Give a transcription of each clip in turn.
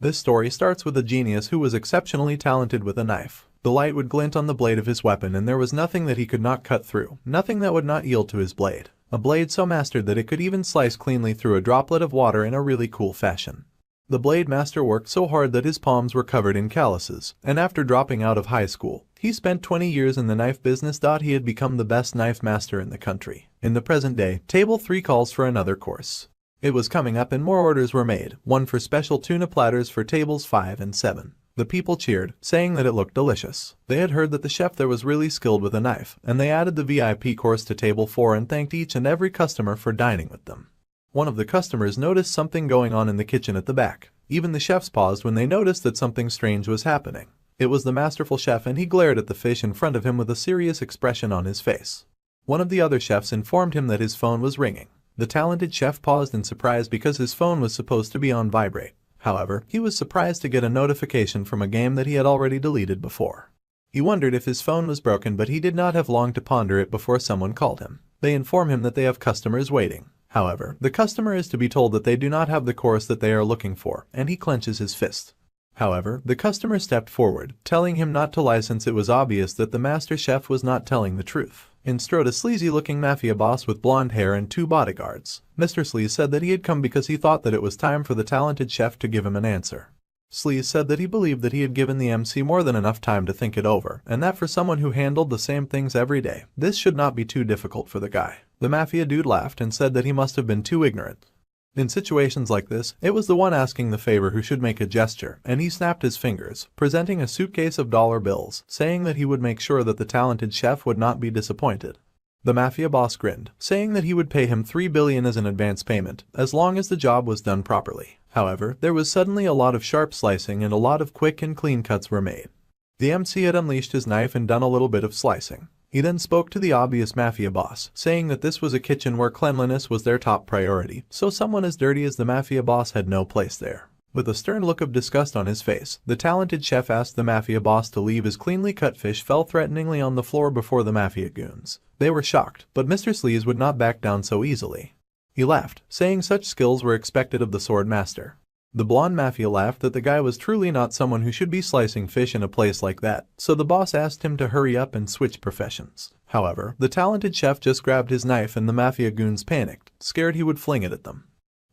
This story starts with a genius who was exceptionally talented with a knife. The light would glint on the blade of his weapon and there was nothing that he could not cut through, nothing that would not yield to his blade. A blade so mastered that it could even slice cleanly through a droplet of water in a really cool fashion. The blade master worked so hard that his palms were covered in calluses, and after dropping out of high school, he spent 20 years in the knife business. He had become the best knife master in the country. In the present day, Table 3 calls for another course. It was coming up and more orders were made, one for special tuna platters for tables 5 and 7. The people cheered, saying that it looked delicious. They had heard that the chef there was really skilled with a knife, and they added the VIP course to table 4 and thanked each and every customer for dining with them. One of the customers noticed something going on in the kitchen at the back. Even the chefs paused when they noticed that something strange was happening. It was the masterful chef and he glared at the fish in front of him with a serious expression on his face. One of the other chefs informed him that his phone was ringing. The talented chef paused in surprise because his phone was supposed to be on vibrate. However, he was surprised to get a notification from a game that he had already deleted before. He wondered if his phone was broken, but he did not have long to ponder it before someone called him. They inform him that they have customers waiting. However, the customer is to be told that they do not have the course that they are looking for, and he clenches his fist. However, the customer stepped forward, telling him not to lie since it was obvious that the master chef was not telling the truth. In strode a sleazy-looking mafia boss with blonde hair and 2 bodyguards. Mr. Sleaze said that he had come because he thought that it was time for the talented chef to give him an answer. Sleaze said that he believed that he had given the MC more than enough time to think it over, and that for someone who handled the same things every day, this should not be too difficult for the guy. The mafia dude laughed and said that he must have been too ignorant. In situations like this, it was the one asking the favor who should make a gesture, and he snapped his fingers, presenting a suitcase of dollar bills, saying that he would make sure that the talented chef would not be disappointed. The mafia boss grinned, saying that he would pay him $3 billion as an advance payment, as long as the job was done properly. However, there was suddenly a lot of sharp slicing and a lot of quick and clean cuts were made. The MC had unleashed his knife and done a little bit of slicing. He then spoke to the obvious mafia boss, saying that this was a kitchen where cleanliness was their top priority, so someone as dirty as the mafia boss had no place there. With a stern look of disgust on his face, the talented chef asked the mafia boss to leave. His cleanly cut fish fell threateningly on the floor before the mafia goons. They were shocked, but Mr. Sleaze would not back down so easily. He laughed, saying such skills were expected of the sword master. The blonde mafia laughed that the guy was truly not someone who should be slicing fish in a place like that, so the boss asked him to hurry up and switch professions. However, the talented chef just grabbed his knife and the mafia goons panicked, scared he would fling it at them.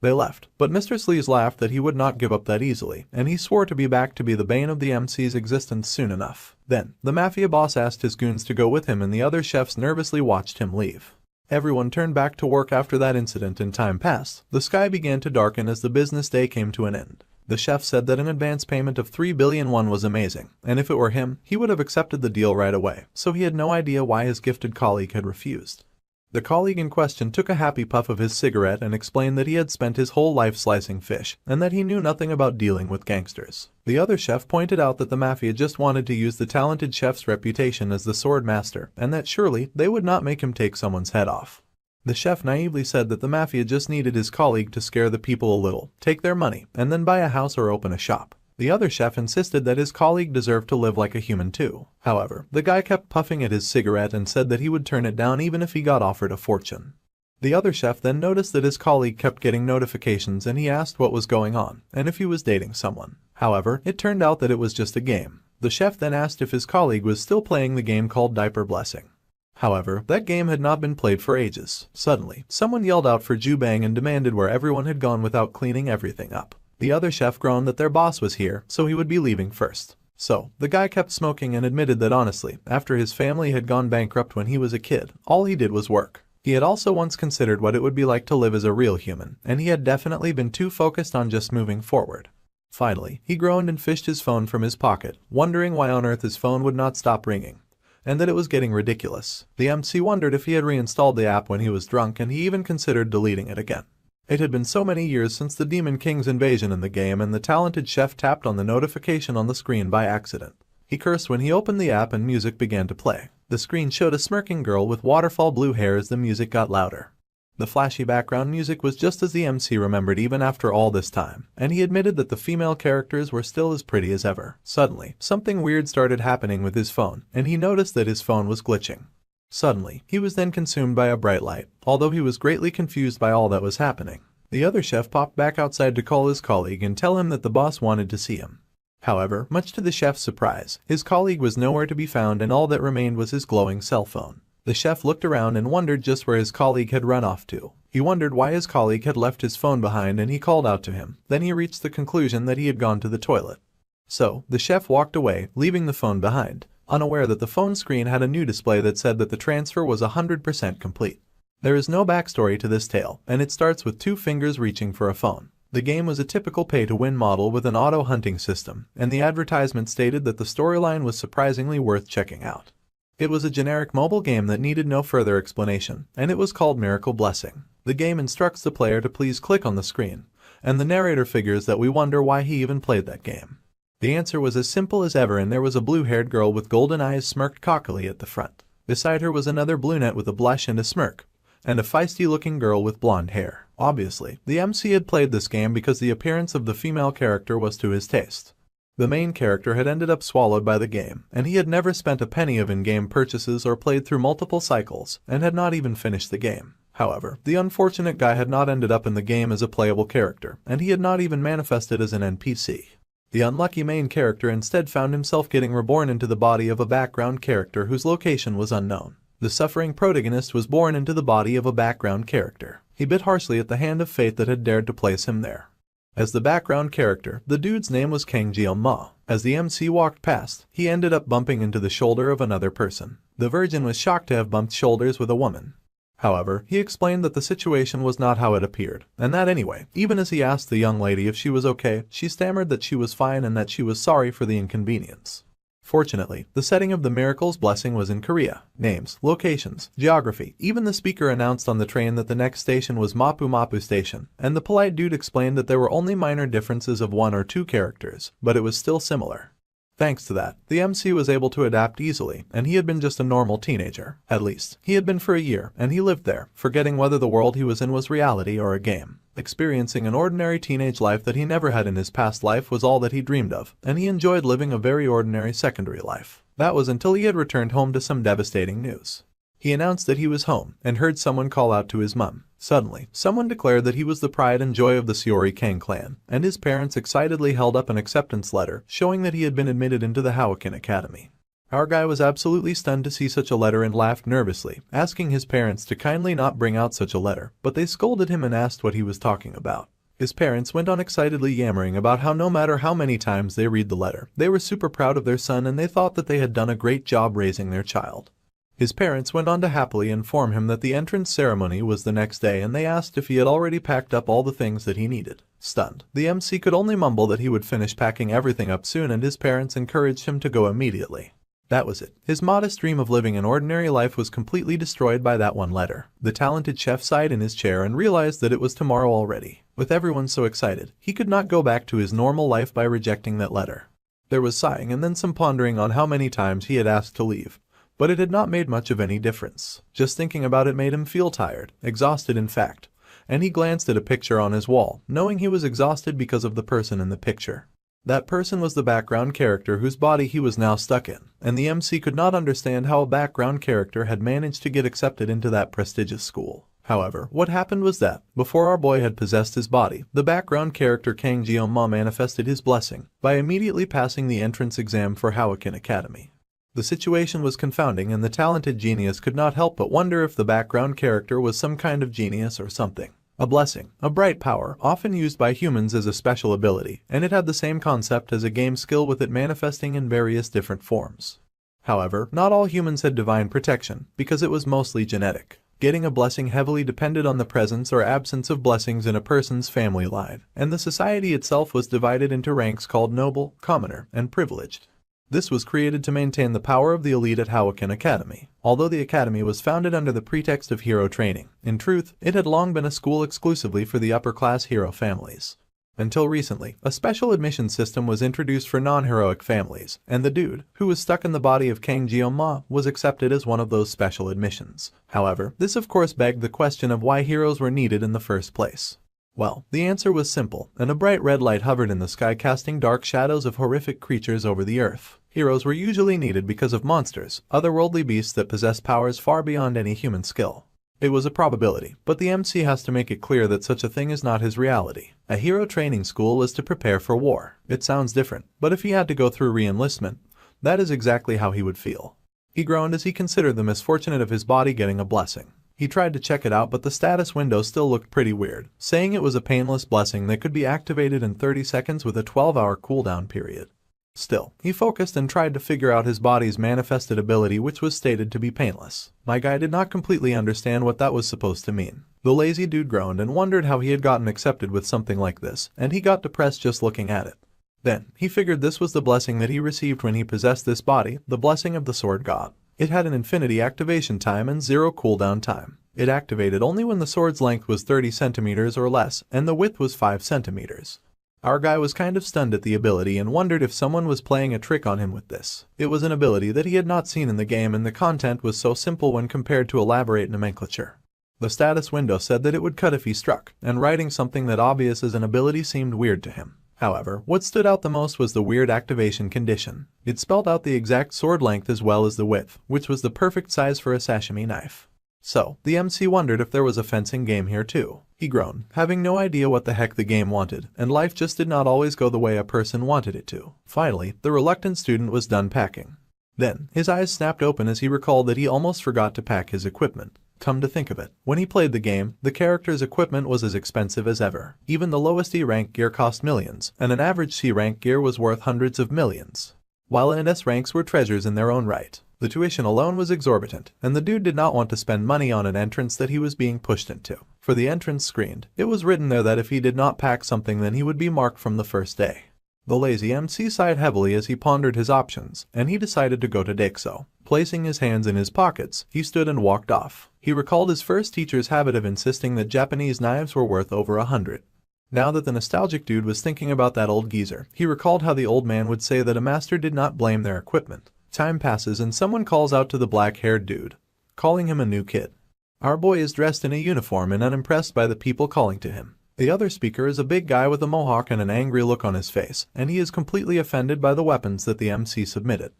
They left, but Mr. Sleaze laughed that he would not give up that easily, and he swore to be back to be the bane of the MC's existence soon enough. Then, the mafia boss asked his goons to go with him and the other chefs nervously watched him leave. Everyone turned back to work after that incident and time passed. The sky began to darken as the business day came to an end. The chef said that an advance payment of $3 billion was amazing, and if it were him, he would have accepted the deal right away, so he had no idea why his gifted colleague had refused. The colleague in question took a happy puff of his cigarette and explained that he had spent his whole life slicing fish, and that he knew nothing about dealing with gangsters. The other chef pointed out that the mafia just wanted to use the talented chef's reputation as the sword master, and that surely they would not make him take someone's head off. The chef naively said that the mafia just needed his colleague to scare the people a little, take their money, and then buy a house or open a shop. The other chef insisted that his colleague deserved to live like a human too. However, the guy kept puffing at his cigarette and said that he would turn it down even if he got offered a fortune. The other chef then noticed that his colleague kept getting notifications and he asked what was going on, and if he was dating someone. However, it turned out that it was just a game. The chef then asked if his colleague was still playing the game called Diaper Blessing. However, that game had not been played for ages. Suddenly, someone yelled out for Jubang and demanded where everyone had gone without cleaning everything up. The other chef groaned that their boss was here, so he would be leaving first. So, the guy kept smoking and admitted that honestly, after his family had gone bankrupt when he was a kid, all he did was work. He had also once considered what it would be like to live as a real human, and he had definitely been too focused on just moving forward. Finally, he groaned and fished his phone from his pocket, wondering why on earth his phone would not stop ringing, and that it was getting ridiculous. The MC wondered if he had reinstalled the app when he was drunk, and he even considered deleting it again. It had been so many years since the Demon King's invasion in the game, and the talented chef tapped on the notification on the screen by accident. He cursed when he opened the app and music began to play. The screen showed a smirking girl with waterfall blue hair as the music got louder. The flashy background music was just as the MC remembered even after all this time, and he admitted that the female characters were still as pretty as ever. Suddenly, something weird started happening with his phone, and he noticed that his phone was glitching. Suddenly, he was then consumed by a bright light, although he was greatly confused by all that was happening. The other chef popped back outside to call his colleague and tell him that the boss wanted to see him. However, much to the chef's surprise, his colleague was nowhere to be found and all that remained was his glowing cell phone. The chef looked around and wondered just where his colleague had run off to. He wondered why his colleague had left his phone behind and he called out to him. Then he reached the conclusion that he had gone to the toilet. So, the chef walked away, leaving the phone behind, unaware that the phone screen had a new display that said that the transfer was 100% complete. There is no backstory to this tale, and it starts with 2 fingers reaching for a phone. The game was a typical pay-to-win model with an auto-hunting system, and the advertisement stated that the storyline was surprisingly worth checking out. It was a generic mobile game that needed no further explanation, and it was called Miracle Blessing. The game instructs the player to please click on the screen, and the narrator figures that we wonder why he even played that game. The answer was as simple as ever, and there was a blue-haired girl with golden eyes smirked cockily at the front. Beside her was another brunette with a blush and a smirk, and a feisty-looking girl with blonde hair. Obviously, the MC had played this game because the appearance of the female character was to his taste. The main character had ended up swallowed by the game, and he had never spent a penny of in-game purchases or played through multiple cycles, and had not even finished the game. However, the unfortunate guy had not ended up in the game as a playable character, and he had not even manifested as an NPC. The unlucky main character instead found himself getting reborn into the body of a background character whose location was unknown. The suffering protagonist was born into the body of a background character. He bit harshly at the hand of fate that had dared to place him there. As the background character, the dude's name was Kang Jeong-ma. As the MC walked past, he ended up bumping into the shoulder of another person. The Virgin was shocked to have bumped shoulders with a woman. However, he explained that the situation was not how it appeared, and that anyway, even as he asked the young lady if she was okay, she stammered that she was fine and that she was sorry for the inconvenience. Fortunately, the setting of the Miracle's Blessing was in Korea. Names, locations, geography, even the speaker announced on the train that the next station was Mapu Mapu Station, and the polite dude explained that there were only minor differences of 1 or 2 characters, but it was still similar. Thanks to that, the MC was able to adapt easily, and he had been just a normal teenager. At least, he had been for a year, and he lived there, forgetting whether the world he was in was reality or a game. Experiencing an ordinary teenage life that he never had in his past life was all that he dreamed of, and he enjoyed living a very ordinary secondary life. That was until he had returned home to some devastating news. He announced that he was home, and heard someone call out to his mum. Suddenly, someone declared that he was the pride and joy of the Seori Kang clan, and his parents excitedly held up an acceptance letter, showing that he had been admitted into the Hawakin Academy. Our guy was absolutely stunned to see such a letter and laughed nervously, asking his parents to kindly not bring out such a letter, but they scolded him and asked what he was talking about. His parents went on excitedly yammering about how no matter how many times they read the letter, they were super proud of their son and they thought that they had done a great job raising their child. His parents went on to happily inform him that the entrance ceremony was the next day, and they asked if he had already packed up all the things that he needed. Stunned, the MC could only mumble that he would finish packing everything up soon, and his parents encouraged him to go immediately. That was it. His modest dream of living an ordinary life was completely destroyed by that one letter. The talented chef sighed in his chair and realized that it was tomorrow already. With everyone so excited, he could not go back to his normal life by rejecting that letter. There was sighing and then some pondering on how many times he had asked to leave. But it had not made much of any difference. Just thinking about it made him feel tired, exhausted in fact, and he glanced at a picture on his wall, knowing he was exhausted because of the person in the picture. That person was the background character whose body he was now stuck in, and the MC could not understand how a background character had managed to get accepted into that prestigious school. However, what happened was that, before our boy had possessed his body, the background character Kang Jeong-ma manifested his blessing by immediately passing the entrance exam for Hawakin Academy. The situation was confounding, and the talented genius could not help but wonder if the background character was some kind of genius or something. A blessing, a bright power, often used by humans as a special ability, and it had the same concept as a game skill with it manifesting in various different forms. However, not all humans had divine protection, because it was mostly genetic. Getting a blessing heavily depended on the presence or absence of blessings in a person's family line, and the society itself was divided into ranks called noble, commoner, and privileged. This was created to maintain the power of the elite at Hawakin Academy. Although the academy was founded under the pretext of hero training, in truth, it had long been a school exclusively for the upper-class hero families. Until recently, a special admission system was introduced for non-heroic families, and the dude, who was stuck in the body of Kang Jeong-ma, was accepted as one of those special admissions. However, this of course begged the question of why heroes were needed in the first place. Well, the answer was simple, and a bright red light hovered in the sky casting dark shadows of horrific creatures over the earth. Heroes were usually needed because of monsters, otherworldly beasts that possessed powers far beyond any human skill. It was a probability, but the MC has to make it clear that such a thing is not his reality. A hero training school is to prepare for war. It sounds different, but if he had to go through re-enlistment, that is exactly how he would feel. He groaned as he considered the misfortune of his body getting a blessing. He tried to check it out, but the status window still looked pretty weird, saying it was a painless blessing that could be activated in 30 seconds with a 12-hour cooldown period. Still, he focused and tried to figure out his body's manifested ability, which was stated to be painless. My guy did not completely understand what that was supposed to mean. The lazy dude groaned and wondered how he had gotten accepted with something like this, and he got depressed just looking at it. Then, he figured this was the blessing that he received when he possessed this body, the blessing of the sword god. It had an infinity activation time and 0 cooldown time. It activated only when the sword's length was 30 centimeters or less, and the width was 5 centimeters. Our guy was kind of stunned at the ability and wondered if someone was playing a trick on him with this. It was an ability that he had not seen in the game, and the content was so simple when compared to elaborate nomenclature. The status window said that it would cut if he struck, and writing something that obvious as an ability seemed weird to him. However, what stood out the most was the weird activation condition. It spelled out the exact sword length as well as the width, which was the perfect size for a sashimi knife. So, the MC wondered if there was a fencing game here too. He groaned, having no idea what the heck the game wanted, and life just did not always go the way a person wanted it to. Finally, the reluctant student was done packing. Then, his eyes snapped open as he recalled that he almost forgot to pack his equipment. Come to think of it, when he played the game, the character's equipment was as expensive as ever. Even the lowest E-rank gear cost millions, and an average C-rank gear was worth hundreds of millions. While S ranks were treasures in their own right. The tuition alone was exorbitant, and the dude did not want to spend money on an entrance that he was being pushed into. For the entrance screened, it was written there that if he did not pack something, then he would be marked from the first day. The lazy MC sighed heavily as he pondered his options, and he decided to go to Dexo. Placing his hands in his pockets, he stood and walked off. He recalled his first teacher's habit of insisting that Japanese knives were worth over 100. Now that the nostalgic dude was thinking about that old geezer, he recalled how the old man would say that a master did not blame their equipment. Time passes and someone calls out to the black-haired dude, calling him a new kid. Our boy is dressed in a uniform and unimpressed by the people calling to him. The other speaker is a big guy with a mohawk and an angry look on his face, and he is completely offended by the weapons that the MC submitted.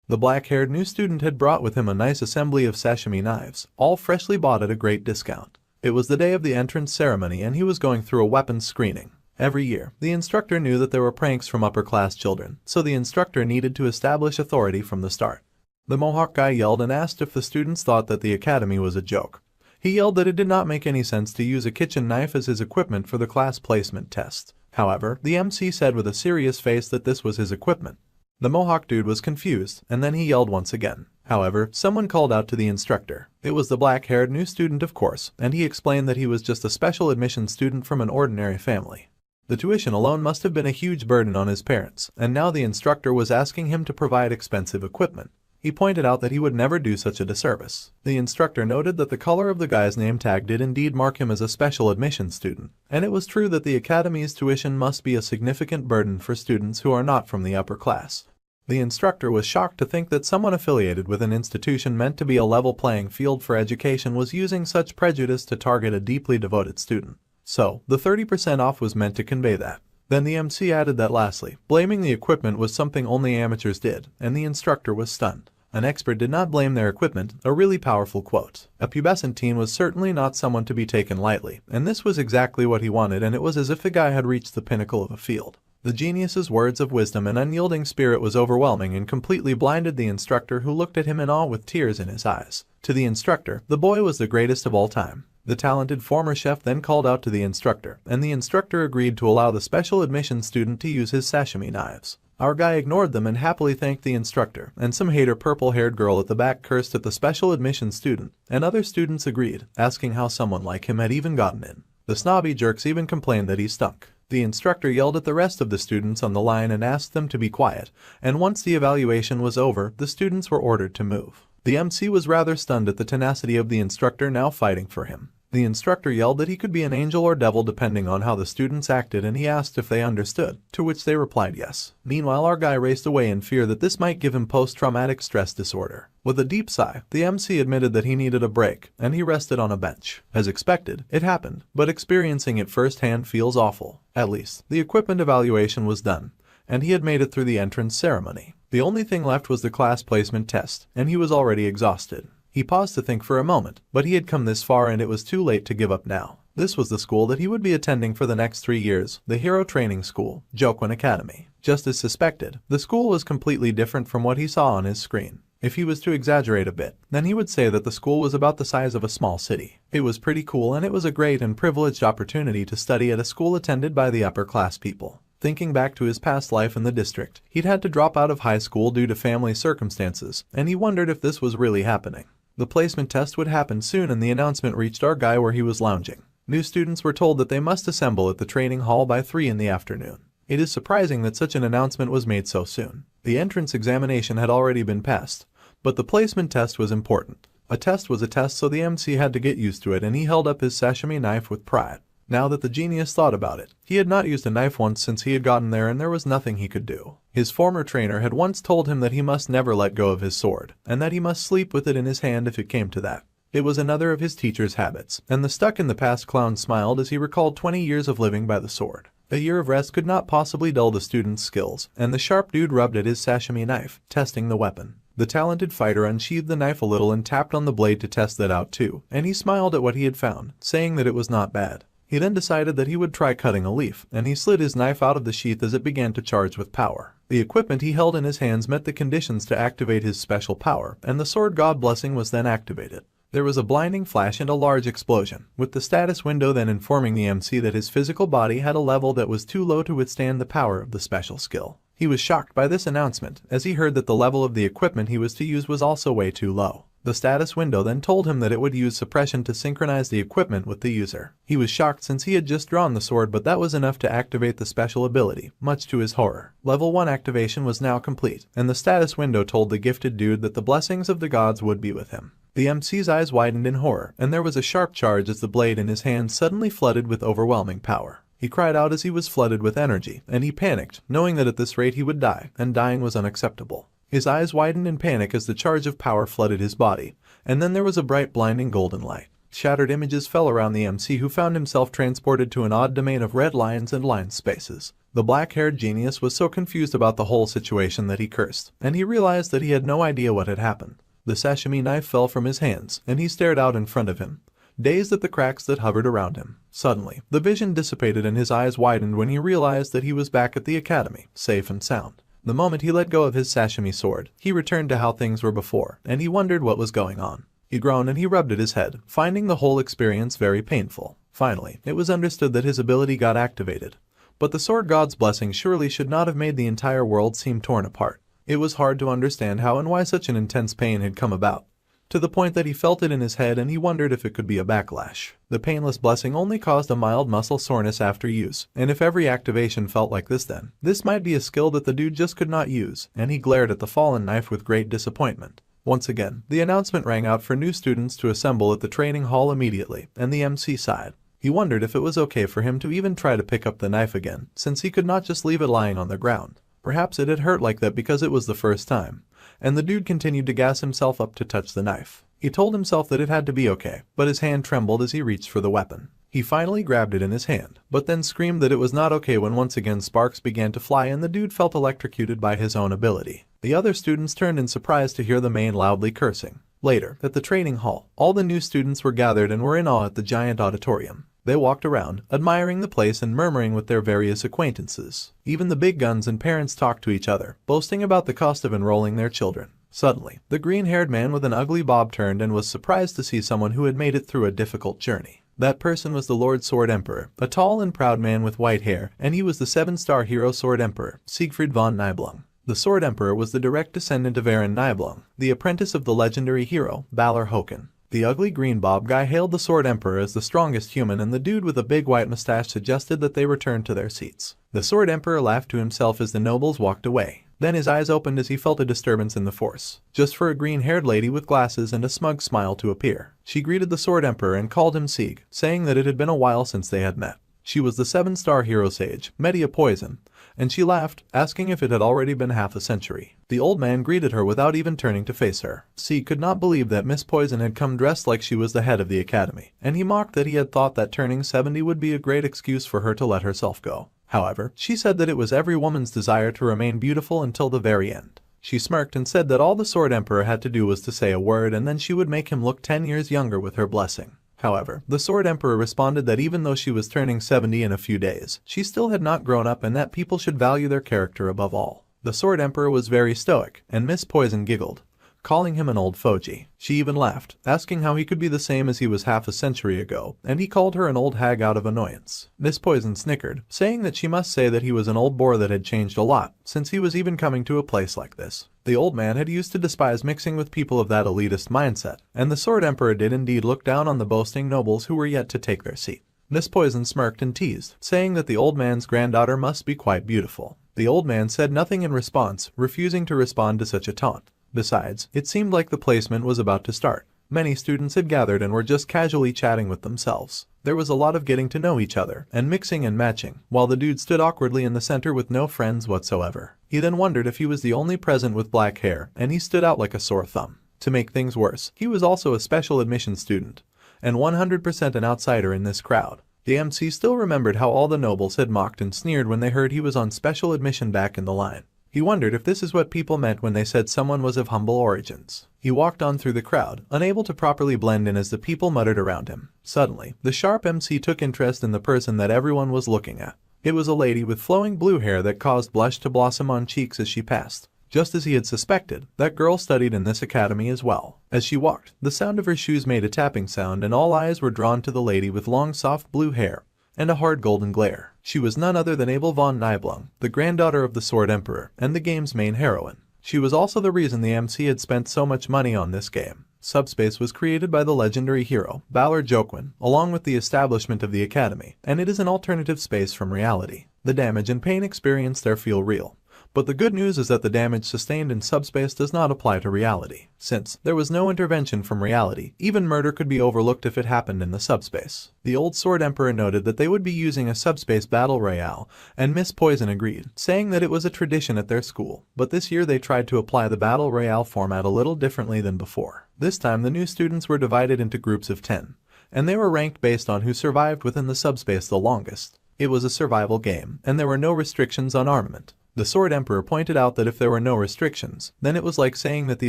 The black-haired new student had brought with him a nice assembly of sashimi knives, all freshly bought at a great discount. It was the day of the entrance ceremony and he was going through a weapons screening. Every year, the instructor knew that there were pranks from upper-class children, so the instructor needed to establish authority from the start. The mohawk guy yelled and asked if the students thought that the academy was a joke. He yelled that it did not make any sense to use a kitchen knife as his equipment for the class placement test. However, the MC said with a serious face that this was his equipment. The mohawk dude was confused, and then he yelled once again. However, someone called out to the instructor. It was the black-haired new student, of course, and he explained that he was just a special admission student from an ordinary family. The tuition alone must have been a huge burden on his parents, and now the instructor was asking him to provide expensive equipment. He pointed out that he would never do such a disservice. The instructor noted that the color of the guy's name tag did indeed mark him as a special admission student, and it was true that the academy's tuition must be a significant burden for students who are not from the upper class. The instructor was shocked to think that someone affiliated with an institution meant to be a level playing field for education was using such prejudice to target a deeply devoted student. So, the 30% off was meant to convey that. Then the MC added that lastly, blaming the equipment was something only amateurs did, and the instructor was stunned. An expert did not blame their equipment, a really powerful quote. A pubescent teen was certainly not someone to be taken lightly, and this was exactly what he wanted, and it was as if the guy had reached the pinnacle of a field. The genius's words of wisdom and unyielding spirit was overwhelming and completely blinded the instructor, who looked at him in awe with tears in his eyes. To the instructor, the boy was the greatest of all time. The talented former chef then called out to the instructor, and the instructor agreed to allow the special admission student to use his sashimi knives. Our guy ignored them and happily thanked the instructor, and some hater purple-haired girl at the back cursed at the special admission student, and other students agreed, asking how someone like him had even gotten in. The snobby jerks even complained that he stunk. The instructor yelled at the rest of the students on the line and asked them to be quiet, and once the evaluation was over, the students were ordered to move. The MC was rather stunned at the tenacity of the instructor now fighting for him. The instructor yelled that he could be an angel or devil depending on how the students acted, and he asked if they understood, to which they replied yes. Meanwhile, our guy raced away in fear that this might give him post-traumatic stress disorder. With a deep sigh, the MC admitted that he needed a break, and he rested on a bench. As expected, it happened, but experiencing it firsthand feels awful. At least, the equipment evaluation was done, and he had made it through the entrance ceremony. The only thing left was the class placement test, and he was already exhausted. He paused to think for a moment, but he had come this far and it was too late to give up now. This was the school that he would be attending for the next 3 years, the Hero Training School, Jokwon Academy. Just as suspected, the school was completely different from what he saw on his screen. If he was to exaggerate a bit, then he would say that the school was about the size of a small city. It was pretty cool and it was a great and privileged opportunity to study at a school attended by the upper class people. Thinking back to his past life in the district, he'd had to drop out of high school due to family circumstances, and he wondered if this was really happening. The placement test would happen soon and the announcement reached our guy where he was lounging. New students were told that they must assemble at the training hall by 3 in the afternoon. It is surprising that such an announcement was made so soon. The entrance examination had already been passed, but the placement test was important. A test was a test, so the MC had to get used to it, and he held up his sashimi knife with pride. Now that the genius thought about it, he had not used a knife once since he had gotten there and there was nothing he could do. His former trainer had once told him that he must never let go of his sword, and that he must sleep with it in his hand if it came to that. It was another of his teacher's habits, and the stuck-in-the-past clown smiled as he recalled 20 years of living by the sword. A year of rest could not possibly dull the student's skills, and the sharp dude rubbed at his sashimi knife, testing the weapon. The talented fighter unsheathed the knife a little and tapped on the blade to test that out too, and he smiled at what he had found, saying that it was not bad. He then decided that he would try cutting a leaf, and he slid his knife out of the sheath as it began to charge with power. The equipment he held in his hands met the conditions to activate his special power, and the sword god blessing was then activated. There was a blinding flash and a large explosion, with the status window then informing the MC that his physical body had a level that was too low to withstand the power of the special skill. He was shocked by this announcement, as he heard that the level of the equipment he was to use was also way too low. The status window then told him that it would use suppression to synchronize the equipment with the user. He was shocked since he had just drawn the sword, but that was enough to activate the special ability, much to his horror. Level 1 activation was now complete, and the status window told the gifted dude that the blessings of the gods would be with him. The MC's eyes widened in horror, and there was a sharp charge as the blade in his hand suddenly flooded with overwhelming power. He cried out as he was flooded with energy, and he panicked, knowing that at this rate he would die, and dying was unacceptable. His eyes widened in panic as the charge of power flooded his body, and then there was a bright blinding golden light. Shattered images fell around the MC, who found himself transported to an odd domain of red lines and line spaces. The black-haired genius was so confused about the whole situation that he cursed, and he realized that he had no idea what had happened. The sashimi knife fell from his hands, and he stared out in front of him, dazed at the cracks that hovered around him. Suddenly, the vision dissipated and his eyes widened when he realized that he was back at the academy, safe and sound. The moment he let go of his sashimi sword, he returned to how things were before, and he wondered what was going on. He groaned and he rubbed at his head, finding the whole experience very painful. Finally, it was understood that his ability got activated. But the sword god's blessing surely should not have made the entire world seem torn apart. It was hard to understand how and why such an intense pain had come about, to the point that he felt it in his head and he wondered if it could be a backlash. The painless blessing only caused a mild muscle soreness after use, and if every activation felt like this, then this might be a skill that the dude just could not use, and he glared at the fallen knife with great disappointment. Once again, the announcement rang out for new students to assemble at the training hall immediately, and the MC sighed. He wondered if it was okay for him to even try to pick up the knife again, since he could not just leave it lying on the ground. Perhaps it had hurt like that because it was the first time, and the dude continued to gas himself up to touch the knife. He told himself that it had to be okay, but his hand trembled as he reached for the weapon. He finally grabbed it in his hand, but then screamed that it was not okay when once again sparks began to fly and the dude felt electrocuted by his own ability. The other students turned in surprise to hear the man loudly cursing. Later, at the training hall, all the new students were gathered and were in awe at the giant auditorium. They walked around, admiring the place and murmuring with their various acquaintances. Even the big guns and parents talked to each other, boasting about the cost of enrolling their children. Suddenly, the green-haired man with an ugly bob turned and was surprised to see someone who had made it through a difficult journey. That person was the Lord Sword Emperor, a tall and proud man with white hair, and he was the 7-star hero Sword Emperor, Siegfried von Nibelung. The Sword Emperor was the direct descendant of Aaron Nibelung, the apprentice of the legendary hero, Balor Håkon. The ugly green bob guy hailed the Sword Emperor as the strongest human, and the dude with a big white mustache suggested that they return to their seats. The Sword Emperor laughed to himself as the nobles walked away. Then his eyes opened as he felt a disturbance in the force, just for a green-haired lady with glasses and a smug smile to appear. She greeted the Sword Emperor and called him Sieg, saying that it had been a while since they had met. She was the 7-star hero sage, Media Poison, and she laughed, asking if it had already been half a century. The old man greeted her without even turning to face her. Sieg could not believe that Miss Poison had come dressed like she was the head of the academy, and he mocked that he had thought that turning 70 would be a great excuse for her to let herself go. However, she said that it was every woman's desire to remain beautiful until the very end. She smirked and said that all the Sword Emperor had to do was to say a word and then she would make him look 10 years younger with her blessing. However, the Sword Emperor responded that even though she was turning 70 in a few days, she still had not grown up and that people should value their character above all. The Sword Emperor was very stoic, and Miss Poison giggled, calling him an old fogy. She even laughed, asking how he could be the same as he was half a century ago, and he called her an old hag out of annoyance. Miss Poison snickered, saying that she must say that he was an old bore that had changed a lot, since he was even coming to a place like this. The old man had used to despise mixing with people of that elitist mindset, and the Sword Emperor did indeed look down on the boasting nobles who were yet to take their seat. Miss Poison smirked and teased, saying that the old man's granddaughter must be quite beautiful. The old man said nothing in response, refusing to respond to such a taunt. Besides, it seemed like the placement was about to start. Many students had gathered and were just casually chatting with themselves. There was a lot of getting to know each other and mixing and matching, while the dude stood awkwardly in the center with no friends whatsoever. He then wondered if he was the only present with black hair, and he stood out like a sore thumb. To make things worse, he was also a special admission student, and 100% an outsider in this crowd. The MC still remembered how all the nobles had mocked and sneered when they heard he was on special admission back in the line. He wondered if this is what people meant when they said someone was of humble origins. He walked on through the crowd, unable to properly blend in as the people muttered around him. Suddenly, the sharp MC took interest in the person that everyone was looking at. It was a lady with flowing blue hair that caused blush to blossom on cheeks as she passed. Just as he had suspected, that girl studied in this academy as well. As she walked, the sound of her shoes made a tapping sound and all eyes were drawn to the lady with long soft blue hair and a hard golden glare. She was none other than Abel von Nibelung, the granddaughter of the Sword Emperor, and the game's main heroine. She was also the reason the MC had spent so much money on this game. Subspace was created by the legendary hero, Balor Joquin, along with the establishment of the academy, and it is an alternative space from reality. The damage and pain experienced there feel real. But the good news is that the damage sustained in subspace does not apply to reality. Since there was no intervention from reality, even murder could be overlooked if it happened in the subspace. The old Sword Emperor noted that they would be using a subspace battle royale, and Miss Poison agreed, saying that it was a tradition at their school. But this year they tried to apply the battle royale format a little differently than before. This time the new students were divided into groups of 10, and they were ranked based on who survived within the subspace the longest. It was a survival game, and there were no restrictions on armament. The Sword Emperor pointed out that if there were no restrictions, then it was like saying that the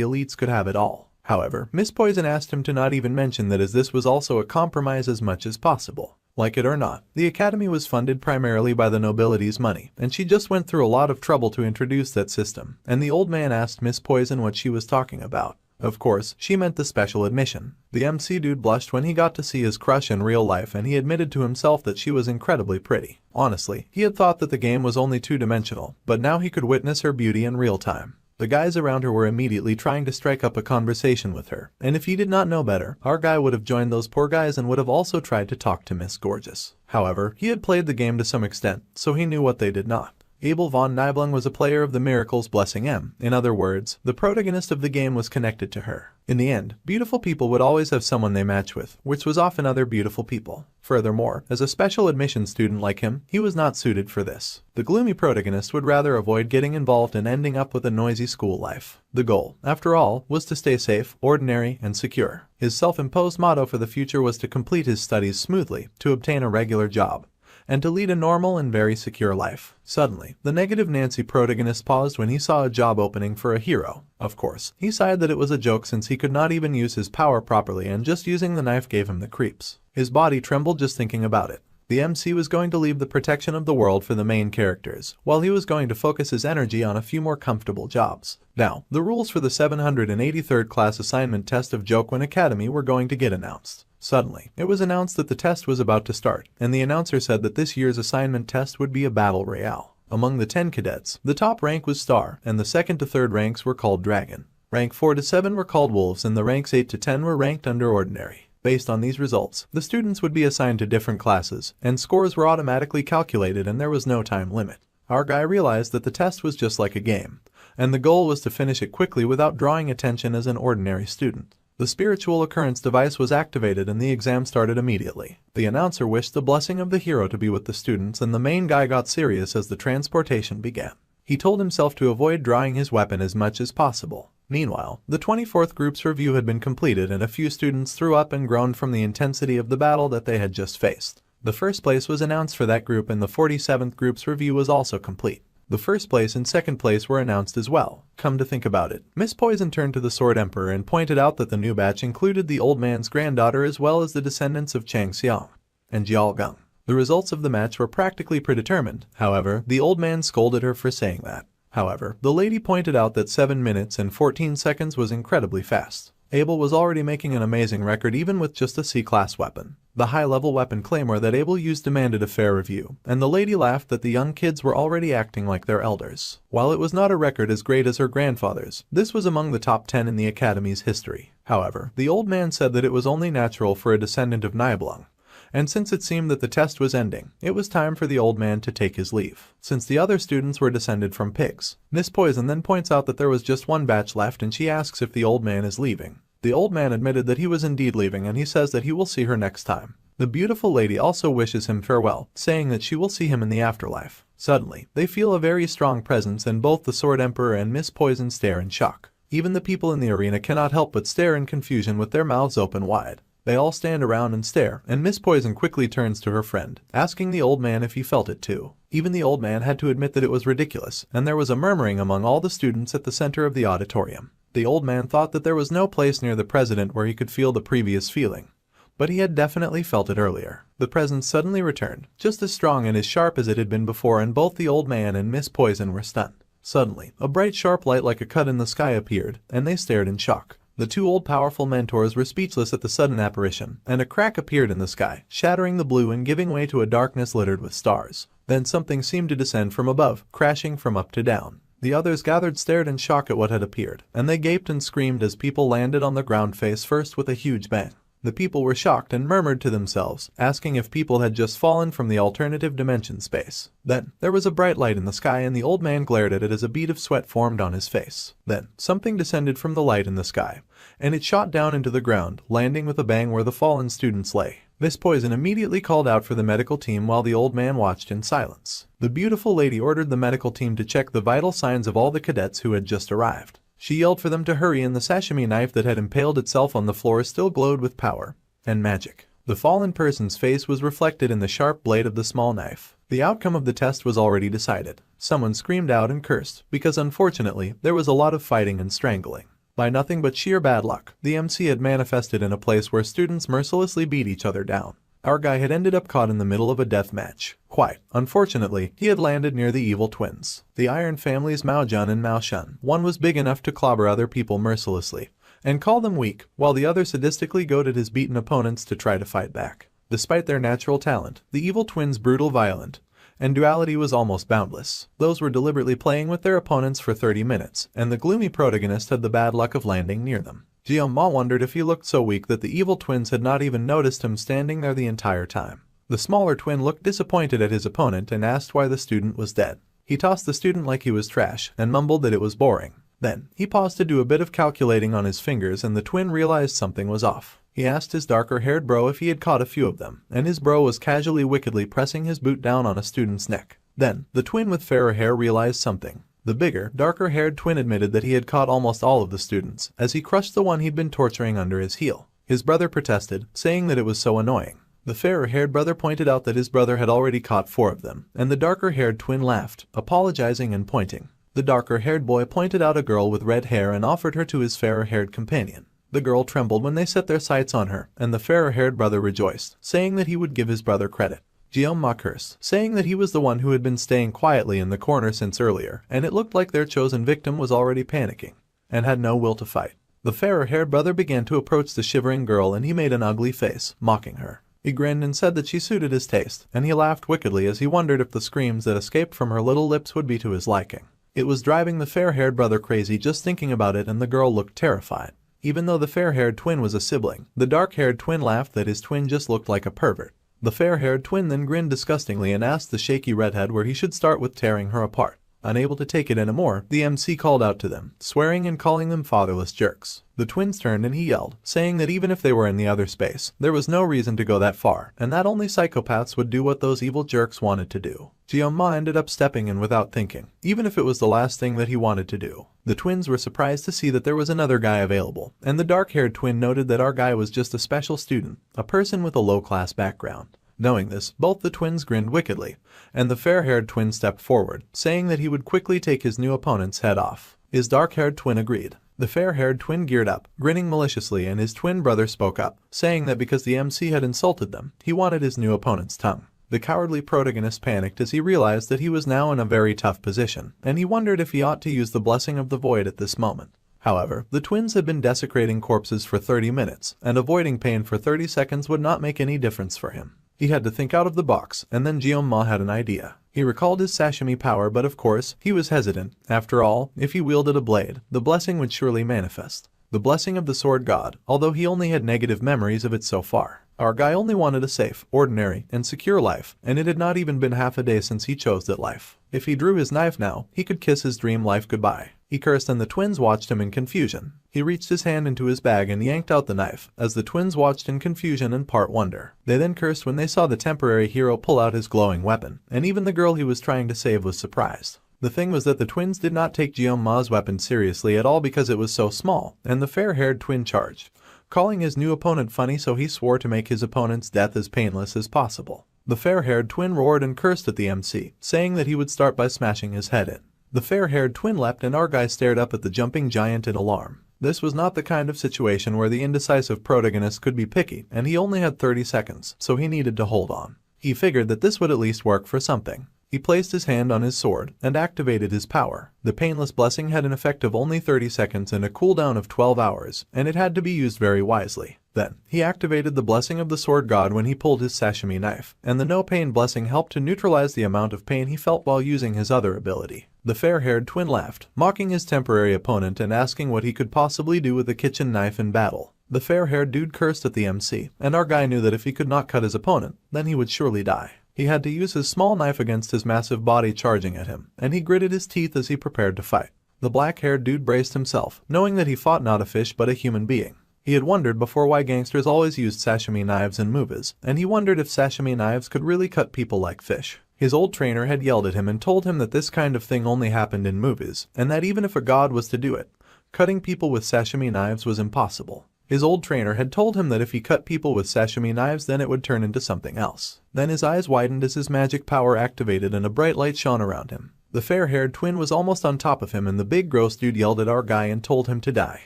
elites could have it all. However, Miss Poison asked him to not even mention that, as this was also a compromise as much as possible. Like it or not, the academy was funded primarily by the nobility's money, and she just went through a lot of trouble to introduce that system, and the old man asked Miss Poison what she was talking about. Of course, she meant the special admission. The MC dude blushed when he got to see his crush in real life, and he admitted to himself that she was incredibly pretty. Honestly, he had thought that the game was only two-dimensional, but now he could witness her beauty in real time. The guys around her were immediately trying to strike up a conversation with her, and if he did not know better, our guy would have joined those poor guys and would have also tried to talk to Miss Gorgeous. However, he had played the game to some extent, so he knew what they did not. Abel von Nibelung was a player of the Miracle's Blessing M. In other words, the protagonist of the game was connected to her. In the end, beautiful people would always have someone they match with, which was often other beautiful people. Furthermore, as a special admission student like him, he was not suited for this. The gloomy protagonist would rather avoid getting involved and ending up with a noisy school life. The goal, after all, was to stay safe, ordinary, and secure. His self-imposed motto for the future was to complete his studies smoothly, to obtain a regular job, and to lead a normal and very secure life. Suddenly, the negative Nancy protagonist paused when he saw a job opening for a hero. Of course, he sighed that it was a joke since he could not even use his power properly, and just using the knife gave him the creeps. His body trembled just thinking about it. The MC was going to leave the protection of the world for the main characters, while he was going to focus his energy on a few more comfortable jobs. Now, the rules for the 783rd class assignment test of Joquin Academy were going to get announced. Suddenly, it was announced that the test was about to start, and the announcer said that this year's assignment test would be a battle royale. Among the 10 cadets, the top rank was Star, and the second to third ranks were called Dragon. Rank 4 to 7 were called Wolves, and the ranks 8 to 10 were ranked under Ordinary. Based on these results, the students would be assigned to different classes, and scores were automatically calculated and there was no time limit. Our guy realized that the test was just like a game, and the goal was to finish it quickly without drawing attention as an ordinary student. The spiritual occurrence device was activated and the exam started immediately. The announcer wished the blessing of the hero to be with the students, and the main guy got serious as the transportation began. He told himself to avoid drawing his weapon as much as possible. Meanwhile, the 24th group's review had been completed and a few students threw up and groaned from the intensity of the battle that they had just faced. The first place was announced for that group and the 47th group's review was also complete. The first place and second place were announced as well. Come to think about it, Miss Poison turned to the Sword Emperor and pointed out that the new batch included the old man's granddaughter as well as the descendants of Chang Xiang and Jiao Geng. The results of the match were practically predetermined. However, the old man scolded her for saying that. However, the lady pointed out that 7 minutes and 14 seconds was incredibly fast. Abel was already making an amazing record even with just a C-class weapon. The high-level weapon claymore that Abel used demanded a fair review, and the lady laughed that the young kids were already acting like their elders. While it was not a record as great as her grandfather's, this was among the top 10 in the Academy's history. However, the old man said that it was only natural for a descendant of Nibelung, and since it seemed that the test was ending, it was time for the old man to take his leave. Since the other students were descended from pigs, Miss Poison then points out that there was just one batch left and she asks if the old man is leaving. The old man admitted that he was indeed leaving and he says that he will see her next time. The beautiful lady also wishes him farewell, saying that she will see him in the afterlife. Suddenly, they feel a very strong presence and both the Sword Emperor and Miss Poison stare in shock. Even the people in the arena cannot help but stare in confusion with their mouths open wide. They all stand around and stare, and Miss Poison quickly turns to her friend, asking the old man if he felt it too. Even the old man had to admit that it was ridiculous, and there was a murmuring among all the students at the center of the auditorium. The old man thought that there was no place near the president where he could feel the previous feeling, but he had definitely felt it earlier. The presence suddenly returned, just as strong and as sharp as it had been before, and both the old man and Miss Poison were stunned. Suddenly, a bright sharp light like a cut in the sky appeared, and they stared in shock. The two old powerful mentors were speechless at the sudden apparition, and a crack appeared in the sky, shattering the blue and giving way to a darkness littered with stars. Then something seemed to descend from above, crashing from up to down. The others gathered stared in shock at what had appeared, and they gaped and screamed as people landed on the ground face first with a huge bang. The people were shocked and murmured to themselves, asking if people had just fallen from the alternative dimension space. Then, there was a bright light in the sky and the old man glared at it as a bead of sweat formed on his face. Then, something descended from the light in the sky, and it shot down into the ground, landing with a bang where the fallen students lay. Miss Poison immediately called out for the medical team while the old man watched in silence. The beautiful lady ordered the medical team to check the vital signs of all the cadets who had just arrived. She yelled for them to hurry, and the sashimi knife that had impaled itself on the floor still glowed with power and magic. The fallen person's face was reflected in the sharp blade of the small knife. The outcome of the test was already decided. Someone screamed out and cursed, because unfortunately, there was a lot of fighting and strangling. By nothing but sheer bad luck, the MC had manifested in a place where students mercilessly beat each other down. Our guy had ended up caught in the middle of a death match. Quite unfortunately, he had landed near the evil twins, the Iron Family's Mao Jun and Mao Shun. One was big enough to clobber other people mercilessly and call them weak, while the other sadistically goaded his beaten opponents to try to fight back. Despite their natural talent, the evil twins' brutal violence and duality was almost boundless. Those were deliberately playing with their opponents for 30 minutes, and the gloomy protagonist had the bad luck of landing near them. Jiao Ma wondered if he looked so weak that the evil twins had not even noticed him standing there the entire time. The smaller twin looked disappointed at his opponent and asked why the student was dead. He tossed the student like he was trash and mumbled that it was boring. Then, he paused to do a bit of calculating on his fingers, and the twin realized something was off. He asked his darker-haired bro if he had caught a few of them, and his bro was casually wickedly pressing his boot down on a student's neck. Then, the twin with fairer hair realized something. The bigger, darker-haired twin admitted that he had caught almost all of the students, as he crushed the one he'd been torturing under his heel. His brother protested, saying that it was so annoying. The fairer-haired brother pointed out that his brother had already caught 4 of them, and the darker-haired twin laughed, apologizing and pointing. The darker-haired boy pointed out a girl with red hair and offered her to his fairer-haired companion. The girl trembled when they set their sights on her, and the fairer-haired brother rejoiced, saying that he would give his brother credit. Jiao Ma cursed, saying that he was the one who had been staying quietly in the corner since earlier, and it looked like their chosen victim was already panicking and had no will to fight. The fairer-haired brother began to approach the shivering girl, and he made an ugly face, mocking her. He grinned and said that she suited his taste, and he laughed wickedly as he wondered if the screams that escaped from her little lips would be to his liking. It was driving the fair-haired brother crazy just thinking about it, and the girl looked terrified. Even though the fair-haired twin was a sibling, the dark-haired twin laughed that his twin just looked like a pervert. The fair-haired twin then grinned disgustingly and asked the shaky redhead where he should start with tearing her apart. Unable to take it anymore, the MC called out to them, swearing and calling them fatherless jerks. The twins turned and he yelled, saying that even if they were in the other space, there was no reason to go that far, and that only psychopaths would do what those evil jerks wanted to do. Jiao Ma ended up stepping in without thinking, even if it was the last thing that he wanted to do. The twins were surprised to see that there was another guy available, and the dark-haired twin noted that our guy was just a special student, a person with a low-class background. Knowing this, both the twins grinned wickedly, and the fair-haired twin stepped forward, saying that he would quickly take his new opponent's head off. His dark-haired twin agreed. The fair-haired twin geared up, grinning maliciously, and his twin brother spoke up, saying that because the MC had insulted them, he wanted his new opponent's tongue. The cowardly protagonist panicked as he realized that he was now in a very tough position, and he wondered if he ought to use the blessing of the void at this moment. However, the twins had been desecrating corpses for 30 minutes, and avoiding pain for 30 seconds would not make any difference for him. He had to think out of the box, and then Jeonma had an idea. He recalled his sashimi power, but of course, he was hesitant. After all, if he wielded a blade, the blessing would surely manifest. The blessing of the sword god, although he only had negative memories of it so far. Our guy only wanted a safe, ordinary, and secure life, and it had not even been half a day since he chose that life. If he drew his knife now, he could kiss his dream life goodbye. He cursed, and the twins watched him in confusion. He reached his hand into his bag and yanked out the knife, as the twins watched in confusion and part wonder. They then cursed when they saw the temporary hero pull out his glowing weapon, and even the girl he was trying to save was surprised. The thing was that the twins did not take Jeonma's weapon seriously at all because it was so small, and the fair-haired twin charged, calling his new opponent funny, so he swore to make his opponent's death as painless as possible. The fair-haired twin roared and cursed at the MC, saying that he would start by smashing his head in. The fair-haired twin leapt, and our guy stared up at the jumping giant in alarm. This was not the kind of situation where the indecisive protagonist could be picky, and he only had 30 seconds, so he needed to hold on. He figured that this would at least work for something. He placed his hand on his sword and activated his power. The painless blessing had an effect of only 30 seconds and a cooldown of 12 hours, and it had to be used very wisely. Then, he activated the blessing of the sword god when he pulled his sashimi knife, and the no-pain blessing helped to neutralize the amount of pain he felt while using his other ability. The fair-haired twin laughed, mocking his temporary opponent and asking what he could possibly do with a kitchen knife in battle. The fair-haired dude cursed at the MC, and our guy knew that if he could not cut his opponent, then he would surely die. He had to use his small knife against his massive body charging at him, and he gritted his teeth as he prepared to fight. The black-haired dude braced himself, knowing that he fought not a fish but a human being. He had wondered before why gangsters always used sashimi knives in movies, and he wondered if sashimi knives could really cut people like fish. His old trainer had yelled at him and told him that this kind of thing only happened in movies, and that even if a god was to do it, cutting people with sashimi knives was impossible. His old trainer had told him that if he cut people with sashimi knives, then it would turn into something else. Then his eyes widened as his magic power activated and a bright light shone around him. The fair-haired twin was almost on top of him, and the big gross dude yelled at our guy and told him to die.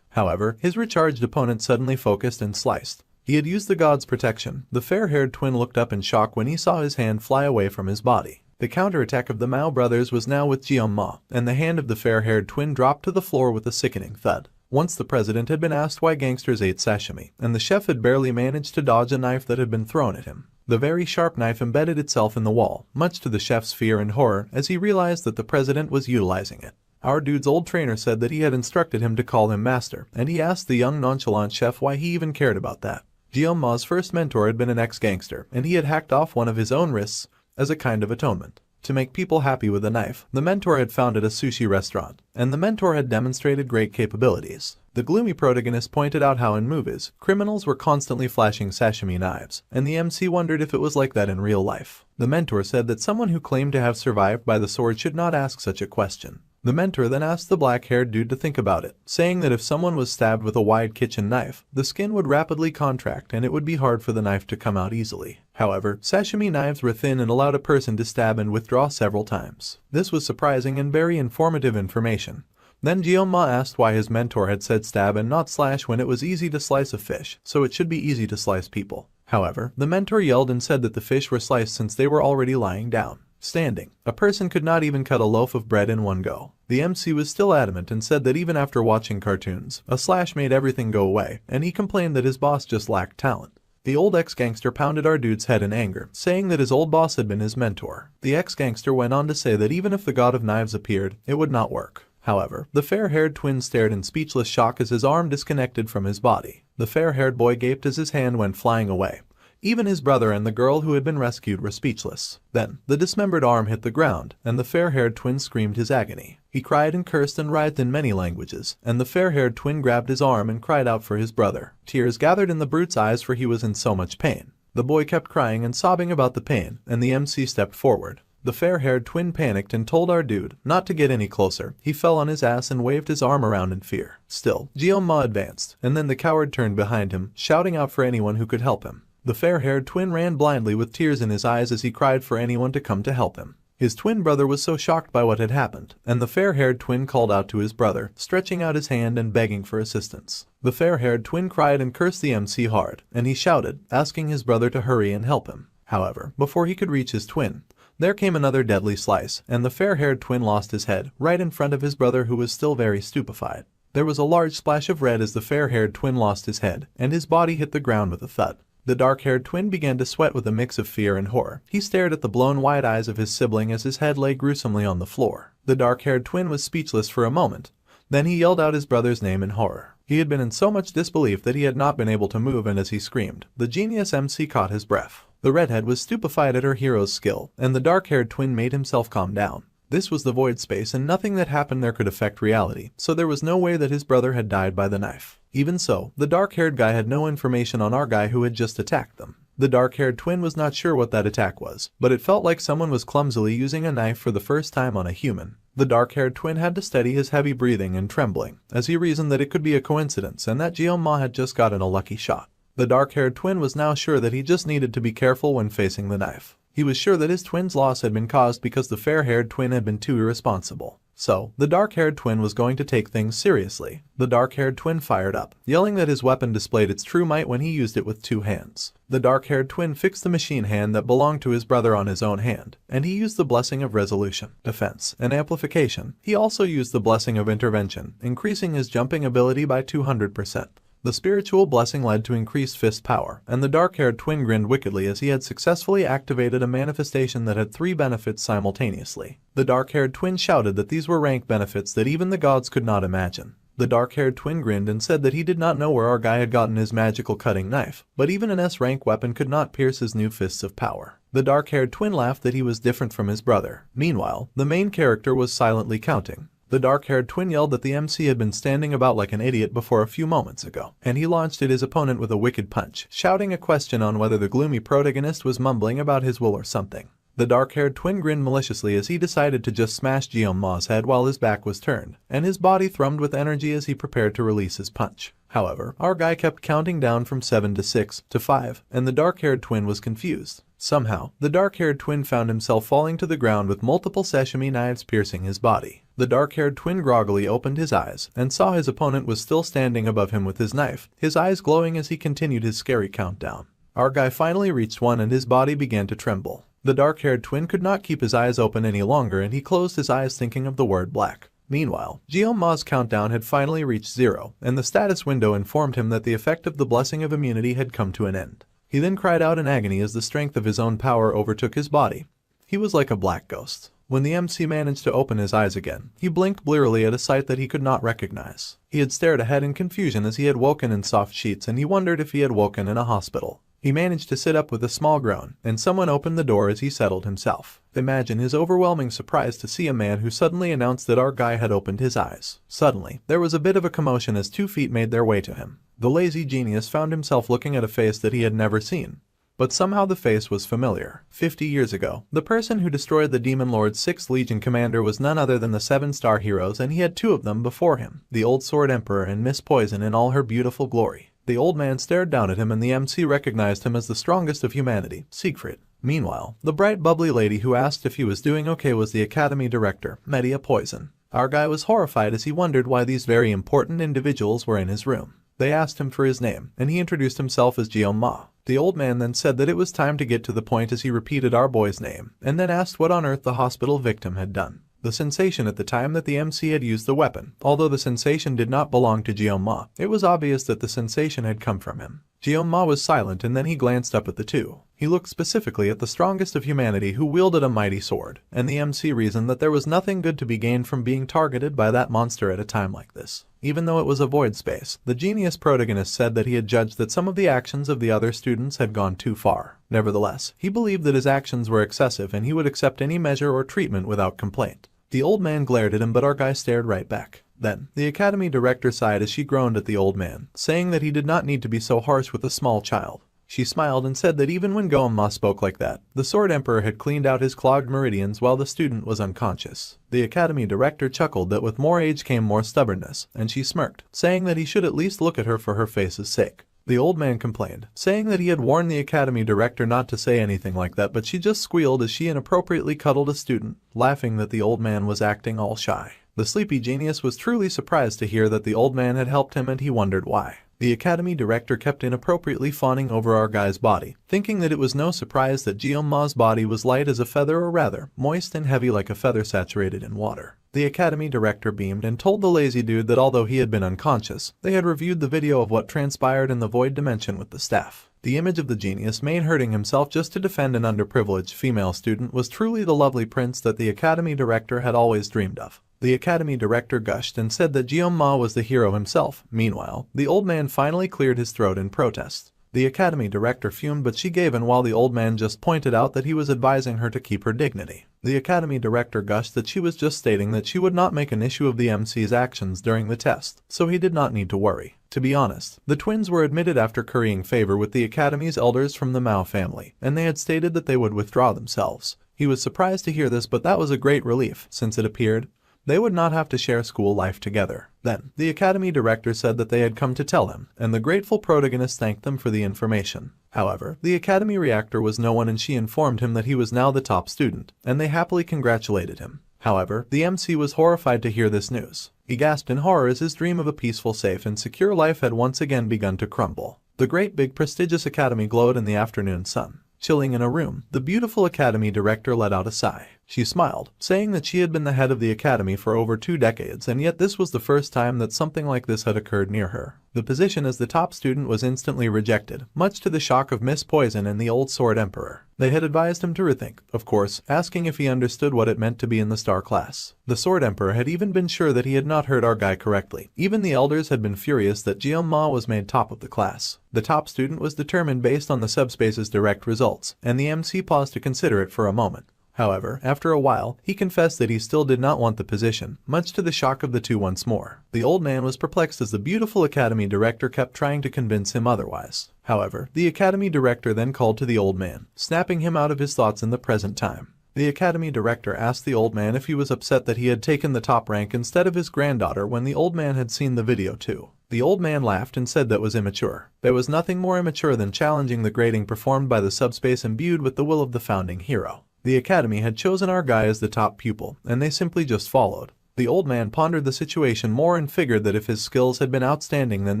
However, his recharged opponent suddenly focused and sliced. He had used the god's protection. The fair-haired twin looked up in shock when he saw his hand fly away from his body. The counterattack of the Mao brothers was now with Jeonma, and the hand of the fair-haired twin dropped to the floor with a sickening thud. Once the president had been asked why gangsters ate sashimi, and the chef had barely managed to dodge a knife that had been thrown at him. The very sharp knife embedded itself in the wall, much to the chef's fear and horror as he realized that the president was utilizing it. Our dude's old trainer said that he had instructed him to call him master, and he asked the young nonchalant chef why he even cared about that. Jeonma's first mentor had been an ex-gangster, and he had hacked off one of his own wrists as a kind of atonement. To make people happy with a knife, the mentor had founded a sushi restaurant, and the mentor had demonstrated great capabilities. The gloomy protagonist pointed out how in movies, criminals were constantly flashing sashimi knives, and the MC wondered if it was like that in real life. The mentor said that someone who claimed to have survived by the sword should not ask such a question. The mentor then asked the black-haired dude to think about it, saying that if someone was stabbed with a wide kitchen knife, the skin would rapidly contract and it would be hard for the knife to come out easily. However, sashimi knives were thin and allowed a person to stab and withdraw several times. This was surprising and very informative information. Then Jeonma asked why his mentor had said stab and not slash when it was easy to slice a fish, so it should be easy to slice people. However, the mentor yelled and said that the fish were sliced since they were already lying down. Standing, a person could not even cut a loaf of bread in one go. The MC was still adamant and said that even after watching cartoons, a slash made everything go away, and he complained that his boss just lacked talent. The old ex-gangster pounded our dude's head in anger, saying that his old boss had been his mentor. The ex-gangster went on to say that even if the god of knives appeared, it would not work. However, the fair-haired twin stared in speechless shock as his arm disconnected from his body. The fair-haired boy gaped as his hand went flying away. Even his brother and the girl who had been rescued were speechless. Then, the dismembered arm hit the ground, and the fair-haired twin screamed his agony. He cried and cursed and writhed in many languages, and the fair-haired twin grabbed his arm and cried out for his brother. Tears gathered in the brute's eyes, for he was in so much pain. The boy kept crying and sobbing about the pain, and the MC stepped forward. The fair-haired twin panicked and told our dude not to get any closer. He fell on his ass and waved his arm around in fear. Still, Jeonma advanced, and then the coward turned behind him, shouting out for anyone who could help him. The fair-haired twin ran blindly with tears in his eyes as he cried for anyone to come to help him. His twin brother was so shocked by what had happened, and the fair-haired twin called out to his brother, stretching out his hand and begging for assistance. The fair-haired twin cried and cursed the MC hard, and he shouted, asking his brother to hurry and help him. However, before he could reach his twin, there came another deadly slice, and the fair-haired twin lost his head, right in front of his brother who was still very stupefied. There was a large splash of red as the fair-haired twin lost his head, and his body hit the ground with a thud. The dark-haired twin began to sweat with a mix of fear and horror. He stared at the blown wide eyes of his sibling as his head lay gruesomely on the floor. The dark-haired twin was speechless for a moment. Then he yelled out his brother's name in horror. He had been in so much disbelief that he had not been able to move, and as he screamed, the genius MC caught his breath. The redhead was stupefied at her hero's skill, and the dark-haired twin made himself calm down. This was the void space, and nothing that happened there could affect reality, so there was no way that his brother had died by the knife. Even so, the dark-haired guy had no information on our guy who had just attacked them. The dark-haired twin was not sure what that attack was, but it felt like someone was clumsily using a knife for the first time on a human. The dark-haired twin had to steady his heavy breathing and trembling, as he reasoned that it could be a coincidence and that Jeoma had just gotten a lucky shot. The dark-haired twin was now sure that he just needed to be careful when facing the knife. He was sure that his twin's loss had been caused because the fair-haired twin had been too irresponsible. So, the dark-haired twin was going to take things seriously. The dark-haired twin fired up, yelling that his weapon displayed its true might when he used it with 2 hands. The dark-haired twin fixed the machine hand that belonged to his brother on his own hand, and he used the blessing of resolution, defense, and amplification. He also used the blessing of intervention, increasing his jumping ability by 200%. The spiritual blessing led to increased fist power, and the dark-haired twin grinned wickedly as he had successfully activated a manifestation that had 3 benefits simultaneously. The dark-haired twin shouted that these were rank benefits that even the gods could not imagine. The dark-haired twin grinned and said that he did not know where our guy had gotten his magical cutting knife, but even an S-rank weapon could not pierce his new fists of power. The dark-haired twin laughed that he was different from his brother. Meanwhile, the main character was silently counting. The dark-haired twin yelled that the MC had been standing about like an idiot before a few moments ago, and he launched at his opponent with a wicked punch, shouting a question on whether the gloomy protagonist was mumbling about his will or something. The dark-haired twin grinned maliciously as he decided to just smash Jeoma's head while his back was turned, and his body thrummed with energy as he prepared to release his punch. However, our guy kept counting down from 7 to 6 to 5, and the dark-haired twin was confused. Somehow, the dark-haired twin found himself falling to the ground with multiple sashimi knives piercing his body. The dark-haired twin groggily opened his eyes and saw his opponent was still standing above him with his knife, his eyes glowing as he continued his scary countdown. Our guy finally reached 1 and his body began to tremble. The dark-haired twin could not keep his eyes open any longer and he closed his eyes thinking of the word black. Meanwhile, Jeoma's countdown had finally reached 0, and the status window informed him that the effect of the blessing of immunity had come to an end. He then cried out in agony as the strength of his own power overtook his body. He was like a black ghost. When the MC managed to open his eyes again, he blinked blearily at a sight that he could not recognize. He had stared ahead in confusion as he had woken in soft sheets, and he wondered if he had woken in a hospital. He managed to sit up with a small groan, and someone opened the door as he settled himself. Imagine his overwhelming surprise to see a man who suddenly announced that our guy had opened his eyes. Suddenly, there was a bit of a commotion as 2 feet made their way to him. The lazy genius found himself looking at a face that he had never seen. But somehow the face was familiar. 50 years ago, the person who destroyed the Demon Lord's 6th Legion commander was none other than the 7-star heroes, and he had 2 of them before him, the Old Sword Emperor and Miss Poison in all her beautiful glory. The old man stared down at him and the MC recognized him as the strongest of humanity, Siegfried. Meanwhile, the bright bubbly lady who asked if he was doing okay was the Academy Director, Media Poison. Our guy was horrified as he wondered why these very important individuals were in his room. They asked him for his name, and he introduced himself as Jeoma. The old man then said that it was time to get to the point as he repeated our boy's name, and then asked what on earth the hospital victim had done. The sensation at the time that the MC had used the weapon, although the sensation did not belong to Jeoma, it was obvious that the sensation had come from him. Jeoma was silent and then he glanced up at the 2. He looked specifically at the strongest of humanity who wielded a mighty sword, and the MC reasoned that there was nothing good to be gained from being targeted by that monster at a time like this. Even though it was a void space, the genius protagonist said that he had judged that some of the actions of the other students had gone too far. Nevertheless, he believed that his actions were excessive and he would accept any measure or treatment without complaint. The old man glared at him, but our guy stared right back. Then, the Academy Director sighed as she groaned at the old man, saying that he did not need to be so harsh with a small child. She smiled and said that even when Goemon spoke like that, the Sword Emperor had cleaned out his clogged meridians while the student was unconscious. The Academy Director chuckled that with more age came more stubbornness, and she smirked, saying that he should at least look at her for her face's sake. The old man complained, saying that he had warned the academy director not to say anything like that, but she just squealed as she inappropriately cuddled a student, laughing that the old man was acting all shy. The sleepy genius was truly surprised to hear that the old man had helped him, and he wondered why. The academy director kept inappropriately fawning over our guy's body, thinking that it was no surprise that Jeonma's body was light as a feather, or rather, moist and heavy like a feather saturated in water. The academy director beamed and told the lazy dude that although he had been unconscious, they had reviewed the video of what transpired in the void dimension with the staff. The image of the genius made hurting himself just to defend an underprivileged female student was truly the lovely prince that the academy director had always dreamed of. The academy director gushed and said that Jeonma was the hero himself. Meanwhile, the old man finally cleared his throat in protest. The academy director fumed, but she gave in while the old man just pointed out that he was advising her to keep her dignity. The academy director gushed that she was just stating that she would not make an issue of the MC's actions during the test, so he did not need to worry. To be honest, the twins were admitted after currying favor with the academy's elders from the Mao family, and they had stated that they would withdraw themselves. He was surprised to hear this, but that was a great relief, since it appeared they would not have to share school life together. Then, the academy director said that they had come to tell him, and the grateful protagonist thanked them for the information. However, the academy reactor was no one, and she informed him that he was now the top student, and they happily congratulated him. However, the MC was horrified to hear this news. He gasped in horror as his dream of a peaceful, safe, and secure life had once again begun to crumble. The great big prestigious academy glowed in the afternoon sun. Chilling in a room, the beautiful academy director let out a sigh. She smiled, saying that she had been the head of the academy for over 2 decades, and yet this was the first time that something like this had occurred near her. The position as the top student was instantly rejected, much to the shock of Miss Poison and the Old Sword Emperor. They had advised him to rethink, of course, asking if he understood what it meant to be in the star class. The Sword Emperor had even been sure that he had not heard our guy correctly. Even the elders had been furious that Jeonma was made top of the class. The top student was determined based on the subspace's direct results, and the MC paused to consider it for a moment. However, after a while, he confessed that he still did not want the position, much to the shock of the two once more. The old man was perplexed as the beautiful academy director kept trying to convince him otherwise. However, the academy director then called to the old man, snapping him out of his thoughts in the present time. The academy director asked the old man if he was upset that he had taken the top rank instead of his granddaughter when the old man had seen the video too. The old man laughed and said that was immature. There was nothing more immature than challenging the grading performed by the subspace imbued with the will of the founding hero. The academy had chosen our guy as the top pupil, and they simply just followed. The old man pondered the situation more and figured that if his skills had been outstanding, then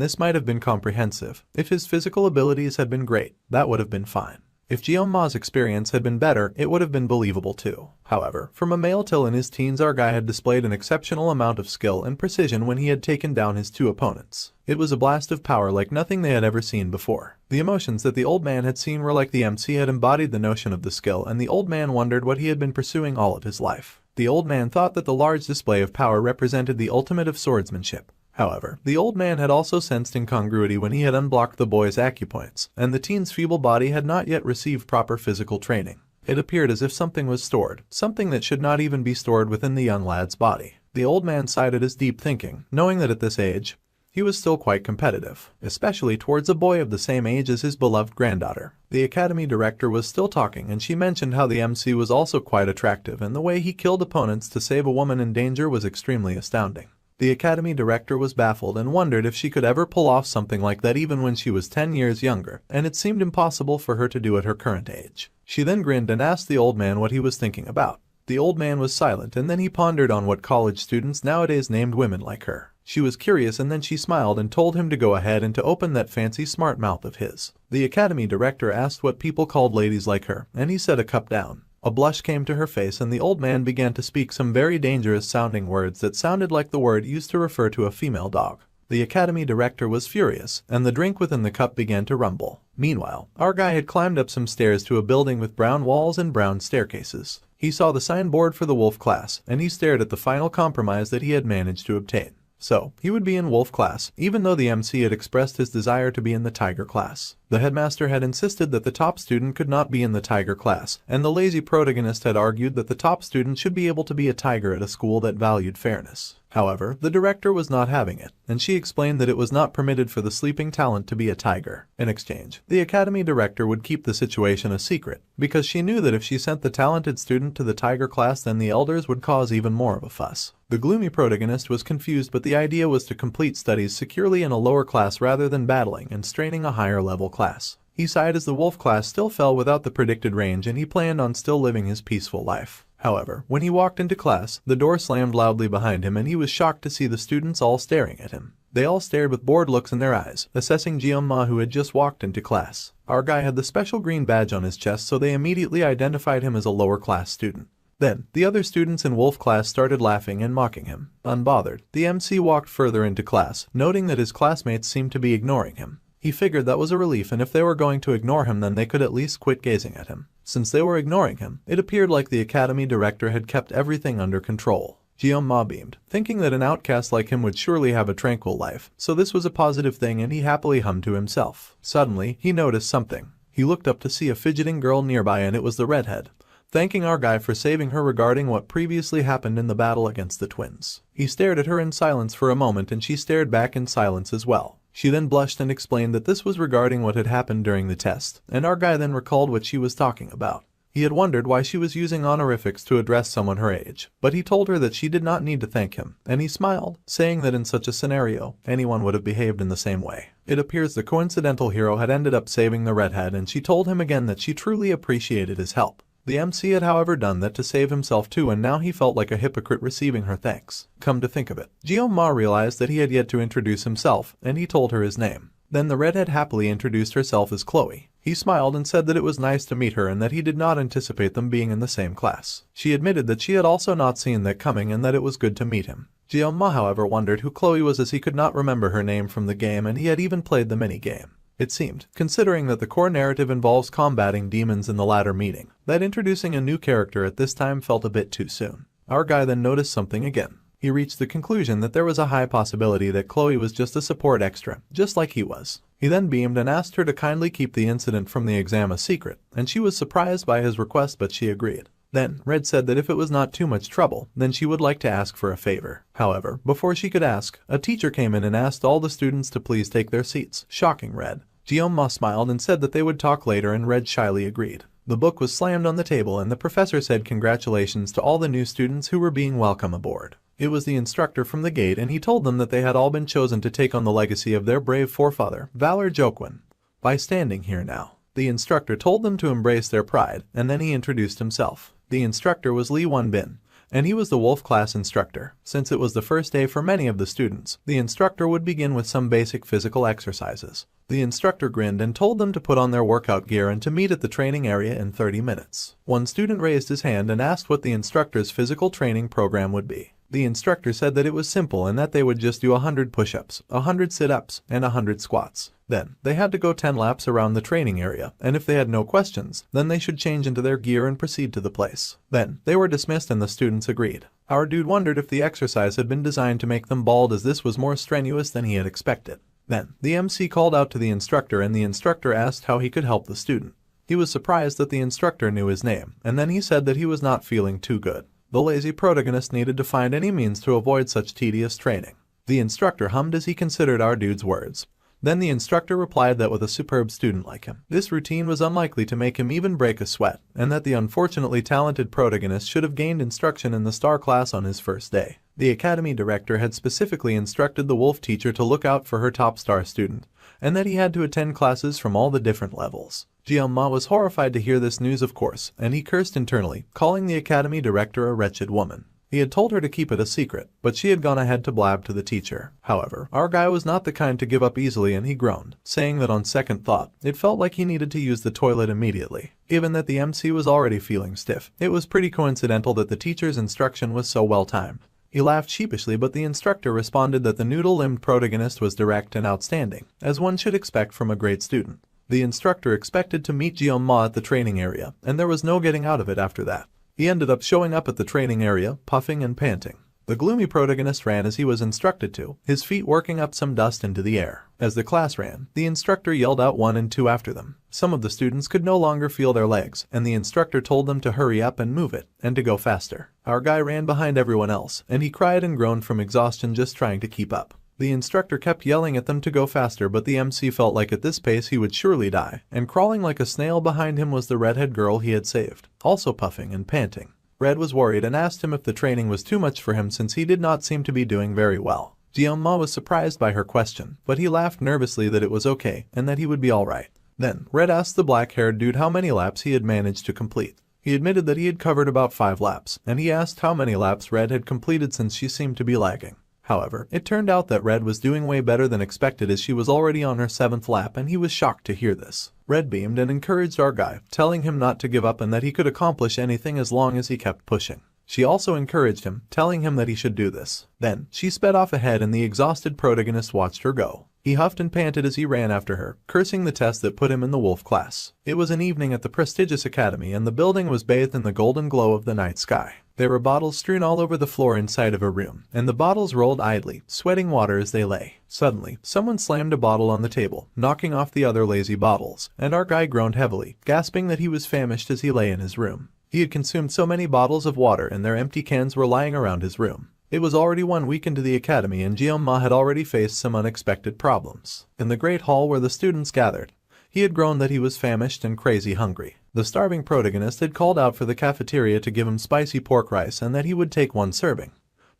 this might have been comprehensive. If his physical abilities had been great, that would have been fine. If Jeonma's experience had been better, it would have been believable too. However, from a male till in his teens, our guy had displayed an exceptional amount of skill and precision when he had taken down his 2 opponents. It was a blast of power like nothing they had ever seen before. The emotions that the old man had seen were like the MC had embodied the notion of the skill, and the old man wondered what he had been pursuing all of his life. The old man thought that the large display of power represented the ultimate of swordsmanship. However, the old man had also sensed incongruity when he had unblocked the boy's acupoints, and the teen's feeble body had not yet received proper physical training. It appeared as if something was stored, something that should not even be stored within the young lad's body. The old man sighed at his deep thinking, knowing that at this age, he was still quite competitive, especially towards a boy of the same age as his beloved granddaughter. The academy director was still talking, and she mentioned how the MC was also quite attractive, and the way he killed opponents to save a woman in danger was extremely astounding. The academy director was baffled and wondered if she could ever pull off something like that even when she was 10 years younger, and it seemed impossible for her to do at her current age. She then grinned and asked the old man what he was thinking about. The old man was silent, and then he pondered on what college students nowadays named women like her. She was curious, and then she smiled and told him to go ahead and to open that fancy smart mouth of his. The academy director asked what people called ladies like her, and he said a cup down. A blush came to her face, and the old man began to speak some very dangerous sounding words that sounded like the word used to refer to a female dog. The academy director was furious, and the drink within the cup began to rumble. Meanwhile, our guy had climbed up some stairs to a building with brown walls and brown staircases. He saw the signboard for the wolf class, and he stared at the final compromise that he had managed to obtain. So, he would be in wolf class, even though the MC had expressed his desire to be in the tiger class. The headmaster had insisted that the top student could not be in the tiger class, and the lazy protagonist had argued that the top student should be able to be a tiger at a school that valued fairness. However, the director was not having it, and she explained that it was not permitted for the sleeping talent to be a tiger. In exchange, the academy director would keep the situation a secret, because she knew that if she sent the talented student to the tiger class, then the elders would cause even more of a fuss. The gloomy protagonist was confused, but the idea was to complete studies securely in a lower class rather than battling and straining a higher level class. He sighed as the wolf class still fell without the predicted range, and he planned on still living his peaceful life. However, when he walked into class, the door slammed loudly behind him and he was shocked to see the students all staring at him. They all stared with bored looks in their eyes, assessing Jeonma, who had just walked into class. Our guy had the special green badge on his chest, so they immediately identified him as a lower class student. Then, the other students in wolf class started laughing and mocking him. Unbothered, the MC walked further into class, noting that his classmates seemed to be ignoring him. He figured that was a relief, and if they were going to ignore him, then they could at least quit gazing at him. Since they were ignoring him, it appeared like the academy director had kept everything under control. Jeonma beamed, thinking that an outcast like him would surely have a tranquil life, so this was a positive thing, and he happily hummed to himself. Suddenly, he noticed something. He looked up to see a fidgeting girl nearby, and it was the redhead, thanking our guy for saving her regarding what previously happened in the battle against the twins. He stared at her in silence for a moment, and she stared back in silence as well. She then blushed and explained that this was regarding what had happened during the test, and our guy then recalled what she was talking about. He had wondered why she was using honorifics to address someone her age, but he told her that she did not need to thank him, and he smiled, saying that in such a scenario, anyone would have behaved in the same way. It appears the coincidental hero had ended up saving the redhead, and she told him again that she truly appreciated his help. The MC had however done that to save himself too, and now he felt like a hypocrite receiving her thanks. Come to think of it, Jeonma realized that he had yet to introduce himself, and he told her his name. Then the redhead happily introduced herself as Chloe. He smiled and said that it was nice to meet her and that he did not anticipate them being in the same class. She admitted that she had also not seen that coming and that it was good to meet him. Jeonma however wondered who Chloe was, as he could not remember her name from the game, and he had even played the mini-game. It seemed, considering that the core narrative involves combating demons in the latter meeting, that introducing a new character at this time felt a bit too soon. Our guy then noticed something again. He reached the conclusion that there was a high possibility that Chloe was just a support extra, just like he was. He then beamed and asked her to kindly keep the incident from the exam a secret, and she was surprised by his request, but she agreed. Then, Red said that if it was not too much trouble, then she would like to ask for a favor. However, before she could ask, a teacher came in and asked all the students to please take their seats, shocking Red. Jeonma smiled and said that they would talk later, and Red shyly agreed. The book was slammed on the table, and the professor said congratulations to all the new students who were being welcome aboard. It was the instructor from the gate, and he told them that they had all been chosen to take on the legacy of their brave forefather, Valor Jokwon. By standing here now, the instructor told them to embrace their pride, and then he introduced himself. The instructor was Lee Won-bin, and he was the wolf class instructor. Since it was the first day for many of the students, the instructor would begin with some basic physical exercises. The instructor grinned and told them to put on their workout gear and to meet at the training area in 30 minutes. One student raised his hand and asked what the instructor's physical training program would be. The instructor said that it was simple and that they would just do 100 push-ups, 100 sit-ups, and 100 squats. Then, they had to go 10 laps around the training area, and if they had no questions, then they should change into their gear and proceed to the place. Then, they were dismissed and the students agreed. Our dude wondered if the exercise had been designed to make them bald, as this was more strenuous than he had expected. Then, the MC called out to the instructor, and the instructor asked how he could help the student. He was surprised that the instructor knew his name, and then he said that he was not feeling too good. The lazy protagonist needed to find any means to avoid such tedious training. The instructor hummed as he considered our dude's words. Then the instructor replied that with a superb student like him, this routine was unlikely to make him even break a sweat, and that the unfortunately talented protagonist should have gained instruction in the star class on his first day. The academy director had specifically instructed the wolf teacher to look out for her top star student, and that he had to attend classes from all the different levels. Jeonma was horrified to hear this news, of course, and he cursed internally, calling the academy director a wretched woman. He had told her to keep it a secret, but she had gone ahead to blab to the teacher. However, our guy was not the kind to give up easily, and he groaned, saying that on second thought, it felt like he needed to use the toilet immediately. Given that the MC was already feeling stiff, it was pretty coincidental that the teacher's instruction was so well timed. He laughed sheepishly, but the instructor responded that the noodle-limbed protagonist was direct and outstanding, as one should expect from a great student. The instructor expected to meet Jeonma at the training area, and there was no getting out of it after that. He ended up showing up at the training area, puffing and panting. The gloomy protagonist ran as he was instructed to, his feet working up some dust into the air. As the class ran, the instructor yelled out 1 and 2 after them. Some of the students could no longer feel their legs, and the instructor told them to hurry up and move it, and to go faster. Our guy ran behind everyone else, and he cried and groaned from exhaustion just trying to keep up. The instructor kept yelling at them to go faster, but the MC felt like at this pace he would surely die, and crawling like a snail behind him was the redhead girl he had saved, also puffing and panting. Red was worried and asked him if the training was too much for him since he did not seem to be doing very well. Jianma was surprised by her question, but he laughed nervously that it was okay and that he would be alright. Then, Red asked the black-haired dude how many laps he had managed to complete. He admitted that he had covered about 5 laps, and he asked how many laps Red had completed since she seemed to be lagging. However, it turned out that Red was doing way better than expected as she was already on her 7th lap, and he was shocked to hear this. Red beamed and encouraged our guy, telling him not to give up and that he could accomplish anything as long as he kept pushing. She also encouraged him, telling him that he should do this. Then, she sped off ahead and the exhausted protagonist watched her go. He huffed and panted as he ran after her, cursing the test that put him in the wolf class. It was an evening at the prestigious academy and the building was bathed in the golden glow of the night sky. There were bottles strewn all over the floor inside of a room, and the bottles rolled idly, sweating water as they lay. Suddenly, someone slammed a bottle on the table, knocking off the other lazy bottles, and our guy groaned heavily, gasping that he was famished as he lay in his room. He had consumed so many bottles of water and their empty cans were lying around his room. It was already 1 week into the academy and Jianma had already faced some unexpected problems. In the great hall where the students gathered, he had groaned that he was famished and crazy hungry. The starving protagonist had called out for the cafeteria to give him spicy pork rice and that he would take 1 serving.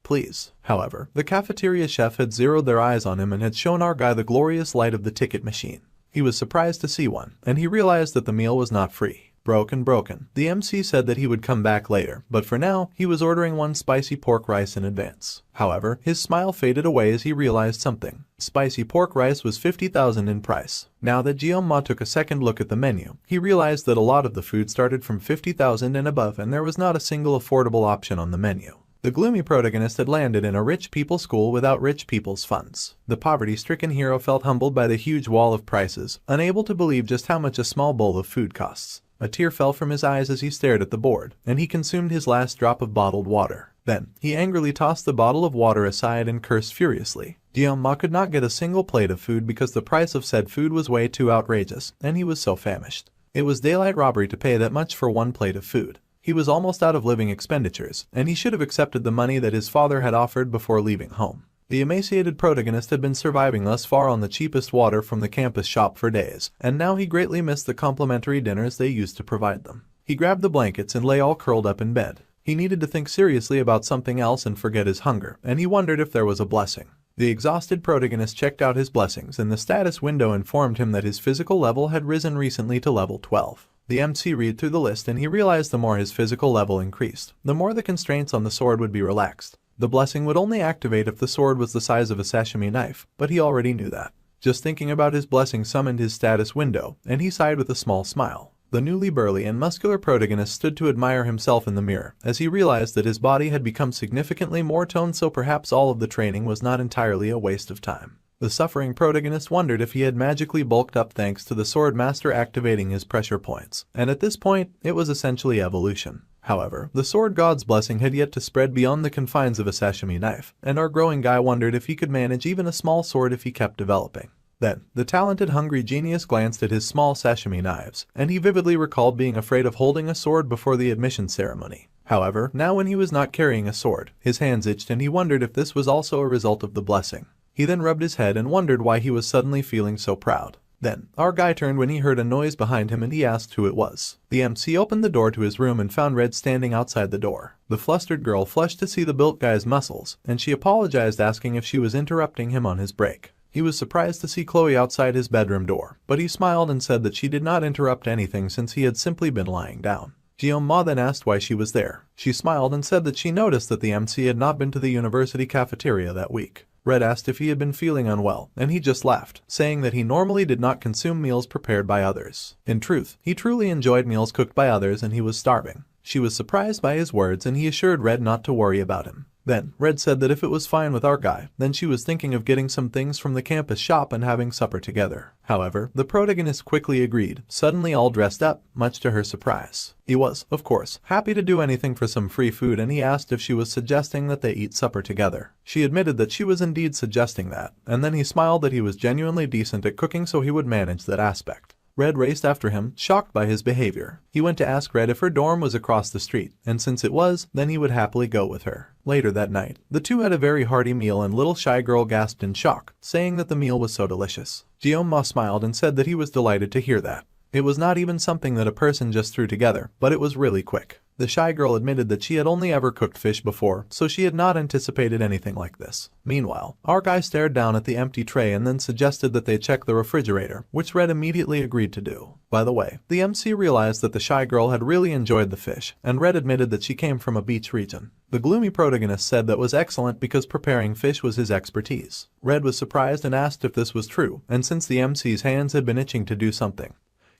Please. However, the cafeteria chef had zeroed their eyes on him and had shown our guy the glorious light of the ticket machine. He was surprised to see one, and he realized that the meal was not free. Broken. The MC said that he would come back later, but for now, he was ordering 1 spicy pork rice in advance. However, his smile faded away as he realized something. Spicy pork rice was 50,000 in price. Now that Jianma took a second look at the menu, he realized that a lot of the food started from 50,000 and above and there was not a single affordable option on the menu. The gloomy protagonist had landed in a rich people's school without rich people's funds. The poverty-stricken hero felt humbled by the huge wall of prices, unable to believe just how much a small bowl of food costs. A tear fell from his eyes as he stared at the board, and he consumed his last drop of bottled water. Then, he angrily tossed the bottle of water aside and cursed furiously. Jianma could not get a single plate of food because the price of said food was way too outrageous, and he was so famished. It was daylight robbery to pay that much for 1 plate of food. He was almost out of living expenditures, and he should have accepted the money that his father had offered before leaving home. The emaciated protagonist had been surviving thus far on the cheapest water from the campus shop for days, and now he greatly missed the complimentary dinners they used to provide them. He grabbed the blankets and lay all curled up in bed. He needed to think seriously about something else and forget his hunger, and he wondered if there was a blessing. The exhausted protagonist checked out his blessings, and the status window informed him that his physical level had risen recently to level 12. The MC read through the list and he realized the more his physical level increased, the more the constraints on the sword would be relaxed. The blessing would only activate if the sword was the size of a sashimi knife, but he already knew that. Just thinking about his blessing summoned his status window, and he sighed with a small smile. The newly burly and muscular protagonist stood to admire himself in the mirror, as he realized that his body had become significantly more toned, so perhaps all of the training was not entirely a waste of time. The suffering protagonist wondered if he had magically bulked up thanks to the sword master activating his pressure points, and at this point, it was essentially evolution. However, the sword god's blessing had yet to spread beyond the confines of a sashimi knife, and our growing guy wondered if he could manage even a small sword if he kept developing. Then, the talented hungry genius glanced at his small sashimi knives, and he vividly recalled being afraid of holding a sword before the admission ceremony. However, now when he was not carrying a sword, his hands itched and he wondered if this was also a result of the blessing. He then rubbed his head and wondered why he was suddenly feeling so proud. Then, our guy turned when he heard a noise behind him and he asked who it was. The MC opened the door to his room and found Red standing outside the door. The flustered girl flushed to see the built guy's muscles, and she apologized, asking if she was interrupting him on his break. He was surprised to see Chloe outside his bedroom door, but he smiled and said that she did not interrupt anything since he had simply been lying down. Jianma then asked why she was there. She smiled and said that she noticed that the MC had not been to the university cafeteria that week. Red asked if he had been feeling unwell, and he just laughed, saying that he normally did not consume meals prepared by others. In truth, he truly enjoyed meals cooked by others and he was starving. She was surprised by his words and he assured Red not to worry about him. Then, Red said that if it was fine with our guy, then she was thinking of getting some things from the campus shop and having supper together. However, the protagonist quickly agreed, suddenly all dressed up, much to her surprise. He was, of course, happy to do anything for some free food, and he asked if she was suggesting that they eat supper together. She admitted that she was indeed suggesting that, and then he smiled that he was genuinely decent at cooking, so he would manage that aspect. Red raced after him, shocked by his behavior. He went to ask Red if her dorm was across the street, and since it was, then he would happily go with her. Later that night, the two had a very hearty meal, and little shy girl gasped in shock, saying that the meal was so delicious. Ma smiled and said that he was delighted to hear that. It was not even something that a person just threw together, but it was really quick. The shy girl admitted that she had only ever cooked fish before, so she had not anticipated anything like this. Meanwhile, our guy stared down at the empty tray and then suggested that they check the refrigerator, which Red immediately agreed to do. By the way, the MC realized that the shy girl had really enjoyed the fish, and Red admitted that she came from a beach region. The gloomy protagonist said that was excellent because preparing fish was his expertise. Red was surprised and asked if this was true, and since the MC's hands had been itching to do something,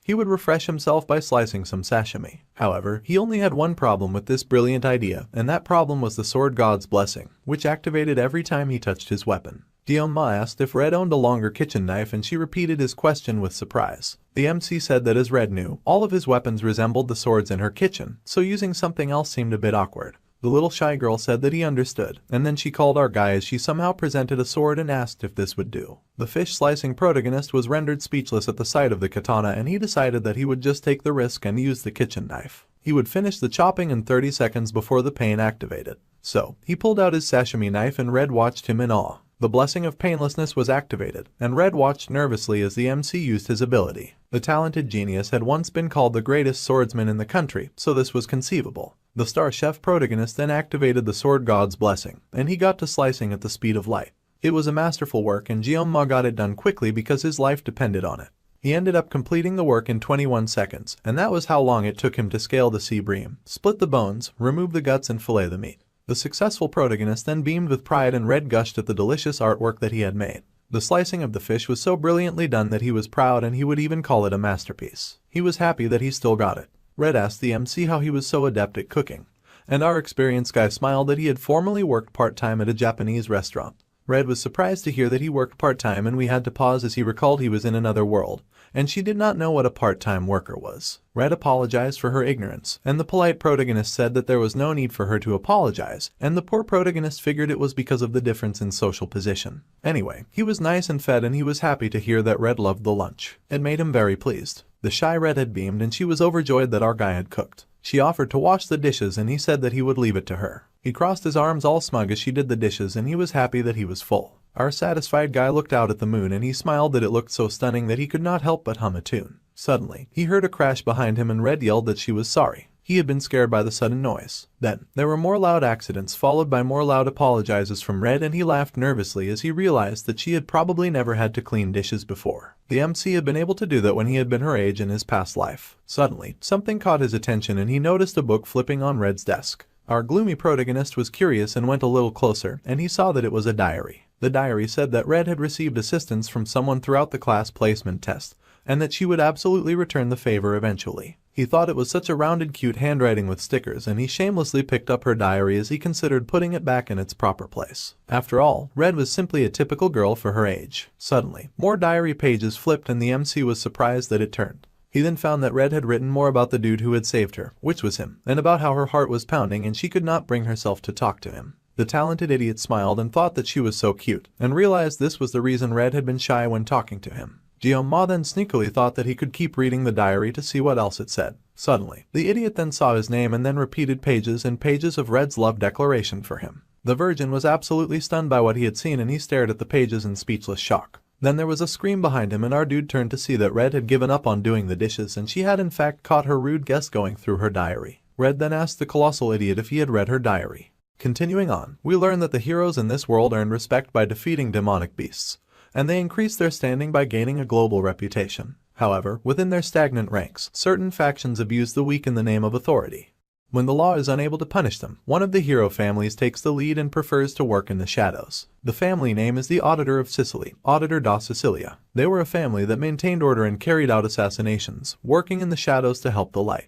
he would refresh himself by slicing some sashimi. However, he only had one problem with this brilliant idea, and that problem was the sword god's blessing, which activated every time he touched his weapon. Ma asked if Red owned a longer kitchen knife, and she repeated his question with surprise. The MC said that as Red knew, all of his weapons resembled the swords in her kitchen, so using something else seemed a bit awkward. The little shy girl said that he understood, and then she called our guy as she somehow presented a sword and asked if this would do. The fish-slicing protagonist was rendered speechless at the sight of the katana, and he decided that he would just take the risk and use the kitchen knife. He would finish the chopping in 30 seconds before the pain activated. So, he pulled out his sashimi knife and Red watched him in awe. The blessing of painlessness was activated, and Red watched nervously as the MC used his ability. The talented genius had once been called the greatest swordsman in the country, so this was conceivable. The star chef protagonist then activated the sword god's blessing, and he got to slicing at the speed of light. It was a masterful work, and Ma got it done quickly because his life depended on it. He ended up completing the work in 21 seconds, and that was how long it took him to scale the sea bream, split the bones, remove the guts, and fillet the meat. The successful protagonist then beamed with pride, and Red gushed at the delicious artwork that he had made. The slicing of the fish was so brilliantly done that he was proud, and he would even call it a masterpiece. He was happy that he still got it. Red asked the MC how he was so adept at cooking, and our experienced guy smiled that he had formerly worked part-time at a Japanese restaurant. Red was surprised to hear that he worked part-time, and we had to pause as he recalled he was in another world, and she did not know what a part-time worker was. Red apologized for her ignorance, and the polite protagonist said that there was no need for her to apologize, and the poor protagonist figured it was because of the difference in social position. Anyway, he was nice and fed, and he was happy to hear that Red loved the lunch. It made him very pleased. The shy Red had beamed, and she was overjoyed that our guy had cooked. She offered to wash the dishes, and he said that he would leave it to her. He crossed his arms all smug as she did the dishes, and he was happy that he was full. Our satisfied guy looked out at the moon, and he smiled that it looked so stunning that he could not help but hum a tune. Suddenly, he heard a crash behind him, and Red yelled that she was sorry. He had been scared by the sudden noise. Then, there were more loud accidents followed by more loud apologizes from Red, and he laughed nervously as he realized that she had probably never had to clean dishes before. The MC had been able to do that when he had been her age in his past life. Suddenly, something caught his attention, and he noticed a book flipping on Red's desk. Our gloomy protagonist was curious and went a little closer, and he saw that it was a diary. The diary said that Red had received assistance from someone throughout the class placement test, and that she would absolutely return the favor eventually. He thought it was such a rounded, cute handwriting with stickers, and he shamelessly picked up her diary as he considered putting it back in its proper place. After all, Red was simply a typical girl for her age. Suddenly, more diary pages flipped, and the MC was surprised that it turned. He then found that Red had written more about the dude who had saved her, which was him, and about how her heart was pounding and she could not bring herself to talk to him. The talented idiot smiled and thought that she was so cute, and realized this was the reason Red had been shy when talking to him. Ma then sneakily thought that he could keep reading the diary to see what else it said. Suddenly, the idiot then saw his name and then repeated pages and pages of Red's love declaration for him. The virgin was absolutely stunned by what he had seen, and he stared at the pages in speechless shock. Then there was a scream behind him, and our dude turned to see that Red had given up on doing the dishes, and she had in fact caught her rude guest going through her diary. Red then asked the colossal idiot if he had read her diary. Continuing on, we learn that the heroes in this world earn respect by defeating demonic beasts, and they increase their standing by gaining a global reputation. However, within their stagnant ranks, certain factions abuse the weak in the name of authority. When the law is unable to punish them, one of the hero families takes the lead and prefers to work in the shadows. The family name is the Auditor of Sicily, Auditor da Sicilia. They were a family that maintained order and carried out assassinations, working in the shadows to help the light.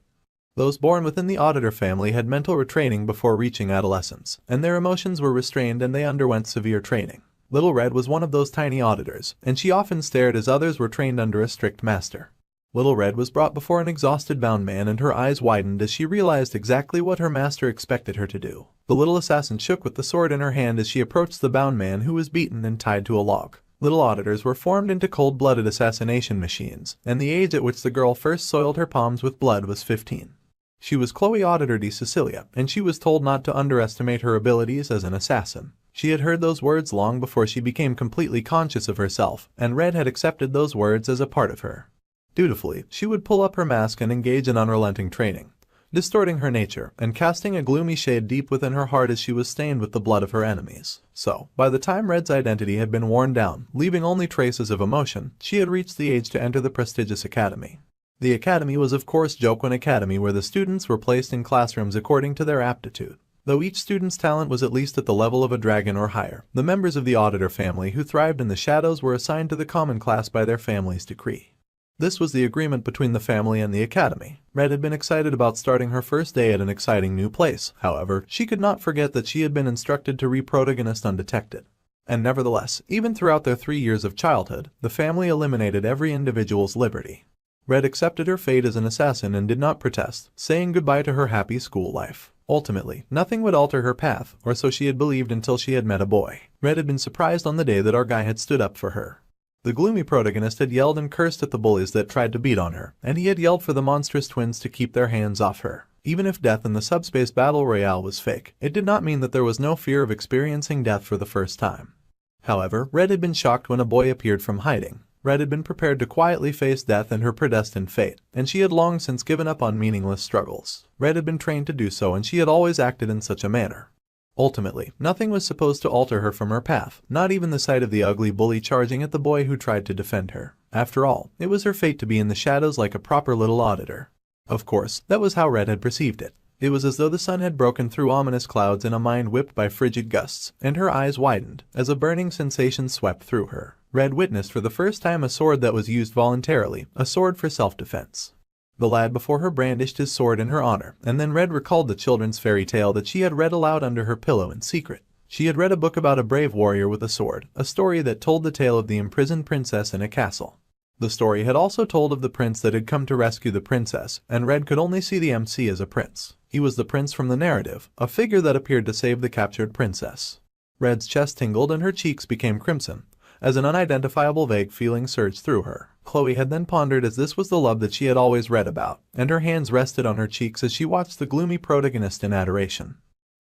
Those born within the auditor family had mental retraining before reaching adolescence, and their emotions were restrained and they underwent severe training. Little Red was one of those tiny auditors, and she often stared as others were trained under a strict master. Little Red was brought before an exhausted bound man and her eyes widened as she realized exactly what her master expected her to do. The little assassin shook with the sword in her hand as she approached the bound man who was beaten and tied to a log. Little auditors were formed into cold-blooded assassination machines, and the age at which the girl first soiled her palms with blood was 15. She was Chloe Auditor de Cecilia, and she was told not to underestimate her abilities as an assassin. She had heard those words long before she became completely conscious of herself, and Red had accepted those words as a part of her. Dutifully, she would pull up her mask and engage in unrelenting training, distorting her nature and casting a gloomy shade deep within her heart as she was stained with the blood of her enemies. So, by the time Red's identity had been worn down, leaving only traces of emotion, she had reached the age to enter the prestigious academy. The academy was of course Jokwon Academy, where the students were placed in classrooms according to their aptitude. Though each student's talent was at least at the level of a dragon or higher, the members of the auditor family who thrived in the shadows were assigned to the common class by their family's decree. This was the agreement between the family and the academy. Red had been excited about starting her first day at an exciting new place. However, she could not forget that she had been instructed to re-protagonist undetected. And nevertheless, even throughout their 3 years of childhood, the family eliminated every individual's liberty. Red accepted her fate as an assassin and did not protest, saying goodbye to her happy school life. Ultimately, nothing would alter her path, or so she had believed until she had met a boy. Red had been surprised on the day that our guy had stood up for her. The gloomy protagonist had yelled and cursed at the bullies that tried to beat on her, and he had yelled for the monstrous twins to keep their hands off her. Even if death in the subspace battle royale was fake, it did not mean that there was no fear of experiencing death for the first time. However, Red had been shocked when a boy appeared from hiding. Red had been prepared to quietly face death and her predestined fate, and she had long since given up on meaningless struggles. Red had been trained to do so, and she had always acted in such a manner. Ultimately, nothing was supposed to alter her from her path, not even the sight of the ugly bully charging at the boy who tried to defend her. After all, it was her fate to be in the shadows like a proper little auditor. Of course, that was how Red had perceived it. It was as though the sun had broken through ominous clouds in a mind whipped by frigid gusts, and her eyes widened as a burning sensation swept through her. Red witnessed for the first time a sword that was used voluntarily, a sword for self-defense. The lad before her brandished his sword in her honor, and then Red recalled the children's fairy tale that she had read aloud under her pillow in secret. She had read a book about a brave warrior with a sword, a story that told the tale of the imprisoned princess in a castle. The story had also told of the prince that had come to rescue the princess, and Red could only see the MC as a prince. He was the prince from the narrative, a figure that appeared to save the captured princess. Red's chest tingled and her cheeks became crimson, as an unidentifiable vague feeling surged through her. Chloe had then pondered as this was the love that she had always read about, and her hands rested on her cheeks as she watched the gloomy protagonist in adoration.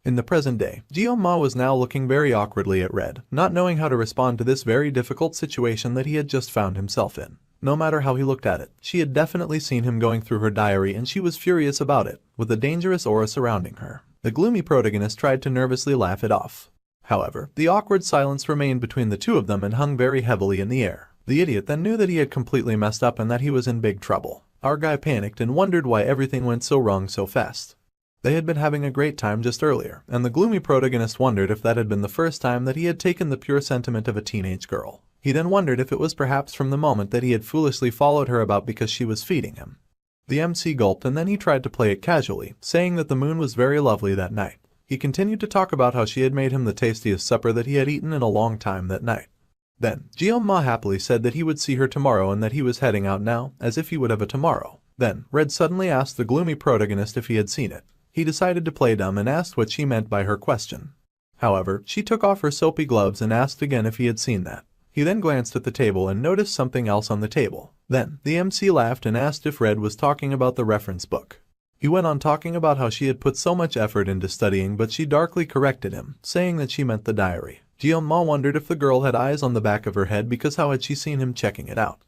In the present day, Jeon-ma was now looking very awkwardly at Red, not knowing how to respond to this very difficult situation that he had just found himself in. No matter how he looked at it, she had definitely seen him going through her diary and she was furious about it, with a dangerous aura surrounding her. The gloomy protagonist tried to nervously laugh it off. However, the awkward silence remained between the two of them and hung very heavily in the air. The idiot then knew that he had completely messed up and that he was in big trouble. Our guy panicked and wondered why everything went so wrong so fast. They had been having a great time just earlier, and the gloomy protagonist wondered if that had been the first time that he had taken the pure sentiment of a teenage girl. He then wondered if it was perhaps from the moment that he had foolishly followed her about because she was feeding him. The MC gulped and then he tried to play it casually, saying that the moon was very lovely that night. He continued to talk about how she had made him the tastiest supper that he had eaten in a long time that night. Then, Jeon-ma happily said that he would see her tomorrow and that he was heading out now, as if he would have a tomorrow. Then, Red suddenly asked the gloomy protagonist if he had seen it. He decided to play dumb and asked what she meant by her question. However, she took off her soapy gloves and asked again if he had seen that. He then glanced at the table and noticed something else on the table. Then, the MC laughed and asked if Red was talking about the reference book. He went on talking about how she had put so much effort into studying, but she darkly corrected him, saying that she meant the diary. Jeon-ma wondered if the girl had eyes on the back of her head because how had she seen him checking it out.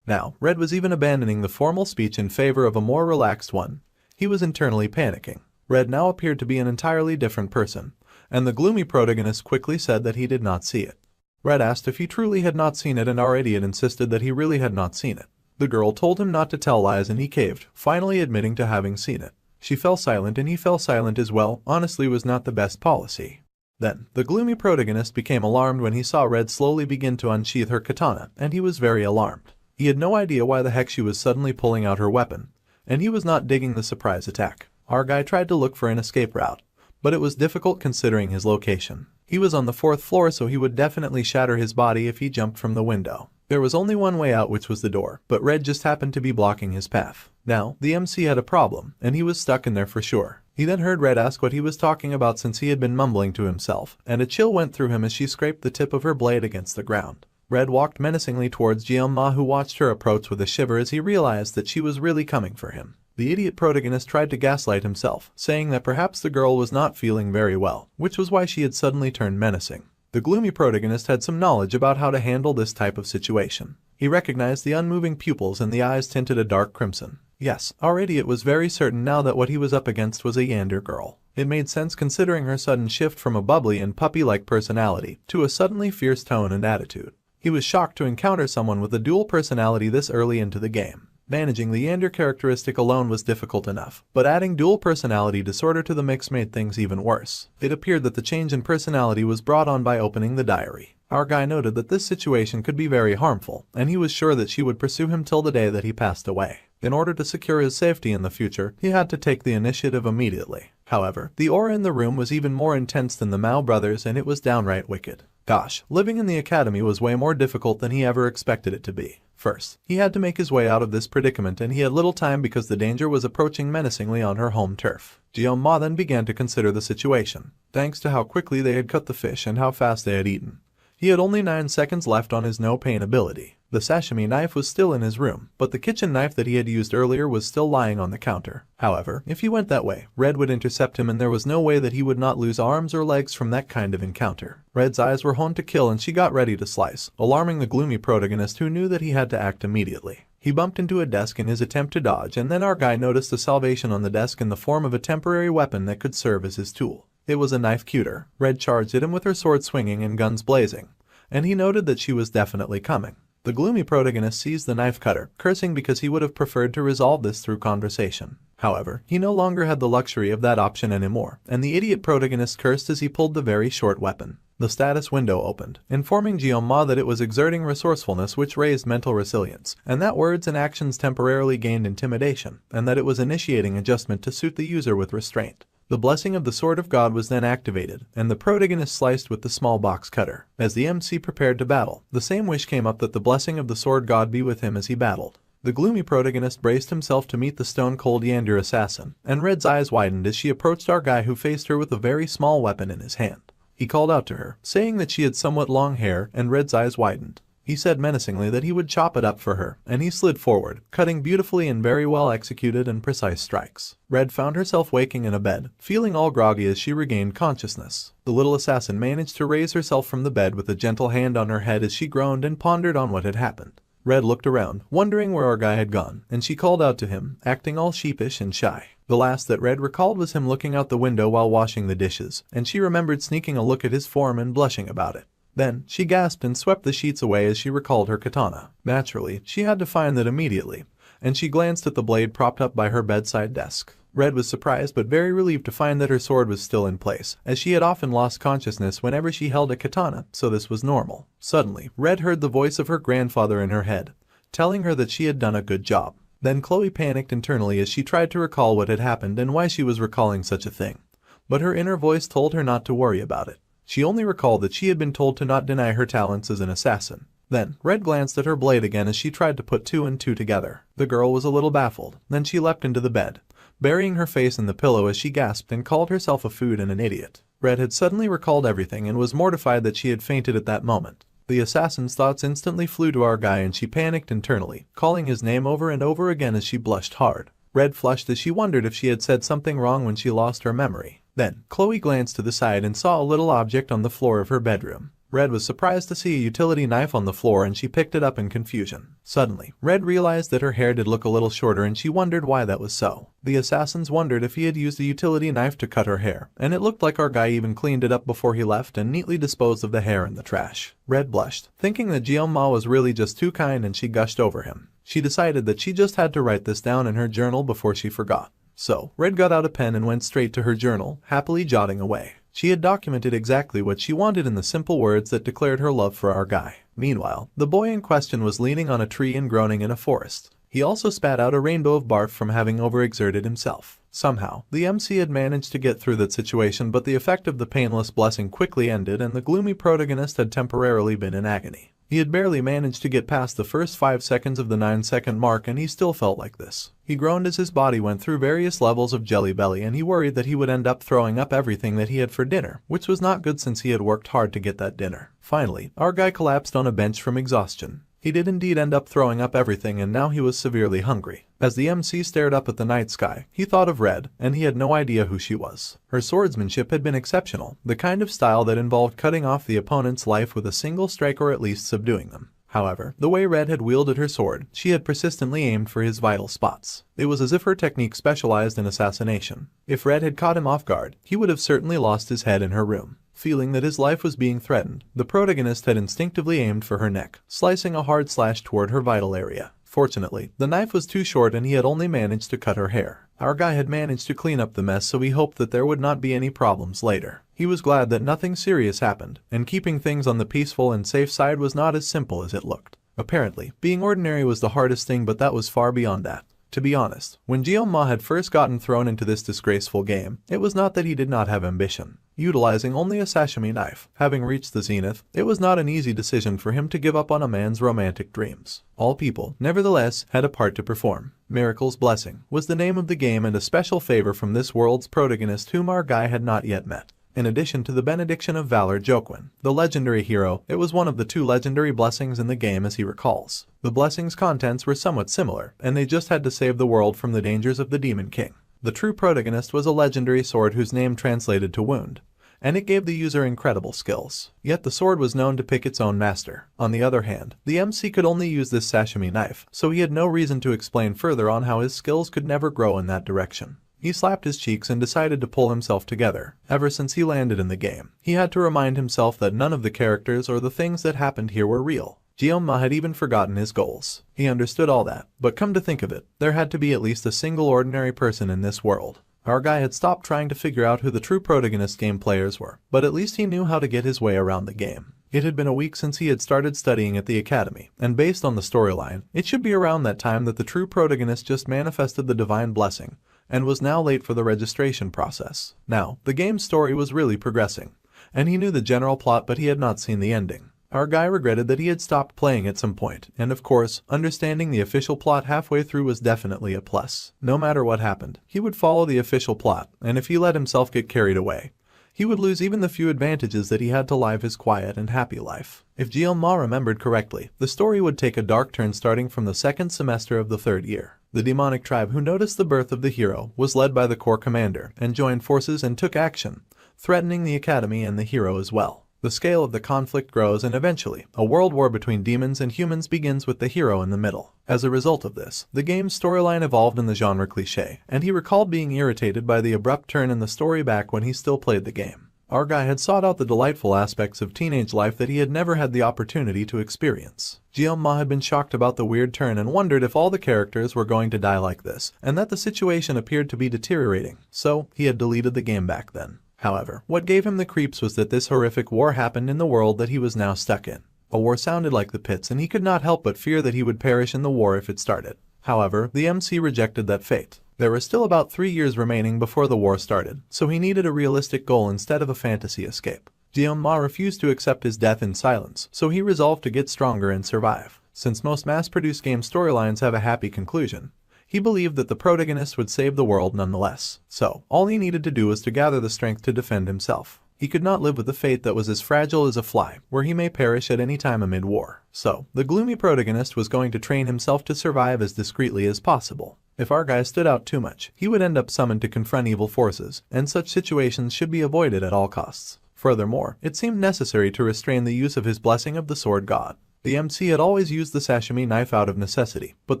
Now, Red was even abandoning the formal speech in favor of a more relaxed one. He was internally panicking. Red now appeared to be an entirely different person, and the gloomy protagonist quickly said that he did not see it. Red asked if he truly had not seen it and our idiot insisted that he really had not seen it. The girl told him not to tell lies and he caved, finally admitting to having seen it. She fell silent and he fell silent as well. Honestly was not the best policy. Then, the gloomy protagonist became alarmed when he saw Red slowly begin to unsheath her katana, and he was very alarmed. He had no idea why the heck she was suddenly pulling out her weapon, and he was not digging the surprise attack. Our guy tried to look for an escape route, but it was difficult considering his location. He was on the 4th floor, so he would definitely shatter his body if he jumped from the window. There was only one way out, which was the door, but Red just happened to be blocking his path. Now, the MC had a problem, and he was stuck in there for sure. He then heard Red ask what he was talking about since he had been mumbling to himself, and a chill went through him as she scraped the tip of her blade against the ground. Red walked menacingly towards Jianma, who watched her approach with a shiver as he realized that she was really coming for him. The idiot protagonist tried to gaslight himself, saying that perhaps the girl was not feeling very well, which was why she had suddenly turned menacing. The gloomy protagonist had some knowledge about how to handle this type of situation. He recognized the unmoving pupils and the eyes tinted a dark crimson. Yes, already it was very certain now that what he was up against was a Yander girl. It made sense considering her sudden shift from a bubbly and puppy-like personality to a suddenly fierce tone and attitude. He was shocked to encounter someone with a dual personality this early into the game. Managing the Yander characteristic alone was difficult enough, but adding dual personality disorder to the mix made things even worse. It appeared that the change in personality was brought on by opening the diary. Our guy noted that this situation could be very harmful, and he was sure that she would pursue him till the day that he passed away. In order to secure his safety in the future, he had to take the initiative immediately. However, the aura in the room was even more intense than the Mao brothers, and it was downright wicked. Gosh, living in the academy was way more difficult than he ever expected it to be. First, he had to make his way out of this predicament, and he had little time because the danger was approaching menacingly on her home turf. Jianma then began to consider the situation, thanks to how quickly they had cut the fish and how fast they had eaten. He had only 9 seconds left on his no-pain ability. The sashimi knife was still in his room, but the kitchen knife that he had used earlier was still lying on the counter. However, if he went that way, Red would intercept him, and there was no way that he would not lose arms or legs from that kind of encounter. Red's eyes were honed to kill, and she got ready to slice, alarming the gloomy protagonist, who knew that he had to act immediately. He bumped into a desk in his attempt to dodge, and then our guy noticed a salvation on the desk in the form of a temporary weapon that could serve as his tool. It was a knife cutter. Red charged at him with her sword swinging and guns blazing, and he noted that she was definitely coming. The gloomy protagonist seized the knife cutter, cursing because he would have preferred to resolve this through conversation. However, he no longer had the luxury of that option anymore, and the idiot protagonist cursed as he pulled the very short weapon. The status window opened, informing Jianma that it was exerting resourcefulness, which raised mental resilience, and that words and actions temporarily gained intimidation, and that it was initiating adjustment to suit the user with restraint. The blessing of the Sword of God was then activated, and the protagonist sliced with the small box cutter. As the MC prepared to battle, the same wish came up that the blessing of the Sword God be with him as he battled. The gloomy protagonist braced himself to meet the stone-cold Yander assassin, and Red's eyes widened as she approached our guy, who faced her with a very small weapon in his hand. He called out to her, saying that she had somewhat long hair, and Red's eyes widened. He said menacingly that he would chop it up for her, and he slid forward, cutting beautifully in very well executed and precise strikes. Red found herself waking in a bed, feeling all groggy as she regained consciousness. The little assassin managed to raise herself from the bed with a gentle hand on her head as she groaned and pondered on what had happened. Red looked around, wondering where our guy had gone, and she called out to him, acting all sheepish and shy. The last that Red recalled was him looking out the window while washing the dishes, and she remembered sneaking a look at his form and blushing about it. Then, she gasped and swept the sheets away as she recalled her katana. Naturally, she had to find that immediately, and she glanced at the blade propped up by her bedside desk. Red was surprised but very relieved to find that her sword was still in place, as she had often lost consciousness whenever she held a katana, so this was normal. Suddenly, Red heard the voice of her grandfather in her head, telling her that she had done a good job. Then Chloe panicked internally as she tried to recall what had happened and why she was recalling such a thing. But her inner voice told her not to worry about it. She only recalled that she had been told to not deny her talents as an assassin. Then, Red glanced at her blade again as she tried to put 2 and 2 together. The girl was a little baffled. Then she leapt into the bed, burying her face in the pillow as she gasped and called herself a food and an idiot. Red had suddenly recalled everything and was mortified that she had fainted at that moment. The assassin's thoughts instantly flew to our guy, and she panicked internally, calling his name over and over again as she blushed hard. Red flushed as she wondered if she had said something wrong when she lost her memory. Then, Chloe glanced to the side and saw a little object on the floor of her bedroom. Red was surprised to see a utility knife on the floor, and she picked it up in confusion. Suddenly, Red realized that her hair did look a little shorter, and she wondered why that was so. The assassins wondered if he had used a utility knife to cut her hair, and it looked like our guy even cleaned it up before he left and neatly disposed of the hair in the trash. Red blushed, thinking that Jianma was really just too kind, and she gushed over him. She decided that she just had to write this down in her journal before she forgot. So, Red got out a pen and went straight to her journal, happily jotting away. She had documented exactly what she wanted in the simple words that declared her love for our guy. Meanwhile, the boy in question was leaning on a tree and groaning in a forest. He also spat out a rainbow of barf from having overexerted himself. Somehow, the MC had managed to get through that situation, but the effect of the painless blessing quickly ended and the gloomy protagonist had temporarily been in agony. He had barely managed to get past the first 5 seconds of the 9-second mark and he still felt like this. He groaned as his body went through various levels of jelly belly and he worried that he would end up throwing up everything that he had for dinner, which was not good since he had worked hard to get that dinner. Finally, our guy collapsed on a bench from exhaustion. He did indeed end up throwing up everything and now he was severely hungry. As the MC stared up at the night sky, he thought of Red, and he had no idea who she was. Her swordsmanship had been exceptional, the kind of style that involved cutting off the opponent's life with a single strike or at least subduing them. However, the way Red had wielded her sword, she had persistently aimed for his vital spots. It was as if her technique specialized in assassination. If Red had caught him off guard, he would have certainly lost his head in her room. Feeling that his life was being threatened, the protagonist had instinctively aimed for her neck, slicing a hard slash toward her vital area. Fortunately, the knife was too short and he had only managed to cut her hair. Our guy had managed to clean up the mess, so he hoped that there would not be any problems later. He was glad that nothing serious happened, and keeping things on the peaceful and safe side was not as simple as it looked. Apparently, being ordinary was the hardest thing, but that was far beyond that. To be honest, when Jeon-ma had first gotten thrown into this disgraceful game, it was not that he did not have ambition. Utilizing only a sashimi knife, having reached the zenith, it was not an easy decision for him to give up on a man's romantic dreams. All people, nevertheless, had a part to perform. Miracle's Blessing was the name of the game and a special favor from this world's protagonist whom our guy had not yet met. In addition to the benediction of Valor Jokwin, the legendary hero, it was one of the 2 legendary blessings in the game as he recalls. The blessing's contents were somewhat similar, and they just had to save the world from the dangers of the Demon King. The true protagonist was a legendary sword whose name translated to wound, and it gave the user incredible skills. Yet the sword was known to pick its own master. On the other hand, the MC could only use this sashimi knife, so he had no reason to explain further on how his skills could never grow in that direction. He slapped his cheeks and decided to pull himself together. Ever since he landed in the game, he had to remind himself that none of the characters or the things that happened here were real. Jeon-ma had even forgotten his goals. He understood all that, but come to think of it, there had to be at least a single ordinary person in this world. Our guy had stopped trying to figure out who the true protagonist game players were, but at least he knew how to get his way around the game. It had been a week since he had started studying at the academy, and based on the storyline, it should be around that time that the true protagonist just manifested the divine blessing, and was now late for the registration process. Now, the game's story was really progressing, and he knew the general plot, but he had not seen the ending. Our guy regretted that he had stopped playing at some point, and of course, understanding the official plot halfway through was definitely a plus. No matter what happened, he would follow the official plot, and if he let himself get carried away, he would lose even the few advantages that he had to live his quiet and happy life. If Jeon-ma remembered correctly, the story would take a dark turn starting from the 2nd semester of the 3rd year. The demonic tribe who noticed the birth of the hero was led by the core commander and joined forces and took action, threatening the academy and the hero as well. The scale of the conflict grows and eventually, a world war between demons and humans begins with the hero in the middle. As a result of this, the game's storyline evolved in the genre cliché, and he recalled being irritated by the abrupt turn in the story back when he still played the game. Our guy had sought out the delightful aspects of teenage life that he had never had the opportunity to experience. Jeon-ma had been shocked about the weird turn and wondered if all the characters were going to die like this, and that the situation appeared to be deteriorating, so he had deleted the game back then. However, what gave him the creeps was that this horrific war happened in the world that he was now stuck in. A war sounded like the pits and he could not help but fear that he would perish in the war if it started. However, the MC rejected that fate. There were still about 3 years remaining before the war started, so he needed a realistic goal instead of a fantasy escape. Jeon-ma refused to accept his death in silence, so he resolved to get stronger and survive. Since most mass-produced game storylines have a happy conclusion, he believed that the protagonist would save the world nonetheless. So, all he needed to do was to gather the strength to defend himself. He could not live with a fate that was as fragile as a fly, where he may perish at any time amid war. So, the gloomy protagonist was going to train himself to survive as discreetly as possible. If our guy stood out too much, he would end up summoned to confront evil forces, and such situations should be avoided at all costs. Furthermore, it seemed necessary to restrain the use of his blessing of the sword god. The MC had always used the sashimi knife out of necessity, but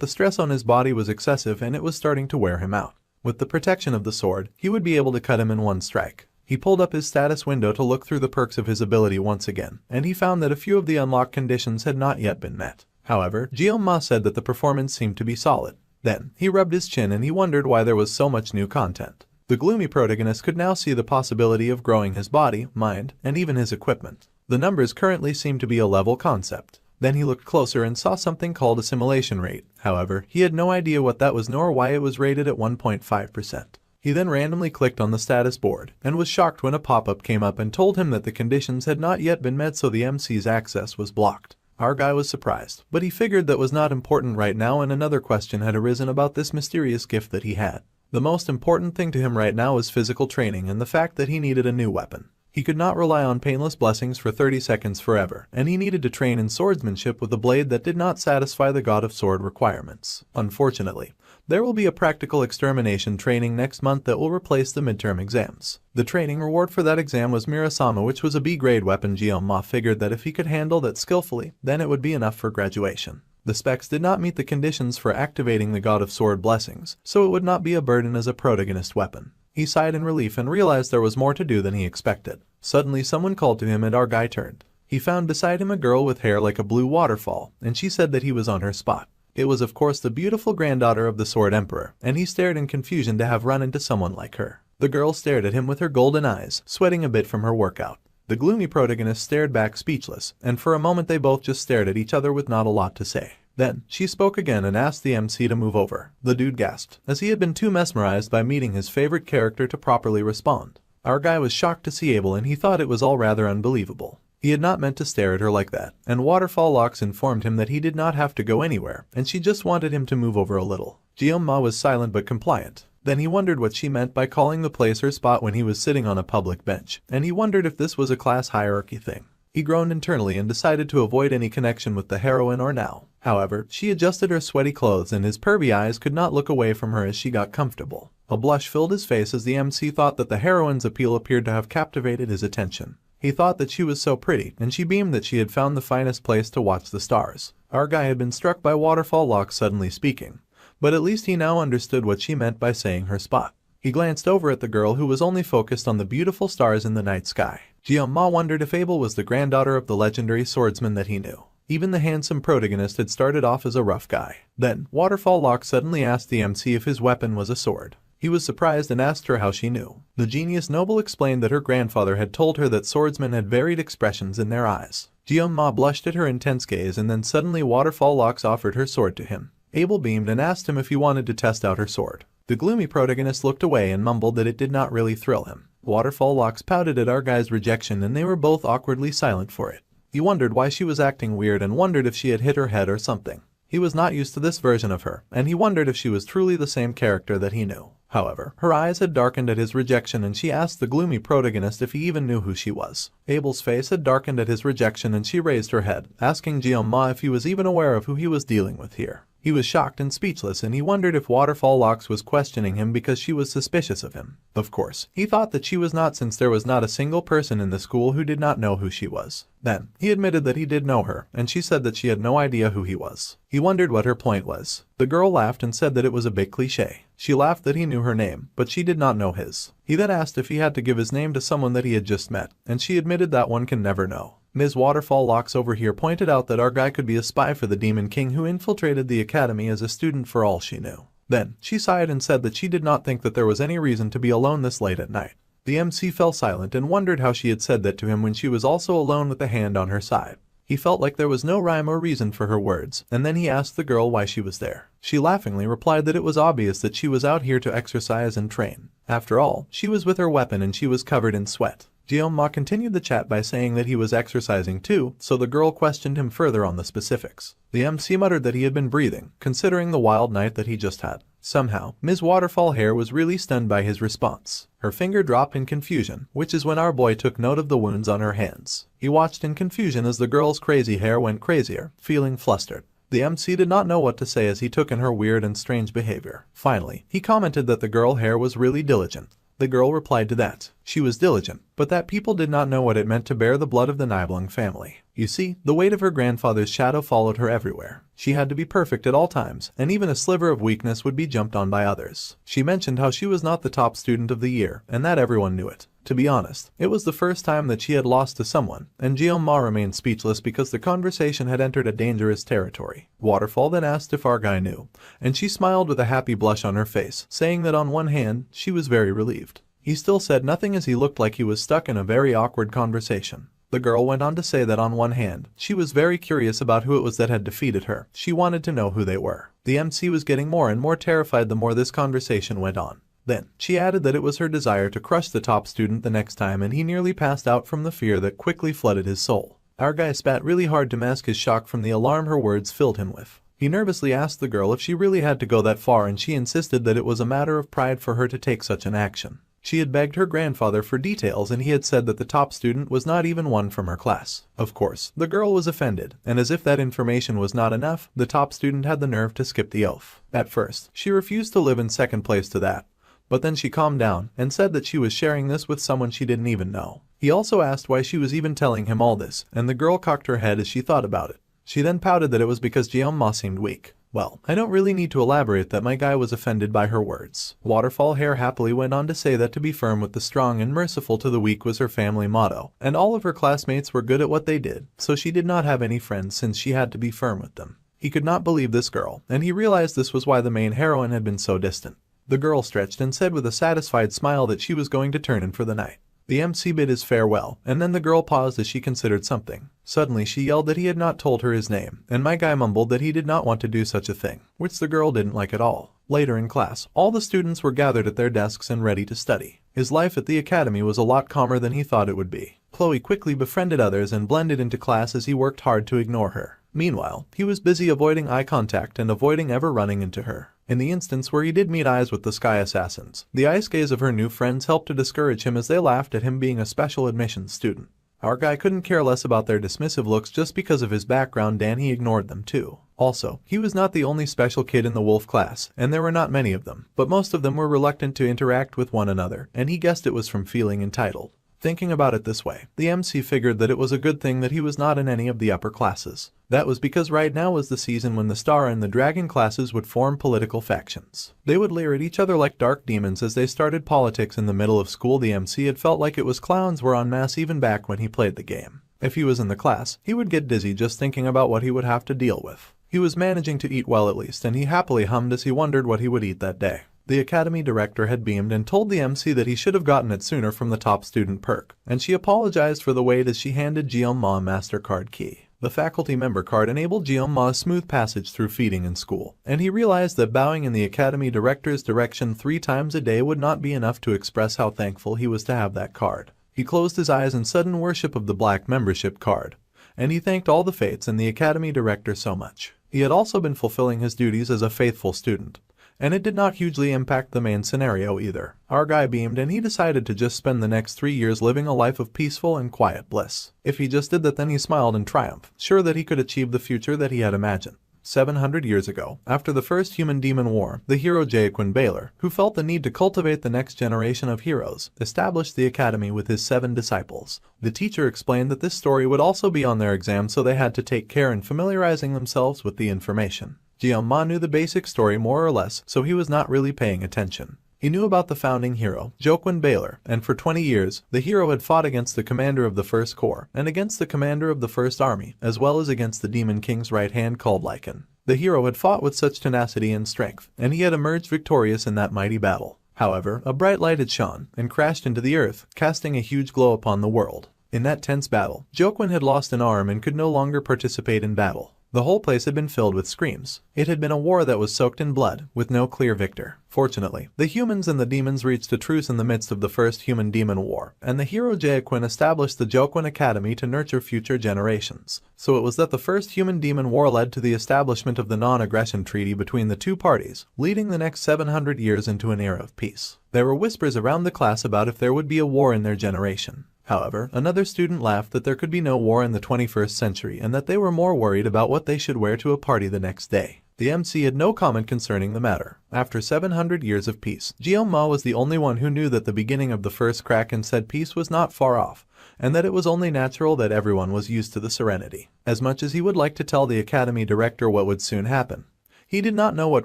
the stress on his body was excessive and it was starting to wear him out. With the protection of the sword, he would be able to cut him in one strike. He pulled up his status window to look through the perks of his ability once again, and he found that a few of the unlocked conditions had not yet been met. However, Jeon-ma said that the performance seemed to be solid. Then, he rubbed his chin and he wondered why there was so much new content. The gloomy protagonist could now see the possibility of growing his body, mind, and even his equipment. The numbers currently seemed to be a level concept. Then he looked closer and saw something called assimilation rate. However, he had no idea what that was nor why it was rated at 1.5%. He then randomly clicked on the status board and was shocked when a pop-up came up and told him that the conditions had not yet been met, so the MC's access was blocked. Our guy was surprised, but he figured that was not important right now, and another question had arisen about this mysterious gift that he had. The most important thing to him right now was physical training and the fact that he needed a new weapon. He could not rely on painless blessings for 30 seconds forever, and he needed to train in swordsmanship with a blade that did not satisfy the God of Sword requirements. Unfortunately, there will be a practical extermination training next month that will replace the midterm exams. The training reward for that exam was Mirasama, which was a B-grade weapon. Gyoma figured that if he could handle that skillfully, then it would be enough for graduation. The specs did not meet the conditions for activating the God of Sword blessings, so it would not be a burden as a protagonist weapon. He sighed in relief and realized there was more to do than he expected. Suddenly someone called to him and our guy turned. He found beside him a girl with hair like a blue waterfall, and she said that he was on her spot. It was of course the beautiful granddaughter of the Sword Emperor, and he stared in confusion to have run into someone like her. The girl stared at him with her golden eyes, sweating a bit from her workout. The gloomy protagonist stared back speechless, and for a moment they both just stared at each other with not a lot to say. Then, she spoke again and asked the MC to move over. The dude gasped, as he had been too mesmerized by meeting his favorite character to properly respond. Our guy was shocked to see Abel, and he thought it was all rather unbelievable. He had not meant to stare at her like that, and Waterfall Locks informed him that he did not have to go anywhere, and she just wanted him to move over a little. Gyoma was silent but compliant. Then he wondered what she meant by calling the place her spot when he was sitting on a public bench, and he wondered if this was a class hierarchy thing. He groaned internally and decided to avoid any connection with the heroine or now. However, she adjusted her sweaty clothes and his pervy eyes could not look away from her as she got comfortable. A blush filled his face as the MC thought that the heroine's appeal appeared to have captivated his attention. He thought that she was so pretty, and she beamed that she had found the finest place to watch the stars. Our guy had been struck by Waterfall Lock suddenly speaking, but at least he now understood what she meant by saying her spot. He glanced over at the girl who was only focused on the beautiful stars in the night sky. Gyoma wondered if Abel was the granddaughter of the legendary swordsman that he knew. Even the handsome protagonist had started off as a rough guy. Then, Waterfall Lock suddenly asked the MC if his weapon was a sword. He was surprised and asked her how she knew. The genius noble explained that her grandfather had told her that swordsmen had varied expressions in their eyes. Gyoma blushed at her intense gaze, and then suddenly Waterfall Locks offered her sword to him. Abel beamed and asked him if he wanted to test out her sword. The gloomy protagonist looked away and mumbled that it did not really thrill him. Waterfall Locks pouted at our guy's rejection, and they were both awkwardly silent for it. He wondered why she was acting weird and wondered if she had hit her head or something. He was not used to this version of her, and he wondered if she was truly the same character that he knew. However, her eyes had darkened at his rejection, and she asked the gloomy protagonist if he even knew who she was. Abel's face had darkened at his rejection, and she raised her head, asking Gyoma if he was even aware of who he was dealing with here. He was shocked and speechless, and he wondered if Waterfall Locks was questioning him because she was suspicious of him. Of course, he thought that she was not, since there was not a single person in the school who did not know who she was. Then, he admitted that he did know her, and she said that she had no idea who he was. He wondered what her point was. The girl laughed and said that it was a bit cliché. She laughed that he knew her name, but she did not know his. He then asked if he had to give his name to someone that he had just met, and she admitted that one can never know. Ms. Waterfall Locks over here pointed out that our guy could be a spy for the Demon King who infiltrated the academy as a student for all she knew. Then, she sighed and said that she did not think that there was any reason to be alone this late at night. The MC fell silent and wondered how she had said that to him when she was also alone with a hand on her side. He felt like there was no rhyme or reason for her words, and then he asked the girl why she was there. She laughingly replied that it was obvious that she was out here to exercise and train. After all, she was with her weapon and she was covered in sweat. Gyoma continued the chat by saying that he was exercising too, so the girl questioned him further on the specifics. The MC muttered that he had been breathing, considering the wild night that he just had. Somehow, Ms. Waterfall Hair was really stunned by his response. Her finger dropped in confusion, which is when our boy took note of the wounds on her hands. He watched in confusion as the girl's crazy hair went crazier, feeling flustered. The MC did not know what to say as he took in her weird and strange behavior. Finally, he commented that the girl hair was really diligent. The girl replied to that. She was diligent, but that people did not know what it meant to bear the blood of the Nibelung family. You see, the weight of her grandfather's shadow followed her everywhere. She had to be perfect at all times, and even a sliver of weakness would be jumped on by others. She mentioned how she was not the top student of the year, and that everyone knew it. To be honest, it was the first time that she had lost to someone, and Gyoma remained speechless because the conversation had entered a dangerous territory. Waterfall then asked if our guy knew, and she smiled with a happy blush on her face, saying that on one hand, she was very relieved. He still said nothing as he looked like he was stuck in a very awkward conversation. The girl went on to say that on one hand, she was very curious about who it was that had defeated her. She wanted to know who they were. The MC was getting more and more terrified the more this conversation went on. Then, she added that it was her desire to crush the top student the next time, and he nearly passed out from the fear that quickly flooded his soul. Our guy spat really hard to mask his shock from the alarm her words filled him with. He nervously asked the girl if she really had to go that far, and she insisted that it was a matter of pride for her to take such an action. She had begged her grandfather for details, and he had said that the top student was not even one from her class. Of course, the girl was offended, and as if that information was not enough, the top student had the nerve to skip the oath. At first, she refused to live in second place to that. But then she calmed down and said that she was sharing this with someone she didn't even know. He also asked why she was even telling him all this, and the girl cocked her head as she thought about it. She then pouted that it was because Jeonma seemed weak. Well, I don't really need to elaborate that my guy was offended by her words. Waterfall Hair happily went on to say that to be firm with the strong and merciful to the weak was her family motto, and all of her classmates were good at what they did, so she did not have any friends since she had to be firm with them. He could not believe this girl, and he realized this was why the main heroine had been so distant. The girl stretched and said with a satisfied smile that she was going to turn in for the night. The MC bid his farewell, and then the girl paused as she considered something. Suddenly she yelled that he had not told her his name, and my guy mumbled that he did not want to do such a thing, which the girl didn't like at all. Later in class, all the students were gathered at their desks and ready to study. His life at the academy was a lot calmer than he thought it would be. Chloe quickly befriended others and blended into class as he worked hard to ignore her. Meanwhile, he was busy avoiding eye contact and avoiding ever running into her. In the instance where he did meet eyes with the Sky Assassins, the ice gaze of her new friends helped to discourage him as they laughed at him being a special admissions student. Our guy couldn't care less about their dismissive looks just because of his background, and he ignored them too. Also, he was not the only special kid in the wolf class, and there were not many of them, but most of them were reluctant to interact with one another, and he guessed it was from feeling entitled. Thinking about it this way, the MC figured that it was a good thing that he was not in any of the upper classes. That was because right now was the season when the Star and the Dragon classes would form political factions. They would leer at each other like dark demons as they started politics in the middle of school. The MC had felt like it was clowns were en masse even back when he played the game. If he was in the class, he would get dizzy just thinking about what he would have to deal with. He was managing to eat well at least, and he happily hummed as he wondered what he would eat that day. The academy director had beamed and told the MC that he should have gotten it sooner from the top student perk, and she apologized for the wait as she handed Jeonma a MasterCard key. The faculty member card enabled Jeonma a smooth passage through feeding in school, and he realized that bowing in the academy director's direction 3 times a day would not be enough to express how thankful he was to have that card. He closed his eyes in sudden worship of the black membership card, and he thanked all the fates and the academy director so much. He had also been fulfilling his duties as a faithful student, and it did not hugely impact the main scenario either. Our guy beamed, and he decided to just spend the next 3 years living a life of peaceful and quiet bliss. If he just did that, then he smiled in triumph, sure that he could achieve the future that he had imagined. 700 years ago, after the first human-demon war, the hero Jaquin Baylor, who felt the need to cultivate the next generation of heroes, established the academy with his 7 disciples. The teacher explained that this story would also be on their exam, so they had to take care in familiarizing themselves with the information. Jeonma knew the basic story more or less, so he was not really paying attention. He knew about the founding hero, Jaquin Baylor, and for 20 years, the hero had fought against the commander of the First Corps, and against the commander of the First Army, as well as against the Demon King's right hand called Lycan. The hero had fought with such tenacity and strength, and he had emerged victorious in that mighty battle. However, a bright light had shone, and crashed into the earth, casting a huge glow upon the world. In that tense battle, Jaquin had lost an arm and could no longer participate in battle. The whole place had been filled with screams. It had been a war that was soaked in blood, with no clear victor. Fortunately, the humans and the demons reached a truce in the midst of the first human-demon war, and the hero Jaquin established the Jaquin Academy to nurture future generations. So it was that the first human-demon war led to the establishment of the non-aggression treaty between the two parties, leading the next 700 years into an era of peace. There were whispers around the class about if there would be a war in their generation. However, another student laughed that there could be no war in the 21st century and that they were more worried about what they should wear to a party the next day. The MC had no comment concerning the matter. After 700 years of peace, Jeonma was the only one who knew that the beginning of the first crack and said peace was not far off, and that it was only natural that everyone was used to the serenity. As much as he would like to tell the academy director what would soon happen, he did not know what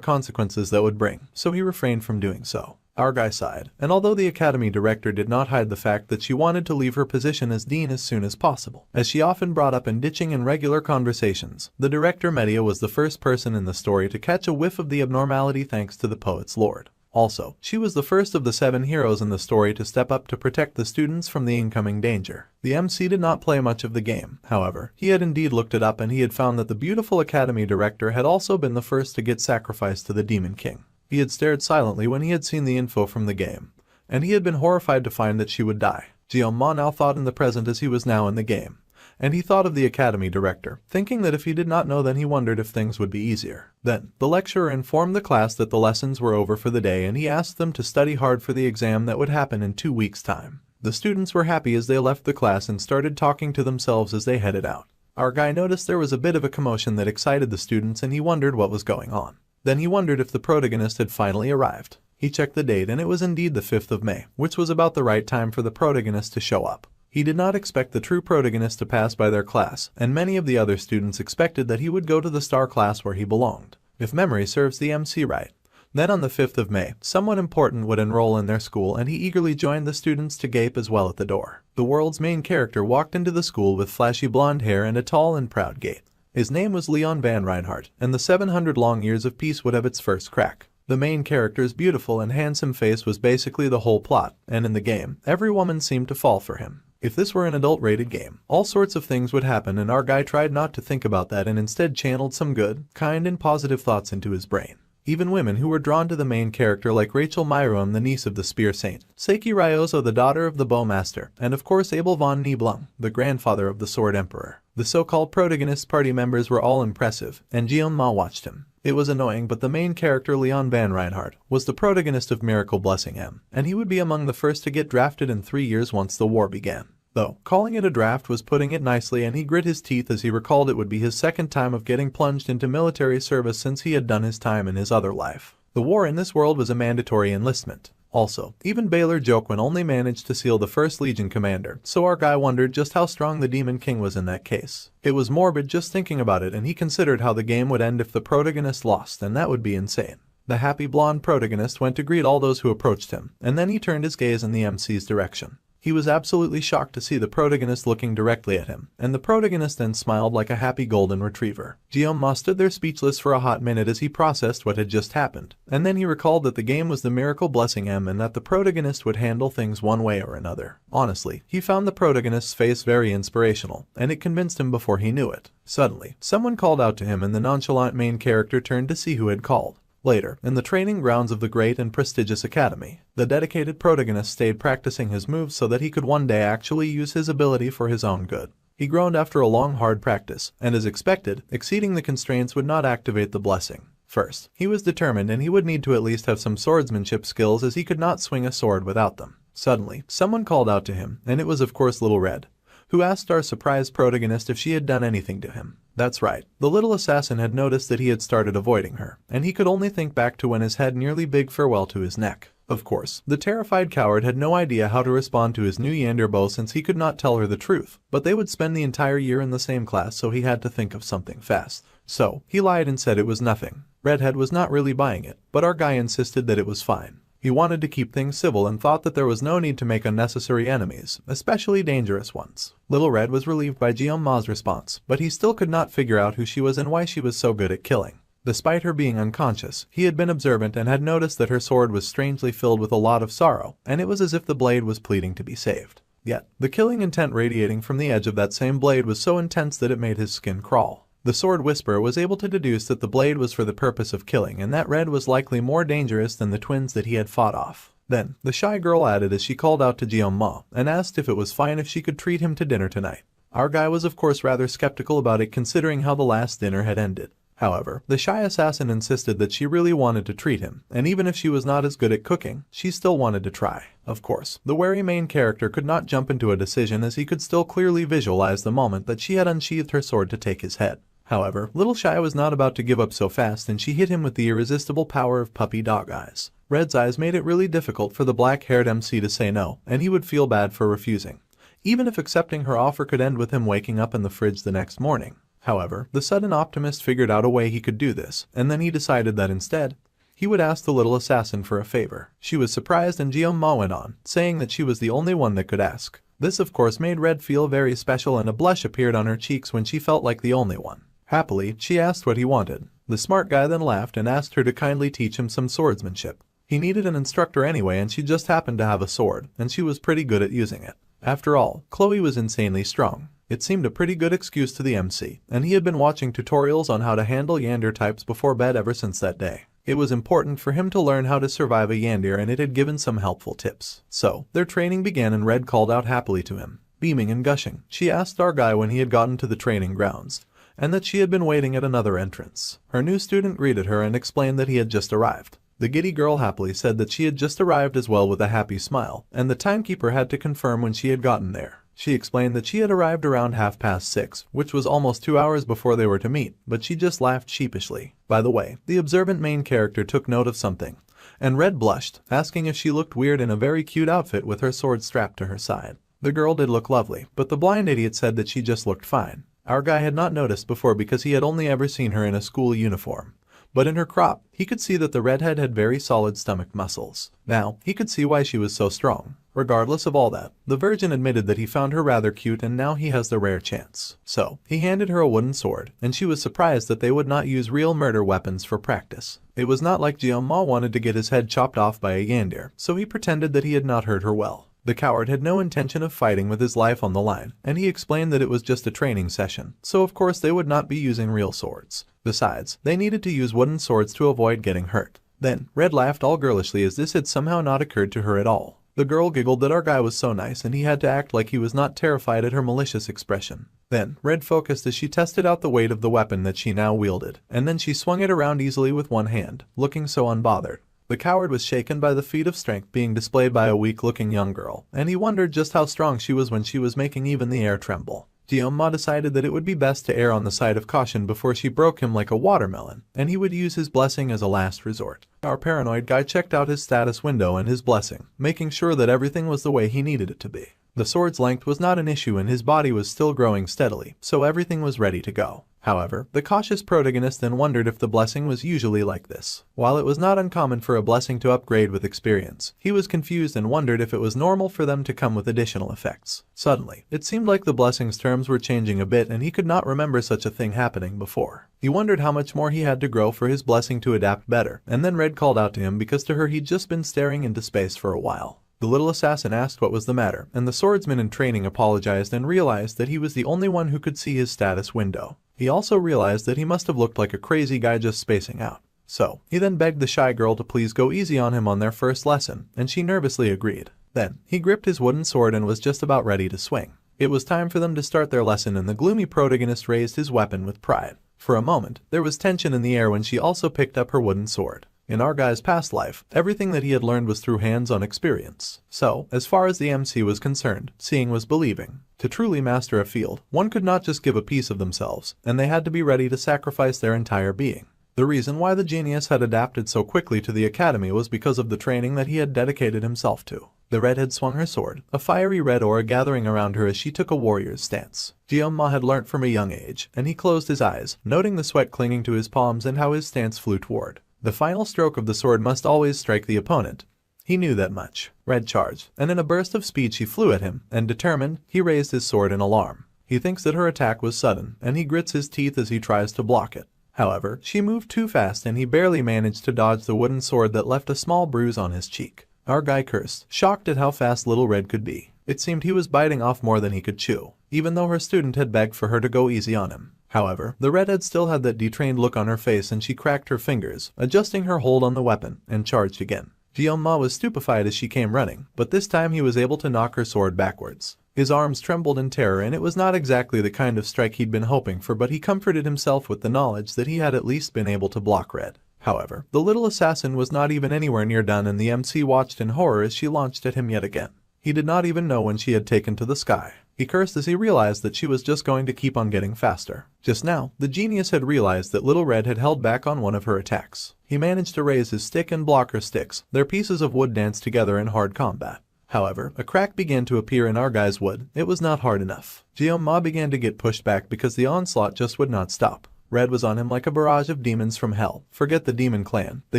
consequences that would bring, so he refrained from doing so. Our guy sighed, and although the academy director did not hide the fact that she wanted to leave her position as dean as soon as possible, as she often brought up in ditching in regular conversations, the director Media was the first person in the story to catch a whiff of the abnormality thanks to the poet's lord. Also, she was the first of the 7 heroes in the story to step up to protect the students from the incoming danger. The MC did not play much of the game, however. He had indeed looked it up and he had found that the beautiful academy director had also been the first to get sacrificed to the Demon King. He had stared silently when he had seen the info from the game, and he had been horrified to find that she would die. Jeon-ma now thought in the present as he was now in the game, and he thought of the academy director, thinking that if he did not know then he wondered if things would be easier. Then, the lecturer informed the class that the lessons were over for the day and he asked them to study hard for the exam that would happen in 2 weeks' time. The students were happy as they left the class and started talking to themselves as they headed out. Our guy noticed there was a bit of a commotion that excited the students and he wondered what was going on. Then he wondered if the protagonist had finally arrived. He checked the date and it was indeed the 5th of May, which was about the right time for the protagonist to show up. He did not expect the true protagonist to pass by their class, and many of the other students expected that he would go to the star class where he belonged. If memory serves the MC right. Then on the 5th of May, someone important would enroll in their school and he eagerly joined the students to gape as well at the door. The world's main character walked into the school with flashy blonde hair and a tall and proud gait. His name was Leon Van Reinhardt, and the 700 long years of peace would have its first crack. The main character's beautiful and handsome face was basically the whole plot, and in the game, every woman seemed to fall for him. If this were an adult-rated game, all sorts of things would happen and our guy tried not to think about that and instead channeled some good, kind and positive thoughts into his brain. Even women who were drawn to the main character like Rachel Myroam, the niece of the Spear Saint, Seiki Ryozo, the daughter of the Bowmaster, and of course Abel von Nibelung, the grandfather of the Sword Emperor. The so-called protagonist party members were all impressive, and Jeon-ma watched him. It was annoying, but the main character Leon Van Reinhardt was the protagonist of Miracle Blessing M, and he would be among the first to get drafted in 3 years once the war began. Though, calling it a draft was putting it nicely and he grit his teeth as he recalled it would be his second time of getting plunged into military service since he had done his time in his other life. The war in this world was a mandatory enlistment. Also, even Baylor Jokwin only managed to seal the 1st Legion commander, so our guy wondered just how strong the Demon King was in that case. It was morbid just thinking about it and he considered how the game would end if the protagonist lost, and that would be insane. The happy blonde protagonist went to greet all those who approached him, and then he turned his gaze in the MC's direction. He was absolutely shocked to see the protagonist looking directly at him, and the protagonist then smiled like a happy golden retriever. Jeon-ma stood there speechless for a hot minute as he processed what had just happened, and then he recalled that the game was the Miracle Blessing M and that the protagonist would handle things one way or another. Honestly, he found the protagonist's face very inspirational, and it convinced him before he knew it. Suddenly, someone called out to him and the nonchalant main character turned to see who had called. Later, in the training grounds of the great and prestigious academy, the dedicated protagonist stayed practicing his moves so that he could one day actually use his ability for his own good. He groaned after a long hard practice, and as expected, exceeding the constraints would not activate the blessing. First, he was determined and he would need to at least have some swordsmanship skills as he could not swing a sword without them. Suddenly, someone called out to him, and it was of course Little Red, who asked our surprised protagonist if she had done anything to him. That's right, the little assassin had noticed that he had started avoiding her, and he could only think back to when his head nearly bid farewell to his neck. Of course, the terrified coward had no idea how to respond to his new Yanderbo since he could not tell her the truth, but they would spend the entire year in the same class so he had to think of something fast. So, he lied and said it was nothing. Redhead was not really buying it, but our guy insisted that it was fine. He wanted to keep things civil and thought that there was no need to make unnecessary enemies, especially dangerous ones. Little Red was relieved by Jeon-ma's response, but he still could not figure out who she was and why she was so good at killing. Despite her being unconscious, he had been observant and had noticed that her sword was strangely filled with a lot of sorrow, and it was as if the blade was pleading to be saved. Yet, the killing intent radiating from the edge of that same blade was so intense that it made his skin crawl. The sword whisperer was able to deduce that the blade was for the purpose of killing and that Red was likely more dangerous than the twins that he had fought off. Then, the shy girl added as she called out to Jeon-ma and asked if it was fine if she could treat him to dinner tonight. Our guy was of course rather skeptical about it considering how the last dinner had ended. However, the shy assassin insisted that she really wanted to treat him, and even if she was not as good at cooking, she still wanted to try. Of course, the wary main character could not jump into a decision as he could still clearly visualize the moment that she had unsheathed her sword to take his head. However, Little Shy was not about to give up so fast and she hit him with the irresistible power of puppy dog eyes. Red's eyes made it really difficult for the black-haired MC to say no, and he would feel bad for refusing, even if accepting her offer could end with him waking up in the fridge the next morning. However, the sudden optimist figured out a way he could do this, and then he decided that instead, he would ask the little assassin for a favor. She was surprised and Jeon-ma went on, saying that she was the only one that could ask. This of course made Red feel very special and a blush appeared on her cheeks when she felt like the only one. Happily, she asked what he wanted. The smart guy then laughed and asked her to kindly teach him some swordsmanship. He needed an instructor anyway, and she just happened to have a sword, and she was pretty good at using it. After all, Chloe was insanely strong. It seemed a pretty good excuse to the MC, and he had been watching tutorials on how to handle Yandere types before bed ever since that day. It was important for him to learn how to survive a Yandere, and it had given some helpful tips. So, their training began and Red called out happily to him. Beaming and gushing, she asked our guy when he had gotten to the training grounds, and that she had been waiting at another entrance. Her new student greeted her and explained that he had just arrived. The giddy girl happily said that she had just arrived as well with a happy smile, and the timekeeper had to confirm when she had gotten there. She explained that she had arrived around 6:30, which was almost 2 hours before they were to meet, but she just laughed sheepishly. By the way, the observant main character took note of something, and Red blushed, asking if she looked weird in a very cute outfit with her sword strapped to her side. The girl did look lovely, but the blind idiot said that she just looked fine. Our guy had not noticed before because he had only ever seen her in a school uniform. But in her crop, he could see that the redhead had very solid stomach muscles. Now, he could see why she was so strong. Regardless of all that, the virgin admitted that he found her rather cute, and now he has the rare chance. So, he handed her a wooden sword, and she was surprised that they would not use real murder weapons for practice. It was not like Jeonma wanted to get his head chopped off by a Yandere, so he pretended that he had not hurt her well. The coward had no intention of fighting with his life on the line, and he explained that it was just a training session, so of course they would not be using real swords. Besides, they needed to use wooden swords to avoid getting hurt. Then, Red laughed all girlishly as this had somehow not occurred to her at all. The girl giggled that our guy was so nice and he had to act like he was not terrified at her malicious expression. Then, Red focused as she tested out the weight of the weapon that she now wielded, and then she swung it around easily with one hand, looking so unbothered. The coward was shaken by the feat of strength being displayed by a weak-looking young girl, and he wondered just how strong she was when she was making even the air tremble. Jeonma decided that it would be best to err on the side of caution before she broke him like a watermelon, and he would use his blessing as a last resort. Our paranoid guy checked out his status window and his blessing, making sure that everything was the way he needed it to be. The sword's length was not an issue and his body was still growing steadily, so everything was ready to go. However, the cautious protagonist then wondered if the blessing was usually like this. While it was not uncommon for a blessing to upgrade with experience, he was confused and wondered if it was normal for them to come with additional effects. Suddenly, it seemed like the blessing's terms were changing a bit and he could not remember such a thing happening before. He wondered how much more he had to grow for his blessing to adapt better, and then Red called out to him because to her he'd just been staring into space for a while. The little assassin asked what was the matter, and the swordsman in training apologized and realized that he was the only one who could see his status window. He also realized that he must have looked like a crazy guy just spacing out. So, he then begged the shy girl to please go easy on him on their first lesson, and she nervously agreed. Then, he gripped his wooden sword and was just about ready to swing. It was time for them to start their lesson and the gloomy protagonist raised his weapon with pride. For a moment, there was tension in the air when she also picked up her wooden sword. In our guy's past life, everything that he had learned was through hands-on experience. So, as far as the MC was concerned, seeing was believing. To truly master a field, one could not just give a piece of themselves, and they had to be ready to sacrifice their entire being. The reason why the genius had adapted so quickly to the academy was because of the training that he had dedicated himself to. The redhead swung her sword, a fiery red aura gathering around her as she took a warrior's stance. Jeonma had learnt from a young age, and he closed his eyes, noting the sweat clinging to his palms and how his stance flew toward. The final stroke of the sword must always strike the opponent. He knew that much. Red charged, and in a burst of speed she flew at him, and determined, he raised his sword in alarm. He thinks that her attack was sudden, and he grits his teeth as he tries to block it. However, she moved too fast and he barely managed to dodge the wooden sword that left a small bruise on his cheek. Our guy cursed, shocked at how fast little Red could be. It seemed he was biting off more than he could chew, even though her student had begged for her to go easy on him. However, the redhead still had that detrained look on her face and she cracked her fingers, adjusting her hold on the weapon, and charged again. Jeonma was stupefied as she came running, but this time he was able to knock her sword backwards. His arms trembled in terror and it was not exactly the kind of strike he'd been hoping for, but he comforted himself with the knowledge that he had at least been able to block Red. However, the little assassin was not even anywhere near done and the MC watched in horror as she launched at him yet again. He did not even know when she had taken to the sky. He cursed as he realized that she was just going to keep on getting faster. Just now, the genius had realized that Little Red had held back on one of her attacks. He managed to raise his stick and block her sticks. Their pieces of wood danced together in hard combat. However, a crack began to appear in our guy's wood. It was not hard enough. Jeonma began to get pushed back because the onslaught just would not stop. Red was on him like a barrage of demons from hell. Forget the demon clan. The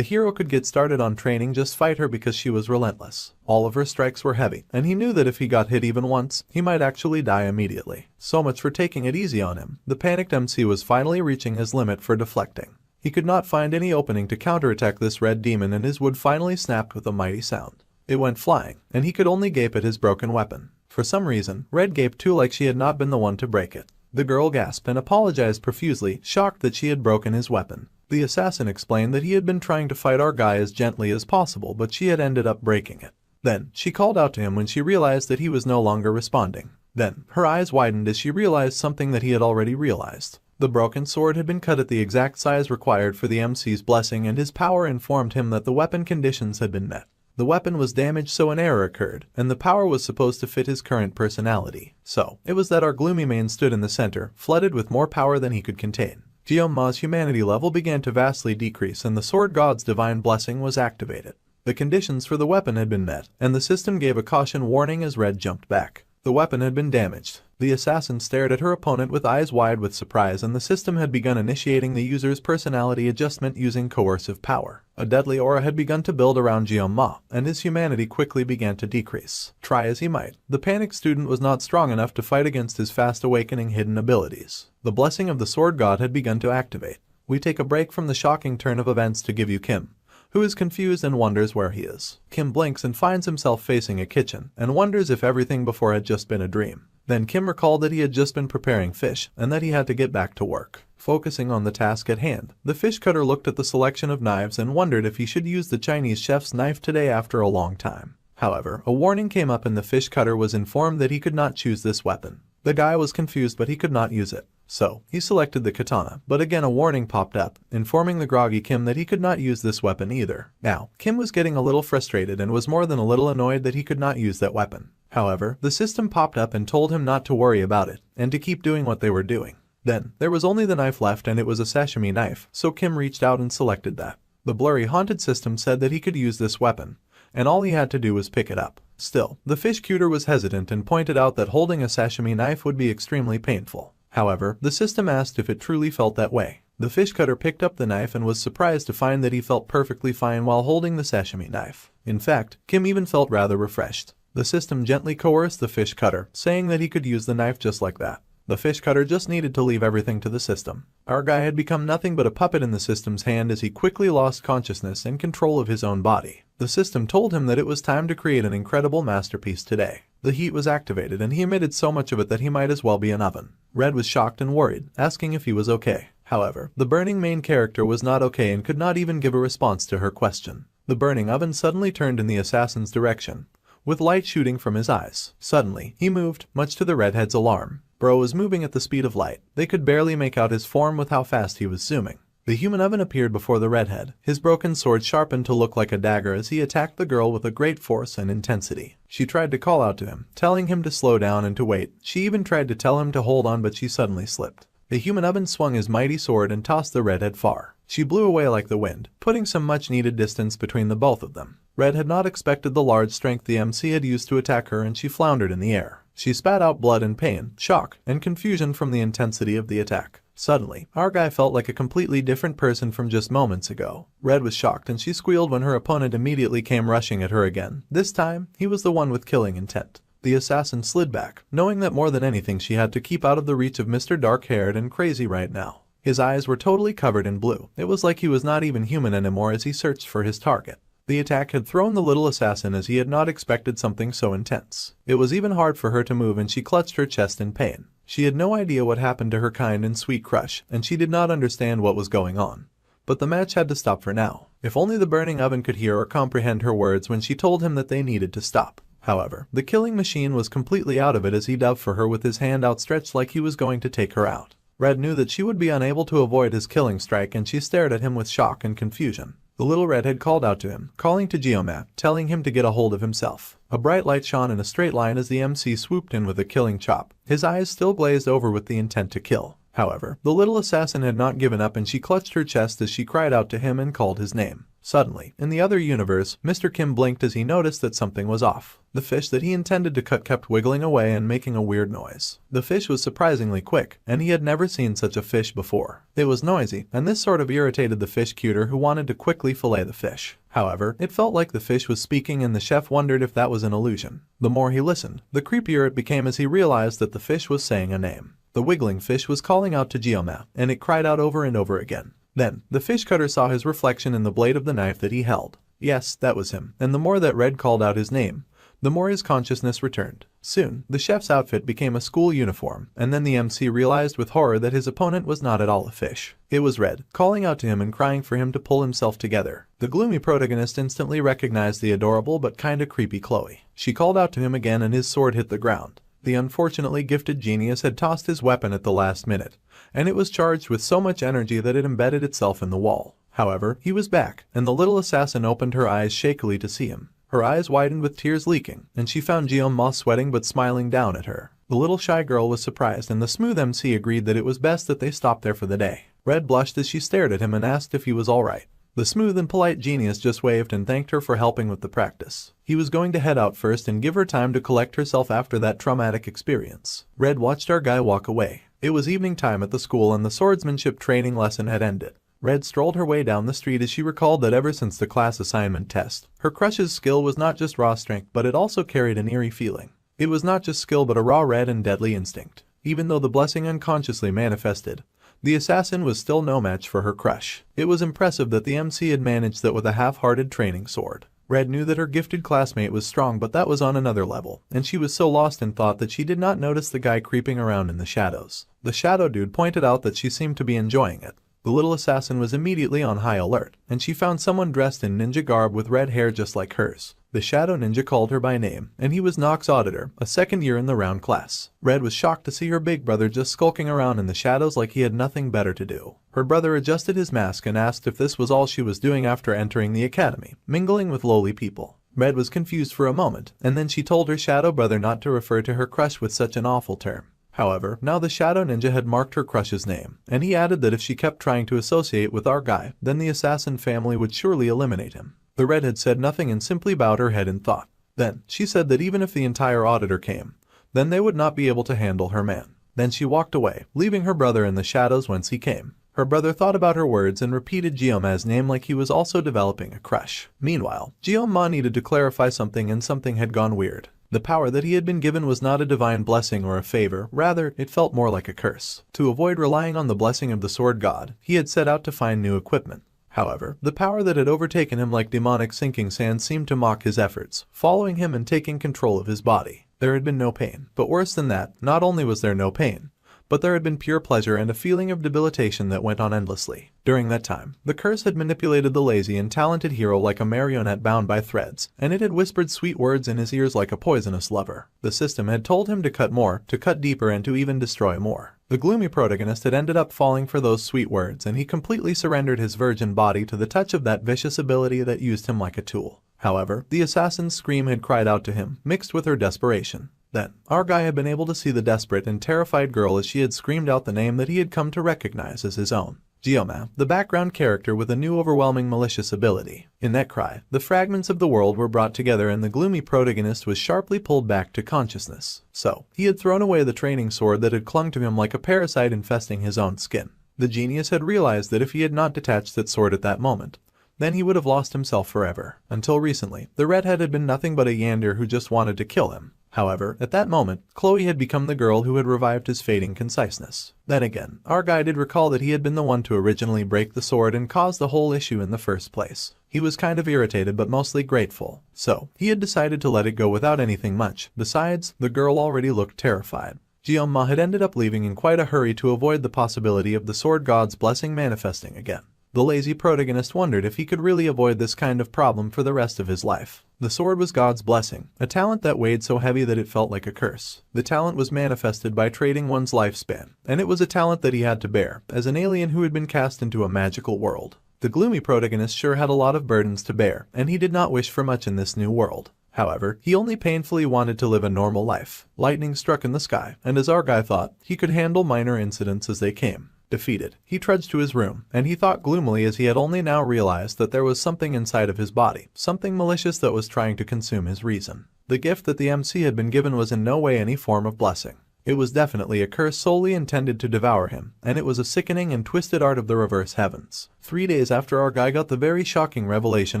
hero could get started on training, just fight her because she was relentless. All of her strikes were heavy, and he knew that if he got hit even once, he might actually die immediately. So much for taking it easy on him. The panicked MC was finally reaching his limit for deflecting. He could not find any opening to counterattack this red demon, and his wood finally snapped with a mighty sound. It went flying, and he could only gape at his broken weapon. For some reason, Red gaped too, like she had not been the one to break it. The girl gasped and apologized profusely, shocked that she had broken his weapon. The assassin explained that he had been trying to fight our guy as gently as possible, but she had ended up breaking it. Then, she called out to him when she realized that he was no longer responding. Then, her eyes widened as she realized something that he had already realized. The broken sword had been cut at the exact size required for the MC's blessing, and his power informed him that the weapon conditions had been met. The weapon was damaged, so an error occurred, and the power was supposed to fit his current personality. So, it was that our gloomy main stood in the center, flooded with more power than he could contain. Ma's humanity level began to vastly decrease, and the sword god's divine blessing was activated. The conditions for the weapon had been met, and the system gave a caution warning as Red jumped back. The weapon had been damaged. The assassin stared at her opponent with eyes wide with surprise, and the system had begun initiating the user's personality adjustment using coercive power. A deadly aura had begun to build around Ma, and his humanity quickly began to decrease. Try as he might, the panicked student was not strong enough to fight against his fast-awakening hidden abilities. The blessing of the sword god had begun to activate. We take a break from the shocking turn of events to give you Kim, who is confused and wonders where he is. Kim blinks and finds himself facing a kitchen, and wonders if everything before had just been a dream. Then Kim recalled that he had just been preparing fish, and that he had to get back to work. Focusing on the task at hand, the fish cutter looked at the selection of knives and wondered if he should use the Chinese chef's knife today after a long time. However, a warning came up and the fish cutter was informed that he could not choose this weapon. The guy was confused, but he could not use it. So, he selected the katana, but again a warning popped up, informing the groggy Kim that he could not use this weapon either. Now, Kim was getting a little frustrated and was more than a little annoyed that he could not use that weapon. However, the system popped up and told him not to worry about it, and to keep doing what they were doing. Then, there was only the knife left, and it was a sashimi knife, so Kim reached out and selected that. The blurry haunted system said that he could use this weapon, and all he had to do was pick it up. Still, the fish cutter was hesitant and pointed out that holding a sashimi knife would be extremely painful. However, the system asked if it truly felt that way. The fish cutter picked up the knife and was surprised to find that he felt perfectly fine while holding the sashimi knife. In fact, Kim even felt rather refreshed. The system gently coerced the fish cutter, saying that he could use the knife just like that. The fish cutter just needed to leave everything to the system. Our guy had become nothing but a puppet in the system's hand as he quickly lost consciousness and control of his own body. The system told him that it was time to create an incredible masterpiece today. The heat was activated, and he emitted so much of it that he might as well be an oven. Red was shocked and worried, asking if he was okay. However, the burning main character was not okay and could not even give a response to her question. The burning oven suddenly turned in the assassin's direction, with light shooting from his eyes. Suddenly, he moved, much to the redhead's alarm. Bro was moving at the speed of light. They could barely make out his form with how fast he was zooming. The human oven appeared before the redhead, his broken sword sharpened to look like a dagger as he attacked the girl with a great force and intensity. She tried to call out to him, telling him to slow down and to wait. She even tried to tell him to hold on, but she suddenly slipped. The human oven swung his mighty sword and tossed the redhead far. She blew away like the wind, putting some much-needed distance between the both of them. Red had not expected the large strength the MC had used to attack her, and she floundered in the air. She spat out blood and pain, shock, and confusion from the intensity of the attack. Suddenly, our guy felt like a completely different person from just moments ago. Red was shocked, and she squealed when her opponent immediately came rushing at her again. This time, he was the one with killing intent. The assassin slid back, knowing that more than anything she had to keep out of the reach of Mr. Dark-haired and crazy right now. His eyes were totally covered in blue. It was like he was not even human anymore as he searched for his target. The attack had thrown the little assassin as he had not expected something so intense. It was even hard for her to move, and she clutched her chest in pain. She had no idea what happened to her kind and sweet crush, and she did not understand what was going on. But the match had to stop for now. If only the burning oven could hear or comprehend her words when she told him that they needed to stop. However, the killing machine was completely out of it as he dove for her with his hand outstretched like he was going to take her out. Red knew that she would be unable to avoid his killing strike, and she stared at him with shock and confusion. The little redhead called out to him, calling to Geomat, telling him to get a hold of himself. A bright light shone in a straight line as the MC swooped in with a killing chop, his eyes still glazed over with the intent to kill. However, the little assassin had not given up, and she clutched her chest as she cried out to him and called his name. Suddenly, in the other universe, Mr. Kim blinked as he noticed that something was off. The fish that he intended to cut kept wiggling away and making a weird noise. The fish was surprisingly quick, and he had never seen such a fish before. It was noisy, and this sort of irritated the fish cutter, who wanted to quickly fillet the fish. However, it felt like the fish was speaking, and the chef wondered if that was an illusion. The more he listened, the creepier it became as he realized that the fish was saying a name. The wiggling fish was calling out to Geomat, and it cried out over and over again. Then, the fish cutter saw his reflection in the blade of the knife that he held. Yes, that was him, and the more that Red called out his name, the more his consciousness returned. Soon, the chef's outfit became a school uniform, and then the MC realized with horror that his opponent was not at all a fish. It was Red, calling out to him and crying for him to pull himself together. The gloomy protagonist instantly recognized the adorable but kinda creepy Chloe. She called out to him again and his sword hit the ground. The unfortunately gifted genius had tossed his weapon at the last minute, and it was charged with so much energy that it embedded itself in the wall. However, he was back, and the little assassin opened her eyes shakily to see him. Her eyes widened with tears leaking, and she found Jeon-ma sweating but smiling down at her. The little shy girl was surprised, and the smooth MC agreed that it was best that they stop there for the day. Red blushed as she stared at him and asked if he was alright. The smooth and polite genius just waved and thanked her for helping with the practice. He was going to head out first and give her time to collect herself after that traumatic experience. Red watched our guy walk away. It was evening time at the school and the swordsmanship training lesson had ended. Red strolled her way down the street as she recalled that ever since the class assignment test, her crush's skill was not just raw strength but it also carried an eerie feeling. It was not just skill but a raw red and deadly instinct. Even though the blessing unconsciously manifested, the assassin was still no match for her crush. It was impressive that the MC had managed that with a half-hearted training sword. Red knew that her gifted classmate was strong but that was on another level, and she was so lost in thought that she did not notice the guy creeping around in the shadows. The shadow dude pointed out that she seemed to be enjoying it. The little assassin was immediately on high alert, and she found someone dressed in ninja garb with red hair just like hers. The shadow ninja called her by name, and he was Nox's auditor, a second year in the round class. Red was shocked to see her big brother just skulking around in the shadows like he had nothing better to do. Her brother adjusted his mask and asked if this was all she was doing after entering the academy, mingling with lowly people. Red was confused for a moment, and then she told her shadow brother not to refer to her crush with such an awful term. However, now the shadow ninja had marked her crush's name, and he added that if she kept trying to associate with our guy, then the assassin family would surely eliminate him. The red had said nothing and simply bowed her head in thought. Then, she said that even if the entire auditor came, then they would not be able to handle her man. Then she walked away, leaving her brother in the shadows whence he came. Her brother thought about her words and repeated Jeon-ma's name like he was also developing a crush. Meanwhile, Jeon-ma needed to clarify something and something had gone weird. The power that he had been given was not a divine blessing or a favor, rather, it felt more like a curse. To avoid relying on the blessing of the sword god, he had set out to find new equipment. However, the power that had overtaken him like demonic sinking sand seemed to mock his efforts, following him and taking control of his body. There had been no pain, but worse than that, not only was there no pain, but there had been pure pleasure and a feeling of debilitation that went on endlessly. During that time, the curse had manipulated the lazy and talented hero like a marionette bound by threads, and it had whispered sweet words in his ears like a poisonous lover. The system had told him to cut more, to cut deeper, and to even destroy more. The gloomy protagonist had ended up falling for those sweet words, and he completely surrendered his virgin body to the touch of that vicious ability that used him like a tool. However, the assassin's scream had cried out to him, mixed with her desperation. Then, our guy had been able to see the desperate and terrified girl as she had screamed out the name that he had come to recognize as his own. Jeon-ma, the background character with a new overwhelming malicious ability. In that cry, the fragments of the world were brought together and the gloomy protagonist was sharply pulled back to consciousness. So, he had thrown away the training sword that had clung to him like a parasite infesting his own skin. The genius had realized that if he had not detached that sword at that moment, then he would have lost himself forever. Until recently, the redhead had been nothing but a yander who just wanted to kill him. However, at that moment, Chloe had become the girl who had revived his fading conciseness. Then again, our guy did recall that he had been the one to originally break the sword and cause the whole issue in the first place. He was kind of irritated but mostly grateful. So, he had decided to let it go without anything much. Besides, the girl already looked terrified. Jeon-ma had ended up leaving in quite a hurry to avoid the possibility of the sword god's blessing manifesting again. The lazy protagonist wondered if he could really avoid this kind of problem for the rest of his life. The sword was God's blessing, a talent that weighed so heavy that it felt like a curse. The talent was manifested by trading one's lifespan, and it was a talent that he had to bear, as an alien who had been cast into a magical world. The gloomy protagonist sure had a lot of burdens to bear, and he did not wish for much in this new world. However, he only painfully wanted to live a normal life. Lightning struck in the sky, and as our guy thought, he could handle minor incidents as they came. Defeated, he trudged to his room, and he thought gloomily as he had only now realized that there was something inside of his body, something malicious that was trying to consume his reason. The gift that the MC had been given was in no way any form of blessing. It was definitely a curse solely intended to devour him, and it was a sickening and twisted art of the reverse heavens. 3 days after our guy got the very shocking revelation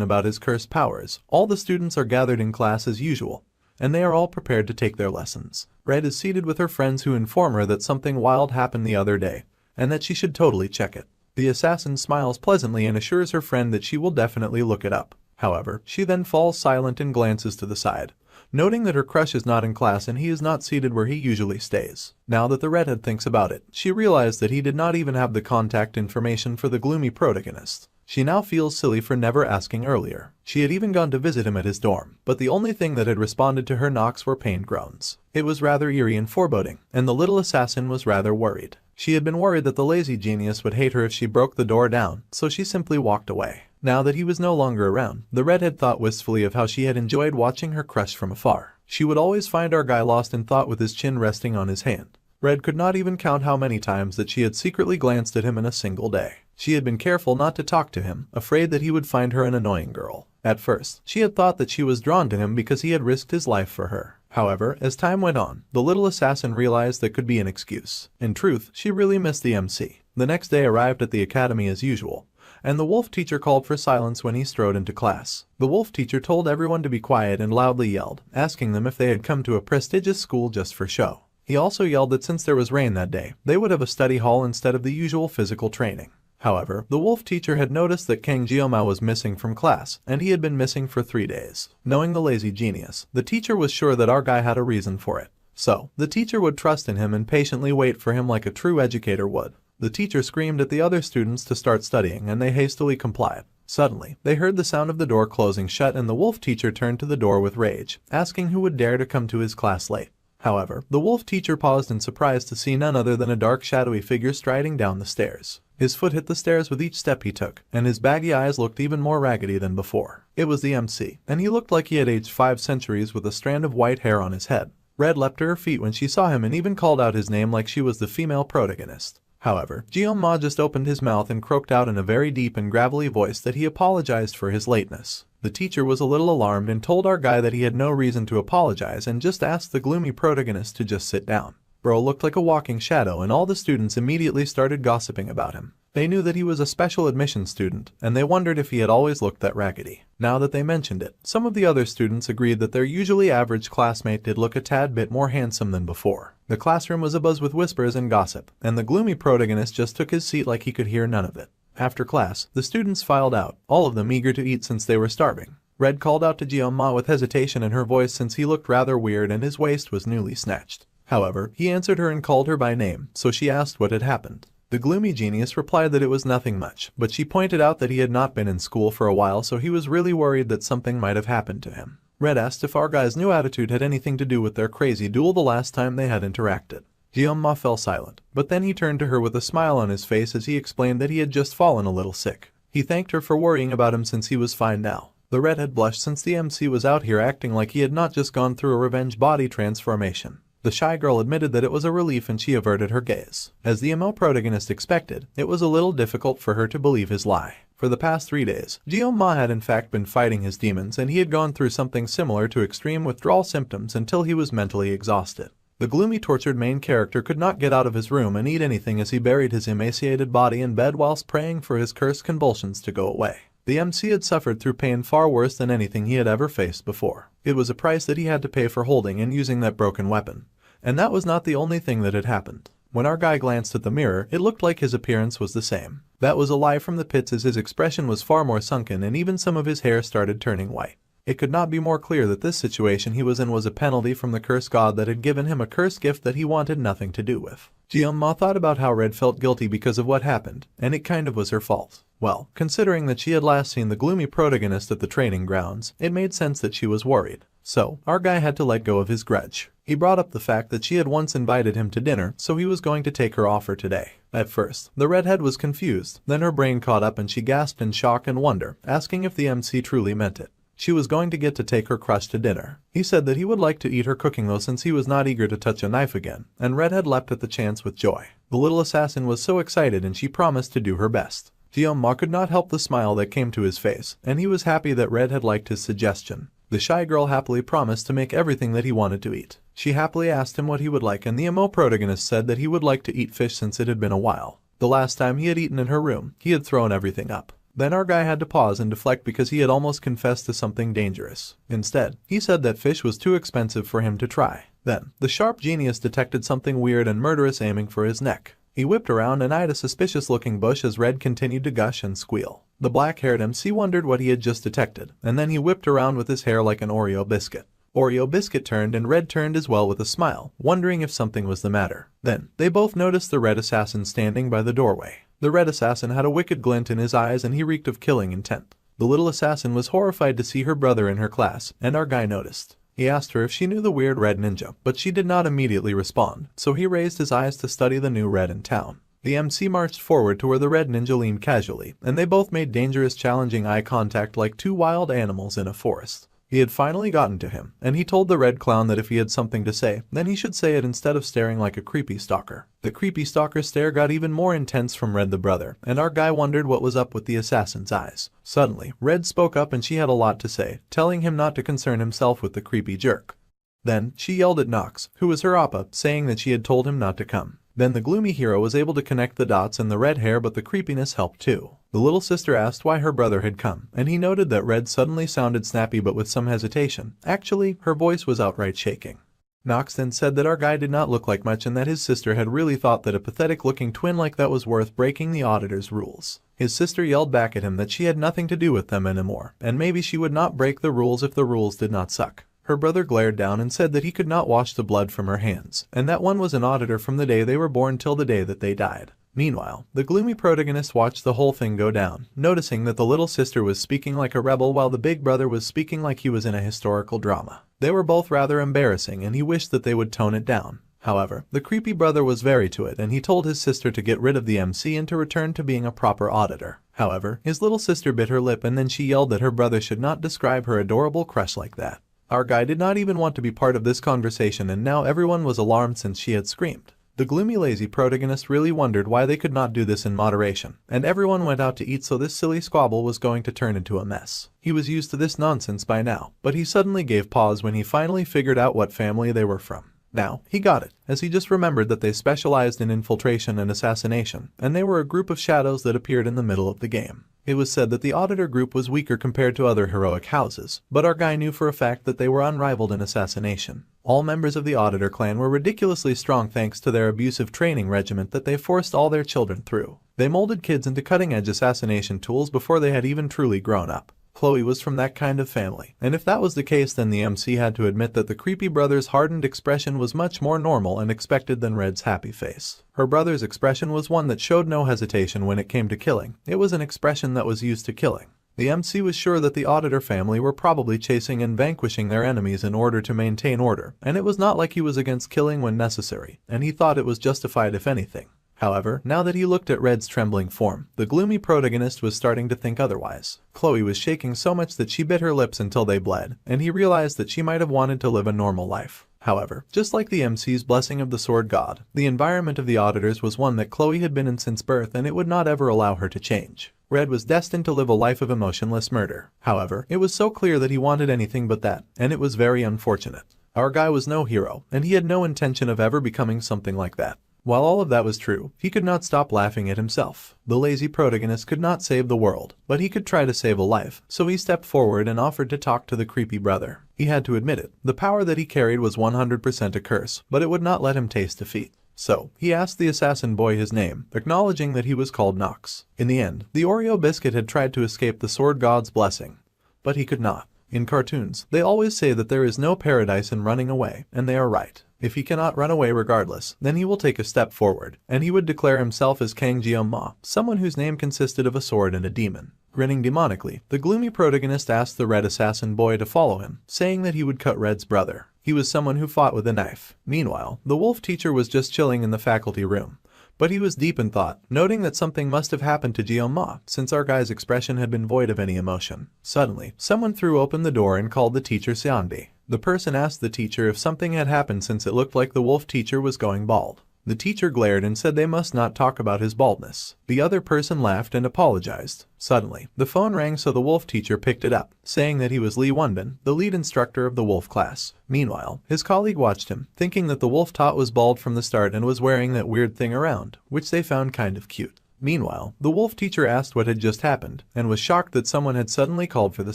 about his cursed powers, all the students are gathered in class as usual, and they are all prepared to take their lessons. Red is seated with her friends who inform her that something wild happened the other day, and that she should totally check it. The assassin smiles pleasantly and assures her friend that she will definitely look it up. However, she then falls silent and glances to the side, noting that her crush is not in class and he is not seated where he usually stays. Now that the redhead thinks about it, she realized that he did not even have the contact information for the gloomy protagonist. She now feels silly for never asking earlier. She had even gone to visit him at his dorm, but the only thing that had responded to her knocks were pained groans. It was rather eerie and foreboding, and the little assassin was rather worried. She had been worried that the lazy genius would hate her if she broke the door down, so she simply walked away. Now that he was no longer around, the redhead thought wistfully of how she had enjoyed watching her crush from afar. She would always find our guy lost in thought with his chin resting on his hand. Red could not even count how many times that she had secretly glanced at him in a single day. She had been careful not to talk to him, afraid that he would find her an annoying girl. At first, she had thought that she was drawn to him because he had risked his life for her. However, as time went on, the little assassin realized that could be an excuse. In truth, she really missed the MC. The next day arrived at the academy as usual, and the wolf teacher called for silence when he strode into class. The wolf teacher told everyone to be quiet and loudly yelled, asking them if they had come to a prestigious school just for show. He also yelled that since there was rain that day, they would have a study hall instead of the usual physical training. However, the wolf teacher had noticed that Kang Jioma was missing from class, and he had been missing for 3 days. Knowing the lazy genius, the teacher was sure that our guy had a reason for it. So, the teacher would trust in him and patiently wait for him like a true educator would. The teacher screamed at the other students to start studying, and they hastily complied. Suddenly, they heard the sound of the door closing shut, and the wolf teacher turned to the door with rage, asking who would dare to come to his class late. However, the wolf teacher paused in surprise to see none other than a dark shadowy figure striding down the stairs. His foot hit the stairs with each step he took, and his baggy eyes looked even more raggedy than before. It was the MC, and he looked like he had aged 5 centuries with a strand of white hair on his head. Red leapt to her feet when she saw him and even called out his name like she was the female protagonist. However, Jioma just opened his mouth and croaked out in a very deep and gravelly voice that he apologized for his lateness. The teacher was a little alarmed and told our guy that he had no reason to apologize and just asked the gloomy protagonist to just sit down. Bro looked like a walking shadow, and all the students immediately started gossiping about him. They knew that he was a special admission student, and they wondered if he had always looked that raggedy. Now that they mentioned it, some of the other students agreed that their usually average classmate did look a tad bit more handsome than before. The classroom was abuzz with whispers and gossip, and the gloomy protagonist just took his seat like he could hear none of it. After class, the students filed out, all of them eager to eat since they were starving. Red called out to Jioma with hesitation in her voice since he looked rather weird and his waist was newly snatched. However, he answered her and called her by name, so she asked what had happened. The gloomy genius replied that it was nothing much, but she pointed out that he had not been in school for a while, so he was really worried that something might have happened to him. Red asked if our guy's new attitude had anything to do with their crazy duel the last time they had interacted. Jioma fell silent, but then he turned to her with a smile on his face as he explained that he had just fallen a little sick. He thanked her for worrying about him since he was fine now. The redhead blushed since the MC was out here acting like he had not just gone through a revenge body transformation. The shy girl admitted that it was a relief and she averted her gaze. As the ML protagonist expected, it was a little difficult for her to believe his lie. For the past 3 days, Jioma had in fact been fighting his demons, and he had gone through something similar to extreme withdrawal symptoms until he was mentally exhausted. The gloomy tortured main character could not get out of his room and eat anything as he buried his emaciated body in bed whilst praying for his cursed convulsions to go away. The MC had suffered through pain far worse than anything he had ever faced before. It was a price that he had to pay for holding and using that broken weapon. And that was not the only thing that had happened. When our guy glanced at the mirror, it looked like his appearance was the same. That was a lie from the pits, as his expression was far more sunken and even some of his hair started turning white. It could not be more clear that this situation he was in was a penalty from the cursed god that had given him a cursed gift that he wanted nothing to do with. Jioma thought about how Red felt guilty because of what happened, and it kind of was her fault. Well, considering that she had last seen the gloomy protagonist at the training grounds, it made sense that she was worried. So, our guy had to let go of his grudge. He brought up the fact that she had once invited him to dinner, so he was going to take her offer today. At first, the redhead was confused, then her brain caught up and she gasped in shock and wonder, asking if the MC truly meant it. She was going to get to take her crush to dinner. He said that he would like to eat her cooking though, since he was not eager to touch a knife again, and Redhead leapt at the chance with joy. The little assassin was so excited and she promised to do her best. Jioma could not help the smile that came to his face, and he was happy that Redhead liked his suggestion. The shy girl happily promised to make everything that he wanted to eat. She happily asked him what he would like, and the MO protagonist said that he would like to eat fish since it had been a while. The last time he had eaten in her room, he had thrown everything up. Then our guy had to pause and deflect because he had almost confessed to something dangerous. Instead, he said that fish was too expensive for him to try. Then, the sharp genius detected something weird and murderous aiming for his neck. He whipped around and eyed a suspicious-looking bush as Red continued to gush and squeal. The black-haired MC wondered what he had just detected, and then he whipped around with his hair like an Oreo biscuit. Oreo biscuit turned and Red turned as well with a smile, wondering if something was the matter. Then, they both noticed the red assassin standing by the doorway. The red assassin had a wicked glint in his eyes and he reeked of killing intent. The little assassin was horrified to see her brother in her class, and our guy noticed. He asked her if she knew the weird red ninja, but she did not immediately respond, so he raised his eyes to study the new red in town. The MC marched forward to where the red ninja leaned casually, and they both made dangerous, challenging eye contact like two wild animals in a forest. He had finally gotten to him, and he told the red clown that if he had something to say, then he should say it instead of staring like a creepy stalker. The creepy stalker stare got even more intense from Red the brother, and our guy wondered what was up with the assassin's eyes. Suddenly, Red spoke up and she had a lot to say, telling him not to concern himself with the creepy jerk. Then, she yelled at Nox, who was her appa, saying that she had told him not to come. Then the gloomy hero was able to connect the dots and the red hair, but the creepiness helped too. The little sister asked why her brother had come, and he noted that Red suddenly sounded snappy but with some hesitation. Actually, her voice was outright shaking. Nox then said that our guy did not look like much and that his sister had really thought that a pathetic-looking twin like that was worth breaking the auditor's rules. His sister yelled back at him that she had nothing to do with them anymore, and maybe she would not break the rules if the rules did not suck. Her brother glared down and said that he could not wash the blood from her hands, and that one was an auditor from the day they were born till the day that they died. Meanwhile, the gloomy protagonist watched the whole thing go down, noticing that the little sister was speaking like a rebel while the big brother was speaking like he was in a historical drama. They were both rather embarrassing and he wished that they would tone it down. However, the creepy brother was very to it and he told his sister to get rid of the MC and to return to being a proper auditor. However, his little sister bit her lip and then she yelled that her brother should not describe her adorable crush like that. Our guy did not even want to be part of this conversation and now everyone was alarmed since she had screamed. The gloomy lazy protagonist really wondered why they could not do this in moderation, and everyone went out to eat, so this silly squabble was going to turn into a mess. He was used to this nonsense by now, but he suddenly gave pause when he finally figured out what family they were from. Now, he got it, as he just remembered that they specialized in infiltration and assassination, and they were a group of shadows that appeared in the middle of the game. It was said that the auditor group was weaker compared to other heroic houses, but our guy knew for a fact that they were unrivaled in assassination. All members of the auditor clan were ridiculously strong thanks to their abusive training regiment that they forced all their children through. They molded kids into cutting-edge assassination tools before they had even truly grown up. Chloe was from that kind of family, and if that was the case then the MC had to admit that the creepy brother's hardened expression was much more normal and expected than Red's happy face. Her brother's expression was one that showed no hesitation when it came to killing. It was an expression that was used to killing. The MC was sure that the auditor family were probably chasing and vanquishing their enemies in order to maintain order, and it was not like he was against killing when necessary, and he thought it was justified if anything. However, now that he looked at Red's trembling form, the gloomy protagonist was starting to think otherwise. Chloe was shaking so much that she bit her lips until they bled, and he realized that she might have wanted to live a normal life. However, just like the MC's blessing of the sword god, the environment of the auditors was one that Chloe had been in since birth and it would not ever allow her to change. Red was destined to live a life of emotionless murder. However, it was so clear that he wanted anything but that, and it was very unfortunate. Our guy was no hero, and he had no intention of ever becoming something like that. While all of that was true, he could not stop laughing at himself. The lazy protagonist could not save the world, but he could try to save a life, so he stepped forward and offered to talk to the creepy brother. He had to admit it, the power that he carried was 100% a curse, but it would not let him taste defeat. So, he asked the assassin boy his name, acknowledging that he was called Nox. In the end, the Oreo biscuit had tried to escape the sword god's blessing, but he could not. In cartoons, they always say that there is no paradise in running away, and they are right. If he cannot run away regardless, then he will take a step forward, and he would declare himself as Kangjiom-ma, someone whose name consisted of a sword and a demon. Grinning demonically, the gloomy protagonist asked the red assassin boy to follow him, saying that he would cut Red's brother. He was someone who fought with a knife. Meanwhile, the wolf teacher was just chilling in the faculty room. But he was deep in thought, noting that something must have happened to Jiom-ma, since our guy's expression had been void of any emotion. Suddenly, someone threw open the door and called the teacher Seonbi. The person asked the teacher if something had happened since it looked like the wolf teacher was going bald. The teacher glared and said they must not talk about his baldness. The other person laughed and apologized. Suddenly, the phone rang, so the wolf teacher picked it up, saying that he was Lee Wonbin, the lead instructor of the wolf class. Meanwhile, his colleague watched him, thinking that the wolf tot was bald from the start and was wearing that weird thing around, which they found kind of cute. Meanwhile, the wolf teacher asked what had just happened, and was shocked that someone had suddenly called for the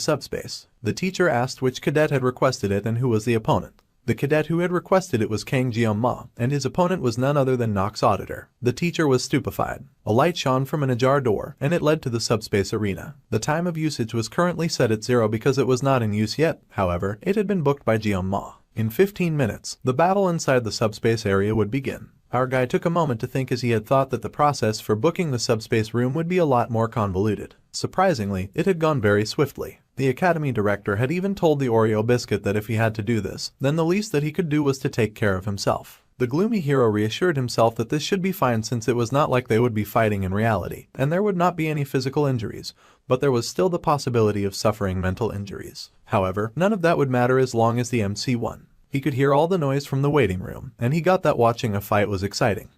subspace. The teacher asked which cadet had requested it and who was the opponent. The cadet who had requested it was Kang Jeong-ma, and his opponent was none other than Nox's auditor. The teacher was stupefied. A light shone from an ajar door, and it led to the subspace arena. The time of usage was currently set at 0 because it was not in use yet. However, it had been booked by Jeong-ma. In 15 minutes, the battle inside the subspace area would begin. Our guy took a moment to think, as he had thought that the process for booking the subspace room would be a lot more convoluted. Surprisingly, it had gone very swiftly. The academy director had even told the Oreo biscuit that if he had to do this, then the least that he could do was to take care of himself. The gloomy hero reassured himself that this should be fine, since it was not like they would be fighting in reality, and there would not be any physical injuries, but there was still the possibility of suffering mental injuries. However, none of that would matter as long as the MC won. He could hear all the noise from the waiting room, and he got that watching a fight was exciting.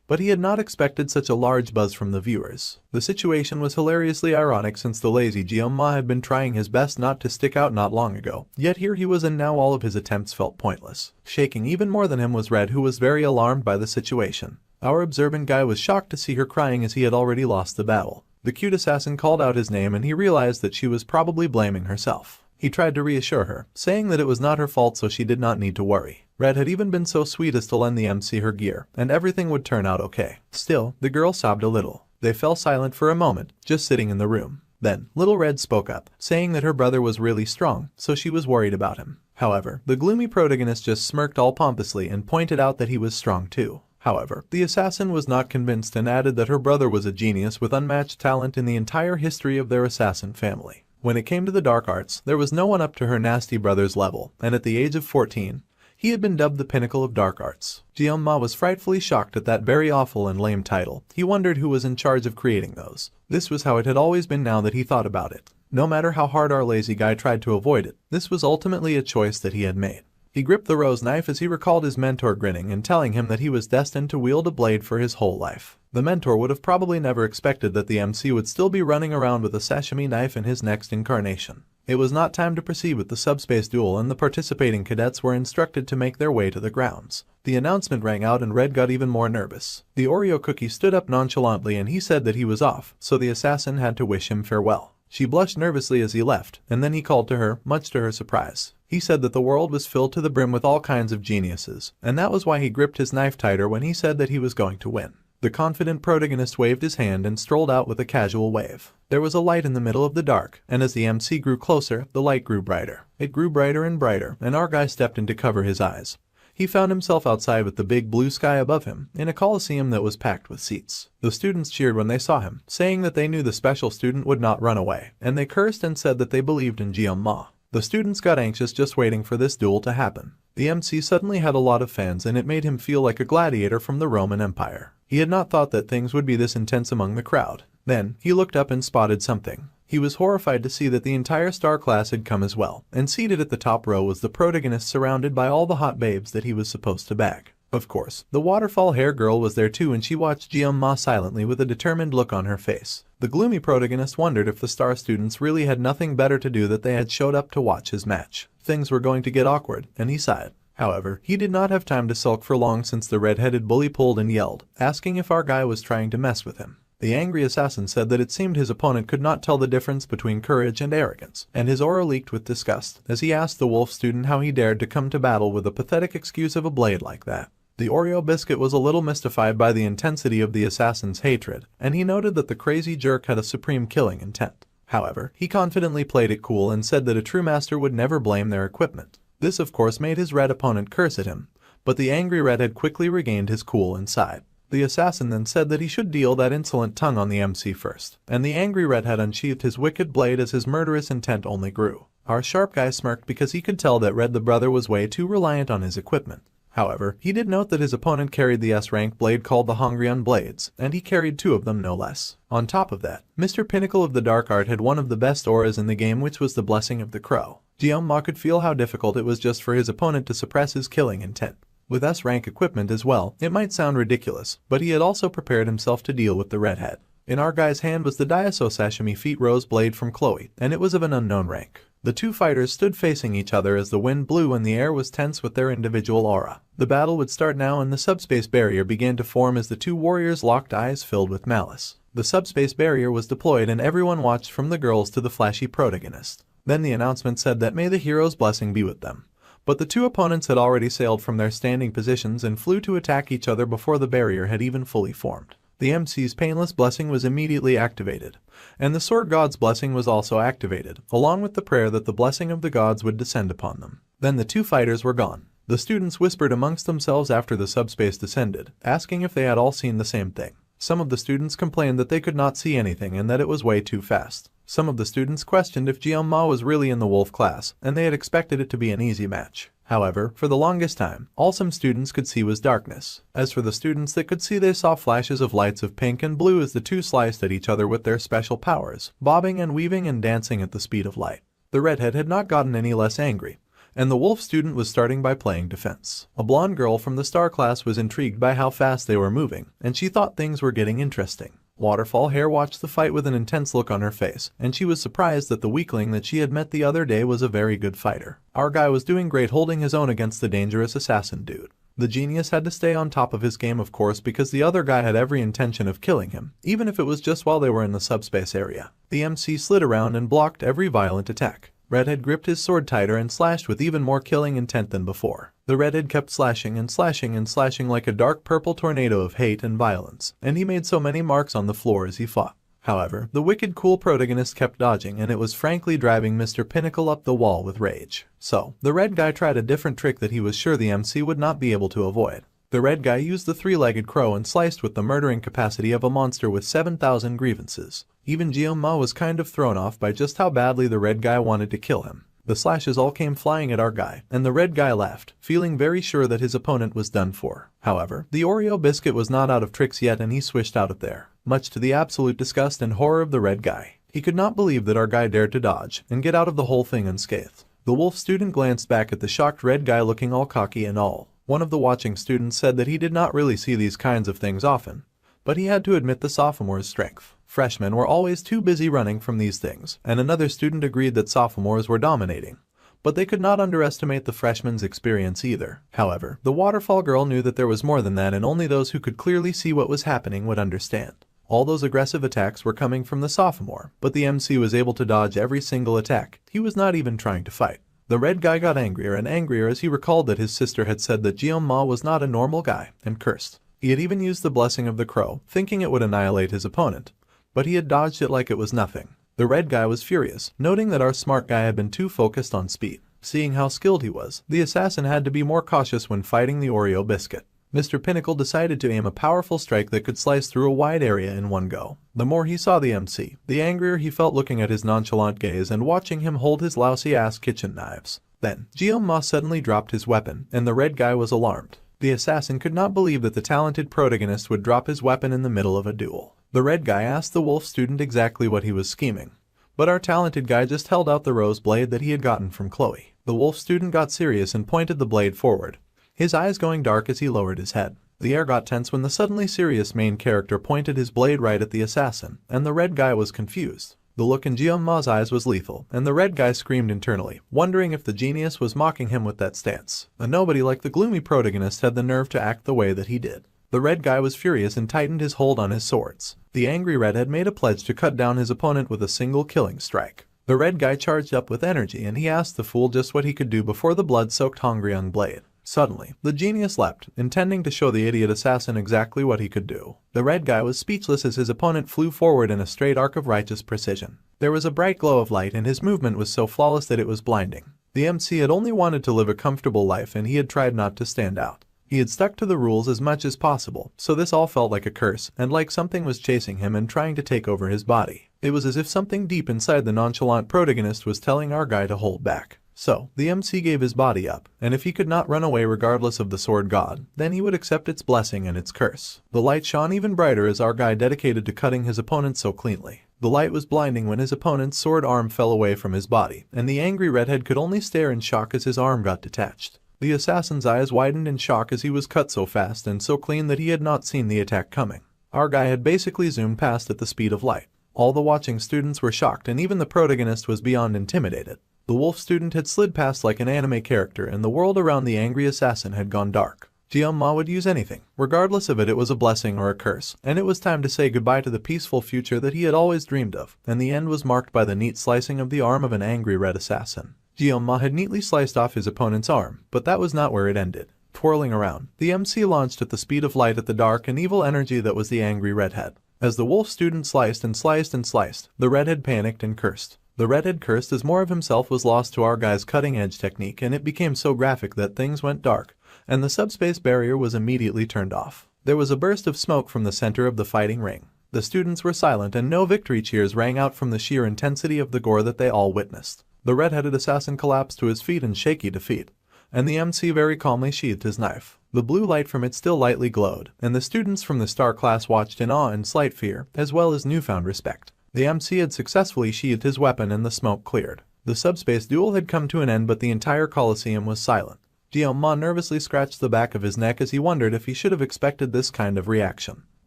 But he had not expected such a large buzz from the viewers. The situation was hilariously ironic, since the lazy Jeong-ma had been trying his best not to stick out not long ago, yet here he was, and now all of his attempts felt pointless. Shaking even more than him was Red, who was very alarmed by the situation. Our observant guy was shocked to see her crying, as he had already lost the battle. The cute assassin called out his name, and he realized that she was probably blaming herself. He tried to reassure her, saying that it was not her fault, so she did not need to worry. Red had even been so sweet as to lend the MC her gear, and everything would turn out okay. Still, the girl sobbed a little. They fell silent for a moment, just sitting in the room. Then, little Red spoke up, saying that her brother was really strong, so she was worried about him. However, the gloomy protagonist just smirked all pompously and pointed out that he was strong too. However, the assassin was not convinced and added that her brother was a genius with unmatched talent in the entire history of their assassin family. When it came to the dark arts, there was no one up to her nasty brother's level, and at the age of 14, he had been dubbed the pinnacle of dark arts. Jeong-ma was frightfully shocked at that very awful and lame title. He wondered who was in charge of creating those. This was how it had always been now that he thought about it. No matter how hard our lazy guy tried to avoid it, this was ultimately a choice that he had made. He gripped the rose knife as he recalled his mentor grinning and telling him that he was destined to wield a blade for his whole life. The mentor would have probably never expected that the MC would still be running around with a sashimi knife in his next incarnation. It was not time to proceed with the subspace duel, and the participating cadets were instructed to make their way to the grounds. The announcement rang out, and Red got even more nervous. The Oreo cookie stood up nonchalantly, and he said that he was off, so the assassin had to wish him farewell. She blushed nervously as he left, and then he called to her, much to her surprise. He said that the world was filled to the brim with all kinds of geniuses, and that was why he gripped his knife tighter when he said that he was going to win. The confident protagonist waved his hand and strolled out with a casual wave. There was a light in the middle of the dark, and as the MC grew closer, the light grew brighter. It grew brighter and brighter, and our guy stepped in to cover his eyes. He found himself outside with the big blue sky above him, in a coliseum that was packed with seats. The students cheered when they saw him, saying that they knew the special student would not run away, and they cursed and said that they believed in Jeong-ma. The students got anxious just waiting for this duel to happen. The MC suddenly had a lot of fans, and it made him feel like a gladiator from the Roman Empire. He had not thought that things would be this intense among the crowd. Then, he looked up and spotted something. He was horrified to see that the entire star class had come as well, and seated at the top row was the protagonist, surrounded by all the hot babes that he was supposed to bag. Of course, the waterfall hair girl was there too, and she watched Jeong-ma silently with a determined look on her face. The gloomy protagonist wondered if the star students really had nothing better to do that they had showed up to watch his match. Things were going to get awkward, and he sighed. However, he did not have time to sulk for long, since the red-headed bully pulled and yelled, asking if our guy was trying to mess with him. The angry assassin said that it seemed his opponent could not tell the difference between courage and arrogance, and his aura leaked with disgust as he asked the wolf student how he dared to come to battle with a pathetic excuse of a blade like that. The Oreo biscuit was a little mystified by the intensity of the assassin's hatred, and he noted that the crazy jerk had a supreme killing intent. However, he confidently played it cool and said that a true master would never blame their equipment. This of course made his red opponent curse at him, but the angry red had quickly regained his cool and sighed. The assassin then said that he should deal that insolent tongue on the MC first, and the angry red had unsheathed his wicked blade as his murderous intent only grew. Our sharp guy smirked because he could tell that Red the brother was way too reliant on his equipment. However, he did note that his opponent carried the S-rank blade called the Hongrian Blades, and he carried 2 of them no less. On top of that, Mr. Pinnacle of the Dark Art had one of the best auras in the game, which was the Blessing of the Crow. Jeong-ma could feel how difficult it was just for his opponent to suppress his killing intent. With S-rank equipment as well, it might sound ridiculous, but he had also prepared himself to deal with the redhead. In our guy's hand was the Daiso Sashimi Feet Rose blade from Chloe, and it was of an unknown rank. The two fighters stood facing each other as the wind blew and the air was tense with their individual aura. The battle would start now, and the subspace barrier began to form as the two warriors locked eyes filled with malice. The subspace barrier was deployed and everyone watched, from the girls to the flashy protagonist. Then the announcement said that may the hero's blessing be with them. But the two opponents had already sailed from their standing positions and flew to attack each other before the barrier had even fully formed. The MC's painless blessing was immediately activated, and the sword god's blessing was also activated, along with the prayer that the blessing of the gods would descend upon them. Then the two fighters were gone. The students whispered amongst themselves after the subspace descended, asking if they had all seen the same thing. Some of the students complained that they could not see anything and that it was way too fast. Some of the students questioned if Jianma was really in the wolf class, and they had expected it to be an easy match. However, for the longest time, all some students could see was darkness. As for the students that could see, they saw flashes of lights of pink and blue as the two sliced at each other with their special powers, bobbing and weaving and dancing at the speed of light. The redhead had not gotten any less angry, and the wolf student was starting by playing defense. A blonde girl from the star class was intrigued by how fast they were moving, and she thought things were getting interesting. Waterfall Hair watched the fight with an intense look on her face, and she was surprised that the weakling that she had met the other day was a very good fighter. Our guy was doing great, holding his own against the dangerous assassin dude. The genius had to stay on top of his game, of course, because the other guy had every intention of killing him, even if it was just while they were in the subspace area. The MC slid around and blocked every violent attack. Redhead gripped his sword tighter and slashed with even more killing intent than before. The redhead kept slashing and slashing and slashing like a dark purple tornado of hate and violence, and he made so many marks on the floor as he fought. However, the wicked cool protagonist kept dodging, and it was frankly driving Mr. Pinnacle up the wall with rage. So, the red guy tried a different trick that he was sure the MC would not be able to avoid. The red guy used the three-legged crow and sliced with the murdering capacity of a monster with 7,000 grievances. Even Jianma was kind of thrown off by just how badly the red guy wanted to kill him. The slashes all came flying at our guy, and the red guy laughed, feeling very sure that his opponent was done for. However, the Oreo biscuit was not out of tricks yet, and he swished out of there, much to the absolute disgust and horror of the red guy. He could not believe that our guy dared to dodge and get out of the whole thing unscathed. The wolf student glanced back at the shocked red guy looking all cocky and all. One of the watching students said that he did not really see these kinds of things often, but he had to admit the sophomore's strength. Freshmen were always too busy running from these things, and another student agreed that sophomores were dominating, but they could not underestimate the freshmen's experience either. However, the waterfall girl knew that there was more than that, and only those who could clearly see what was happening would understand. All those aggressive attacks were coming from the sophomore, but the MC was able to dodge every single attack. He was not even trying to fight. The red guy got angrier and angrier as he recalled that his sister had said that Jianma was not a normal guy, and cursed. He had even used the blessing of the crow, thinking it would annihilate his opponent, but he had dodged it like it was nothing. The red guy was furious, noting that our smart guy had been too focused on speed. Seeing how skilled he was, the assassin had to be more cautious when fighting the Oreo biscuit. Mr. Pinnacle decided to aim a powerful strike that could slice through a wide area in one go. The more he saw the MC, the angrier he felt looking at his nonchalant gaze and watching him hold his lousy-ass kitchen knives. Then, Jianma suddenly dropped his weapon, and the red guy was alarmed. The assassin could not believe that the talented protagonist would drop his weapon in the middle of a duel. The red guy asked the wolf student exactly what he was scheming, but our talented guy just held out the rose blade that he had gotten from Chloe. The wolf student got serious and pointed the blade forward, his eyes going dark as he lowered his head. The air got tense when the suddenly serious main character pointed his blade right at the assassin, and the red guy was confused. The look in Jianma's eyes was lethal, and the red guy screamed internally, wondering if the genius was mocking him with that stance. And nobody like the gloomy protagonist had the nerve to act the way that he did. The red guy was furious and tightened his hold on his swords. The angry redhead made a pledge to cut down his opponent with a single killing strike. The red guy charged up with energy, and he asked the fool just what he could do before the blood-soaked hungry young blade. Suddenly, the genius leapt, intending to show the idiot assassin exactly what he could do. The red guy was speechless as his opponent flew forward in a straight arc of righteous precision. There was a bright glow of light, and his movement was so flawless that it was blinding. The MC had only wanted to live a comfortable life, and he had tried not to stand out. He had stuck to the rules as much as possible, so this all felt like a curse, and like something was chasing him and trying to take over his body. It was as if something deep inside the nonchalant protagonist was telling our guy to hold back. So, the MC gave his body up, and if he could not run away regardless of the sword god, then he would accept its blessing and its curse. The light shone even brighter as our guy dedicated to cutting his opponent so cleanly. The light was blinding when his opponent's sword arm fell away from his body, and the angry redhead could only stare in shock as his arm got detached. The assassin's eyes widened in shock as he was cut so fast and so clean that he had not seen the attack coming. Our guy had basically zoomed past at the speed of light. All the watching students were shocked, and even the protagonist was beyond intimidated. The wolf student had slid past like an anime character, and the world around the angry assassin had gone dark. Jianma would use anything. Regardless of it was a blessing or a curse, and it was time to say goodbye to the peaceful future that he had always dreamed of, and the end was marked by the neat slicing of the arm of an angry red assassin. Jioma had neatly sliced off his opponent's arm, but that was not where it ended. Twirling around, the MC launched at the speed of light at the dark and evil energy that was the angry redhead. As the wolf student sliced and sliced and sliced, the redhead panicked and cursed. The redhead cursed as more of himself was lost to our guy's cutting-edge technique, and it became so graphic that things went dark, and the subspace barrier was immediately turned off. There was a burst of smoke from the center of the fighting ring. The students were silent and no victory cheers rang out from the sheer intensity of the gore that they all witnessed. The red-headed assassin collapsed to his feet in shaky defeat, and the MC very calmly sheathed his knife. The blue light from it still lightly glowed, and the students from the star class watched in awe and slight fear, as well as newfound respect. The MC had successfully sheathed his weapon and the smoke cleared. The subspace duel had come to an end, but the entire Colosseum was silent. Jioma nervously scratched the back of his neck as he wondered if he should have expected this kind of reaction.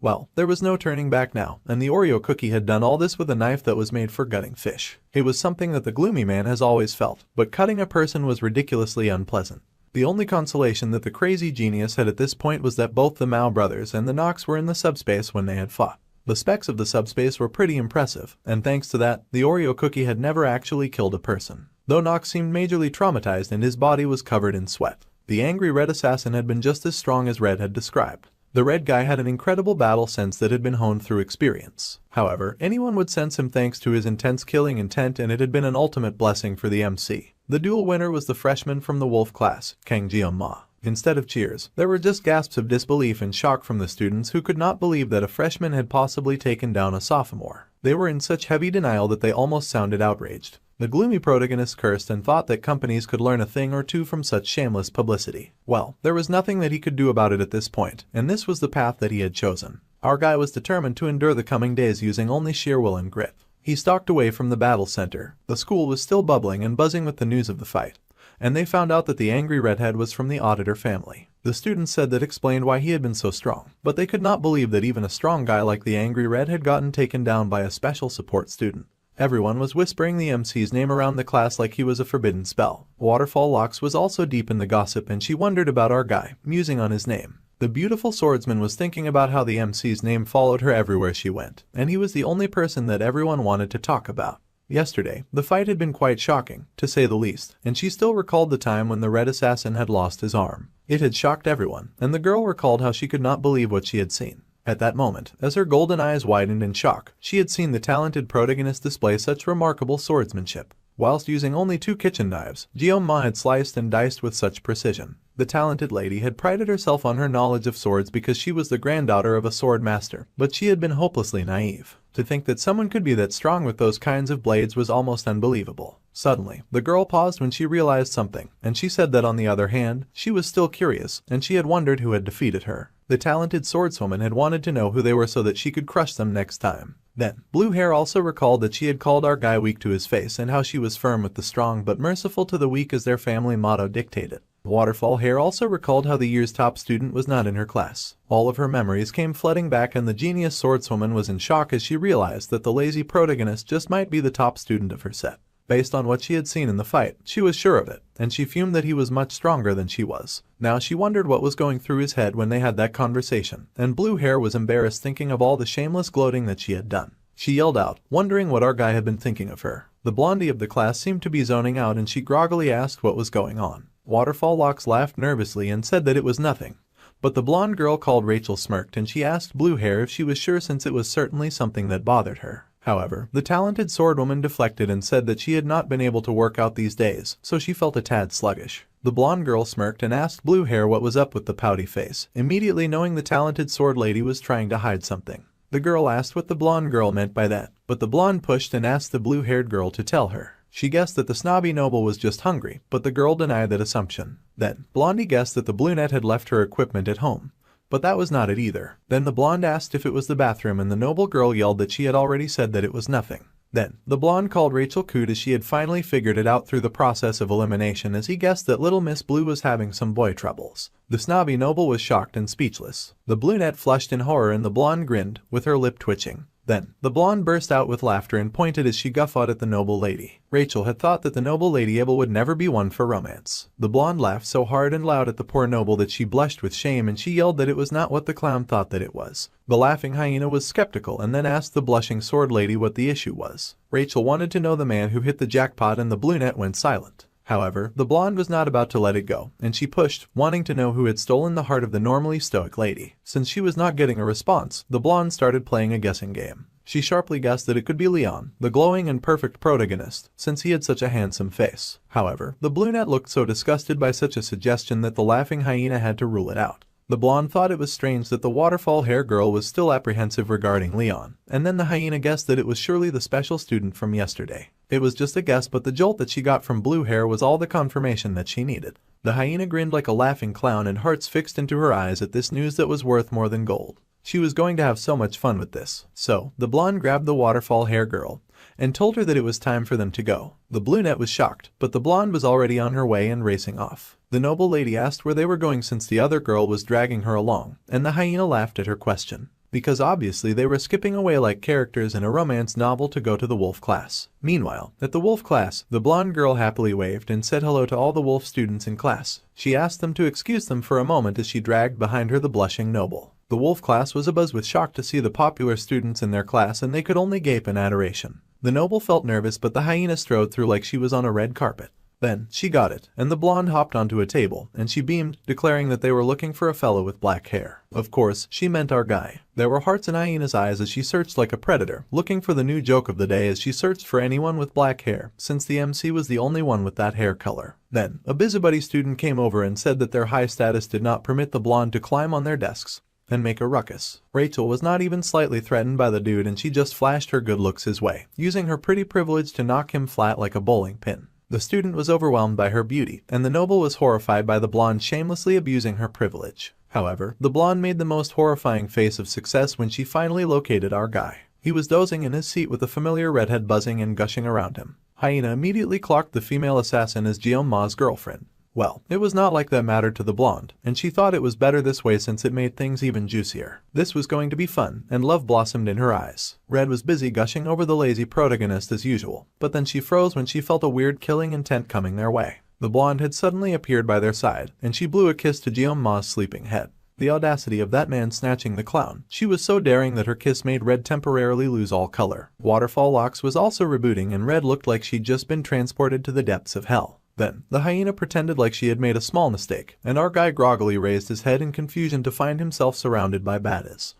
Well, there was no turning back now, and the Oreo cookie had done all this with a knife that was made for gutting fish. It was something that the gloomy man has always felt, but cutting a person was ridiculously unpleasant. The only consolation that the crazy genius had at this point was that both the Mao brothers and the Nox were in the subspace when they had fought. The specs of the subspace were pretty impressive, and thanks to that, the Oreo cookie had never actually killed a person. Though Nox seemed majorly traumatized and his body was covered in sweat, the angry red assassin had been just as strong as Red had described. The red guy had an incredible battle sense that had been honed through experience. However, anyone would sense him thanks to his intense killing intent, and it had been an ultimate blessing for the MC. The duel winner was the freshman from the wolf class, Kang Jioma. Instead of cheers, there were just gasps of disbelief and shock from the students who could not believe that a freshman had possibly taken down a sophomore. They were in such heavy denial that they almost sounded outraged. The gloomy protagonist cursed and thought that companies could learn a thing or two from such shameless publicity. Well, there was nothing that he could do about it at this point, and this was the path that he had chosen. Our guy was determined to endure the coming days using only sheer will and grit. He stalked away from the battle center. The school was still bubbling and buzzing with the news of the fight, and they found out that the angry redhead was from the auditor family. The students said that explained why he had been so strong, but they could not believe that even a strong guy like the angry red had gotten taken down by a special support student. Everyone was whispering the MC's name around the class like he was a forbidden spell. Waterfall Locks was also deep in the gossip, and she wondered about our guy, musing on his name. The beautiful swordsman was thinking about how the MC's name followed her everywhere she went, and he was the only person that everyone wanted to talk about. Yesterday, the fight had been quite shocking, to say the least, and she still recalled the time when the red assassin had lost his arm. It had shocked everyone, and the girl recalled how she could not believe what she had seen. At that moment, as her golden eyes widened in shock, she had seen the talented protagonist display such remarkable swordsmanship. Whilst using only 2 kitchen knives, Jioma had sliced and diced with such precision. The talented lady had prided herself on her knowledge of swords because she was the granddaughter of a sword master, but she had been hopelessly naive. To think that someone could be that strong with those kinds of blades was almost unbelievable. Suddenly, the girl paused when she realized something, and she said that on the other hand, she was still curious, and she had wondered who had defeated her. The talented swordswoman had wanted to know who they were so that she could crush them next time. Then, Blue Hair also recalled that she had called our guy weak to his face and how she was firm with the strong but merciful to the weak as their family motto dictated. Waterfall Hair also recalled how the year's top student was not in her class. All of her memories came flooding back, and the genius swordswoman was in shock as she realized that the lazy protagonist just might be the top student of her set. Based on what she had seen in the fight, she was sure of it, and she fumed that he was much stronger than she was. Now she wondered what was going through his head when they had that conversation, and Blue Hair was embarrassed thinking of all the shameless gloating that she had done. She yelled out, wondering what our guy had been thinking of her. The blondie of the class seemed to be zoning out, and she groggily asked what was going on. Waterfall Locks laughed nervously and said that it was nothing. But the blonde girl called Rachel smirked, and she asked Blue Hair if she was sure, since it was certainly something that bothered her. However, the talented swordwoman deflected and said that she had not been able to work out these days, so she felt a tad sluggish. The blonde girl smirked and asked Blue Hair what was up with the pouty face, immediately knowing the talented sword lady was trying to hide something. The girl asked what the blonde girl meant by that, but the blonde pushed and asked the blue-haired girl to tell her. She guessed that the snobby noble was just hungry, but the girl denied that assumption. Then, Blondie guessed that the brunette had left her equipment at home. But that was not it either. Then the blonde asked if it was the bathroom, and the noble girl yelled that she had already said that it was nothing. Then, the blonde called Rachel cute as she had finally figured it out through the process of elimination, as he guessed that little Miss Blue was having some boy troubles. The snobby noble was shocked and speechless. The brunette flushed in horror and the blonde grinned, with her lip twitching. Then, the blonde burst out with laughter and pointed as she guffawed at the noble lady. Rachel had thought that the noble lady Abel would never be one for romance. The blonde laughed so hard and loud at the poor noble that she blushed with shame, and she yelled that it was not what the clown thought that it was. The laughing hyena was skeptical and then asked the blushing sword lady what the issue was. Rachel wanted to know the man who hit the jackpot, and the brunette went silent. However, the blonde was not about to let it go, and she pushed, wanting to know who had stolen the heart of the normally stoic lady. Since she was not getting a response, the blonde started playing a guessing game. She sharply guessed that it could be Leon, the glowing and perfect protagonist, since he had such a handsome face. However, the brunette looked so disgusted by such a suggestion that the laughing hyena had to rule it out. The blonde thought it was strange that the waterfall hair girl was still apprehensive regarding Leon, and then the hyena guessed that it was surely the special student from yesterday. It was just a guess, but the jolt that she got from blue hair was all the confirmation that she needed. The hyena grinned like a laughing clown and hearts fixed into her eyes at this news that was worth more than gold. She was going to have so much fun with this. So, the blonde grabbed the waterfall hair girl and told her that it was time for them to go. The brunette was shocked, but the blonde was already on her way and racing off. The noble lady asked where they were going since the other girl was dragging her along, and the hyena laughed at her question, because obviously they were skipping away like characters in a romance novel to go to the wolf class. Meanwhile, at the wolf class, the blonde girl happily waved and said hello to all the wolf students in class. She asked them to excuse them for a moment as she dragged behind her the blushing noble. The wolf class was abuzz with shock to see the popular students in their class, and they could only gape in adoration. The noble felt nervous, but the hyena strode through like she was on a red carpet. Then, she got it, and the blonde hopped onto a table, and she beamed, declaring that they were looking for a fellow with black hair. Of course, she meant our guy. There were hearts in hyena's eyes as she searched like a predator, looking for the new joke of the day as she searched for anyone with black hair, since the MC was the only one with that hair color. Then, a busybody student came over and said that their high status did not permit the blonde to climb on their desks and make a ruckus. Rachel was not even slightly threatened by the dude, and she just flashed her good looks his way, using her pretty privilege to knock him flat like a bowling pin. The student was overwhelmed by her beauty, and the noble was horrified by the blonde shamelessly abusing her privilege. However, the blonde made the most horrifying face of success when she finally located our guy. He was dozing in his seat with a familiar redhead buzzing and gushing around him. Hyena immediately clocked the female assassin as Ma's girlfriend. Well, it was not like that mattered to the blonde, and she thought it was better this way since it made things even juicier. This was going to be fun, and love blossomed in her eyes. Red was busy gushing over the lazy protagonist as usual, but then she froze when she felt a weird killing intent coming their way. The blonde had suddenly appeared by their side, and she blew a kiss to Ma's sleeping head. The audacity of that man snatching the clown. She was so daring that her kiss made Red temporarily lose all color. Waterfall Locks was also rebooting, and Red looked like she'd just been transported to the depths of hell. Then, the hyena pretended like she had made a small mistake, and our guy groggily raised his head in confusion to find himself surrounded by baddies.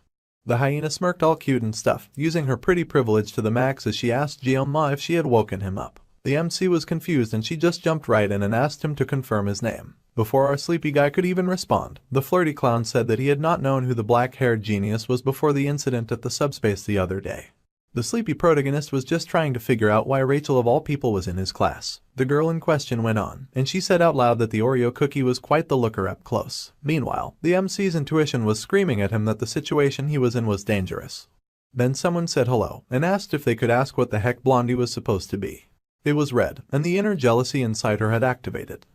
The hyena smirked all cute and stuff, using her pretty privilege to the max as she asked Ma if she had woken him up. The MC was confused, and she just jumped right in and asked him to confirm his name. Before our sleepy guy could even respond, the flirty clown said that he had not known who the black-haired genius was before the incident at the subspace the other day. The sleepy protagonist was just trying to figure out why Rachel of all people was in his class. The girl in question went on, and she said out loud that the Oreo cookie was quite the looker up close. Meanwhile, the MC's intuition was screaming at him that the situation he was in was dangerous. Then someone said hello, and asked if they could ask what the heck Blondie was supposed to be. It was Red, and the inner jealousy inside her had activated.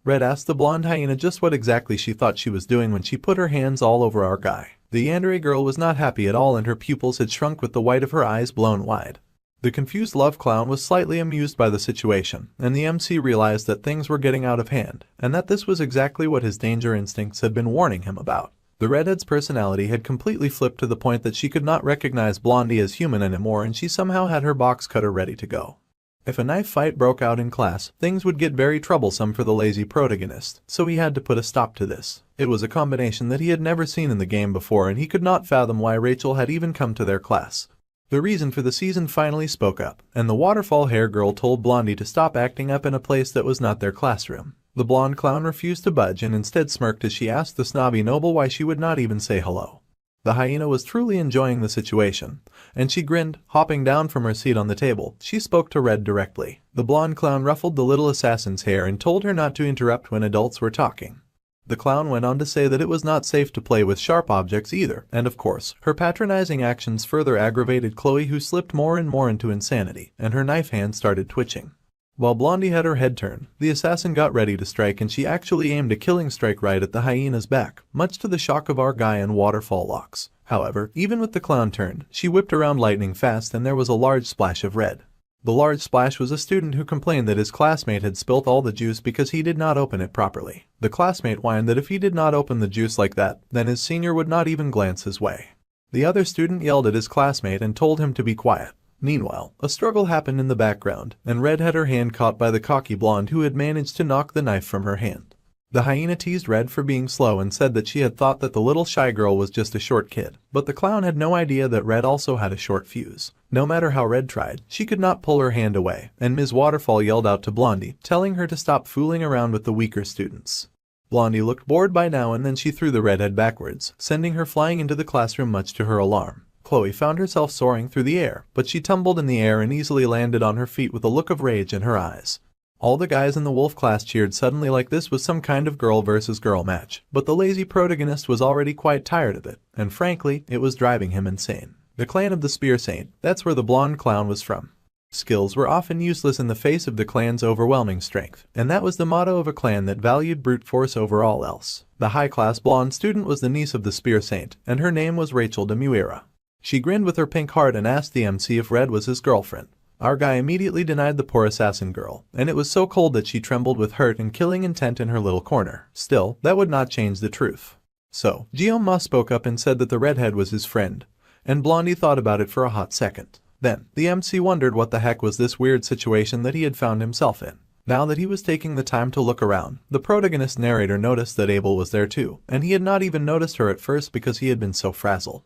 Red asked the blonde hyena just what exactly she thought she was doing when she put her hands all over our guy. The yandere girl was not happy at all, and her pupils had shrunk with the white of her eyes blown wide. The confused love clown was slightly amused by the situation, and the MC realized that things were getting out of hand, and that this was exactly what his danger instincts had been warning him about. The redhead's personality had completely flipped to the point that she could not recognize Blondie as human anymore, and she somehow had her box cutter ready to go. If a knife fight broke out in class, things would get very troublesome for the lazy protagonist, so he had to put a stop to this. It was a combination that he had never seen in the game before, and he could not fathom why Rachel had even come to their class. The reason for the season finally spoke up, and the waterfall hair girl told Blondie to stop acting up in a place that was not their classroom. The blonde clown refused to budge and instead smirked as she asked the snobby noble why she would not even say hello. The hyena was truly enjoying the situation, and she grinned, hopping down from her seat on the table. She spoke to Red directly. The blonde clown ruffled the little assassin's hair and told her not to interrupt when adults were talking. The clown went on to say that it was not safe to play with sharp objects either, and of course, her patronizing actions further aggravated Chloe, who slipped more and more into insanity, and her knife hand started twitching. While Blondie had her head turned, the assassin got ready to strike, and she actually aimed a killing strike right at the hyena's back, much to the shock of our guy and Waterfall Locks. However, even with the clown turned, she whipped around lightning fast, and there was a large splash of red. The large splash was a student who complained that his classmate had spilt all the juice because he did not open it properly. The classmate whined that if he did not open the juice like that, then his senior would not even glance his way. The other student yelled at his classmate and told him to be quiet. Meanwhile, a struggle happened in the background, and Red had her hand caught by the cocky blonde who had managed to knock the knife from her hand. The hyena teased Red for being slow and said that she had thought that the little shy girl was just a short kid, but the clown had no idea that Red also had a short fuse. No matter how Red tried, she could not pull her hand away, and Ms. Waterfall yelled out to Blondie, telling her to stop fooling around with the weaker students. Blondie looked bored by now, and then she threw the redhead backwards, sending her flying into the classroom much to her alarm. Chloe found herself soaring through the air, but she tumbled in the air and easily landed on her feet with a look of rage in her eyes. All the guys in the wolf class cheered suddenly like this was some kind of girl versus girl match, but the lazy protagonist was already quite tired of it, and frankly, it was driving him insane. The clan of the Spear Saint, that's where the blonde clown was from. Skills were often useless in the face of the clan's overwhelming strength, and that was the motto of a clan that valued brute force over all else. The high-class blonde student was the niece of the Spear Saint, and her name was Rachel de Muira. She grinned with her pink heart and asked the MC if Red was his girlfriend. Our guy immediately denied the poor assassin girl, and it was so cold that she trembled with hurt and killing intent in her little corner. Still, that would not change the truth. So, Guillaume spoke up and said that the redhead was his friend, and Blondie thought about it for a hot second. Then, the MC wondered what the heck was this weird situation that he had found himself in. Now that he was taking the time to look around, the protagonist narrator noticed that Abel was there too, and he had not even noticed her at first because he had been so frazzled.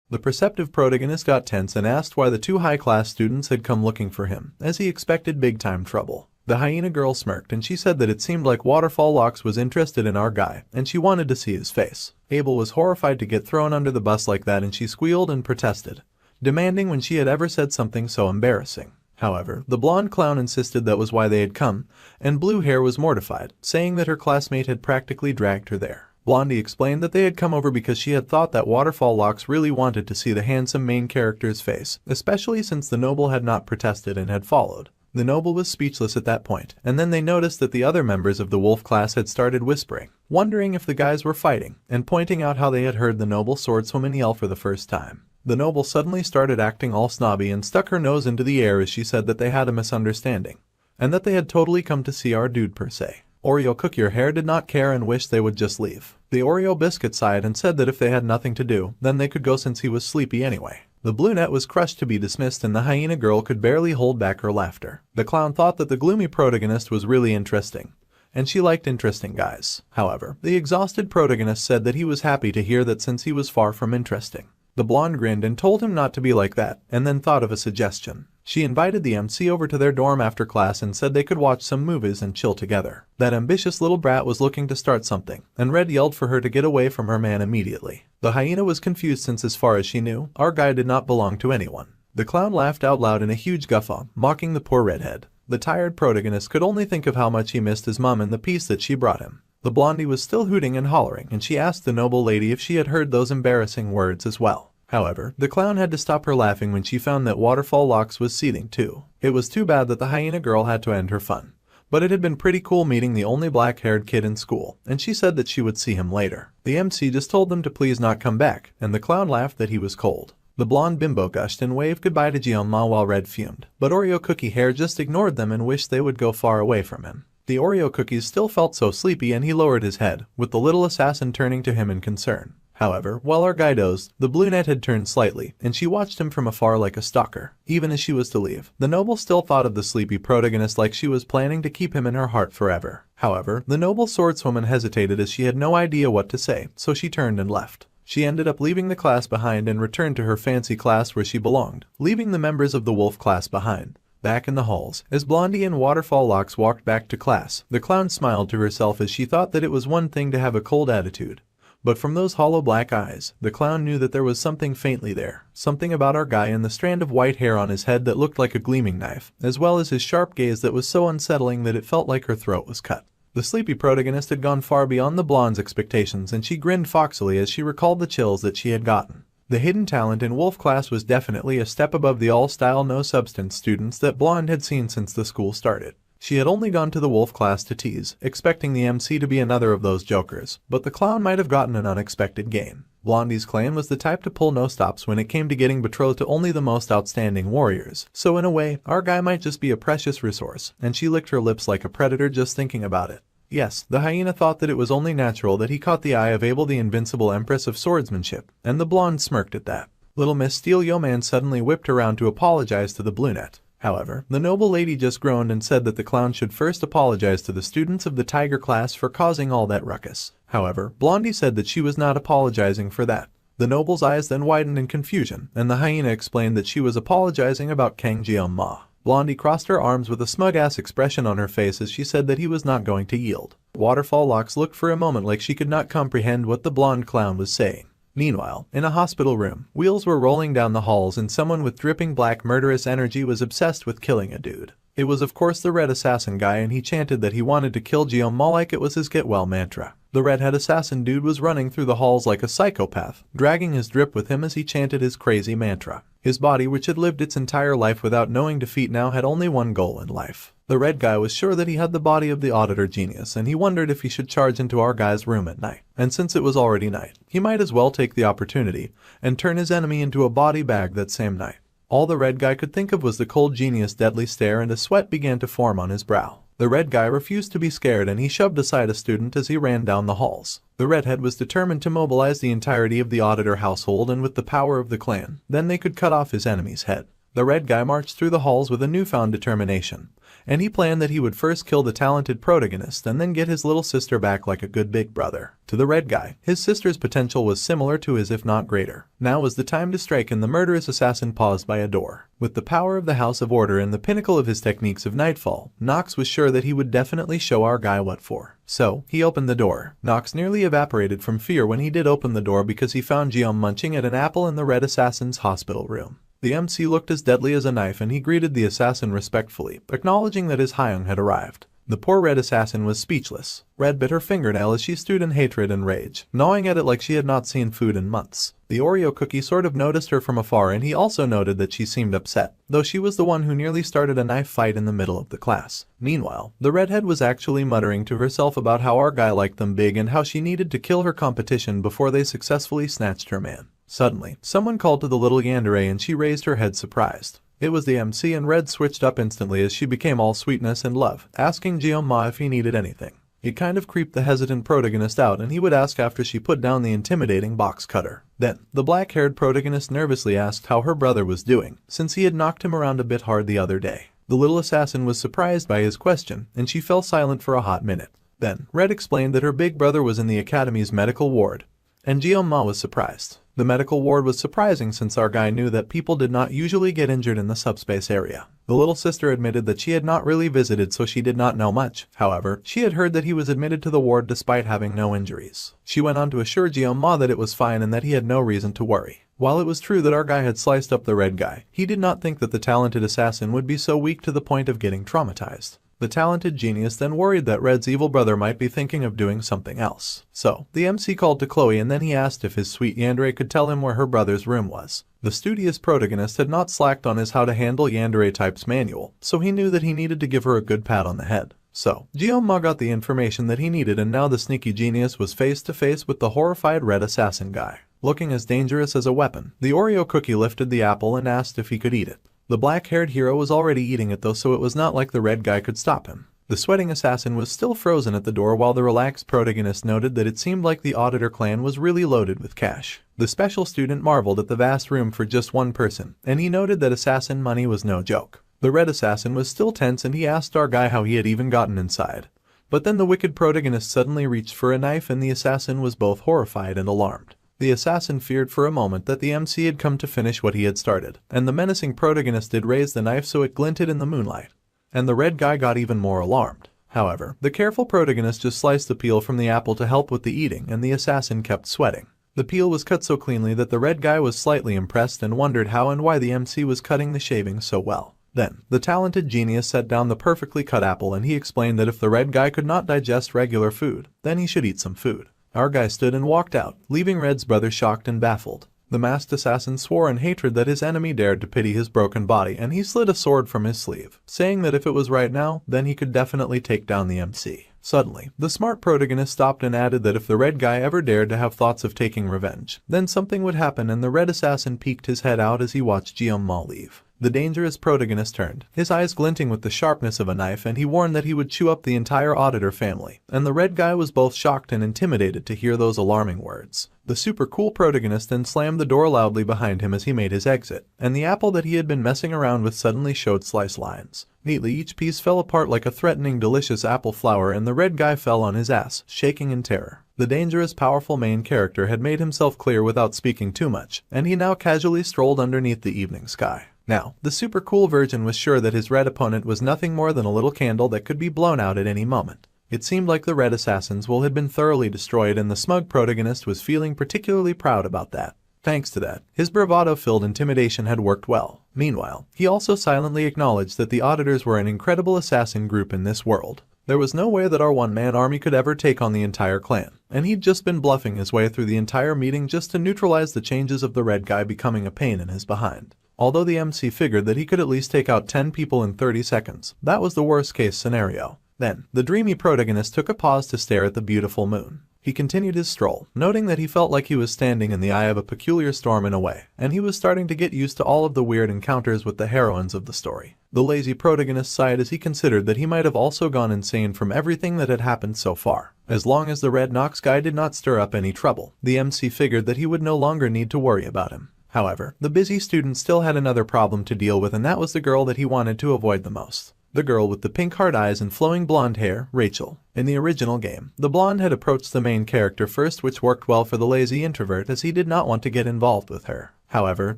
The perceptive protagonist got tense and asked why the two high-class students had come looking for him, as he expected big-time trouble. The hyena girl smirked and she said that it seemed like Waterfall Locks was interested in our guy, and she wanted to see his face. Abel was horrified to get thrown under the bus like that, and she squealed and protested, demanding when she had ever said something so embarrassing. However, the blonde clown insisted that was why they had come, and Blue Hair was mortified, saying that her classmate had practically dragged her there. Blondie explained that they had come over because she had thought that Waterfall Locks really wanted to see the handsome main character's face, especially since the noble had not protested and had followed. The noble was speechless at that point, and then they noticed that the other members of the wolf class had started whispering, wondering if the guys were fighting, and pointing out how they had heard the noble swordswoman yell for the first time. The noble suddenly started acting all snobby and stuck her nose into the air as she said that they had a misunderstanding, and that they had totally come to see our dude per se. Oreo Cook Your Hair did not care and wished they would just leave. The Oreo Biscuit sighed and said that if they had nothing to do, then they could go since he was sleepy anyway. The brunette was crushed to be dismissed, and the hyena girl could barely hold back her laughter. The clown thought that the gloomy protagonist was really interesting, and she liked interesting guys. However, the exhausted protagonist said that he was happy to hear that since he was far from interesting. The blonde grinned and told him not to be like that, and then thought of a suggestion. She invited the MC over to their dorm after class and said they could watch some movies and chill together. That ambitious little brat was looking to start something, and Red yelled for her to get away from her man immediately. The hyena was confused since, as far as she knew, our guy did not belong to anyone. The clown laughed out loud in a huge guffaw, mocking the poor redhead. The tired protagonist could only think of how much he missed his mom and the peace that she brought him. The blondie was still hooting and hollering, and she asked the noble lady if she had heard those embarrassing words as well. However, the clown had to stop her laughing when she found that Waterfall Locks was seething too. It was too bad that the hyena girl had to end her fun, but it had been pretty cool meeting the only black-haired kid in school, and she said that she would see him later. The MC just told them to please not come back, and the clown laughed that he was cold. The blonde bimbo gushed and waved goodbye to Jianma while Red fumed, but Oreo Cookie Hair just ignored them and wished they would go far away from him. The Oreo cookies still felt so sleepy, and he lowered his head, with the little assassin turning to him in concern. However, while our guy dozed, the brunette had turned slightly, and she watched him from afar like a stalker. Even as she was to leave, the noble still thought of the sleepy protagonist like she was planning to keep him in her heart forever. However, the noble swordswoman hesitated as she had no idea what to say, so she turned and left. She ended up leaving the class behind and returned to her fancy class where she belonged, leaving the members of the wolf class behind. Back in the halls, as Blondie and Waterfall Locks walked back to class, the clown smiled to herself as she thought that it was one thing to have a cold attitude, but from those hollow black eyes, the clown knew that there was something faintly there, something about our guy and the strand of white hair on his head that looked like a gleaming knife, as well as his sharp gaze that was so unsettling that it felt like her throat was cut. The sleepy protagonist had gone far beyond the blonde's expectations, and she grinned foxily as she recalled the chills that she had gotten. The hidden talent in wolf class was definitely a step above the all-style no-substance students that Blonde had seen since the school started. She had only gone to the wolf class to tease, expecting the MC to be another of those jokers, but the clown might have gotten an unexpected gain. Blondie's clan was the type to pull no stops when it came to getting betrothed to only the most outstanding warriors, so in a way, our guy might just be a precious resource, and she licked her lips like a predator just thinking about it. Yes, the hyena thought that it was only natural that he caught the eye of Abel, the invincible empress of swordsmanship, and the blonde smirked at that. Little Miss Steel Yeoman suddenly whipped around to apologize to the brunette. However, the noble lady just groaned and said that the clown should first apologize to the students of the tiger class for causing all that ruckus. However, Blondie said that she was not apologizing for that. The noble's eyes then widened in confusion, and the hyena explained that she was apologizing about Kang Jeon-ma. Blondie crossed her arms with a smug-ass expression on her face as she said that he was not going to yield. Waterfall Locks looked for a moment like she could not comprehend what the blonde clown was saying. Meanwhile, in a hospital room, wheels were rolling down the halls and someone with dripping black murderous energy was obsessed with killing a dude. It was of course the red assassin guy, and he chanted that he wanted to kill Jeon-ma like it was his get well mantra. The redhead assassin dude was running through the halls like a psychopath, dragging his drip with him as he chanted his crazy mantra. His body, which had lived its entire life without knowing defeat, now had only one goal in life. The red guy was sure that he had the body of the auditor genius, and he wondered if he should charge into our guy's room at night. And since it was already night, he might as well take the opportunity and turn his enemy into a body bag that same night. All the red guy could think of was the cold genius' deadly stare, and a sweat began to form on his brow. The red guy refused to be scared, and he shoved aside a student as he ran down the halls. The redhead was determined to mobilize the entirety of the auditor household, and with the power of the clan, then they could cut off his enemy's head. The red guy marched through the halls with a newfound determination, and he planned that he would first kill the talented protagonist and then get his little sister back like a good big brother. To the red guy, his sister's potential was similar to his, if not greater. Now was the time to strike, and the murderous assassin paused by a door. With the power of the House of Order and the pinnacle of his techniques of Nightfall, Nox was sure that he would definitely show our guy what for. So, he opened the door. Nox nearly evaporated from fear when he did open the door because he found Jeon munching at an apple in the red assassin's hospital room. The MC looked as deadly as a knife, and he greeted the assassin respectfully, acknowledging that his Hyung had arrived. The poor red assassin was speechless. Red bit her fingernail as she stood in hatred and rage, gnawing at it like she had not seen food in months. The Oreo cookie sort of noticed her from afar, and he also noted that she seemed upset, though she was the one who nearly started a knife fight in the middle of the class. Meanwhile, the redhead was actually muttering to herself about how our guy liked them big and how she needed to kill her competition before they successfully snatched her man. Suddenly, someone called to the little yandere, and she raised her head surprised. It was the MC, and Red switched up instantly as she became all sweetness and love, asking Jeon-ma if he needed anything. It kind of creeped the hesitant protagonist out, and he would ask after she put down the intimidating box cutter. Then, the black-haired protagonist nervously asked how her brother was doing, since he had knocked him around a bit hard the other day. The little assassin was surprised by his question, and she fell silent for a hot minute. Then, Red explained that her big brother was in the academy's medical ward, and Jeon-ma was surprised. The medical ward was surprising since our guy knew that people did not usually get injured in the subspace area. The little sister admitted that she had not really visited, so she did not know much. However, she had heard that he was admitted to the ward despite having no injuries. She went on to assure Jeon-ma that it was fine and that he had no reason to worry. While it was true that our guy had sliced up the red guy, he did not think that the talented assassin would be so weak to the point of getting traumatized. The talented genius then worried that Red's evil brother might be thinking of doing something else. So, the MC called to Chloe, and then he asked if his sweet yandere could tell him where her brother's room was. The studious protagonist had not slacked on his how to handle yandere types manual, so he knew that he needed to give her a good pat on the head. So, Jeon-ma got the information that he needed, and now the sneaky genius was face to face with the horrified red assassin guy. Looking as dangerous as a weapon, the Oreo cookie lifted the apple and asked if he could eat it. The black-haired hero was already eating it though, so it was not like the red guy could stop him. The sweating assassin was still frozen at the door, while the relaxed protagonist noted that it seemed like the auditor clan was really loaded with cash. The special student marveled at the vast room for just one person, and he noted that assassin money was no joke. The red assassin was still tense, and he asked our guy how he had even gotten inside. But then the wicked protagonist suddenly reached for a knife, and the assassin was both horrified and alarmed. The assassin feared for a moment that the MC had come to finish what he had started, and the menacing protagonist did raise the knife so it glinted in the moonlight. And the red guy got even more alarmed. However, the careful protagonist just sliced the peel from the apple to help with the eating, and the assassin kept sweating. The peel was cut so cleanly that the red guy was slightly impressed and wondered how and why the MC was cutting the shaving so well. Then, the talented genius set down the perfectly cut apple, and he explained that if the red guy could not digest regular food, then he should eat some food. Our guy stood and walked out, leaving Red's brother shocked and baffled. The masked assassin swore in hatred that his enemy dared to pity his broken body, and he slid a sword from his sleeve, saying that if it was right now, then he could definitely take down the MC. Suddenly, the smart protagonist stopped and added that if the red guy ever dared to have thoughts of taking revenge, then something would happen, and the red assassin peeked his head out as he watched Jeon-ma leave. The dangerous protagonist turned, his eyes glinting with the sharpness of a knife, and he warned that he would chew up the entire auditor family, and the red guy was both shocked and intimidated to hear those alarming words. The super cool protagonist then slammed the door loudly behind him as he made his exit, and the apple that he had been messing around with suddenly showed slice lines. Neatly, each piece fell apart like a threatening, delicious apple flower, and the red guy fell on his ass, shaking in terror. The dangerous, powerful main character had made himself clear without speaking too much, and he now casually strolled underneath the evening sky. Now, the super cool virgin was sure that his red opponent was nothing more than a little candle that could be blown out at any moment. It seemed like the red assassin's will had been thoroughly destroyed, and the smug protagonist was feeling particularly proud about that. Thanks to that, his bravado-filled intimidation had worked well. Meanwhile, he also silently acknowledged that the auditors were an incredible assassin group in this world. There was no way that our one-man army could ever take on the entire clan, and he'd just been bluffing his way through the entire meeting just to neutralize the changes of the red guy becoming a pain in his behind. Although the MC figured that he could at least take out 10 people in 30 seconds, that was the worst-case scenario. Then, the dreamy protagonist took a pause to stare at the beautiful moon. He continued his stroll, noting that he felt like he was standing in the eye of a peculiar storm in a way, and he was starting to get used to all of the weird encounters with the heroines of the story. The lazy protagonist sighed as he considered that he might have also gone insane from everything that had happened so far. As long as the red Nox guy did not stir up any trouble, the MC figured that he would no longer need to worry about him. However, the busy student still had another problem to deal with, and that was the girl that he wanted to avoid the most. The girl with the pink heart eyes and flowing blonde hair, Rachel. In the original game, the blonde had approached the main character first, which worked well for the lazy introvert as he did not want to get involved with her. However,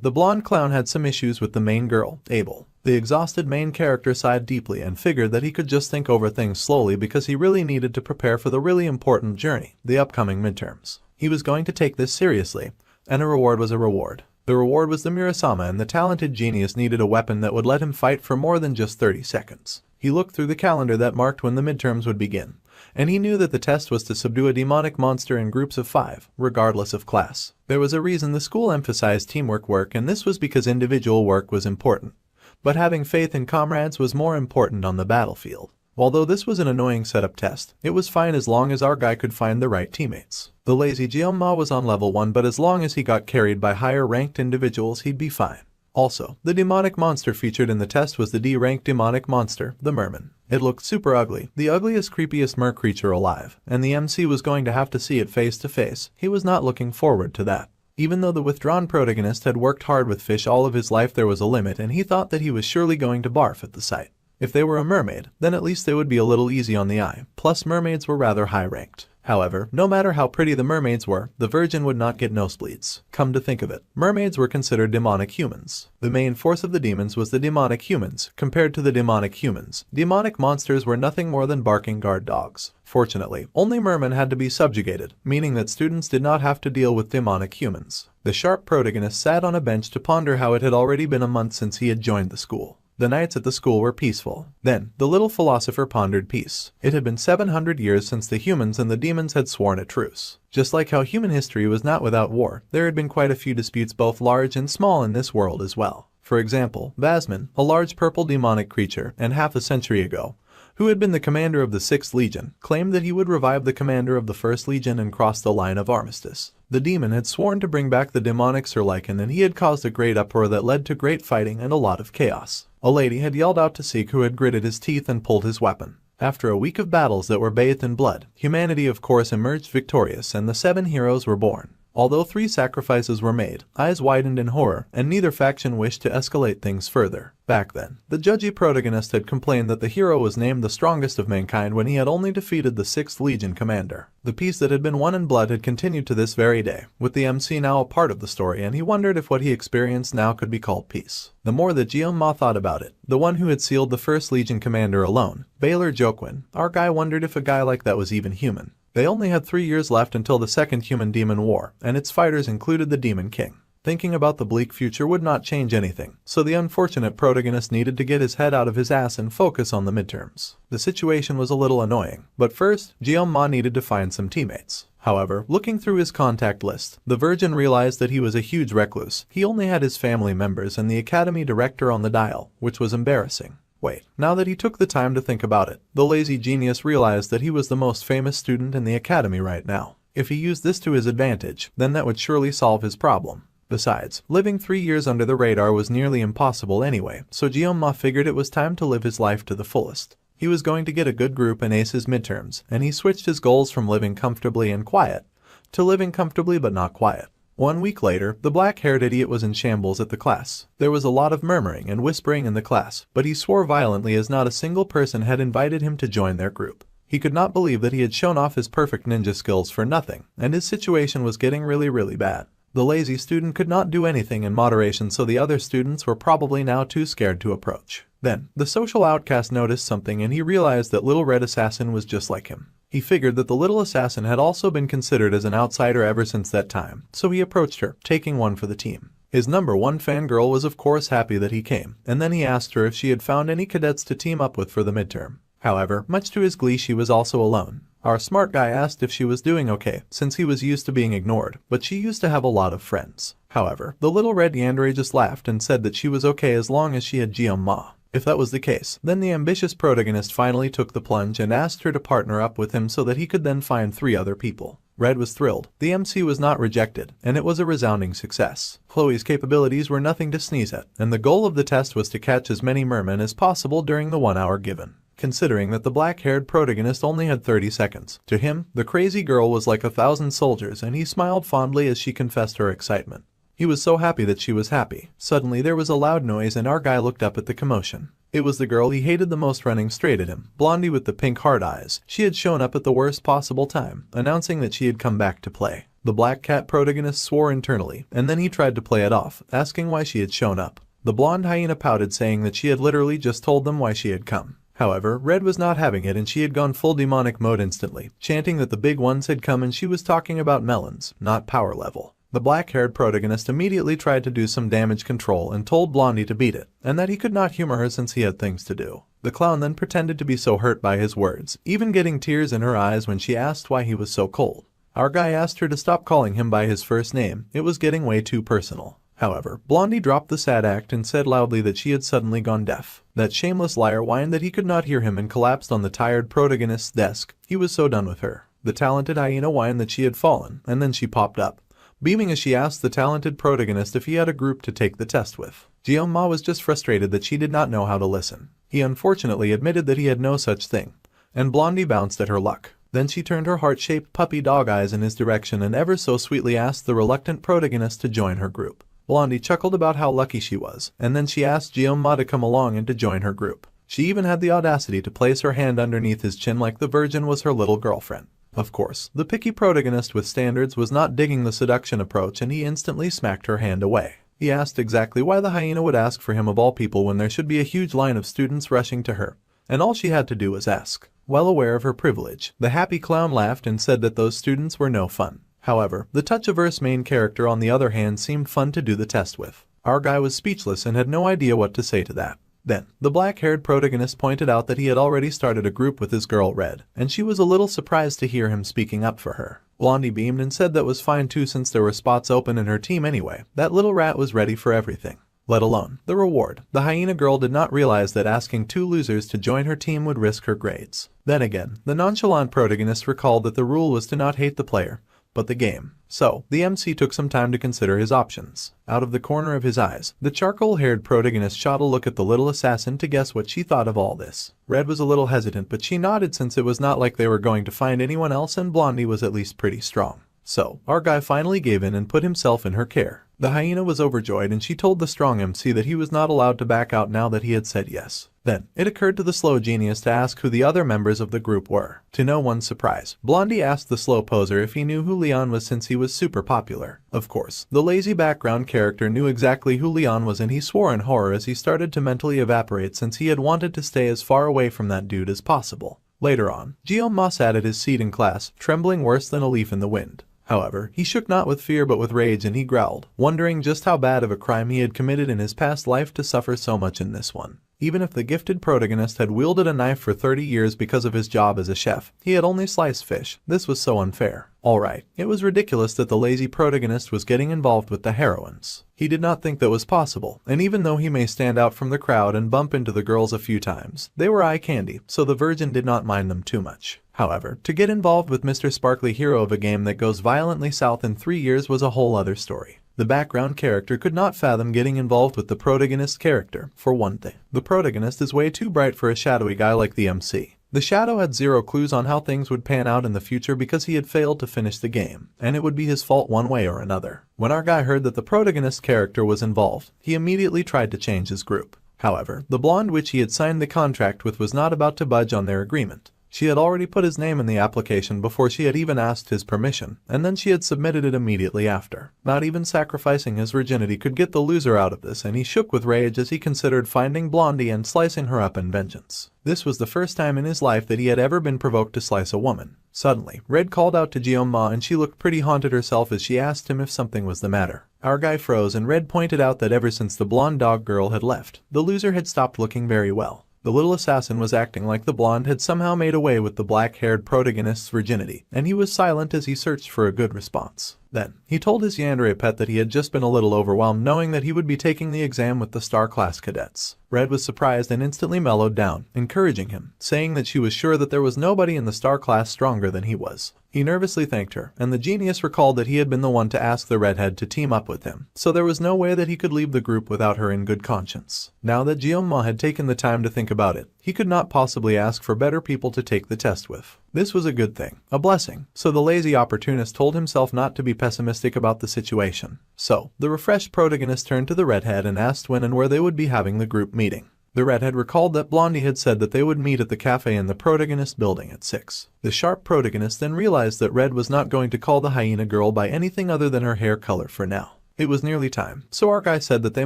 the blonde clown had some issues with the main girl, Abel. The exhausted main character sighed deeply and figured that he could just think over things slowly because he really needed to prepare for the really important journey, the upcoming midterms. He was going to take this seriously, and a reward was a reward. The reward was the Murasama, and the talented genius needed a weapon that would let him fight for more than just 30 seconds. He looked through the calendar that marked when the midterms would begin, and he knew that the test was to subdue a demonic monster in groups of 5, regardless of class. There was a reason the school emphasized teamwork work, and this was because individual work was important, but having faith in comrades was more important on the battlefield. Although this was an annoying setup test, it was fine as long as our guy could find the right teammates. The lazy Jeonma was on level 1, but as long as he got carried by higher-ranked individuals, he'd be fine. Also, the demonic monster featured in the test was the D-ranked demonic monster, the Merman. It looked super ugly, the ugliest, creepiest mer creature alive, and the MC was going to have to see it face to face. He was not looking forward to that. Even though the withdrawn protagonist had worked hard with fish all of his life, there was a limit, and he thought that he was surely going to barf at the sight. If they were a mermaid, then at least they would be a little easy on the eye, plus mermaids were rather high-ranked. However, no matter how pretty the mermaids were, the virgin would not get nosebleeds. Come to think of it, mermaids were considered demonic humans. The main force of the demons was the demonic humans. Compared to the demonic humans, demonic monsters were nothing more than barking guard dogs. Fortunately, only mermen had to be subjugated, meaning that students did not have to deal with demonic humans. The sharp protagonist sat on a bench to ponder how it had already been a month since he had joined the school. The nights at the school were peaceful. Then, the little philosopher pondered peace. It had been 700 years since the humans and the demons had sworn a truce. Just like how human history was not without war, there had been quite a few disputes, both large and small, in this world as well. For example, Vasman, a large purple demonic creature, and half a century ago, who had been the commander of the 6th Legion, claimed that he would revive the commander of the 1st Legion and cross the line of armistice. The demon had sworn to bring back the demonic Sir Lycan, and he had caused a great uproar that led to great fighting and a lot of chaos. A lady had yelled out to seek who had gritted his teeth and pulled his weapon. After a week of battles that were bathed in blood, humanity of course emerged victorious, and the 7 heroes were born. Although 3 sacrifices were made, eyes widened in horror, and neither faction wished to escalate things further. Back then, the judgy protagonist had complained that the hero was named the strongest of mankind when he had only defeated the 6th Legion commander. The peace that had been won in blood had continued to this very day, with the MC now a part of the story, and he wondered if what he experienced now could be called peace. The more that Jeonma thought about it, the one who had sealed the 1st Legion commander alone, Baylor Jokwin, our guy wondered if a guy like that was even human. They only had 3 years left until the Second Human-Demon War, and its fighters included the Demon King. Thinking about the bleak future would not change anything, so the unfortunate protagonist needed to get his head out of his ass and focus on the midterms. The situation was a little annoying, but first, Jeonma needed to find some teammates. However, looking through his contact list, the virgin realized that he was a huge recluse. He only had his family members and the academy director on the dial, which was embarrassing. Wait, now that he took the time to think about it, the lazy genius realized that he was the most famous student in the academy right now. If he used this to his advantage, then that would surely solve his problem. Besides, living 3 years under the radar was nearly impossible anyway, so Guillaume figured it was time to live his life to the fullest. He was going to get a good group and ace his midterms, and he switched his goals from living comfortably and quiet to living comfortably but not quiet. 1 week later, the black-haired idiot was in shambles at the class. There was a lot of murmuring and whispering in the class, but he swore violently as not a single person had invited him to join their group. He could not believe that he had shown off his perfect ninja skills for nothing, and his situation was getting really bad. The lazy student could not do anything in moderation, so the other students were probably now too scared to approach. Then, the social outcast noticed something and he realized that Little Red Assassin was just like him. He figured that the little assassin had also been considered as an outsider ever since that time, so he approached her, taking one for the team. His #1 fangirl was of course happy that he came, and then he asked her if she had found any cadets to team up with for the midterm. However, much to his glee, she was also alone. Our smart guy asked if she was doing okay, since he was used to being ignored, but she used to have a lot of friends. However, the little red yandere just laughed and said that she was okay as long as she had Guillaume. If that was the case, then the ambitious protagonist finally took the plunge and asked her to partner up with him so that he could then find 3 other people. Red was thrilled. The MC was not rejected, and it was a resounding success. Chloe's capabilities were nothing to sneeze at, and the goal of the test was to catch as many mermen as possible during the 1 hour given. Considering that the black-haired protagonist only had 30 seconds. To him, the crazy girl was like 1,000 soldiers, and he smiled fondly as she confessed her excitement. He was so happy that she was happy. Suddenly there was a loud noise and our guy looked up at the commotion. It was the girl he hated the most running straight at him, Blondie with the pink heart eyes. She had shown up at the worst possible time, announcing that she had come back to play. The black cat protagonist swore internally, and then he tried to play it off, asking why she had shown up. The blonde hyena pouted, saying that she had literally just told them why she had come. However, Red was not having it and she had gone full demonic mode instantly, chanting that the big ones had come and she was talking about melons, not power level. The black-haired protagonist immediately tried to do some damage control and told Blondie to beat it, and that he could not humor her since he had things to do. The clown then pretended to be so hurt by his words, even getting tears in her eyes when she asked why he was so cold. Our guy asked her to stop calling him by his first name, it was getting way too personal. However, Blondie dropped the sad act and said loudly that she had suddenly gone deaf. That shameless liar whined that he could not hear him and collapsed on the tired protagonist's desk. He was so done with her. The talented hyena whined that she had fallen, and then she popped up, beaming as she asked the talented protagonist if he had a group to take the test with. Guillaume was just frustrated that she did not know how to listen. He unfortunately admitted that he had no such thing, and Blondie bounced at her luck. Then she turned her heart-shaped puppy dog eyes in his direction and ever so sweetly asked the reluctant protagonist to join her group. Blondie chuckled about how lucky she was, and then she asked Guillaume to come along and to join her group. She even had the audacity to place her hand underneath his chin like the Virgin was her little girlfriend. Of course, the picky protagonist with standards was not digging the seduction approach and he instantly smacked her hand away. He asked exactly why the hyena would ask for him of all people when there should be a huge line of students rushing to her, and all she had to do was ask. Well aware of her privilege, the happy clown laughed and said that those students were no fun. However, the touch-averse main character on the other hand seemed fun to do the test with. Our guy was speechless and had no idea what to say to that. Then, the black-haired protagonist pointed out that he had already started a group with his girl Red, and she was a little surprised to hear him speaking up for her. Blondie beamed and said that was fine too since there were spots open in her team anyway. That little rat was ready for everything, let alone the reward. The hyena girl did not realize that asking 2 losers to join her team would risk her grades. Then again, the nonchalant protagonist recalled that the rule was to not hate the player, but the game. So, the MC took some time to consider his options. Out of the corner of his eyes, the charcoal-haired protagonist shot a look at the little assassin to guess what she thought of all this. Red was a little hesitant, but she nodded since it was not like they were going to find anyone else and Blondie was at least pretty strong. So, our guy finally gave in and put himself in her care. The hyena was overjoyed and she told the strong MC that he was not allowed to back out now that he had said yes. Then, it occurred to the slow genius to ask who the other members of the group were. To no one's surprise, Blondie asked the slow poser if he knew who Leon was since he was super popular. Of course, the lazy background character knew exactly who Leon was and he swore in horror as he started to mentally evaporate since he had wanted to stay as far away from that dude as possible. Later on, Guillaume sat at his seat in class, trembling worse than a leaf in the wind. However, he shook not with fear but with rage and he growled, wondering just how bad of a crime he had committed in his past life to suffer so much in this one. Even if the gifted protagonist had wielded a knife for 30 years because of his job as a chef, he had only sliced fish. This was so unfair. Alright, it was ridiculous that the lazy protagonist was getting involved with the heroines. He did not think that was possible, and even though he may stand out from the crowd and bump into the girls a few times, they were eye candy, so the Virgin did not mind them too much. However, to get involved with Mr. Sparkly Hero of a game that goes violently south in 3 years was a whole other story. The background character could not fathom getting involved with the protagonist character, for one thing. The protagonist is way too bright for a shadowy guy like the MC. The shadow had zero clues on how things would pan out in the future because he had failed to finish the game, and it would be his fault one way or another. When our guy heard that the protagonist character was involved, he immediately tried to change his group. However, the blonde which he had signed the contract with was not about to budge on their agreement. She had already put his name in the application before she had even asked his permission, and then she had submitted it immediately after. Not even sacrificing his virginity could get the loser out of this, and he shook with rage as he considered finding Blondie and slicing her up in vengeance. This was the first time in his life that he had ever been provoked to slice a woman. Suddenly, Red called out to Jeon-ma and she looked pretty haunted herself as she asked him if something was the matter. Our guy froze and Red pointed out that ever since the blonde dog girl had left, the loser had stopped looking very well. The little assassin was acting like the blonde had somehow made away with the black-haired protagonist's virginity, and he was silent as he searched for a good response. Then, he told his yandere pet that he had just been a little overwhelmed knowing that he would be taking the exam with the star class cadets. Red was surprised and instantly mellowed down, encouraging him, saying that she was sure that there was nobody in the star class stronger than he was. He nervously thanked her, and the genius recalled that he had been the one to ask the redhead to team up with him, so there was no way that he could leave the group without her in good conscience. Now that Jeon-ma had taken the time to think about it, he could not possibly ask for better people to take the test with. This was a good thing, a blessing, so the lazy opportunist told himself not to be pessimistic about the situation. So, the refreshed protagonist turned to the redhead and asked when and where they would be having the group meeting. The redhead recalled that Blondie had said that they would meet at the cafe in the protagonist building at 6. The sharp protagonist then realized that Red was not going to call the hyena girl by anything other than her hair color for now. It was nearly time, so our guy said that they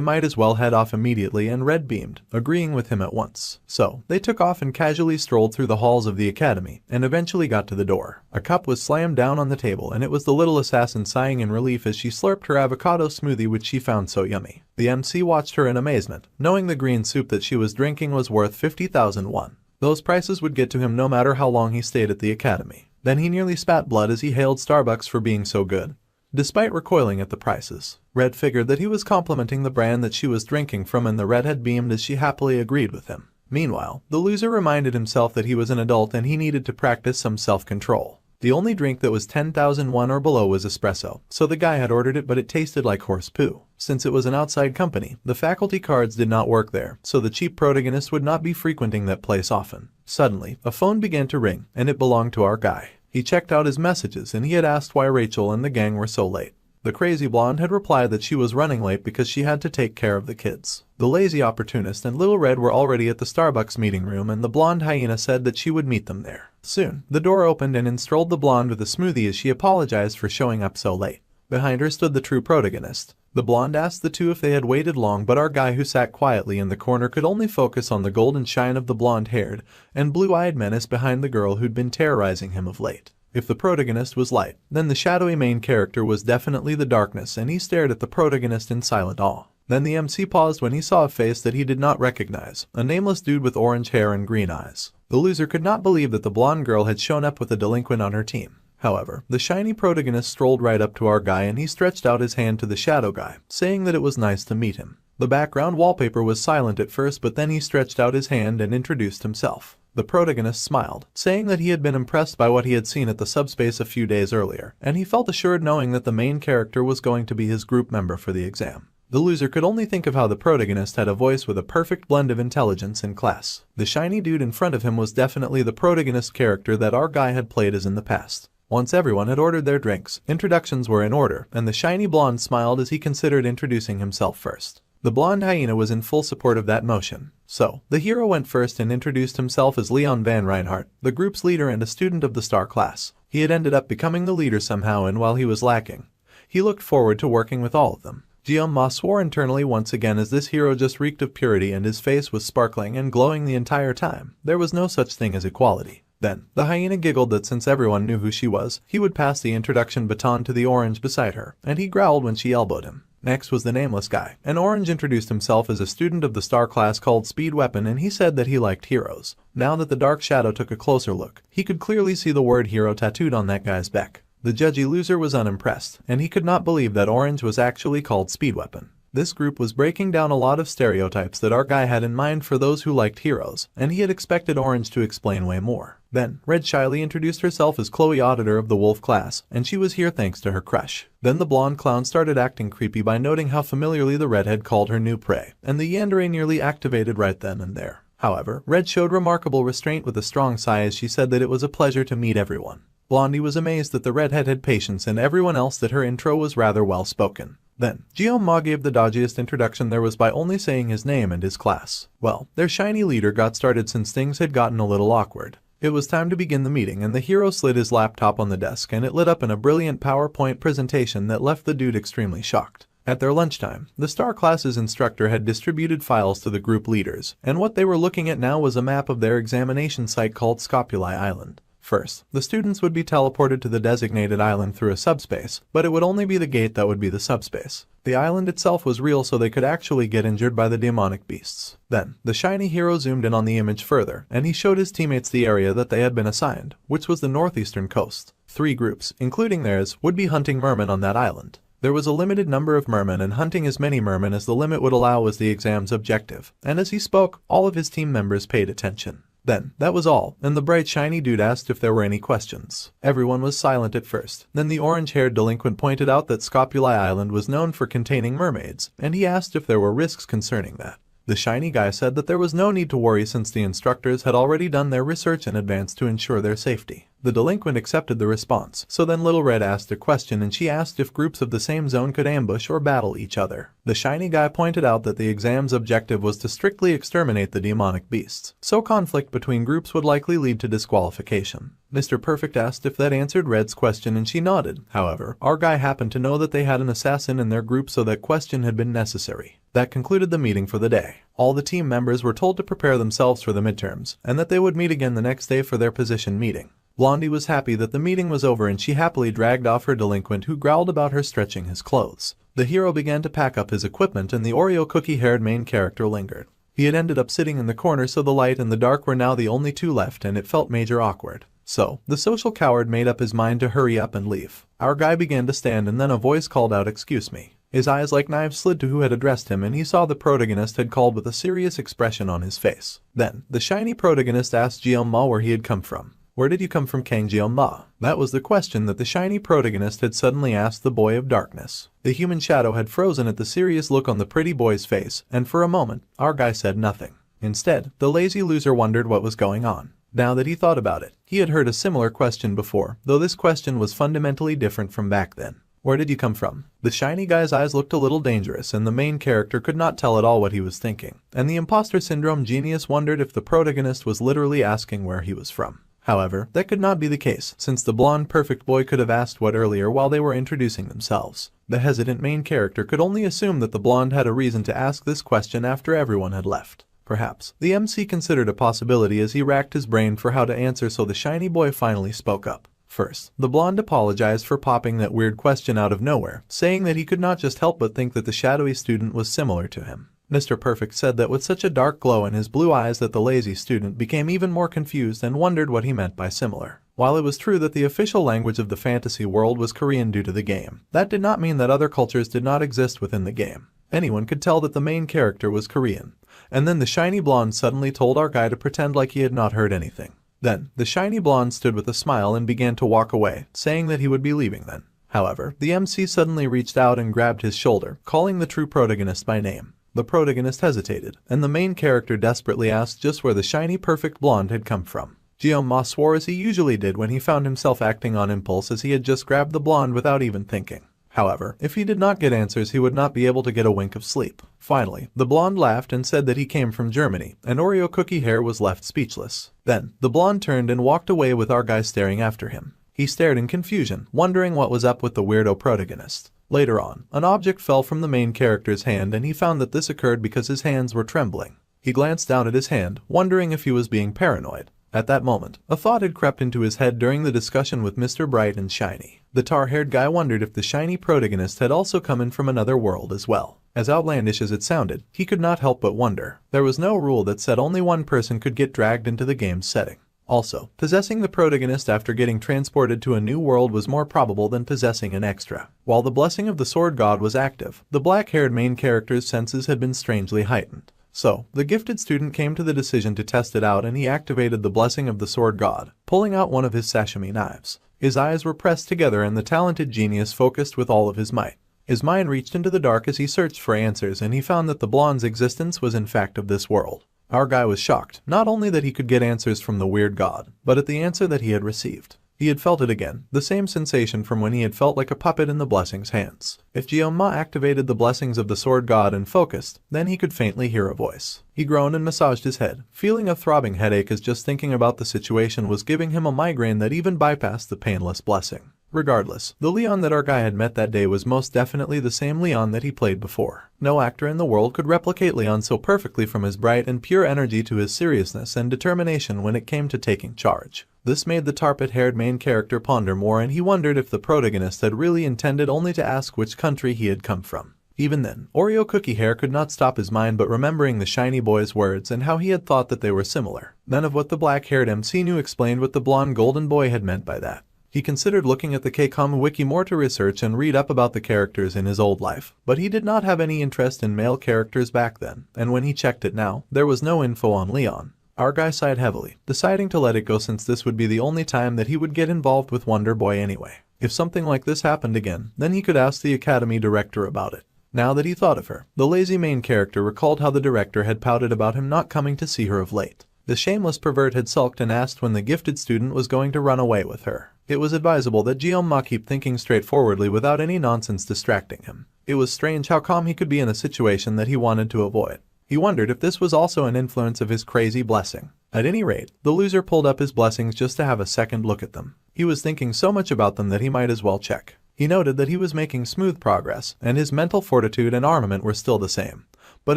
might as well head off immediately, and Red beamed, agreeing with him at once. So, they took off and casually strolled through the halls of the academy, and eventually got to the door. A cup was slammed down on the table, and it was the little assassin sighing in relief as she slurped her avocado smoothie which she found so yummy. The MC watched her in amazement, knowing the green soup that she was drinking was worth 50,000 won. Those prices would get to him no matter how long he stayed at the academy. Then he nearly spat blood as he hailed Starbucks for being so good. Despite recoiling at the prices, Red figured that he was complimenting the brand that she was drinking from, and the redhead beamed as she happily agreed with him. Meanwhile, the loser reminded himself that he was an adult and he needed to practice some self-control. The only drink that was 10,000 won or below was espresso, so the guy had ordered it, but it tasted like horse poo. Since it was an outside company, the faculty cards did not work there, so the cheap protagonist would not be frequenting that place often. Suddenly, a phone began to ring, and it belonged to our guy. He checked out his messages and he had asked why Rachel and the gang were so late. The crazy blonde had replied that she was running late because she had to take care of the kids. The lazy opportunist and Little Red were already at the Starbucks meeting room, and the blonde hyena said that she would meet them there. Soon, the door opened and in strolled the blonde with a smoothie as she apologized for showing up so late. Behind her stood the true protagonist. The blonde asked the two if they had waited long, but our guy, who sat quietly in the corner, could only focus on the golden shine of the blonde-haired and blue-eyed menace behind the girl who'd been terrorizing him of late. If the protagonist was light, then the shadowy main character was definitely the darkness, and he stared at the protagonist in silent awe. Then the MC paused when he saw a face that he did not recognize, a nameless dude with orange hair and green eyes. The loser could not believe that the blonde girl had shown up with a delinquent on her team. However, the shiny protagonist strolled right up to our guy and he stretched out his hand to the shadow guy, saying that it was nice to meet him. The background wallpaper was silent at first, but then he stretched out his hand and introduced himself. The protagonist smiled, saying that he had been impressed by what he had seen at the subspace a few days earlier, and he felt assured knowing that the main character was going to be his group member for the exam. The loser could only think of how the protagonist had a voice with a perfect blend of intelligence and class. The shiny dude in front of him was definitely the protagonist character that our guy had played as in the past. Once everyone had ordered their drinks, introductions were in order, and the shiny blonde smiled as he considered introducing himself first. The blonde hyena was in full support of that motion. So, the hero went first and introduced himself as Leon Van Reinhardt, the group's leader and a student of the star class. He had ended up becoming the leader somehow, and while he was lacking, he looked forward to working with all of them. Jeon-ma swore internally once again as this hero just reeked of purity and his face was sparkling and glowing the entire time. There was no such thing as equality. Then, the hyena giggled that since everyone knew who she was, he would pass the introduction baton to the orange beside her, and he growled when she elbowed him. Next was the nameless guy, and Orange introduced himself as a student of the star class called Speed Weapon, and he said that he liked heroes. Now that the dark shadow took a closer look, he could clearly see the word hero tattooed on that guy's back. The judgy loser was unimpressed, and he could not believe that Orange was actually called Speed Weapon. This group was breaking down a lot of stereotypes that our guy had in mind for those who liked heroes, and he had expected Orange to explain way more. Then, Red shyly introduced herself as Chloe, auditor of the Wolf class, and she was here thanks to her crush. Then the blonde clown started acting creepy by noting how familiarly the redhead called her new prey, and the yandere nearly activated right then and there. However, Red showed remarkable restraint with a strong sigh as she said that it was a pleasure to meet everyone. Blondie was amazed that the redhead had patience and everyone else that her intro was rather well spoken. Then, Ma gave the dodgiest introduction there was by only saying his name and his class. Well, their shiny leader got started since things had gotten a little awkward. It was time to begin the meeting and the hero slid his laptop on the desk and it lit up in a brilliant PowerPoint presentation that left the dude extremely shocked. At their lunchtime, the Star class's instructor had distributed files to the group leaders, and what they were looking at now was a map of their examination site called Scopuli Island. First, the students would be teleported to the designated island through a subspace, but it would only be the gate that would be the subspace. The island itself was real so they could actually get injured by the demonic beasts. Then, the shiny hero zoomed in on the image further, and he showed his teammates the area that they had been assigned, which was the northeastern coast. 3 groups, including theirs, would be hunting mermen on that island. There was a limited number of mermen and hunting as many mermen as the limit would allow was the exam's objective, and as he spoke, all of his team members paid attention. Then, that was all, and the bright shiny dude asked if there were any questions. Everyone was silent at first. Then the orange-haired delinquent pointed out that Scopuli Island was known for containing mermaids, and he asked if there were risks concerning that. The shiny guy said that there was no need to worry since the instructors had already done their research in advance to ensure their safety. The delinquent accepted the response, so then Little Red asked a question and she asked if groups of the same zone could ambush or battle each other. The shiny guy pointed out that the exam's objective was to strictly exterminate the demonic beasts, so conflict between groups would likely lead to disqualification. Mr. Perfect asked if that answered Red's question and she nodded. However, our guy happened to know that they had an assassin in their group so that question had been necessary. That concluded the meeting for the day. All the team members were told to prepare themselves for the midterms, and that they would meet again the next day for their position meeting. Blondie was happy that the meeting was over and she happily dragged off her delinquent who growled about her stretching his clothes. The hero began to pack up his equipment and the Oreo cookie-haired main character lingered. He had ended up sitting in the corner so the light and the dark were now the only two left and it felt major awkward. So, the social coward made up his mind to hurry up and leave. Our guy began to stand and then a voice called out, "Excuse me." His eyes like knives slid to who had addressed him and he saw the protagonist had called with a serious expression on his face. Then, the shiny protagonist asked Ma where he had come from. "Where did you come from, Kang Ma?" That was the question that the shiny protagonist had suddenly asked the boy of darkness. The human shadow had frozen at the serious look on the pretty boy's face, and for a moment, our guy said nothing. Instead, the lazy loser wondered what was going on. Now that he thought about it, he had heard a similar question before, though this question was fundamentally different from back then. "Where did you come from?" The shiny guy's eyes looked a little dangerous and the main character could not tell at all what he was thinking, and the imposter syndrome genius wondered if the protagonist was literally asking where he was from. However, that could not be the case, since the blonde perfect boy could have asked what earlier while they were introducing themselves. The hesitant main character could only assume that the blonde had a reason to ask this question after everyone had left. Perhaps, the MC considered a possibility as he racked his brain for how to answer, so the shiny boy finally spoke up. First, the blonde apologized for popping that weird question out of nowhere, saying that he could not just help but think that the shadowy student was similar to him. Mr. Perfect said that with such a dark glow in his blue eyes that the lazy student became even more confused and wondered what he meant by similar. While it was true that the official language of the fantasy world was Korean due to the game, that did not mean that other cultures did not exist within the game. Anyone could tell that the main character was Korean. And then the shiny blonde suddenly told our guy to pretend like he had not heard anything. Then, the shiny blonde stood with a smile and began to walk away, saying that he would be leaving then. However, the MC suddenly reached out and grabbed his shoulder, calling the true protagonist by name. The protagonist hesitated, and the main character desperately asked just where the shiny perfect blonde had come from. Ma swore as he usually did when he found himself acting on impulse, as he had just grabbed the blonde without even thinking. However, if he did not get answers, he would not be able to get a wink of sleep. Finally, the blonde laughed and said that he came from Germany, and Oreo Cookie Hair was left speechless. Then, the blonde turned and walked away with our guy staring after him. He stared in confusion, wondering what was up with the weirdo protagonist. Later on, an object fell from the main character's hand and he found that this occurred because his hands were trembling. He glanced down at his hand, wondering if he was being paranoid. At that moment, a thought had crept into his head during the discussion with Mr. Bright and Shiny. The tar-haired guy wondered if the shiny protagonist had also come in from another world as well. As outlandish as it sounded, he could not help but wonder. There was no rule that said only one person could get dragged into the game's setting. Also, possessing the protagonist after getting transported to a new world was more probable than possessing an extra. While the blessing of the sword god was active, the black-haired main character's senses had been strangely heightened. So, the gifted student came to the decision to test it out and he activated the blessing of the sword god, pulling out one of his sashimi knives. His eyes were pressed together and the talented genius focused with all of his might. His mind reached into the dark as he searched for answers and he found that the blonde's existence was in fact of this world. Our guy was shocked, not only that he could get answers from the weird god, but at the answer that he had received. He had felt it again, the same sensation from when he had felt like a puppet in the blessing's hands. If Jeonma activated the blessings of the sword god and focused, then he could faintly hear a voice. He groaned and massaged his head, feeling a throbbing headache as just thinking about the situation was giving him a migraine that even bypassed the painless blessing. Regardless, the Leon that our guy had met that day was most definitely the same Leon that he played before. No actor in the world could replicate Leon so perfectly, from his bright and pure energy to his seriousness and determination when it came to taking charge. This made the tarpet-haired main character ponder more and he wondered if the protagonist had really intended only to ask which country he had come from. Even then, Oreo Cookie Hair could not stop his mind but remembering the shiny boy's words and how he had thought that they were similar. None of what the black-haired MC knew explained what the blonde golden boy had meant by that. He considered looking at the K-Com wiki more to research and read up about the characters in his old life, but he did not have any interest in male characters back then, and when he checked it now, there was no info on Leon. Our guy sighed heavily, deciding to let it go since this would be the only time that he would get involved with Wonder Boy anyway. If something like this happened again, then he could ask the academy director about it. Now that he thought of her, the lazy main character recalled how the director had pouted about him not coming to see her of late. The shameless pervert had sulked and asked when the gifted student was going to run away with her. It was advisable that Jeonma keep thinking straightforwardly without any nonsense distracting him. It was strange how calm he could be in a situation that he wanted to avoid. He wondered if this was also an influence of his crazy blessing. At any rate, the loser pulled up his blessings just to have a second look at them. He was thinking so much about them that he might as well check. He noted that he was making smooth progress, and his mental fortitude and armament were still the same. But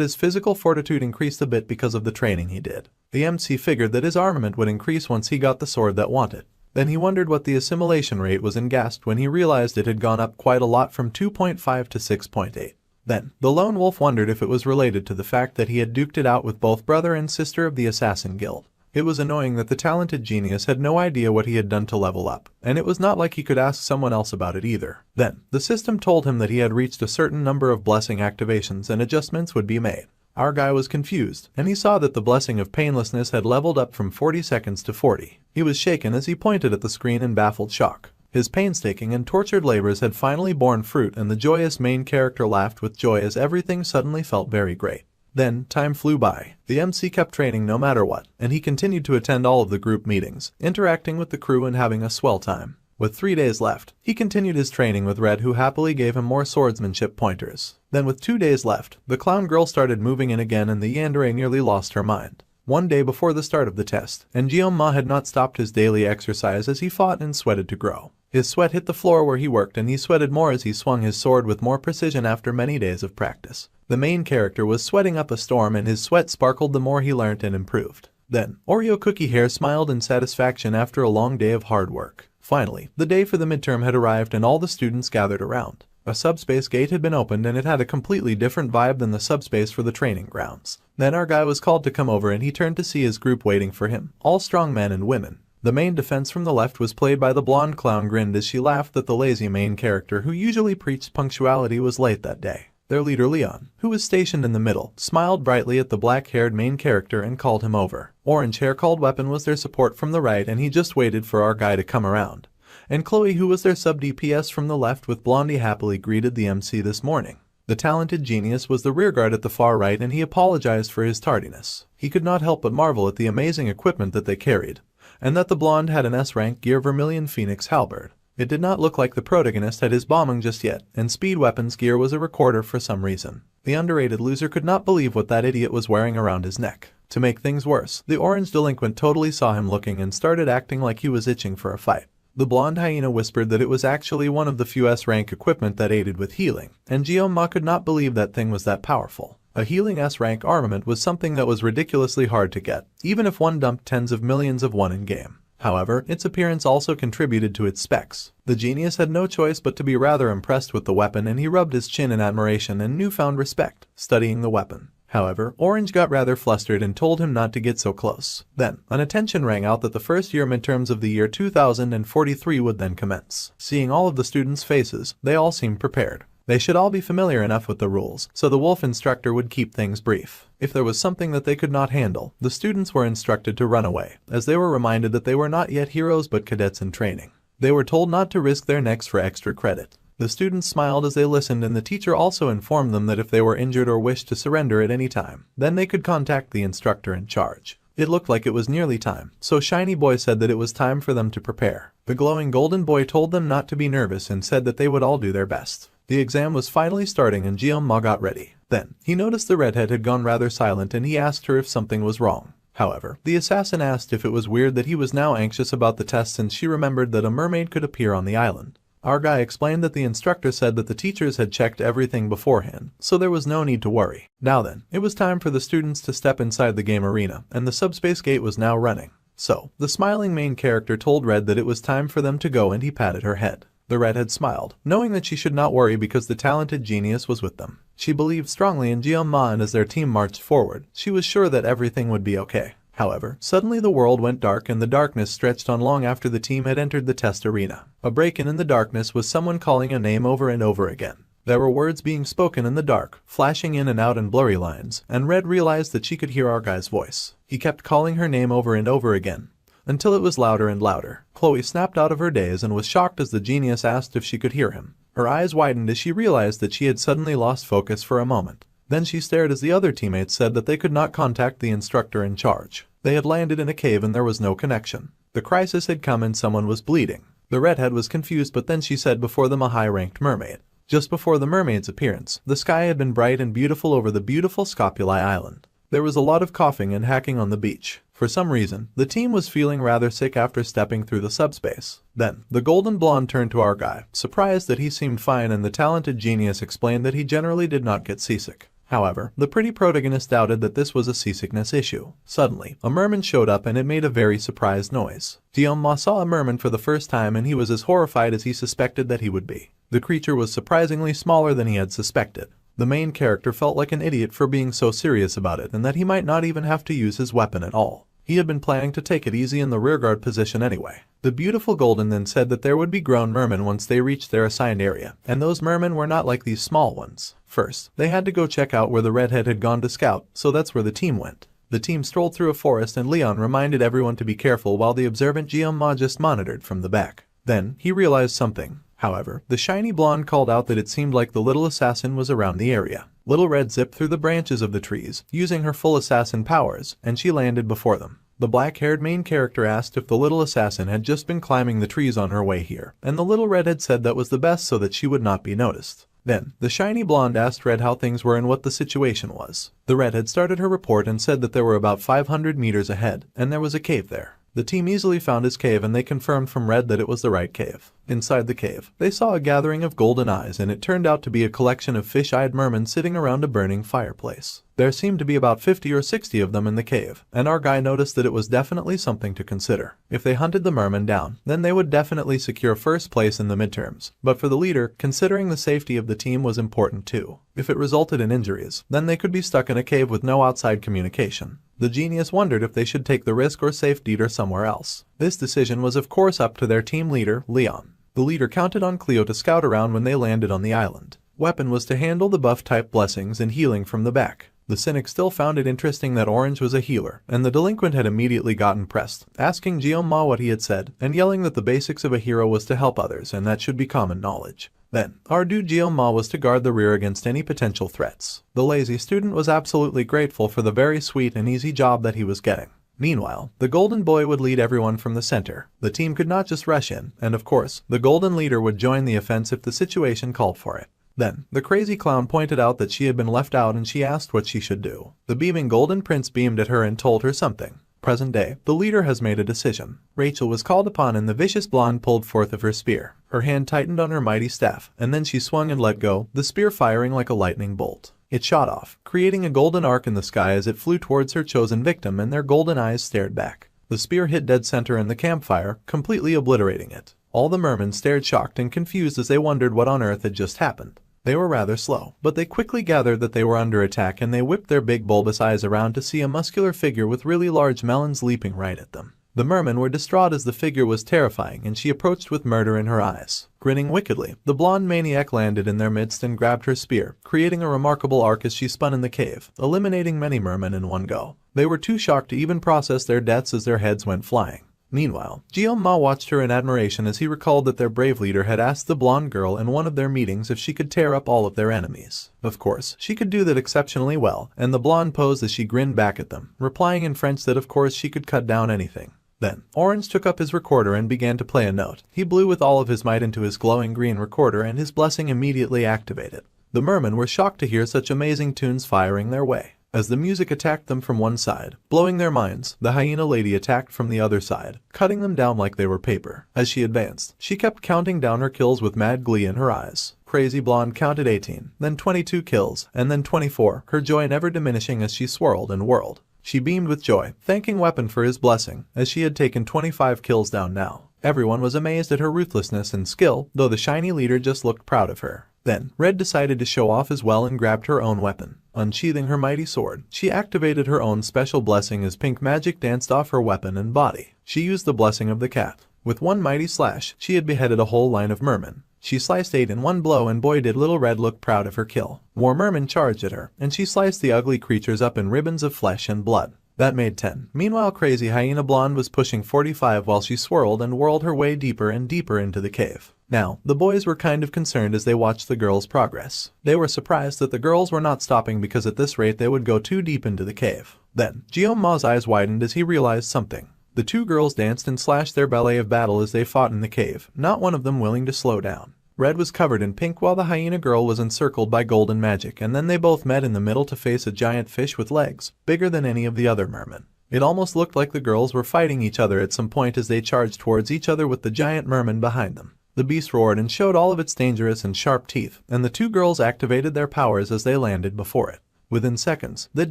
his physical fortitude increased a bit because of the training he did. The MC figured that his armament would increase once he got the sword that wanted. Then he wondered what the assimilation rate was and gasped when he realized it had gone up quite a lot from 2.5 to 6.8. Then, the lone wolf wondered if it was related to the fact that he had duked it out with both brother and sister of the assassin guild. It was annoying that the talented genius had no idea what he had done to level up, and it was not like he could ask someone else about it either. Then, the system told him that he had reached a certain number of blessing activations and adjustments would be made. Our guy was confused, and he saw that the blessing of painlessness had leveled up from 40 seconds to 40. He was shaken as he pointed at the screen in baffled shock. His painstaking and tortured labors had finally borne fruit and the joyous main character laughed with joy as everything suddenly felt very great. Then, time flew by. The MC kept training no matter what, and he continued to attend all of the group meetings, interacting with the crew and having a swell time. With 3 days left, he continued his training with Red, who happily gave him more swordsmanship pointers. Then with 2 days left, the clown girl started moving in again and the yandere nearly lost her mind. One day before the start of the test, and Jeonma had not stopped his daily exercise as he fought and sweated to grow. His sweat hit the floor where he worked and he sweated more as he swung his sword with more precision after many days of practice. The main character was sweating up a storm and his sweat sparkled the more he learnt and improved. Then, Oreo Cookie Hair smiled in satisfaction after a long day of hard work. Finally, the day for the midterm had arrived and all the students gathered around. A subspace gate had been opened and it had a completely different vibe than the subspace for the training grounds. Then our guy was called to come over and he turned to see his group waiting for him, all strong men and women. The main defense from the left was played by the blonde clown grinned as she laughed that the lazy main character who usually preached punctuality was late that day. Their leader Leon, who was stationed in the middle, smiled brightly at the black-haired main character and called him over. Orange Hair called Weapon was their support from the right and he just waited for our guy to come around. And Chloe, who was their sub-DPS from the left with Blondie, happily greeted the MC this morning. The talented genius was the rearguard at the far right and he apologized for his tardiness. He could not help but marvel at the amazing equipment that they carried, and that the blonde had an S-rank gear Vermilion Phoenix halberd. It did not look like the protagonist had his bombing just yet, and Speed Weapon's gear was a recorder for some reason. The underrated loser could not believe what that idiot was wearing around his neck. To make things worse, the orange delinquent totally saw him looking and started acting like he was itching for a fight. The blonde hyena whispered that it was actually one of the few S-rank equipment that aided with healing, and Jeonma could not believe that thing was that powerful. A healing S-rank armament was something that was ridiculously hard to get, even if one dumped tens of millions of one in-game. However, its appearance also contributed to its specs. The genius had no choice but to be rather impressed with the weapon and he rubbed his chin in admiration and newfound respect, studying the weapon. However, Orange got rather flustered and told him not to get so close. Then, an attention rang out that the first year midterms of the year 2043 would then commence. Seeing all of the students' faces, they all seemed prepared. They should all be familiar enough with the rules, so the wolf instructor would keep things brief. If there was something that they could not handle, the students were instructed to run away, as they were reminded that they were not yet heroes but cadets in training. They were told not to risk their necks for extra credit. The students smiled as they listened, and the teacher also informed them that if they were injured or wished to surrender at any time, then they could contact the instructor in charge. It looked like it was nearly time, so Shiny Boy said that it was time for them to prepare. The glowing golden boy told them not to be nervous and said that they would all do their best. The exam was finally starting and Jeon-ma got ready. Then, he noticed the redhead had gone rather silent and he asked her if something was wrong. However, the assassin asked if it was weird that he was now anxious about the test since she remembered that a mermaid could appear on the island. Our guy explained that the instructor said that the teachers had checked everything beforehand, so there was no need to worry. Now then, it was time for the students to step inside the game arena, and the subspace gate was now running. So, the smiling main character told Red that it was time for them to go and he patted her head. The redhead smiled, knowing that she should not worry because the talented genius was with them. She believed strongly in Jeon-ma, and as their team marched forward, she was sure that everything would be okay. However, suddenly the world went dark and the darkness stretched on long after the team had entered the test arena. A break-in the darkness was someone calling a name over and over again. There were words being spoken in the dark, flashing in and out in blurry lines, and Red realized that she could hear our guy's voice. He kept calling her name over and over again, until it was louder and louder. Chloe snapped out of her daze and was shocked as the genius asked if she could hear him. Her eyes widened as she realized that she had suddenly lost focus for a moment. Then she stared as the other teammates said that they could not contact the instructor in charge. They had landed in a cave and there was no connection. The crisis had come and someone was bleeding. The redhead was confused, but then she said before them a high-ranked mermaid. Just before the mermaid's appearance, the sky had been bright and beautiful over the beautiful Scopuli Island. There was a lot of coughing and hacking on the beach. For some reason, the team was feeling rather sick after stepping through the subspace. Then, the golden blonde turned to our guy, surprised that he seemed fine, and the talented genius explained that he generally did not get seasick. However, the pretty protagonist doubted that this was a seasickness issue. Suddenly, a merman showed up and it made a very surprised noise. Jeon-ma saw a merman for the first time and he was as horrified as he suspected that he would be. The creature was surprisingly smaller than he had suspected. The main character felt like an idiot for being so serious about it and that he might not even have to use his weapon at all. He had been planning to take it easy in the rearguard position anyway. The beautiful golden then said that there would be grown mermen once they reached their assigned area, and those mermen were not like these small ones. First, they had to go check out where the redhead had gone to scout, so that's where the team went. The team strolled through a forest and Leon reminded everyone to be careful while the observant Jeon-ma just monitored from the back. Then, he realized something. However, the shiny blonde called out that it seemed like the little assassin was around the area. Little Red zipped through the branches of the trees, using her full assassin powers, and she landed before them. The black-haired main character asked if the little assassin had just been climbing the trees on her way here, and the little redhead said that was the best so that she would not be noticed. Then, the shiny blonde asked Red how things were and what the situation was. The redhead started her report and said that there were about 500 meters ahead, and there was a cave there. The team easily found his cave and they confirmed from Red that it was the right cave. Inside the cave, they saw a gathering of golden eyes and it turned out to be a collection of fish-eyed mermen sitting around a burning fireplace. There seemed to be about 50 or 60 of them in the cave, and our guy noticed that it was definitely something to consider. If they hunted the mermen down, then they would definitely secure first place in the midterms. But for the leader, considering the safety of the team was important too. If it resulted in injuries, then they could be stuck in a cave with no outside communication. The genius wondered if they should take the risk or safety or somewhere else. This decision was of course up to their team leader, Leon. The leader counted on Cleo to scout around when they landed on the island. Weapon was to handle the buff-type blessings and healing from the back. The cynic still found it interesting that Orange was a healer, and the delinquent had immediately gotten pressed, asking Jeon-ma what he had said, and yelling that the basics of a hero was to help others and that should be common knowledge. Then, our dude Jeon-ma was to guard the rear against any potential threats. The lazy student was absolutely grateful for the very sweet and easy job that he was getting. Meanwhile, the golden boy would lead everyone from the center. The team could not just rush in, and of course, the golden leader would join the offense if the situation called for it. Then, the crazy clown pointed out that she had been left out and she asked what she should do. The beaming golden prince beamed at her and told her something. Present day, the leader has made a decision. Rachel was called upon and the vicious blonde pulled forth of her spear. Her hand tightened on her mighty staff, and then she swung and let go, the spear firing like a lightning bolt. It shot off, creating a golden arc in the sky as it flew towards her chosen victim, and their golden eyes stared back. The spear hit dead center in the campfire, completely obliterating it. All the mermen stared shocked and confused as they wondered what on earth had just happened. They were rather slow, but they quickly gathered that they were under attack and they whipped their big bulbous eyes around to see a muscular figure with really large melons leaping right at them. The mermen were distraught as the figure was terrifying and she approached with murder in her eyes. Grinning wickedly, the blonde maniac landed in their midst and grabbed her spear, creating a remarkable arc as she spun in the cave, eliminating many mermen in one go. They were too shocked to even process their deaths as their heads went flying. Meanwhile, Jeong-ma watched her in admiration as he recalled that their brave leader had asked the blonde girl in one of their meetings if she could tear up all of their enemies. Of course, she could do that exceptionally well, and the blonde posed as she grinned back at them, replying in French that of course she could cut down anything. Then, Orange took up his recorder and began to play a note. He blew with all of his might into his glowing green recorder and his blessing immediately activated. The mermen were shocked to hear such amazing tunes firing their way. As the music attacked them from one side, blowing their minds, the hyena lady attacked from the other side, cutting them down like they were paper. As she advanced, she kept counting down her kills with mad glee in her eyes. Crazy Blonde counted 18, then 22 kills, and then 24, her joy never diminishing as she swirled and whirled. She beamed with joy, thanking Weapon for his blessing, as she had taken 25 kills down now. Everyone was amazed at her ruthlessness and skill, though the shiny leader just looked proud of her. Then, Red decided to show off as well and grabbed her own weapon. Unsheathing her mighty sword, she activated her own special blessing as pink magic danced off her weapon and body. She used the blessing of the cat. With one mighty slash, she had beheaded a whole line of mermen. She sliced 8 in one blow and boy did little Red look proud of her kill. More mermen charged at her, and she sliced the ugly creatures up in ribbons of flesh and blood. That made 10. Meanwhile, Crazy Hyena Blonde was pushing 45 while she swirled and whirled her way deeper and deeper into the cave. Now, the boys were kind of concerned as they watched the girls' progress. They were surprised that the girls were not stopping because at this rate they would go too deep into the cave. Then, Jeong-ma's eyes widened as he realized something. The two girls danced and slashed their ballet of battle as they fought in the cave, not one of them willing to slow down. Red was covered in pink while the hyena girl was encircled by golden magic, and then they both met in the middle to face a giant fish with legs, bigger than any of the other mermen. It almost looked like the girls were fighting each other at some point as they charged towards each other with the giant merman behind them. The beast roared and showed all of its dangerous and sharp teeth, and the two girls activated their powers as they landed before it. Within seconds, that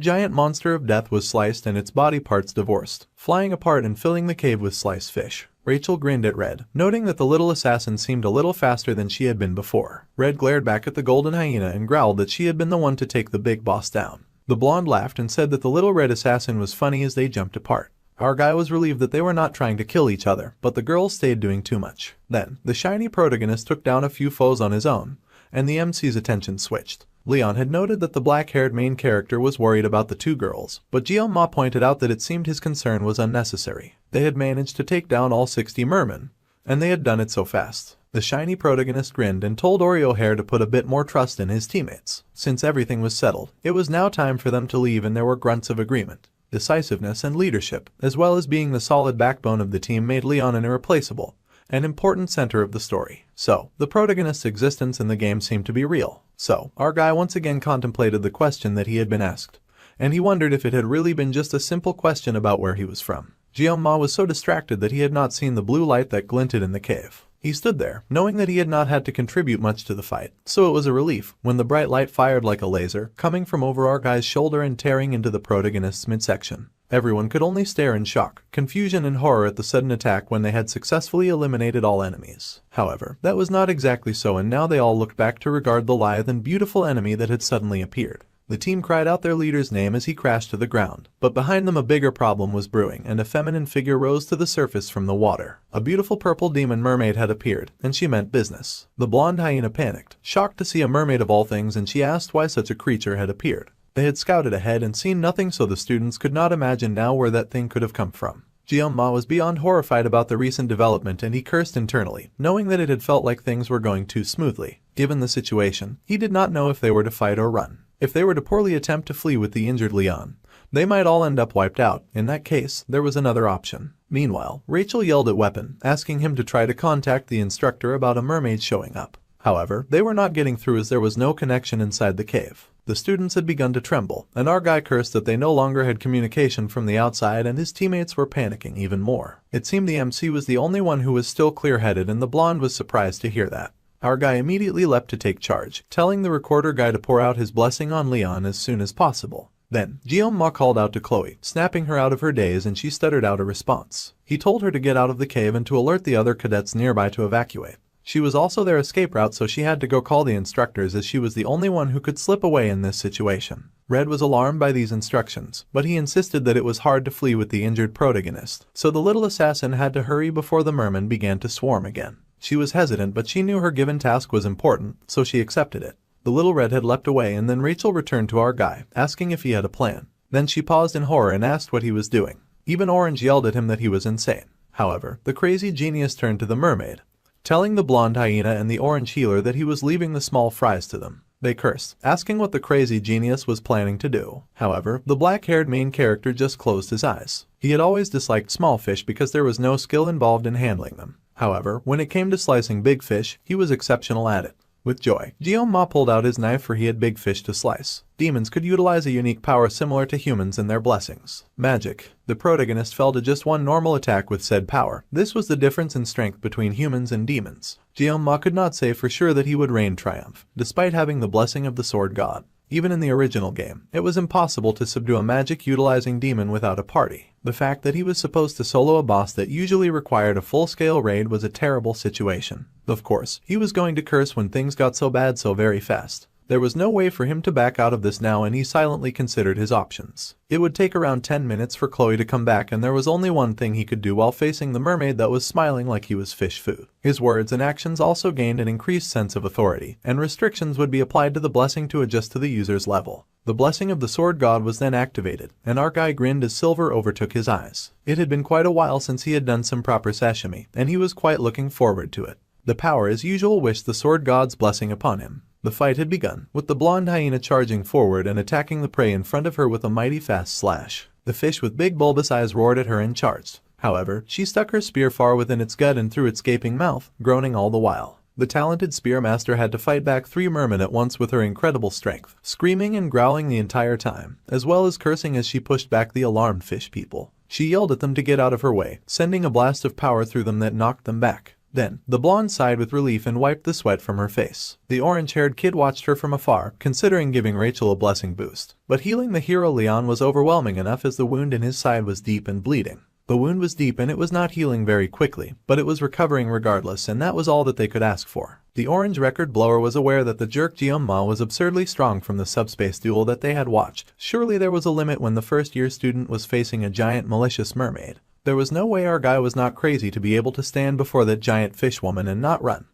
giant monster of death was sliced and its body parts divorced, flying apart and filling the cave with sliced fish. Rachel grinned at Red, noting that the little assassin seemed a little faster than she had been before. Red glared back at the golden hyena and growled that she had been the one to take the big boss down. The blonde laughed and said that the little red assassin was funny as they jumped apart. Our guy was relieved that they were not trying to kill each other, but the girls stayed doing too much. Then, the shiny protagonist took down a few foes on his own, and the MC's attention switched. Leon had noted that the black-haired main character was worried about the two girls, but Jeong-ma pointed out that it seemed his concern was unnecessary. They had managed to take down all 60 mermen, and they had done it so fast. The shiny protagonist grinned and told Oreo Hair to put a bit more trust in his teammates. Since everything was settled, it was now time for them to leave and there were grunts of agreement. Decisiveness and leadership, as well as being the solid backbone of the team, made Leon an irreplaceable, an important center of the story. So, the protagonist's existence in the game seemed to be real. So, our guy once again contemplated the question that he had been asked, and he wondered if it had really been just a simple question about where he was from. Jeong-ma was so distracted that he had not seen the blue light that glinted in the cave. He stood there, knowing that he had not had to contribute much to the fight, so it was a relief when the bright light fired like a laser, coming from over our guy's shoulder and tearing into the protagonist's midsection. Everyone could only stare in shock, confusion and horror at the sudden attack when they had successfully eliminated all enemies. However, that was not exactly so, and now they all looked back to regard the lithe and beautiful enemy that had suddenly appeared. The team cried out their leader's name as he crashed to the ground, but behind them a bigger problem was brewing, and a feminine figure rose to the surface from the water. A beautiful purple demon mermaid had appeared, and she meant business. The blonde hyena panicked, shocked to see a mermaid of all things, and she asked why such a creature had appeared. They had scouted ahead and seen nothing, so the students could not imagine now where that thing could have come from. Jeong-ma was beyond horrified about the recent development, and he cursed internally, knowing that it had felt like things were going too smoothly. Given the situation, he did not know if they were to fight or run. If they were to poorly attempt to flee with the injured Leon, they might all end up wiped out. In that case, there was another option. Meanwhile, Rachel yelled at Weapon, asking him to try to contact the instructor about a mermaid showing up. However, they were not getting through as there was no connection inside the cave. The students had begun to tremble, and our guy cursed that they no longer had communication from the outside, and his teammates were panicking even more. It seemed the MC was the only one who was still clear-headed, and the blonde was surprised to hear that. Our guy immediately leapt to take charge, telling the recorder guy to pour out his blessing on Leon as soon as possible. Then, Jeong-ma called out to Chloe, snapping her out of her daze, and she stuttered out a response. He told her to get out of the cave and to alert the other cadets nearby to evacuate. She was also their escape route, so she had to go call the instructors as she was the only one who could slip away in this situation. Red was alarmed by these instructions, but he insisted that it was hard to flee with the injured protagonist, so the little assassin had to hurry before the mermen began to swarm again. She was hesitant, but she knew her given task was important, so she accepted it. The little redhead leapt away, and then Rachel returned to our guy, asking if he had a plan. Then she paused in horror and asked what he was doing. Even Orange yelled at him that he was insane. However, the crazy genius turned to the mermaid, telling the blonde hyena and the orange healer that he was leaving the small fries to them. They cursed, asking what the crazy genius was planning to do. However, the black-haired main character just closed his eyes. He had always disliked small fish because there was no skill involved in handling them. However, when it came to slicing big fish, he was exceptional at it. With joy, Guillaume pulled out his knife, for he had big fish to slice. Demons could utilize a unique power similar to humans in their blessings. Magic. The protagonist fell to just one normal attack with said power. This was the difference in strength between humans and demons. Guillaume could not say for sure that he would reign triumph, despite having the blessing of the sword god. Even in the original game, it was impossible to subdue a magic-utilizing demon without a party. The fact that he was supposed to solo a boss that usually required a full-scale raid was a terrible situation. Of course, he was going to curse when things got so bad so very fast. There was no way for him to back out of this now, and he silently considered his options. It would take around 10 minutes for Chloe to come back, and there was only one thing he could do while facing the mermaid that was smiling like he was fish food. His words and actions also gained an increased sense of authority, and restrictions would be applied to the blessing to adjust to the user's level. The blessing of the sword god was then activated, and our guy grinned as silver overtook his eyes. It had been quite a while since he had done some proper sashimi, and he was quite looking forward to it. The power as usual wished the sword god's blessing upon him. The fight had begun, with the blonde hyena charging forward and attacking the prey in front of her with a mighty fast slash. The fish with big bulbous eyes roared at her and charged. However, she stuck her spear far within its gut and through its gaping mouth, groaning all the while. The talented spear master had to fight back 3 mermen at once with her incredible strength, screaming and growling the entire time, as well as cursing as she pushed back the alarmed fish people. She yelled at them to get out of her way, sending a blast of power through them that knocked them back. Then, the blonde sighed with relief and wiped the sweat from her face. The orange-haired kid watched her from afar, considering giving Rachel a blessing boost. But healing the hero Leon was overwhelming enough, as the wound in his side was deep and bleeding. The wound was deep and it was not healing very quickly, but it was recovering regardless, and that was all that they could ask for. The orange record blower was aware that the jerk Guillaume was absurdly strong from the subspace duel that they had watched. Surely there was a limit when the first-year student was facing a giant malicious mermaid. There was no way our guy was not crazy to be able to stand before that giant fish woman and not run.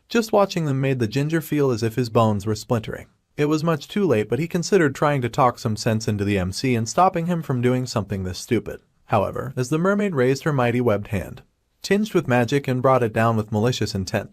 Just watching them made the ginger feel as if his bones were splintering. It was much too late, but he considered trying to talk some sense into the MC and stopping him from doing something this stupid. However, as the mermaid raised her mighty webbed hand, tinged with magic, and brought it down with malicious intent,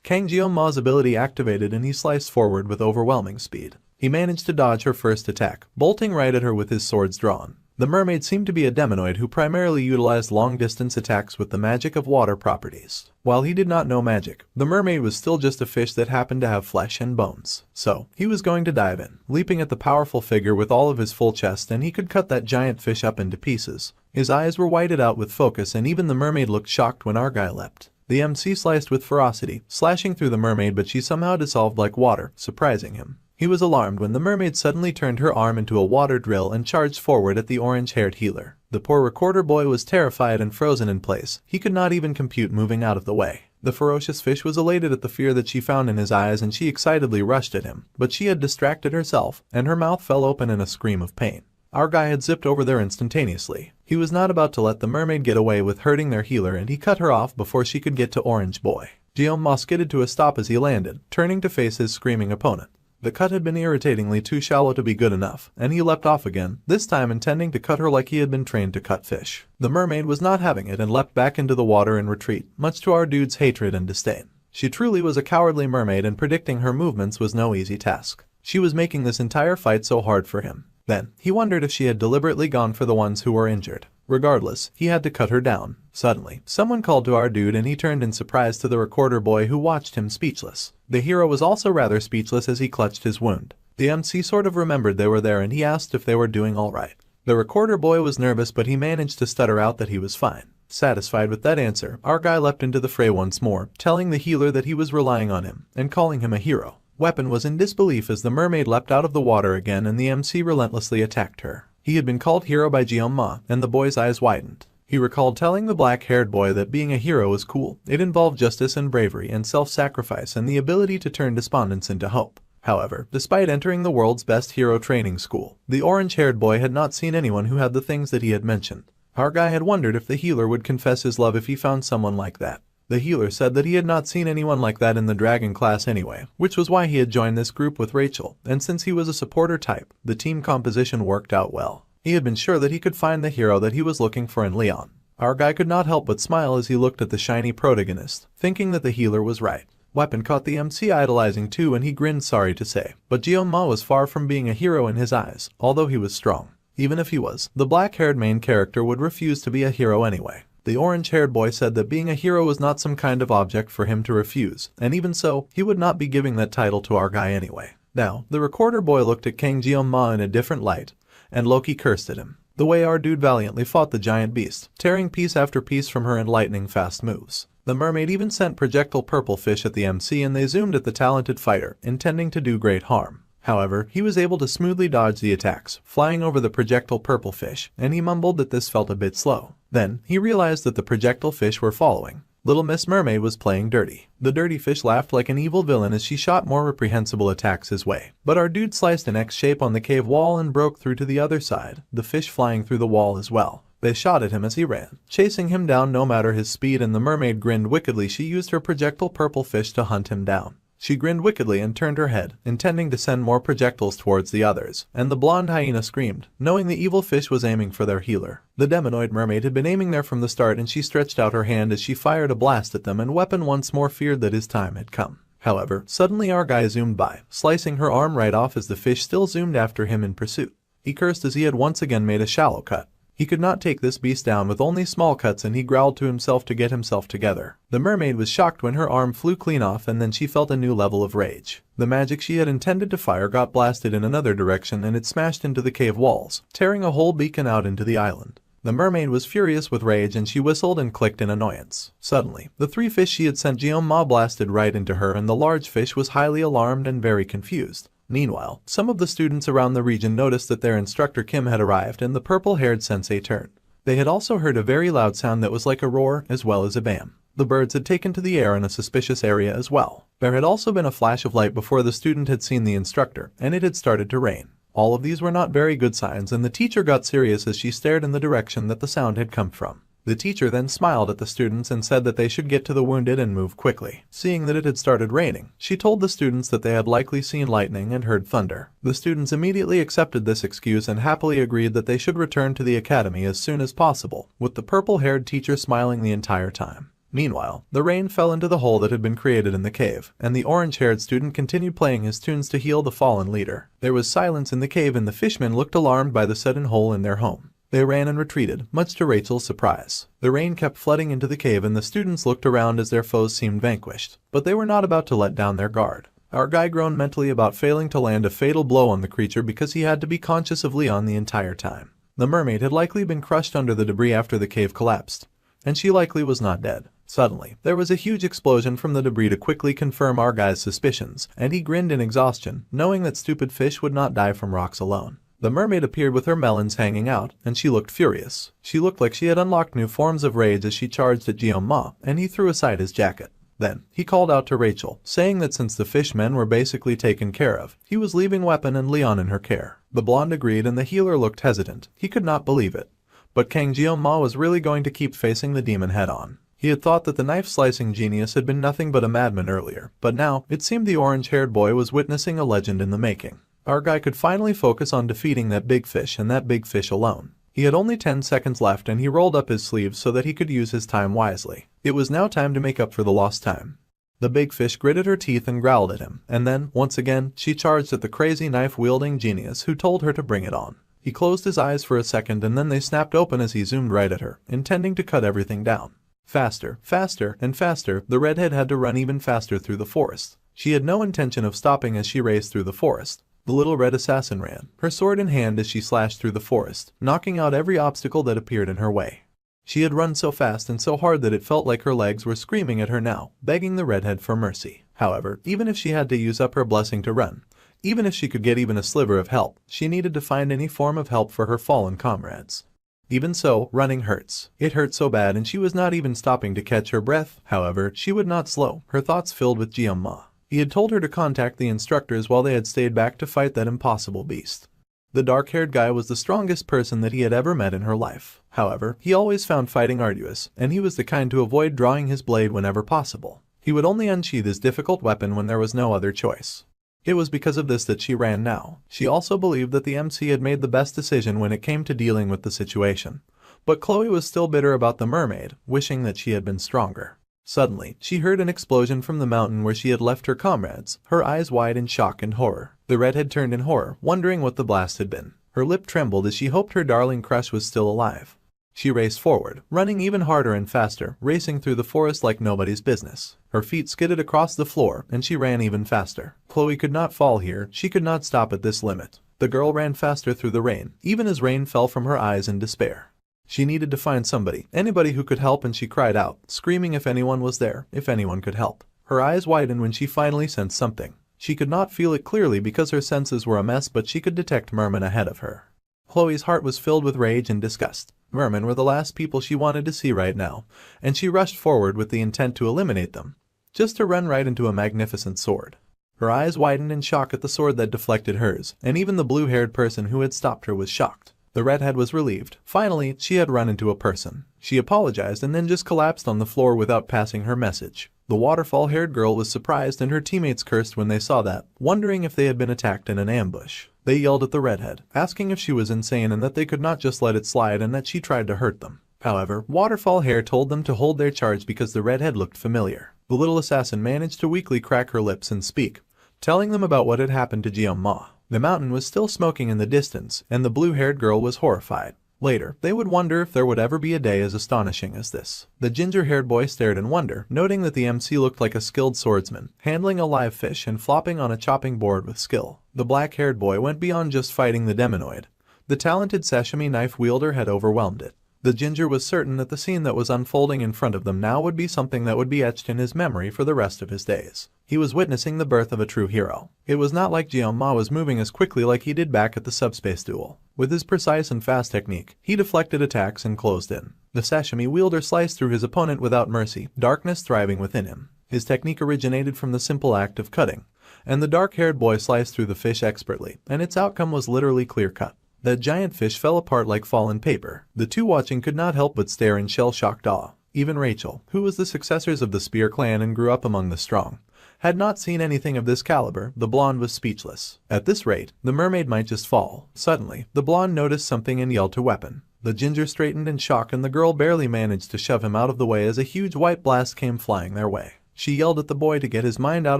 Kang Guillaume's ability activated and he sliced forward with overwhelming speed. He managed to dodge her first attack, bolting right at her with his swords drawn. The mermaid seemed to be a demonoid who primarily utilized long-distance attacks with the magic of water properties. While he did not know magic, the mermaid was still just a fish that happened to have flesh and bones. So, he was going to dive in, leaping at the powerful figure with all of his full chest, and he could cut that giant fish up into pieces. His eyes were whited out with focus, and even the mermaid looked shocked when our guy leapt. The MC sliced with ferocity, slashing through the mermaid, but she somehow dissolved like water, surprising him. He was alarmed when the mermaid suddenly turned her arm into a water drill and charged forward at the orange-haired healer. The poor recorder boy was terrified and frozen in place. He could not even compute moving out of the way. The ferocious fish was elated at the fear that she found in his eyes, and she excitedly rushed at him, but she had distracted herself, and her mouth fell open in a scream of pain. Our guy had zipped over there instantaneously. He was not about to let the mermaid get away with hurting their healer, and he cut her off before she could get to Orange Boy. Guillaume skidded to a stop as he landed, turning to face his screaming opponent. The cut had been irritatingly too shallow to be good enough, and he leapt off again, this time intending to cut her like he had been trained to cut fish. The mermaid was not having it and leapt back into the water in retreat, much to our dude's hatred and disdain. She truly was a cowardly mermaid, and predicting her movements was no easy task. She was making this entire fight so hard for him. Then, he wondered if she had deliberately gone for the ones who were injured. Regardless, he had to cut her down. Suddenly, someone called to our dude, and he turned in surprise to the recorder boy, who watched him speechless. The hero was also rather speechless as he clutched his wound. The MC sort of remembered they were there, and he asked if they were doing all right. The recorder boy was nervous, but he managed to stutter out that he was fine. Satisfied with that answer, our guy leapt into the fray once more, telling the healer that he was relying on him, and calling him a hero. Weapon was in disbelief as the mermaid leapt out of the water again, and the MC relentlessly attacked her. He had been called hero by Guillaume, and the boy's eyes widened. He recalled telling the black-haired boy that being a hero was cool. It involved justice and bravery and self-sacrifice and the ability to turn despondence into hope. However, despite entering the world's best hero training school, the orange-haired boy had not seen anyone who had the things that he had mentioned. Our guy had wondered if the healer would confess his love if he found someone like that. The healer said that he had not seen anyone like that in the dragon class anyway, which was why he had joined this group with Rachel, and since he was a supporter type, the team composition worked out well. He had been sure that he could find the hero that he was looking for in Leon. Our guy could not help but smile as he looked at the shiny protagonist, thinking that the healer was right. Weapon caught the MC idolizing too and he grinned sorry to say, but Jeoma was far from being a hero in his eyes, although he was strong. Even if he was, the black-haired main character would refuse to be a hero anyway. The orange-haired boy said that being a hero was not some kind of object for him to refuse, and even so, he would not be giving that title to our guy anyway. Now, the recorder boy looked at King Jeoma in a different light, and Loki cursed at him. The way our dude valiantly fought the giant beast, tearing piece after piece from her in lightning-fast moves. The mermaid even sent projectile purple fish at the MC and they zoomed at the talented fighter, intending to do great harm. However, he was able to smoothly dodge the attacks, flying over the projectile purple fish, and he mumbled that this felt a bit slow. Then, he realized that the projectile fish were following. Little Miss Mermaid was playing dirty. The dirty fish laughed like an evil villain as she shot more reprehensible attacks his way. But our dude sliced an X shape on the cave wall and broke through to the other side, the fish flying through the wall as well. They shot at him as he ran, chasing him down no matter his speed, and the mermaid grinned wickedly. She used her projectile purple fish to hunt him down. She grinned wickedly and turned her head, intending to send more projectiles towards the others, and the blonde hyena screamed, knowing the evil fish was aiming for their healer. The demonoid mermaid had been aiming there from the start and she stretched out her hand as she fired a blast at them, and Weapon once more feared that his time had come. However, suddenly our guy zoomed by, slicing her arm right off as the fish still zoomed after him in pursuit. He cursed as he had once again made a shallow cut. He could not take this beast down with only small cuts and he growled to himself to get himself together. The mermaid was shocked when her arm flew clean off and then she felt a new level of rage. The magic she had intended to fire got blasted in another direction and it smashed into the cave walls, tearing a whole beacon out into the island. The mermaid was furious with rage and she whistled and clicked in annoyance. Suddenly, the three fish she had sent Jeoma blasted right into her and the large fish was highly alarmed and very confused. Meanwhile, some of the students around the region noticed that their instructor Kim had arrived and the purple-haired sensei turned. They had also heard a very loud sound that was like a roar as well as a bam. The birds had taken to the air in a suspicious area as well. There had also been a flash of light before the student had seen the instructor, and it had started to rain. All of these were not very good signs and the teacher got serious as she stared in the direction that the sound had come from. The teacher then smiled at the students and said that they should get to the wounded and move quickly. Seeing that it had started raining, she told the students that they had likely seen lightning and heard thunder. The students immediately accepted this excuse and happily agreed that they should return to the academy as soon as possible, with the purple-haired teacher smiling the entire time. Meanwhile, the rain fell into the hole that had been created in the cave, and the orange-haired student continued playing his tunes to heal the fallen leader. There was silence in the cave and the fishmen looked alarmed by the sudden hole in their home. They ran and retreated, much to Rachel's surprise. The rain kept flooding into the cave and the students looked around as their foes seemed vanquished. But they were not about to let down their guard. Our guy groaned mentally about failing to land a fatal blow on the creature because he had to be conscious of Leon the entire time. The mermaid had likely been crushed under the debris after the cave collapsed, and she likely was not dead. Suddenly, there was a huge explosion from the debris to quickly confirm our guy's suspicions, and he grinned in exhaustion, knowing that stupid fish would not die from rocks alone. The mermaid appeared with her melons hanging out, and she looked furious. She looked like she had unlocked new forms of rage as she charged at Jeoma, and he threw aside his jacket. Then, he called out to Rachel, saying that since the fishmen were basically taken care of, he was leaving Weapon and Leon in her care. The blonde agreed and the healer looked hesitant. He could not believe it. But Kang Jeoma was really going to keep facing the demon head-on. He had thought that the knife-slicing genius had been nothing but a madman earlier, but now, it seemed the orange-haired boy was witnessing a legend in the making. Our guy could finally focus on defeating that big fish and that big fish alone. He had only 10 seconds left and he rolled up his sleeves so that he could use his time wisely. It was now time to make up for the lost time. The big fish gritted her teeth and growled at him, and then, once again, she charged at the crazy knife-wielding genius who told her to bring it on. He closed his eyes for a second and then they snapped open as he zoomed right at her, intending to cut everything down. Faster, faster, and faster, the redhead had to run even faster through the forest. She had no intention of stopping as she raced through the forest. The little red assassin ran, her sword in hand as she slashed through the forest, knocking out every obstacle that appeared in her way. She had run so fast and so hard that it felt like her legs were screaming at her now, begging the redhead for mercy. However, even if she had to use up her blessing to run, even if she could get even a sliver of help, she needed to find any form of help for her fallen comrades. Even so, running hurts. It hurt so bad and she was not even stopping to catch her breath. However, she would not slow, her thoughts filled with Jianma. He had told her to contact the instructors while they had stayed back to fight that impossible beast. The dark-haired guy was the strongest person that he had ever met in her life. However, he always found fighting arduous, and he was the kind to avoid drawing his blade whenever possible. He would only unsheath his difficult weapon when there was no other choice. It was because of this that she ran now. She also believed that the MC had made the best decision when it came to dealing with the situation. But Chloe was still bitter about the mermaid, wishing that she had been stronger. Suddenly, she heard an explosion from the mountain where she had left her comrades, her eyes wide in shock and horror. The redhead turned in horror, wondering what the blast had been. Her lip trembled as she hoped her darling crush was still alive. She raced forward, running even harder and faster, racing through the forest like nobody's business. Her feet skidded across the floor, and she ran even faster. Chloe could not fall here, she could not stop at this limit. The girl ran faster through the rain, even as rain fell from her eyes in despair. She needed to find somebody, anybody who could help, and she cried out, screaming if anyone was there, if anyone could help. Her eyes widened when she finally sensed something. She could not feel it clearly because her senses were a mess, but she could detect mermen ahead of her. Chloe's heart was filled with rage and disgust. Mermen were the last people she wanted to see right now, and she rushed forward with the intent to eliminate them, just to run right into a magnificent sword. Her eyes widened in shock at the sword that deflected hers, and even the blue-haired person who had stopped her was shocked. The redhead was relieved. Finally, she had run into a person. She apologized and then just collapsed on the floor without passing her message. The waterfall-haired girl was surprised and her teammates cursed when they saw that, wondering if they had been attacked in an ambush. They yelled at the redhead, asking if she was insane and that they could not just let it slide and that she tried to hurt them. However, Waterfall Hair told them to hold their charge because the redhead looked familiar. The little assassin managed to weakly crack her lips and speak, telling them about what had happened to Jianma. The mountain was still smoking in the distance, and the blue-haired girl was horrified. Later, they would wonder if there would ever be a day as astonishing as this. The ginger-haired boy stared in wonder, noting that the MC looked like a skilled swordsman, handling a live fish and flopping on a chopping board with skill. The black-haired boy went beyond just fighting the demonoid. The talented sashimi knife wielder had overwhelmed it. The ginger was certain that the scene that was unfolding in front of them now would be something that would be etched in his memory for the rest of his days. He was witnessing the birth of a true hero. It was not like Jianma was moving as quickly like he did back at the subspace duel. With his precise and fast technique, he deflected attacks and closed in. The sashimi wielder sliced through his opponent without mercy, darkness thriving within him. His technique originated from the simple act of cutting, and the dark-haired boy sliced through the fish expertly, and its outcome was literally clear-cut. That giant fish fell apart like fallen paper. The two watching could not help but stare in shell-shocked awe. Even Rachel, who was the successors of the Spear clan and grew up among the strong, had not seen anything of this caliber. The blonde was speechless. At this rate, the mermaid might just fall. Suddenly, the blonde noticed something and yelled to weapon. The ginger straightened in shock and the girl barely managed to shove him out of the way as a huge white blast came flying their way. She yelled at the boy to get his mind out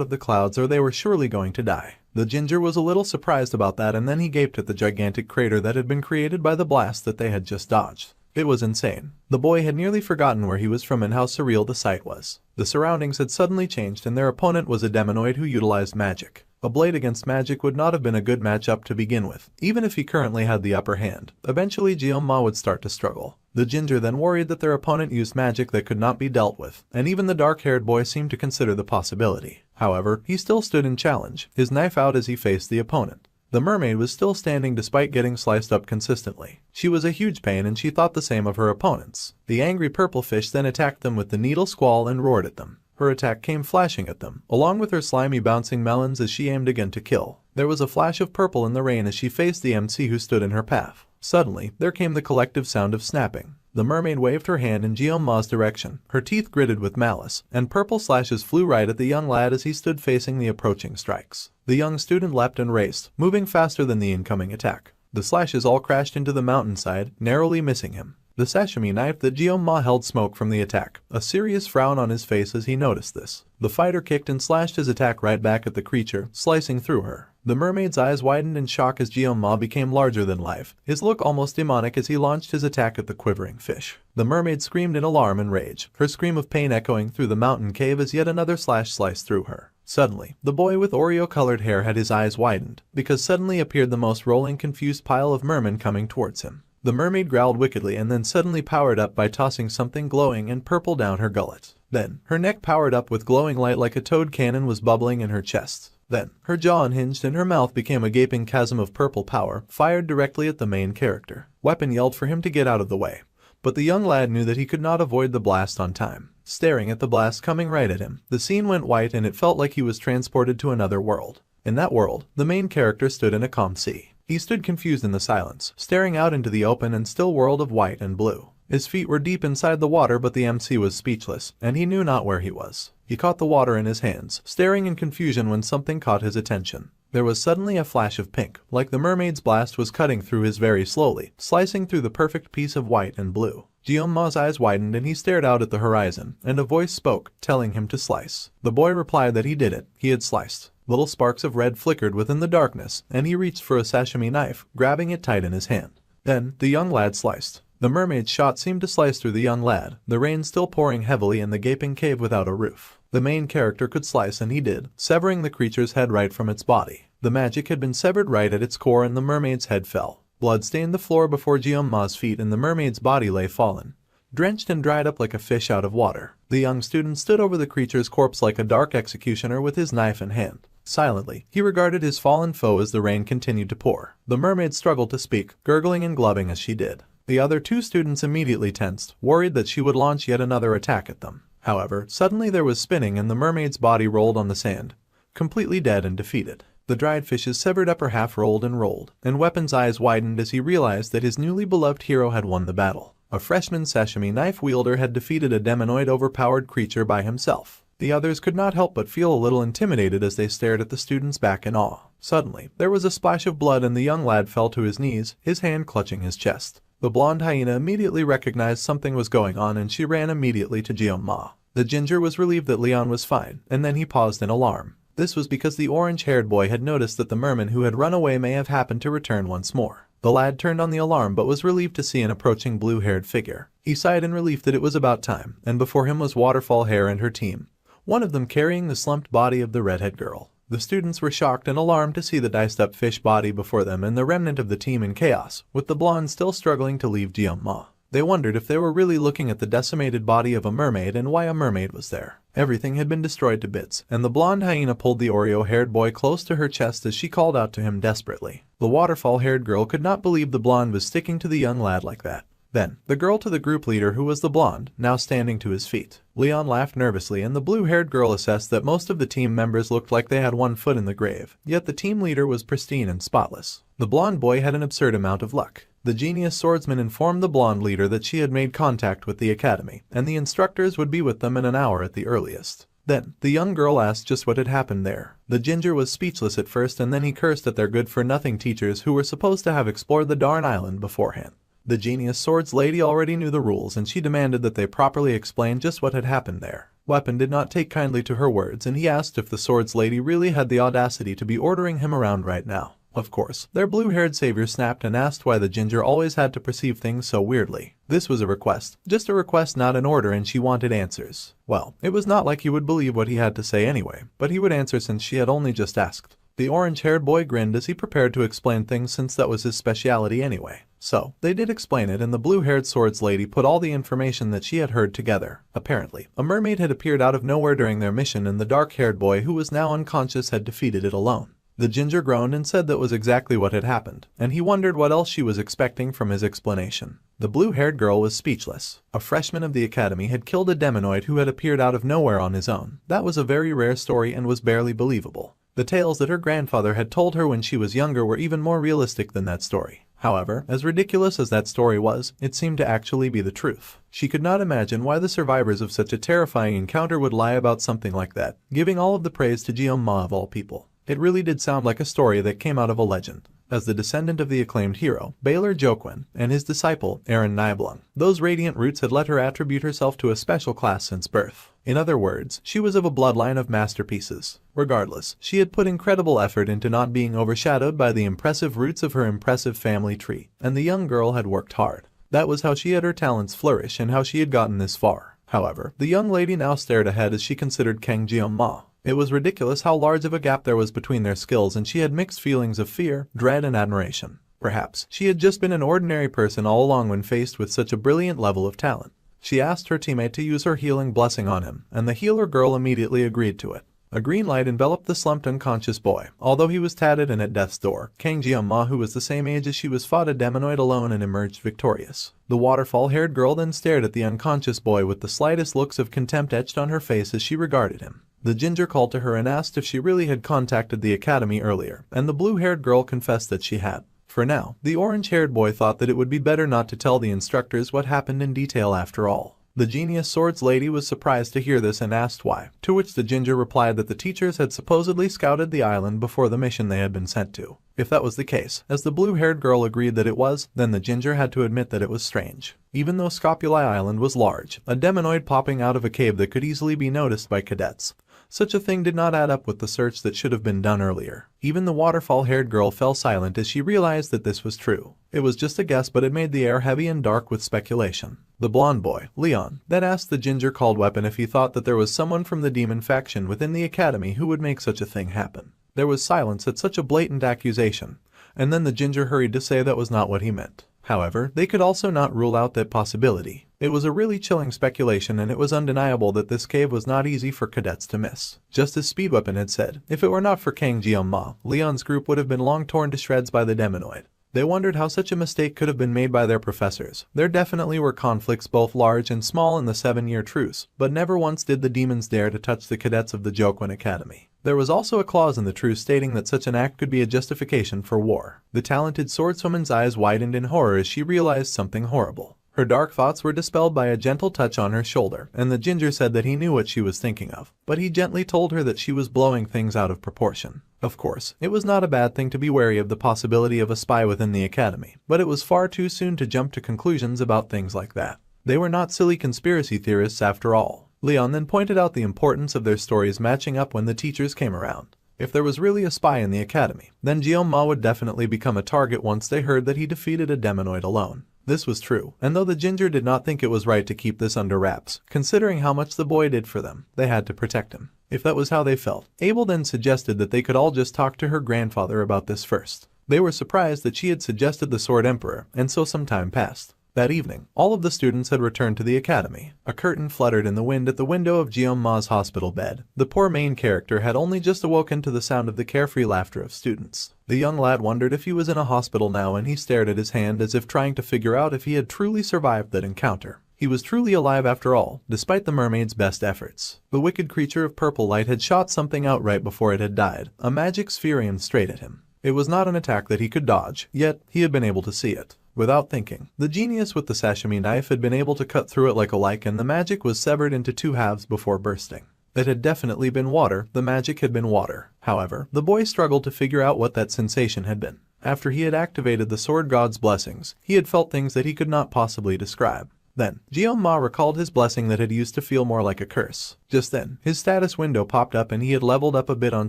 of the clouds or they were surely going to die. The ginger was a little surprised about that, and then he gaped at the gigantic crater that had been created by the blast that they had just dodged. It was insane. The boy had nearly forgotten where he was from and how surreal the sight was. The surroundings had suddenly changed and their opponent was a demonoid who utilized magic. A blade against magic would not have been a good matchup to begin with, even if he currently had the upper hand. Eventually Jianma would start to struggle. The ginger then worried that their opponent used magic that could not be dealt with, and even the dark-haired boy seemed to consider the possibility. However, he still stood in challenge, his knife out as he faced the opponent. The mermaid was still standing despite getting sliced up consistently. She was a huge pain and she thought the same of her opponents. The angry purple fish then attacked them with the needle squall and roared at them. Her attack came flashing at them, along with her slimy bouncing melons as she aimed again to kill. There was a flash of purple in the rain as she faced the MC who stood in her path. Suddenly, there came the collective sound of snapping. The mermaid waved her hand in Jianma's direction, her teeth gritted with malice, and purple slashes flew right at the young lad as he stood facing the approaching strikes. The young student leapt and raced, moving faster than the incoming attack. The slashes all crashed into the mountainside, narrowly missing him. The sashimi knife that Jianma held smoke from the attack, a serious frown on his face as he noticed this. The fighter kicked and slashed his attack right back at the creature, slicing through her. The mermaid's eyes widened in shock as Jianma became larger than life, his look almost demonic as he launched his attack at the quivering fish. The mermaid screamed in alarm and rage, her scream of pain echoing through the mountain cave as yet another slash sliced through her. Suddenly, the boy with Oreo-colored hair had his eyes widened, because suddenly appeared the most rolling confused pile of mermen coming towards him. The mermaid growled wickedly and then suddenly powered up by tossing something glowing and purple down her gullet. Then, her neck powered up with glowing light like a toad cannon was bubbling in her chest. Then, her jaw unhinged and her mouth became a gaping chasm of purple power, fired directly at the main character. Weapon yelled for him to get out of the way, but the young lad knew that he could not avoid the blast on time. Staring at the blast coming right at him, the scene went white and it felt like he was transported to another world. In that world, the main character stood in a calm sea. He stood confused in the silence, staring out into the open and still world of white and blue. His feet were deep inside the water, but the MC was speechless, and he knew not where he was. He caught the water in his hands, staring in confusion when something caught his attention. There was suddenly a flash of pink, like the mermaid's blast was cutting through his very slowly, slicing through the perfect piece of white and blue. Jeonma's eyes widened and he stared out at the horizon, and a voice spoke, telling him to slice. The boy replied that he did it, he had sliced. Little sparks of red flickered within the darkness, and he reached for a sashimi knife, grabbing it tight in his hand. Then, the young lad sliced. The mermaid's shot seemed to slice through the young lad, the rain still pouring heavily in the gaping cave without a roof. The main character could slice, and he did, severing the creature's head right from its body. The magic had been severed right at its core and the mermaid's head fell. Blood stained the floor before Jeonma's feet and the mermaid's body lay fallen, drenched and dried up like a fish out of water. The young student stood over the creature's corpse like a dark executioner with his knife in hand. Silently, he regarded his fallen foe as the rain continued to pour. The mermaid struggled to speak, gurgling and glubbing as she did. The other two students immediately tensed, worried that she would launch yet another attack at them. However, suddenly there was spinning and the mermaid's body rolled on the sand, completely dead and defeated. The dried fish's severed upper half rolled, and Weapon's eyes widened as he realized that his newly beloved hero had won the battle. A freshman sashimi knife wielder had defeated a demonoid overpowered creature by himself. The others could not help but feel a little intimidated as they stared at the student's back in awe. Suddenly, there was a splash of blood and the young lad fell to his knees, his hand clutching his chest. The blonde hyena immediately recognized something was going on and she ran immediately to Jeonma. The ginger was relieved that Leon was fine, and then he paused in alarm. This was because the orange-haired boy had noticed that the merman who had run away may have happened to return once more. The lad turned on the alarm but was relieved to see an approaching blue-haired figure. He sighed in relief that it was about time, and before him was Waterfall Hair and her team, one of them carrying the slumped body of the redhead girl. The students were shocked and alarmed to see the diced-up fish body before them and the remnant of the team in chaos, with the blonde still struggling to leave Jeonma. They wondered if they were really looking at the decimated body of a mermaid and why a mermaid was there. Everything had been destroyed to bits, and the blonde hyena pulled the Oreo-haired boy close to her chest as she called out to him desperately. The waterfall-haired girl could not believe the blonde was sticking to the young lad like that. Then, the girl to the group leader who was the blonde, now standing to his feet. Leon laughed nervously and the blue-haired girl assessed that most of the team members looked like they had one foot in the grave, yet the team leader was pristine and spotless. The blonde boy had an absurd amount of luck. The genius swordsman informed the blonde leader that she had made contact with the academy, and the instructors would be with them in an hour at the earliest. Then, the young girl asked just what had happened there. The ginger was speechless at first and then he cursed at their good-for-nothing teachers who were supposed to have explored the darn island beforehand. The genius swords lady already knew the rules and she demanded that they properly explain just what had happened there. Weapon did not take kindly to her words and he asked if the swords lady really had the audacity to be ordering him around right now. Of course, their blue-haired savior snapped and asked why the ginger always had to perceive things so weirdly. This was a request, just a request, not an order, and she wanted answers. Well, it was not like he would believe what he had to say anyway, but he would answer since she had only just asked. The orange-haired boy grinned as he prepared to explain things since that was his speciality anyway. So, they did explain it and the blue-haired swords lady put all the information that she had heard together. Apparently, a mermaid had appeared out of nowhere during their mission and the dark-haired boy who was now unconscious had defeated it alone. The ginger groaned and said that was exactly what had happened, and he wondered what else she was expecting from his explanation. The blue-haired girl was speechless. A freshman of the academy had killed a demonoid who had appeared out of nowhere on his own. That was a very rare story and was barely believable. The tales that her grandfather had told her when she was younger were even more realistic than that story. However, as ridiculous as that story was, it seemed to actually be the truth. She could not imagine why the survivors of such a terrifying encounter would lie about something like that, giving all of the praise to Jeonma of all people. It really did sound like a story that came out of a legend. As the descendant of the acclaimed hero, Baylor Joquin, and his disciple, Aaron Niblung, those radiant roots had let her attribute herself to a special class since birth. In other words, she was of a bloodline of masterpieces. Regardless, she had put incredible effort into not being overshadowed by the impressive roots of her impressive family tree, and the young girl had worked hard. That was how she had her talents flourish and how she had gotten this far. However, the young lady now stared ahead as she considered Kang Jeonma. It was ridiculous how large of a gap there was between their skills and she had mixed feelings of fear, dread, and admiration. Perhaps she had just been an ordinary person all along when faced with such a brilliant level of talent. She asked her teammate to use her healing blessing on him, and the healer girl immediately agreed to it. A green light enveloped the slumped unconscious boy. Although he was tatted and at death's door, Kang Jeong-ma, who was the same age as she was, fought a demonoid alone and emerged victorious. The waterfall-haired girl then stared at the unconscious boy with the slightest looks of contempt etched on her face as she regarded him. The ginger called to her and asked if she really had contacted the academy earlier, and the blue-haired girl confessed that she had. For now, the orange-haired boy thought that it would be better not to tell the instructors what happened in detail after all. The genius swords lady was surprised to hear this and asked why, to which the ginger replied that the teachers had supposedly scouted the island before the mission they had been sent to. If that was the case, as the blue-haired girl agreed that it was, then the ginger had to admit that it was strange. Even though Scopuli Island was large, a demonoid popping out of a cave that could easily be noticed by cadets, such a thing did not add up with the search that should have been done earlier. Even the waterfall-haired girl fell silent as she realized that this was true. It was just a guess, but it made the air heavy and dark with speculation. The blonde boy, Leon, then asked the ginger-called weapon if he thought that there was someone from the demon faction within the academy who would make such a thing happen. There was silence at such a blatant accusation, and then the ginger hurried to say that was not what he meant. However, they could also not rule out that possibility. It was a really chilling speculation, and it was undeniable that this cave was not easy for cadets to miss. Just as Speedweapon had said, if it were not for Kang Jeong-ma, Leon's group would have been long torn to shreds by the demonoid. They wondered how such a mistake could have been made by their professors. There definitely were conflicts both large and small in the 7-year truce, but never once did the demons dare to touch the cadets of the Jokwon Academy. There was also a clause in the truce stating that such an act could be a justification for war. The talented swordswoman's eyes widened in horror as she realized something horrible. Her dark thoughts were dispelled by a gentle touch on her shoulder, and the ginger said that he knew what she was thinking of, but he gently told her that she was blowing things out of proportion. Of course, it was not a bad thing to be wary of the possibility of a spy within the academy, but it was far too soon to jump to conclusions about things like that. They were not silly conspiracy theorists after all. Leon then pointed out the importance of their stories matching up when the teachers came around. If there was really a spy in the academy, then Jeong-ma would definitely become a target once they heard that he defeated a demonoid alone. This was true, and though the ginger did not think it was right to keep this under wraps, considering how much the boy did for them, they had to protect him. If that was how they felt, Abel then suggested that they could all just talk to her grandfather about this first. They were surprised that she had suggested the Sword Emperor, and so some time passed. That evening, all of the students had returned to the academy. A curtain fluttered in the wind at the window of Jeong-ma's hospital bed. The poor main character had only just awoken to the sound of the carefree laughter of students. The young lad wondered if he was in a hospital now, and he stared at his hand as if trying to figure out if he had truly survived that encounter. He was truly alive after all, despite the mermaid's best efforts. The wicked creature of purple light had shot something out right before it had died, a magic sphere aimed straight at him. It was not an attack that he could dodge, yet he had been able to see it. Without thinking, the genius with the sashimi knife had been able to cut through it like a like, and the magic was severed into 2 halves before bursting. It had definitely been water. The magic had been water. However, the boy struggled to figure out what that sensation had been. After he had activated the sword god's blessings, he had felt things that he could not possibly describe. Then, Jeong-ma recalled his blessing that had used to feel more like a curse. Just then, his status window popped up and he had leveled up a bit on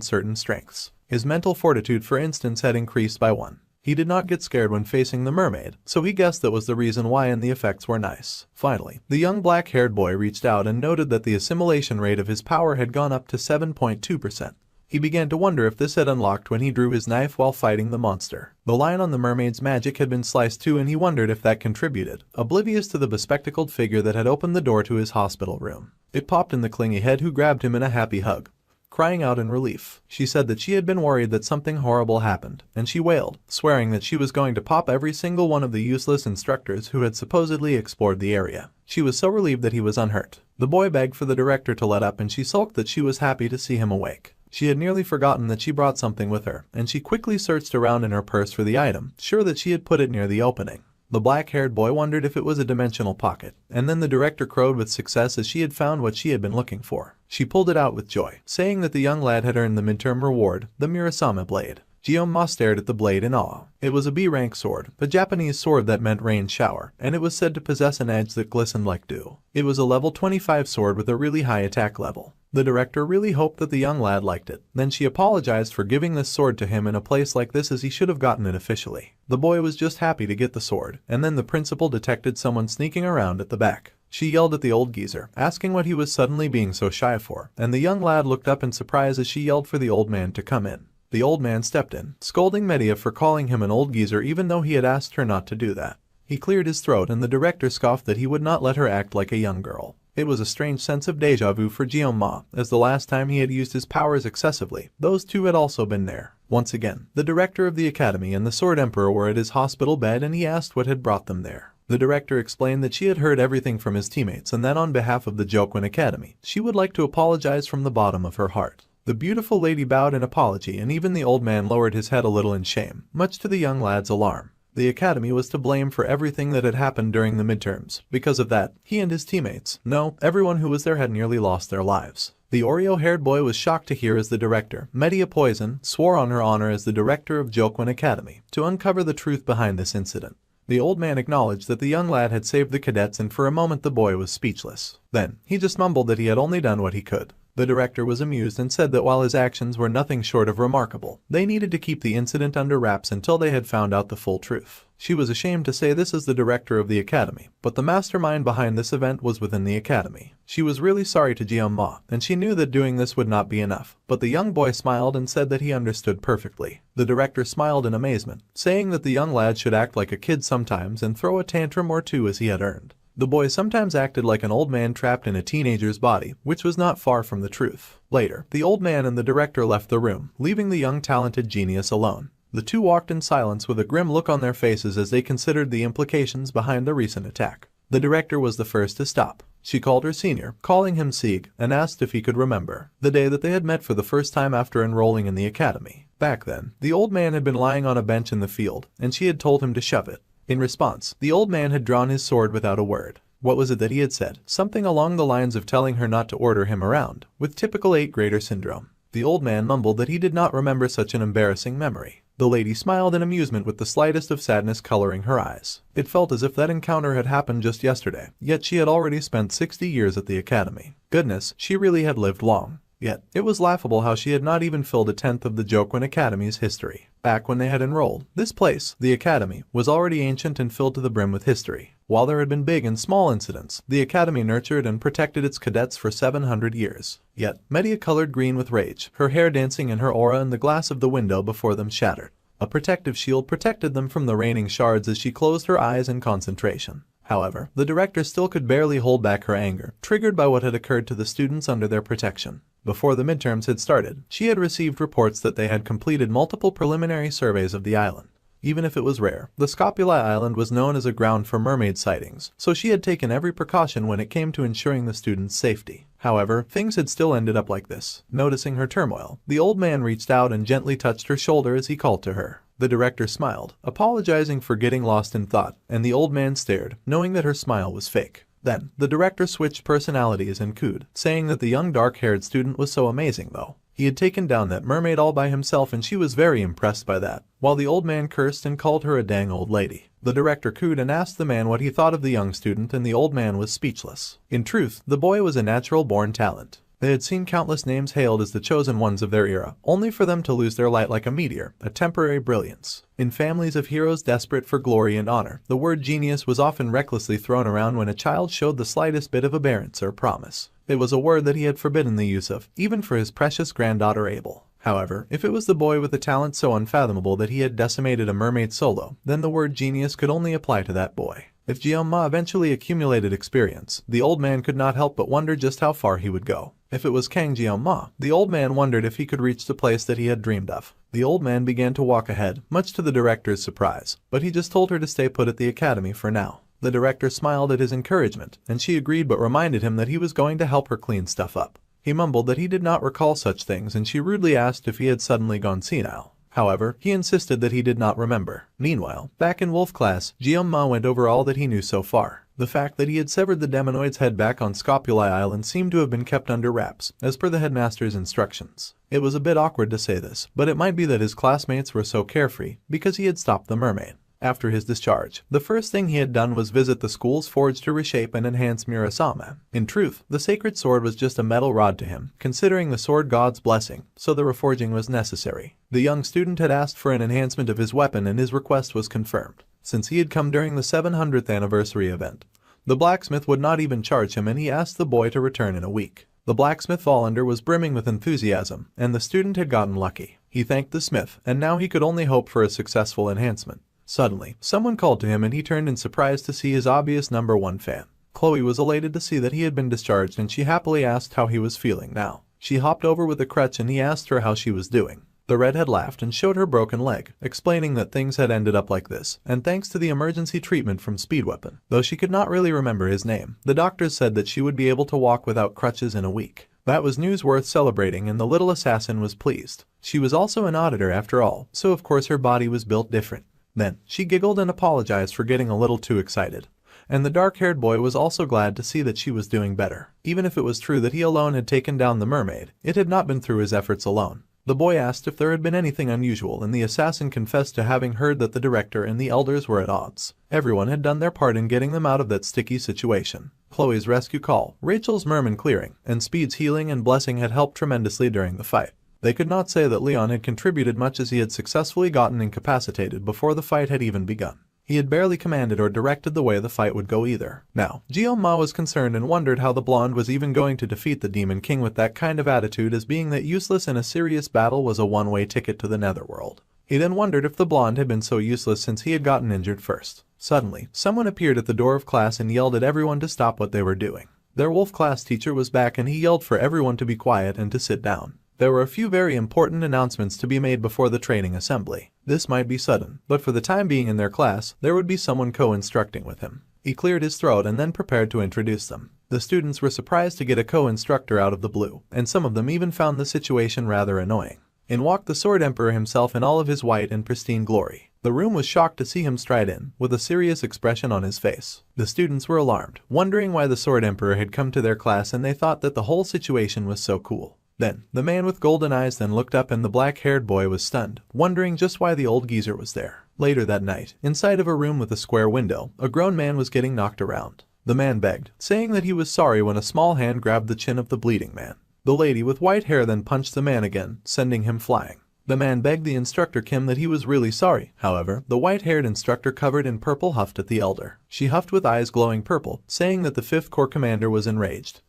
certain strengths. His mental fortitude, for instance, had increased by 1. He did not get scared when facing the mermaid, so he guessed that was the reason why, and the effects were nice. Finally, the young black-haired boy reached out and noted that the assimilation rate of his power had gone up to 7.2%. He began to wonder if this had unlocked when he drew his knife while fighting the monster. The line on the mermaid's magic had been sliced too, and he wondered if that contributed, oblivious to the bespectacled figure that had opened the door to his hospital room. It popped in the clingy head, who grabbed him in a happy hug, crying out in relief. She said that she had been worried that something horrible happened, and she wailed, swearing that she was going to pop every single one of the useless instructors who had supposedly explored the area. She was so relieved that he was unhurt. The boy begged for the director to let up, and she sulked that she was happy to see him awake. She had nearly forgotten that she brought something with her, and she quickly searched around in her purse for the item, sure that she had put it near the opening. The black-haired boy wondered if it was a dimensional pocket, and then the director crowed with success as she had found what she had been looking for. She pulled it out with joy, saying that the young lad had earned the midterm reward, the Murasame blade. Jeong-ma stared at the blade in awe. It was a B-rank sword, a Japanese sword that meant rain shower, and it was said to possess an edge that glistened like dew. It was a level 25 sword with a really high attack level. The director really hoped that the young lad liked it. Then she apologized for giving this sword to him in a place like this, as he should have gotten it officially. The boy was just happy to get the sword, and then the principal detected someone sneaking around at the back. She yelled at the old geezer, asking what he was suddenly being so shy for, and the young lad looked up in surprise as she yelled for the old man to come in. The old man stepped in, scolding Medea for calling him an old geezer even though he had asked her not to do that. He cleared his throat, and the director scoffed that he would not let her act like a young girl. It was a strange sense of deja vu for Jeonma, as the last time he had used his powers excessively, those two had also been there. Once again, the director of the academy and the Sword Emperor were at his hospital bed, and he asked what had brought them there. The director explained that she had heard everything from his teammates and that on behalf of the Jokwon Academy, she would like to apologize from the bottom of her heart. The beautiful lady bowed in apology, and even the old man lowered his head a little in shame, much to the young lad's alarm. The academy was to blame for everything that had happened during the midterms. Because of that, he and his teammates, no, everyone who was there had nearly lost their lives. The Oreo-haired boy was shocked to hear as the director, Media Poison, swore on her honor as the director of Jokwon Academy to uncover the truth behind this incident. The old man acknowledged that the young lad had saved the cadets, and for a moment the boy was speechless. Then, he just mumbled that he had only done what he could. The director was amused and said that while his actions were nothing short of remarkable, they needed to keep the incident under wraps until they had found out the full truth. She was ashamed to say this as the director of the academy, but the mastermind behind this event was within the academy. She was really sorry to Jeonma, and she knew that doing this would not be enough, but the young boy smiled and said that he understood perfectly. The director smiled in amazement, saying that the young lad should act like a kid sometimes and throw a tantrum or two as he had earned. The boy sometimes acted like an old man trapped in a teenager's body, which was not far from the truth. Later, the old man and the director left the room, leaving the young talented genius alone. The two walked in silence with a grim look on their faces as they considered the implications behind the recent attack. The director was the first to stop. She called her senior, calling him Sieg, and asked if he could remember the day that they had met for the first time after enrolling in the academy. Back then, the old man had been lying on a bench in the field, and she had told him to shove it. In response, the old man had drawn his sword without a word. What was it that he had said? Something along the lines of telling her not to order him around, with typical 8th-grader syndrome. The old man mumbled that he did not remember such an embarrassing memory. The lady smiled in amusement with the slightest of sadness coloring her eyes. It felt as if that encounter had happened just yesterday, yet she had already spent 60 years at the academy. Goodness, she really had lived long. Yet, it was laughable how she had not even filled a tenth of the Jokwon Academy's history. Back when they had enrolled, this place, the academy, was already ancient and filled to the brim with history. While there had been big and small incidents, the academy nurtured and protected its cadets for 700 years. Yet, Media colored green with rage, her hair dancing in her aura, and the glass of the window before them shattered. A protective shield protected them from the raining shards as she closed her eyes in concentration. However, the director still could barely hold back her anger, triggered by what had occurred to the students under their protection. Before the midterms had started, she had received reports that they had completed multiple preliminary surveys of the island. Even if it was rare, the Scopuli Island was known as a ground for mermaid sightings, so she had taken every precaution when it came to ensuring the students' safety. However, things had still ended up like this. Noticing her turmoil, the old man reached out and gently touched her shoulder as he called to her. The director smiled, apologizing for getting lost in thought, and the old man stared, knowing that her smile was fake. Then, the director switched personalities and cooed, saying that the young dark-haired student was so amazing though. He had taken down that mermaid all by himself, and she was very impressed by that, while the old man cursed and called her a dang old lady. The director cooed and asked the man what he thought of the young student, and the old man was speechless. In truth, the boy was a natural-born talent. They had seen countless names hailed as the chosen ones of their era, only for them to lose their light like a meteor, a temporary brilliance. In families of heroes desperate for glory and honor, the word genius was often recklessly thrown around when a child showed the slightest bit of aberrance or promise. It was a word that he had forbidden the use of, even for his precious granddaughter Abel. However, if it was the boy with a talent so unfathomable that he had decimated a mermaid solo, then the word genius could only apply to that boy. If Jeonma eventually accumulated experience, the old man could not help but wonder just how far he would go. If it was Kang Jeonma, the old man wondered if he could reach the place that he had dreamed of. The old man began to walk ahead, much to the director's surprise, but he just told her to stay put at the academy for now. The director smiled at his encouragement, and she agreed but reminded him that he was going to help her clean stuff up. He mumbled that he did not recall such things, and she rudely asked if he had suddenly gone senile. However, he insisted that he did not remember. Meanwhile, back in Wolf class, Jeonma went over all that he knew so far. The fact that he had severed the demonoid's head back on Scopuli Island seemed to have been kept under wraps, as per the headmaster's instructions. It was a bit awkward to say this, but it might be that his classmates were so carefree because he had stopped the mermaid. After his discharge, the first thing he had done was visit the school's forge to reshape and enhance Murasame. In truth, the sacred sword was just a metal rod to him, considering the sword god's blessing, so the reforging was necessary. The young student had asked for an enhancement of his weapon, and his request was confirmed, since he had come during the 700th anniversary event. The blacksmith would not even charge him, and he asked the boy to return in a week. The blacksmith Volander was brimming with enthusiasm, and the student had gotten lucky. He thanked the smith, and now he could only hope for a successful enhancement. Suddenly, someone called to him, and he turned in surprise to see his obvious #1 fan. Chloe was elated to see that he had been discharged and she happily asked how he was feeling now. She hopped over with a crutch and he asked her how she was doing. The redhead laughed and showed her broken leg, explaining that things had ended up like this, and thanks to the emergency treatment from Speedweapon. Though she could not really remember his name, the doctors said that she would be able to walk without crutches in a week. That was news worth celebrating and the little assassin was pleased. She was also an auditor after all, so of course her body was built different. Then, she giggled and apologized for getting a little too excited. And the dark-haired boy was also glad to see that she was doing better. Even if it was true that he alone had taken down the mermaid, it had not been through his efforts alone. The boy asked if there had been anything unusual and the assassin confessed to having heard that the director and the elders were at odds. Everyone had done their part in getting them out of that sticky situation. Chloe's rescue call, Rachel's merman clearing, and Speed's healing and blessing had helped tremendously during the fight. They could not say that Leon had contributed much as he had successfully gotten incapacitated before the fight had even begun. He had barely commanded or directed the way the fight would go either. Now, Jeon-ma was concerned and wondered how the blonde was even going to defeat the Demon King with that kind of attitude, as being that useless in a serious battle was a one-way ticket to the netherworld. He then wondered if the blonde had been so useless since he had gotten injured first. Suddenly, someone appeared at the door of class and yelled at everyone to stop what they were doing. Their wolf class teacher was back and he yelled for everyone to be quiet and to sit down. There were a few very important announcements to be made before the training assembly. This might be sudden, but for the time being in their class, there would be someone co-instructing with him. He cleared his throat and then prepared to introduce them. The students were surprised to get a co-instructor out of the blue, and some of them even found the situation rather annoying. In walked the Sword Emperor himself in all of his white and pristine glory. The room was shocked to see him stride in, with a serious expression on his face. The students were alarmed, wondering why the Sword Emperor had come to their class, and they thought that the whole situation was so cool. Then, the man with golden eyes then looked up and the black-haired boy was stunned, wondering just why the old geezer was there. Later that night, inside of a room with a square window, a grown man was getting knocked around. The man begged, saying that he was sorry when a small hand grabbed the chin of the bleeding man. The lady with white hair then punched the man again, sending him flying. The man begged the instructor Kim that he was really sorry. However, the white-haired instructor covered in purple huffed at the elder. She huffed with eyes glowing purple, saying that the 5th Corps commander was enraged.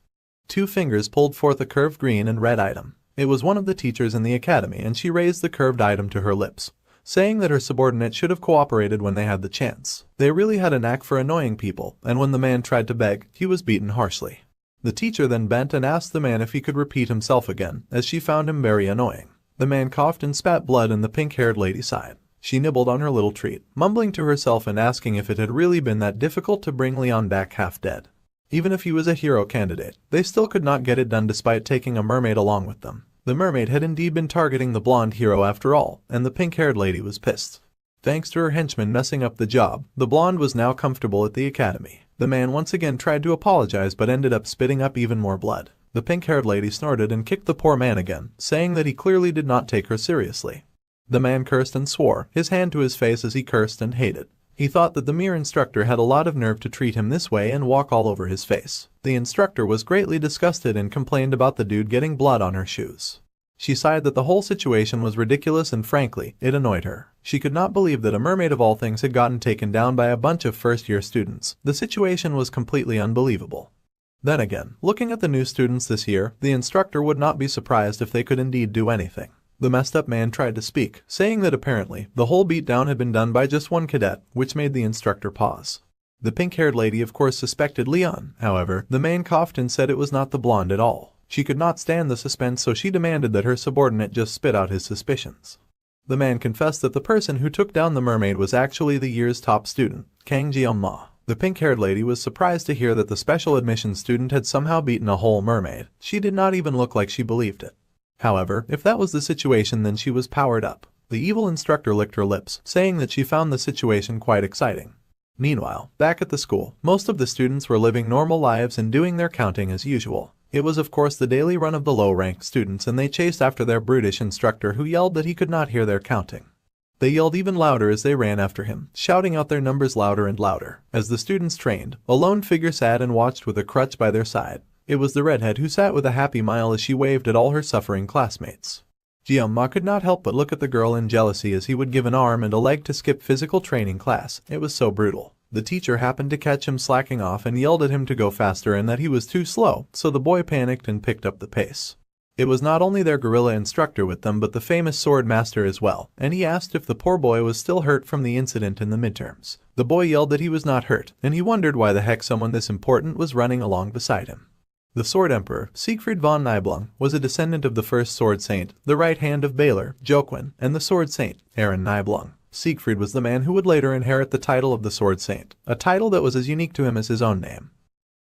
2 fingers pulled forth a curved green and red item. It was one of the teachers in the academy and she raised the curved item to her lips, saying that her subordinate should have cooperated when they had the chance. They really had a knack for annoying people, and when the man tried to beg, he was beaten harshly. The teacher then bent and asked the man if he could repeat himself again, as she found him very annoying. The man coughed and spat blood and the pink-haired lady sighed. She nibbled on her little treat, mumbling to herself and asking if it had really been that difficult to bring Leon back half dead. Even if he was a hero candidate, they still could not get it done despite taking a mermaid along with them. The mermaid had indeed been targeting the blonde hero after all, and the pink-haired lady was pissed. Thanks to her henchman messing up the job, the blonde was now comfortable at the academy. The man once again tried to apologize but ended up spitting up even more blood. The pink-haired lady snorted and kicked the poor man again, saying that he clearly did not take her seriously. The man cursed and swore, his hand to his face as he cursed and hated. He thought that the mere instructor had a lot of nerve to treat him this way and walk all over his face. The instructor was greatly disgusted and complained about the dude getting blood on her shoes. She sighed that the whole situation was ridiculous and frankly, it annoyed her. She could not believe that a mermaid of all things had gotten taken down by a bunch of first-year students. The situation was completely unbelievable. Then again, looking at the new students this year, the instructor would not be surprised if they could indeed do anything. The messed up man tried to speak, saying that apparently, the whole beatdown had been done by just one cadet, which made the instructor pause. The pink-haired lady of course suspected Leon. However, the man coughed and said it was not the blonde at all. She could not stand the suspense, so she demanded that her subordinate just spit out his suspicions. The man confessed that the person who took down the mermaid was actually the year's top student, Kang Jeong-ma. The pink-haired lady was surprised to hear that the special admission student had somehow beaten a whole mermaid. She did not even look like she believed it. However, if that was the situation, then she was powered up. The evil instructor licked her lips, saying that she found the situation quite exciting. Meanwhile, back at the school, most of the students were living normal lives and doing their counting as usual. It was of course the daily run of the low-ranked students, and they chased after their brutish instructor who yelled that he could not hear their counting. They yelled even louder as they ran after him, shouting out their numbers louder and louder. As the students trained, a lone figure sat and watched with a crutch by their side. It was the redhead who sat with a happy smile as she waved at all her suffering classmates. Jeong-ma could not help but look at the girl in jealousy as he would give an arm and a leg to skip physical training class. It was so brutal. The teacher happened to catch him slacking off and yelled at him to go faster and that he was too slow, so the boy panicked and picked up the pace. It was not only their guerrilla instructor with them but the famous sword master as well, and he asked if the poor boy was still hurt from the incident in the midterms. The boy yelled that he was not hurt, and he wondered why the heck someone this important was running along beside him. The Sword Emperor, Siegfried von Nibelung, was a descendant of the first Sword Saint, the right hand of Balor, Joquin, and the Sword Saint, Aaron Nibelung. Siegfried was the man who would later inherit the title of the Sword Saint, a title that was as unique to him as his own name.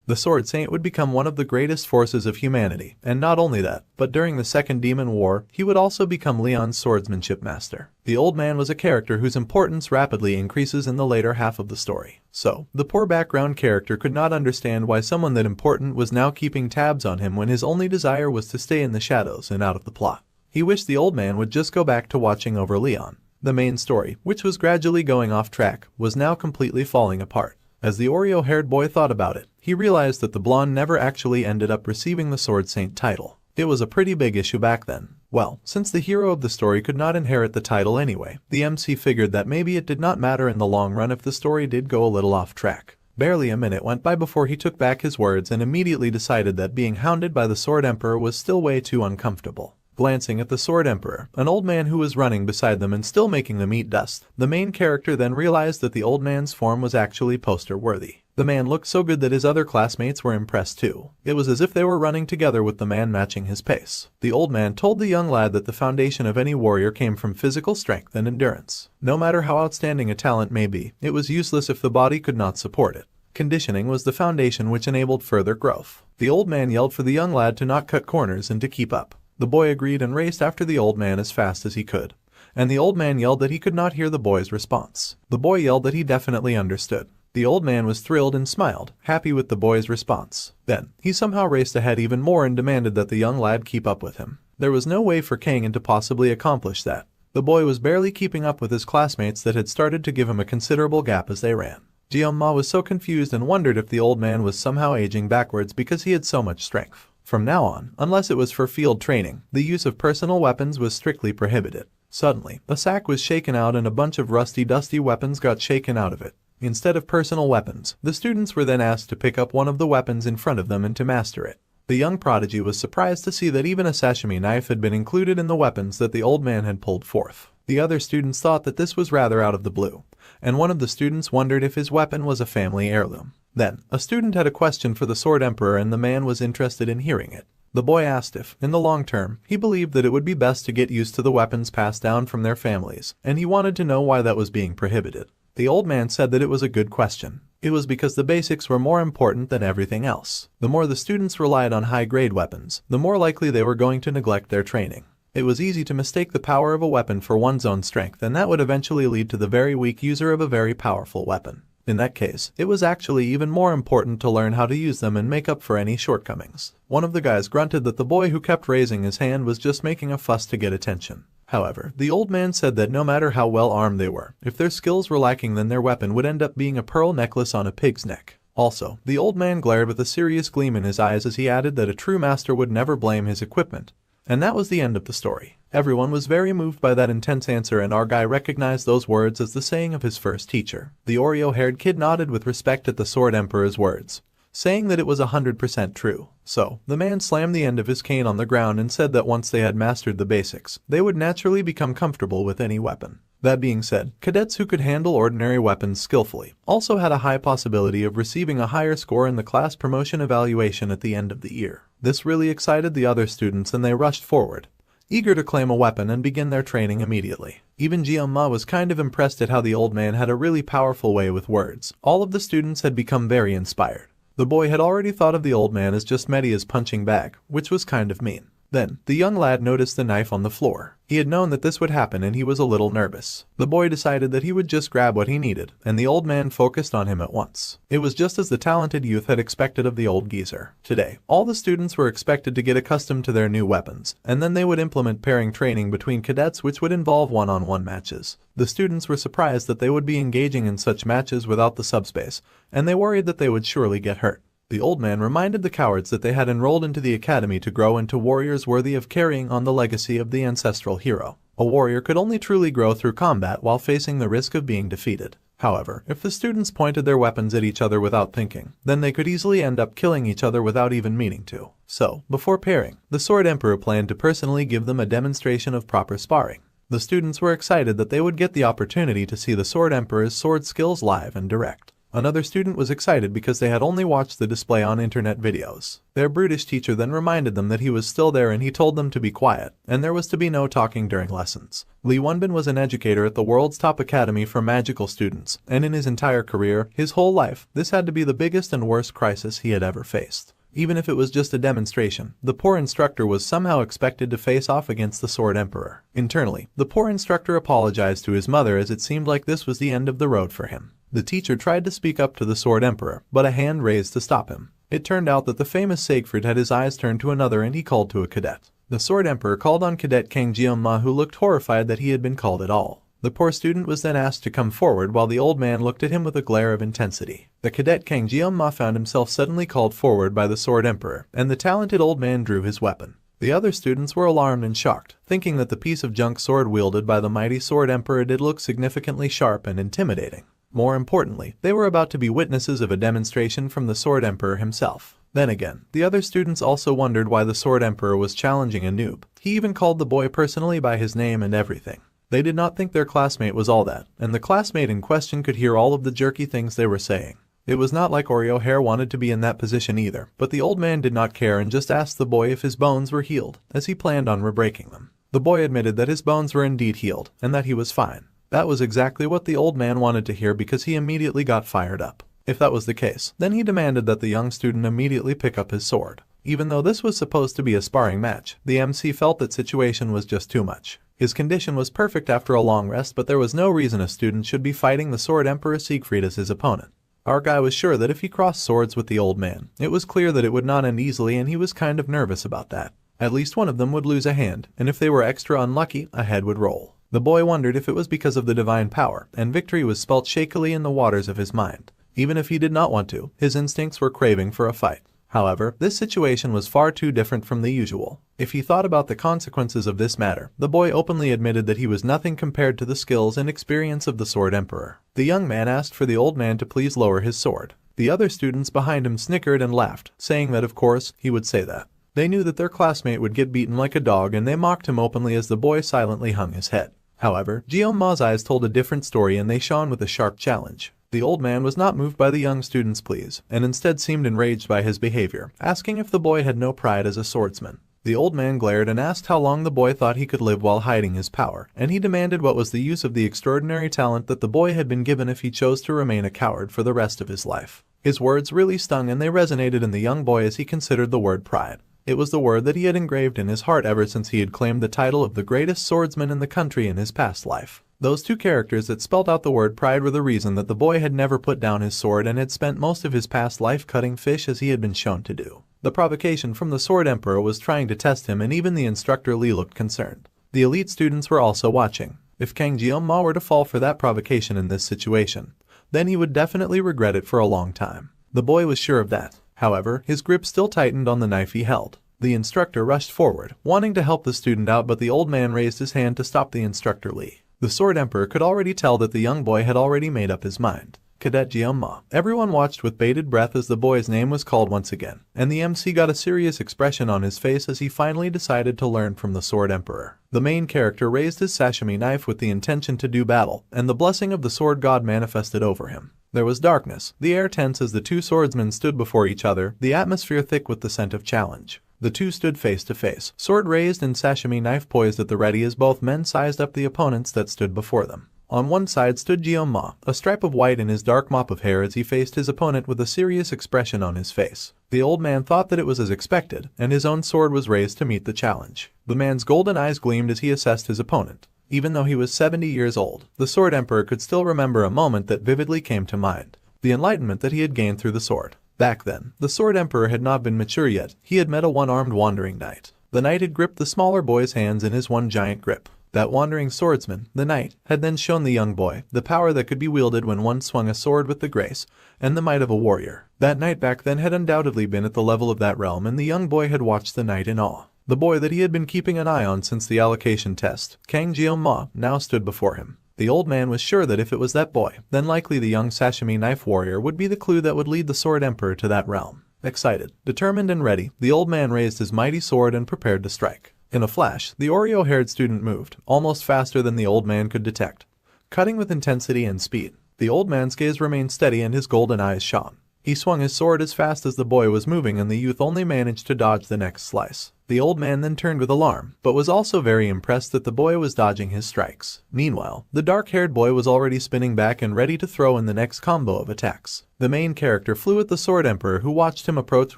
The Sword Saint would become one of the greatest forces of humanity, and not only that, but during the Second Demon War, he would also become Leon's swordsmanship master. The old man was a character whose importance rapidly increases in the later half of the story. So, the poor background character could not understand why someone that important was now keeping tabs on him when his only desire was to stay in the shadows and out of the plot. He wished the old man would just go back to watching over Leon. The main story, which was gradually going off track, was now completely falling apart. As the Oreo-haired boy thought about it, he realized that the blonde never actually ended up receiving the Sword Saint title. It was a pretty big issue back then. Well, since the hero of the story could not inherit the title anyway, the MC figured that maybe it did not matter in the long run if the story did go a little off track. Barely a minute went by before he took back his words and immediately decided that being hounded by the Sword Emperor was still way too uncomfortable. Glancing at the Sword Emperor, an old man who was running beside them and still making them eat dust, the main character then realized that the old man's form was actually poster-worthy. The man looked so good that his other classmates were impressed too. It was as if they were running together with the man matching his pace. The old man told the young lad that the foundation of any warrior came from physical strength and endurance. No matter how outstanding a talent may be, it was useless if the body could not support it. Conditioning was the foundation which enabled further growth. The old man yelled for the young lad to not cut corners and to keep up. The boy agreed and raced after the old man as fast as he could. And the old man yelled that he could not hear the boy's response. The boy yelled that he definitely understood. The old man was thrilled and smiled, happy with the boy's response. Then, he somehow raced ahead even more and demanded that the young lad keep up with him. There was no way for Kangen to possibly accomplish that. The boy was barely keeping up with his classmates that had started to give him a considerable gap as they ran. Jianma was so confused and wondered if the old man was somehow aging backwards because he had so much strength. From now on, unless it was for field training, the use of personal weapons was strictly prohibited. Suddenly, a sack was shaken out and a bunch of rusty dusty weapons got shaken out of it. Instead of personal weapons, the students were then asked to pick up one of the weapons in front of them and to master it. The young prodigy was surprised to see that even a sashimi knife had been included in the weapons that the old man had pulled forth. The other students thought that this was rather out of the blue, and one of the students wondered if his weapon was a family heirloom. Then, a student had a question for the Sword Emperor and the man was interested in hearing it. The boy asked if, in the long term, he believed that it would be best to get used to the weapons passed down from their families, and he wanted to know why that was being prohibited. The old man said that it was a good question. It was because the basics were more important than everything else. The more the students relied on high-grade weapons, the more likely they were going to neglect their training. It was easy to mistake the power of a weapon for one's own strength, and that would eventually lead to the very weak user of a very powerful weapon. In that case, it was actually even more important to learn how to use them and make up for any shortcomings. One of the guys grunted that the boy who kept raising his hand was just making a fuss to get attention. However, the old man said that no matter how well armed they were, if their skills were lacking then their weapon would end up being a pearl necklace on a pig's neck. Also, the old man glared with a serious gleam in his eyes as he added that a true master would never blame his equipment. And that was the end of the story. Everyone was very moved by that intense answer and our guy recognized those words as the saying of his first teacher. The Oreo-haired kid nodded with respect at the Sword Emperor's words, saying that it was 100% true. So, the man slammed the end of his cane on the ground and said that once they had mastered the basics, they would naturally become comfortable with any weapon. That being said, cadets who could handle ordinary weapons skillfully also had a high possibility of receiving a higher score in the class promotion evaluation at the end of the year. This really excited the other students and they rushed forward, eager to claim a weapon and begin their training immediately. Even Jianma was kind of impressed at how the old man had a really powerful way with words. All of the students had become very inspired. The boy had already thought of the old man as just Media's punching bag, which was kind of mean. Then, the young lad noticed the knife on the floor. He had known that this would happen and he was a little nervous. The boy decided that he would just grab what he needed, and the old man focused on him at once. It was just as the talented youth had expected of the old geezer. Today, all the students were expected to get accustomed to their new weapons, and then they would implement pairing training between cadets which would involve one-on-one matches. The students were surprised that they would be engaging in such matches without the subspace, and they worried that they would surely get hurt. The old man reminded the cowards that they had enrolled into the academy to grow into warriors worthy of carrying on the legacy of the ancestral hero. A warrior could only truly grow through combat while facing the risk of being defeated. However, if the students pointed their weapons at each other without thinking, then they could easily end up killing each other without even meaning to. So, before pairing, the Sword Emperor planned to personally give them a demonstration of proper sparring. The students were excited that they would get the opportunity to see the Sword Emperor's sword skills live and direct. Another student was excited because they had only watched the display on internet videos. Their brutish teacher then reminded them that he was still there and he told them to be quiet, and there was to be no talking during lessons. Li Wenbin was an educator at the world's top academy for magical students, and in his entire career, his whole life, this had to be the biggest and worst crisis he had ever faced. Even if it was just a demonstration, the poor instructor was somehow expected to face off against the Sword Emperor. Internally, the poor instructor apologized to his mother as it seemed like this was the end of the road for him. The teacher tried to speak up to the Sword Emperor, but a hand raised to stop him. It turned out that the famous Siegfried had his eyes turned to another and he called to a cadet. The Sword Emperor called on Cadet Kang Jeong-ma, who looked horrified that he had been called at all. The poor student was then asked to come forward while the old man looked at him with a glare of intensity. The cadet Kang Jeong-ma found himself suddenly called forward by the Sword Emperor, and the talented old man drew his weapon. The other students were alarmed and shocked, thinking that the piece of junk sword wielded by the mighty Sword Emperor did look significantly sharp and intimidating. More importantly, they were about to be witnesses of a demonstration from the Sword Emperor himself. Then again, the other students also wondered why the Sword Emperor was challenging a noob. He even called the boy personally by his name and everything. They did not think their classmate was all that, and the classmate in question could hear all of the jerky things they were saying. It was not like Oreo Hair wanted to be in that position either, but the old man did not care and just asked the boy if his bones were healed, as he planned on re-breaking them. The boy admitted that his bones were indeed healed, and that he was fine. That was exactly what the old man wanted to hear because he immediately got fired up. If that was the case, then he demanded that the young student immediately pick up his sword. Even though this was supposed to be a sparring match, the MC felt that situation was just too much. His condition was perfect after a long rest, but there was no reason a student should be fighting the Sword Emperor Siegfried as his opponent. Our guy was sure that if he crossed swords with the old man, it was clear that it would not end easily, and he was kind of nervous about that. At least one of them would lose a hand, and if they were extra unlucky, a head would roll. The boy wondered if it was because of the divine power, and victory was spelt shakily in the waters of his mind. Even if he did not want to, his instincts were craving for a fight. However, this situation was far too different from the usual. If he thought about the consequences of this matter, the boy openly admitted that he was nothing compared to the skills and experience of the Sword Emperor. The young man asked for the old man to please lower his sword. The other students behind him snickered and laughed, saying that of course, he would say that. They knew that their classmate would get beaten like a dog, and they mocked him openly as the boy silently hung his head. However, Jeong-ma's eyes told a different story, and they shone with a sharp challenge. The old man was not moved by the young student's pleas, and instead seemed enraged by his behavior, asking if the boy had no pride as a swordsman. The old man glared and asked how long the boy thought he could live while hiding his power, and he demanded what was the use of the extraordinary talent that the boy had been given if he chose to remain a coward for the rest of his life. His words really stung, and they resonated in the young boy as he considered the word pride. It was the word that he had engraved in his heart ever since he had claimed the title of the greatest swordsman in the country in his past life. Those two characters that spelled out the word pride were the reason that the boy had never put down his sword and had spent most of his past life cutting fish as he had been shown to do. The provocation from the Sword Emperor was trying to test him, and even the instructor Li looked concerned. The elite students were also watching. If Kang Jeong-ma were to fall for that provocation in this situation, then he would definitely regret it for a long time. The boy was sure of that. However, his grip still tightened on the knife he held. The instructor rushed forward, wanting to help the student out, but the old man raised his hand to stop the instructor Li. The Sword Emperor could already tell that the young boy had already made up his mind. Cadet Jeong-ma. Everyone watched with bated breath as the boy's name was called once again, and the MC got a serious expression on his face as he finally decided to learn from the Sword Emperor. The main character raised his sashimi knife with the intention to do battle, and the blessing of the sword god manifested over him. There was darkness, the air tense as the two swordsmen stood before each other, the atmosphere thick with the scent of challenge. The two stood face to face, sword raised and sashimi knife poised at the ready as both men sized up the opponents that stood before them. On one side stood Jeong-ma, a stripe of white in his dark mop of hair as he faced his opponent with a serious expression on his face. The old man thought that it was as expected, and his own sword was raised to meet the challenge. The man's golden eyes gleamed as he assessed his opponent. Even though he was 70 years old, the Sword Emperor could still remember a moment that vividly came to mind: the enlightenment that he had gained through the sword. Back then, the Sword Emperor had not been mature yet. He had met a one-armed wandering knight. The knight had gripped the smaller boy's hands in his one giant grip. That wandering swordsman, the knight, had then shown the young boy the power that could be wielded when one swung a sword with the grace and the might of a warrior. That knight back then had undoubtedly been at the level of that realm, and the young boy had watched the knight in awe. The boy that he had been keeping an eye on since the allocation test, Kang Jeong-ma, now stood before him. The old man was sure that if it was that boy, then likely the young sashimi knife warrior would be the clue that would lead the Sword Emperor to that realm. Excited, determined and ready, the old man raised his mighty sword and prepared to strike. In a flash, the Oreo-haired student moved, almost faster than the old man could detect, cutting with intensity and speed. The old man's gaze remained steady and his golden eyes shone. He swung his sword as fast as the boy was moving and the youth only managed to dodge the next slice. The old man then turned with alarm, but was also very impressed that the boy was dodging his strikes. Meanwhile, the dark-haired boy was already spinning back and ready to throw in the next combo of attacks. The main character flew at the Sword Emperor, who watched him approach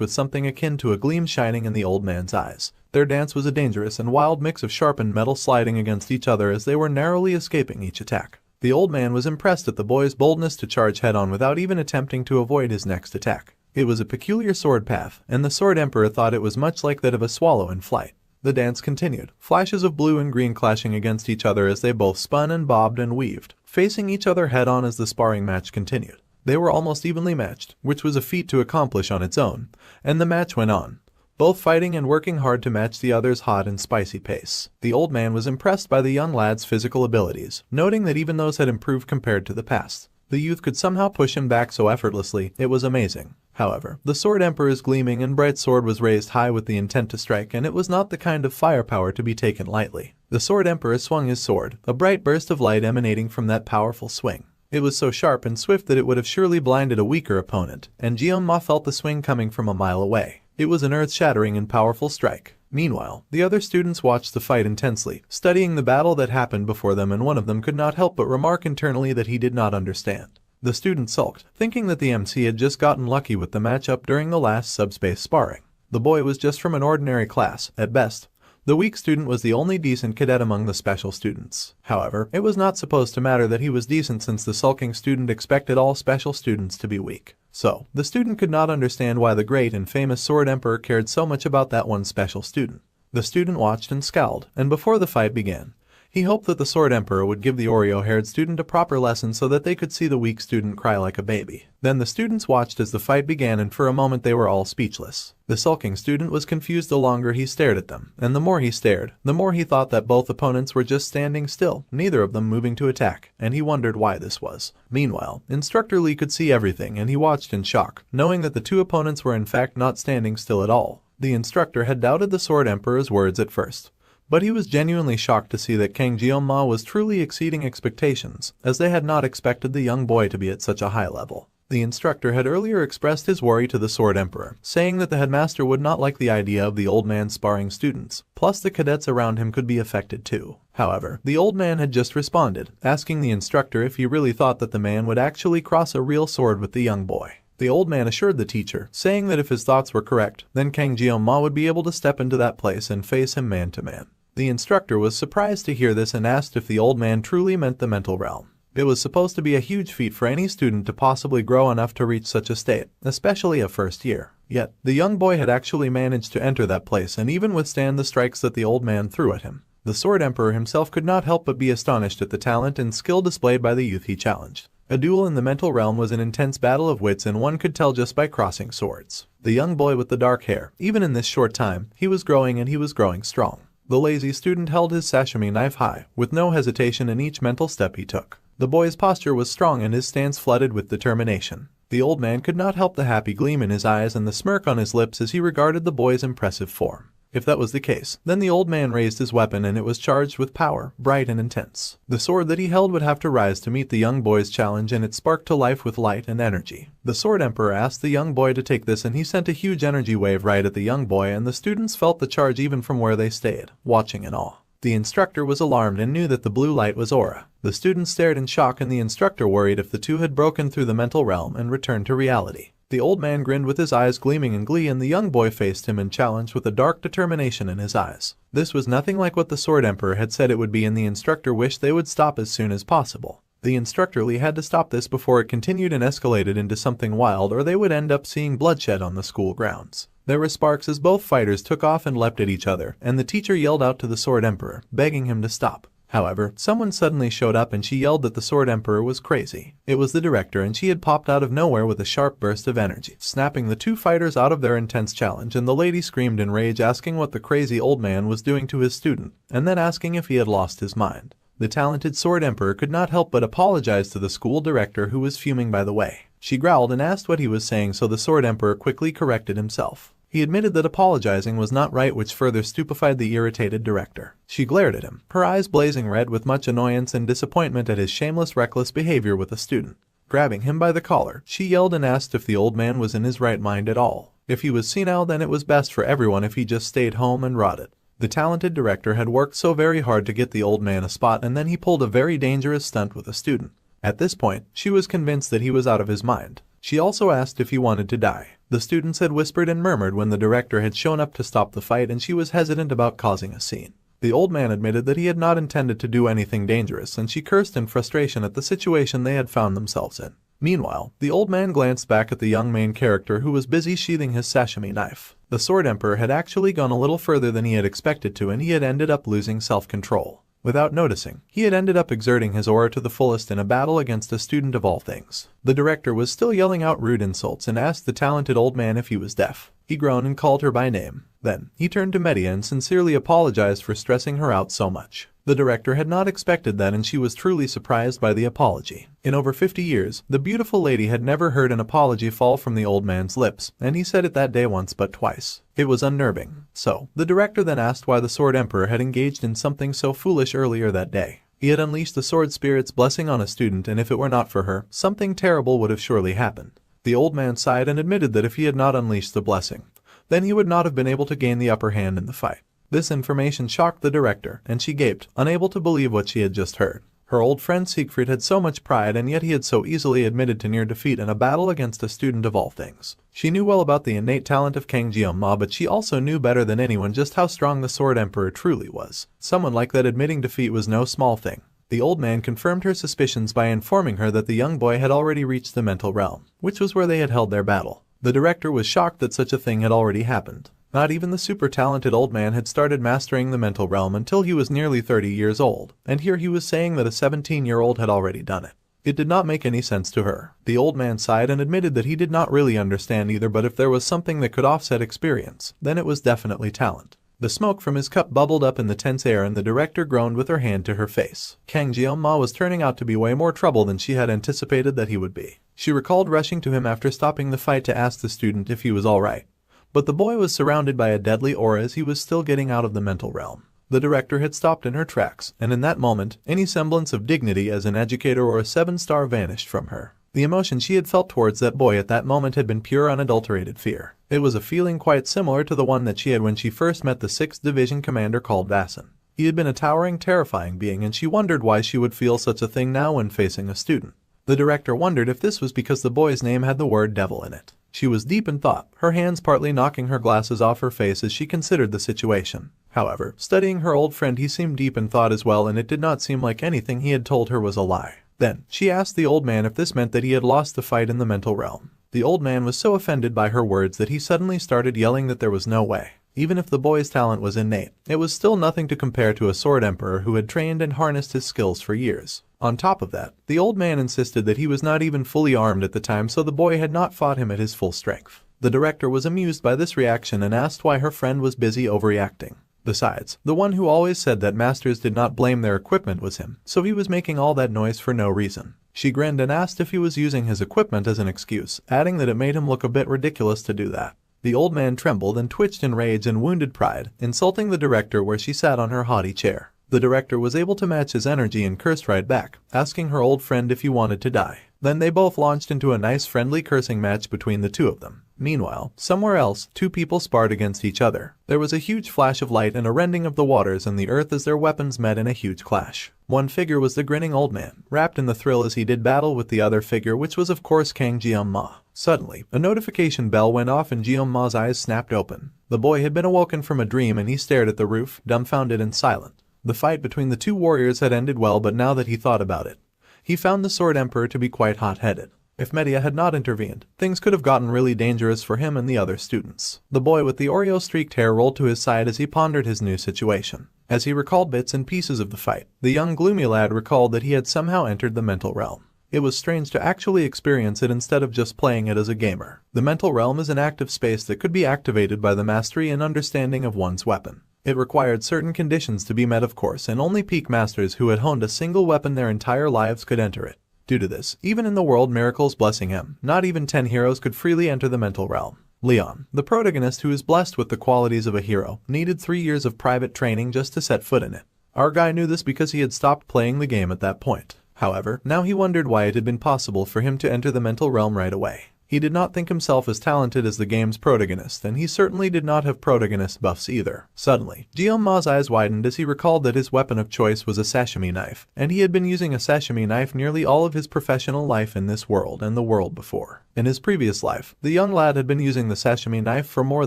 with something akin to a gleam shining in the old man's eyes. Their dance was a dangerous and wild mix of sharpened metal sliding against each other as they were narrowly escaping each attack. The old man was impressed at the boy's boldness to charge head-on without even attempting to avoid his next attack. It was a peculiar sword path, and the Sword Emperor thought it was much like that of a swallow in flight. The dance continued, flashes of blue and green clashing against each other as they both spun and bobbed and weaved, facing each other head-on as the sparring match continued. They were almost evenly matched, which was a feat to accomplish on its own, and the match went on, both fighting and working hard to match the other's hot and spicy pace. The old man was impressed by the young lad's physical abilities, noting that even those had improved compared to the past. The youth could somehow push him back so effortlessly, it was amazing. However, the Sword Emperor's gleaming and bright sword was raised high with the intent to strike, and it was not the kind of firepower to be taken lightly. The Sword Emperor swung his sword, a bright burst of light emanating from that powerful swing. It was so sharp and swift that it would have surely blinded a weaker opponent, and Jeonma felt the swing coming from a mile away. It was an earth-shattering and powerful strike. Meanwhile, the other students watched the fight intensely, studying the battle that happened before them, and one of them could not help but remark internally that he did not understand. The student sulked, thinking that the MC had just gotten lucky with the matchup during the last subspace sparring. The boy was just from an ordinary class, at best. The weak student was the only decent cadet among the special students. However, it was not supposed to matter that he was decent, since the sulking student expected all special students to be weak. So, the student could not understand why the great and famous Sword Emperor cared so much about that one special student. The student watched and scowled, and before the fight began, he hoped that the Sword Emperor would give the Oreo-haired student a proper lesson so that they could see the weak student cry like a baby. Then the students watched as the fight began, and for a moment they were all speechless. The sulking student was confused the longer he stared at them, and the more he stared, the more he thought that both opponents were just standing still, neither of them moving to attack, and he wondered why this was. Meanwhile, Instructor Lee could see everything, and he watched in shock, knowing that the two opponents were in fact not standing still at all. The instructor had doubted the Sword Emperor's words at first, but he was genuinely shocked to see that Kang Jeonma was truly exceeding expectations, as they had not expected the young boy to be at such a high level. The instructor had earlier expressed his worry to the Sword Emperor, saying that the headmaster would not like the idea of the old man sparring students, plus the cadets around him could be affected too. However, the old man had just responded, asking the instructor if he really thought that the man would actually cross a real sword with the young boy. The old man assured the teacher, saying that if his thoughts were correct, then Kang Jeonma would be able to step into that place and face him man to man. The instructor was surprised to hear this and asked if the old man truly meant the mental realm. It was supposed to be a huge feat for any student to possibly grow enough to reach such a state, especially a first year. Yet, the young boy had actually managed to enter that place and even withstand the strikes that the old man threw at him. The Sword Emperor himself could not help but be astonished at the talent and skill displayed by the youth he challenged. A duel in the mental realm was an intense battle of wits, and one could tell just by crossing swords. The young boy with the dark hair, even in this short time, he was growing, and he was growing strong. The lazy student held his sashimi knife high, with no hesitation in each mental step he took. The boy's posture was strong and his stance flooded with determination. The old man could not help the happy gleam in his eyes and the smirk on his lips as he regarded the boy's impressive form. If that was the case, then the old man raised his weapon, and it was charged with power, bright and intense. The sword that he held would have to rise to meet the young boy's challenge, and it sparked to life with light and energy. The Sword Emperor asked the young boy to take this, and he sent a huge energy wave right at the young boy, and the students felt the charge even from where they stayed, watching in awe. The instructor was alarmed and knew that the blue light was aura. The students stared in shock, and the instructor worried if the two had broken through the mental realm and returned to reality. The old man grinned with his eyes gleaming in glee, and the young boy faced him and challenged with a dark determination in his eyes. This was nothing like what the Sword Emperor had said it would be, and the instructor wished they would stop as soon as possible. The instructor Lee had to stop this before it continued and escalated into something wild, or they would end up seeing bloodshed on the school grounds. There were sparks as both fighters took off and leapt at each other, and the teacher yelled out to the Sword Emperor, begging him to stop. However, someone suddenly showed up and she yelled that the Sword Emperor was crazy. It was the director, and she had popped out of nowhere with a sharp burst of energy, snapping the two fighters out of their intense challenge, and the lady screamed in rage, asking what the crazy old man was doing to his student, and then asking if he had lost his mind. The talented Sword Emperor could not help but apologize to the school director, who was fuming by the way. She growled and asked what he was saying, so the Sword Emperor quickly corrected himself. He admitted that apologizing was not right, which further stupefied the irritated director. She glared at him, her eyes blazing red with much annoyance and disappointment at his shameless, reckless behavior with a student. Grabbing him by the collar, she yelled and asked if the old man was in his right mind at all. If he was senile, then it was best for everyone if he just stayed home and rotted. The talented director had worked so very hard to get the old man a spot, and then he pulled a very dangerous stunt with a student. At this point, she was convinced that he was out of his mind. She also asked if he wanted to die. The students had whispered and murmured when the director had shown up to stop the fight, and she was hesitant about causing a scene. The old man admitted that he had not intended to do anything dangerous, and she cursed in frustration at the situation they had found themselves in. Meanwhile, the old man glanced back at the young main character who was busy sheathing his sashimi knife. The Sword Emperor had actually gone a little further than he had expected to, and he had ended up losing self-control. Without noticing, he had ended up exerting his aura to the fullest in a battle against a student of all things. The director was still yelling out rude insults and asked the talented old man if he was deaf. He groaned and called her by name. Then, he turned to Medea and sincerely apologized for stressing her out so much. The director had not expected that, and she was truly surprised by the apology. In over 50 years, the beautiful lady had never heard an apology fall from the old man's lips, and he said it that day once but twice. It was unnerving. So, the director then asked why the Sword Emperor had engaged in something so foolish earlier that day. He had unleashed the Sword Spirit's blessing on a student, and if it were not for her, something terrible would have surely happened. The old man sighed and admitted that if he had not unleashed the blessing, then he would not have been able to gain the upper hand in the fight. This information shocked the director, and she gaped, unable to believe what she had just heard. Her old friend Siegfried had so much pride, and yet he had so easily admitted to near defeat in a battle against a student of all things. She knew well about the innate talent of Kang Jeong-ma, but she also knew better than anyone just how strong the Sword Emperor truly was. Someone like that admitting defeat was no small thing. The old man confirmed her suspicions by informing her that the young boy had already reached the mental realm, which was where they had held their battle. The director was shocked that such a thing had already happened. Not even the super talented old man had started mastering the mental realm until he was nearly 30 years old, and here he was saying that a 17-year-old had already done it. It did not make any sense to her. The old man sighed and admitted that he did not really understand either, but if there was something that could offset experience, then it was definitely talent. The smoke from his cup bubbled up in the tense air, and the director groaned with her hand to her face. Kang Jeong-ma was turning out to be way more trouble than she had anticipated that he would be. She recalled rushing to him after stopping the fight to ask the student if he was alright. But the boy was surrounded by a deadly aura as he was still getting out of the mental realm. The director had stopped in her tracks, and in that moment, any semblance of dignity as an educator or a 7-star vanished from her. The emotion she had felt towards that boy at that moment had been pure, unadulterated fear. It was a feeling quite similar to the one that she had when she first met the 6th Division commander called Vasan. He had been a towering, terrifying being, and she wondered why she would feel such a thing now when facing a student. The director wondered if this was because the boy's name had the word devil in it. She was deep in thought, her hands partly knocking her glasses off her face as she considered the situation. However, studying her old friend, he seemed deep in thought as well, and it did not seem like anything he had told her was a lie. Then, she asked the old man if this meant that he had lost the fight in the mental realm. The old man was so offended by her words that he suddenly started yelling that there was no way. Even if the boy's talent was innate, it was still nothing to compare to a Sword Emperor who had trained and harnessed his skills for years. On top of that, the old man insisted that he was not even fully armed at the time, so the boy had not fought him at his full strength. The director was amused by this reaction and asked why her friend was busy overreacting. Besides, the one who always said that masters did not blame their equipment was him, so he was making all that noise for no reason. She grinned and asked if he was using his equipment as an excuse, adding that it made him look a bit ridiculous to do that. The old man trembled and twitched in rage and wounded pride, insulting the director where she sat on her haughty chair. The director was able to match his energy and cursed right back, asking her old friend if he wanted to die. Then they both launched into a nice friendly cursing match between the two of them. Meanwhile, somewhere else, two people sparred against each other. There was a huge flash of light and a rending of the waters and the earth as their weapons met in a huge clash. One figure was the grinning old man, wrapped in the thrill as he did battle with the other figure, which was of course Kang Jeong-ma. Suddenly, a notification bell went off and Jeong-ma's eyes snapped open. The boy had been awoken from a dream and he stared at the roof, dumbfounded and silent. The fight between the two warriors had ended well, but now that he thought about it, he found the Sword Emperor to be quite hot-headed. If Medea had not intervened, things could have gotten really dangerous for him and the other students. The boy with the Oreo-streaked hair rolled to his side as he pondered his new situation. As he recalled bits and pieces of the fight, the young gloomy lad recalled that he had somehow entered the mental realm. It was strange to actually experience it instead of just playing it as a gamer. The mental realm is an active space that could be activated by the mastery and understanding of one's weapon. It required certain conditions to be met, of course, and only peak masters who had honed a single weapon their entire lives could enter it. Due to this, even in the world miracles blessing him, not even 10 heroes could freely enter the mental realm. Leon, the protagonist who is blessed with the qualities of a hero, needed 3 years of private training just to set foot in it. Our guy knew this because he had stopped playing the game at that point. However, now he wondered why it had been possible for him to enter the mental realm right away. He did not think himself as talented as the game's protagonist, and he certainly did not have protagonist buffs either. Suddenly, Jiyoma's eyes widened as he recalled that his weapon of choice was a sashimi knife, and he had been using a sashimi knife nearly all of his professional life in this world and the world before. In his previous life, the young lad had been using the sashimi knife for more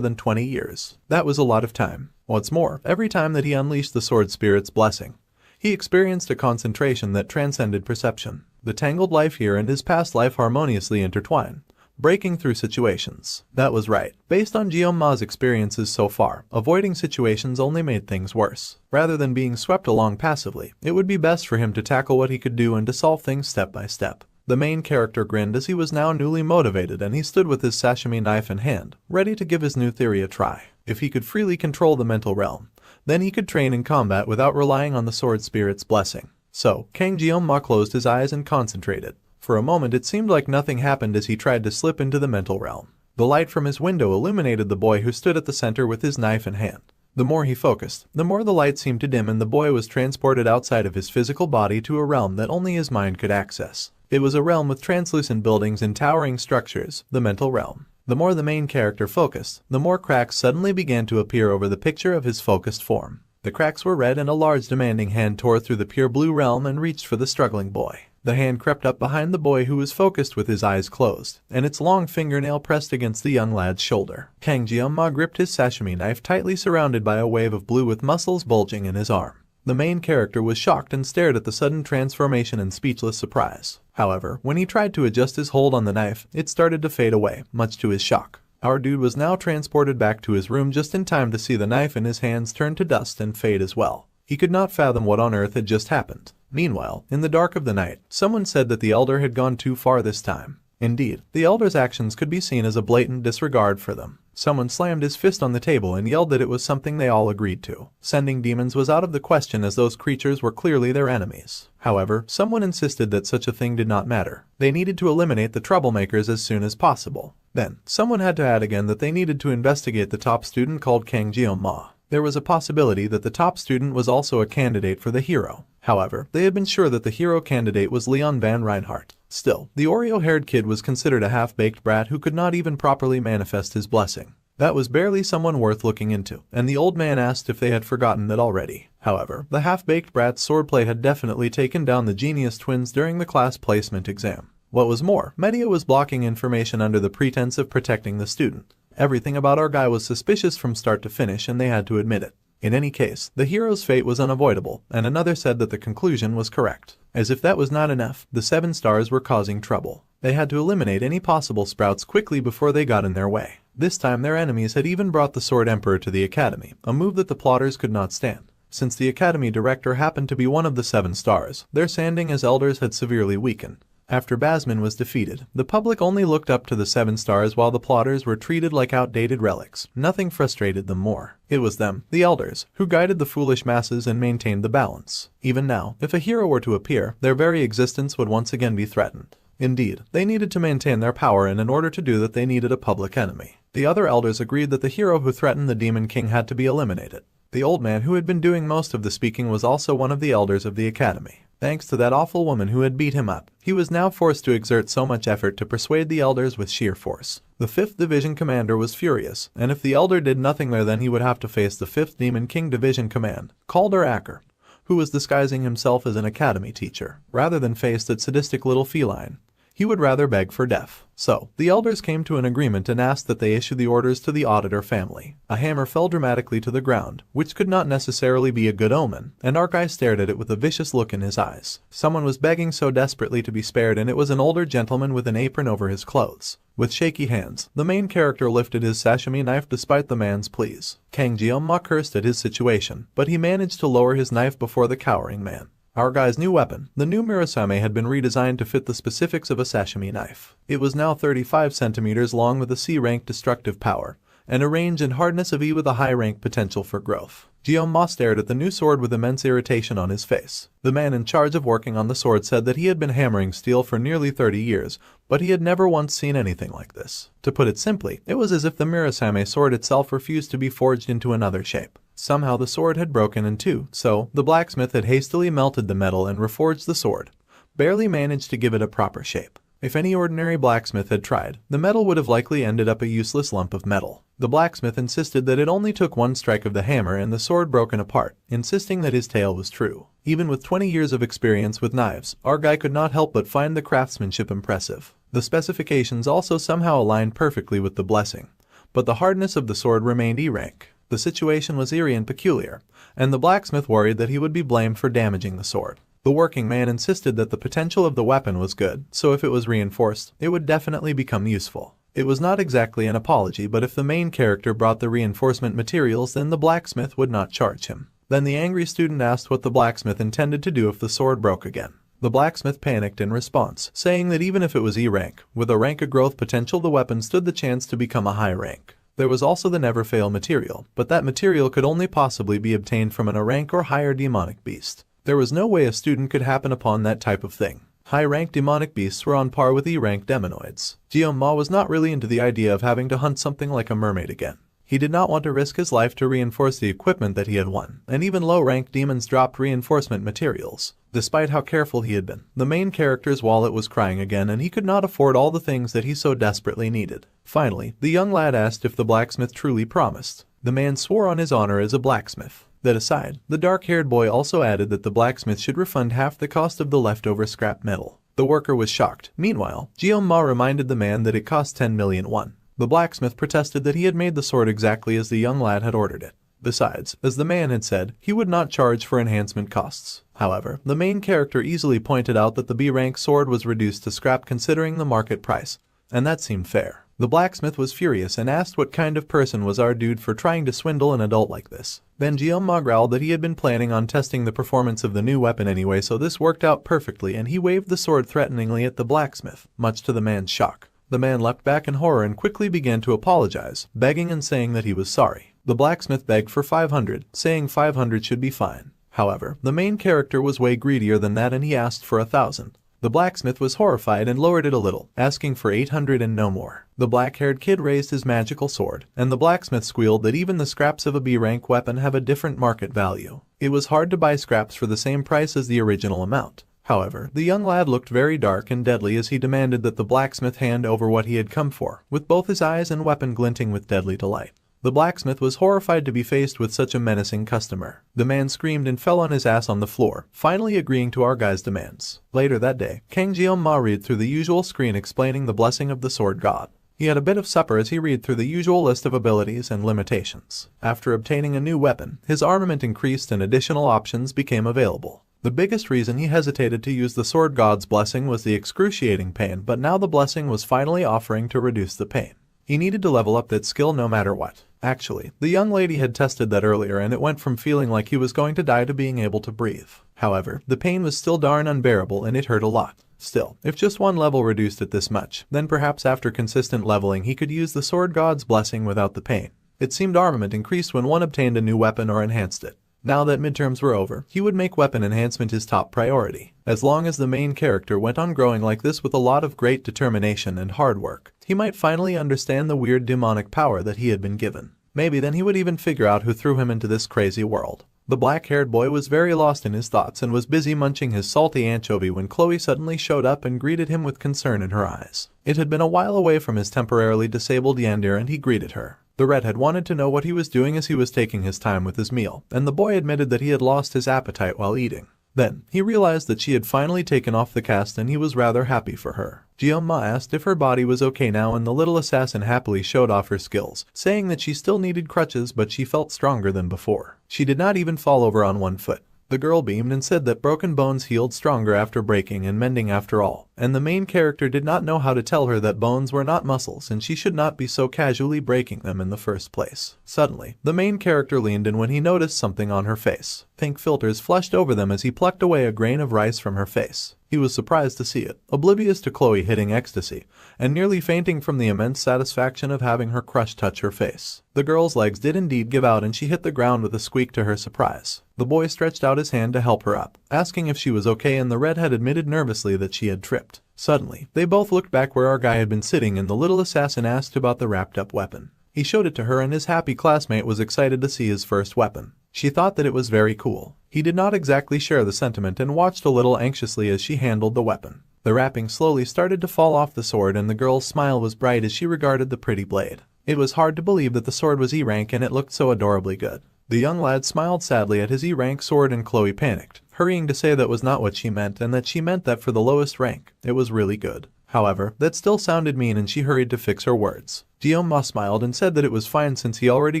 than 20 years. That was a lot of time. What's more, every time that he unleashed the sword spirit's blessing, he experienced a concentration that transcended perception. The tangled life here and his past life harmoniously intertwine, breaking through situations. That was right. Based on Jiyoma's experiences so far, avoiding situations only made things worse. Rather than being swept along passively, it would be best for him to tackle what he could do and to solve things step by step. The main character grinned as he was now newly motivated, and he stood with his sashimi knife in hand, ready to give his new theory a try. If he could freely control the mental realm, then he could train in combat without relying on the sword spirit's blessing. So, Kang Jiyoma closed his eyes and concentrated. For a moment it seemed like nothing happened as he tried to slip into the mental realm. The light from his window illuminated the boy who stood at the center with his knife in hand. The more he focused, the more the light seemed to dim, and the boy was transported outside of his physical body to a realm that only his mind could access. It was a realm with translucent buildings and towering structures, the mental realm. The more the main character focused, the more cracks suddenly began to appear over the picture of his focused form. The cracks were red, and a large demanding hand tore through the pure blue realm and reached for the struggling boy. The hand crept up behind the boy who was focused with his eyes closed, and its long fingernail pressed against the young lad's shoulder. Kang Jiyoma gripped his sashimi knife tightly, surrounded by a wave of blue with muscles bulging in his arm. The main character was shocked and stared at the sudden transformation in speechless surprise. However, when he tried to adjust his hold on the knife, it started to fade away, much to his shock. Our dude was now transported back to his room just in time to see the knife in his hands turn to dust and fade as well. He could not fathom what on earth had just happened. Meanwhile, in the dark of the night, someone said that the elder had gone too far this time. Indeed, the elder's actions could be seen as a blatant disregard for them. Someone slammed his fist on the table and yelled that it was something they all agreed to. Sending demons was out of the question, as those creatures were clearly their enemies. However, someone insisted that such a thing did not matter. They needed to eliminate the troublemakers as soon as possible. Then, someone had to add again that they needed to investigate the top student called Kang Jiyoma. There was a possibility that the top student was also a candidate for the hero. However, they had been sure that the hero candidate was Leon Van Reinhardt. Still, the Oreo-haired kid was considered a half-baked brat who could not even properly manifest his blessing. That was barely someone worth looking into, and the old man asked if they had forgotten that already. However, the half-baked brat's swordplay had definitely taken down the genius twins during the class placement exam. What was more, Media was blocking information under the pretense of protecting the student. Everything about our guy was suspicious from start to finish, and they had to admit it. In any case, the hero's fate was unavoidable, and another said that the conclusion was correct. As if that was not enough, the 7 stars were causing trouble. They had to eliminate any possible sprouts quickly before they got in their way. This time their enemies had even brought the Sword Emperor to the academy, a move that the plotters could not stand. Since the academy director happened to be one of the 7 stars, their standing as elders had severely weakened. After Basman was defeated, the public only looked up to the 7 stars while the plotters were treated like outdated relics. Nothing frustrated them more. It was them, the elders, who guided the foolish masses and maintained the balance. Even now, if a hero were to appear, their very existence would once again be threatened. Indeed, they needed to maintain their power, and in order to do that they needed a public enemy. The other elders agreed that the hero who threatened the Demon King had to be eliminated. The old man who had been doing most of the speaking was also one of the elders of the academy. Thanks to that awful woman who had beat him up, he was now forced to exert so much effort to persuade the elders with sheer force. The 5th Division Commander was furious, and if the elder did nothing there, then he would have to face the 5th Demon King Division Command, Calder Acker, who was disguising himself as an academy teacher. Rather than face that sadistic little feline, he would rather beg for death. So, the elders came to an agreement and asked that they issue the orders to the auditor family. A hammer fell dramatically to the ground, which could not necessarily be a good omen, and Arkai stared at it with a vicious look in his eyes. Someone was begging so desperately to be spared, and it was an older gentleman with an apron over his clothes. With shaky hands, the main character lifted his sashimi knife despite the man's pleas. Kang Jiyoma cursed at his situation, but he managed to lower his knife before the cowering man. Our guy's new weapon, the new Murasame, had been redesigned to fit the specifics of a sashimi knife. It was now 35 centimeters long with a C-rank destructive power, and a range and hardness of E with a high rank potential for growth. Jioma stared at the new sword with immense irritation on his face. The man in charge of working on the sword said that he had been hammering steel for nearly 30 years, but he had never once seen anything like this. To put it simply, it was as if the Murasame sword itself refused to be forged into another shape. Somehow the sword had broken in two, so the blacksmith had hastily melted the metal and reforged the sword, barely managed to give it a proper shape. If any ordinary blacksmith had tried, the metal would have likely ended up a useless lump of metal. The blacksmith insisted that it only took one strike of the hammer and the sword broken apart, insisting that his tale was true. Even with 20 years of experience with knives, our guy could not help but find the craftsmanship impressive. The specifications also somehow aligned perfectly with the blessing, but the hardness of the sword remained E rank. The situation was eerie and peculiar, and the blacksmith worried that he would be blamed for damaging the sword. The working man insisted that the potential of the weapon was good, so if it was reinforced, it would definitely become useful. It was not exactly an apology, but if the main character brought the reinforcement materials, then the blacksmith would not charge him. Then the angry student asked what the blacksmith intended to do if the sword broke again. The blacksmith panicked in response, saying that even if it was E rank, with a rank of growth potential, the weapon stood the chance to become a high rank. There was also the never fail material, but that material could only possibly be obtained from an A rank or higher demonic beast. There was no way a student could happen upon that type of thing. High-rank demonic beasts were on par with E-rank demonoids. Jioma was not really into the idea of having to hunt something like a mermaid again. He did not want to risk his life to reinforce the equipment that he had won, and even low-rank demons dropped reinforcement materials. Despite how careful he had been, the main character's wallet was crying again, and he could not afford all the things that he so desperately needed. Finally, the young lad asked if the blacksmith truly promised. The man swore on his honor as a blacksmith. That aside, the dark-haired boy also added that the blacksmith should refund half the cost of the leftover scrap metal. The worker was shocked. Meanwhile, Jioma reminded the man that it cost 10 million won. The blacksmith protested that he had made the sword exactly as the young lad had ordered it. Besides, as the man had said, he would not charge for enhancement costs. However, the main character easily pointed out that the B-rank sword was reduced to scrap considering the market price, and that seemed fair. The blacksmith was furious and asked what kind of person was our dude for trying to swindle an adult like this. Then Jioma growled that he had been planning on testing the performance of the new weapon anyway, so this worked out perfectly, and he waved the sword threateningly at the blacksmith, much to the man's shock. The man leapt back in horror and quickly began to apologize, begging and saying that he was sorry. The blacksmith begged for 500, saying 500 should be fine. However, the main character was way greedier than that and he asked for 1,000. The blacksmith was horrified and lowered it a little, asking for 800 and no more. The black-haired kid raised his magical sword, and the blacksmith squealed that even the scraps of a B-rank weapon have a different market value. It was hard to buy scraps for the same price as the original amount. However, the young lad looked very dark and deadly as he demanded that the blacksmith hand over what he had come for, with both his eyes and weapon glinting with deadly delight. The blacksmith was horrified to be faced with such a menacing customer. The man screamed and fell on his ass on the floor, finally agreeing to our guy's demands. Later that day, Kang Jioma read through the usual screen explaining the blessing of the sword god. He had a bit of supper as he read through the usual list of abilities and limitations. After obtaining a new weapon, his armament increased and additional options became available. The biggest reason he hesitated to use the sword god's blessing was the excruciating pain, but now the blessing was finally offering to reduce the pain. He needed to level up that skill no matter what. Actually, the young lady had tested that earlier and it went from feeling like he was going to die to being able to breathe. However, the pain was still darn unbearable and it hurt a lot. Still, if just one level reduced it this much, then perhaps after consistent leveling he could use the sword god's blessing without the pain. It seemed armament increased when one obtained a new weapon or enhanced it. Now that midterms were over, he would make weapon enhancement his top priority. As long as the main character went on growing like this with a lot of great determination and hard work, he might finally understand the weird demonic power that he had been given. Maybe then he would even figure out who threw him into this crazy world. The black-haired boy was very lost in his thoughts and was busy munching his salty anchovy when Chloe suddenly showed up and greeted him with concern in her eyes. It had been a while away from his temporarily disabled Yandere and he greeted her. The redhead wanted to know what he was doing as he was taking his time with his meal, and the boy admitted that he had lost his appetite while eating. Then, he realized that she had finally taken off the cast and he was rather happy for her. Jioma asked if her body was okay now and the little assassin happily showed off her skills, saying that she still needed crutches but she felt stronger than before. She did not even fall over on one foot. The girl beamed and said that broken bones healed stronger after breaking and mending after all, and the main character did not know how to tell her that bones were not muscles and she should not be so casually breaking them in the first place. Suddenly, the main character leaned in when he noticed something on her face. Pink filters flushed over them as he plucked away a grain of rice from her face. He was surprised to see it, oblivious to Chloe hitting ecstasy, and nearly fainting from the immense satisfaction of having her crush touch her face. The girl's legs did indeed give out and she hit the ground with a squeak to her surprise. The boy stretched out his hand to help her up, asking if she was okay, and the redhead admitted nervously that she had tripped. Suddenly, they both looked back where our guy had been sitting and the little assassin asked about the wrapped-up weapon. He showed it to her and his happy classmate was excited to see his first weapon. She thought that it was very cool. He did not exactly share the sentiment and watched a little anxiously as she handled the weapon. The wrapping slowly started to fall off the sword and the girl's smile was bright as she regarded the pretty blade. It was hard to believe that the sword was E-rank and it looked so adorably good. The young lad smiled sadly at his E-rank sword and Chloe panicked, hurrying to say that was not what she meant and that she meant that for the lowest rank, it was really good. However, that still sounded mean and she hurried to fix her words. Jioma smiled and said that it was fine since he already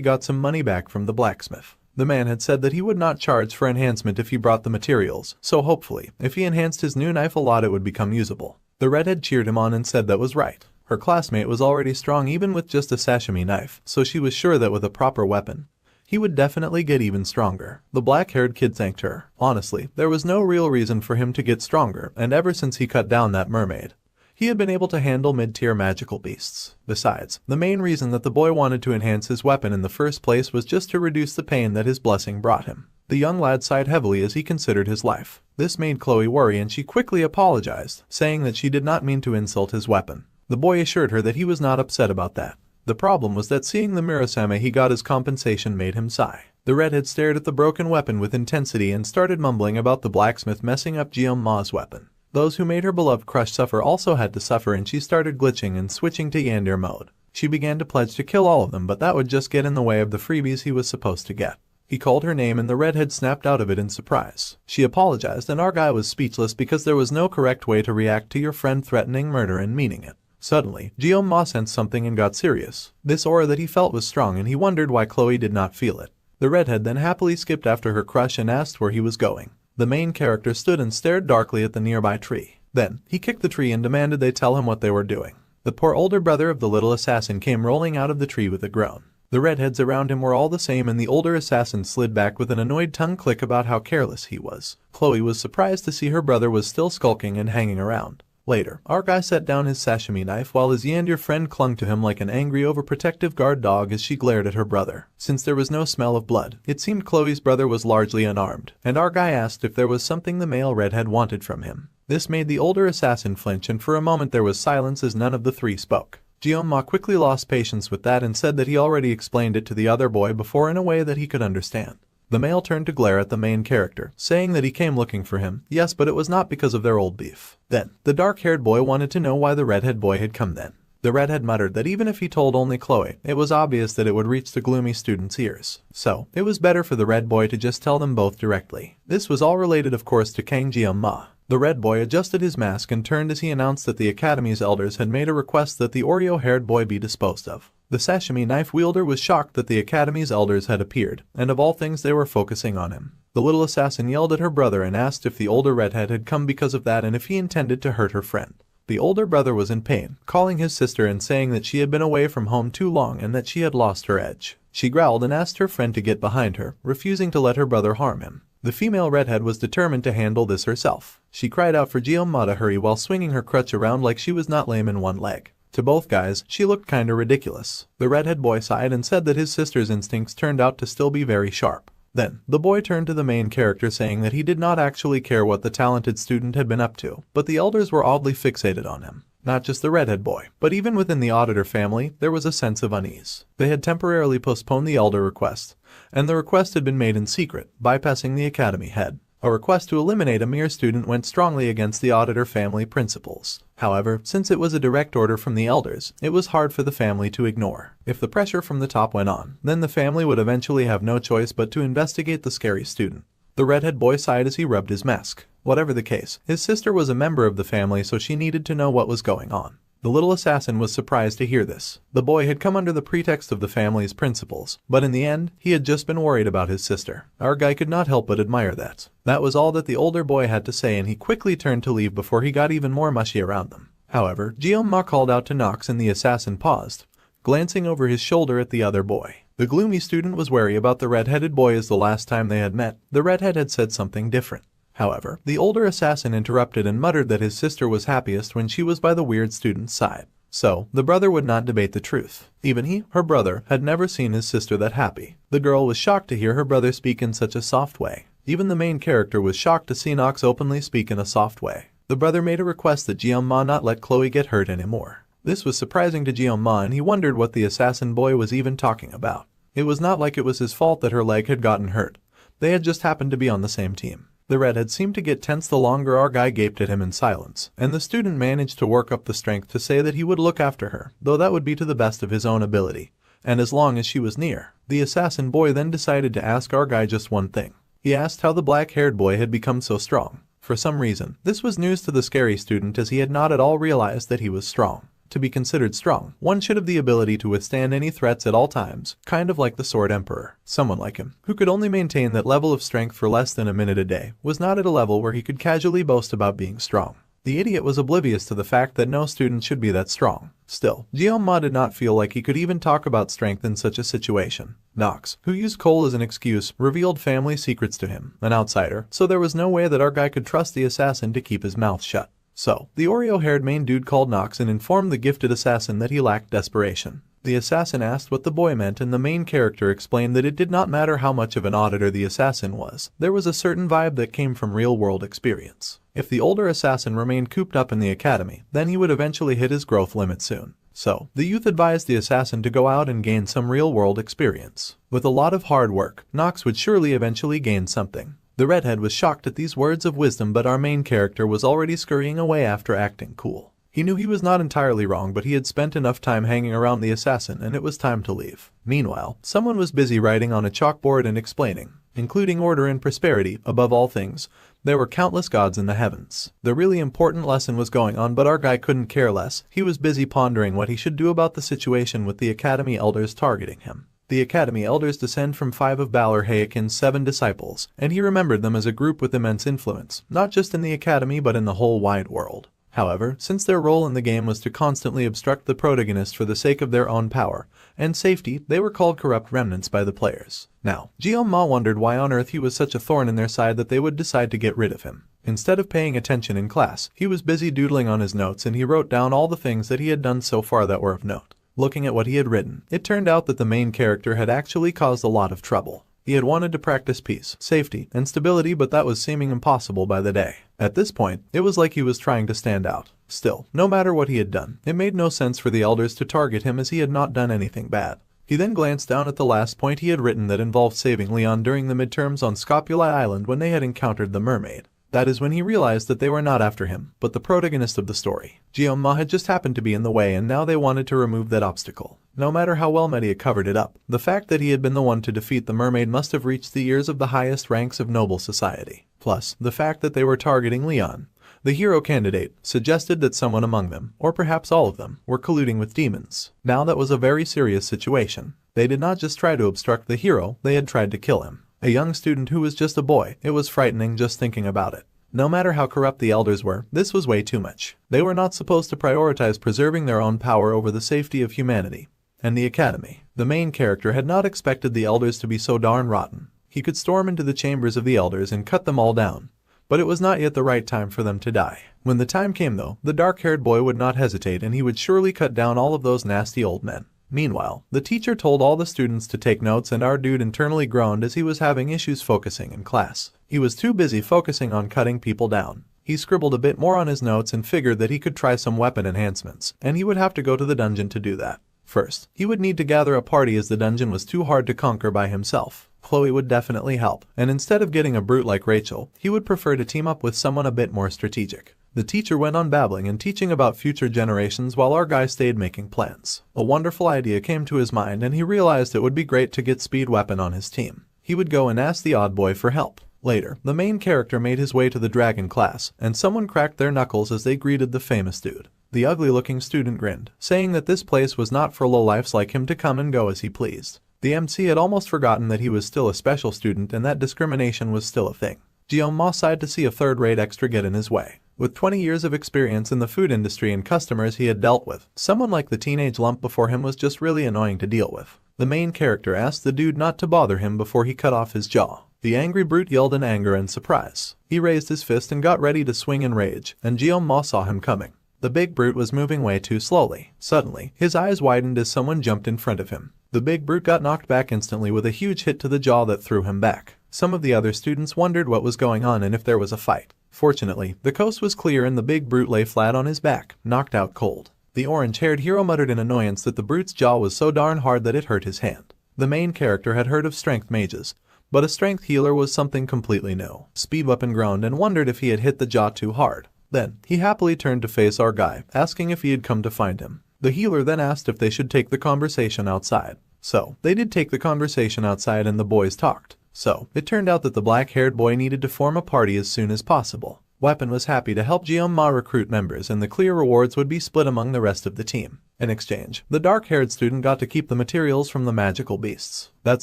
got some money back from the blacksmith. The man had said that he would not charge for enhancement if he brought the materials, so hopefully, if he enhanced his new knife a lot it would become usable. The redhead cheered him on and said that was right. Her classmate was already strong even with just a sashimi knife, so she was sure that with a proper weapon, he would definitely get even stronger. The black-haired kid thanked her. Honestly, there was no real reason for him to get stronger, and ever since he cut down that mermaid, he had been able to handle mid-tier magical beasts. Besides, the main reason that the boy wanted to enhance his weapon in the first place was just to reduce the pain that his blessing brought him. The young lad sighed heavily as he considered his life. This made Chloe worry and she quickly apologized, saying that she did not mean to insult his weapon. The boy assured her that he was not upset about that. The problem was that seeing the Murasame he got as compensation made him sigh. The redhead stared at the broken weapon with intensity and started mumbling about the blacksmith messing up Jiom-ma's weapon. Those who made her beloved crush suffer also had to suffer and she started glitching and switching to Yandere mode. She began to pledge to kill all of them, but that would just get in the way of the freebies he was supposed to get. He called her name and the redhead snapped out of it in surprise. She apologized and our guy was speechless because there was no correct way to react to your friend threatening murder and meaning it. Suddenly, Jiom-ma sensed something and got serious. This aura that he felt was strong and he wondered why Chloe did not feel it. The redhead then happily skipped after her crush and asked where he was going. The main character stood and stared darkly at the nearby tree. Then, he kicked the tree and demanded they tell him what they were doing. The poor older brother of the little assassin came rolling out of the tree with a groan. The redheads around him were all the same and the older assassin slid back with an annoyed tongue click about how careless he was. Chloe was surprised to see her brother was still skulking and hanging around. Later, our guy set down his sashimi knife while his Yandere friend clung to him like an angry overprotective guard dog as she glared at her brother. Since there was no smell of blood, it seemed Chloe's brother was largely unarmed, and our guy asked if there was something the male redhead wanted from him. This made the older assassin flinch and for a moment there was silence as none of the three spoke. Jiom-ma quickly lost patience with that and said that he already explained it to the other boy before in a way that he could understand. The male turned to glare at the main character, saying that he came looking for him. Yes, but it was not because of their old beef. Then, the dark-haired boy wanted to know why the redhead boy had come then. The redhead muttered that even if he told only Chloe, it was obvious that it would reach the gloomy student's ears. So, it was better for the red boy to just tell them both directly. This was all related of course to Kang Jiom-ma. The red boy adjusted his mask and turned as he announced that the Academy's elders had made a request that the Oreo-haired boy be disposed of. The sashimi knife wielder was shocked that the Academy's elders had appeared, and of all things they were focusing on him. The little assassin yelled at her brother and asked if the older redhead had come because of that and if he intended to hurt her friend. The older brother was in pain, calling his sister and saying that she had been away from home too long and that she had lost her edge. She growled and asked her friend to get behind her, refusing to let her brother harm him. The female redhead was determined to handle this herself. She cried out for Jiom-ma to hurry while swinging her crutch around like she was not lame in one leg. To both guys, she looked kinda ridiculous. The redhead boy sighed and said that his sister's instincts turned out to still be very sharp. Then, the boy turned to the main character saying that he did not actually care what the talented student had been up to, but the elders were oddly fixated on him. Not just the redhead boy, but even within the auditor family, there was a sense of unease. They had temporarily postponed the elder request, and the request had been made in secret, bypassing the academy head. A request to eliminate a mere student went strongly against the auditor family principles. However, since it was a direct order from the elders, it was hard for the family to ignore. If the pressure from the top went on, then the family would eventually have no choice but to investigate the scary student. The redhead boy sighed as he rubbed his mask. Whatever the case, his sister was a member of the family so she needed to know what was going on. The little assassin was surprised to hear this. The boy had come under the pretext of the family's principles, but in the end, he had just been worried about his sister. Our guy could not help but admire that. That was all that the older boy had to say, and he quickly turned to leave before he got even more mushy around them. However, Gyoma called out to Nox and the assassin paused, glancing over his shoulder at the other boy. The gloomy student was wary about the red-headed boy as the last time they had met, the redhead had said something different. However, the older assassin interrupted and muttered that his sister was happiest when she was by the weird student's side. So, the brother would not debate the truth. Even he, her brother, had never seen his sister that happy. The girl was shocked to hear her brother speak in such a soft way. Even the main character was shocked to see Nox openly speak in a soft way. The brother made a request that Gyoma not let Chloe get hurt anymore. This was surprising to Gyoma, and he wondered what the assassin boy was even talking about. It was not like it was his fault that her leg had gotten hurt. They had just happened to be on the same team. The redhead seemed to get tense the longer our guy gaped at him in silence, and the student managed to work up the strength to say that he would look after her, though that would be to the best of his own ability, and as long as she was near. The assassin boy then decided to ask our guy just one thing. He asked how the black-haired boy had become so strong. For some reason, this was news to the scary student, as he had not at all realized that he was strong. To be considered strong, one should have the ability to withstand any threats at all times, kind of like the Sword Emperor. Someone like him, who could only maintain that level of strength for less than a minute a day, was not at a level where he could casually boast about being strong. The idiot was oblivious to the fact that no student should be that strong. Still, Gyoma did not feel like he could even talk about strength in such a situation. Nox, who used Cole as an excuse, revealed family secrets to him, an outsider, so there was no way that our guy could trust the assassin to keep his mouth shut. So, the Oreo-haired main dude called Nox and informed the gifted assassin that he lacked desperation. The assassin asked what the boy meant, and the main character explained that it did not matter how much of an auditor the assassin was. There was a certain vibe that came from real-world experience. If the older assassin remained cooped up in the academy, then he would eventually hit his growth limit soon. So, the youth advised the assassin to go out and gain some real-world experience. With a lot of hard work, Nox would surely eventually gain something. The redhead was shocked at these words of wisdom, but our main character was already scurrying away after acting cool. He knew he was not entirely wrong, but he had spent enough time hanging around the assassin and it was time to leave. Meanwhile, someone was busy writing on a chalkboard and explaining, including order and prosperity, above all things, there were countless gods in the heavens. The really important lesson was going on, but our guy couldn't care less. He was busy pondering what he should do about the situation with the academy elders targeting him. The Academy Elders descend from 5 of Balor Hayakin's 7 disciples, and he remembered them as a group with immense influence, not just in the Academy but in the whole wide world. However, since their role in the game was to constantly obstruct the protagonist for the sake of their own power and safety, they were called corrupt remnants by the players. Now, Gyoma wondered why on earth he was such a thorn in their side that they would decide to get rid of him. Instead of paying attention in class, he was busy doodling on his notes, and he wrote down all the things that he had done so far that were of note. Looking at what he had written, it turned out that the main character had actually caused a lot of trouble. He had wanted to practice peace, safety, and stability, but that was seeming impossible by the day. At this point, it was like he was trying to stand out. Still, no matter what he had done, it made no sense for the elders to target him, as he had not done anything bad. He then glanced down at the last point he had written that involved saving Leon during the midterms on Scopuli Island when they had encountered the mermaid. That is when he realized that they were not after him, but the protagonist of the story. Gyoma had just happened to be in the way, and now they wanted to remove that obstacle. No matter how well Media covered it up, the fact that he had been the one to defeat the mermaid must have reached the ears of the highest ranks of noble society. Plus, the fact that they were targeting Leon, the hero candidate, suggested that someone among them, or perhaps all of them, were colluding with demons. Now that was a very serious situation. They did not just try to obstruct the hero, they had tried to kill him. A young student who was just a boy. It was frightening just thinking about it. No matter how corrupt the elders were, this was way too much. They were not supposed to prioritize preserving their own power over the safety of humanity. And the academy. The main character had not expected the elders to be so darn rotten. He could storm into the chambers of the elders and cut them all down. But it was not yet the right time for them to die. When the time came though, the dark-haired boy would not hesitate, and he would surely cut down all of those nasty old men. Meanwhile, the teacher told all the students to take notes, and our dude internally groaned as he was having issues focusing in class. He was too busy focusing on cutting people down. He scribbled a bit more on his notes and figured that he could try some weapon enhancements, and he would have to go to the dungeon to do that. First, he would need to gather a party, as the dungeon was too hard to conquer by himself. Chloe would definitely help, and instead of getting a brute like Rachel, he would prefer to team up with someone a bit more strategic. The teacher went on babbling and teaching about future generations while our guy stayed making plans. A wonderful idea came to his mind, and he realized it would be great to get Speed Weapon on his team. He would go and ask the odd boy for help. Later, the main character made his way to the dragon class, and someone cracked their knuckles as they greeted the famous dude. The ugly-looking student grinned, saying that this place was not for lowlifes like him to come and go as he pleased. The MC had almost forgotten that he was still a special student and that discrimination was still a thing. Jeong-ma sighed to see a third-rate extra get in his way. With 20 years of experience in the food industry and customers he had dealt with, someone like the teenage lump before him was just really annoying to deal with. The main character asked the dude not to bother him before he cut off his jaw. The angry brute yelled in anger and surprise. He raised his fist and got ready to swing in rage, and Jeong-ma saw him coming. The big brute was moving way too slowly. Suddenly, his eyes widened as someone jumped in front of him. The big brute got knocked back instantly with a huge hit to the jaw that threw him back. Some of the other students wondered what was going on and if there was a fight. Fortunately, the coast was clear and the big brute lay flat on his back, knocked out cold. The orange-haired hero muttered in annoyance that the brute's jaw was so darn hard that it hurt his hand. The main character had heard of strength mages, but a strength healer was something completely new. Speed Weapon groaned and wondered if he had hit the jaw too hard. Then, he happily turned to face our guy, asking if he had come to find him. The healer then asked if they should take the conversation outside. So, they did take the conversation outside and the boys talked. So, it turned out that the black-haired boy needed to form a party as soon as possible. Weapon was happy to help Jeong-ma recruit members and the clear rewards would be split among the rest of the team. In exchange, the dark-haired student got to keep the materials from the magical beasts. That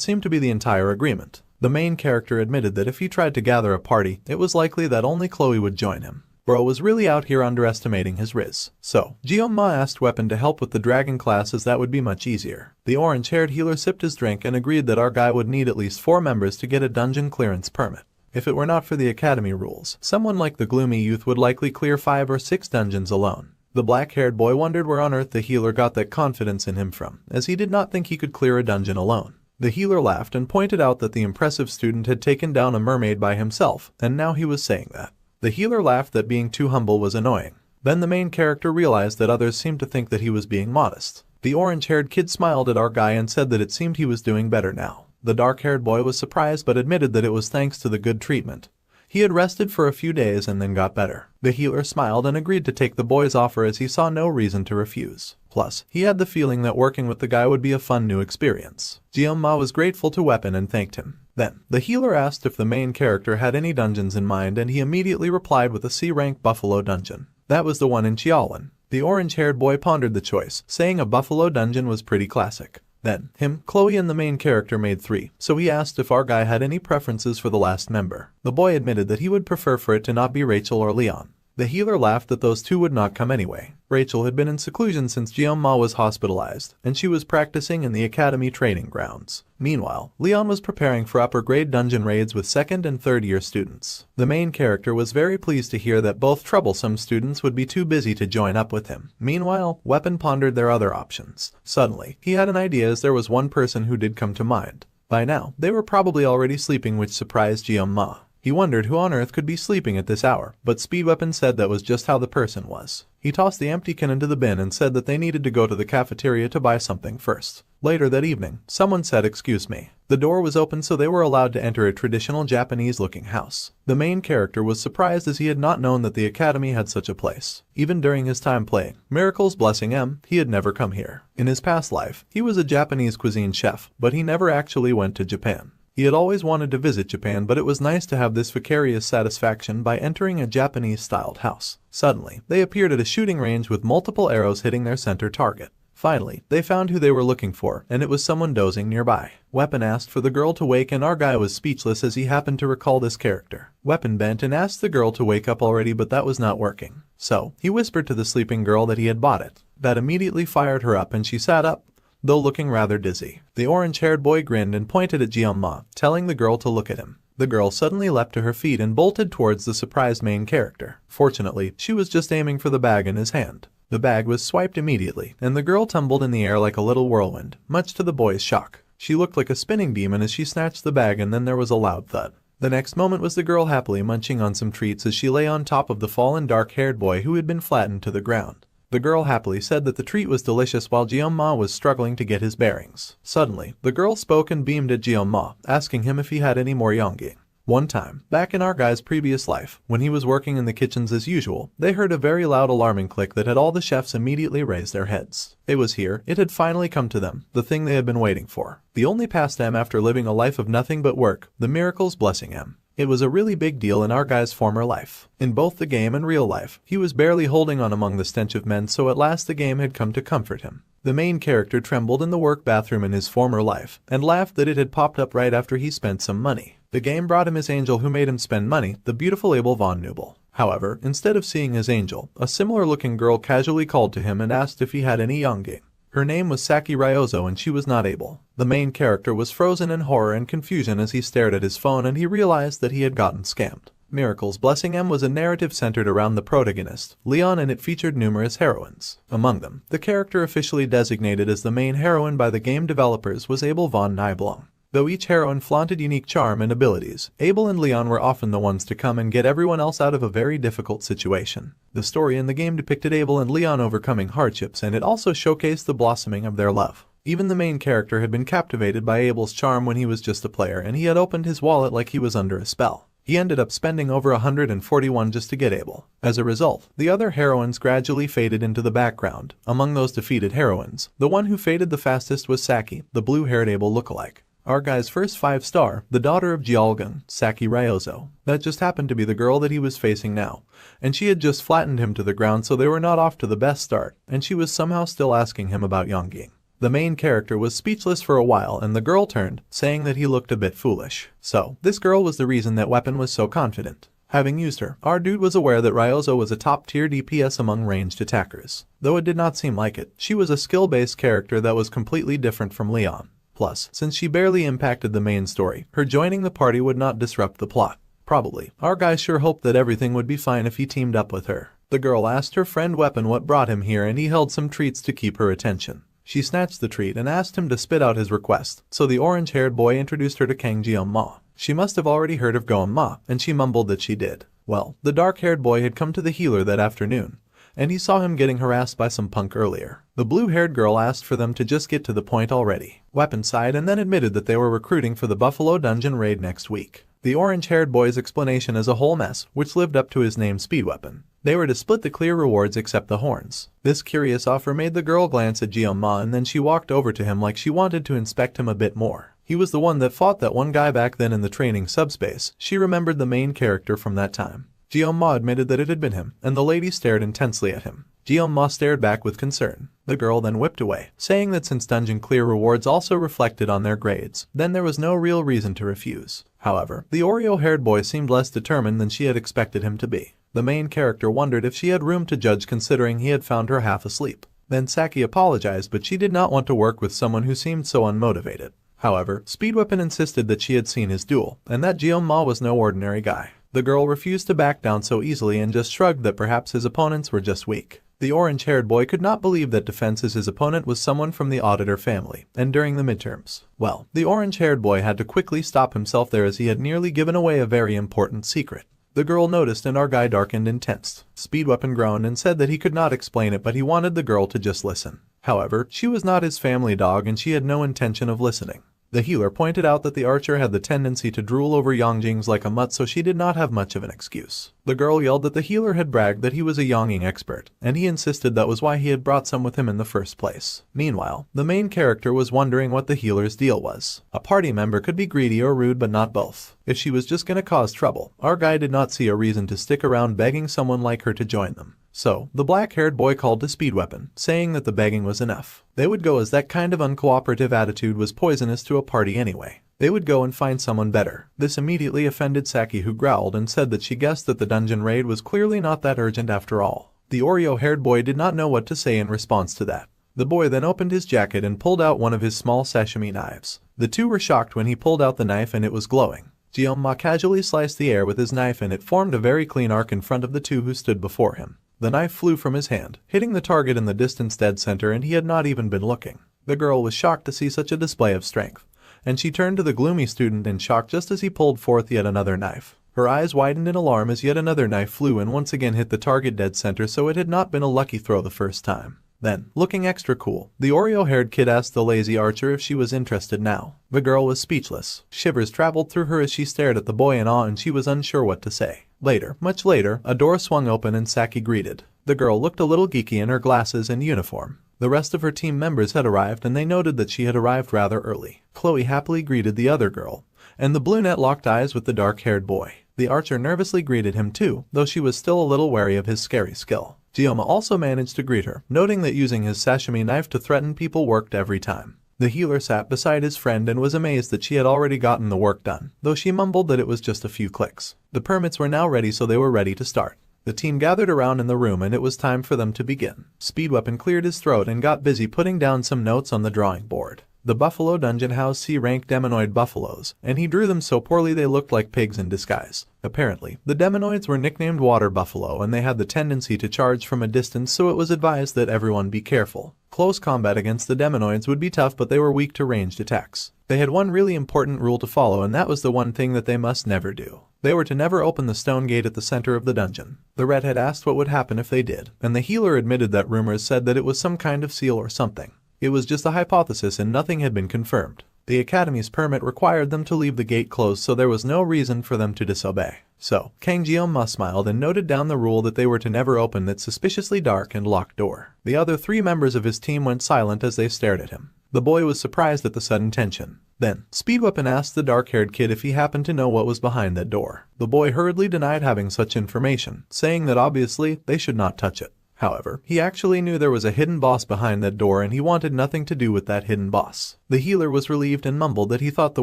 seemed to be the entire agreement. The main character admitted that if he tried to gather a party, it was likely that only Chloe would join him. Bro was really out here underestimating his riz. So, Jeong-ma asked Weapon to help with the dragon class as that would be much easier. The orange-haired healer sipped his drink and agreed that our guy would need at least 4 members to get a dungeon clearance permit. If it were not for the academy rules, someone like the gloomy youth would likely clear 5 or 6 dungeons alone. The black-haired boy wondered where on earth the healer got that confidence in him from, as he did not think he could clear a dungeon alone. The healer laughed and pointed out that the impressive student had taken down a mermaid by himself, and now he was saying that. The healer laughed that being too humble was annoying. Then the main character realized that others seemed to think that he was being modest. The orange-haired kid smiled at our guy and said that it seemed he was doing better now. The dark-haired boy was surprised but admitted that it was thanks to the good treatment. He had rested for a few days and then got better. The healer smiled and agreed to take the boy's offer as he saw no reason to refuse. Plus, he had the feeling that working with the guy would be a fun new experience. Jeong-ma was grateful to Weapon and thanked him. Then, the healer asked if the main character had any dungeons in mind and he immediately replied with a C-rank buffalo dungeon. That was the one in Chiaolin. The orange-haired boy pondered the choice, saying a buffalo dungeon was pretty classic. Then, him, Chloe and the main character made 3, so he asked if our guy had any preferences for the last member. The boy admitted that he would prefer for it to not be Rachel or Leon. The healer laughed that those two would not come anyway. Rachel had been in seclusion since Jeong-ma was hospitalized, and she was practicing in the academy training grounds. Meanwhile, Leon was preparing for upper-grade dungeon raids with 2nd and 3rd year students. The main character was very pleased to hear that both troublesome students would be too busy to join up with him. Meanwhile, Weapon pondered their other options. Suddenly, he had an idea as there was one person who did come to mind. By now, they were probably already sleeping, which surprised Jeong-ma. He wondered who on earth could be sleeping at this hour, but Speed Weapon said that was just how the person was. He tossed the empty can into the bin and said that they needed to go to the cafeteria to buy something first. Later that evening, someone said, "Excuse me." The door was open so they were allowed to enter a traditional Japanese-looking house. The main character was surprised as he had not known that the academy had such a place. Even during his time playing Miracles Blessing M, he had never come here. In his past life, he was a Japanese cuisine chef, but he never actually went to Japan. He had always wanted to visit Japan, but it was nice to have this vicarious satisfaction by entering a Japanese-styled house. Suddenly, they appeared at a shooting range with multiple arrows hitting their center target. Finally, they found who they were looking for, and it was someone dozing nearby. Weapon asked for the girl to wake and our guy was speechless as he happened to recall this character. Weapon bent and asked the girl to wake up already, but that was not working. So, he whispered to the sleeping girl that he had bought it. That immediately fired her up and she sat up, though looking rather dizzy. The orange-haired boy grinned and pointed at Jeong-ma, telling the girl to look at him. The girl suddenly leapt to her feet and bolted towards the surprised main character. Fortunately, she was just aiming for the bag in his hand. The bag was swiped immediately, and the girl tumbled in the air like a little whirlwind, much to the boy's shock. She looked like a spinning demon as she snatched the bag, and then there was a loud thud. The next moment was the girl happily munching on some treats as she lay on top of the fallen dark-haired boy who had been flattened to the ground. The girl happily said that the treat was delicious while Jeong-ma was struggling to get his bearings. Suddenly, the girl spoke and beamed at Jeong-ma, asking him if he had any more yonggi. One time, back in our guy's previous life, when he was working in the kitchens as usual, they heard a very loud alarming click that had all the chefs immediately raise their heads. It was here, it had finally come to them, the thing they had been waiting for. The only pastime after living a life of nothing but work, the Miracles Blessing M. It was a really big deal in our guy's former life. In both the game and real life, he was barely holding on among the stench of men, so at last the game had come to comfort him. The main character trembled in the work bathroom in his former life, and laughed that it had popped up right after he spent some money. The game brought him his angel who made him spend money, the beautiful Abel von Nubel. However, instead of seeing his angel, a similar-looking girl casually called to him and asked if he had any yonging. Her name was Saki Ryozo and she was not able. The main character was frozen in horror and confusion as he stared at his phone and he realized that he had gotten scammed. Miracles Blessing M was a narrative centered around the protagonist, Leon, and it featured numerous heroines. Among them, the character officially designated as the main heroine by the game developers was Abel von Nibelung. Though each heroine flaunted unique charm and abilities, Abel and Leon were often the ones to come and get everyone else out of a very difficult situation. The story in the game depicted Abel and Leon overcoming hardships, and it also showcased the blossoming of their love. Even the main character had been captivated by Abel's charm when he was just a player, and he had opened his wallet like he was under a spell. He ended up spending over 141 just to get Abel. As a result, the other heroines gradually faded into the background. Among those defeated heroines, the one who faded the fastest was Saki, the blue-haired Abel lookalike. Our guy's first 5-star, the daughter of Jialgun, Saki Ryozo. That just happened to be the girl that he was facing now, and she had just flattened him to the ground, so they were not off to the best start, and she was somehow still asking him about Yonging. The main character was speechless for a while, and the girl turned, saying that he looked a bit foolish. So, this girl was the reason that Weapon was so confident. Having used her, our dude was aware that Ryozo was a top-tier DPS among ranged attackers. Though it did not seem like it, she was a skill-based character that was completely different from Leon. Plus, since she barely impacted the main story, her joining the party would not disrupt the plot. Probably, our guy sure hoped that everything would be fine if he teamed up with her. The girl asked her friend Weapon what brought him here, and he held some treats to keep her attention. She snatched the treat and asked him to spit out his request, so the orange-haired boy introduced her to Kang Jeom-ma. She must have already heard of Goem-ma, and she mumbled that she did. Well, the dark-haired boy had come to the healer that afternoon, and he saw him getting harassed by some punk earlier. The blue-haired girl asked for them to just get to the point already. Weapon sighed and then admitted that they were recruiting for the Buffalo Dungeon raid next week. The orange-haired boy's explanation is a whole mess, which lived up to his name Speed Weapon. They were to split the clear rewards except the horns. This curious offer made the girl glance at Jeom-ma, and then she walked over to him like she wanted to inspect him a bit more. He was the one that fought that one guy back then in the training subspace. She remembered the main character from that time. Jeom-ma admitted that it had been him, and the lady stared intensely at him. Jeom-ma stared back with concern. The girl then whipped away, saying that since dungeon clear rewards also reflected on their grades, then there was no real reason to refuse. However, the Oreo-haired boy seemed less determined than she had expected him to be. The main character wondered if she had room to judge considering he had found her half asleep. Then Saki apologized, but she did not want to work with someone who seemed so unmotivated. However, Speed Weapon insisted that she had seen his duel, and that Jeom-ma was no ordinary guy. The girl refused to back down so easily and just shrugged that perhaps his opponents were just weak. The orange-haired boy could not believe that Defense's his opponent was someone from the Auditor family, and during the midterms. Well, the orange-haired boy had to quickly stop himself there as he had nearly given away a very important secret. The girl noticed and our guy darkened and tensed. Speed Weapon groaned and said that he could not explain it, but he wanted the girl to just listen. However, she was not his family dog and she had no intention of listening. The healer pointed out that the archer had the tendency to drool over Yongjings like a mutt, so she did not have much of an excuse. The girl yelled that the healer had bragged that he was a Yonging expert, and he insisted that was why he had brought some with him in the first place. Meanwhile, the main character was wondering what the healer's deal was. A party member could be greedy or rude, but not both. If she was just gonna cause trouble, our guy did not see a reason to stick around begging someone like her to join them. So, the black-haired boy called to Speed Weapon, saying that the begging was enough. They would go as that kind of uncooperative attitude was poisonous to a party anyway. They would go and find someone better. This immediately offended Saki, who growled and said that she guessed that the dungeon raid was clearly not that urgent after all. The Oreo-haired boy did not know what to say in response to that. The boy then opened his jacket and pulled out one of his small sashimi knives. The two were shocked when he pulled out the knife and it was glowing. Jeom-ma casually sliced the air with his knife and it formed a very clean arc in front of the two who stood before him. The knife flew from his hand, hitting the target in the distance dead center, and he had not even been looking. The girl was shocked to see such a display of strength, and she turned to the gloomy student in shock just as he pulled forth yet another knife. Her eyes widened in alarm as yet another knife flew and once again hit the target dead center, so it had not been a lucky throw the first time. Then, looking extra cool, the Oreo-haired kid asked the lazy archer if she was interested now. The girl was speechless. Shivers traveled through her as she stared at the boy in awe, and she was unsure what to say. Later, much later, a door swung open and Saki greeted. The girl looked a little geeky in her glasses and uniform. The rest of her team members had arrived and they noted that she had arrived rather early. Chloe happily greeted the other girl, and the brunette locked eyes with the dark-haired boy. The archer nervously greeted him too, though she was still a little wary of his scary skill. Gioma also managed to greet her, noting that using his sashimi knife to threaten people worked every time. The healer sat beside his friend and was amazed that she had already gotten the work done, though she mumbled that it was just a few clicks. The permits were now ready, so they were ready to start. The team gathered around in the room and it was time for them to begin. Speedweapon cleared his throat and got busy putting down some notes on the drawing board. The Buffalo Dungeon housed C-rank demonoid buffaloes, and he drew them so poorly they looked like pigs in disguise. Apparently, the demonoids were nicknamed water buffalo and they had the tendency to charge from a distance, so it was advised that everyone be careful. Close combat against the demonoids would be tough, but they were weak to ranged attacks. They had one really important rule to follow, and that was the one thing that they must never do. They were to never open the stone gate at the center of the dungeon. The redhead asked what would happen if they did, and the healer admitted that rumors said that it was some kind of seal or something. It was just a hypothesis and nothing had been confirmed. The Academy's permit required them to leave the gate closed, so there was no reason for them to disobey. So, Kang Jeoma smiled and noted down the rule that they were to never open that suspiciously dark and locked door. The other 3 members of his team went silent as they stared at him. The boy was surprised at the sudden tension. Then, Speedweapon asked the dark-haired kid if he happened to know what was behind that door. The boy hurriedly denied having such information, saying that obviously they should not touch it. However, he actually knew there was a hidden boss behind that door and he wanted nothing to do with that hidden boss. The healer was relieved and mumbled that he thought the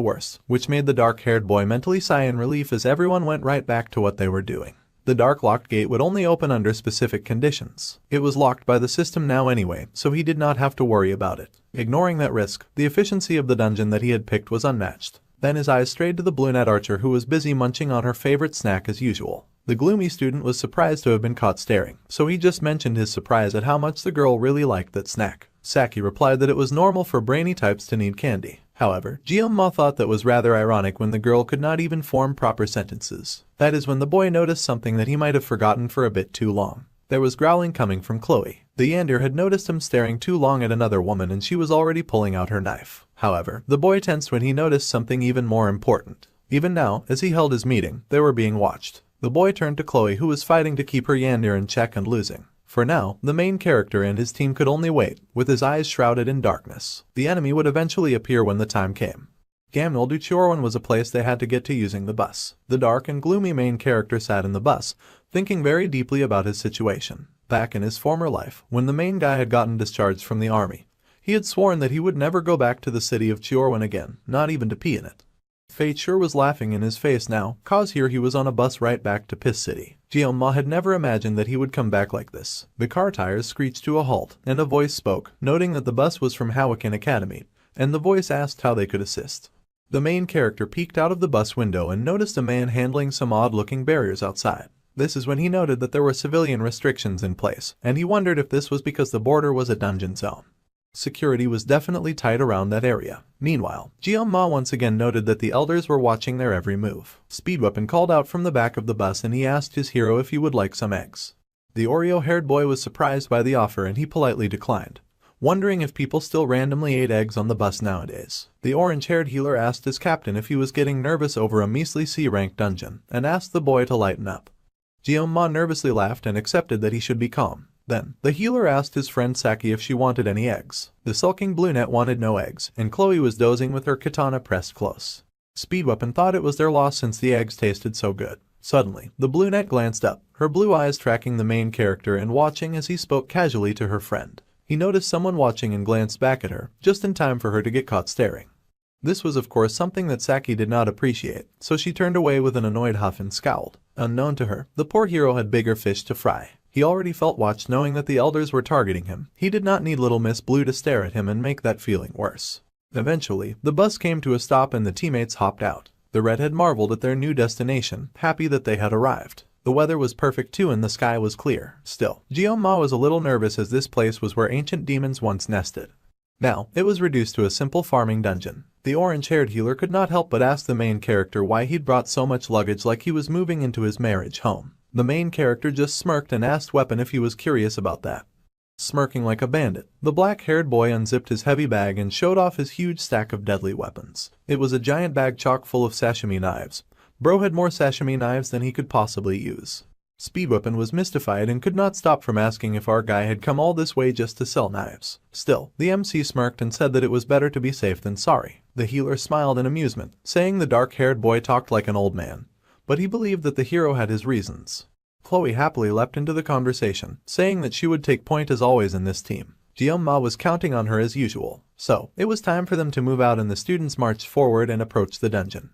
worst, which made the dark-haired boy mentally sigh in relief as everyone went right back to what they were doing. The dark locked gate would only open under specific conditions. It was locked by the system now anyway, so he did not have to worry about it. Ignoring that risk, the efficiency of the dungeon that he had picked was unmatched. Then his eyes strayed to the brunette archer who was busy munching on her favorite snack as usual. The gloomy student was surprised to have been caught staring, so he just mentioned his surprise at how much the girl really liked that snack. Saki replied that it was normal for brainy types to need candy. However, Jeoma thought that was rather ironic when the girl could not even form proper sentences. That is when the boy noticed something that he might have forgotten for a bit too long. There was growling coming from Chloe. The Yandir had noticed him staring too long at another woman and she was already pulling out her knife. However, the boy tensed when he noticed something even more important. Even now, as he held his meeting, they were being watched. The boy turned to Chloe, who was fighting to keep her Yandir in check and losing. For now, the main character and his team could only wait, with his eyes shrouded in darkness. The enemy would eventually appear when the time came. Gamnol Duchorwan was a place they had to get to using the bus. The dark and gloomy main character sat in the bus, thinking very deeply about his situation. Back in his former life, when the main guy had gotten discharged from the army, he had sworn that he would never go back to the city of Chiorwan again, not even to pee in it. Fate sure was laughing in his face now, cause here he was on a bus right back to Piss City. Jeoma had never imagined that he would come back like this. The car tires screeched to a halt, and a voice spoke, noting that the bus was from Hawakan Academy, and the voice asked how they could assist. The main character peeked out of the bus window and noticed a man handling some odd-looking barriers outside. This is when he noted that there were civilian restrictions in place, and he wondered if this was because the border was a dungeon zone. Security was definitely tight around that area. Meanwhile, Jeoma once again noted that the elders were watching their every move. Speedweapon called out from the back of the bus and he asked his hero if he would like some eggs. The Oreo-haired boy was surprised by the offer and he politely declined, wondering if people still randomly ate eggs on the bus nowadays. The orange-haired healer asked his captain if he was getting nervous over a measly C-rank dungeon, and asked the boy to lighten up. Jeoma nervously laughed and accepted that he should be calm. Then, the healer asked his friend Saki if she wanted any eggs. The sulking brunette wanted no eggs, and Chloe was dozing with her katana pressed close. Speedweapon thought it was their loss since the eggs tasted so good. Suddenly, the brunette glanced up, her blue eyes tracking the main character and watching as he spoke casually to her friend. He noticed someone watching and glanced back at her, just in time for her to get caught staring. This was of course something that Saki did not appreciate, so she turned away with an annoyed huff and scowled. Unknown to her, the poor hero had bigger fish to fry. He already felt watched knowing that the elders were targeting him. He did not need little Miss Blue to stare at him and make that feeling worse. Eventually, the bus came to a stop and the teammates hopped out. The redhead marveled at their new destination, happy that they had arrived. The weather was perfect too and the sky was clear. Still, Jeoma was a little nervous as this place was where ancient demons once nested. Now, it was reduced to a simple farming dungeon. The orange-haired healer could not help but ask the main character why he'd brought so much luggage like he was moving into his marriage home. The main character just smirked and asked Weapon if he was curious about that. Smirking like a bandit, the black-haired boy unzipped his heavy bag and showed off his huge stack of deadly weapons. It was a giant bag chock full of sashimi knives. Bro had more sashimi knives than he could possibly use. Speedweapon was mystified and could not stop from asking if our guy had come all this way just to sell knives. Still, the MC smirked and said that it was better to be safe than sorry. The healer smiled in amusement, saying the dark-haired boy talked like an old man, but he believed that the hero had his reasons. Chloe happily leapt into the conversation, saying that she would take point as always in this team. Jeon-ma was counting on her as usual, so it was time for them to move out and the students marched forward and approached the dungeon.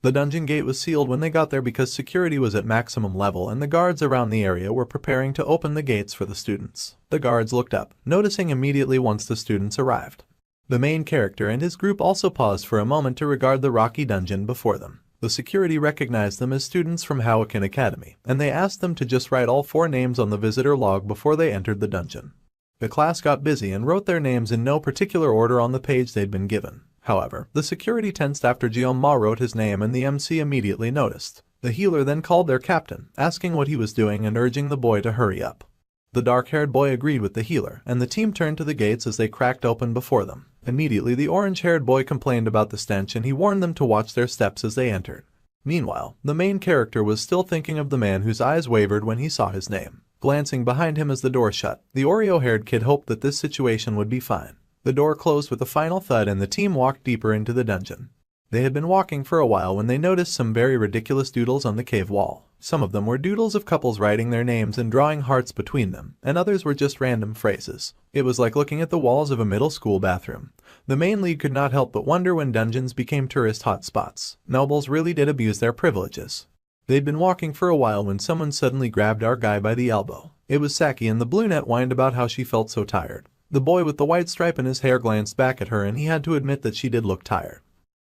The dungeon gate was sealed when they got there because security was at maximum level and the guards around the area were preparing to open the gates for the students. The guards looked up, noticing immediately once the students arrived. The main character and his group also paused for a moment to regard the rocky dungeon before them. The security recognized them as students from Howakan Academy, and they asked them to just write all 4 names on the visitor log before they entered the dungeon. The class got busy and wrote their names in no particular order on the page they'd been given. However, the security tensed after Jeon-ma wrote his name and the MC immediately noticed. The healer then called their captain, asking what he was doing and urging the boy to hurry up. The dark-haired boy agreed with the healer, and the team turned to the gates as they cracked open before them. Immediately, the orange-haired boy complained about the stench and he warned them to watch their steps as they entered. Meanwhile, the main character was still thinking of the man whose eyes wavered when he saw his name. Glancing behind him as the door shut, the Oreo-haired kid hoped that this situation would be fine. The door closed with a final thud and the team walked deeper into the dungeon. They had been walking for a while when they noticed some very ridiculous doodles on the cave wall. Some of them were doodles of couples writing their names and drawing hearts between them, and others were just random phrases. It was like looking at the walls of a middle school bathroom. The main lead could not help but wonder when dungeons became tourist hotspots. Nobles really did abuse their privileges. They'd been walking for a while when someone suddenly grabbed our guy by the elbow. It was Saki, and the brunette whined about how she felt so tired. The boy with the white stripe in his hair glanced back at her and he had to admit that she did look tired.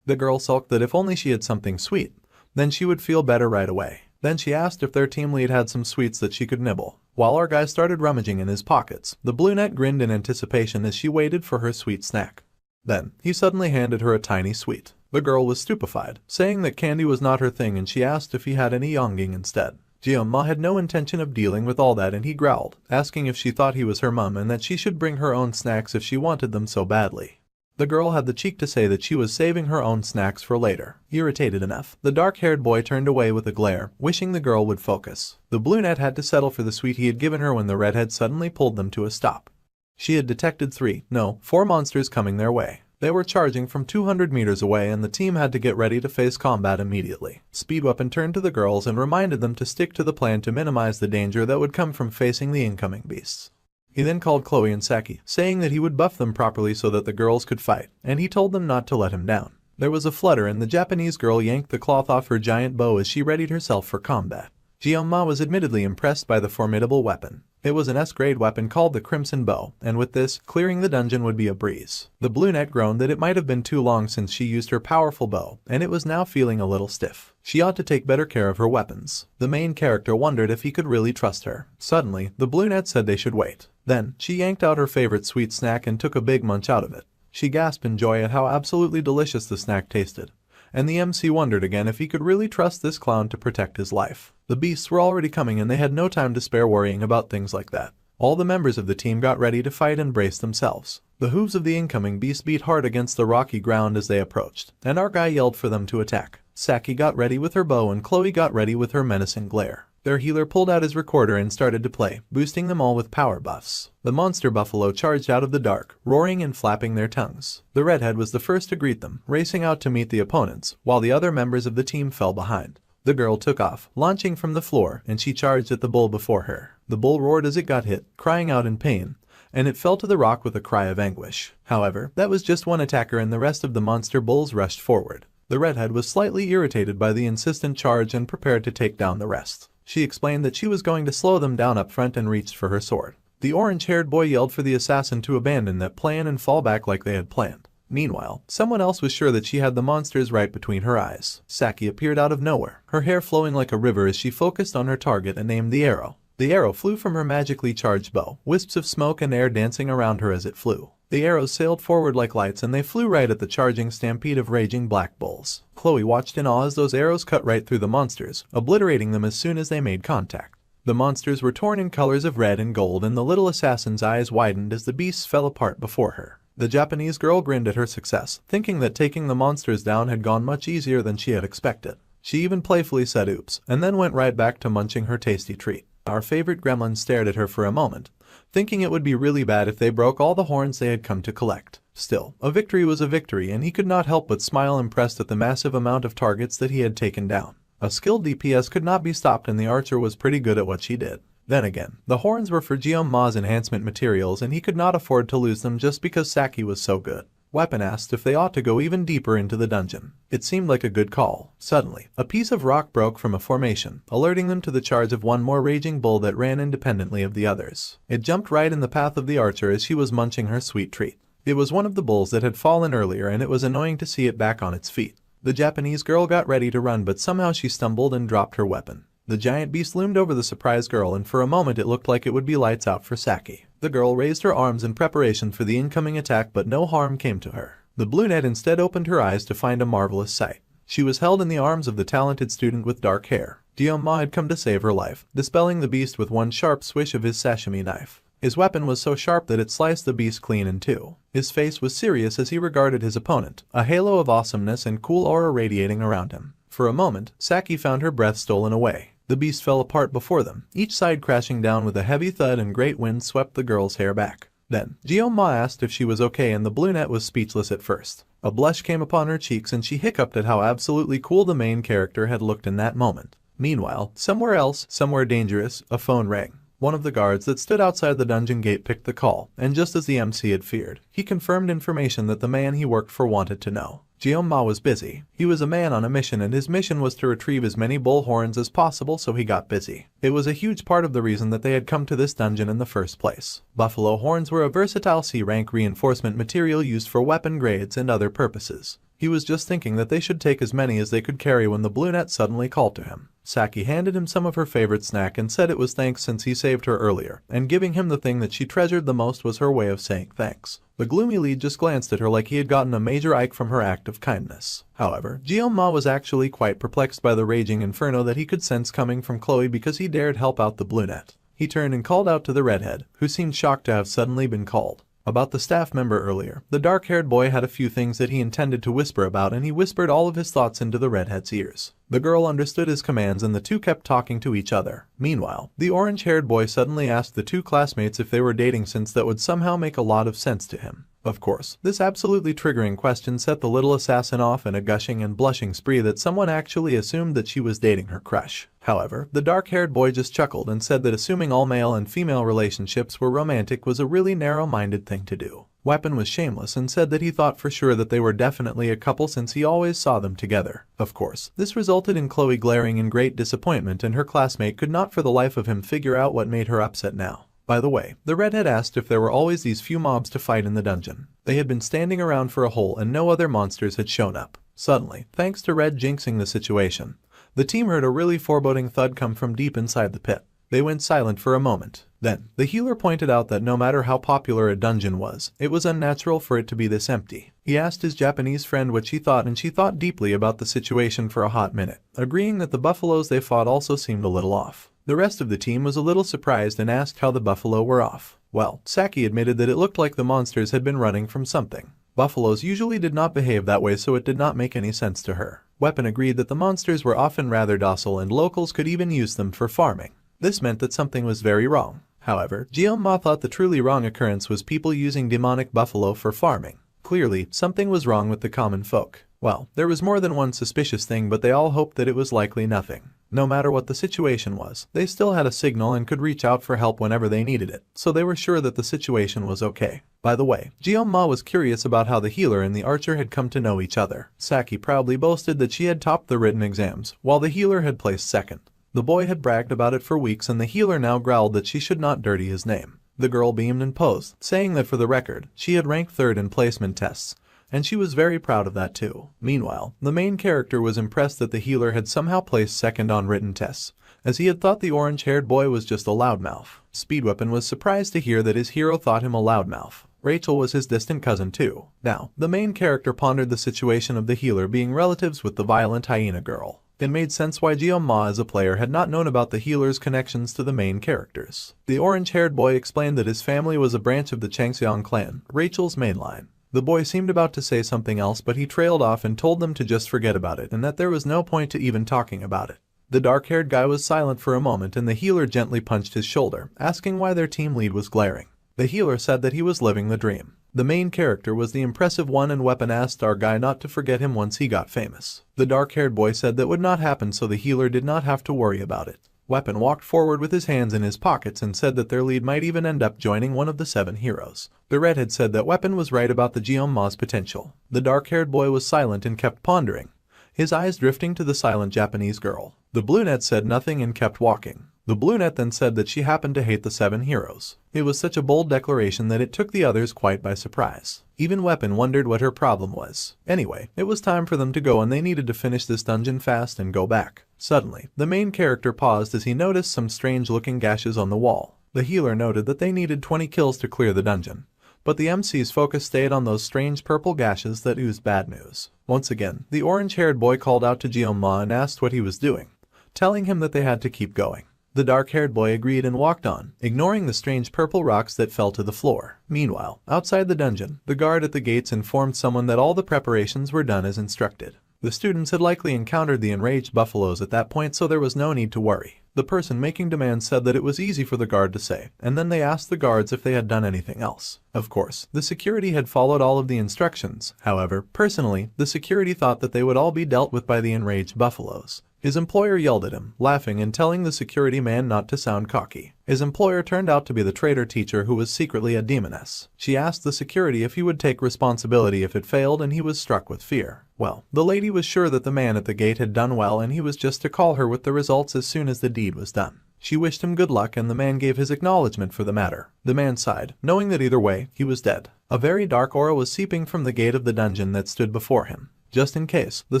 The girl sulked that if only she had something sweet, then she would feel better right away. Then she asked if their team lead had some sweets that she could nibble. While our guy started rummaging in his pockets, the brunette grinned in anticipation as she waited for her sweet snack. Then, he suddenly handed her a tiny sweet. The girl was stupefied, saying that candy was not her thing, and she asked if he had any yonging instead. Jeon-ma had no intention of dealing with all that and he growled, asking if she thought he was her mum and that she should bring her own snacks if she wanted them so badly. The girl had the cheek to say that she was saving her own snacks for later. Irritated enough, the dark-haired boy turned away with a glare, wishing the girl would focus. The brunette had to settle for the sweet he had given her when the redhead suddenly pulled them to a stop. She had detected 4 monsters coming their way. They were charging from 200 meters away and the team had to get ready to face combat immediately. Speedweapon turned to the girls and reminded them to stick to the plan to minimize the danger that would come from facing the incoming beasts. He then called Chloe and Saki, saying that he would buff them properly so that the girls could fight, and he told them not to let him down. There was a flutter and the Japanese girl yanked the cloth off her giant bow as she readied herself for combat. Jeon-ma was admittedly impressed by the formidable weapon. It was an S-grade weapon called the Crimson Bow, and with this, clearing the dungeon would be a breeze. The brunette groaned that it might have been too long since she used her powerful bow, and it was now feeling a little stiff. She ought to take better care of her weapons. The main character wondered if he could really trust her. Suddenly, the brunette said they should wait. Then, she yanked out her favorite sweet snack and took a big munch out of it. She gasped in joy at how absolutely delicious the snack tasted. And the MC wondered again if he could really trust this clown to protect his life. The beasts were already coming and they had no time to spare worrying about things like that. All the members of the team got ready to fight and brace themselves. The hooves of the incoming beasts beat hard against the rocky ground as they approached, and our guy yelled for them to attack. Saki got ready with her bow and Chloe got ready with her menacing glare. Their healer pulled out his recorder and started to play, boosting them all with power buffs. The monster buffalo charged out of the dark, roaring and flapping their tongues. The redhead was the first to greet them, racing out to meet the opponents, while the other members of the team fell behind. The girl took off, launching from the floor, and she charged at the bull before her. The bull roared as it got hit, crying out in pain, and it fell to the rock with a cry of anguish. However, that was just one attacker and the rest of the monster bulls rushed forward. The redhead was slightly irritated by the insistent charge and prepared to take down the rest. She explained that she was going to slow them down up front and reached for her sword. The orange-haired boy yelled for the assassin to abandon that plan and fall back like they had planned. Meanwhile, someone else was sure that she had the monsters right between her eyes. Saki appeared out of nowhere, her hair flowing like a river as she focused on her target and aimed the arrow. The arrow flew from her magically charged bow, wisps of smoke and air dancing around her as it flew. The arrows sailed forward like lights and they flew right at the charging stampede of raging black bulls. Chloe watched in awe as those arrows cut right through the monsters, obliterating them as soon as they made contact. The monsters were torn in colors of red and gold and the little assassin's eyes widened as the beasts fell apart before her. The Japanese girl grinned at her success, thinking that taking the monsters down had gone much easier than she had expected. She even playfully said oops, and then went right back to munching her tasty treat. Our favorite gremlin stared at her for a moment, thinking it would be really bad if they broke all the horns they had come to collect. Still, a victory was a victory, and he could not help but smile, impressed at the massive amount of targets that he had taken down. A skilled DPS could not be stopped, and the archer was pretty good at what she did. Then again, the horns were for Geom-ma's enhancement materials, and he could not afford to lose them just because Saki was so good. Weapon asked if they ought to go even deeper into the dungeon. It seemed like a good call. Suddenly, a piece of rock broke from a formation, alerting them to the charge of one more raging bull that ran independently of the others. It jumped right in the path of the archer as she was munching her sweet treat. It was one of the bulls that had fallen earlier, and it was annoying to see it back on its feet. The Japanese girl got ready to run, but somehow she stumbled and dropped her weapon. The giant beast loomed over the surprised girl, and for a moment it looked like it would be lights out for Saki. The girl raised her arms in preparation for the incoming attack, but no harm came to her. The brunette instead opened her eyes to find a marvelous sight. She was held in the arms of the talented student with dark hair. Geom-ma had come to save her life, dispelling the beast with one sharp swish of his sashimi knife. His weapon was so sharp that it sliced the beast clean in two. His face was serious as he regarded his opponent, a halo of awesomeness and cool aura radiating around him. For a moment, Saki found her breath stolen away. The beast fell apart before them, each side crashing down with a heavy thud, and great winds swept the girl's hair back. Then, Geom-ma asked if she was okay, and the brunette was speechless at first. A blush came upon her cheeks, and she hiccuped at how absolutely cool the main character had looked in that moment. Meanwhile, somewhere else, somewhere dangerous, a phone rang. One of the guards that stood outside the dungeon gate picked the call, and just as the MC had feared, he confirmed information that the man he worked for wanted to know. Geom-ma was busy. He was a man on a mission, and his mission was to retrieve as many bull horns as possible, so he got busy. It was a huge part of the reason that they had come to this dungeon in the first place. Buffalo horns were a versatile C-rank reinforcement material used for weapon grades and other purposes. He was just thinking that they should take as many as they could carry when the brunette suddenly called to him. Saki handed him some of her favorite snack and said it was thanks since he saved her earlier, and giving him the thing that she treasured the most was her way of saying thanks. The gloomy lead just glanced at her like he had gotten a major ike from her act of kindness. However, Geom-ma was actually quite perplexed by the raging inferno that he could sense coming from Chloe because he dared help out the brunette. He turned and called out to the redhead, who seemed shocked to have suddenly been called. About the staff member earlier, the dark-haired boy had a few things that he intended to whisper about, and he whispered all of his thoughts into the redhead's ears. The girl understood his commands, and the two kept talking to each other. Meanwhile, the orange-haired boy suddenly asked the two classmates if they were dating, since that would somehow make a lot of sense to him. Of course, this absolutely triggering question set the little assassin off in a gushing and blushing spree that someone actually assumed that she was dating her crush. However, the dark-haired boy just chuckled and said that assuming all male and female relationships were romantic was a really narrow-minded thing to do. Weapon was shameless and said that he thought for sure that they were definitely a couple since he always saw them together. Of course, this resulted in Chloe glaring in great disappointment, and her classmate could not for the life of him figure out what made her upset now. By the way, the redhead asked if there were always these few mobs to fight in the dungeon. They had been standing around for a hole, and no other monsters had shown up. Suddenly, thanks to Red jinxing the situation, the team heard a really foreboding thud come from deep inside the pit. They went silent for a moment. Then, the healer pointed out that no matter how popular a dungeon was, it was unnatural for it to be this empty. He asked his Japanese friend what she thought, and she thought deeply about the situation for a hot minute, agreeing that the buffaloes they fought also seemed a little off. The rest of the team was a little surprised and asked how the buffalo were off. Well, Saki admitted that it looked like the monsters had been running from something. Buffaloes usually did not behave that way, so it did not make any sense to her. Weapon agreed that the monsters were often rather docile, and locals could even use them for farming. This meant that something was very wrong. However, Geom-ma thought the truly wrong occurrence was people using demonic buffalo for farming. Clearly, something was wrong with the common folk. Well, there was more than one suspicious thing, but they all hoped that it was likely nothing. No matter what the situation was, they still had a signal and could reach out for help whenever they needed it, so they were sure that the situation was okay. By the way, Geom-ma was curious about how the healer and the archer had come to know each other. Saki proudly boasted that she had topped the written exams, while the healer had placed second. The boy had bragged about it for weeks, and the healer now growled that she should not dirty his name. The girl beamed and posed, saying that for the record, she had ranked third in placement tests, and she was very proud of that too. Meanwhile, the main character was impressed that the healer had somehow placed second on written tests, as he had thought the orange-haired boy was just a loudmouth. Speedweapon was surprised to hear that his hero thought him a loudmouth. Rachel was his distant cousin too. Now, the main character pondered the situation of the healer being relatives with the violent hyena girl. It made sense why Geom-ma as a player had not known about the healer's connections to the main characters. The orange-haired boy explained that his family was a branch of the Changseong clan, Rachel's mainline. The boy seemed about to say something else, but he trailed off and told them to just forget about it and that there was no point to even talking about it. The dark-haired guy was silent for a moment and the healer gently punched his shoulder, asking why their team lead was glaring. The healer said that he was living the dream. The main character was the impressive one and Weapon asked our guy not to forget him once he got famous. The dark-haired boy said that would not happen so the healer did not have to worry about it. Weapon walked forward with his hands in his pockets and said that their lead might even end up joining one of the 7 heroes. The redhead said that Weapon was right about the Jeonma's potential. The dark-haired boy was silent and kept pondering, his eyes drifting to the silent Japanese girl. The brunette said nothing and kept walking. The brunette then said that she happened to hate the 7 heroes. It was such a bold declaration that it took the others quite by surprise. Even Weapon wondered what her problem was. Anyway, it was time for them to go and they needed to finish this dungeon fast and go back. Suddenly, the main character paused as he noticed some strange-looking gashes on the wall. The healer noted that they needed 20 kills to clear the dungeon, but the MC's focus stayed on those strange purple gashes that oozed bad news. Once again, the orange-haired boy called out to Jeonma and asked what he was doing, telling him that they had to keep going. The dark-haired boy agreed and walked on, ignoring the strange purple rocks that fell to the floor. Meanwhile, outside the dungeon, the guard at the gates informed someone that all the preparations were done as instructed. The students had likely encountered the enraged buffaloes at that point, so there was no need to worry. The person making demands said that it was easy for the guard to say, and then they asked the guards if they had done anything else. Of course, the security had followed all of the instructions. However, personally, the security thought that they would all be dealt with by the enraged buffaloes. His employer yelled at him, laughing and telling the security man not to sound cocky. His employer turned out to be the traitor teacher who was secretly a demoness. She asked the security if he would take responsibility if it failed and he was struck with fear. Well, the lady was sure that the man at the gate had done well and he was just to call her with the results as soon as the deed was done. She wished him good luck and the man gave his acknowledgement for the matter. The man sighed, knowing that either way, he was dead. A very dark aura was seeping from the gate of the dungeon that stood before him. Just in case, the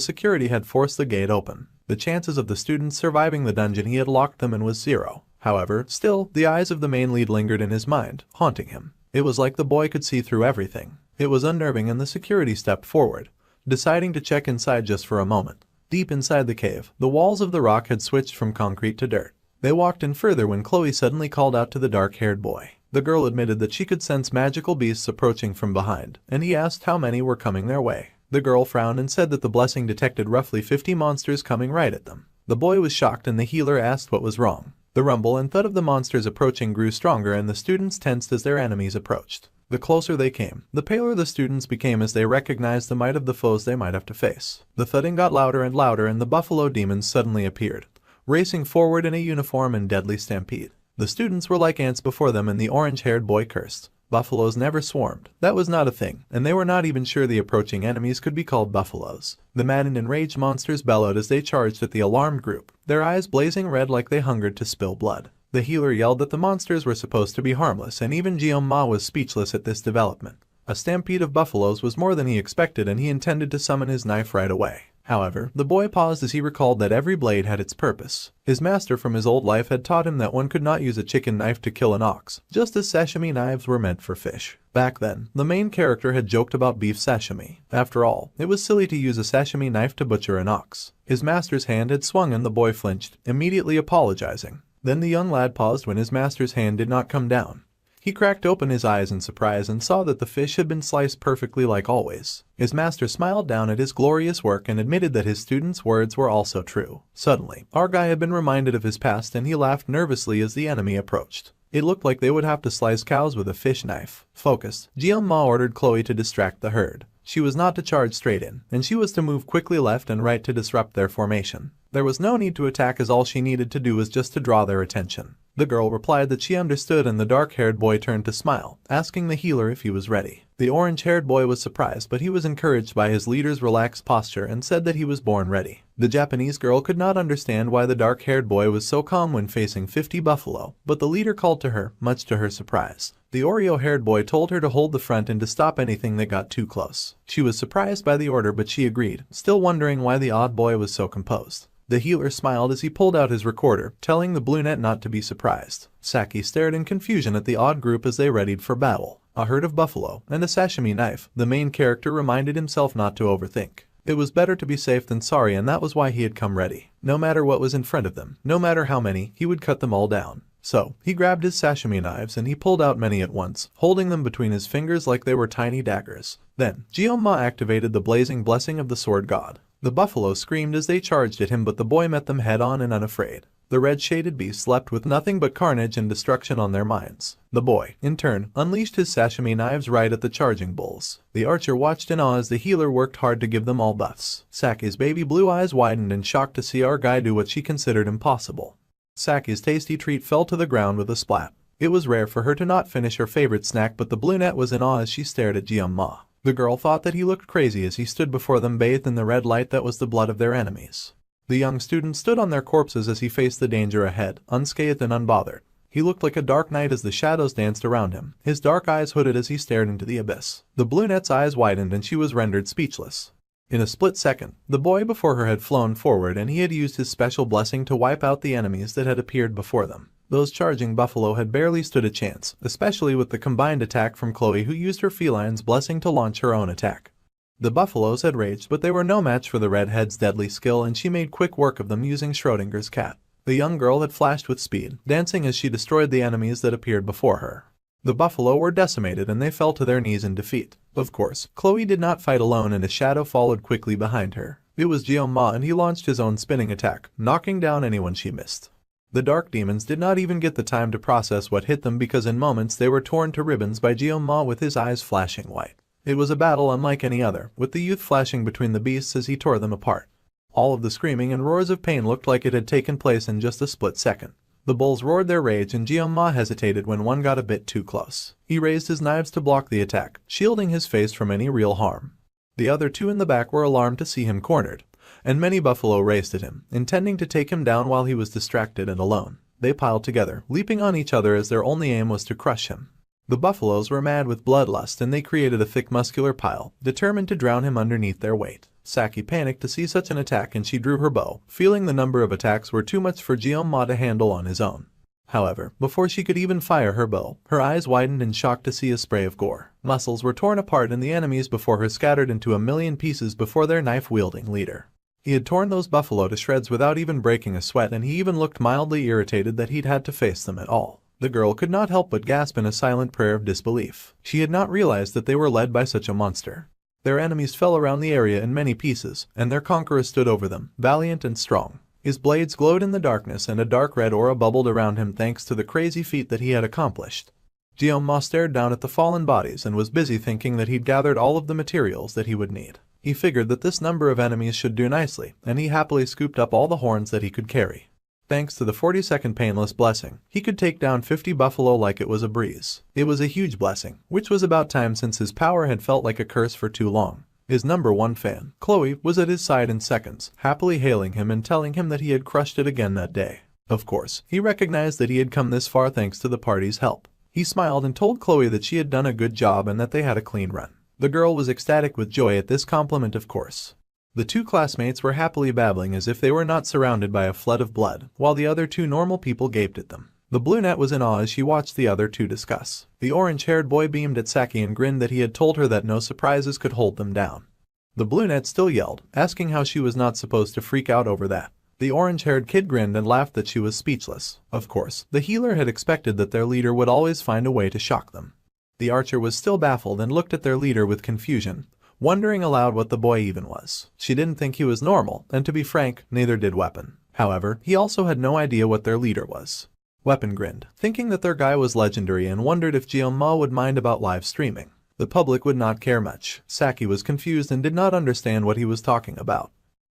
security had forced the gate open. The chances of the students surviving the dungeon, he had locked them in, was 0. However, still, the eyes of the main lead lingered in his mind, haunting him. It was like the boy could see through everything. It was unnerving and the security stepped forward, deciding to check inside just for a moment. Deep inside the cave, the walls of the rock had switched from concrete to dirt. They walked in further when Chloe suddenly called out to the dark-haired boy. The girl admitted that she could sense magical beasts approaching from behind, and he asked how many were coming their way. The girl frowned and said that the blessing detected roughly 50 monsters coming right at them. The boy was shocked and the healer asked what was wrong. The rumble and thud of the monsters approaching grew stronger and the students tensed as their enemies approached. The closer they came, the paler the students became as they recognized the might of the foes they might have to face. The thudding got louder and louder and the buffalo demons suddenly appeared, racing forward in a uniform and deadly stampede. The students were like ants before them and the orange-haired boy cursed. Buffaloes never swarmed. That was not a thing, and they were not even sure the approaching enemies could be called buffaloes. The mad and enraged monsters bellowed as they charged at the alarmed group, their eyes blazing red like they hungered to spill blood. The healer yelled that the monsters were supposed to be harmless, and even Jeonma was speechless at this development. A stampede of buffaloes was more than he expected, and he intended to summon his knife right away. However, the boy paused as he recalled that every blade had its purpose. His master from his old life had taught him that one could not use a chicken knife to kill an ox, just as sashimi knives were meant for fish. Back then, the main character had joked about beef sashimi. After all, it was silly to use a sashimi knife to butcher an ox. His master's hand had swung and the boy flinched, immediately apologizing. Then the young lad paused when his master's hand did not come down. He cracked open his eyes in surprise and saw that the fish had been sliced perfectly like always. His master smiled down at his glorious work and admitted that his student's words were also true. Suddenly, our guy had been reminded of his past and he laughed nervously as the enemy approached. It looked like they would have to slice cows with a fish knife. Focused, Jeonma ordered Chloe to distract the herd. She was not to charge straight in, and she was to move quickly left and right to disrupt their formation. There was no need to attack as all she needed to do was just to draw their attention. The girl replied that she understood and the dark-haired boy turned to smile, asking the healer if he was ready. The orange-haired boy was surprised, but he was encouraged by his leader's relaxed posture and said that he was born ready. The Japanese girl could not understand why the dark-haired boy was so calm when facing 50 buffalo, but the leader called to her, much to her surprise. The Oreo-haired boy told her to hold the front and to stop anything that got too close. She was surprised by the order, but she agreed, still wondering why the odd boy was so composed. The healer smiled as he pulled out his recorder, telling the brunette not to be surprised. Saki stared in confusion at the odd group as they readied for battle. A herd of buffalo and a sashimi knife. The main character reminded himself not to overthink. It was better to be safe than sorry, and that was why he had come ready. No matter what was in front of them, no matter how many, he would cut them all down. So, he grabbed his sashimi knives and he pulled out many at once, holding them between his fingers like they were tiny daggers. Then, Jeonma activated the blazing blessing of the sword god. The buffalo screamed as they charged at him, but the boy met them head-on and unafraid. The red-shaded beasts leapt with nothing but carnage and destruction on their minds. The boy, in turn, unleashed his sashimi knives right at the charging bulls. The archer watched in awe as the healer worked hard to give them all buffs. Saki's baby blue eyes widened in shock to see our guy do what she considered impossible. Saki's tasty treat fell to the ground with a splat. It was rare for her to not finish her favorite snack, but the brunette was in awe as she stared at Jian-ma. The girl thought that he looked crazy as he stood before them bathed in the red light that was the blood of their enemies. The young student stood on their corpses as he faced the danger ahead, unscathed and unbothered. He looked like a dark knight as the shadows danced around him, his dark eyes hooded as he stared into the abyss. The brunette's eyes widened and she was rendered speechless. In a split second, the boy before her had flown forward and he had used his special blessing to wipe out the enemies that had appeared before them. Those charging buffalo had barely stood a chance, especially with the combined attack from Chloe, who used her feline's blessing to launch her own attack. The buffaloes had raged, but they were no match for the redhead's deadly skill, and she made quick work of them using Schrodinger's cat. The young girl had flashed with speed, dancing as she destroyed the enemies that appeared before her. The buffalo were decimated and they fell to their knees in defeat. Of course, Chloe did not fight alone and a shadow followed quickly behind her. It was Jian-ma, and he launched his own spinning attack, knocking down anyone she missed. The dark demons did not even get the time to process what hit them, because in moments they were torn to ribbons by Jian-ma with his eyes flashing white. It was a battle unlike any other, with the youth flashing between the beasts as he tore them apart. All of the screaming and roars of pain looked like it had taken place in just a split second. The bulls roared their rage and Jian-ma hesitated when one got a bit too close. He raised his knives to block the attack, shielding his face from any real harm. The other two in the back were alarmed to see him cornered, and many buffalo raced at him, intending to take him down while he was distracted and alone. They piled together, leaping on each other as their only aim was to crush him. The buffaloes were mad with bloodlust and they created a thick muscular pile, determined to drown him underneath their weight. Saki panicked to see such an attack and she drew her bow, feeling the number of attacks were too much for Jian-ma to handle on his own. However, before she could even fire her bow, her eyes widened in shock to see a spray of gore. Muscles were torn apart and the enemies before her scattered into a million pieces before their knife-wielding leader. He had torn those buffalo to shreds without even breaking a sweat, and he even looked mildly irritated that he'd had to face them at all. The girl could not help but gasp in a silent prayer of disbelief. She had not realized that they were led by such a monster. Their enemies fell around the area in many pieces, and their conqueror stood over them, valiant and strong. His blades glowed in the darkness and a dark red aura bubbled around him thanks to the crazy feat that he had accomplished. Jian-ma stared down at the fallen bodies and was busy thinking that he'd gathered all of the materials that he would need. He figured that this number of enemies should do nicely, and he happily scooped up all the horns that he could carry. Thanks to the 40-second painless blessing, he could take down 50 buffalo like it was a breeze. It was a huge blessing, which was about time since his power had felt like a curse for too long. His number one fan, Chloe, was at his side in seconds, happily hailing him and telling him that he had crushed it again that day. Of course, he recognized that he had come this far thanks to the party's help. He smiled and told Chloe that she had done a good job and that they had a clean run. The girl was ecstatic with joy at this compliment, of course. The two classmates were happily babbling as if they were not surrounded by a flood of blood, while the other two normal people gaped at them. The brunette was in awe as she watched the other two discuss. The orange-haired boy beamed at Saki and grinned that he had told her that no surprises could hold them down. The brunette still yelled, asking how she was not supposed to freak out over that. The orange-haired kid grinned and laughed that she was speechless. Of course, the healer had expected that their leader would always find a way to shock them. The archer was still baffled and looked at their leader with confusion, wondering aloud what the boy even was. She didn't think he was normal, and to be frank, neither did Weapon. However, he also had no idea what their leader was. Weapon grinned, thinking that their guy was legendary, and wondered if Jian-ma would mind about live streaming. The public would not care much. Saki was confused and did not understand what he was talking about.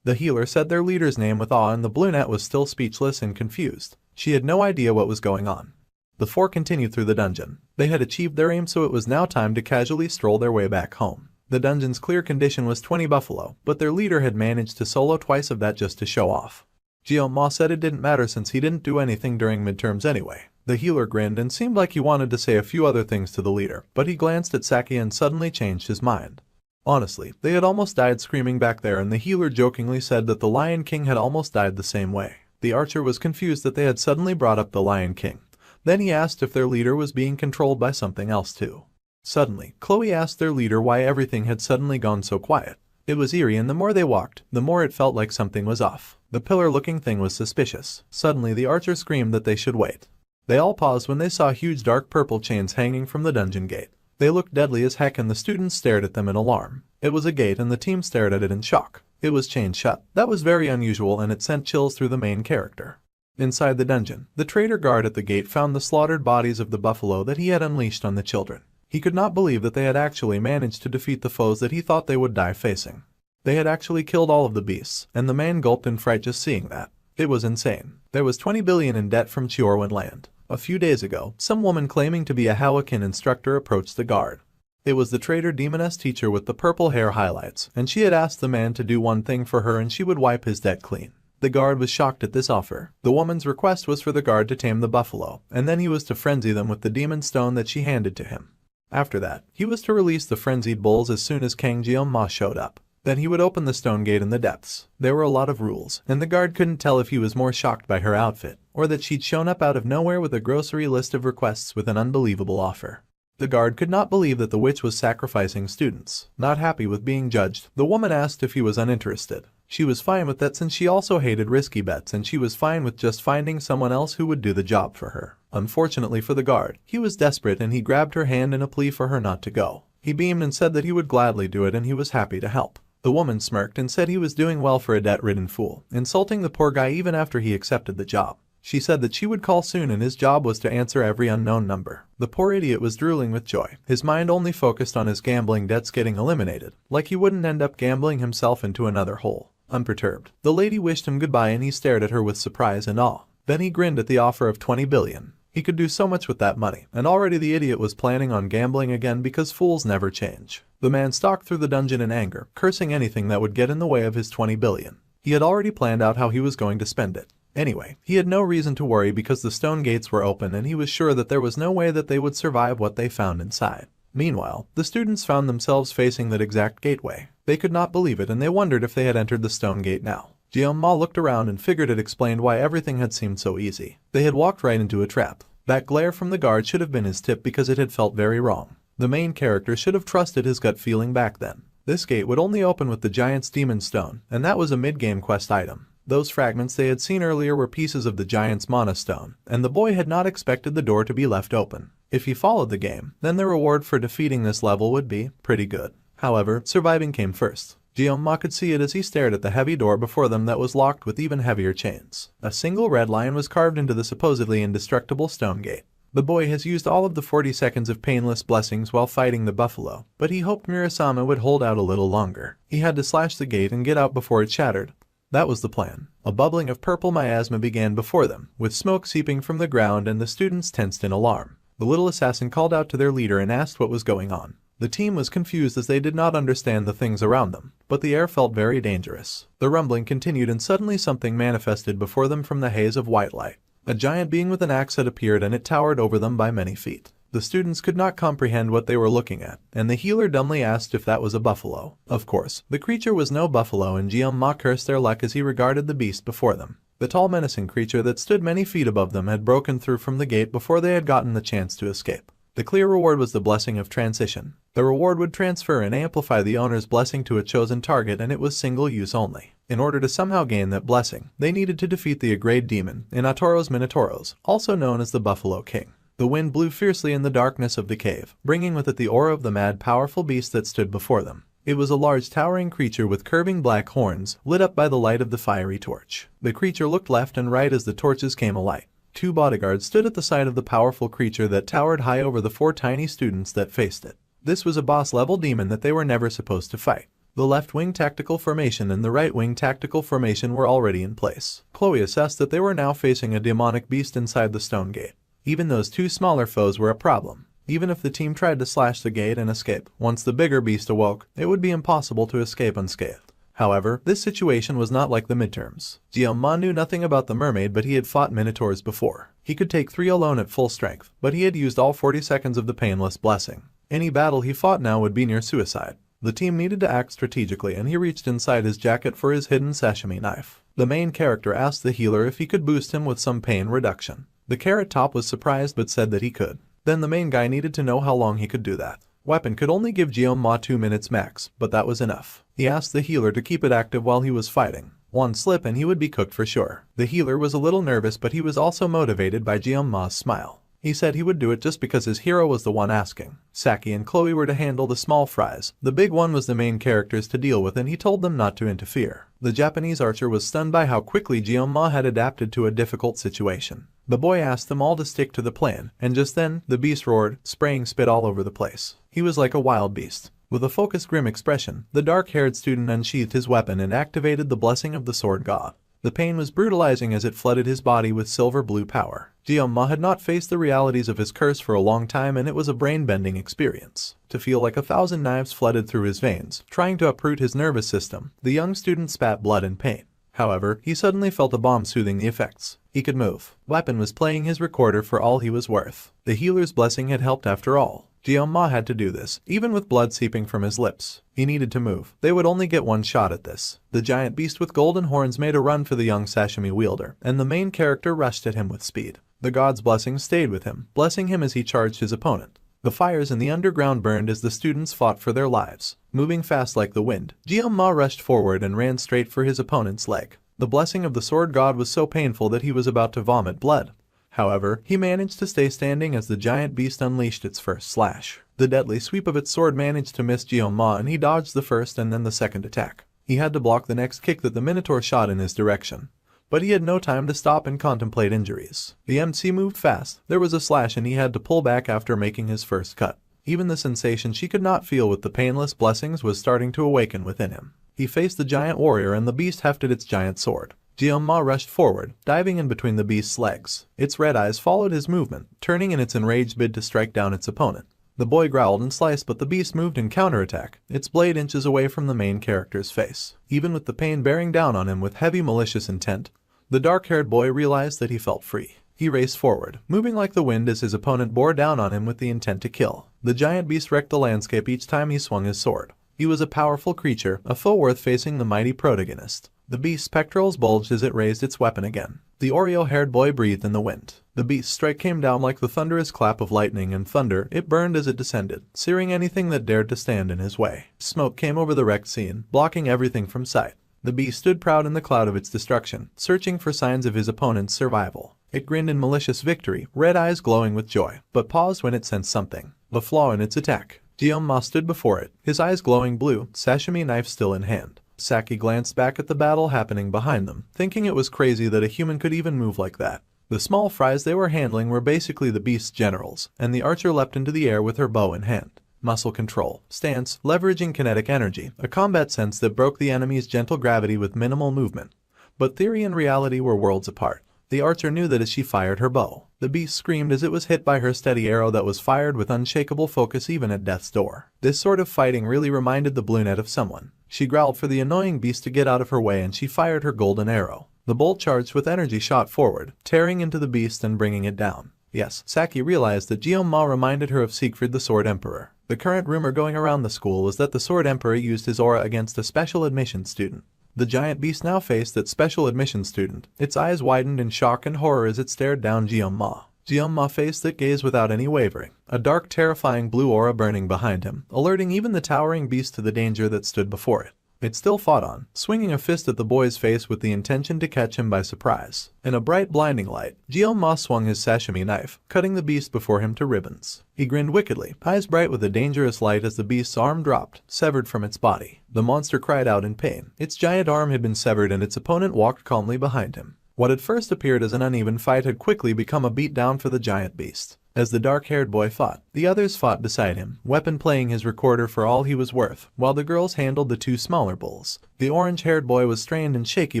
The healer said their leader's name with awe, and the brunette was still speechless and confused. She had no idea what was going on. The four continued through the dungeon. They had achieved their aim, so it was now time to casually stroll their way back home. The dungeon's clear condition was 20 buffalo, but their leader had managed to solo twice of that just to show off. Jian-ma said it didn't matter since he didn't do anything during midterms anyway. The healer grinned and seemed like he wanted to say a few other things to the leader, but he glanced at Saki and suddenly changed his mind. Honestly, they had almost died screaming back there, and the healer jokingly said that the Lion King had almost died the same way. The archer was confused that they had suddenly brought up the Lion King. Then he asked if their leader was being controlled by something else too. Suddenly, Chloe asked their leader why everything had suddenly gone so quiet. It was eerie, and the more they walked, the more it felt like something was off. The pillar-looking thing was suspicious. Suddenly the archer screamed that they should wait. They all paused when they saw huge dark purple chains hanging from the dungeon gate. They looked deadly as heck, and the students stared at them in alarm. It was a gate and the team stared at it in shock. It was chained shut. That was very unusual and it sent chills through the main character. Inside the dungeon, the traitor guard at the gate found the slaughtered bodies of the buffalo that he had unleashed on the children. He could not believe that they had actually managed to defeat the foes that he thought they would die facing. They had actually killed all of the beasts, and the man gulped in fright just seeing that. It was insane. There was 20 billion in debt from Chiorwan land. A few days ago, some woman claiming to be a Hawakan instructor approached the guard. It was the traitor demoness teacher with the purple hair highlights, and she had asked the man to do one thing for her and she would wipe his debt clean. The guard was shocked at this offer. The woman's request was for the guard to tame the buffalo, and then he was to frenzy them with the demon stone that she handed to him. After that, he was to release the frenzied bulls as soon as Kang Jeong-ma showed up. Then he would open the stone gate in the depths. There were a lot of rules, and the guard couldn't tell if he was more shocked by her outfit, or that she'd shown up out of nowhere with a grocery list of requests with an unbelievable offer. The guard could not believe that the witch was sacrificing students. Not happy with being judged, the woman asked if he was uninterested. She was fine with that since she also hated risky bets and she was fine with just finding someone else who would do the job for her. Unfortunately for the guard, he was desperate and he grabbed her hand in a plea for her not to go. He beamed and said that he would gladly do it and he was happy to help. The woman smirked and said he was doing well for a debt-ridden fool, insulting the poor guy even after he accepted the job. She said that she would call soon and his job was to answer every unknown number. The poor idiot was drooling with joy. His mind only focused on his gambling debts getting eliminated, like he wouldn't end up gambling himself into another hole. Unperturbed, the lady wished him goodbye and he stared at her with surprise and awe. Then he grinned at the offer of 20 billion. He could do so much with that money, and already the idiot was planning on gambling again because fools never change. The man stalked through the dungeon in anger, cursing anything that would get in the way of his 20 billion. He had already planned out how he was going to spend it. Anyway, he had no reason to worry because the stone gates were open and he was sure that there was no way that they would survive what they found inside. Meanwhile, the students found themselves facing that exact gateway. They could not believe it and they wondered if they had entered the stone gate now. Jeong-ma looked around and figured it explained why everything had seemed so easy. They had walked right into a trap. That glare from the guard should have been his tip because it had felt very wrong. The main character should have trusted his gut feeling back then. This gate would only open with the giant's demon stone, and that was a mid-game quest item. Those fragments they had seen earlier were pieces of the giant's mana stone, and the boy had not expected the door to be left open. If he followed the game, then the reward for defeating this level would be pretty good. However, surviving came first. Jeong-ma could see it as he stared at the heavy door before them that was locked with even heavier chains. A single red lion was carved into the supposedly indestructible stone gate. The boy has used all of the 40 seconds of painless blessings while fighting the buffalo, but he hoped Murasama would hold out a little longer. He had to slash the gate and get out before it shattered. That was the plan. A bubbling of purple miasma began before them, with smoke seeping from the ground and the students tensed in alarm. The little assassin called out to their leader and asked what was going on. The team was confused as they did not understand the things around them, but the air felt very dangerous. The rumbling continued and suddenly something manifested before them from the haze of white light. A giant being with an axe had appeared and it towered over them by many feet. The students could not comprehend what they were looking at, and the healer dumbly asked if that was a buffalo. Of course, the creature was no buffalo and Jeong-ma cursed their luck as he regarded the beast before them. The tall menacing creature that stood many feet above them had broken through from the gate before they had gotten the chance to escape. The clear reward was the blessing of transition. The reward would transfer and amplify the owner's blessing to a chosen target and it was single use only. In order to somehow gain that blessing, they needed to defeat the Agrade demon, Inatoros Minotauros, also known as the Buffalo King. The wind blew fiercely in the darkness of the cave, bringing with it the aura of the mad powerful beast that stood before them. It was a large towering creature with curving black horns, lit up by the light of the fiery torch. The creature looked left and right as the torches came alight. 2 bodyguards stood at the side of the powerful creature that towered high over the 4 tiny students that faced it. This was a boss-level demon that they were never supposed to fight. The left-wing tactical formation and the right-wing tactical formation were already in place. Chloe assessed that they were now facing a demonic beast inside the stone gate. Even those 2 smaller foes were a problem. Even if the team tried to slash the gate and escape, once the bigger beast awoke, it would be impossible to escape unscathed. However, this situation was not like the midterms. Jeong-ma knew nothing about the mermaid, but he had fought minotaurs before. He could take 3 alone at full strength, but he had used all 40 seconds of the painless blessing. Any battle he fought now would be near suicide. The team needed to act strategically and he reached inside his jacket for his hidden sashimi knife. The main character asked the healer if he could boost him with some pain reduction. The Carrot Top was surprised but said that he could. Then the main guy needed to know how long he could do that. Weapon could only give Jeong-ma 2 minutes max, but that was enough. He asked the healer to keep it active while he was fighting. One slip and he would be cooked for sure. The healer was a little nervous but he was also motivated by Jeong-ma's smile. He said he would do it just because his hero was the one asking. Saki and Chloe were to handle the small fries. The big one was the main characters to deal with, and he told them not to interfere. The Japanese archer was stunned by how quickly Jeonma had adapted to a difficult situation. The boy asked them all to stick to the plan, and just then, the beast roared, spraying spit all over the place. He was like a wild beast. With a focused grim expression, the dark-haired student unsheathed his weapon and activated the blessing of the sword god. The pain was brutalizing as it flooded his body with silver-blue power. Jeonma had not faced the realities of his curse for a long time, and it was a brain-bending experience. To feel like 1,000 knives flooded through his veins, trying to uproot his nervous system, the young student spat blood in pain. However, he suddenly felt a bomb soothing the effects. He could move. Weapon was playing his recorder for all he was worth. The healer's blessing had helped after all. Jeonma had to do this, even with blood seeping from his lips. He needed to move. They would only get one shot at this. The giant beast with golden horns made a run for the young Sashimi wielder, and the main character rushed at him with speed. The god's blessing stayed with him, blessing him as he charged his opponent. The fires in the underground burned as the students fought for their lives. Moving fast like the wind, Jeonma rushed forward and ran straight for his opponent's leg. The blessing of the sword god was so painful that he was about to vomit blood. However, he managed to stay standing as the giant beast unleashed its first slash. The deadly sweep of its sword managed to miss Jeonma, and he dodged the first and then the second attack. He had to block the next kick that the Minotaur shot in his direction. But he had no time to stop and contemplate injuries. The MC moved fast. There was a slash and he had to pull back after making his first cut. Even the sensation she could not feel with the painless blessings was starting to awaken within him. He faced the giant warrior and the beast hefted its giant sword. Jeonma rushed forward, diving in between the beast's legs. Its red eyes followed his movement, turning in its enraged bid to strike down its opponent. The boy growled and sliced, but the beast moved in counterattack, its blade inches away from the main character's face. Even with the pain bearing down on him with heavy malicious intent, the dark-haired boy realized that he felt free. He raced forward, moving like the wind as his opponent bore down on him with the intent to kill. The giant beast wrecked the landscape each time he swung his sword. He was a powerful creature, a foe worth facing the mighty protagonist. The beast's pectorals bulged as it raised its weapon again. The Oreo-haired boy breathed in the wind. The beast's strike came down like the thunderous clap of lightning and thunder. It burned as it descended, searing anything that dared to stand in his way. Smoke came over the wrecked scene, blocking everything from sight. The beast stood proud in the cloud of its destruction, searching for signs of his opponent's survival. It grinned in malicious victory, red eyes glowing with joy, but paused when it sensed something. A flaw in its attack. Jeonma stood before it, his eyes glowing blue, sashimi knife still in hand. Saki glanced back at the battle happening behind them, thinking it was crazy that a human could even move like that. The small fries they were handling were basically the beast's generals, and the archer leapt into the air with her bow in hand. Muscle control, stance, leveraging kinetic energy, a combat sense that broke the enemy's gentle gravity with minimal movement. But theory and reality were worlds apart. The archer knew that as she fired her bow, the beast screamed as it was hit by her steady arrow that was fired with unshakable focus even at death's door. This sort of fighting really reminded the Blue Net of someone. She growled for the annoying beast to get out of her way and she fired her golden arrow. The bolt charged with energy shot forward, tearing into the beast and bringing it down. Yes, Saki realized that Jeonma reminded her of Siegfried the Sword Emperor. The current rumor going around the school was that the Sword Emperor used his aura against a special admission student. The giant beast now faced that special admission student. Its eyes widened in shock and horror as it stared down Jeonma. Jeonma faced that gaze without any wavering, a dark, terrifying blue aura burning behind him, alerting even the towering beast to the danger that stood before it. It still fought on, swinging a fist at the boy's face with the intention to catch him by surprise. In a bright, blinding light, Jeonma swung his sashimi knife, cutting the beast before him to ribbons. He grinned wickedly, eyes bright with a dangerous light as the beast's arm dropped, severed from its body. The monster cried out in pain. Its giant arm had been severed and its opponent walked calmly behind him. What had first appeared as an uneven fight had quickly become a beatdown for the giant beast. As the dark-haired boy fought, the others fought beside him, weapon playing his recorder for all he was worth, while the girls handled the two smaller bulls. The orange-haired boy was strained and shaky,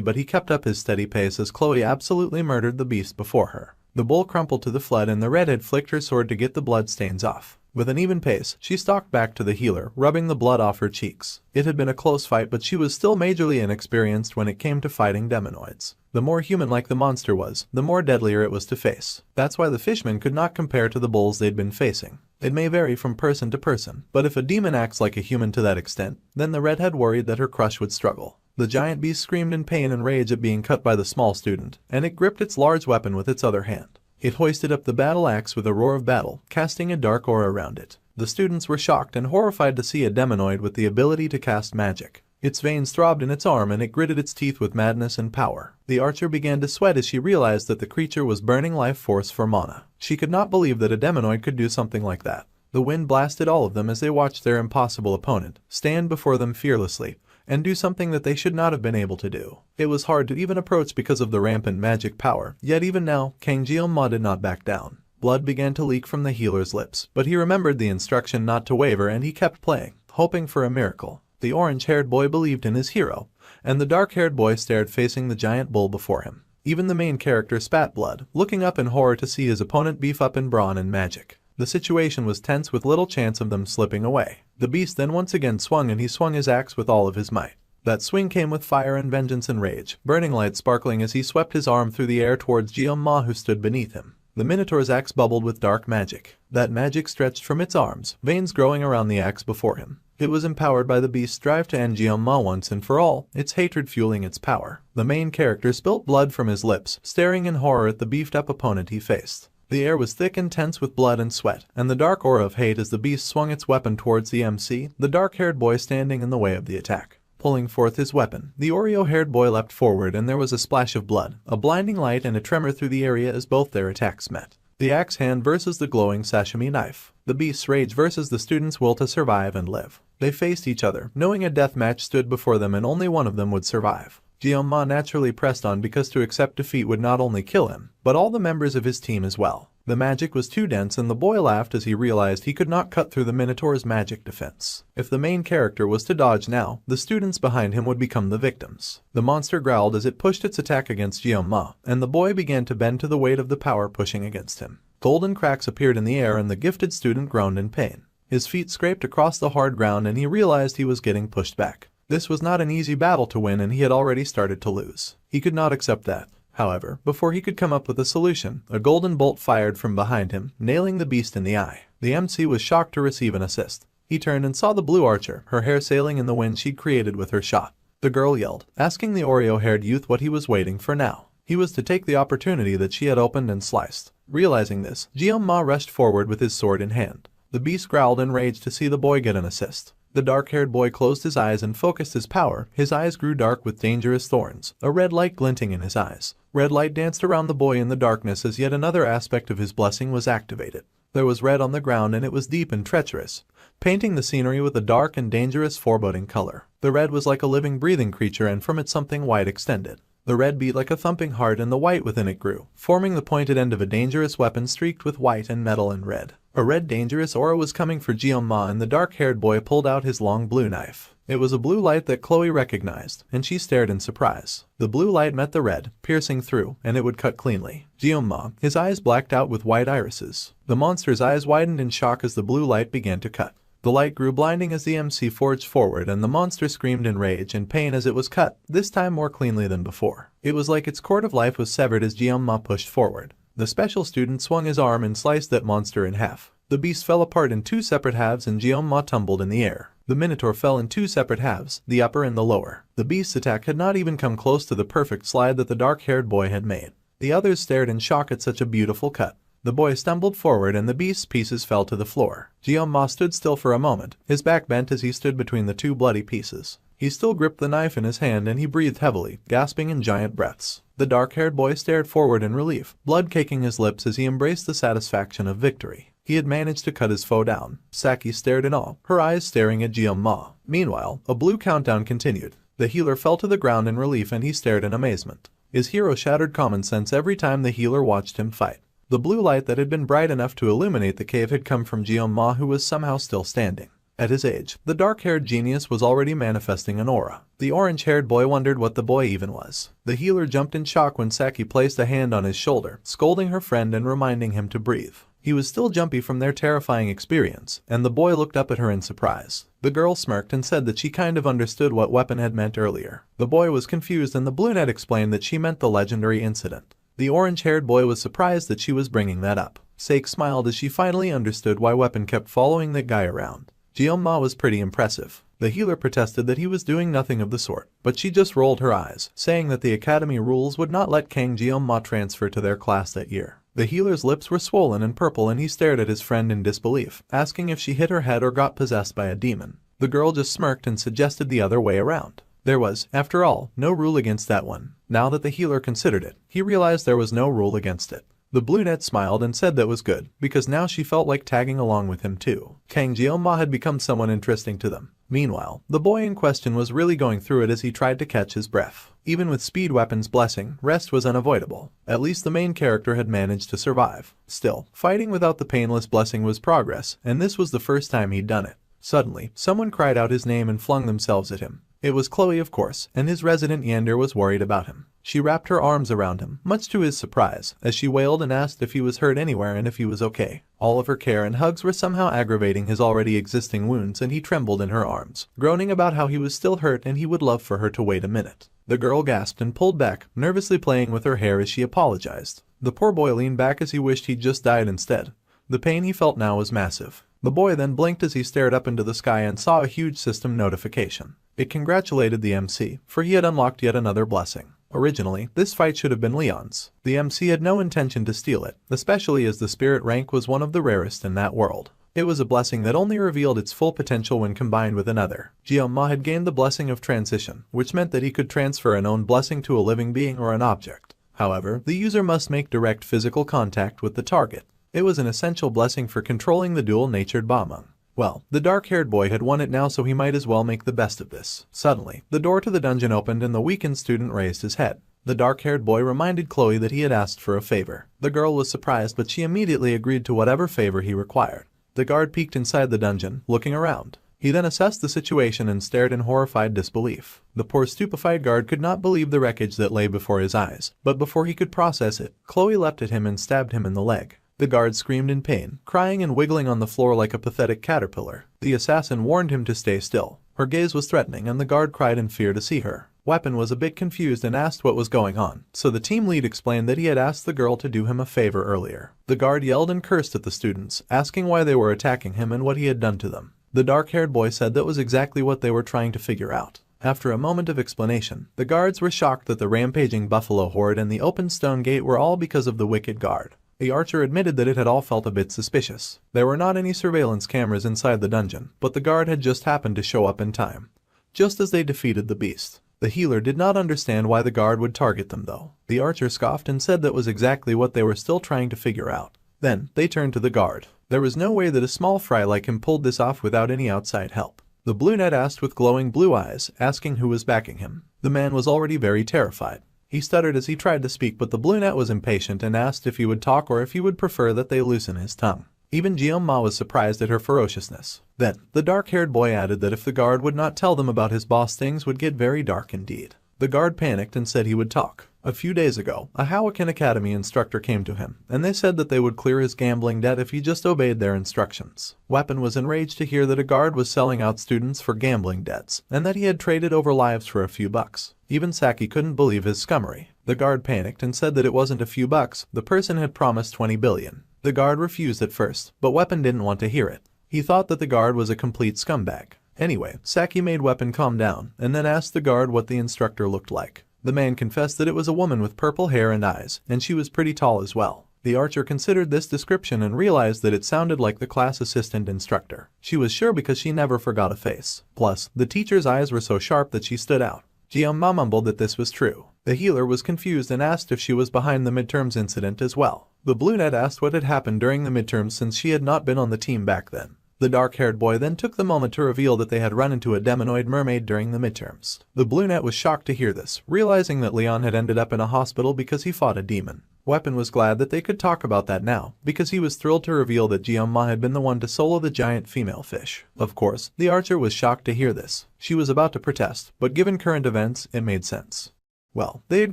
but he kept up his steady pace as Chloe absolutely murdered the beast before her. The bull crumpled to the flood and the redhead flicked her sword to get the blood stains off. With an even pace, she stalked back to the healer, rubbing the blood off her cheeks. It had been a close fight, but she was still majorly inexperienced when it came to fighting demonoids. The more human-like the monster was, the more deadlier it was to face. That's why the fishmen could not compare to the bulls they'd been facing. It may vary from person to person, but if a demon acts like a human to that extent, then the redhead worried that her crush would struggle. The giant beast screamed in pain and rage at being cut by the small student, and it gripped its large weapon with its other hand. It hoisted up the battle axe with a roar of battle, casting a dark aura around it. The students were shocked and horrified to see a demonoid with the ability to cast magic. Its veins throbbed in its arm and it gritted its teeth with madness and power. The archer began to sweat as she realized that the creature was burning life force for mana. She could not believe that a demonoid could do something like that. The wind blasted all of them as they watched their impossible opponent stand before them fearlessly and do something that they should not have been able to do. It was hard to even approach because of the rampant magic power, yet even now, Kang Jeong-ma did not back down. Blood began to leak from the healer's lips, but he remembered the instruction not to waver and he kept playing, hoping for a miracle. The orange-haired boy believed in his hero, and the dark-haired boy stared facing the giant bull before him. Even the main character spat blood, looking up in horror to see his opponent beef up in brawn and magic. The situation was tense with little chance of them slipping away. The beast then once again swung and he swung his axe with all of his might. That swing came with fire and vengeance and rage, burning light sparkling as he swept his arm through the air towards Jeong-ma who stood beneath him. The Minotaur's axe bubbled with dark magic. That magic stretched from its arms, veins growing around the axe before him. It was empowered by the beast's drive to end Jeong-ma once and for all, its hatred fueling its power. The main character spilt blood from his lips, staring in horror at the beefed-up opponent he faced. The air was thick and tense with blood and sweat, and the dark aura of hate as the beast swung its weapon towards the MC, the dark-haired boy standing in the way of the attack. Pulling forth his weapon, the Oreo-haired boy leapt forward and there was a splash of blood, a blinding light and a tremor through the area as both their attacks met. The axe hand versus the glowing sashimi knife. The beast's rage versus the student's will to survive and live. They faced each other, knowing a death match stood before them and only one of them would survive. Jeong-ma naturally pressed on because to accept defeat would not only kill him, but all the members of his team as well. The magic was too dense and the boy laughed as he realized he could not cut through the Minotaur's magic defense. If the main character was to dodge now, the students behind him would become the victims. The monster growled as it pushed its attack against Jeong-ma, and the boy began to bend to the weight of the power pushing against him. Golden cracks appeared in the air and the gifted student groaned in pain. His feet scraped across the hard ground and he realized he was getting pushed back. This was not an easy battle to win and he had already started to lose. He could not accept that. However, before he could come up with a solution, a golden bolt fired from behind him, nailing the beast in the eye. The MC was shocked to receive an assist. He turned and saw the blue archer, her hair sailing in the wind she'd created with her shot. The girl yelled, asking the Oreo-haired youth what he was waiting for now. He was to take the opportunity that she had opened and sliced. Realizing this, Jeong-ma rushed forward with his sword in hand. The beast growled in rage to see the boy get an assist. The dark-haired boy closed his eyes and focused his power. His eyes grew dark with dangerous thorns, a red light glinting in his eyes. Red light danced around the boy in the darkness as yet another aspect of his blessing was activated. There was red on the ground and it was deep and treacherous, painting the scenery with a dark and dangerous foreboding color. The red was like a living, breathing creature and from it something white extended. The red beat like a thumping heart and the white within it grew, forming the pointed end of a dangerous weapon streaked with white and metal and red. A red dangerous aura was coming for Jeong-ma and the dark-haired boy pulled out his long blue knife. It was a blue light that Chloe recognized, and she stared in surprise. The blue light met the red, piercing through, and it would cut cleanly. Jeong-ma, his eyes blacked out with white irises. The monster's eyes widened in shock as the blue light began to cut. The light grew blinding as the MC forged forward and the monster screamed in rage and pain as it was cut, this time more cleanly than before. It was like its cord of life was severed as Jeong-ma pushed forward. The special student swung his arm and sliced that monster in half. The beast fell apart in two separate halves and Jeong-ma tumbled in the air. The Minotaur fell in two separate halves, the upper and the lower. The beast's attack had not even come close to the perfect slide that the dark-haired boy had made. The others stared in shock at such a beautiful cut. The boy stumbled forward and the beast's pieces fell to the floor. Jeong-ma stood still for a moment, his back bent as he stood between the two bloody pieces. He still gripped the knife in his hand and he breathed heavily, gasping in giant breaths. The dark-haired boy stared forward in relief, blood caking his lips as he embraced the satisfaction of victory. He had managed to cut his foe down. Saki stared in awe, her eyes staring at Jeong-ma. Meanwhile, a blue countdown continued. The healer fell to the ground in relief and he stared in amazement. His hero shattered common sense every time the healer watched him fight. The blue light that had been bright enough to illuminate the cave had come from Jeong-ma who was somehow still standing. At his age, the dark-haired genius was already manifesting an aura. The orange-haired boy wondered what the boy even was. The healer jumped in shock when Saki placed a hand on his shoulder, scolding her friend and reminding him to breathe. He was still jumpy from their terrifying experience, and the boy looked up at her in surprise. The girl smirked and said that she kind of understood what weapon had meant earlier. The boy was confused and the brunette explained that she meant the legendary incident. The orange-haired boy was surprised that she was bringing that up. Sake smiled as she finally understood why weapon kept following that guy around. Jeong-ma was pretty impressive. The healer protested that he was doing nothing of the sort, but she just rolled her eyes, saying that the academy rules would not let Kang Jeong-ma transfer to their class that year. The healer's lips were swollen and purple and he stared at his friend in disbelief, asking if she hit her head or got possessed by a demon. The girl just smirked and suggested the other way around. There was, after all, no rule against that one. Now that the healer considered it, he realized there was no rule against it. The brunette smiled and said that was good, because now she felt like tagging along with him too. Kang Jeoma had become someone interesting to them. Meanwhile, the boy in question was really going through it as he tried to catch his breath. Even with Speed Weapon's blessing, rest was unavoidable. At least the main character had managed to survive. Still, fighting without the painless blessing was progress, and this was the first time he'd done it. Suddenly, someone cried out his name and flung themselves at him. It was Chloe, of course, and his resident Yander was worried about him. She wrapped her arms around him, much to his surprise, as she wailed and asked if he was hurt anywhere and if he was okay. All of her care and hugs were somehow aggravating his already existing wounds, and he trembled in her arms, groaning about how he was still hurt and he would love for her to wait a minute. The girl gasped and pulled back, nervously playing with her hair as she apologized. The poor boy leaned back as he wished he'd just died instead. The pain he felt now was massive. The boy then blinked as he stared up into the sky and saw a huge system notification. It congratulated the MC, for he had unlocked yet another blessing. Originally, this fight should have been Leon's. The MC had no intention to steal it, especially as the spirit rank was one of the rarest in that world. It was a blessing that only revealed its full potential when combined with another. Jeoma had gained the blessing of transition, which meant that he could transfer an own blessing to a living being or an object. However, the user must make direct physical contact with the target. It was an essential blessing for controlling the dual-natured Bamung. Well, the dark-haired boy had won it now, so he might as well make the best of this. Suddenly, the door to the dungeon opened and the weakened student raised his head. The dark-haired boy reminded Chloe that he had asked for a favor. The girl was surprised, but she immediately agreed to whatever favor he required. The guard peeked inside the dungeon, looking around. He then assessed the situation and stared in horrified disbelief. The poor stupefied guard could not believe the wreckage that lay before his eyes, but before he could process it, Chloe leapt at him and stabbed him in the leg. The guard screamed in pain, crying and wiggling on the floor like a pathetic caterpillar. The assassin warned him to stay still. Her gaze was threatening and the guard cried in fear to see her. Weapon was a bit confused and asked what was going on, so the team lead explained that he had asked the girl to do him a favor earlier. The guard yelled and cursed at the students, asking why they were attacking him and what he had done to them. The dark-haired boy said that was exactly what they were trying to figure out. After a moment of explanation, the guards were shocked that the rampaging buffalo horde and the open stone gate were all because of the wicked guard. The archer admitted that it had all felt a bit suspicious. There were not any surveillance cameras inside the dungeon, but the guard had just happened to show up in time, just as they defeated the beast. The healer did not understand why the guard would target them though. The archer scoffed and said that was exactly what they were still trying to figure out. Then, they turned to the guard. There was no way that a small fry like him pulled this off without any outside help. The brunette asked with glowing blue eyes, asking who was backing him. The man was already very terrified. He stuttered as he tried to speak, but the brunette was impatient and asked if he would talk or if he would prefer that they loosen his tongue. Even Jeoma was surprised at her ferociousness. Then, the dark-haired boy added that if the guard would not tell them about his boss, things would get very dark indeed. The guard panicked and said he would talk. A few days ago, a Howakan Academy instructor came to him, and they said that they would clear his gambling debt if he just obeyed their instructions. Weapon was enraged to hear that a guard was selling out students for gambling debts, and that he had traded over lives for a few bucks. Even Saki couldn't believe his scummery. The guard panicked and said that it wasn't a few bucks, the person had promised 20 billion. The guard refused at first, but Weapon didn't want to hear it. He thought that the guard was a complete scumbag. Anyway, Saki made Weapon calm down, and then asked the guard what the instructor looked like. The man confessed that it was a woman with purple hair and eyes, and she was pretty tall as well. The archer considered this description and realized that it sounded like the class assistant instructor. She was sure because she never forgot a face. Plus, the teacher's eyes were so sharp that she stood out. Jeoma mumbled that this was true. The healer was confused and asked if she was behind the midterms incident as well. The brunette asked what had happened during the midterms since she had not been on the team back then. The dark-haired boy then took the moment to reveal that they had run into a demonoid mermaid during the midterms. The brunette was shocked to hear this, realizing that Leon had ended up in a hospital because he fought a demon. Weapon was glad that they could talk about that now, because he was thrilled to reveal that Jeoma had been the one to solo the giant female fish. Of course, the archer was shocked to hear this. She was about to protest, but given current events, it made sense. Well, they had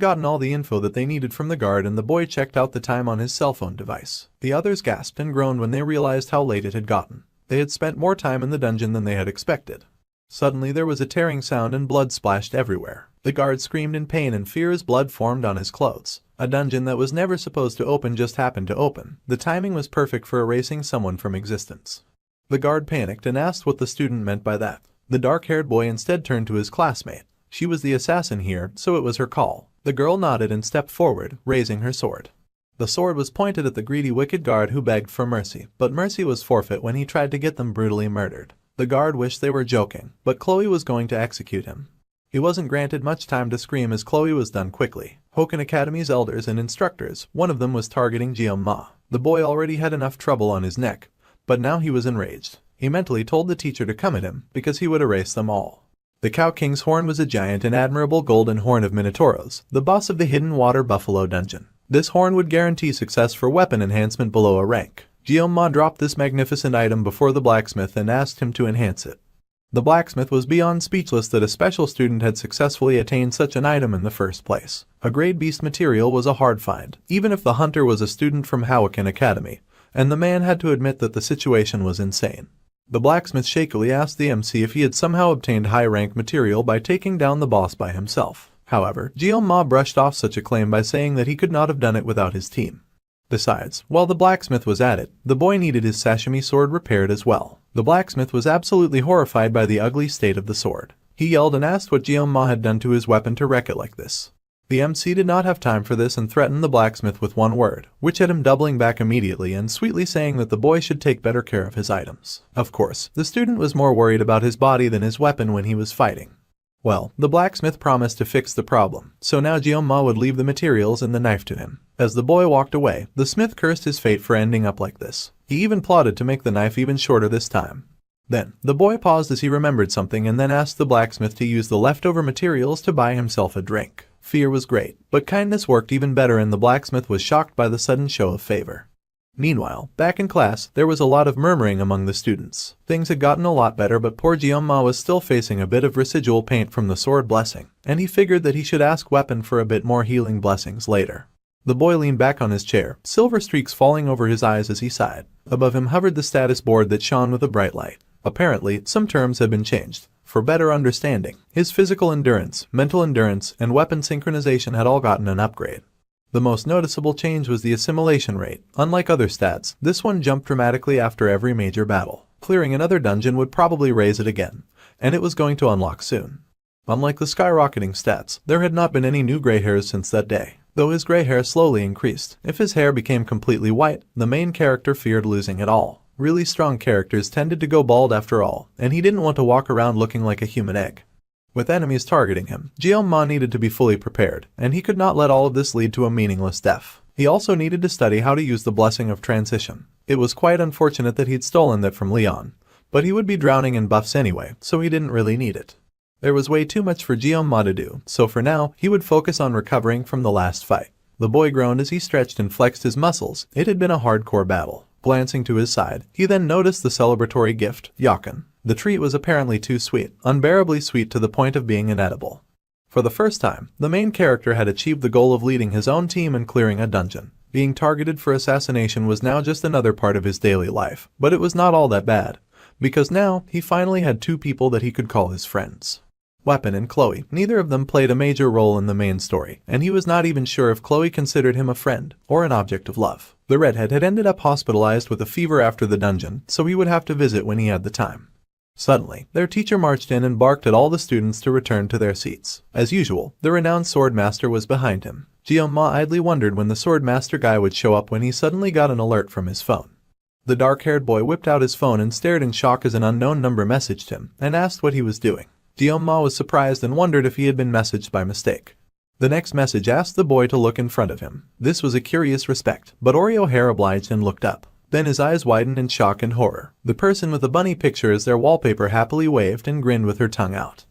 gotten all the info that they needed from the guard, and the boy checked out the time on his cell phone device. The others gasped and groaned when they realized how late it had gotten. They had spent more time in the dungeon than they had expected. Suddenly there was a tearing sound and blood splashed everywhere. The guard screamed in pain and fear as blood formed on his clothes. A dungeon that was never supposed to open just happened to open. The timing was perfect for erasing someone from existence. The guard panicked and asked what the student meant by that. The dark-haired boy instead turned to his classmate. She was the assassin here, so it was her call. The girl nodded and stepped forward, raising her sword. The sword was pointed at the greedy wicked guard who begged for mercy, but mercy was forfeit when he tried to get them brutally murdered. The guard wished they were joking, but Chloe was going to execute him. He wasn't granted much time to scream as Chloe was done quickly. Hoken Academy's elders and instructors, one of them was targeting Jeong-ma. The boy already had enough trouble on his neck, but now he was enraged. He mentally told the teacher to come at him, because he would erase them all. The Cow King's horn was a giant and admirable golden horn of Minotauros, the boss of the Hidden Water Buffalo dungeon. This horn would guarantee success for weapon enhancement below a rank. Jeong-ma dropped this magnificent item before the blacksmith and asked him to enhance it. The blacksmith was beyond speechless that a special student had successfully attained such an item in the first place. A grade beast material was a hard find, even if the hunter was a student from Hoken Academy, and the man had to admit that the situation was insane. The blacksmith shakily asked the MC if he had somehow obtained high-rank material by taking down the boss by himself. However, Jeong-ma brushed off such a claim by saying that he could not have done it without his team. Besides, while the blacksmith was at it, the boy needed his sashimi sword repaired as well. The blacksmith was absolutely horrified by the ugly state of the sword. He yelled and asked what Jeong-ma had done to his weapon to wreck it like this. The MC did not have time for this and threatened the blacksmith with one word, which had him doubling back immediately and sweetly saying that the boy should take better care of his items. Of course, the student was more worried about his body than his weapon when he was fighting. Well, the blacksmith promised to fix the problem, so now Jeong-ma would leave the materials and the knife to him. As the boy walked away, the smith cursed his fate for ending up like this. He even plotted to make the knife even shorter this time. Then, the boy paused as he remembered something and then asked the blacksmith to use the leftover materials to buy himself a drink. Fear was great, but kindness worked even better and the blacksmith was shocked by the sudden show of favor. Meanwhile, back in class, there was a lot of murmuring among the students. Things had gotten a lot better, but poor Jeong-ma was still facing a bit of residual pain from the sword blessing, and he figured that he should ask Weapon for a bit more healing blessings later. The boy leaned back on his chair, silver streaks falling over his eyes as he sighed. Above him hovered the status board that shone with a bright light. Apparently, some terms had been changed. For better understanding, his physical endurance, mental endurance, and weapon synchronization had all gotten an upgrade. The most noticeable change was the assimilation rate. Unlike other stats, this one jumped dramatically after every major battle. Clearing another dungeon would probably raise it again, and it was going to unlock soon. Unlike the skyrocketing stats, there had not been any new gray hairs since that day, though his gray hair slowly increased. If his hair became completely white, the main character feared losing it all. Really strong characters tended to go bald after all, and he didn't want to walk around looking like a human egg. With enemies targeting him, Jeong-ma needed to be fully prepared, and he could not let all of this lead to a meaningless death. He also needed to study how to use the blessing of transition. It was quite unfortunate that he'd stolen that from Leon, but he would be drowning in buffs anyway, so he didn't really need it. There was way too much for Jeong-ma to do, so for now, he would focus on recovering from the last fight. The boy groaned as he stretched and flexed his muscles. It had been a hardcore battle. Glancing to his side, he then noticed the celebratory gift, yakan. The treat was apparently too sweet, unbearably sweet to the point of being inedible. For the first time, the main character had achieved the goal of leading his own team and clearing a dungeon. Being targeted for assassination was now just another part of his daily life, but it was not all that bad, because now he finally had two people that he could call his friends. Weapon and Chloe, neither of them played a major role in the main story, and he was not even sure if Chloe considered him a friend or an object of love. The redhead had ended up hospitalized with a fever after the dungeon, so he would have to visit when he had the time. Suddenly, their teacher marched in and barked at all the students to return to their seats. As usual, the renowned swordmaster was behind him. Jeong-ma idly wondered when the swordmaster guy would show up when he suddenly got an alert from his phone. The dark-haired boy whipped out his phone and stared in shock as an unknown number messaged him and asked what he was doing. Jeong-ma was surprised and wondered if he had been messaged by mistake. The next message asked the boy to look in front of him. This was a curious respect, but Oreo hair obliged and looked up. Then his eyes widened in shock and horror. The person with the bunny picture as their wallpaper happily waved and grinned with her tongue out.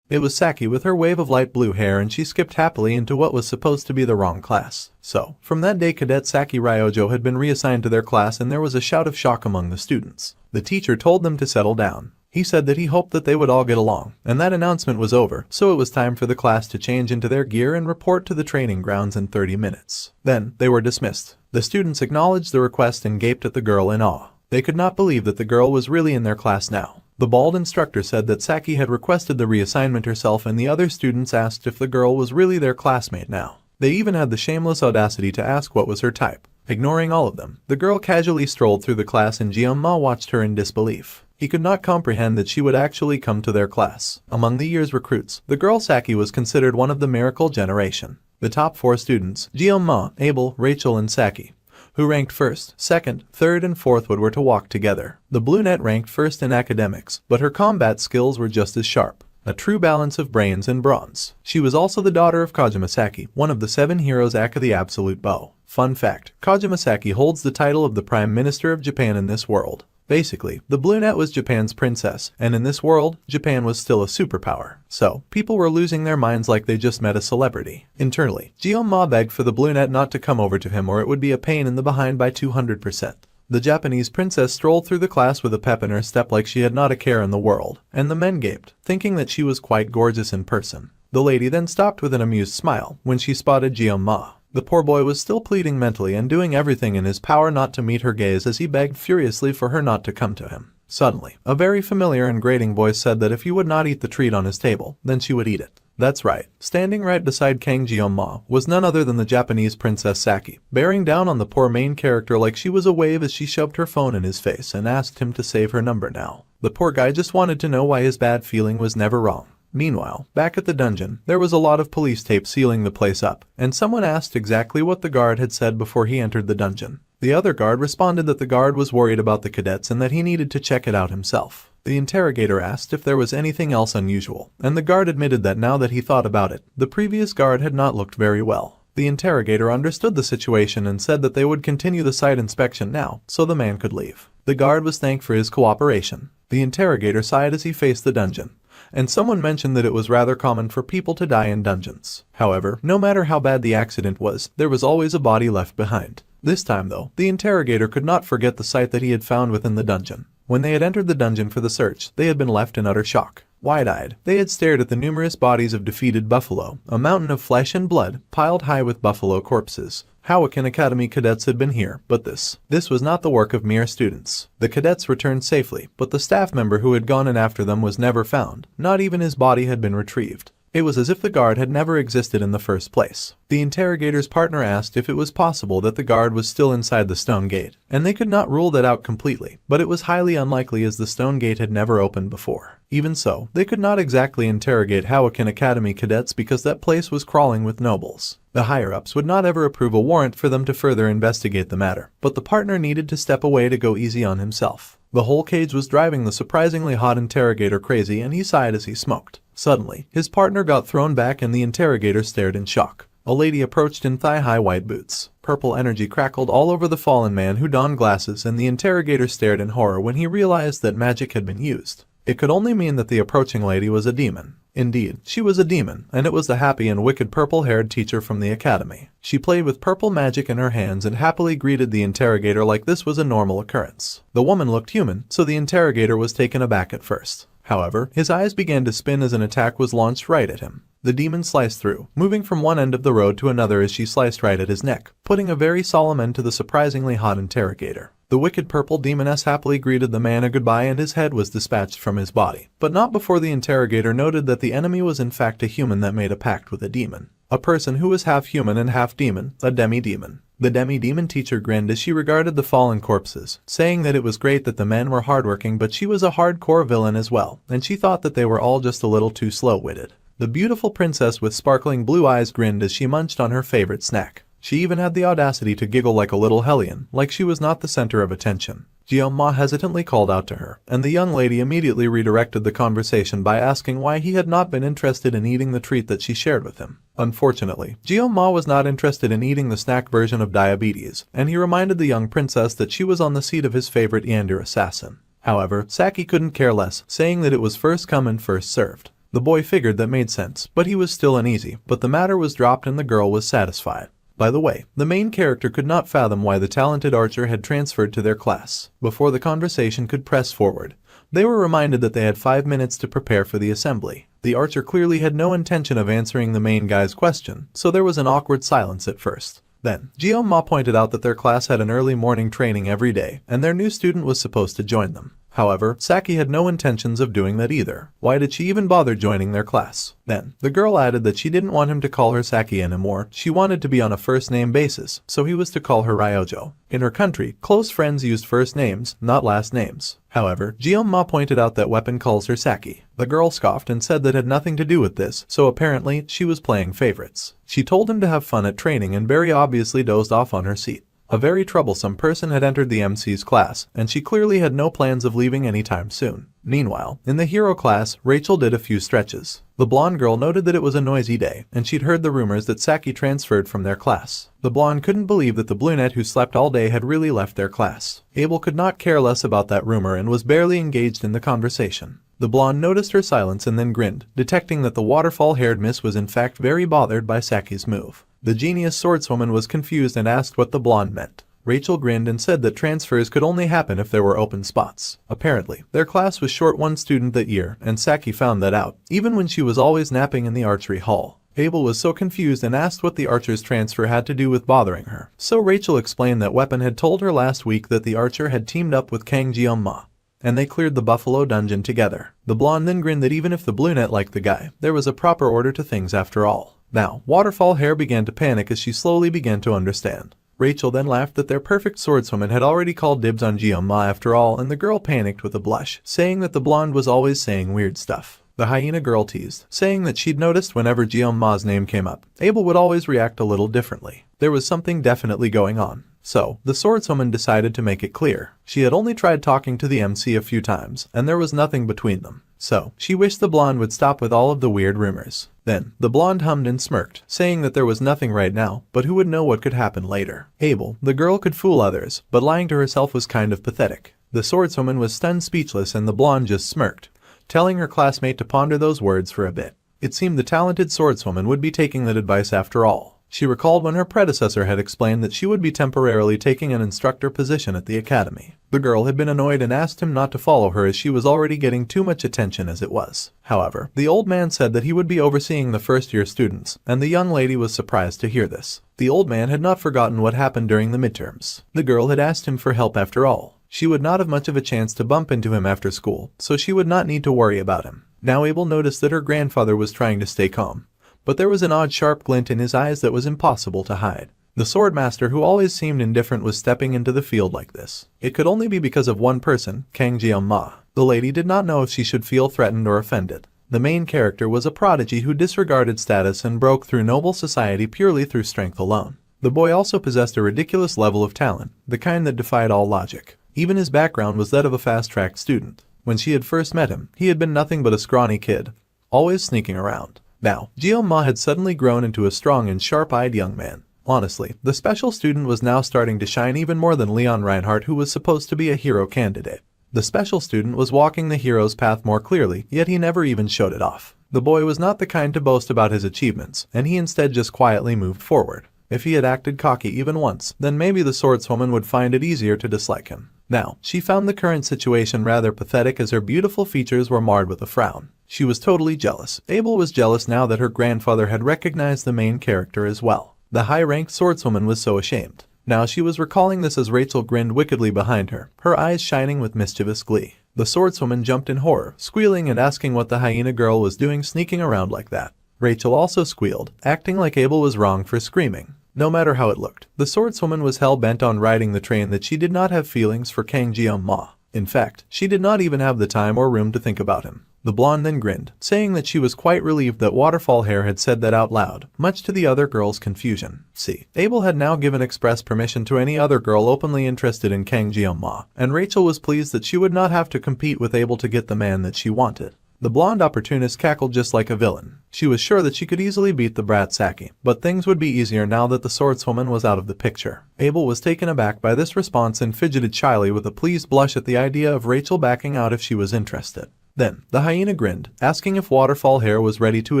It was Saki with her wave of light blue hair, and she skipped happily into what was supposed to be the wrong class. So, from that day, Cadet Saki Ryojo had been reassigned to their class, and there was a shout of shock among the students. The teacher told them to settle down. He said that he hoped that they would all get along, and that announcement was over, so it was time for the class to change into their gear and report to the training grounds in 30 minutes. Then, they were dismissed. The students acknowledged the request and gaped at the girl in awe. They could not believe that the girl was really in their class now. The bald instructor said that Saki had requested the reassignment herself, and the other students asked if the girl was really their classmate now. They even had the shameless audacity to ask what was her type. Ignoring all of them, the girl casually strolled through the class, and Jeong-ma watched her in disbelief. He could not comprehend that she would actually come to their class. Among the year's recruits, the girl Saki was considered one of the miracle generation. The top 4 students, Jeong-ma, Abel, Rachel, and Saki, who ranked first, second, third and fourth were to walk together. The brunette ranked first in academics, but her combat skills were just as sharp. A true balance of brains and bronze. She was also the daughter of Kojima Saki, one of the 7 heroes aka the Absolute Bow. Fun fact, Kojima Saki holds the title of the Prime Minister of Japan in this world. Basically, the brunette was Japan's princess, and in this world, Japan was still a superpower. So, people were losing their minds like they just met a celebrity. Internally, Guillaume begged for the brunette not to come over to him or it would be a pain in the behind by 200%. The Japanese princess strolled through the class with a pep in her step like she had not a care in the world, and the men gaped, thinking that she was quite gorgeous in person. The lady then stopped with an amused smile when she spotted Guillaume. The poor boy was still pleading mentally and doing everything in his power not to meet her gaze as he begged furiously for her not to come to him. Suddenly, a very familiar and grating voice said that if he would not eat the treat on his table, then she would eat it. That's right, standing right beside Kang Guillaume was none other than the Japanese Princess Saki, bearing down on the poor main character like she was a wave as she shoved her phone in his face and asked him to save her number now. The poor guy just wanted to know why his bad feeling was never wrong. Meanwhile, back at the dungeon, there was a lot of police tape sealing the place up, and someone asked exactly what the guard had said before he entered the dungeon. The other guard responded that the guard was worried about the cadets and that he needed to check it out himself. The interrogator asked if there was anything else unusual, and the guard admitted that now that he thought about it, the previous guard had not looked very well. The interrogator understood the situation and said that they would continue the site inspection now, so the man could leave. The guard was thanked for his cooperation. The interrogator sighed as he faced the dungeon, and someone mentioned that it was rather common for people to die in dungeons. However, no matter how bad the accident was, there was always a body left behind. This time though, the interrogator could not forget the sight that he had found within the dungeon. When they had entered the dungeon for the search, they had been left in utter shock. Wide-eyed, they had stared at the numerous bodies of defeated buffalo, a mountain of flesh and blood, piled high with buffalo corpses. Howakan Academy cadets had been here, but this was not the work of mere students. The cadets returned safely, but the staff member who had gone in after them was never found. Not even his body had been retrieved. It was as if the guard had never existed in the first place. The interrogator's partner asked if it was possible that the guard was still inside the stone gate, and they could not rule that out completely, but it was highly unlikely as the stone gate had never opened before. Even so, they could not exactly interrogate Howakan Academy cadets because that place was crawling with nobles. The higher-ups would not ever approve a warrant for them to further investigate the matter, but the partner needed to step away to go easy on himself. The whole cage was driving the surprisingly hot interrogator crazy and he sighed as he smoked. Suddenly, his partner got thrown back and the interrogator stared in shock. A lady approached in thigh-high white boots. Purple energy crackled all over the fallen man who donned glasses and the interrogator stared in horror when he realized that magic had been used. It could only mean that the approaching lady was a demon. Indeed, she was a demon, and it was the happy and wicked purple-haired teacher from the academy. She played with purple magic in her hands and happily greeted the interrogator like this was a normal occurrence. The woman looked human, so the interrogator was taken aback at first. However, his eyes began to spin as an attack was launched right at him. The demon sliced through, moving from one end of the road to another as she sliced right at his neck, putting a very solemn end to the surprisingly hot interrogator. The wicked purple demoness happily greeted the man a goodbye and his head was dispatched from his body, but not before the interrogator noted that the enemy was in fact a human that made a pact with a demon. A person who was half human and half demon, a demi-demon. The demi-demon teacher grinned as she regarded the fallen corpses, saying that it was great that the men were hardworking but she was a hardcore villain as well, and she thought that they were all just a little too slow-witted. The beautiful princess with sparkling blue eyes grinned as she munched on her favorite snack. She even had the audacity to giggle like a little hellion, like she was not the center of attention. Guillaume hesitantly called out to her, and the young lady immediately redirected the conversation by asking why he had not been interested in eating the treat that she shared with him. Unfortunately, Guillaume was not interested in eating the snack version of diabetes, and he reminded the young princess that she was on the seat of his favorite Yandir assassin. However, Saki couldn't care less, saying that it was first come and first served. The boy figured that made sense, but he was still uneasy, but the matter was dropped and the girl was satisfied. By the way, the main character could not fathom why the talented archer had transferred to their class. Before the conversation could press forward, they were reminded that they had 5 minutes to prepare for the assembly. The archer clearly had no intention of answering the main guy's question, so there was an awkward silence at first. Then, Guillaume pointed out that their class had an early morning training every day, and their new student was supposed to join them. However, Saki had no intentions of doing that either. Why did she even bother joining their class? Then, the girl added that she didn't want him to call her Saki anymore. She wanted to be on a first-name basis, so he was to call her Ryojo. In her country, close friends used first names, not last names. However, Guillaume pointed out that Weapon calls her Saki. The girl scoffed and said that had nothing to do with this, so apparently, she was playing favorites. She told him to have fun at training and very obviously dozed off on her seat. A very troublesome person had entered the MC's class, and she clearly had no plans of leaving anytime soon. Meanwhile, in the hero class, Rachel did a few stretches. The blonde girl noted that it was a noisy day, and she'd heard the rumors that Saki transferred from their class. The blonde couldn't believe that the brunette who slept all day had really left their class. Abel could not care less about that rumor and was barely engaged in the conversation. The blonde noticed her silence and then grinned, detecting that the waterfall-haired miss was in fact very bothered by Saki's move. The genius swordswoman was confused and asked what the blonde meant. Rachel grinned and said that transfers could only happen if there were open spots. Apparently, their class was short one student that year, and Saki found that out, even when she was always napping in the archery hall. Abel was so confused and asked what the archer's transfer had to do with bothering her. So Rachel explained that Weapon had told her last week that the archer had teamed up with Kang Jeong-ma, and they cleared the Buffalo Dungeon together. The blonde then grinned that even if the brunette liked the guy, there was a proper order to things after all. Now, Waterfall Hair began to panic as she slowly began to understand. Rachel then laughed that their perfect swordswoman had already called dibs on Jeong-ma after all, and the girl panicked with a blush, saying that the blonde was always saying weird stuff. The hyena girl teased, saying that she'd noticed whenever Jeong-ma's name came up, Abel would always react a little differently. There was something definitely going on. So, the swordswoman decided to make it clear. She had only tried talking to the MC a few times, and there was nothing between them. So, she wished the blonde would stop with all of the weird rumors. Then, the blonde hummed and smirked, saying that there was nothing right now, but who would know what could happen later. Abel, the girl could fool others, but lying to herself was kind of pathetic. The swordswoman was stunned speechless and the blonde just smirked, telling her classmate to ponder those words for a bit. It seemed the talented swordswoman would be taking that advice after all. She recalled when her predecessor had explained that she would be temporarily taking an instructor position at the academy. The girl had been annoyed and asked him not to follow her as she was already getting too much attention as it was. However, the old man said that he would be overseeing the first-year students, and the young lady was surprised to hear this. The old man had not forgotten what happened during the midterms. The girl had asked him for help after all. She would not have much of a chance to bump into him after school, so she would not need to worry about him. Now Abel noticed that her grandfather was trying to stay calm, but there was an odd sharp glint in his eyes that was impossible to hide. The swordmaster, who always seemed indifferent, was stepping into the field like this. It could only be because of one person, Kang Jeong-ma. The lady did not know if she should feel threatened or offended. The main character was a prodigy who disregarded status and broke through noble society purely through strength alone. The boy also possessed a ridiculous level of talent, the kind that defied all logic. Even his background was that of a fast-track student. When she had first met him, he had been nothing but a scrawny kid, always sneaking around. Now, Jeong-ma had suddenly grown into a strong and sharp-eyed young man. Honestly, the special student was now starting to shine even more than Leon Reinhardt, who was supposed to be a hero candidate. The special student was walking the hero's path more clearly, yet he never even showed it off. The boy was not the kind to boast about his achievements, and he instead just quietly moved forward. If he had acted cocky even once, then maybe the swordswoman would find it easier to dislike him. Now, she found the current situation rather pathetic as her beautiful features were marred with a frown. She was totally jealous. Abel was jealous now that her grandfather had recognized the main character as well. The high-ranked swordswoman was so ashamed. Now she was recalling this as Rachel grinned wickedly behind her, her eyes shining with mischievous glee. The swordswoman jumped in horror, squealing and asking what the hyena girl was doing sneaking around like that. Rachel also squealed, acting like Abel was wrong for screaming. No matter how it looked, the swordswoman was hell-bent on riding the train that she did not have feelings for Kang Jeong-ma. In fact, she did not even have the time or room to think about him. The blonde then grinned, saying that she was quite relieved that Waterfall Hair had said that out loud, much to the other girl's confusion. See, Abel had now given express permission to any other girl openly interested in Kang Jeong-ma, and Rachel was pleased that she would not have to compete with Abel to get the man that she wanted. The blonde opportunist cackled just like a villain. She was sure that she could easily beat the brat Saki, but things would be easier now that the swordswoman was out of the picture. Abel was taken aback by this response and fidgeted shyly with a pleased blush at the idea of Rachel backing out if she was interested. Then, the hyena grinned, asking if Waterfall Hair was ready to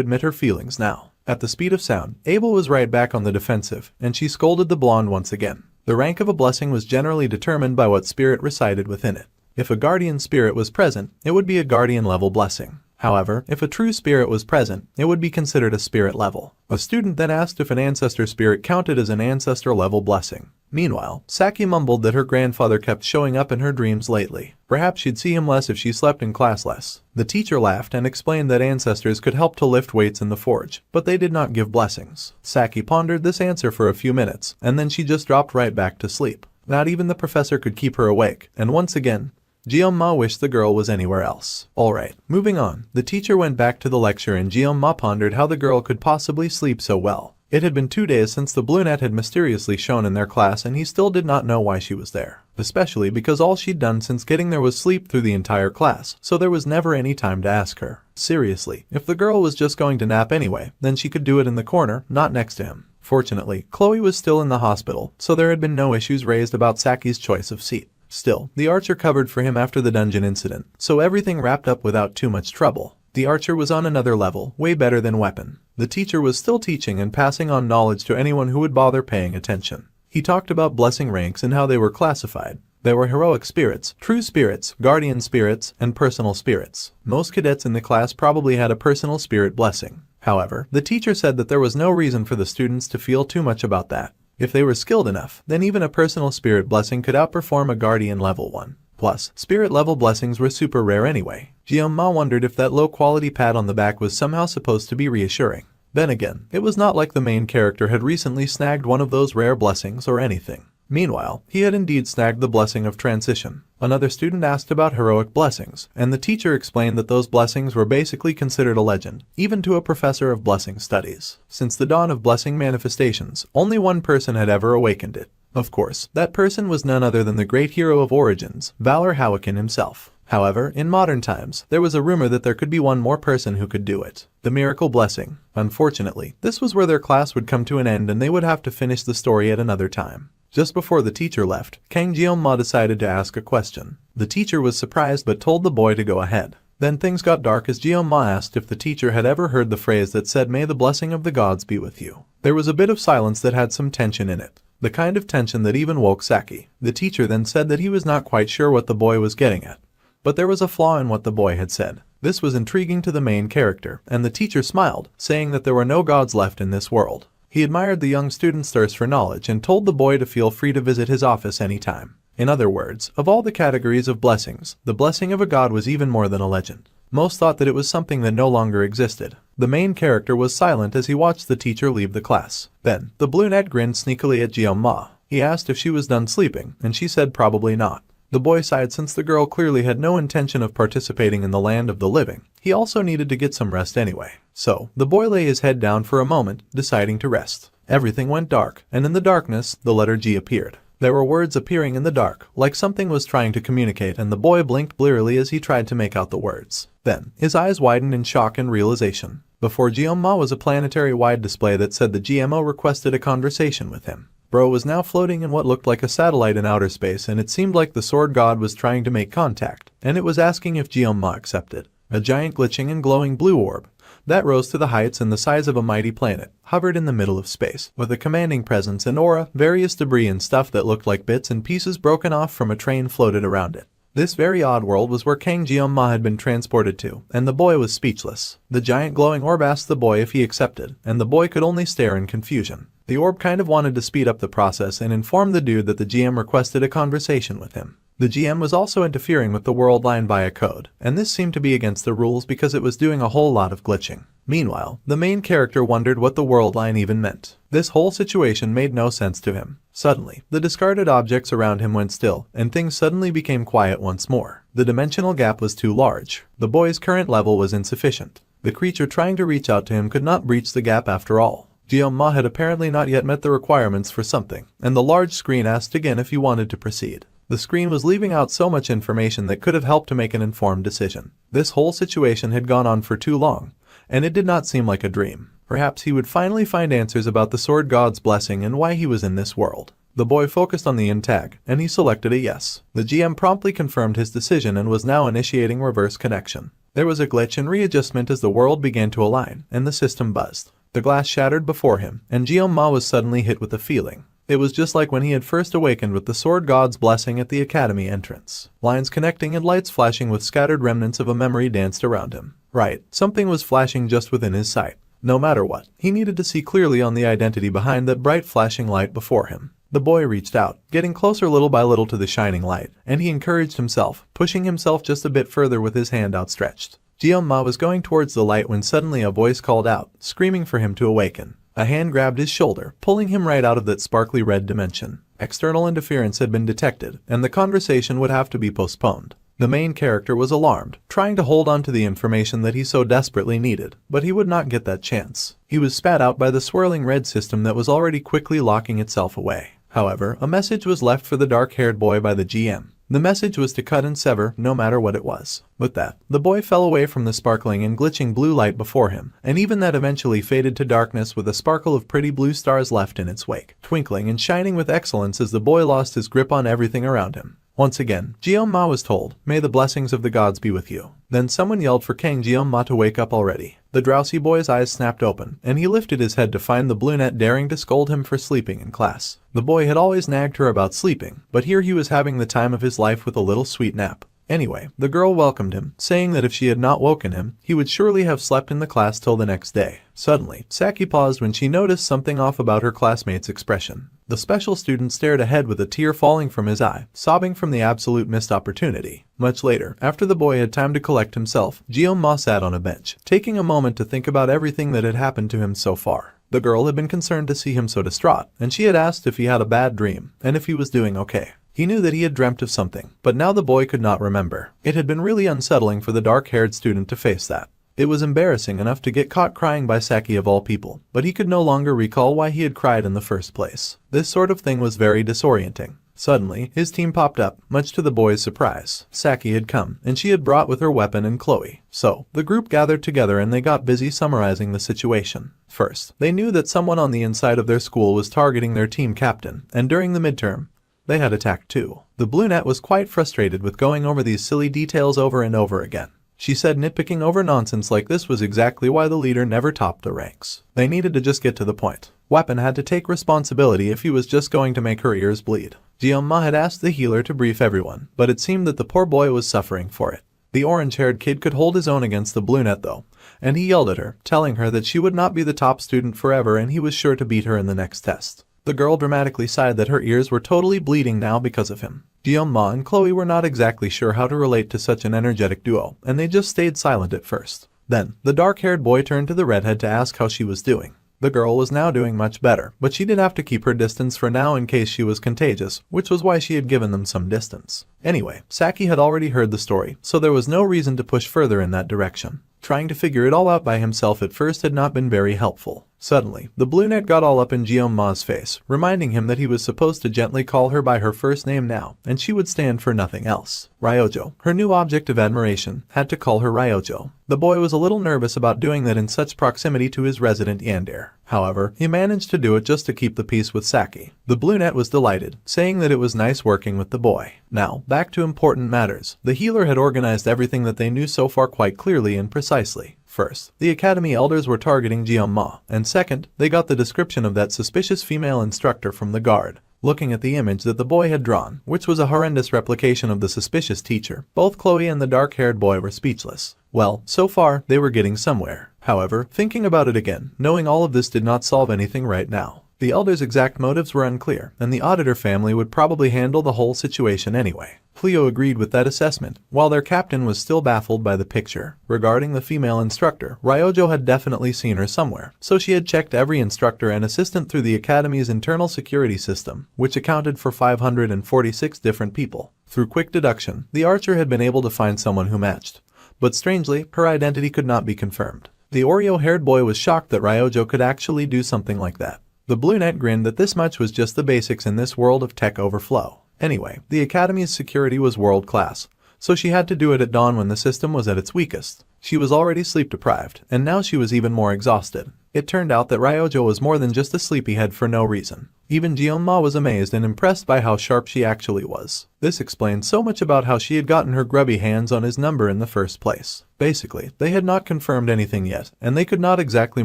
admit her feelings now. At the speed of sound, Abel was right back on the defensive, and she scolded the blonde once again. The rank of a blessing was generally determined by what spirit resided within it. If a guardian spirit was present, it would be a guardian-level blessing. However, if a true spirit was present, it would be considered a spirit level. A student then asked if an ancestor spirit counted as an ancestor-level blessing. Meanwhile, Saki mumbled that her grandfather kept showing up in her dreams lately. Perhaps she'd see him less if she slept in class less. The teacher laughed and explained that ancestors could help to lift weights in the forge, but they did not give blessings. Saki pondered this answer for a few minutes, and then she just dropped right back to sleep. Not even the professor could keep her awake, and once again, Jeong-ma wished the girl was anywhere else. Alright, moving on. The teacher went back to the lecture and Jeong-ma pondered how the girl could possibly sleep so well. It had been 2 days since the brunette had mysteriously shown in their class, and he still did not know why she was there. Especially because all she'd done since getting there was sleep through the entire class, so there was never any time to ask her. Seriously, if the girl was just going to nap anyway, then she could do it in the corner, not next to him. Fortunately, Chloe was still in the hospital, so there had been no issues raised about Saki's choice of seat. Still, the archer covered for him after the dungeon incident, so everything wrapped up without too much trouble. The archer was on another level, way better than weapon. The teacher was still teaching and passing on knowledge to anyone who would bother paying attention. He talked about blessing ranks and how they were classified. There were heroic spirits, true spirits, guardian spirits, and personal spirits. Most cadets in the class probably had a personal spirit blessing. However, the teacher said that there was no reason for the students to feel too much about that. If they were skilled enough, then even a personal spirit blessing could outperform a guardian level one. Plus, spirit level blessings were super rare anyway. Ma wondered if that low-quality pat on the back was somehow supposed to be reassuring. Then again, it was not like the main character had recently snagged one of those rare blessings or anything. Meanwhile, he had indeed snagged the blessing of transition. Another student asked about heroic blessings, and the teacher explained that those blessings were basically considered a legend, even to a professor of blessing studies. Since the dawn of blessing manifestations, only one person had ever awakened it. Of course, that person was none other than the great hero of Origins, Valor Hawakin himself. However, in modern times, there was a rumor that there could be one more person who could do it. The miracle blessing. Unfortunately, this was where their class would come to an end and they would have to finish the story at another time. Just before the teacher left, Kang Jeong-ma decided to ask a question. The teacher was surprised but told the boy to go ahead. Then things got dark as Jeong-ma asked if the teacher had ever heard the phrase that said, "May the blessing of the gods be with you." There was a bit of silence that had some tension in it. The kind of tension that even woke Saki. The teacher then said that he was not quite sure what the boy was getting at. But there was a flaw in what the boy had said. This was intriguing to the main character, and the teacher smiled, saying that there were no gods left in this world. He admired the young student's thirst for knowledge and told the boy to feel free to visit his office anytime. In other words, of all the categories of blessings, the blessing of a god was even more than a legend. Most thought that it was something that no longer existed. The main character was silent as he watched the teacher leave the class. Then, the brunette grinned sneakily at Jeong-ma. He asked if she was done sleeping, and she said probably not. The boy sighed since the girl clearly had no intention of participating in the land of the living. He also needed to get some rest anyway. So, the boy lay his head down for a moment, deciding to rest. Everything went dark, and in the darkness, the letter G appeared. There were words appearing in the dark, like something was trying to communicate, and the boy blinked blearily as he tried to make out the words. Then, his eyes widened in shock and realization. Before Jeong-ma was a planetary-wide display that said the GMO requested a conversation with him. Bro was now floating in what looked like a satellite in outer space, and it seemed like the sword god was trying to make contact, and it was asking if Jeong-ma accepted. A giant glitching and glowing blue orb that rose to the heights and the size of a mighty planet hovered in the middle of space, with a commanding presence and aura. Various debris and stuff that looked like bits and pieces broken off from a train floated around it. This very odd world was where Kang Jeong-ma had been transported to, and the boy was speechless. The giant glowing orb asked the boy if he accepted, and the boy could only stare in confusion. The orb kind of wanted to speed up the process and inform the dude that the GM requested a conversation with him. The GM was also interfering with the world line via code, and this seemed to be against the rules because it was doing a whole lot of glitching. Meanwhile, the main character wondered what the world line even meant. This whole situation made no sense to him. Suddenly, the discarded objects around him went still, and things suddenly became quiet once more. The dimensional gap was too large. The boy's current level was insufficient. The creature trying to reach out to him could not breach the gap after all. Jeong-ma had apparently not yet met the requirements for something, and the large screen asked again if he wanted to proceed. The screen was leaving out so much information that could have helped to make an informed decision. This whole situation had gone on for too long, and it did not seem like a dream. Perhaps he would finally find answers about the sword god's blessing and why he was in this world. The boy focused on the end tag, and he selected a yes. The GM promptly confirmed his decision and was now initiating reverse connection. There was a glitch and readjustment as the world began to align, and the system buzzed. The glass shattered before him, and Jeong-ma was suddenly hit with a feeling. It was just like when he had first awakened with the sword god's blessing at the academy entrance. Lines connecting and lights flashing with scattered remnants of a memory danced around him. Right, something was flashing just within his sight. No matter what, he needed to see clearly on the identity behind that bright flashing light before him. The boy reached out, getting closer little by little to the shining light, and he encouraged himself, pushing himself just a bit further with his hand outstretched. Jeong-ma was going towards the light when suddenly a voice called out, screaming for him to awaken. A hand grabbed his shoulder, pulling him right out of that sparkly red dimension. External interference had been detected, and the conversation would have to be postponed. The main character was alarmed, trying to hold on to the information that he so desperately needed, but he would not get that chance. He was spat out by the swirling red system that was already quickly locking itself away. However, a message was left for the dark-haired boy by the GM. The message was to cut and sever, no matter what it was. With that, the boy fell away from the sparkling and glitching blue light before him, and even that eventually faded to darkness with a sparkle of pretty blue stars left in its wake, twinkling and shining with excellence as the boy lost his grip on everything around him. Once again, Jeon-ma was told, "May the blessings of the gods be with you." Then someone yelled for Kang Jeon-ma to wake up already. The drowsy boy's eyes snapped open, and he lifted his head to find the brunette daring to scold him for sleeping in class. The boy had always nagged her about sleeping, but here he was having the time of his life with a little sweet nap. Anyway, the girl welcomed him, saying that if she had not woken him, he would surely have slept in the class till the next day. Suddenly, Saki paused when she noticed something off about her classmate's expression. The special student stared ahead with a tear falling from his eye, sobbing from the absolute missed opportunity. Much later, after the boy had time to collect himself, Jeon-ma sat on a bench, taking a moment to think about everything that had happened to him so far. The girl had been concerned to see him so distraught, and she had asked if he had a bad dream, and if he was doing okay. He knew that he had dreamt of something, but now the boy could not remember. It had been really unsettling for the dark-haired student to face that. It was embarrassing enough to get caught crying by Saki of all people, but he could no longer recall why he had cried in the first place. This sort of thing was very disorienting. Suddenly, his team popped up, much to the boy's surprise. Saki had come, and she had brought with her weapon and Chloe. So, the group gathered together and they got busy summarizing the situation. First, they knew that someone on the inside of their school was targeting their team captain, and during the midterm, they had attacked too. The brunette was quite frustrated with going over these silly details over and over again. She said nitpicking over nonsense like this was exactly why the leader never topped the ranks. They needed to just get to the point. Weapon had to take responsibility if he was just going to make her ears bleed. Jeon-ma had asked the healer to brief everyone, but it seemed that the poor boy was suffering for it. The orange-haired kid could hold his own against the brunette though, and he yelled at her, telling her that she would not be the top student forever and he was sure to beat her in the next test. The girl dramatically sighed that her ears were totally bleeding now because of him. Jeon-ma and Chloe were not exactly sure how to relate to such an energetic duo, and they just stayed silent at first. Then, the dark-haired boy turned to the redhead to ask how she was doing. The girl was now doing much better, but she did have to keep her distance for now in case she was contagious, which was why she had given them some distance. Anyway, Saki had already heard the story, so there was no reason to push further in that direction. Trying to figure it all out by himself at first had not been very helpful. Suddenly, the brunette got all up in Jeon-ma's face, reminding him that he was supposed to gently call her by her first name now, and she would stand for nothing else. Ryojo, her new object of admiration, had to call her Ryojo. The boy was a little nervous about doing that in such proximity to his resident yandere. However, he managed to do it just to keep the peace with Saki. The brunette was delighted, saying that it was nice working with the boy. Now, back to important matters. The healer had organized everything that they knew so far quite clearly and precisely. First, the academy elders were targeting Jeon-ma, and second, they got the description of that suspicious female instructor from the guard. Looking at the image that the boy had drawn, which was a horrendous replication of the suspicious teacher, both Chloe and the dark-haired boy were speechless. Well, so far, they were getting somewhere. However, thinking about it again, knowing all of this did not solve anything right now. The elders' exact motives were unclear, and the auditor family would probably handle the whole situation anyway. Cleo agreed with that assessment, while their captain was still baffled by the picture. Regarding the female instructor, Ryojo had definitely seen her somewhere, so she had checked every instructor and assistant through the academy's internal security system, which accounted for 546 different people. Through quick deduction, the archer had been able to find someone who matched. But strangely, her identity could not be confirmed. The Oreo-haired boy was shocked that Ryojo could actually do something like that. The brunette grinned that this much was just the basics in this world of tech overflow. Anyway, the academy's security was world-class, so she had to do it at dawn when the system was at its weakest. She was already sleep-deprived, and now she was even more exhausted. It turned out that Ryojo was more than just a sleepyhead for no reason. Even Jeon-ma was amazed and impressed by how sharp she actually was. This explained so much about how she had gotten her grubby hands on his number in the first place. Basically, they had not confirmed anything yet, and they could not exactly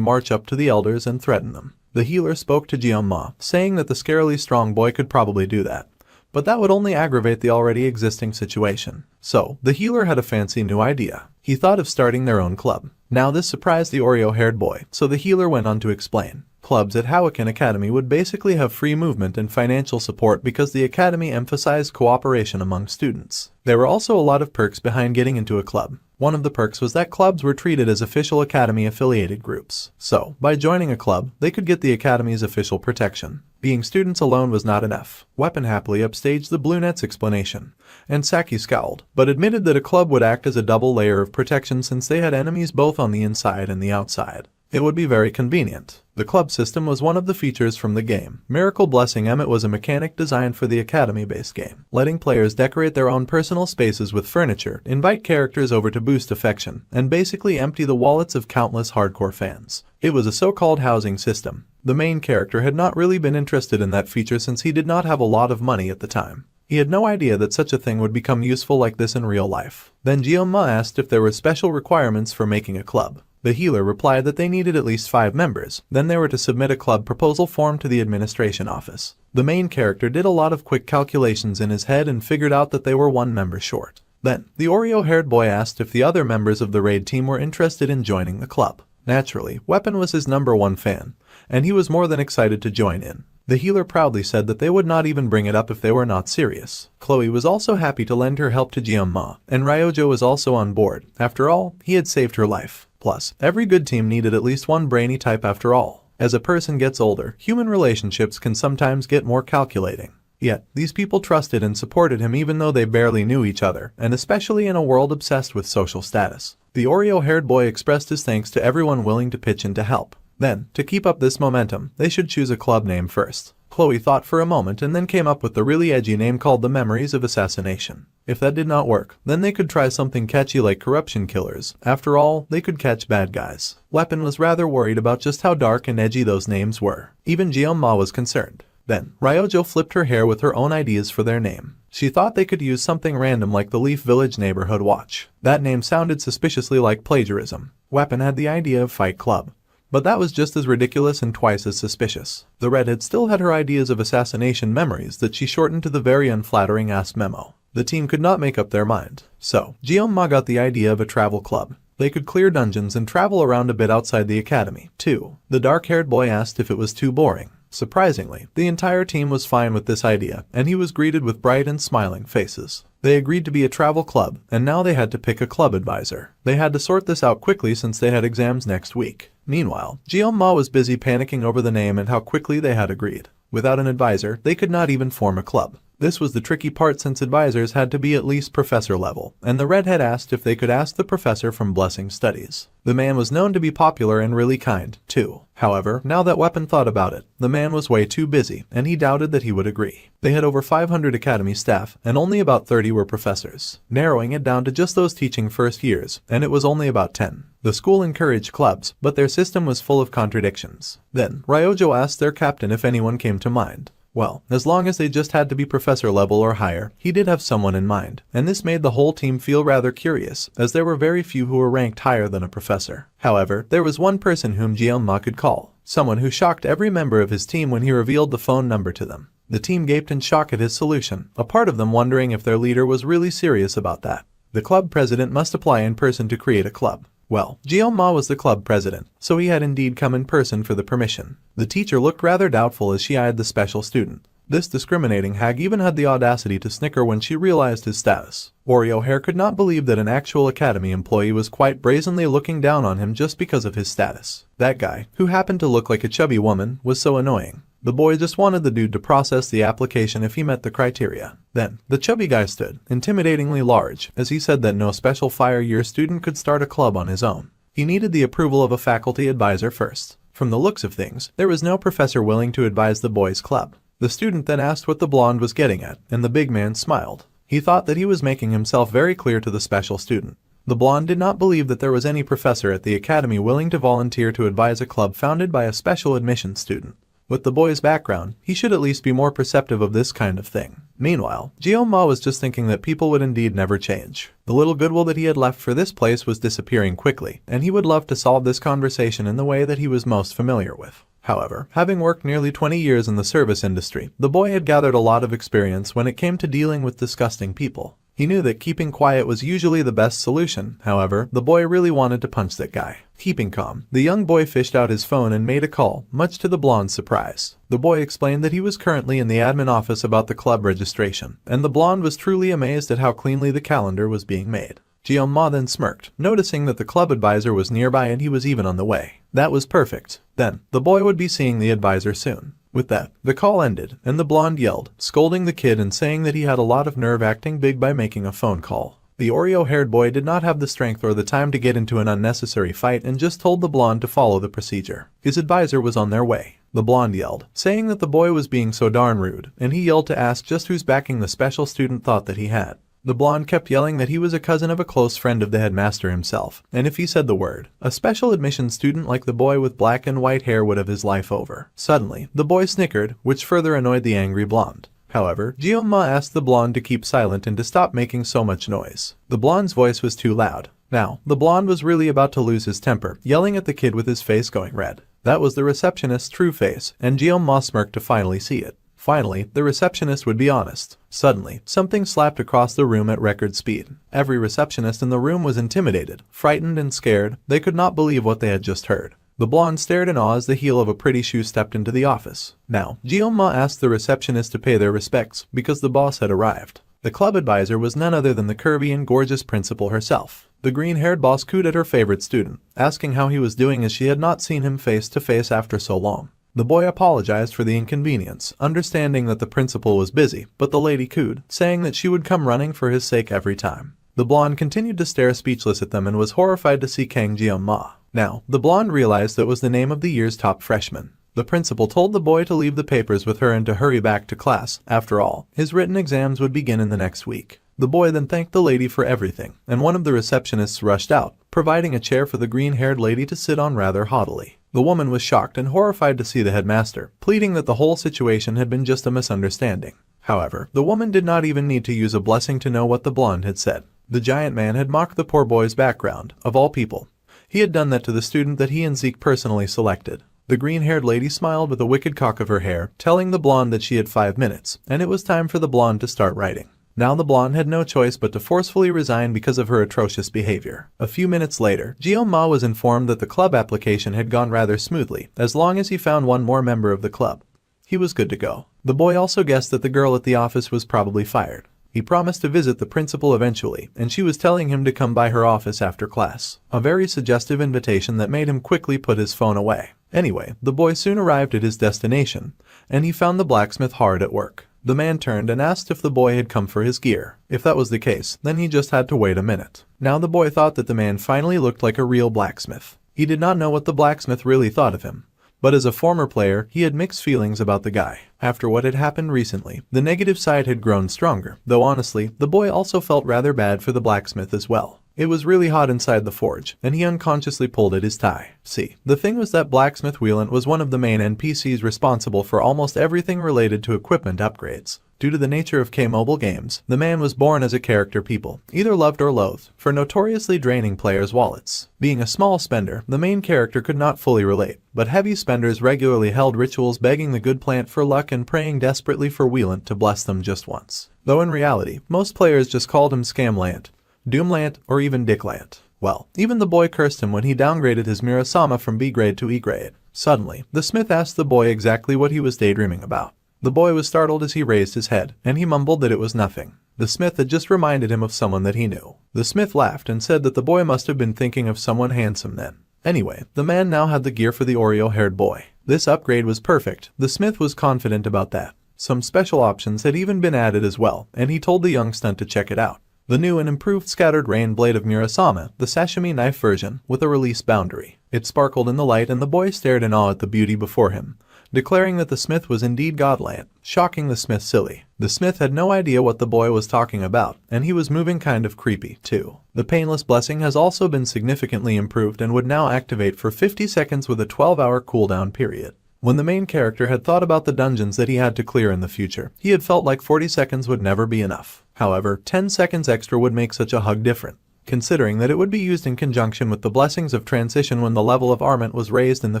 march up to the elders and threaten them. The healer spoke to Jeon-ma, saying that the scarily strong boy could probably do that. But that would only aggravate the already existing situation. So, the healer had a fancy new idea. He thought of starting their own club. Now this surprised the Oreo-haired boy, so the healer went on to explain. clubs at Hawakan Academy would basically have free movement and financial support because the academy emphasized cooperation among students. There were also a lot of perks behind getting into a club. One of the perks was that clubs were treated as official academy-affiliated groups. So, by joining a club, they could get the academy's official protection. Being students alone was not enough. Weapon happily upstaged the Blue Net's explanation, and Saki scowled, but admitted that a club would act as a double layer of protection since they had enemies both on the inside and the outside. It would be very convenient. The club system was one of the features from the game. Miracle Blessing Emmet was a mechanic designed for the academy-based game, letting players decorate their own personal spaces with furniture, invite characters over to boost affection, and basically empty the wallets of countless hardcore fans. It was a so-called housing system. The main character had not really been interested in that feature since he did not have a lot of money at the time. He had no idea that such a thing would become useful like this in real life. Then Jioma asked if there were special requirements for making a club. The healer replied that they needed at least 5 members, then they were to submit a club proposal form to the administration office. The main character did a lot of quick calculations in his head and figured out that they were 1 member short. Then, the Oreo-haired boy asked if the other members of the raid team were interested in joining the club. Naturally, Weapon was his #1 fan, and he was more than excited to join in. The healer proudly said that they would not even bring it up if they were not serious. Chloe was also happy to lend her help to Jioma, and Ryojo was also on board. After all, he had saved her life. Plus, every good team needed at least one brainy type after all. As a person gets older, human relationships can sometimes get more calculating. Yet, these people trusted and supported him even though they barely knew each other, and especially in a world obsessed with social status. The Oreo-haired boy expressed his thanks to everyone willing to pitch in to help. Then, to keep up this momentum, they should choose a club name first. Chloe thought for a moment and then came up with the really edgy name called the Memories of Assassination. If that did not work, then they could try something catchy like Corruption Killers. After all, they could catch bad guys. Weapon was rather worried about just how dark and edgy those names were. Even Jioma was concerned. Then, Ryojo flipped her hair with her own ideas for their name. She thought they could use something random like the Leaf Village Neighborhood Watch. That name sounded suspiciously like plagiarism. Weapon had the idea of Fight Club. But that was just as ridiculous and twice as suspicious. The redhead still had her ideas of assassination memories that she shortened to the very unflattering ass memo. The team could not make up their mind. So, Jioma got the idea of a travel club. They could clear dungeons and travel around a bit outside the academy, too. The dark-haired boy asked if it was too boring. Surprisingly, the entire team was fine with this idea, and he was greeted with bright and smiling faces. They agreed to be a travel club, and now they had to pick a club advisor. They had to sort this out quickly since they had exams next week. Meanwhile, Jioma was busy panicking over the name and how quickly they had agreed. Without an advisor, they could not even form a club. This was the tricky part since advisors had to be at least professor level, and the redhead asked if they could ask the professor from Blessing Studies. The man was known to be popular and really kind, too. However, now that Weapon thought about it, the man was way too busy, and he doubted that he would agree. They had over 500 academy staff, and only about 30 were professors, narrowing it down to just those teaching first years, and it was only about 10. The school encouraged clubs, but their system was full of contradictions. Then, Ryojo asked their captain if anyone came to mind. Well, as long as they just had to be professor level or higher, he did have someone in mind, and this made the whole team feel rather curious, as there were very few who were ranked higher than a professor. However, there was one person whom Jioma could call, someone who shocked every member of his team when he revealed the phone number to them. The team gaped in shock at his solution, a part of them wondering if their leader was really serious about that. The club president must apply in person to create a club. Well, Jioma was the club president, so he had indeed come in person for the permission. The teacher looked rather doubtful as she eyed the special student. This discriminating hag even had the audacity to snicker when she realized his status. Oreo Hair could not believe that an actual academy employee was quite brazenly looking down on him just because of his status. That guy, who happened to look like a chubby woman, was so annoying. The boy just wanted the dude to process the application if he met the criteria. Then, the chubby guy stood, intimidatingly large, as he said that no special fire year student could start a club on his own. He needed the approval of a faculty advisor first. From the looks of things, there was no professor willing to advise the boys' club. The student then asked what the blonde was getting at, and the big man smiled. He thought that he was making himself very clear to the special student. The blonde did not believe that there was any professor at the academy willing to volunteer to advise a club founded by a special admissions student. With the boy's background, he should at least be more perceptive of this kind of thing. Meanwhile, Jioma was just thinking that people would indeed never change. The little goodwill that he had left for this place was disappearing quickly, and he would love to solve this conversation in the way that he was most familiar with. However, having worked nearly 20 years in the service industry, the boy had gathered a lot of experience when it came to dealing with disgusting people. He knew that keeping quiet was usually the best solution. However, the boy really wanted to punch that guy. Keeping calm, the young boy fished out his phone and made a call, much to the blonde's surprise. The boy explained that he was currently in the admin office about the club registration, and the blonde was truly amazed at how cleanly the calendar was being made. Jeong-ma then smirked, noticing that the club advisor was nearby and he was even on the way. That was perfect. Then, the boy would be seeing the advisor soon. With that, the call ended, and the blonde yelled, scolding the kid and saying that he had a lot of nerve acting big by making a phone call. The Oreo-haired boy did not have the strength or the time to get into an unnecessary fight and just told the blonde to follow the procedure. His advisor was on their way. The blonde yelled, saying that the boy was being so darn rude, and he yelled to ask just whose backing the special student thought that he had. The blonde kept yelling that he was a cousin of a close friend of the headmaster himself, and if he said the word, a special admission student like the boy with black and white hair would have his life over. Suddenly, the boy snickered, which further annoyed the angry blonde. However, Jeong-ma asked the blonde to keep silent and to stop making so much noise. The blonde's voice was too loud. Now, the blonde was really about to lose his temper, yelling at the kid with his face going red. That was the receptionist's true face, and Jeong-ma smirked to finally see it. Finally, the receptionist would be honest. Suddenly, something slapped across the room at record speed. Every receptionist in the room was intimidated, frightened and scared. They could not believe what they had just heard. The blonde stared in awe as the heel of a pretty shoe stepped into the office. Now, Jeong-ma asked the receptionist to pay their respects because the boss had arrived. The club advisor was none other than the curvy and gorgeous principal herself. The green-haired boss cooed at her favorite student, asking how he was doing as she had not seen him face to face after so long. The boy apologized for the inconvenience, understanding that the principal was busy, but the lady cooed, saying that she would come running for his sake every time. The blonde continued to stare speechless at them and was horrified to see Kang Jeong-ma. Now, the blonde realized that was the name of the year's top freshman. The principal told the boy to leave the papers with her and to hurry back to class. After all, his written exams would begin in the next week. The boy then thanked the lady for everything, and one of the receptionists rushed out, providing a chair for the green-haired lady to sit on rather haughtily. The woman was shocked and horrified to see the headmaster, pleading that the whole situation had been just a misunderstanding. However, the woman did not even need to use a blessing to know what the blonde had said. The giant man had mocked the poor boy's background, of all people. He had done that to the student that he and Zeke personally selected. The green-haired lady smiled with a wicked cock of her hair, telling the blonde that she had 5 minutes, and it was time for the blonde to start writing. Now the blonde had no choice but to forcefully resign because of her atrocious behavior. A few minutes later, Jeong-ma was informed that the club application had gone rather smoothly, as long as he found one more member of the club. He was good to go. The boy also guessed that the girl at the office was probably fired. He promised to visit the principal eventually, and she was telling him to come by her office after class. A very suggestive invitation that made him quickly put his phone away. Anyway, the boy soon arrived at his destination, and he found the blacksmith hard at work. The man turned and asked if the boy had come for his gear. If that was the case, then he just had to wait a minute. Now the boy thought that the man finally looked like a real blacksmith. He did not know what the blacksmith really thought of him, but as a former player, he had mixed feelings about the guy. After what had happened recently, the negative side had grown stronger, though honestly, the boy also felt rather bad for the blacksmith as well. It was really hot inside the forge, and he unconsciously pulled at his tie. See, the thing was that Blacksmith Wheelant was one of the main NPCs responsible for almost everything related to equipment upgrades. Due to the nature of K-Mobile games, the man was born as a character people, either loved or loathed, for notoriously draining players' wallets. Being a small spender, the main character could not fully relate, but heavy spenders regularly held rituals begging the good plant for luck and praying desperately for Wheelant to bless them just once. Though in reality, most players just called him Scamlant, Doomlant, or even Dicklant. Well, even the boy cursed him when he downgraded his Mirasama from B grade to E grade. Suddenly, the smith asked the boy exactly what he was daydreaming about. The boy was startled as he raised his head, and he mumbled that it was nothing. The smith had just reminded him of someone that he knew. The smith laughed and said that the boy must have been thinking of someone handsome then. Anyway, the man now had the gear for the Oreo-haired boy. This upgrade was perfect. The smith was confident about that. Some special options had even been added as well, and he told the young stunt to check it out. The new and improved Scattered Rain blade of Murasama, the sashimi knife version, with a release boundary. It sparkled in the light and the boy stared in awe at the beauty before him, declaring that the smith was indeed godland, shocking the smith silly. The smith had no idea what the boy was talking about, and he was moving kind of creepy, too. The Painless Blessing has also been significantly improved and would now activate for 50 seconds with a 12-hour cooldown period. When the main character had thought about the dungeons that he had to clear in the future, he had felt like 40 seconds would never be enough. However, 10 seconds extra would make such a hug different, considering that it would be used in conjunction with the blessings of transition when the level of armament was raised in the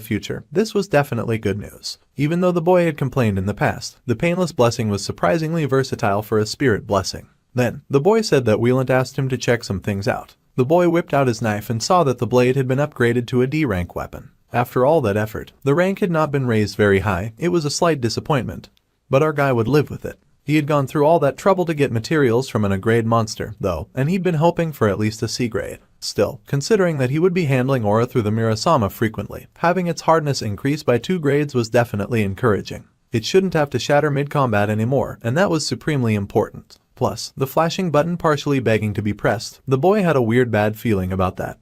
future. This was definitely good news. Even though the boy had complained in the past, the Painless Blessing was surprisingly versatile for a spirit blessing. Then, the boy said that Wheelant asked him to check some things out. The boy whipped out his knife and saw that the blade had been upgraded to a D-rank weapon. After all that effort, the rank had not been raised very high. It was a slight disappointment, but our guy would live with it. He had gone through all that trouble to get materials from an A-grade monster, though, and he'd been hoping for at least a C-grade. Still, considering that he would be handling aura through the Mirasama frequently, having its hardness increase by 2 grades was definitely encouraging. It shouldn't have to shatter mid-combat anymore, and that was supremely important. Plus, the flashing button partially begging to be pressed, the boy had a weird bad feeling about that.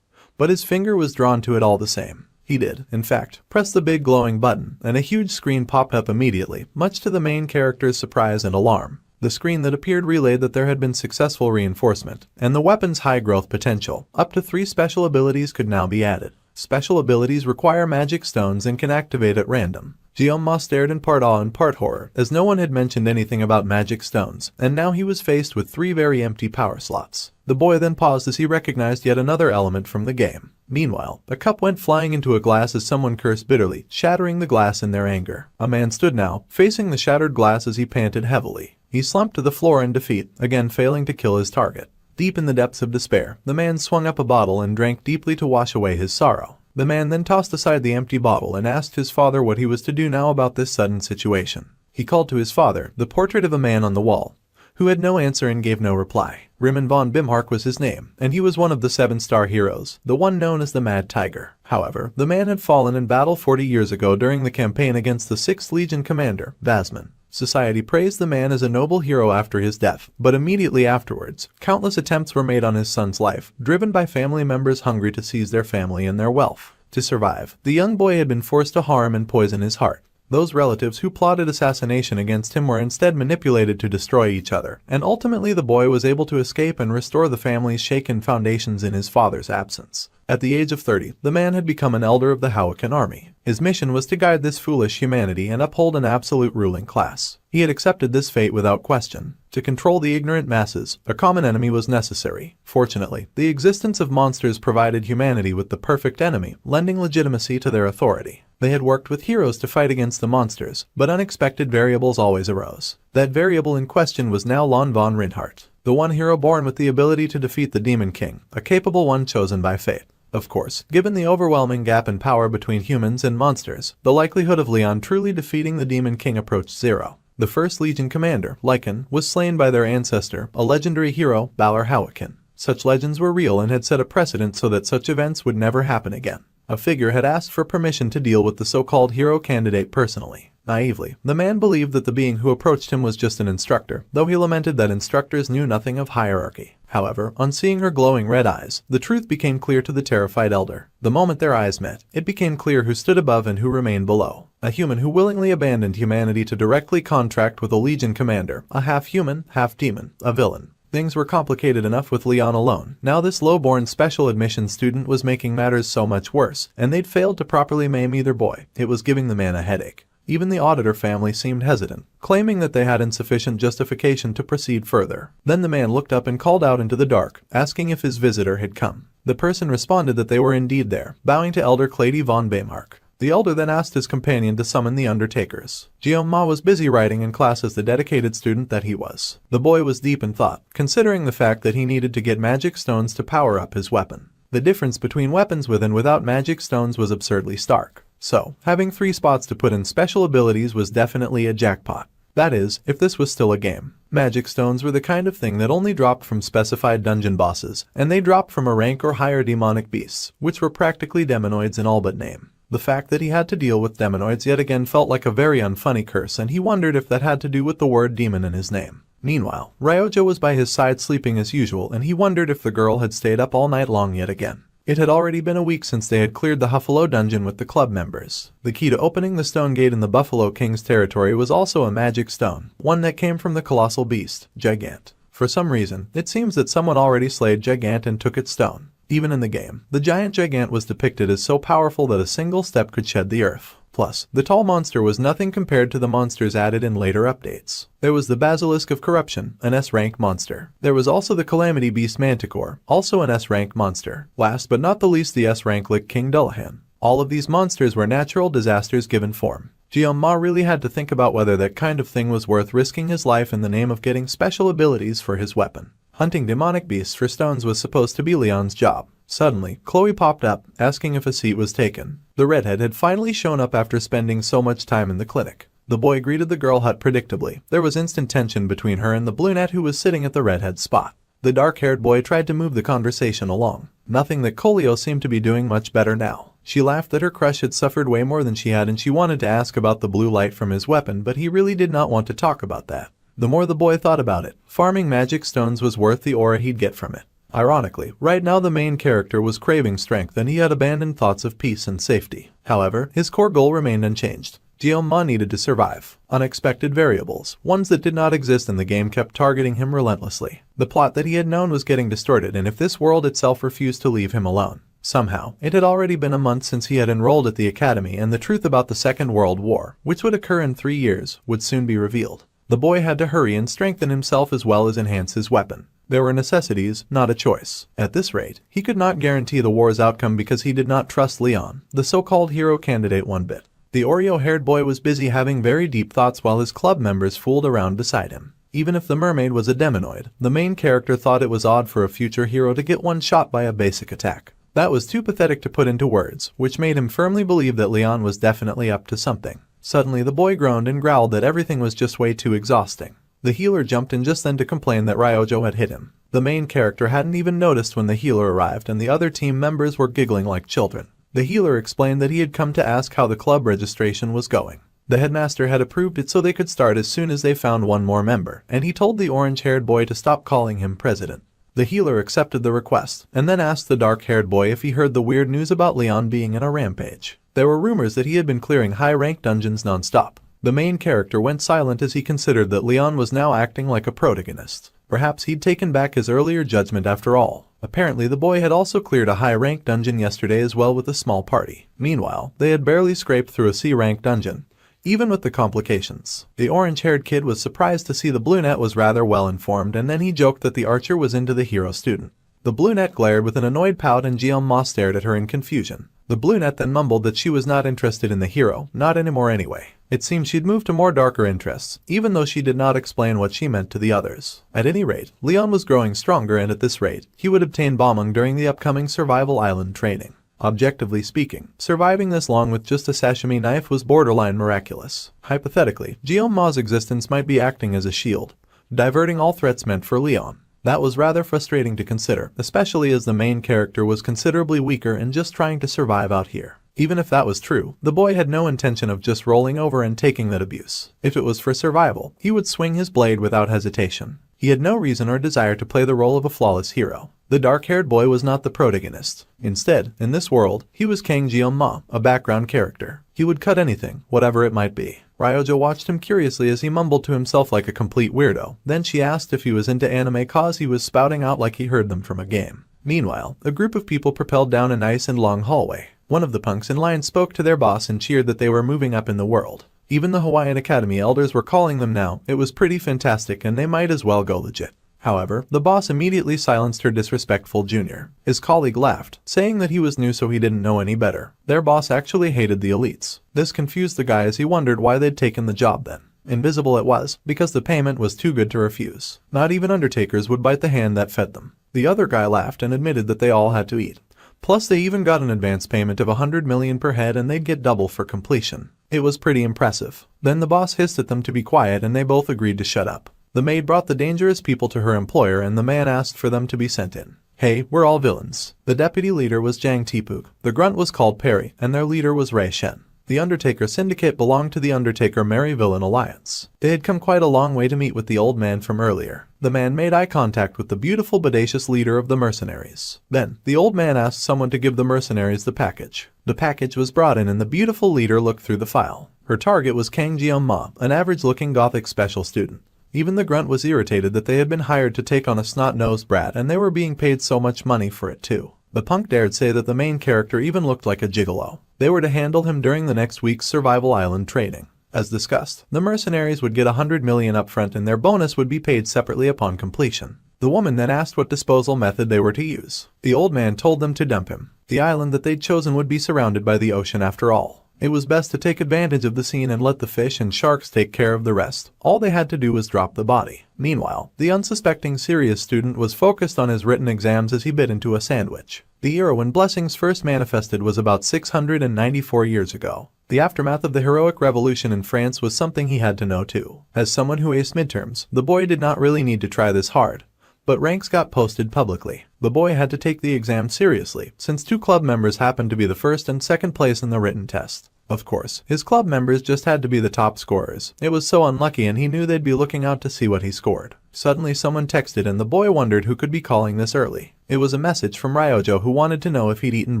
But his finger was drawn to it all the same. He did, in fact, press the big glowing button, and a huge screen popped up immediately, much to the main character's surprise and alarm. The screen that appeared relayed that there had been successful reinforcement, and the weapon's high growth potential. Up to 3 special abilities could now be added. Special abilities require magic stones and can activate at random. Gyoma stared in part awe and part horror, as no one had mentioned anything about magic stones, and now he was faced with 3 very empty power slots. The boy then paused as he recognized yet another element from the game. Meanwhile, a cup went flying into a glass as someone cursed bitterly, shattering the glass in their anger. A man stood now, facing the shattered glass as he panted heavily. He slumped to the floor in defeat, again failing to kill his target. Deep in the depths of despair, the man swung up a bottle and drank deeply to wash away his sorrow. The man then tossed aside the empty bottle and asked his father what he was to do now about this sudden situation. He called to his father, the portrait of a man on the wall, who had no answer and gave no reply. Rimmon von Bimhark was his name, and he was one of the 7-star heroes, the one known as the Mad Tiger. However, the man had fallen in battle 40 years ago during the campaign against the 6th Legion commander, Vasman. Society praised the man as a noble hero after his death, but immediately afterwards, countless attempts were made on his son's life, driven by family members hungry to seize their family and their wealth. To survive, the young boy had been forced to harm and poison his heart. Those relatives who plotted assassination against him were instead manipulated to destroy each other, and ultimately the boy was able to escape and restore the family's shaken foundations in his father's absence. At the age of 30, the man had become an elder of the Hawakan army. His mission was to guide this foolish humanity and uphold an absolute ruling class. He had accepted this fate without question. To control the ignorant masses, a common enemy was necessary. Fortunately, the existence of monsters provided humanity with the perfect enemy, lending legitimacy to their authority. They had worked with heroes to fight against the monsters, but unexpected variables always arose. That variable in question was now Lon von Reinhardt, the one hero born with the ability to defeat the Demon King, a capable one chosen by fate. Of course, given the overwhelming gap in power between humans and monsters, the likelihood of Leon truly defeating the Demon King approached 0. The 1st Legion commander, Lycan, was slain by their ancestor, a legendary hero, Balor Hawakan. Such legends were real and had set a precedent so that such events would never happen again. A figure had asked for permission to deal with the so-called hero candidate personally. Naively, the man believed that the being who approached him was just an instructor, though he lamented that instructors knew nothing of hierarchy. However, on seeing her glowing red eyes, the truth became clear to the terrified elder. The moment their eyes met, it became clear who stood above and who remained below. A human who willingly abandoned humanity to directly contract with a Legion commander, a half-human, half-demon, a villain. Things were complicated enough with Leon alone. Now this low-born special admission student was making matters so much worse, and they'd failed to properly maim either boy. It was giving the man a headache. Even the auditor family seemed hesitant, claiming that they had insufficient justification to proceed further. Then the man looked up and called out into the dark, asking if his visitor had come. The person responded that they were indeed there, bowing to Elder Clady von Bimhark. The elder then asked his companion to summon the Undertakers. Gyoma was busy writing in class as the dedicated student that he was. The boy was deep in thought, considering the fact that he needed to get magic stones to power up his weapon. The difference between weapons with and without magic stones was absurdly stark. So, having 3 spots to put in special abilities was definitely a jackpot. That is, if this was still a game. Magic stones were the kind of thing that only dropped from specified dungeon bosses, and they dropped from a rank or higher demonic beasts, which were practically demonoids in all but name. The fact that he had to deal with demonoids yet again felt like a very unfunny curse, and he wondered if that had to do with the word demon in his name. Meanwhile, Ryoja was by his side sleeping as usual, and he wondered if the girl had stayed up all night long yet again. It had already been a week since they had cleared the Huffalo dungeon with the club members. The key to opening the stone gate in the Buffalo King's territory was also a magic stone, one that came from the colossal beast, Gigant. For some reason, it seems that someone already slayed Gigant and took its stone. Even in the game, the giant Gigant was depicted as so powerful that a single step could shed the earth. Plus, the tall monster was nothing compared to the monsters added in later updates. There was the Basilisk of Corruption, an S-rank monster. There was also the Calamity Beast Manticore, also an S-rank monster. Last but not the least, the S-rank Lick King Dullahan. All of these monsters were natural disasters given form. Gyoma really had to think about whether that kind of thing was worth risking his life in the name of getting special abilities for his weapon. Hunting demonic beasts for stones was supposed to be Leon's job. Suddenly, Chloe popped up, asking if a seat was taken. The redhead had finally shown up after spending so much time in the clinic. The boy greeted the girl hut predictably. There was instant tension between her and the brunette who was sitting at the redhead's spot. The dark-haired boy tried to move the conversation along. Nothing that Colio seemed to be doing much better now. She laughed that her crush had suffered way more than she had and she wanted to ask about the blue light from his weapon, but he really did not want to talk about that. The more the boy thought about it, farming magic stones was worth the aura he'd get from it. Ironically, right now the main character was craving strength and he had abandoned thoughts of peace and safety. However, his core goal remained unchanged. Guillaume needed to survive. Unexpected variables, ones that did not exist in the game, kept targeting him relentlessly. The plot that he had known was getting distorted, and if this world itself refused to leave him alone. Somehow, it had already been a month since he had enrolled at the academy, and the truth about the Second World War, which would occur in 3 years, would soon be revealed. The boy had to hurry and strengthen himself as well as enhance his weapon. There were necessities, not a choice. At this rate, he could not guarantee the war's outcome because he did not trust Leon, the so-called hero candidate, one bit. The Oreo-haired boy was busy having very deep thoughts while his club members fooled around beside him. Even if the mermaid was a demonoid, the main character thought it was odd for a future hero to get one shot by a basic attack. That was too pathetic to put into words, which made him firmly believe that Leon was definitely up to something. Suddenly the boy groaned and growled that everything was just way too exhausting. The healer jumped in just then to complain that Ryojo had hit him. The main character hadn't even noticed when the healer arrived, and the other team members were giggling like children. The healer explained that he had come to ask how the club registration was going. The headmaster had approved it so they could start as soon as they found one more member, and he told the orange-haired boy to stop calling him president. The healer accepted the request, and then asked the dark-haired boy if he heard the weird news about Leon being in a rampage. There were rumors that he had been clearing high-ranked dungeons non-stop. The main character went silent as he considered that Leon was now acting like a protagonist. Perhaps he'd taken back his earlier judgment after all. Apparently the boy had also cleared a high-ranked dungeon yesterday as well with a small party. Meanwhile, they had barely scraped through a C-ranked dungeon, even with the complications. The orange-haired kid was surprised to see the brunette was rather well informed, and then he joked that the archer was into the hero student. The brunette glared with an annoyed pout and Guillaume stared at her in confusion. The brunette then mumbled that she was not interested in the hero, not anymore anyway. It seemed she'd moved to more darker interests, even though she did not explain what she meant to the others. At any rate, Leon was growing stronger, and at this rate, he would obtain bombing during the upcoming Survival Island training. Objectively speaking, surviving this long with just a sashimi knife was borderline miraculous. Hypothetically, Guillaume's existence might be acting as a shield, diverting all threats meant for Leon. That was rather frustrating to consider, especially as the main character was considerably weaker and just trying to survive out here. Even if that was true, the boy had no intention of just rolling over and taking that abuse. If it was for survival, he would swing his blade without hesitation. He had no reason or desire to play the role of a flawless hero. The dark-haired boy was not the protagonist. Instead, in this world, he was Kang Guillaume, a background character. He would cut anything, whatever it might be. Ryojo watched him curiously as he mumbled to himself like a complete weirdo. Then she asked if he was into anime cause he was spouting out like he heard them from a game. Meanwhile, a group of people propelled down a nice and long hallway. One of the punks in line spoke to their boss and cheered that they were moving up in the world. Even the Hawaiian Academy elders were calling them now. It was pretty fantastic and they might as well go legit. However, the boss immediately silenced her disrespectful junior. His colleague laughed, saying that he was new so he didn't know any better. Their boss actually hated the elites. This confused the guy as he wondered why they'd taken the job then. Invisible it was, because the payment was too good to refuse. Not even undertakers would bite the hand that fed them. The other guy laughed and admitted that they all had to eat. Plus they even got an advance payment of 100 million per head and they'd get double for completion. It was pretty impressive. Then the boss hissed at them to be quiet and they both agreed to shut up. The maid brought the dangerous people to her employer and the man asked for them to be sent in. Hey, we're all villains. The deputy leader was Jang Tipuk, the grunt was called Perry, and their leader was Ray Shen. The Undertaker Syndicate belonged to the Undertaker Merry Villain Alliance. They had come quite a long way to meet with the old man from earlier. The man made eye contact with the beautiful bodacious leader of the mercenaries. Then, the old man asked someone to give the mercenaries the package. The package was brought in and the beautiful leader looked through the file. Her target was Kang Jeong-ma, an average-looking gothic special student. Even the grunt was irritated that they had been hired to take on a snot-nosed brat and they were being paid so much money for it too. The punk dared say that the main character even looked like a gigolo. They were to handle him during the next week's Survival Island training. As discussed, the mercenaries would get 100 million upfront and their bonus would be paid separately upon completion. The woman then asked what disposal method they were to use. The old man told them to dump him. The island that they'd chosen would be surrounded by the ocean after all. It was best to take advantage of the scene and let the fish and sharks take care of the rest. All they had to do was drop the body. Meanwhile, the unsuspecting serious student was focused on his written exams as he bit into a sandwich. The era when blessings first manifested was about 694 years ago. The aftermath of the heroic revolution in France was something he had to know too. As someone who aced midterms, the boy did not really need to try this hard. But ranks got posted publicly. The boy had to take the exam seriously, since 2 club members happened to be the first and second place in the written test. Of course, his club members just had to be the top scorers. It was so unlucky and he knew they'd be looking out to see what he scored. Suddenly someone texted and the boy wondered who could be calling this early. It was a message from Ryojo who wanted to know if he'd eaten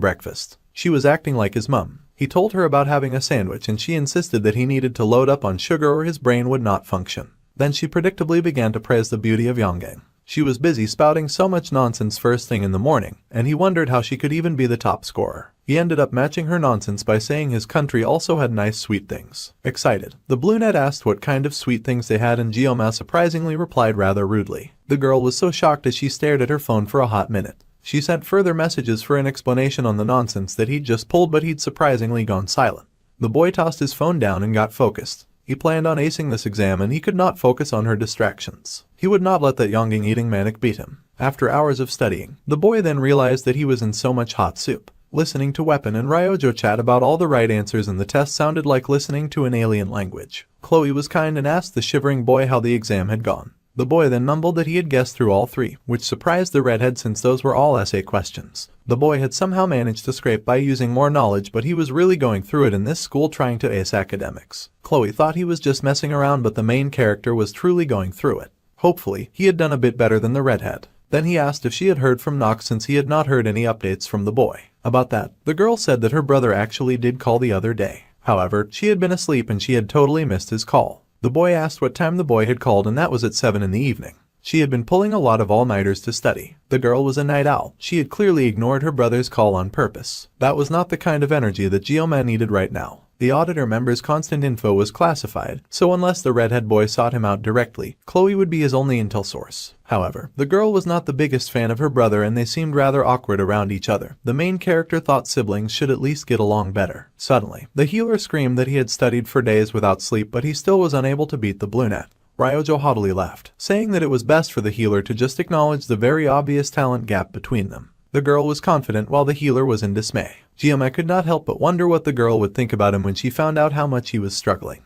breakfast. She was acting like his mum. He told her about having a sandwich and she insisted that he needed to load up on sugar or his brain would not function. Then she predictably began to praise the beauty of Yongang. She was busy spouting so much nonsense first thing in the morning, and he wondered how she could even be the top scorer. He ended up matching her nonsense by saying his country also had nice sweet things. Excited, the Bluenet asked what kind of sweet things they had and Gioma surprisingly replied rather rudely. The girl was so shocked as she stared at her phone for a hot minute. She sent further messages for an explanation on the nonsense that he'd just pulled but he'd surprisingly gone silent. The boy tossed his phone down and got focused. He planned on acing this exam and he could not focus on her distractions. He would not let that Yongang eating manic beat him. After hours of studying, the boy then realized that he was in so much hot soup. Listening to Weapon and Ryojo chat about all the right answers in the test sounded like listening to an alien language. Chloe was kind and asked the shivering boy how the exam had gone. The boy then mumbled that he had guessed through all 3, which surprised the redhead since those were all essay questions. The boy had somehow managed to scrape by using more knowledge, but he was really going through it in this school trying to ace academics. Chloe thought he was just messing around, but the main character was truly going through it. Hopefully, he had done a bit better than the redhead. Then he asked if she had heard from Nox since he had not heard any updates from the boy. About that, the girl said that her brother actually did call the other day. However, she had been asleep and she had totally missed his call. The boy asked what time the boy had called and that was at 7 in the evening. She had been pulling a lot of all-nighters to study. The girl was a night owl. She had clearly ignored her brother's call on purpose. That was not the kind of energy that Gioma needed right now. The auditor member's constant info was classified, so unless the redhead boy sought him out directly, Chloe would be his only intel source. However, the girl was not the biggest fan of her brother and they seemed rather awkward around each other. The main character thought siblings should at least get along better. Suddenly, the healer screamed that he had studied for days without sleep but he still was unable to beat the Bluenet. Ryojo haughtily laughed, saying that it was best for the healer to just acknowledge the very obvious talent gap between them. The girl was confident while the healer was in dismay. Gioma could not help but wonder what the girl would think about him when she found out how much he was struggling.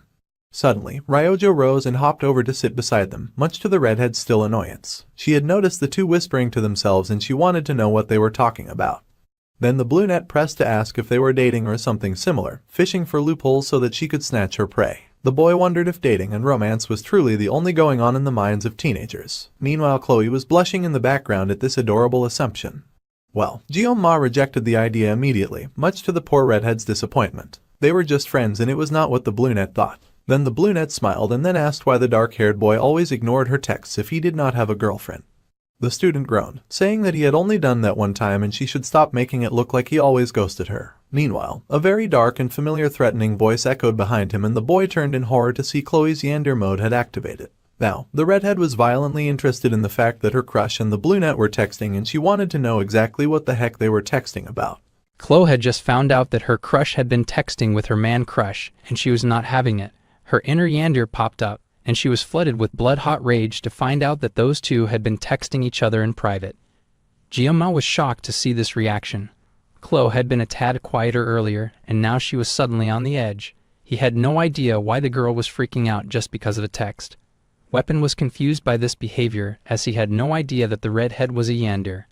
Suddenly, Ryojo rose and hopped over to sit beside them, much to the redhead's still annoyance. She had noticed the two whispering to themselves and she wanted to know what they were talking about. Then the Bluenet pressed to ask if they were dating or something similar, fishing for loopholes so that she could snatch her prey. The boy wondered if dating and romance was truly the only going on in the minds of teenagers. Meanwhile, Chloe was blushing in the background at this adorable assumption. Well, Gioma rejected the idea immediately, much to the poor redhead's disappointment. They were just friends and it was not what the Bluenet thought. Then the Bluenet smiled and then asked why the dark-haired boy always ignored her texts if he did not have a girlfriend. The student groaned, saying that he had only done that one time and she should stop making it look like he always ghosted her. Meanwhile, a very dark and familiar threatening voice echoed behind him and the boy turned in horror to see Chloe's Yander mode had activated. Now, the redhead was violently interested in the fact that her crush and the Bluenet were texting and she wanted to know exactly what the heck they were texting about. Chloe had just found out that her crush had been texting with her man crush and she was not having it. Her inner Yander popped up and she was flooded with blood-hot rage to find out that those two had been texting each other in private. Gioma was shocked to see this reaction. Chloe had been a tad quieter earlier and now she was suddenly on the edge. He had no idea why the girl was freaking out just because of a text. Weapon was confused by this behavior as he had no idea that the redhead was a Yander.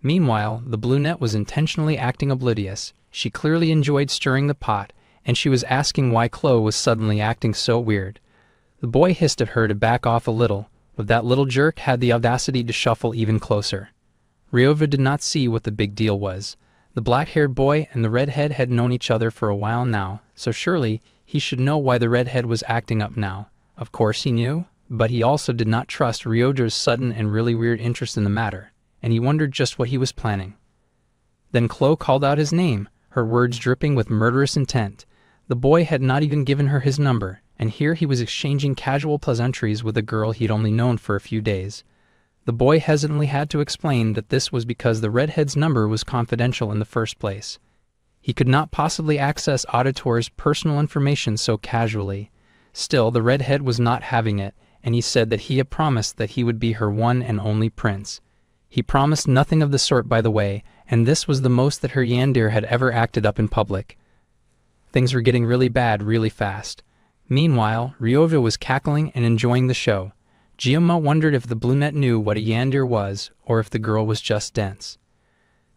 Meanwhile, the Bluenet was intentionally acting oblivious. She clearly enjoyed stirring the pot, and she was asking why Chloe was suddenly acting so weird. The boy hissed at her to back off a little, but that little jerk had the audacity to shuffle even closer. Ryova did not see what the big deal was. The black-haired boy and the redhead had known each other for a while now, so surely he should know why the redhead was acting up now. Of course he knew. But he also did not trust Ryojo's sudden and really weird interest in the matter, and he wondered just what he was planning. Then Chloe called out his name, her words dripping with murderous intent. The boy had not even given her his number, and here he was exchanging casual pleasantries with a girl he'd only known for a few days. The boy hesitantly had to explain that this was because the redhead's number was confidential in the first place. He could not possibly access Auditor's personal information so casually. Still, the redhead was not having it, and he said that he had promised that he would be her one and only prince. He promised nothing of the sort, by the way, and this was the most that her yandere had ever acted up in public. Things were getting really bad really fast. Meanwhile, Ryoja was cackling and enjoying the show. Gyoma wondered if the brunette knew what a yandere was, or if the girl was just dense.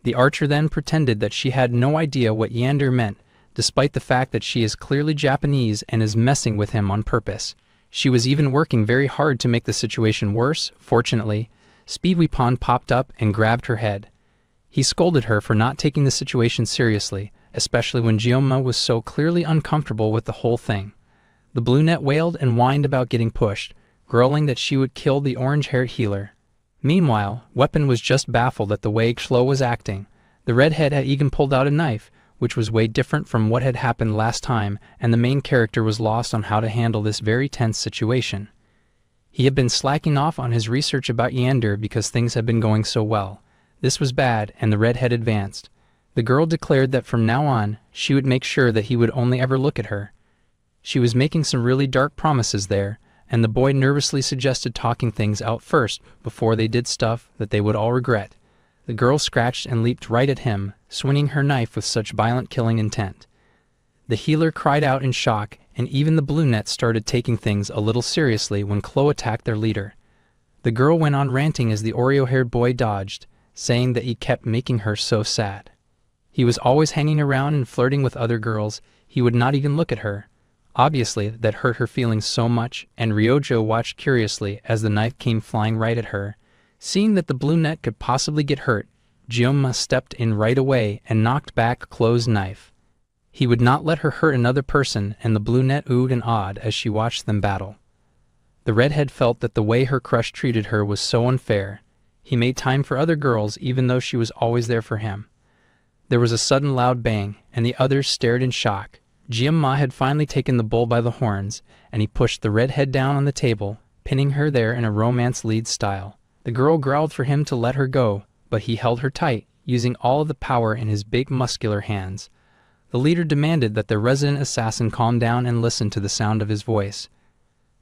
The archer then pretended that she had no idea what yandere meant, despite the fact that she is clearly Japanese and is messing with him on purpose. She was even working very hard to make the situation worse. Fortunately, Speedweapon popped up and grabbed her head. He scolded her for not taking the situation seriously, especially when Gyoma was so clearly uncomfortable with the whole thing. The brunette wailed and whined about getting pushed, growling that she would kill the orange-haired healer. Meanwhile, Weapon was just baffled at the way Chloe was acting. The redhead had even pulled out a knife, which was way different from what had happened last time, and the main character was lost on how to handle this very tense situation. He had been slacking off on his research about yandere because things had been going so well. This was bad, and the redhead advanced. The girl declared that from now on, she would make sure that he would only ever look at her. She was making some really dark promises there, and the boy nervously suggested talking things out first before they did stuff that they would all regret. The girl scratched and leaped right at him, swinging her knife with such violent killing intent. The healer cried out in shock, and even the brunette started taking things a little seriously when Chloe attacked their leader. The girl went on ranting as the Oreo-haired boy dodged, saying that he kept making her so sad. He was always hanging around and flirting with other girls. He would not even look at her. Obviously, that hurt her feelings so much, and Ryoja watched curiously as the knife came flying right at her. Seeing that the brunette could possibly get hurt, Gyoma stepped in right away and knocked back Chloe's knife. He would not let her hurt another person, and the brunette oohed and awed as she watched them battle. The redhead felt that the way her crush treated her was so unfair. He made time for other girls even though she was always there for him. There was a sudden loud bang, and the others stared in shock. Gyoma had finally taken the bull by the horns, and he pushed the redhead down on the table, pinning her there in a romance lead style. The girl growled for him to let her go, but he held her tight, using all of the power in his big muscular hands. The leader demanded that the resident assassin calm down and listen to the sound of his voice.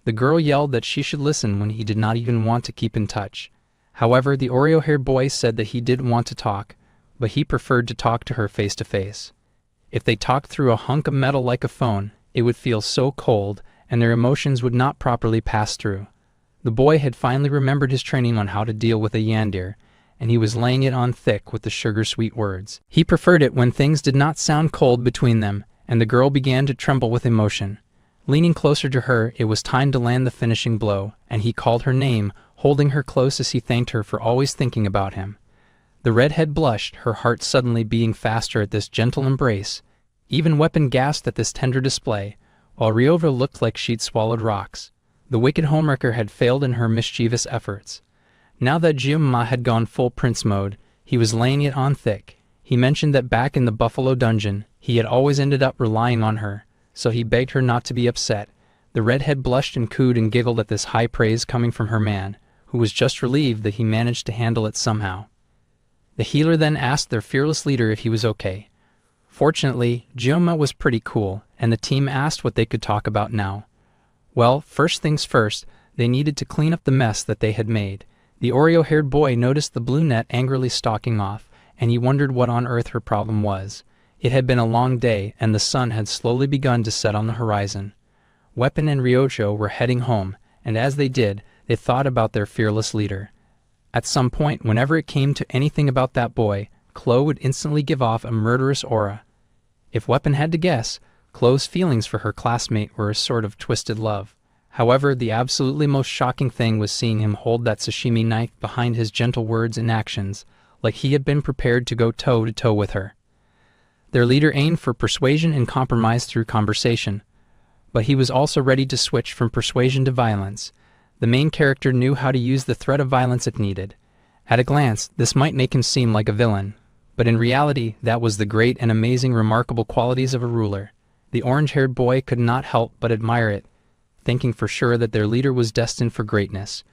The girl yelled that she should listen when he did not even want to keep in touch. However, the Oreo-haired boy said that he didn't want to talk, but he preferred to talk to her face to face. If they talked through a hunk of metal like a phone, it would feel so cold, and their emotions would not properly pass through. The boy had finally remembered his training on how to deal with a yandere, and he was laying it on thick with the sugar-sweet words. He preferred it when things did not sound cold between them, and the girl began to tremble with emotion. Leaning closer to her, it was time to land the finishing blow, and he called her name, holding her close as he thanked her for always thinking about him. The redhead blushed, her heart suddenly beating faster at this gentle embrace. Even Weapon gasped at this tender display, while Ryoja looked like she'd swallowed rocks. The wicked homewrecker had failed in her mischievous efforts. Now that Gyoma had gone full prince mode, he was laying it on thick. He mentioned that back in the Buffalo Dungeon, he had always ended up relying on her, so he begged her not to be upset. The redhead blushed and cooed and giggled at this high praise coming from her man, who was just relieved that he managed to handle it somehow. The healer then asked their fearless leader if he was okay. Fortunately, Gyoma was pretty cool, and the team asked what they could talk about now. Well, first things first, they needed to clean up the mess that they had made. The Oreo-haired boy noticed the brunette angrily stalking off, and he wondered what on earth her problem was. It had been a long day, and the sun had slowly begun to set on the horizon. Weapon and Ryoja were heading home, and as they did, they thought about their fearless leader. At some point, whenever it came to anything about that boy, Chloe would instantly give off a murderous aura. If Weapon had to guess, Chloe's feelings for her classmate were a sort of twisted love. However, the absolutely most shocking thing was seeing him hold that sashimi knife behind his gentle words and actions, like he had been prepared to go toe-to-toe with her. Their leader aimed for persuasion and compromise through conversation, but he was also ready to switch from persuasion to violence. The main character knew how to use the threat of violence if needed. At a glance, this might make him seem like a villain, but in reality, that was the great and amazing remarkable qualities of a ruler. The orange-haired boy could not help but admire it, thinking for sure that their leader was destined for greatness.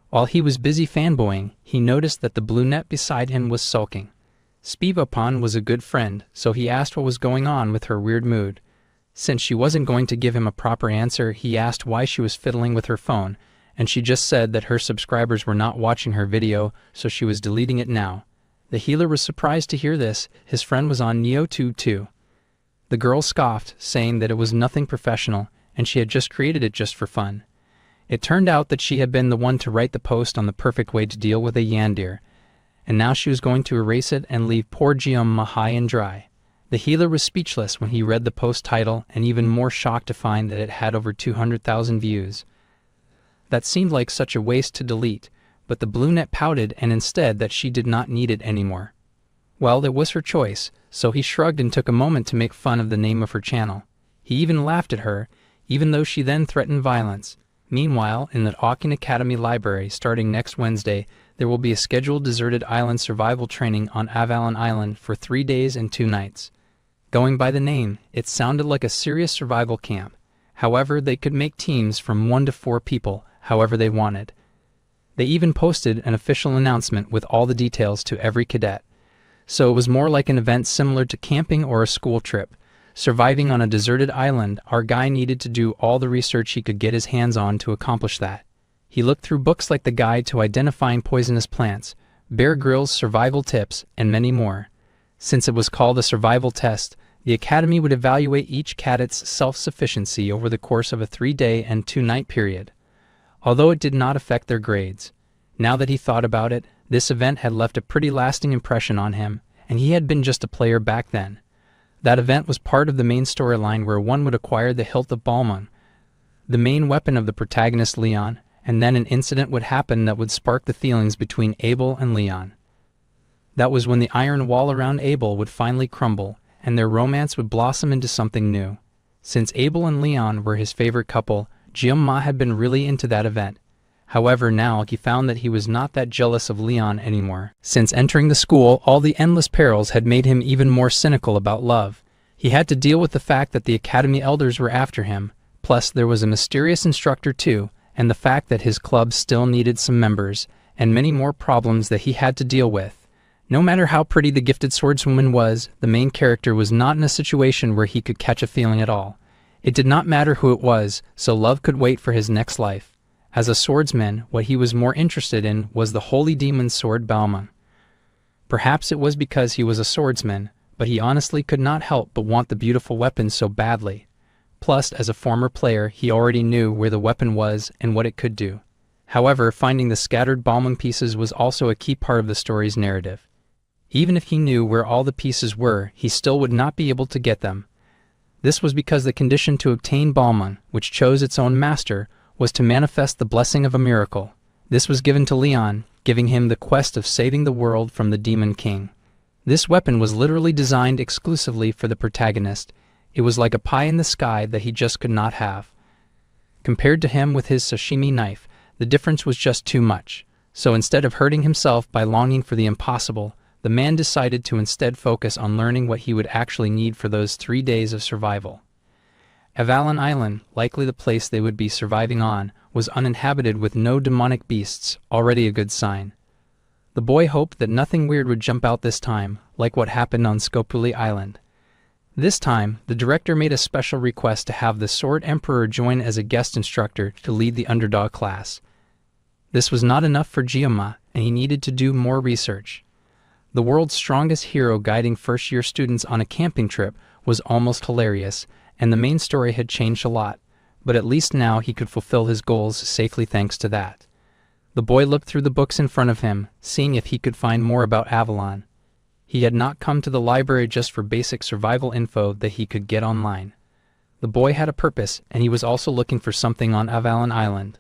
While he was busy fanboying, he noticed that the brunette beside him was sulking. Spivapan was a good friend, so he asked what was going on with her weird mood. Since she wasn't going to give him a proper answer, he asked why she was fiddling with her phone, and she just said that her subscribers were not watching her video, so she was deleting it now. The healer was surprised to hear this. His friend was on NeoTube too. The girl scoffed, saying that it was nothing professional, and she had just created it just for fun. It turned out that she had been the one to write the post on the perfect way to deal with a yandere, and now she was going to erase it and leave poor Jioma high and dry. The healer was speechless when he read the post title, and even more shocked to find that it had over 200,000 views. That seemed like such a waste to delete, but the Bluenet pouted and instead that she did not need it anymore. Well, it was her choice, so he shrugged and took a moment to make fun of the name of her channel. He even laughed at her, even though she then threatened violence. Meanwhile, in the Akin Academy library, starting next Wednesday, there will be a scheduled deserted island survival training on Avalon Island for 3 days and 2 nights. Going by the name, it sounded like a serious survival camp. However, they could make teams from 1 to 4 people, however they wanted. They even posted an official announcement with all the details to every cadet. So it was more like an event similar to camping or a school trip. Surviving on a deserted island, our guy needed to do all the research he could get his hands on to accomplish that. He looked through books like the Guide to Identifying Poisonous Plants, Bear Grylls' Survival Tips, and many more. Since it was called a survival test, the Academy would evaluate each cadet's self-sufficiency over the course of a 3-day and 2-night period. Although it did not affect their grades. Now that he thought about it, this event had left a pretty lasting impression on him, and he had been just a player back then. That event was part of the main storyline where one would acquire the hilt of Balmung, the main weapon of the protagonist Leon, and then an incident would happen that would spark the feelings between Abel and Leon. That was when the iron wall around Abel would finally crumble, and their romance would blossom into something new. Since Abel and Leon were his favorite couple, Jioma had been really into that event. However, now he found that he was not that jealous of Leon anymore. Since entering the school, all the endless perils had made him even more cynical about love. He had to deal with the fact that the Academy elders were after him, plus there was a mysterious instructor too, and the fact that his club still needed some members, and many more problems that he had to deal with. No matter how pretty the gifted swordswoman was, the main character was not in a situation where he could catch a feeling at all. It did not matter who it was, so love could wait for his next life. As a swordsman, what he was more interested in was the holy demon's sword Balmung. Perhaps it was because he was a swordsman, but he honestly could not help but want the beautiful weapon so badly. Plus, as a former player, he already knew where the weapon was and what it could do. However, finding the scattered Balmung pieces was also a key part of the story's narrative. Even if he knew where all the pieces were, he still would not be able to get them. This was because the condition to obtain Balmung, which chose its own master, was to manifest the blessing of a miracle. This was given to Leon, giving him the quest of saving the world from the Demon King. This weapon was literally designed exclusively for the protagonist. It was like a pie in the sky that he just could not have. Compared to him with his sashimi knife, the difference was just too much. So instead of hurting himself by longing for the impossible, the man decided to instead focus on learning what he would actually need for those 3 days of survival. Avalon Island, likely the place they would be surviving on, was uninhabited with no demonic beasts, already a good sign. The boy hoped that nothing weird would jump out this time, like what happened on Skopuli Island. This time, the director made a special request to have the Sword Emperor join as a guest instructor to lead the underdog class. This was not enough for Jioma, and he needed to do more research. The world's strongest hero guiding first-year students on a camping trip was almost hilarious, and the main story had changed a lot, but at least now he could fulfill his goals safely thanks to that. The boy looked through the books in front of him, seeing if he could find more about Avalon. He had not come to the library just for basic survival info that he could get online. The boy had a purpose, and he was also looking for something on Avalon Island.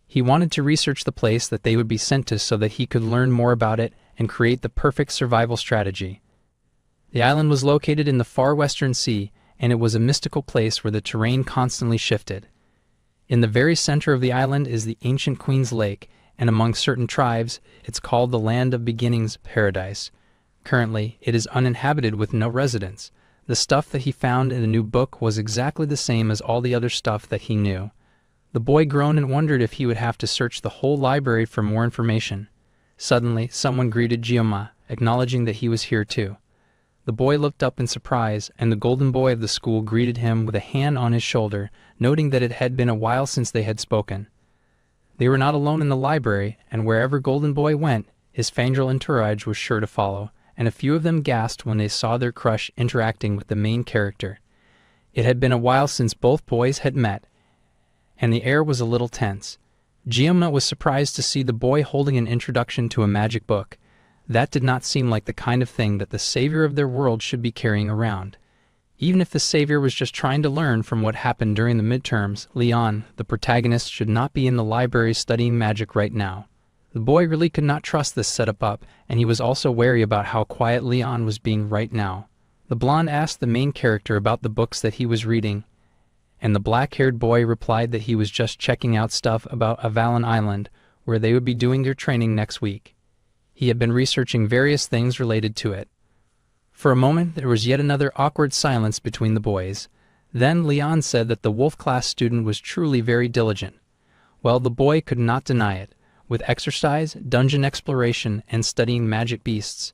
He wanted to research the place that they would be sent to so that he could learn more about it and create the perfect survival strategy. The island was located in the far western sea, and it was a mystical place where the terrain constantly shifted. In the very center of the island is the ancient Queen's Lake, and among certain tribes, it's called the Land of Beginnings Paradise. Currently, it is uninhabited with no residents. The stuff that he found in the new book was exactly the same as all the other stuff that he knew. The boy groaned and wondered if he would have to search the whole library for more information. Suddenly, someone greeted Jioma, acknowledging that he was here too. The boy looked up in surprise, and the golden boy of the school greeted him with a hand on his shoulder, noting that it had been a while since they had spoken. They were not alone in the library, and wherever Golden Boy went, his fangirl entourage was sure to follow, and a few of them gasped when they saw their crush interacting with the main character. It had been a while since both boys had met, and the air was a little tense. Giamma was surprised to see the boy holding an introduction to a magic book. That did not seem like the kind of thing that the savior of their world should be carrying around. Even if the savior was just trying to learn from what happened during the midterms, Leon, the protagonist, should not be in the library studying magic right now. The boy really could not trust this setup up, and he was also wary about how quiet Leon was being right now. The blonde asked the main character about the books that he was reading, and the black-haired boy replied that he was just checking out stuff about Avalon Island, where they would be doing their training next week. He had been researching various things related to it. For a moment, there was yet another awkward silence between the boys. Then Leon said that the Wolf class student was truly very diligent. Well, the boy could not deny it. With exercise, dungeon exploration, and studying magic beasts,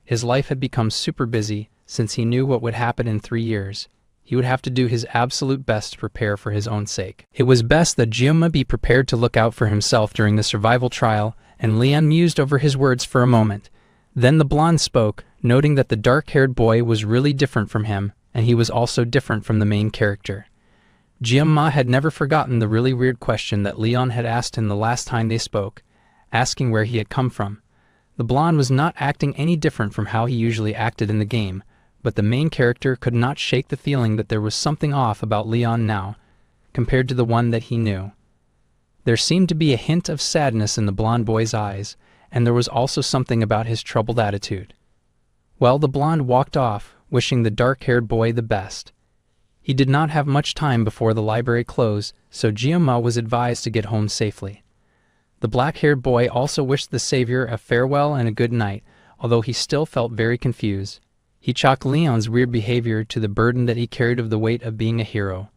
his life had become super busy since he knew what would happen in 3 years. He would have to do his absolute best to prepare for his own sake. It was best that Giamma be prepared to look out for himself during the survival trial, and Leon mused over his words for a moment. Then the blonde spoke, noting that the dark-haired boy was really different from him, and he was also different from the main character. Giamma had never forgotten the really weird question that Leon had asked him the last time they spoke, asking where he had come from. The blonde was not acting any different from how he usually acted in the game, but the main character could not shake the feeling that there was something off about Leon now, compared to the one that he knew. There seemed to be a hint of sadness in the blonde boy's eyes, and there was also something about his troubled attitude. Well, the blonde walked off, wishing the dark-haired boy the best. He did not have much time before the library closed, so Giamma was advised to get home safely. The black-haired boy also wished the savior a farewell and a good night, although he still felt very confused. He chalked Leon's weird behavior to the burden that he carried of the weight of being a hero.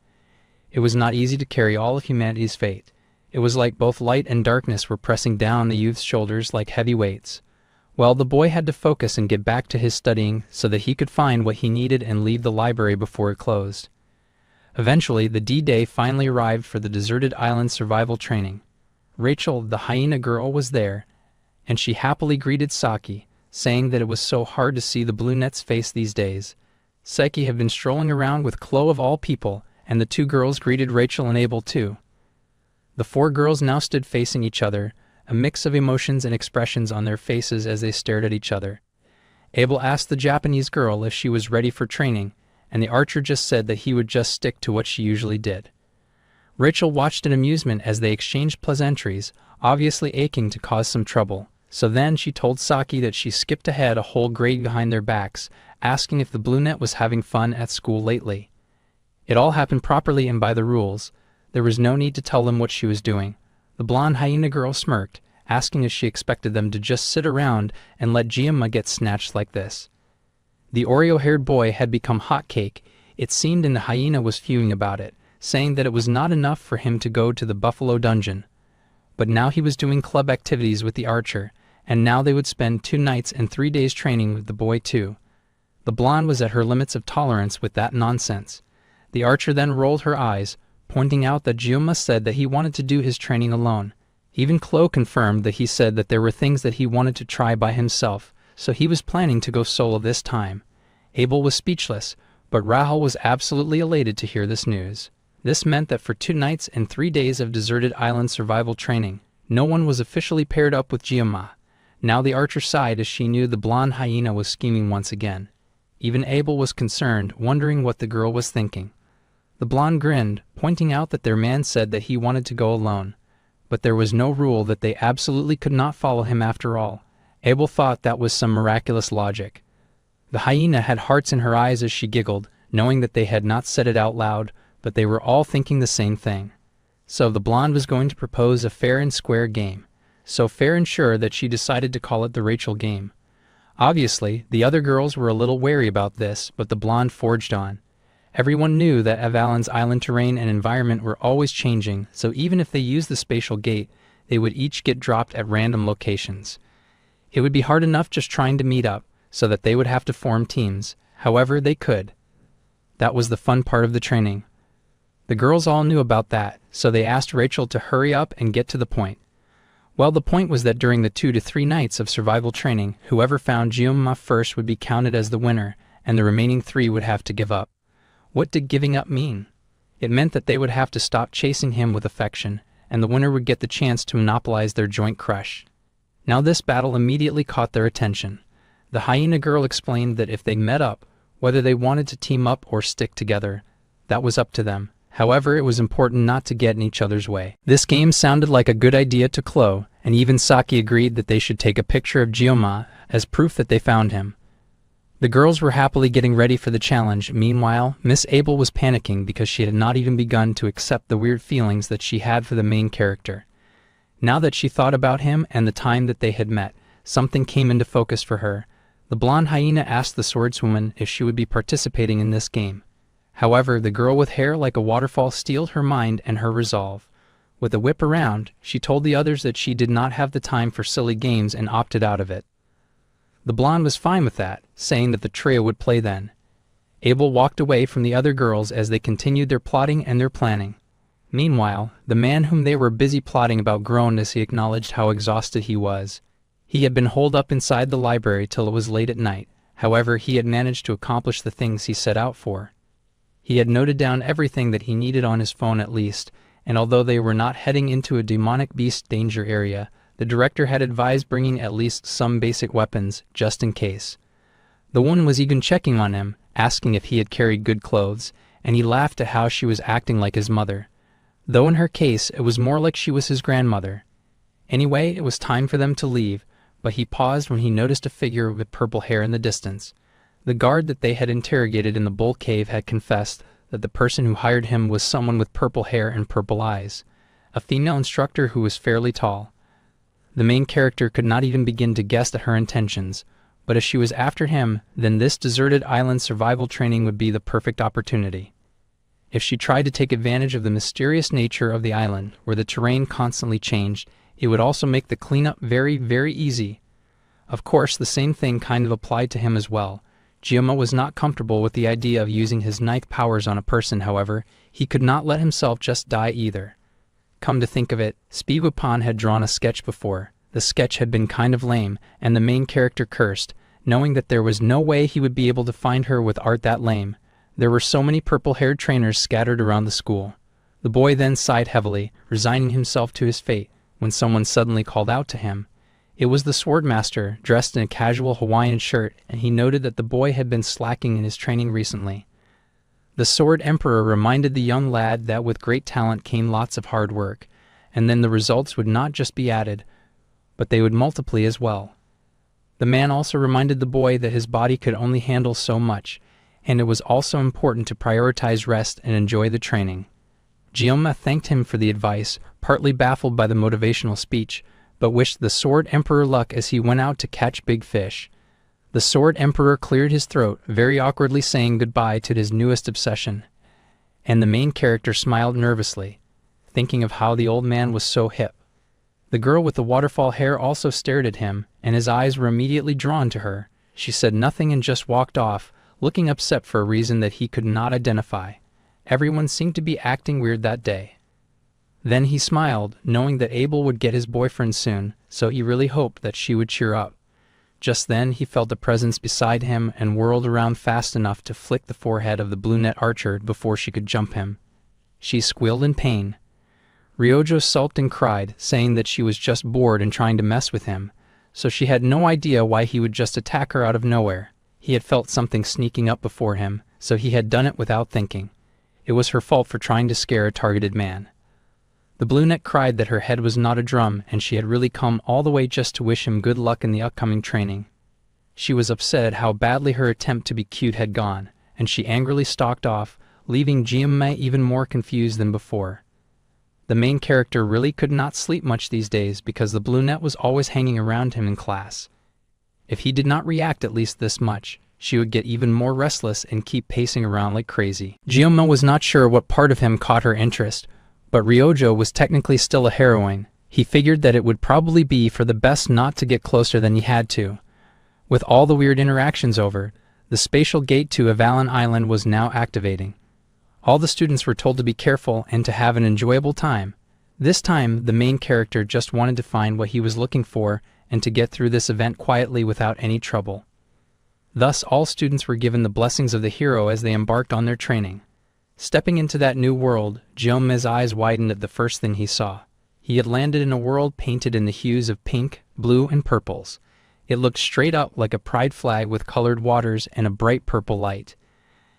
It was not easy to carry all of humanity's fate. It was like both light and darkness were pressing down the youth's shoulders like heavy weights. Well, the boy had to focus and get back to his studying so that he could find what he needed and leave the library before it closed. Eventually, the D-Day finally arrived for the deserted island survival training. Rachel, the hyena girl, was there, and she happily greeted Saki, saying that it was so hard to see the blue net's face these days. Saki had been strolling around with Chloe of all people, and the two girls greeted Rachel and Abel too. The four girls now stood facing each other, a mix of emotions and expressions on their faces as they stared at each other. Abel asked the Japanese girl if she was ready for training, and the archer just said that he would just stick to what she usually did. Rachel watched in amusement as they exchanged pleasantries, obviously aching to cause some trouble. So then she told Saki that she skipped ahead a whole grade behind their backs, asking if the blue net was having fun at school lately. It all happened properly and by the rules. There was no need to tell them what she was doing. The blonde hyena girl smirked, asking if she expected them to just sit around and let Giamma get snatched like this. The Oreo-haired boy had become hot cake, it seemed, and the hyena was fuming about it, saying that it was not enough for him to go to the Buffalo Dungeon. But now he was doing club activities with the archer, and now they would spend 2 nights and 3 days training with the boy too. The blonde was at her limits of tolerance with that nonsense. The archer then rolled her eyes, pointing out that Giamma said that he wanted to do his training alone. Even Chloe confirmed that he said that there were things that he wanted to try by himself, so he was planning to go solo this time. Abel was speechless, but Rahul was absolutely elated to hear this news. This meant that for 2 nights and 3 days of deserted island survival training, no one was officially paired up with Giamma. Now the archer sighed as she knew the blonde hyena was scheming once again. Even Abel was concerned, wondering what the girl was thinking. The blonde grinned, pointing out that their man said that he wanted to go alone. But there was no rule that they absolutely could not follow him after all. Abel thought that was some miraculous logic. The hyena had hearts in her eyes as she giggled, knowing that they had not said it out loud, but they were all thinking the same thing. So the blonde was going to propose a fair and square game. So fair and sure that she decided to call it the Rachel game. Obviously, the other girls were a little wary about this, but the blonde forged on. Everyone knew that Avalon's island terrain and environment were always changing, so even if they used the spatial gate, they would each get dropped at random locations. It would be hard enough just trying to meet up, so that they would have to form teams. However, they could. That was the fun part of the training. The girls all knew about that, so they asked Rachel to hurry up and get to the point. Well, the point was that during the 2 to 3 nights of survival training, whoever found Manhwa first would be counted as the winner, and the remaining 3 would have to give up. What did giving up mean? It meant that they would have to stop chasing him with affection, and the winner would get the chance to monopolize their joint crush. Now this battle immediately caught their attention. The hyena girl explained that if they met up, whether they wanted to team up or stick together, that was up to them. However, it was important not to get in each other's way. This game sounded like a good idea to Chloe, and even Saki agreed that they should take a picture of Manhwa as proof that they found him. The girls were happily getting ready for the challenge. Meanwhile, Miss Abel was panicking because she had not even begun to accept the weird feelings that she had for the main character. Now that she thought about him and the time that they had met, something came into focus for her. The blonde hyena asked the swordswoman if she would be participating in this game. However, the girl with hair like a waterfall steeled her mind and her resolve. With a whip around, she told the others that she did not have the time for silly games and opted out of it. The blonde was fine with that, saying that the trio would play then. Abel walked away from the other girls as they continued their plotting and their planning. Meanwhile, the man whom they were busy plotting about groaned as he acknowledged how exhausted he was. He had been holed up inside the library till it was late at night. However, he had managed to accomplish the things he set out for. He had noted down everything that he needed on his phone at least, and although they were not heading into a demonic beast danger area, the director had advised bringing at least some basic weapons, just in case. The woman was even checking on him, asking if he had carried good clothes, and he laughed at how she was acting like his mother. Though in her case, it was more like she was his grandmother. Anyway, it was time for them to leave, but he paused when he noticed a figure with purple hair in the distance. The guard that they had interrogated in the bull cave had confessed that the person who hired him was someone with purple hair and purple eyes, a female instructor who was fairly tall. The main character could not even begin to guess at her intentions, but if she was after him, then this deserted island survival training would be the perfect opportunity. If she tried to take advantage of the mysterious nature of the island, where the terrain constantly changed, it would also make the cleanup very, very easy. Of course, the same thing kind of applied to him as well. Manhwa was not comfortable with the idea of using his knife powers on a person. However, he could not let himself just die either. Come to think of it, Spigupan had drawn a sketch before. The sketch had been kind of lame, and the main character cursed, knowing that there was no way he would be able to find her with art that lame. There were so many purple-haired trainers scattered around the school. The boy then sighed heavily, resigning himself to his fate, when someone suddenly called out to him. It was the swordmaster, dressed in a casual Hawaiian shirt, and he noted that the boy had been slacking in his training recently. The Sword Emperor reminded the young lad that with great talent came lots of hard work, and then the results would not just be added, but they would multiply as well. The man also reminded the boy that his body could only handle so much, and it was also important to prioritize rest and enjoy the training. Manhwa thanked him for the advice, partly baffled by the motivational speech, but wished the Sword Emperor luck as he went out to catch big fish. The Sword Emperor cleared his throat, very awkwardly saying goodbye to his newest obsession, and the main character smiled nervously, thinking of how the old man was so hip. The girl with the waterfall hair also stared at him, and his eyes were immediately drawn to her. She said nothing and just walked off, looking upset for a reason that he could not identify. Everyone seemed to be acting weird that day. Then he smiled, knowing that Abel would get his boyfriend soon, so he really hoped that she would cheer up. Just then he felt a presence beside him and whirled around fast enough to flick the forehead of the blue-net archer before she could jump him. She squealed in pain. Ryojo sulked and cried, saying that she was just bored and trying to mess with him, so she had no idea why he would just attack her out of nowhere. He had felt something sneaking up before him, so he had done it without thinking. It was her fault for trying to scare a targeted man. The blue-net cried that her head was not a drum and she had really come all the way just to wish him good luck in the upcoming training. She was upset at how badly her attempt to be cute had gone, and she angrily stalked off, leaving Manhwa even more confused than before. The main character really could not sleep much these days because the blue-net was always hanging around him in class. If he did not react at least this much, she would get even more restless and keep pacing around like crazy. Manhwa was not sure what part of him caught her interest, but Ryojo was technically still a heroine. He figured that it would probably be for the best not to get closer than he had to. With all the weird interactions over, the spatial gate to Avalon Island was now activating. All the students were told to be careful and to have an enjoyable time. This time, the main character just wanted to find what he was looking for and to get through this event quietly without any trouble. Thus, all students were given the blessings of the hero as they embarked on their training. Stepping into that new world, Jiome's eyes widened at the first thing he saw. He had landed in a world painted in the hues of pink, blue, and purples. It looked straight up like a pride flag with colored waters and a bright purple light.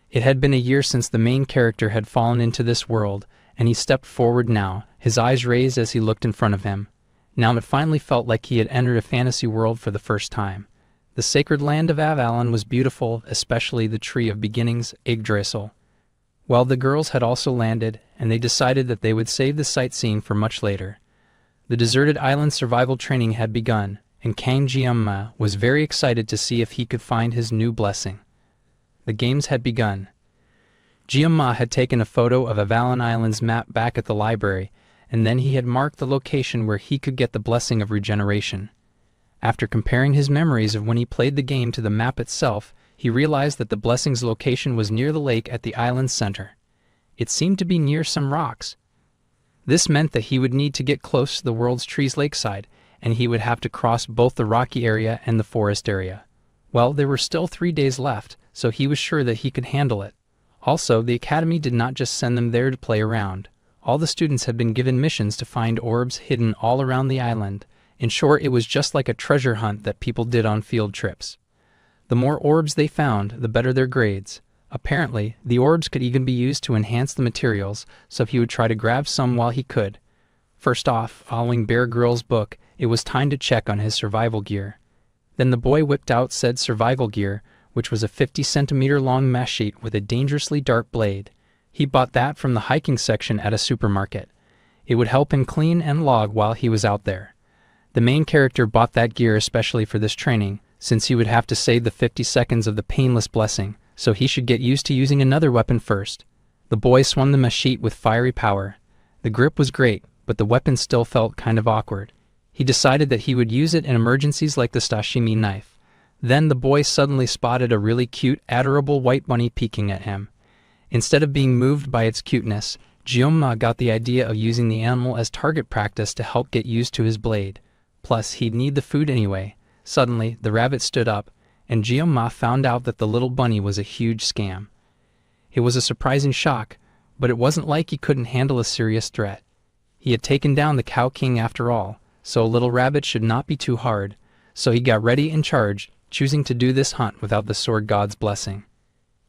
It had been a year since the main character had fallen into this world, and he stepped forward now, his eyes raised as he looked in front of him. Now it finally felt like he had entered a fantasy world for the first time. The sacred land of Avalon was beautiful, especially the Tree of Beginnings, Yggdrasil. Well, the girls had also landed, and they decided that they would save the sightseeing for much later. The deserted island survival training had begun, and Kang Jianma was very excited to see if he could find his new blessing. The games had begun. Jianma had taken a photo of Avalon Island's map back at the library, and then he had marked the location where he could get the blessing of regeneration. After comparing his memories of when he played the game to the map itself, he realized that the blessing's location was near the lake at the island's center. It seemed to be near some rocks. This meant that he would need to get close to the world's trees lakeside, and he would have to cross both the rocky area and the forest area. Well, there were still 3 days left, so he was sure that he could handle it. Also, the academy did not just send them there to play around. All the students had been given missions to find orbs hidden all around the island. In short, it was just like a treasure hunt that people did on field trips. The more orbs they found, the better their grades. Apparently, the orbs could even be used to enhance the materials, so he would try to grab some while he could. First off, following Bear Grylls' book, it was time to check on his survival gear. Then the boy whipped out said survival gear, which was a 50-centimeter long mesh sheet with a dangerously dark blade. He bought that from the hiking section at a supermarket. It would help him clean and log while he was out there. The main character bought that gear especially for this training, since he would have to save the 50 seconds of the painless blessing, so he should get used to using another weapon first. The boy swung the machete with fiery power. The grip was great, but the weapon still felt kind of awkward. He decided that he would use it in emergencies like the Sashimi knife. Then the boy suddenly spotted a really cute, adorable white bunny peeking at him. Instead of being moved by its cuteness, Jioma got the idea of using the animal as target practice to help get used to his blade. Plus, he'd need the food anyway. Suddenly, the rabbit stood up, and Jioma found out that the little bunny was a huge scam. It was a surprising shock, but it wasn't like he couldn't handle a serious threat. He had taken down the Cow King after all, so a little rabbit should not be too hard, so he got ready and charged, choosing to do this hunt without the sword god's blessing.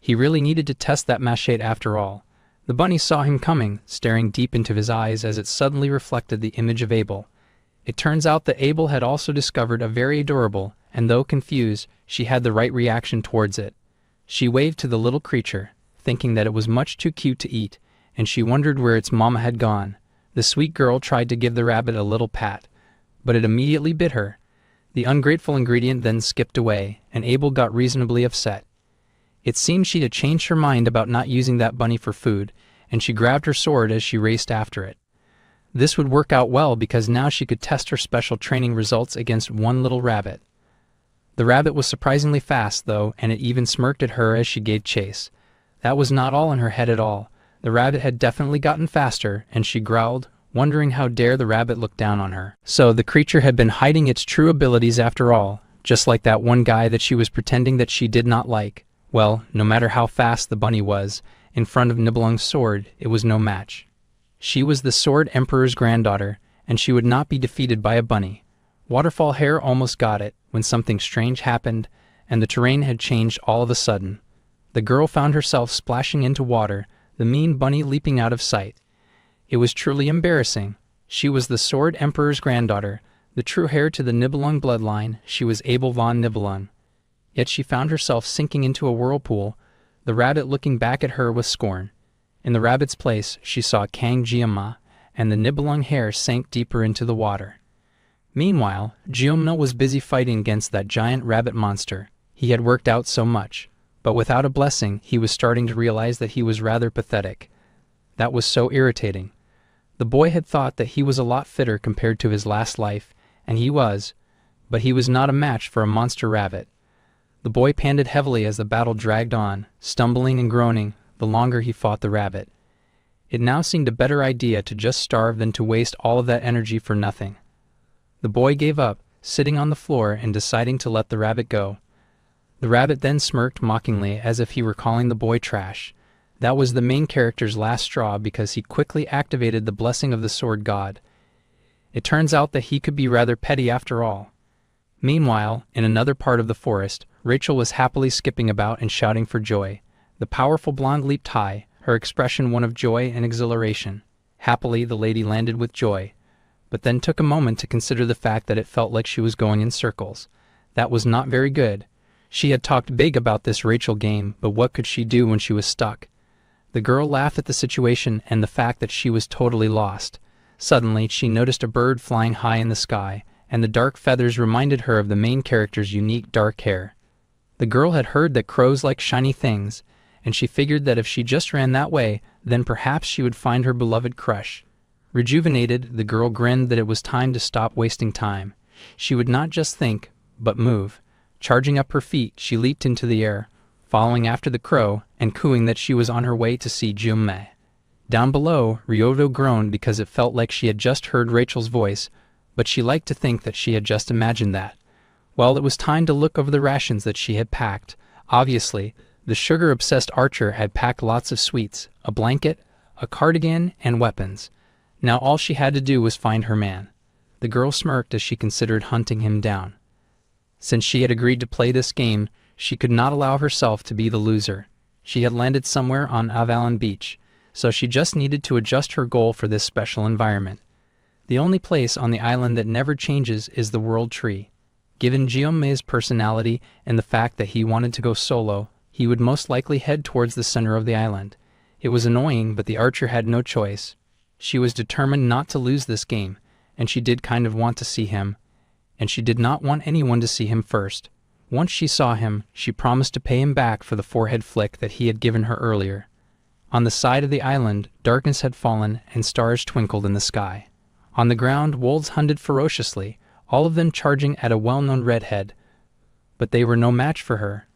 He really needed to test that machete after all. The bunny saw him coming, staring deep into his eyes as it suddenly reflected the image of Abel. It turns out that Abel had also discovered a very adorable, and though confused, she had the right reaction towards it. She waved to the little creature, thinking that it was much too cute to eat, and she wondered where its mama had gone. The sweet girl tried to give the rabbit a little pat, but it immediately bit her. The ungrateful ingredient then skipped away, and Abel got reasonably upset. It seemed she had changed her mind about not using that bunny for food, and she grabbed her sword as she raced after it. This would work out well because now she could test her special training results against one little rabbit. The rabbit was surprisingly fast, though, and it even smirked at her as she gave chase. That was not all in her head at all. The rabbit had definitely gotten faster, and she growled, wondering how dare the rabbit look down on her. So the creature had been hiding its true abilities after all, just like that one guy that she was pretending that she did not like. Well, no matter how fast the bunny was, in front of Nibelung's sword, it was no match. She was the Sword Emperor's granddaughter, and she would not be defeated by a bunny. Waterfall Hare almost got it when something strange happened, and the terrain had changed all of a sudden. The girl found herself splashing into water, the mean bunny leaping out of sight. It was truly embarrassing. She was the Sword Emperor's granddaughter, the true heir to the Nibelung bloodline. She was Abel von Nibelung. Yet she found herself sinking into a whirlpool, the rabbit looking back at her with scorn. In the rabbit's place, she saw Kang Jiama, and the Nibelung hare sank deeper into the water. Meanwhile, Jioma was busy fighting against that giant rabbit monster. He had worked out so much, but without a blessing, he was starting to realize that he was rather pathetic. That was so irritating. The boy had thought that he was a lot fitter compared to his last life, and he was, but he was not a match for a monster rabbit. The boy panted heavily as the battle dragged on, stumbling and groaning the longer he fought the rabbit. It now seemed a better idea to just starve than to waste all of that energy for nothing. The boy gave up, sitting on the floor and deciding to let the rabbit go. The rabbit then smirked mockingly as if he were calling the boy trash. That was the main character's last straw because he quickly activated the blessing of the sword god. It turns out that he could be rather petty after all. Meanwhile, in another part of the forest, Rachel was happily skipping about and shouting for joy. The powerful blonde leaped high, her expression one of joy and exhilaration. Happily, the lady landed with joy, but then took a moment to consider the fact that it felt like she was going in circles. That was not very good. She had talked big about this Rachel game, but what could she do when she was stuck? The girl laughed at the situation and the fact that she was totally lost. Suddenly, she noticed a bird flying high in the sky, and the dark feathers reminded her of the main character's unique dark hair. The girl had heard that crows like shiny things, and she figured that if she just ran that way, then perhaps she would find her beloved crush. Rejuvenated, the girl grinned that it was time to stop wasting time. She would not just think, but move. Charging up her feet, she leaped into the air, following after the crow and cooing that she was on her way to see Jume. Down below, Ryoto groaned because it felt like she had just heard Rachel's voice, but she liked to think that she had just imagined that. Well, it was time to look over the rations that she had packed. Obviously, the sugar-obsessed archer had packed lots of sweets, a blanket, a cardigan, and weapons. Now all she had to do was find her man. The girl smirked as she considered hunting him down. Since she had agreed to play this game, she could not allow herself to be the loser. She had landed somewhere on Avalon Beach, so she just needed to adjust her goal for this special environment. The only place on the island that never changes is the World Tree. Given Jiome's personality and the fact that he wanted to go solo, he would most likely head towards the center of the island. It was annoying, but the archer had no choice. She was determined not to lose this game, and she did kind of want to see him, and she did not want anyone to see him first. Once she saw him, she promised to pay him back for the forehead flick that he had given her earlier. On the side of the island, darkness had fallen and stars twinkled in the sky. On the ground, wolves hunted ferociously, all of them charging at a well-known redhead, but they were no match for her.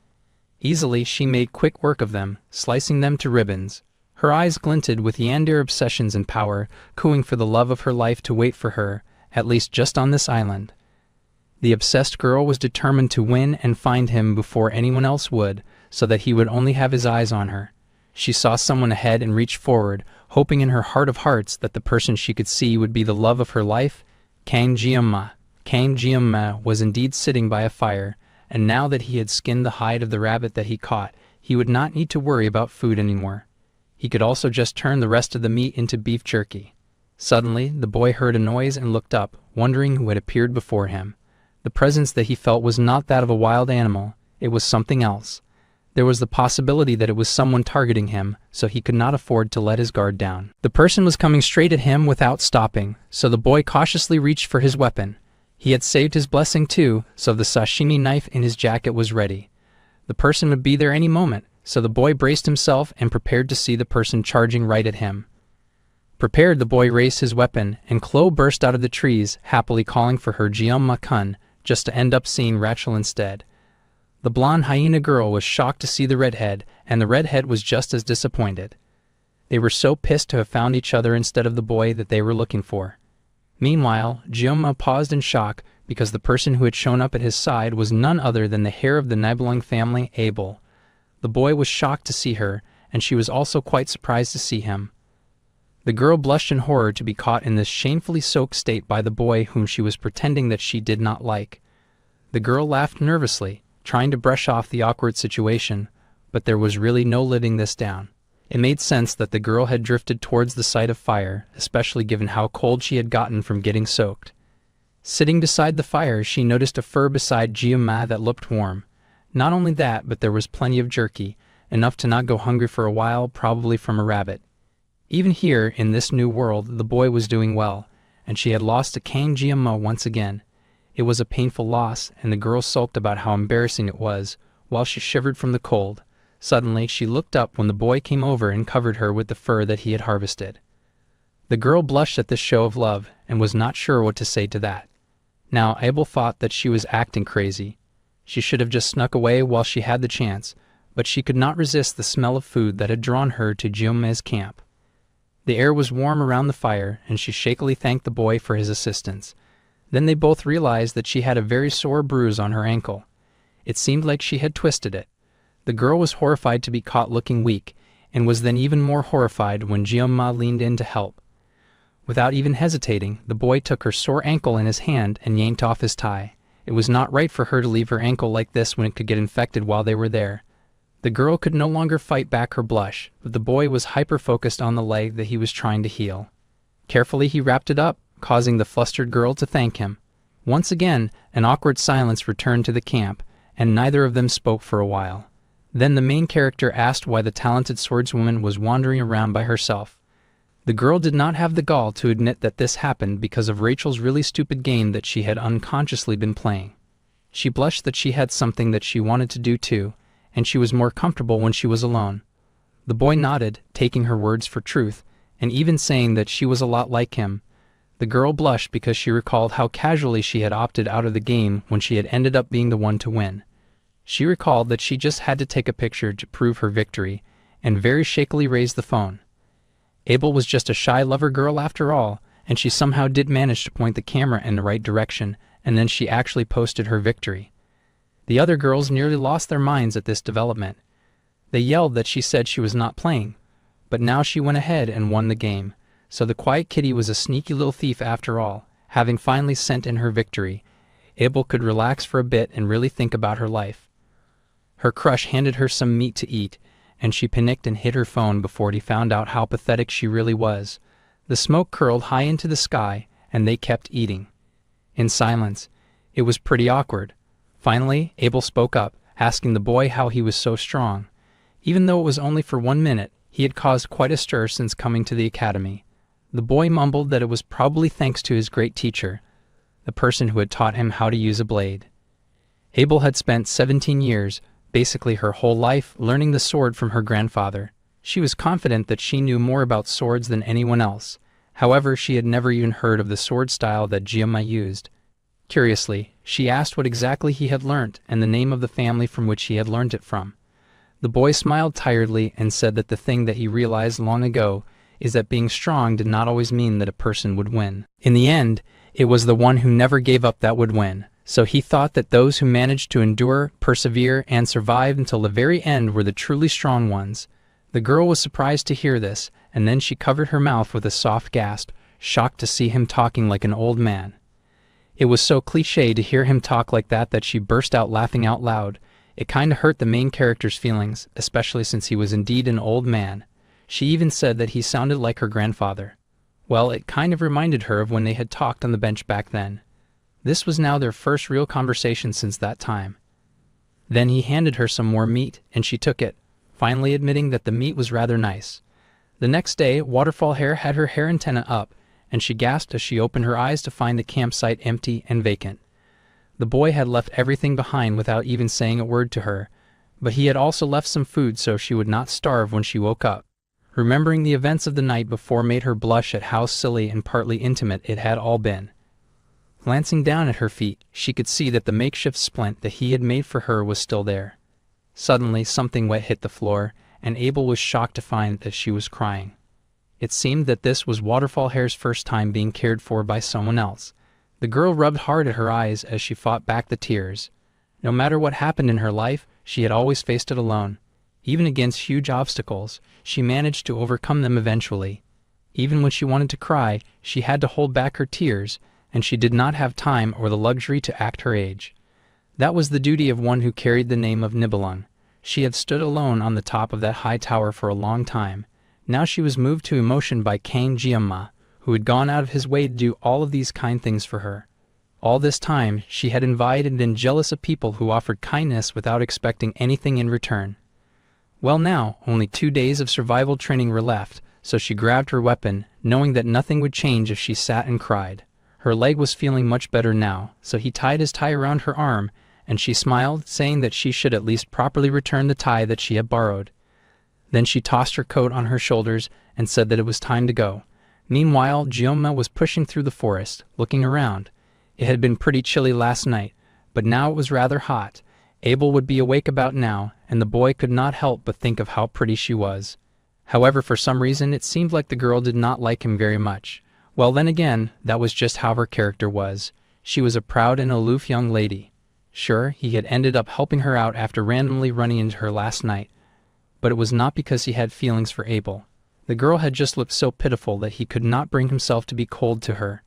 Easily, she made quick work of them, slicing them to ribbons. Her eyes glinted with yandere obsessions and power, cooing for the love of her life to wait for her, at least just on this island. The obsessed girl was determined to win and find him before anyone else would, so that he would only have his eyes on her. She saw someone ahead and reached forward, hoping in her heart of hearts that the person she could see would be the love of her life, Kang Jianma. Kang Jianma was indeed sitting by a fire, and now that he had skinned the hide of the rabbit that he caught, he would not need to worry about food anymore. He could also just turn the rest of the meat into beef jerky. Suddenly, the boy heard a noise and looked up, wondering who had appeared before him. The presence that he felt was not that of a wild animal, it was something else. There was the possibility that it was someone targeting him, so he could not afford to let his guard down. The person was coming straight at him without stopping, so the boy cautiously reached for his weapon. He had saved his blessing too, so the sashimi knife in his jacket was ready. The person would be there any moment, so the boy braced himself and prepared to see the person charging right at him. Prepared, the boy raised his weapon, and Chloe burst out of the trees, happily calling for her Jianma-kun, just to end up seeing Rachel instead. The blonde hyena girl was shocked to see the redhead, and the redhead was just as disappointed. They were so pissed to have found each other instead of the boy that they were looking for. Meanwhile, Jianma paused in shock because the person who had shown up at his side was none other than the heir of the Nibelung family, Abel. The boy was shocked to see her, and she was also quite surprised to see him. The girl blushed in horror to be caught in this shamefully soaked state by the boy whom she was pretending that she did not like. The girl laughed nervously, trying to brush off the awkward situation, but there was really no living this down. It made sense that the girl had drifted towards the site of fire, especially given how cold she had gotten from getting soaked. Sitting beside the fire, she noticed a fur beside Jianma that looked warm. Not only that, but there was plenty of jerky, enough to not go hungry for a while, probably from a rabbit. Even here, in this new world, the boy was doing well, and she had lost to Kang Jianma once again. It was a painful loss, and the girl sulked about how embarrassing it was, while she shivered from the cold. Suddenly, she looked up when the boy came over and covered her with the fur that he had harvested. The girl blushed at this show of love and was not sure what to say to that. Now, Abel thought that she was acting crazy. She should have just snuck away while she had the chance, but she could not resist the smell of food that had drawn her to Jiome's camp. The air was warm around the fire, and she shakily thanked the boy for his assistance. Then they both realized that she had a very sore bruise on her ankle. It seemed like she had twisted it. The girl was horrified to be caught looking weak, and was then even more horrified when Jioma leaned in to help. Without even hesitating, the boy took her sore ankle in his hand and yanked off his tie. It was not right for her to leave her ankle like this when it could get infected while they were there. The girl could no longer fight back her blush, but the boy was hyper-focused on the leg that he was trying to heal. Carefully he wrapped it up, causing the flustered girl to thank him. Once again, an awkward silence returned to the camp, and neither of them spoke for a while. Then the main character asked why the talented swordswoman was wandering around by herself. The girl did not have the gall to admit that this happened because of Rachel's really stupid game that she had unconsciously been playing. She blushed that she had something that she wanted to do too, and she was more comfortable when she was alone. The boy nodded, taking her words for truth, and even saying that she was a lot like him. The girl blushed because she recalled how casually she had opted out of the game when she had ended up being the one to win. She recalled that she just had to take a picture to prove her victory, and very shakily raised the phone. Abel was just a shy lover girl after all, and she somehow did manage to point the camera in the right direction, and then she actually posted her victory. The other girls nearly lost their minds at this development. They yelled that she said she was not playing, but now she went ahead and won the game, so the quiet kitty was a sneaky little thief after all. Having finally sent in her victory, Abel could relax for a bit and really think about her life. Her crush handed her some meat to eat, and she panicked and hid her phone before he found out how pathetic she really was. The smoke curled high into the sky, and they kept eating. In silence. It was pretty awkward. Finally, Abel spoke up, asking the boy how he was so strong. Even though it was only for 1 minute, he had caused quite a stir since coming to the academy. The boy mumbled that it was probably thanks to his great teacher, the person who had taught him how to use a blade. Abel had spent 17 years, basically her whole life, learning the sword from her grandfather. She was confident that she knew more about swords than anyone else. However, she had never even heard of the sword style that Jioma used. Curiously, she asked what exactly he had learnt and the name of the family from which he had learned it from. The boy smiled tiredly and said that the thing that he realized long ago is that being strong did not always mean that a person would win. In the end, it was the one who never gave up that would win. So he thought that those who managed to endure, persevere, and survive until the very end were the truly strong ones. The girl was surprised to hear this, and then she covered her mouth with a soft gasp, shocked to see him talking like an old man. It was so cliché to hear him talk like that she burst out laughing out loud. It kinda hurt the main character's feelings, especially since he was indeed an old man. She even said that he sounded like her grandfather. Well, it kind of reminded her of when they had talked on the bench back then. This was now their first real conversation since that time. Then he handed her some more meat, and she took it, finally admitting that the meat was rather nice. The next day, Waterfall Hair had her hair antenna up, and she gasped as she opened her eyes to find the campsite empty and vacant. The boy had left everything behind without even saying a word to her, but he had also left some food so she would not starve when she woke up. Remembering the events of the night before made her blush at how silly and partly intimate it had all been. Glancing down at her feet, she could see that the makeshift splint that he had made for her was still there. Suddenly, something wet hit the floor, and Abel was shocked to find that she was crying. It seemed that this was Waterfall Hair's first time being cared for by someone else. The girl rubbed hard at her eyes as she fought back the tears. No matter what happened in her life, she had always faced it alone. Even against huge obstacles, she managed to overcome them eventually. Even when she wanted to cry, she had to hold back her tears, and she did not have time or the luxury to act her age. That was the duty of one who carried the name of Nibelung. She had stood alone on the top of that high tower for a long time. Now she was moved to emotion by Kang Jiama, who had gone out of his way to do all of these kind things for her. All this time, she had envied and been jealous of people who offered kindness without expecting anything in return. Well now, only 2 days of survival training were left, so she grabbed her weapon, knowing that nothing would change if she sat and cried. Her leg was feeling much better now, so he tied his tie around her arm, and she smiled, saying that she should at least properly return the tie that she had borrowed. Then she tossed her coat on her shoulders and said that it was time to go. Meanwhile, Gyoma was pushing through the forest, looking around. It had been pretty chilly last night, but now it was rather hot. Abel would be awake about now, and the boy could not help but think of how pretty she was. However, for some reason, it seemed like the girl did not like him very much. Well, then again, that was just how her character was. She was a proud and aloof young lady. Sure, he had ended up helping her out after randomly running into her last night, but it was not because he had feelings for Abel. The girl had just looked so pitiful that he could not bring himself to be cold to her.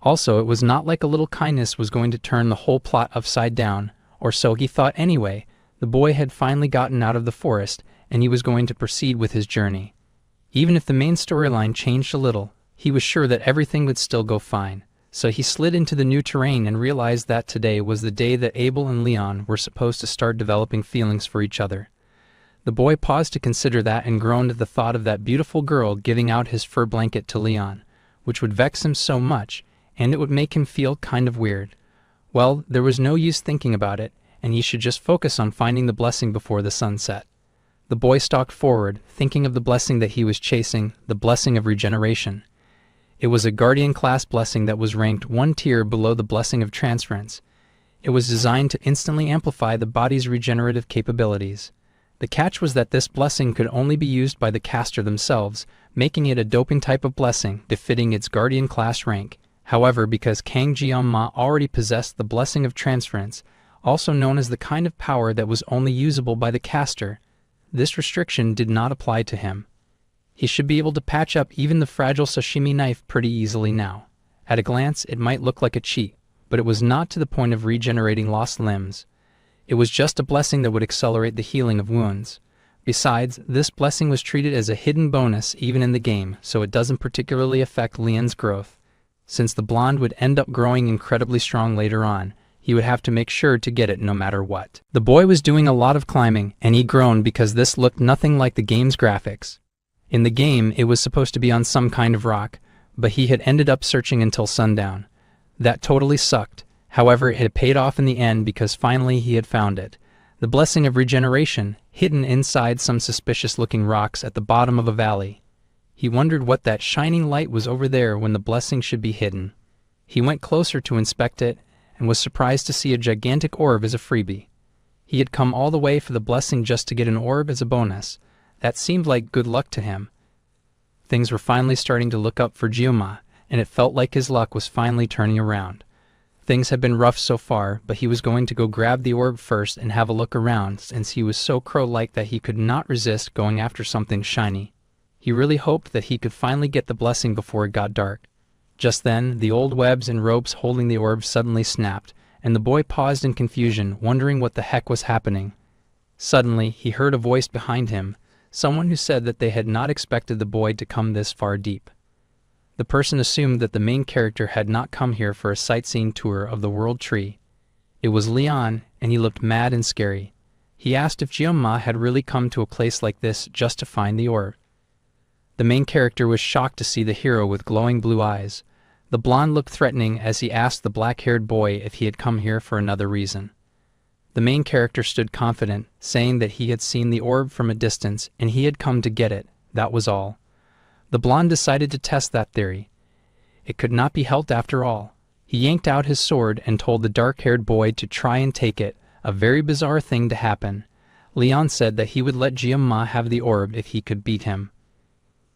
Also, it was not like a little kindness was going to turn the whole plot upside down, or so he thought anyway. The boy had finally gotten out of the forest, and he was going to proceed with his journey. Even if the main storyline changed a little, he was sure that everything would still go fine. So he slid into the new terrain and realized that today was the day that Abel and Leon were supposed to start developing feelings for each other. The boy paused to consider that and groaned at the thought of that beautiful girl giving out his fur blanket to Leon, which would vex him so much, and it would make him feel kind of weird. Well, there was no use thinking about it, and he should just focus on finding the blessing before the sun set. The boy stalked forward, thinking of the blessing that he was chasing, the blessing of regeneration. It was a Guardian-class blessing that was ranked one tier below the blessing of transference. It was designed to instantly amplify the body's regenerative capabilities. The catch was that this blessing could only be used by the caster themselves, making it a doping type of blessing befitting its Guardian-class rank. However, because Kang Gyoma already possessed the blessing of transference, also known as the kind of power that was only usable by the caster, this restriction did not apply to him. He should be able to patch up even the fragile Sashimi knife pretty easily now. At a glance, it might look like a cheat, but it was not to the point of regenerating lost limbs. It was just a blessing that would accelerate the healing of wounds. Besides, this blessing was treated as a hidden bonus even in the game, so it doesn't particularly affect Leon's growth. Since the blonde would end up growing incredibly strong later on, he would have to make sure to get it no matter what. The boy was doing a lot of climbing, and he groaned because this looked nothing like the game's graphics. In the game, it was supposed to be on some kind of rock, but he had ended up searching until sundown. That totally sucked. However, it had paid off in the end because finally he had found it. The blessing of regeneration, hidden inside some suspicious-looking rocks at the bottom of a valley. He wondered what that shining light was over there when the blessing should be hidden. He went closer to inspect it, and was surprised to see a gigantic orb as a freebie. He had come all the way for the blessing just to get an orb as a bonus. That seemed like good luck to him. Things were finally starting to look up for Gyoma, and it felt like his luck was finally turning around. Things had been rough so far, but he was going to go grab the orb first and have a look around, since he was so crow-like that he could not resist going after something shiny. He really hoped that he could finally get the blessing before it got dark. Just then, the old webs and ropes holding the orb suddenly snapped, and the boy paused in confusion, wondering what the heck was happening. Suddenly, he heard a voice behind him, someone who said that they had not expected the boy to come this far deep. The person assumed that the main character had not come here for a sightseeing tour of the World Tree. It was Leon, and he looked mad and scary. He asked if Gyoma had really come to a place like this just to find the orb. The main character was shocked to see the hero with glowing blue eyes. The blonde looked threatening as he asked the black-haired boy if he had come here for another reason. The main character stood confident, saying that he had seen the orb from a distance and he had come to get it, that was all. The blonde decided to test that theory. It could not be helped after all. He yanked out his sword and told the dark-haired boy to try and take it, a very bizarre thing to happen. Leon said that he would let Gyoma have the orb if he could beat him.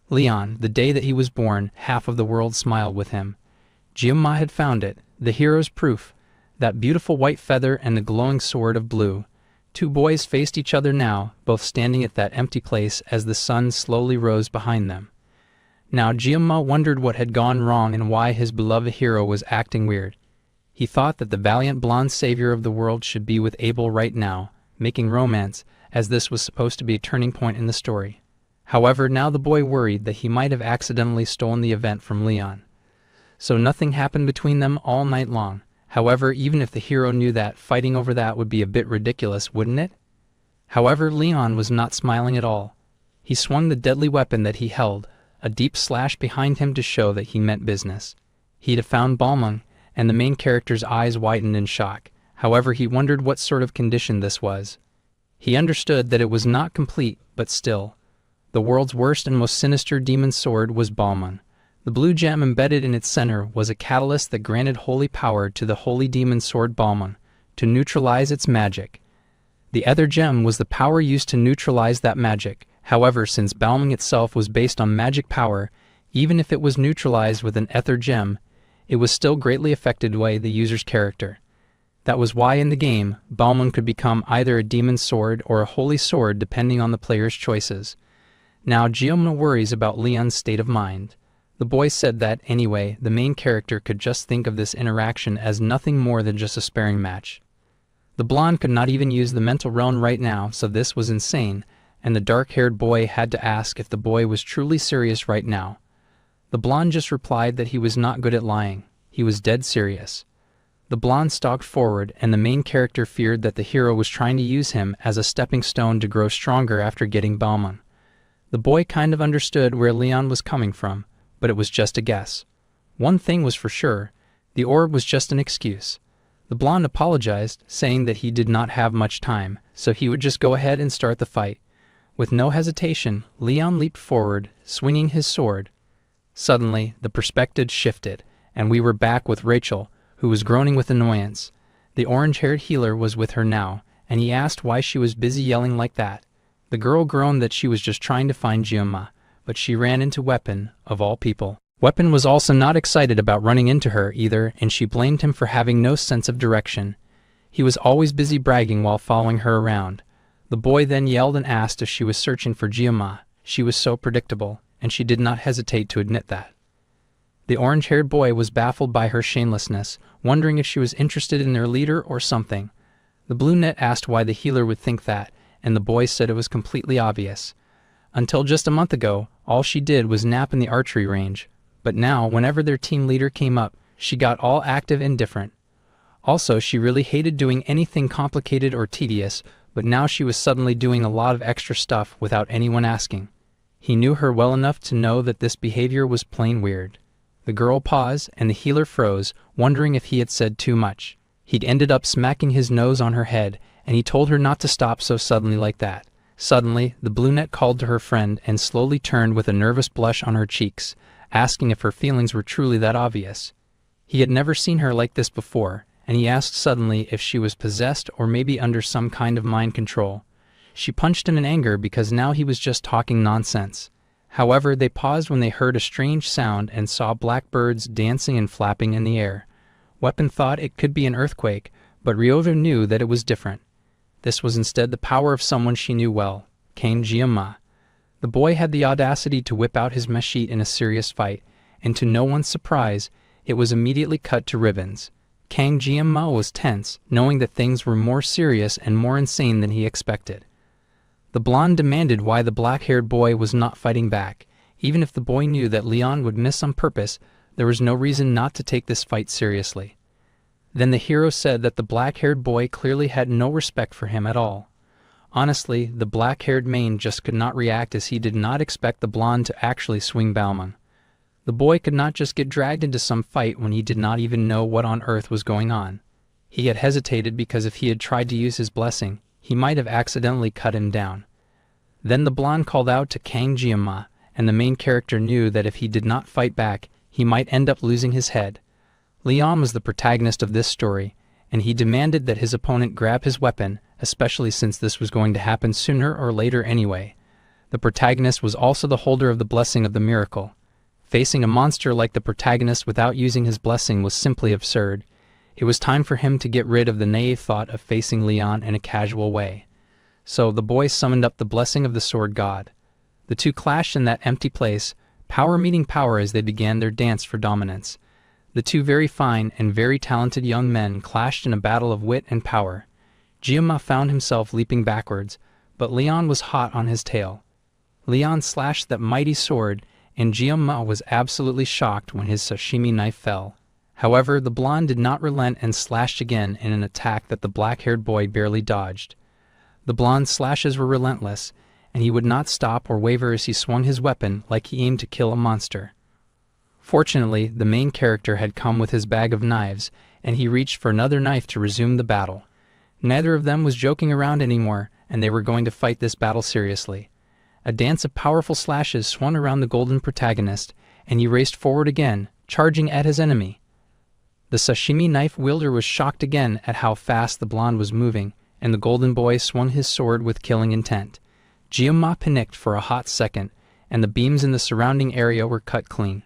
Leon, the day that he was born, half of the world smiled with him. Gyoma had found it, the hero's proof, that beautiful white feather and the glowing sword of blue. Two boys faced each other now, both standing at that empty place as the sun slowly rose behind them. Now Gyoma wondered what had gone wrong and why his beloved hero was acting weird. He thought that the valiant blonde savior of the world should be with Abel right now, making romance, as this was supposed to be a turning point in the story. However, now the boy worried that he might have accidentally stolen the event from Leon. So nothing happened between them all night long. However, even if the hero knew that, fighting over that would be a bit ridiculous, wouldn't it? However, Leon was not smiling at all. He swung the deadly weapon that he held, a deep slash behind him to show that he meant business. He'd have found Balmung, and the main character's eyes widened in shock. However, he wondered what sort of condition this was. He understood that it was not complete, but still. The world's worst and most sinister demon sword was Balmung. The blue gem embedded in its center was a catalyst that granted holy power to the holy demon sword Balmon to neutralize its magic. The other gem was the power used to neutralize that magic. However, since Balmon itself was based on magic power, even if it was neutralized with an ether gem, it was still greatly affected by the user's character. That was why in the game, Balmon could become either a demon sword or a holy sword depending on the player's choices. Now Giomma worries about Leon's state of mind. The boy said that, anyway, the main character could just think of this interaction as nothing more than just a sparring match. The blonde could not even use the mental realm right now, so this was insane, and the dark-haired boy had to ask if the boy was truly serious right now. The blonde just replied that he was not good at lying. He was dead serious. The blonde stalked forward, and the main character feared that the hero was trying to use him as a stepping stone to grow stronger after getting Balmon. The boy kind of understood where Leon was coming from, but it was just a guess. One thing was for sure, the orb was just an excuse. The blonde apologized, saying that he did not have much time, so he would just go ahead and start the fight. With no hesitation, Leon leaped forward, swinging his sword. Suddenly, the perspective shifted, and we were back with Rachel, who was groaning with annoyance. The orange-haired healer was with her now, and he asked why she was busy yelling like that. The girl groaned that she was just trying to find Giomma, but she ran into Weapon, of all people. Weapon was also not excited about running into her either, and she blamed him for having no sense of direction. He was always busy bragging while following her around. The boy then yelled and asked if she was searching for Giomma. She was so predictable, and she did not hesitate to admit that. The orange-haired boy was baffled by her shamelessness, wondering if she was interested in their leader or something. The brunette asked why the healer would think that, and the boy said it was completely obvious. Until just a month ago, all she did was nap in the archery range, but now, whenever their team leader came up, she got all active and different. Also, she really hated doing anything complicated or tedious, but now she was suddenly doing a lot of extra stuff without anyone asking. He knew her well enough to know that this behavior was plain weird. The girl paused, and the healer froze, wondering if he had said too much. He'd ended up smacking his nose on her head, and he told her not to stop so suddenly like that. Suddenly, the brunette called to her friend and slowly turned with a nervous blush on her cheeks, asking if her feelings were truly that obvious. He had never seen her like this before, and he asked suddenly if she was possessed or maybe under some kind of mind control. She punched him in anger because now he was just talking nonsense. However, they paused when they heard a strange sound and saw black birds dancing and flapping in the air. Weapon thought it could be an earthquake, but Ryota knew that it was different. This was instead the power of someone she knew well, Kane Giomma. The boy had the audacity to whip out his machete in a serious fight, and to no one's surprise, it was immediately cut to ribbons. Kang Giomma was tense, knowing that things were more serious and more insane than he expected. The blonde demanded why the black-haired boy was not fighting back. Even if the boy knew that Leon would miss on purpose, there was no reason not to take this fight seriously. Then the hero said that the black-haired boy clearly had no respect for him at all. Honestly, the black-haired man just could not react as he did not expect the blonde to actually swing Balmon. The boy could not just get dragged into some fight when he did not even know what on earth was going on. He had hesitated because if he had tried to use his blessing, he might have accidentally cut him down. Then the blonde called out to Kang Giomma, and the main character knew that if he did not fight back, he might end up losing his head. Leon was the protagonist of this story, and he demanded that his opponent grab his weapon, especially since this was going to happen sooner or later anyway. The protagonist was also the holder of the blessing of the miracle. Facing a monster like the protagonist without using his blessing was simply absurd. It was time for him to get rid of the naive thought of facing Leon in a casual way. So the boy summoned up the blessing of the sword god. The two clashed in that empty place, power meeting power as they began their dance for dominance. The two very fine and very talented young men clashed in a battle of wit and power. Giomma found himself leaping backwards, but Leon was hot on his tail. Leon slashed that mighty sword, and Giomma was absolutely shocked when his sashimi knife fell. However, the blonde did not relent and slashed again in an attack that the black-haired boy barely dodged. The blonde's slashes were relentless, and he would not stop or waver as he swung his weapon like he aimed to kill a monster. Fortunately, the main character had come with his bag of knives, and he reached for another knife to resume the battle. Neither of them was joking around anymore, and they were going to fight this battle seriously. A dance of powerful slashes swung around the golden protagonist, and he raced forward again, charging at his enemy. The sashimi knife wielder was shocked again at how fast the blonde was moving, and the golden boy swung his sword with killing intent. Gyoma panicked for a hot second, and the beams in the surrounding area were cut clean.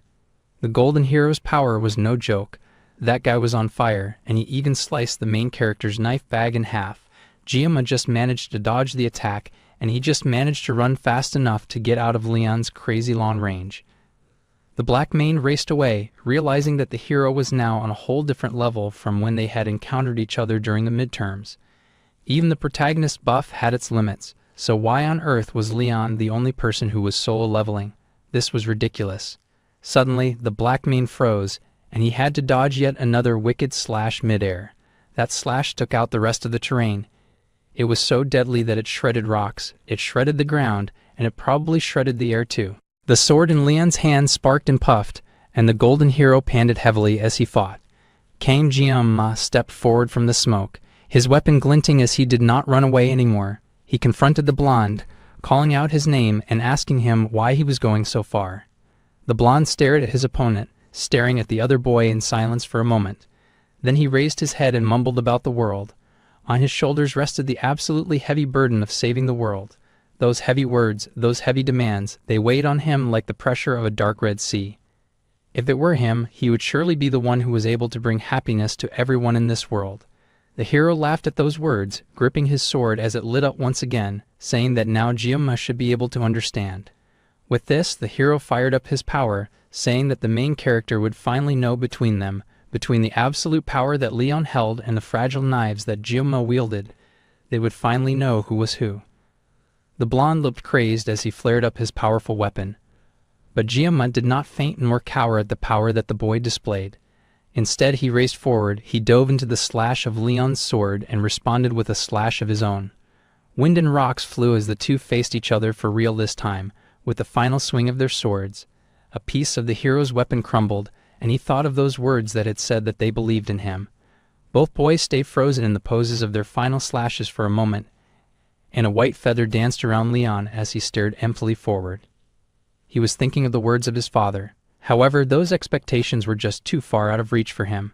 The golden hero's power was no joke. That guy was on fire, and he even sliced the main character's knife bag in half. Gyoma just managed to dodge the attack, and he just managed to run fast enough to get out of Leon's crazy long range. The Black Mane raced away, realizing that the hero was now on a whole different level from when they had encountered each other during the midterms. Even the protagonist's buff had its limits, so why on earth was Leon the only person who was solo leveling? This was ridiculous. Suddenly, the Black Mane froze, and he had to dodge yet another wicked slash midair. That slash took out the rest of the terrain. It was so deadly that it shredded rocks, it shredded the ground, and it probably shredded the air too. The sword in Leon's hand sparked and puffed, and the golden hero panted heavily as he fought. Kang Gyoma stepped forward from the smoke, his weapon glinting as he did not run away anymore. He confronted the blonde, calling out his name and asking him why he was going so far. The blonde stared at his opponent, staring at the other boy in silence for a moment. Then he raised his head and mumbled about the world. On his shoulders rested the absolutely heavy burden of saving the world. Those heavy words, those heavy demands, they weighed on him like the pressure of a dark red sea. If it were him, he would surely be the one who was able to bring happiness to everyone in this world. The hero laughed at those words, gripping his sword as it lit up once again, saying that now Gyoma should be able to understand. With this, the hero fired up his power, saying that the main character would finally know between them, between the absolute power that Leon held and the fragile knives that Gyoma wielded, they would finally know who was who. The blonde looked crazed as he flared up his powerful weapon. But Gyoma did not faint nor cower at the power that the boy displayed. Instead, he raced forward, he dove into the slash of Leon's sword and responded with a slash of his own. Wind and rocks flew as the two faced each other for real this time, with the final swing of their swords. A piece of the hero's weapon crumbled, and he thought of those words that had said that they believed in him. Both boys stayed frozen in the poses of their final slashes for a moment, and a white feather danced around Leon as he stared emptily forward. He was thinking of the words of his father. However, those expectations were just too far out of reach for him.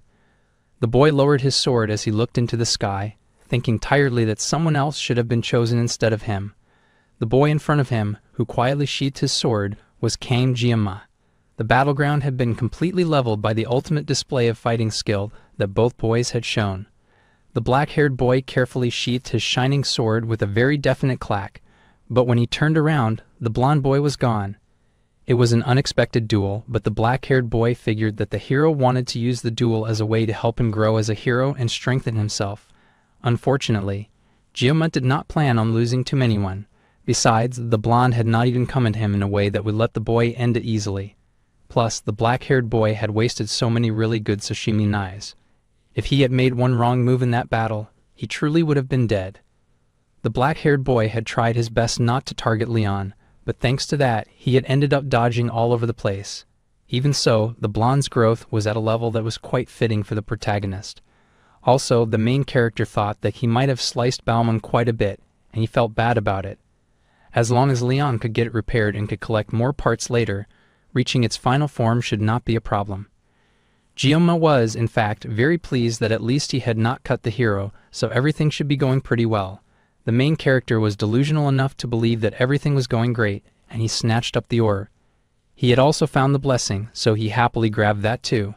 The boy lowered his sword as he looked into the sky, thinking tiredly that someone else should have been chosen instead of him. The boy in front of him, who quietly sheathed his sword, was Kang Gyoma. The battleground had been completely leveled by the ultimate display of fighting skill that both boys had shown. The black-haired boy carefully sheathed his shining sword with a very definite clack, but when he turned around, the blonde boy was gone. It was an unexpected duel, but the black-haired boy figured that the hero wanted to use the duel as a way to help him grow as a hero and strengthen himself. Unfortunately, Gyoma did not plan on losing to anyone. Besides, the blonde had not even come at him in a way that would let the boy end it easily. Plus, the black-haired boy had wasted so many really good sashimi knives. If he had made one wrong move in that battle, he truly would have been dead. The black-haired boy had tried his best not to target Leon, but thanks to that, he had ended up dodging all over the place. Even so, the blonde's growth was at a level that was quite fitting for the protagonist. Also, the main character thought that he might have sliced Bauman quite a bit, and he felt bad about it. As long as Leon could get it repaired and could collect more parts later, reaching its final form should not be a problem. Gyoma was, in fact, very pleased that at least he had not cut the hero, so everything should be going pretty well. The main character was delusional enough to believe that everything was going great, and he snatched up the ore. He had also found the blessing, so he happily grabbed that too.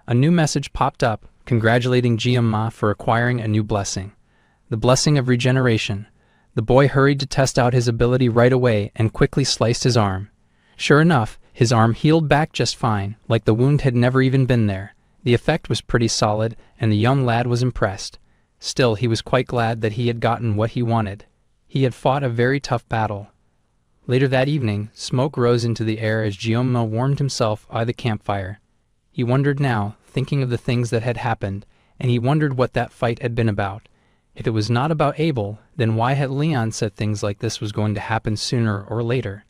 A new message popped up, congratulating Gyoma for acquiring a new blessing. The blessing of regeneration. The boy hurried to test out his ability right away and quickly sliced his arm. Sure enough, his arm healed back just fine, like the wound had never even been there. The effect was pretty solid, and the young lad was impressed. Still, he was quite glad that he had gotten what he wanted. He had fought a very tough battle. Later that evening, smoke rose into the air as Gyoma warmed himself by the campfire. He wondered now, thinking of the things that had happened, and he wondered what that fight had been about. If it was not about Abel, then why had Leon said things like this was going to happen sooner or later?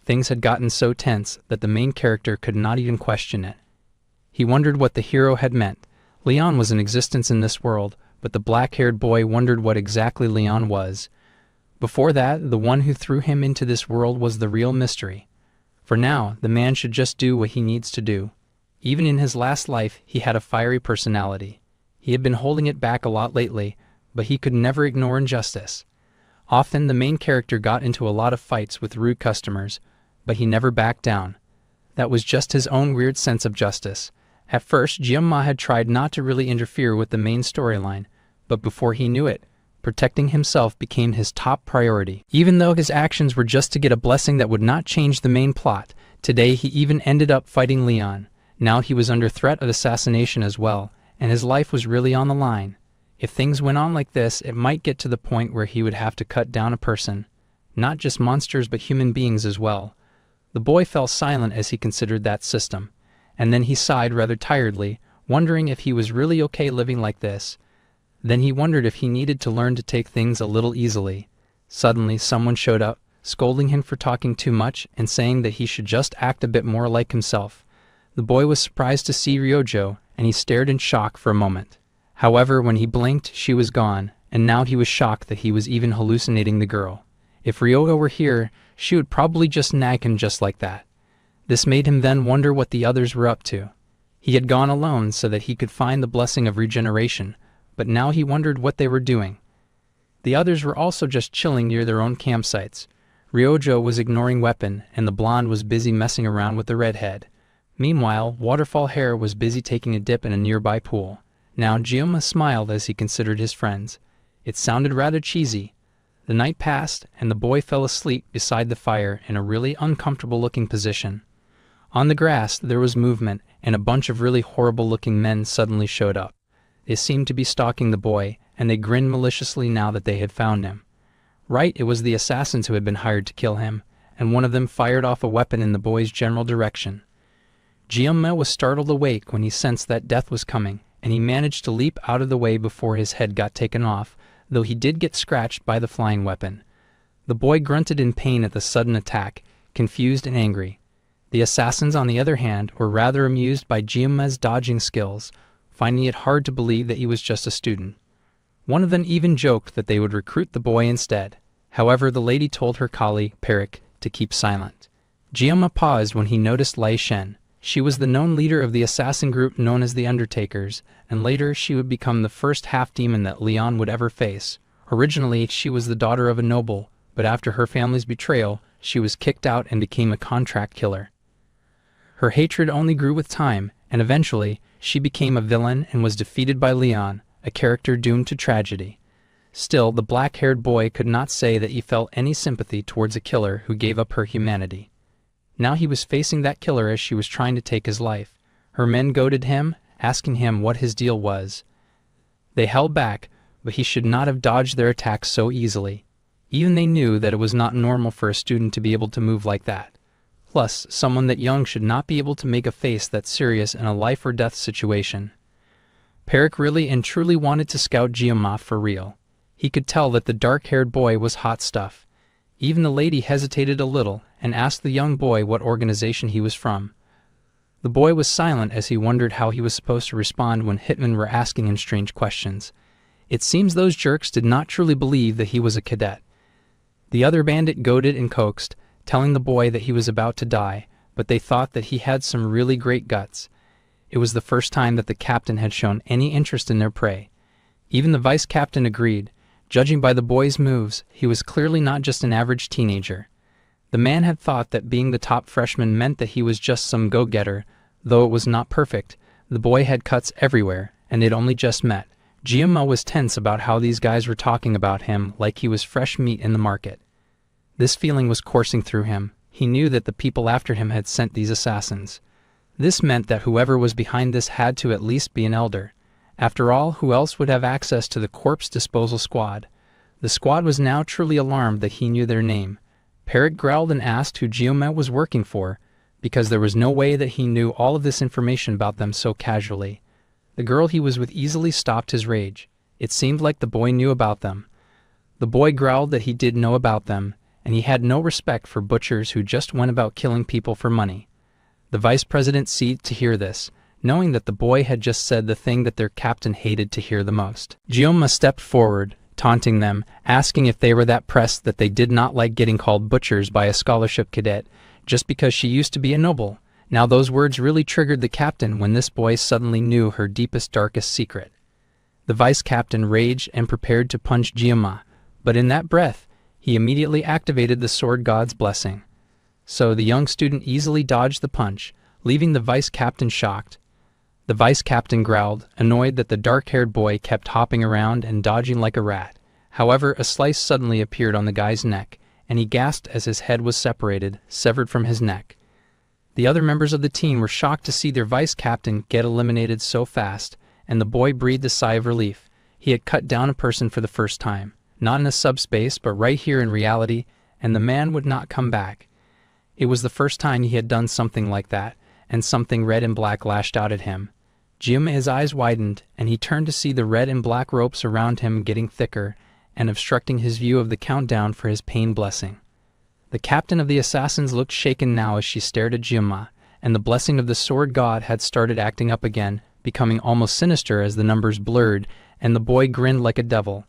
Things had gotten so tense that the main character could not even question it. He wondered what the hero had meant. Leon was in existence in this world, but the black-haired boy wondered what exactly Leon was. Before that, the one who threw him into this world was the real mystery. For now, the man should just do what he needs to do. Even in his last life, he had a fiery personality. He had been holding it back a lot lately, but he could never ignore injustice. Often the main character got into a lot of fights with rude customers, but he never backed down. That was just his own weird sense of justice. At first, Gyunma had tried not to really interfere with the main storyline, but before he knew it, protecting himself became his top priority. Even though his actions were just to get a blessing that would not change the main plot, today he even ended up fighting Leon. Now he was under threat of assassination as well, and his life was really on the line. If things went on like this, it might get to the point where he would have to cut down a person. Not just monsters but human beings as well. The boy fell silent as he considered that system, and then he sighed rather tiredly, wondering if he was really okay living like this. Then he wondered if he needed to learn to take things a little easily. Suddenly someone showed up, scolding him for talking too much and saying that he should just act a bit more like himself. The boy was surprised to see Ryojo, and he stared in shock for a moment. However, when he blinked, she was gone, and now he was shocked that he was even hallucinating the girl. If Ryojo were here, she would probably just nag him just like that. This made him then wonder what the others were up to. He had gone alone so that he could find the blessing of regeneration, but now he wondered what they were doing. The others were also just chilling near their own campsites. Ryojo was ignoring Weapon, and the blonde was busy messing around with the redhead. Meanwhile, Waterfall Hair was busy taking a dip in a nearby pool. Now Gyunma smiled as he considered his friends. It sounded rather cheesy. The night passed, and the boy fell asleep beside the fire in a really uncomfortable-looking position. On the grass, there was movement, and a bunch of really horrible-looking men suddenly showed up. They seemed to be stalking the boy, and they grinned maliciously now that they had found him. Right, it was the assassins who had been hired to kill him, and one of them fired off a weapon in the boy's general direction. Gyunma was startled awake when he sensed that death was coming, and he managed to leap out of the way before his head got taken off, though he did get scratched by the flying weapon. The boy grunted in pain at the sudden attack, confused and angry. The assassins, on the other hand, were rather amused by Gyunma's dodging skills, finding it hard to believe that he was just a student. One of them even joked that they would recruit the boy instead. However, the lady told her colleague, Perik, to keep silent. Gyunma paused when he noticed Lai Shen. She was the known leader of the assassin group known as the Undertakers, and later she would become the first half-demon that Leon would ever face. Originally, she was the daughter of a noble, but after her family's betrayal, she was kicked out and became a contract killer. Her hatred only grew with time, and eventually, she became a villain and was defeated by Leon, a character doomed to tragedy. Still, the black-haired boy could not say that he felt any sympathy towards a killer who gave up her humanity. Now he was facing that killer as she was trying to take his life. Her men goaded him, asking him what his deal was. They held back, but he should not have dodged their attacks so easily. Even they knew that it was not normal for a student to be able to move like that. Plus, someone that young should not be able to make a face that serious in a life-or-death situation. Perik really and truly wanted to scout Gyunma for real. He could tell that the dark-haired boy was hot stuff. Even the lady hesitated a little and asked the young boy what organization he was from. The boy was silent as he wondered how he was supposed to respond when hitmen were asking him strange questions. It seems those jerks did not truly believe that he was a cadet. The other bandit goaded and coaxed, telling the boy that he was about to die, but they thought that he had some really great guts. It was the first time that the captain had shown any interest in their prey. Even the vice captain agreed. Judging by the boy's moves, he was clearly not just an average teenager. The man had thought that being the top freshman meant that he was just some go-getter. Though it was not perfect, the boy had cuts everywhere, and they'd only just met. Gyunma was tense about how these guys were talking about him like he was fresh meat in the market. This feeling was coursing through him. He knew that the people after him had sent these assassins. This meant that whoever was behind this had to at least be an elder. After all, who else would have access to the corpse disposal squad? The squad was now truly alarmed that he knew their name. Perik growled and asked who Gyunma was working for, because there was no way that he knew all of this information about them so casually. The girl he was with easily stopped his rage. It seemed like the boy knew about them. The boy growled that he did know about them, and he had no respect for butchers who just went about killing people for money. The vice president seethed to hear this, knowing that the boy had just said the thing that their captain hated to hear the most. Gyunma stepped forward, taunting them, asking if they were that pressed that they did not like getting called butchers by a scholarship cadet. just because she used to be a noble. Now those words really triggered the captain when this boy suddenly knew her deepest, darkest secret. The vice-captain raged and prepared to punch Gyama, but in that breath, he immediately activated the sword god's blessing. So the young student easily dodged the punch, leaving the vice-captain shocked. The vice-captain growled, annoyed that the dark-haired boy kept hopping around and dodging like a rat. However, a slice suddenly appeared on the guy's neck, and he gasped as his head was severed from his neck. The other members of the team were shocked to see their vice-captain get eliminated so fast, and the boy breathed a sigh of relief. He had cut down a person for the first time, not in a subspace, but right here in reality, and the man would not come back. It was the first time he had done something like that, and something red and black lashed out at him. His eyes widened, and he turned to see the red and black ropes around him getting thicker and obstructing his view of the countdown for his pain blessing. The captain of the assassins looked shaken now as she stared at Gyama, and the blessing of the sword god had started acting up again, becoming almost sinister as the numbers blurred, and the boy grinned like a devil.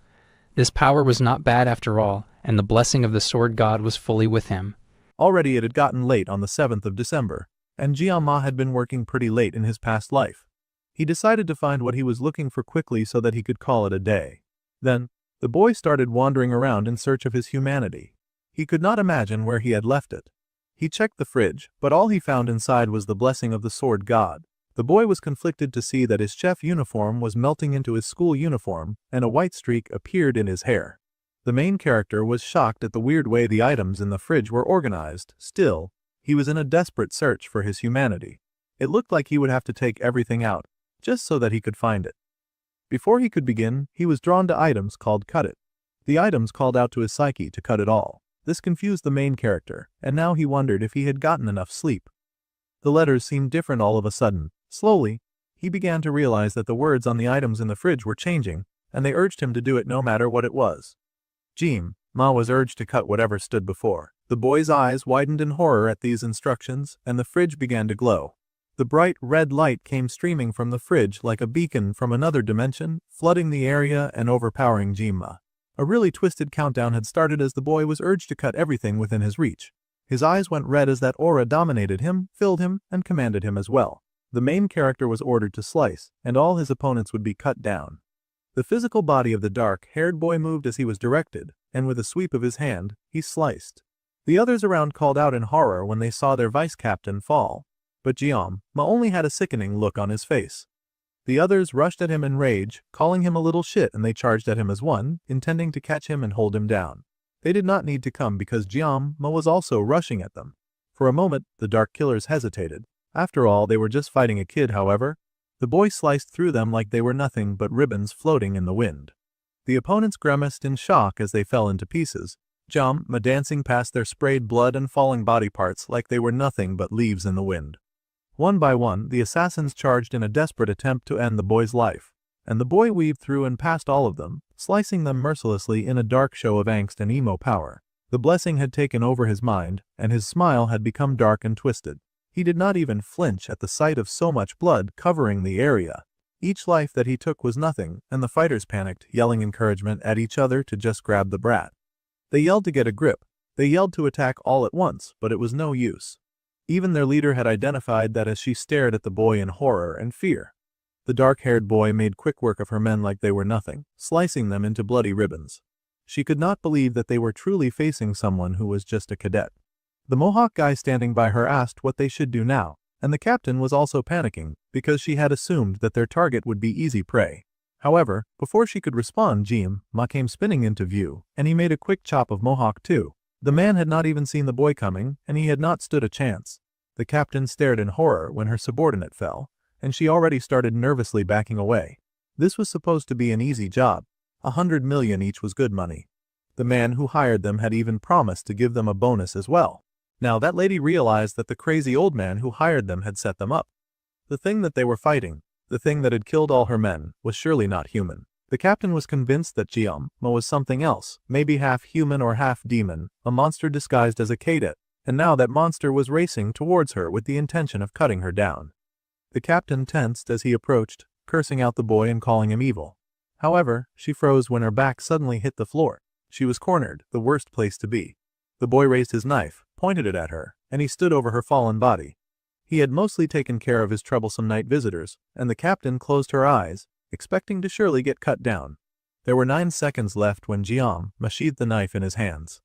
This power was not bad after all, and the blessing of the sword god was fully with him. Already it had gotten late on the 7th of December, and Gyama had been working pretty late in his past life. He decided to find what he was looking for quickly so that he could call it a day. Then, the boy started wandering around in search of his humanity. He could not imagine where he had left it. He checked the fridge, but all he found inside was the blessing of the sword god. The boy was conflicted to see that his chef uniform was melting into his school uniform, and a white streak appeared in his hair. The main character was shocked at the weird way the items in the fridge were organized. Still, he was in a desperate search for his humanity. It looked like he would have to take everything out, just so that he could find it. Before he could begin, he was drawn to items called Cut It. The items called out to his psyche to cut it all. This confused the main character, and now he wondered if he had gotten enough sleep. The letters seemed different all of a sudden. Slowly, he began to realize that the words on the items in the fridge were changing, and they urged him to do it no matter what it was. Ma was urged to cut whatever stood before. The boy's eyes widened in horror at these instructions, and the fridge began to glow. The bright red light came streaming from the fridge like a beacon from another dimension, flooding the area and overpowering Gyama. A really twisted countdown had started as the boy was urged to cut everything within his reach. His eyes went red as that aura dominated him, filled him, and commanded him as well. The main character was ordered to slice, and all his opponents would be cut down. The physical body of the dark-haired boy moved as he was directed, and with a sweep of his hand, he sliced. The others around called out in horror when they saw their vice-captain fall. But Gyama only had a sickening look on his face. The others rushed at him in rage, calling him a little shit, and they charged at him as one, intending to catch him and hold him down. They did not need to come because Gyama was also rushing at them. For a moment, the dark killers hesitated. After all, they were just fighting a kid, however. The boy sliced through them like they were nothing but ribbons floating in the wind. The opponents grimaced in shock as they fell into pieces, Gyama dancing past their sprayed blood and falling body parts like they were nothing but leaves in the wind. One by one, the assassins charged in a desperate attempt to end the boy's life, and the boy weaved through and past all of them, slicing them mercilessly in a dark show of angst and emo power. The blessing had taken over his mind, and his smile had become dark and twisted. He did not even flinch at the sight of so much blood covering the area. Each life that he took was nothing, and the fighters panicked, yelling encouragement at each other to just grab the brat. They yelled to get a grip. They yelled to attack all at once, but it was no use. Even their leader had identified that as she stared at the boy in horror and fear. The dark-haired boy made quick work of her men like they were nothing, slicing them into bloody ribbons. She could not believe that they were truly facing someone who was just a cadet. The Mohawk guy standing by her asked what they should do now, and the captain was also panicking because she had assumed that their target would be easy prey. However, before she could respond, Gyama came spinning into view, and he made a quick chop of Mohawk too. The man had not even seen the boy coming, and he had not stood a chance. The captain stared in horror when her subordinate fell, and she already started nervously backing away. This was supposed to be an easy job. 100 million each was good money. The man who hired them had even promised to give them a bonus as well. Now that lady realized that the crazy old man who hired them had set them up. The thing that they were fighting, the thing that had killed all her men, was surely not human. The captain was convinced that Gyama was something else, maybe half human or half demon, a monster disguised as a cadet, and now that monster was racing towards her with the intention of cutting her down. The captain tensed as he approached, cursing out the boy and calling him evil. However, she froze when her back suddenly hit the floor. She was cornered, the worst place to be. The boy raised his knife, pointed it at her, and he stood over her fallen body. He had mostly taken care of his troublesome night visitors, and the captain closed her eyes, expecting to surely get cut down. There were 9 seconds left when Jiam sheathed the knife in his hands.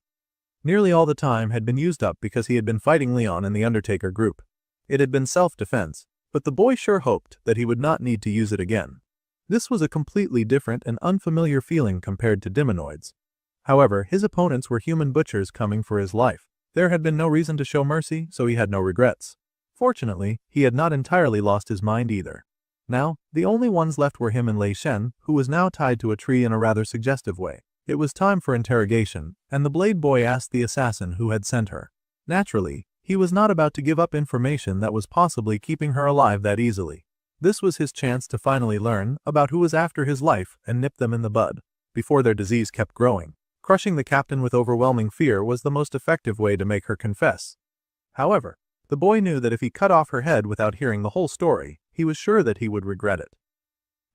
Nearly all the time had been used up because he had been fighting Leon and the Undertaker group. It had been self-defense, but the boy sure hoped that he would not need to use it again. This was a completely different and unfamiliar feeling compared to demonoids. However, his opponents were human butchers coming for his life. There had been no reason to show mercy, so he had no regrets. Fortunately, he had not entirely lost his mind either. Now, the only ones left were him and Lei Shen, who was now tied to a tree in a rather suggestive way. It was time for interrogation, and the Blade Boy asked the assassin who had sent her. Naturally, he was not about to give up information that was possibly keeping her alive that easily. This was his chance to finally learn about who was after his life and nip them in the bud, before their disease kept growing. Crushing the captain with overwhelming fear was the most effective way to make her confess. However, the boy knew that if he cut off her head without hearing the whole story, he was sure that he would regret it.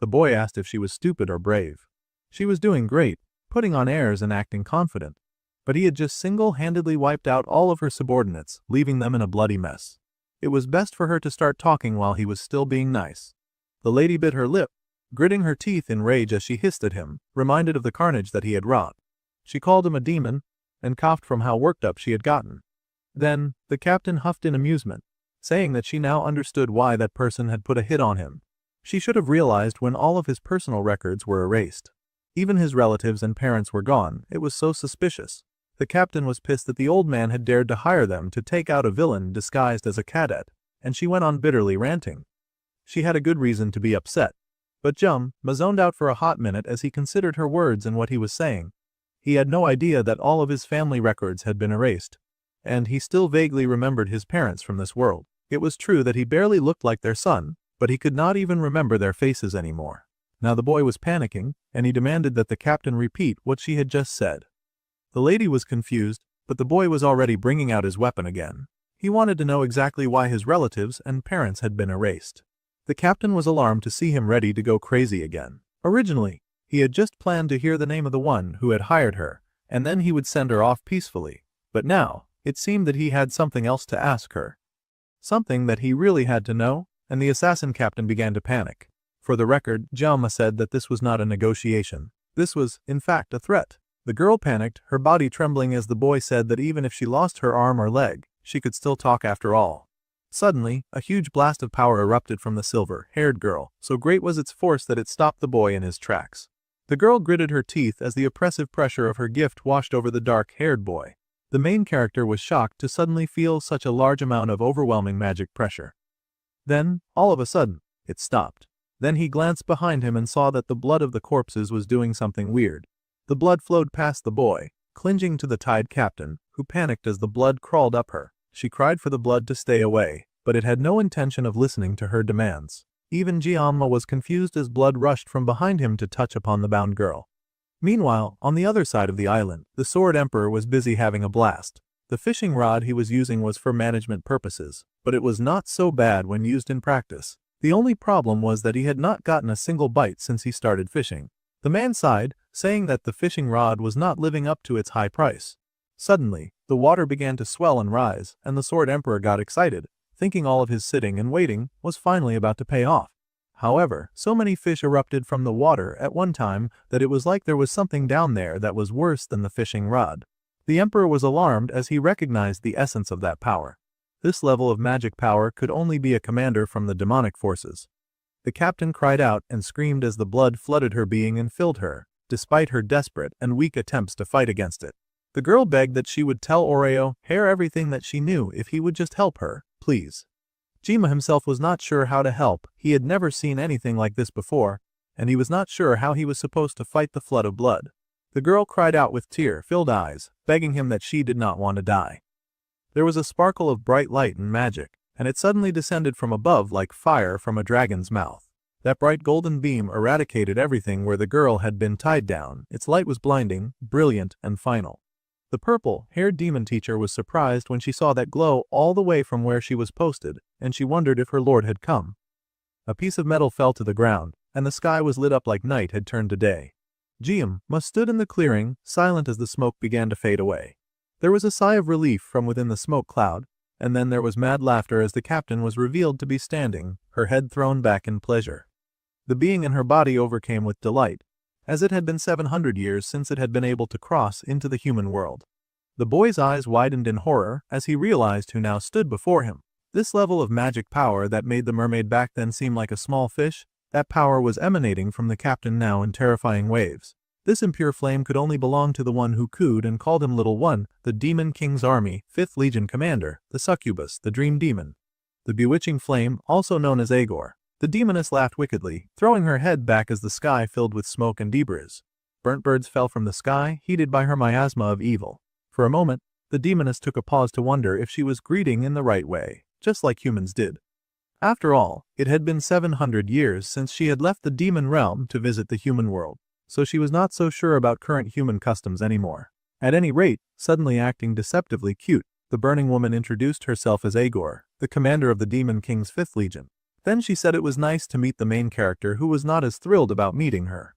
The boy asked if she was stupid or brave. She was doing great, putting on airs and acting confident, but he had just single-handedly wiped out all of her subordinates, leaving them in a bloody mess. It was best for her to start talking while he was still being nice. The lady bit her lip, gritting her teeth in rage as she hissed at him, reminded of the carnage that he had wrought. She called him a demon, and coughed from how worked up she had gotten. Then, the captain huffed in amusement, saying that she now understood why that person had put a hit on him. She should have realized when all of his personal records were erased. Even his relatives and parents were gone. It was so suspicious. The captain was pissed that the old man had dared to hire them to take out a villain disguised as a cadet, and she went on bitterly ranting. She had a good reason to be upset, but Jum zoned out for a hot minute as he considered her words and what he was saying. He had no idea that all of his family records had been erased, and he still vaguely remembered his parents from this world. It was true that he barely looked like their son, but he could not even remember their faces anymore. Now the boy was panicking, and he demanded that the captain repeat what she had just said. The lady was confused, but the boy was already bringing out his weapon again. He wanted to know exactly why his relatives and parents had been erased. The captain was alarmed to see him ready to go crazy again. Originally, he had just planned to hear the name of the one who had hired her, and then he would send her off peacefully. But now, it seemed that he had something else to ask her. Something that he really had to know, and the assassin captain began to panic. For the record, Jalma said that this was not a negotiation. This was, in fact, a threat. The girl panicked, her body trembling as the boy said that even if she lost her arm or leg, she could still talk after all. Suddenly, a huge blast of power erupted from the silver-haired girl, so great was its force that it stopped the boy in his tracks. The girl gritted her teeth as the oppressive pressure of her gift washed over the dark-haired boy. The main character was shocked to suddenly feel such a large amount of overwhelming magic pressure. Then, all of a sudden, it stopped. Then he glanced behind him and saw that the blood of the corpses was doing something weird. The blood flowed past the boy, clinging to the tied captain, who panicked as the blood crawled up her. She cried for the blood to stay away, but it had no intention of listening to her demands. Even Jiamma was confused as blood rushed from behind him to touch upon the bound girl. Meanwhile, on the other side of the island, the Sword Emperor was busy having a blast. The fishing rod he was using was for management purposes, but it was not so bad when used in practice. The only problem was that he had not gotten a single bite since he started fishing. The man sighed, saying that the fishing rod was not living up to its high price. Suddenly, the water began to swell and rise, and the Sword Emperor got excited, thinking all of his sitting and waiting was finally about to pay off. However, so many fish erupted from the water at one time that it was like there was something down there that was worse than the fishing rod. The Emperor was alarmed as he recognized the essence of that power. This level of magic power could only be a commander from the demonic forces. The captain cried out and screamed as the blood flooded her being and filled her, despite her desperate and weak attempts to fight against it. The girl begged that she would tell Oreo Hair everything that she knew if he would just help her, please. Jima himself was not sure how to help. He had never seen anything like this before, and he was not sure how he was supposed to fight the flood of blood. The girl cried out with tear-filled eyes, begging him that she did not want to die. There was a sparkle of bright light and magic, and it suddenly descended from above like fire from a dragon's mouth. That bright golden beam eradicated everything where the girl had been tied down. Its light was blinding, brilliant, and final. The purple-haired demon teacher was surprised when she saw that glow all the way from where she was posted, and she wondered if her lord had come. A piece of metal fell to the ground, and the sky was lit up like night had turned to day. Jiam stood in the clearing, silent as the smoke began to fade away. There was a sigh of relief from within the smoke cloud, and then there was mad laughter as the captain was revealed to be standing, her head thrown back in pleasure. The being in her body overcame with delight, as it had been 700 years since it had been able to cross into the human world. The boy's eyes widened in horror as he realized who now stood before him. This level of magic power that made the mermaid back then seem like a small fish, that power was emanating from the captain now in terrifying waves. This impure flame could only belong to the one who cooed and called him Little One, the Demon King's army, 5th Legion commander, the succubus, the dream demon. The bewitching flame, also known as Agor. The demoness laughed wickedly, throwing her head back as the sky filled with smoke and debris. Burnt birds fell from the sky, heated by her miasma of evil. For a moment, the demoness took a pause to wonder if she was greeting in the right way, just like humans did. After all, it had been 700 years since she had left the demon realm to visit the human world, so she was not so sure about current human customs anymore. At any rate, suddenly acting deceptively cute, the burning woman introduced herself as Agor, the commander of the Demon King's 5th Legion. Then she said it was nice to meet the main character who was not as thrilled about meeting her.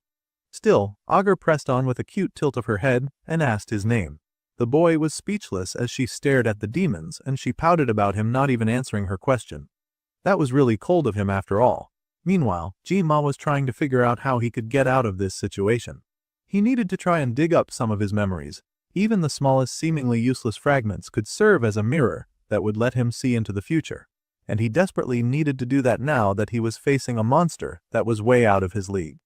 Still, Agor pressed on with a cute tilt of her head and asked his name. The boy was speechless as she stared at the demons and she pouted about him not even answering her question. That was really cold of him after all. Meanwhile, Ji-ma was trying to figure out how he could get out of this situation. He needed to try and dig up some of his memories. Even the smallest seemingly useless fragments could serve as a mirror that would let him see into the future. And he desperately needed to do that now that he was facing a monster that was way out of his league.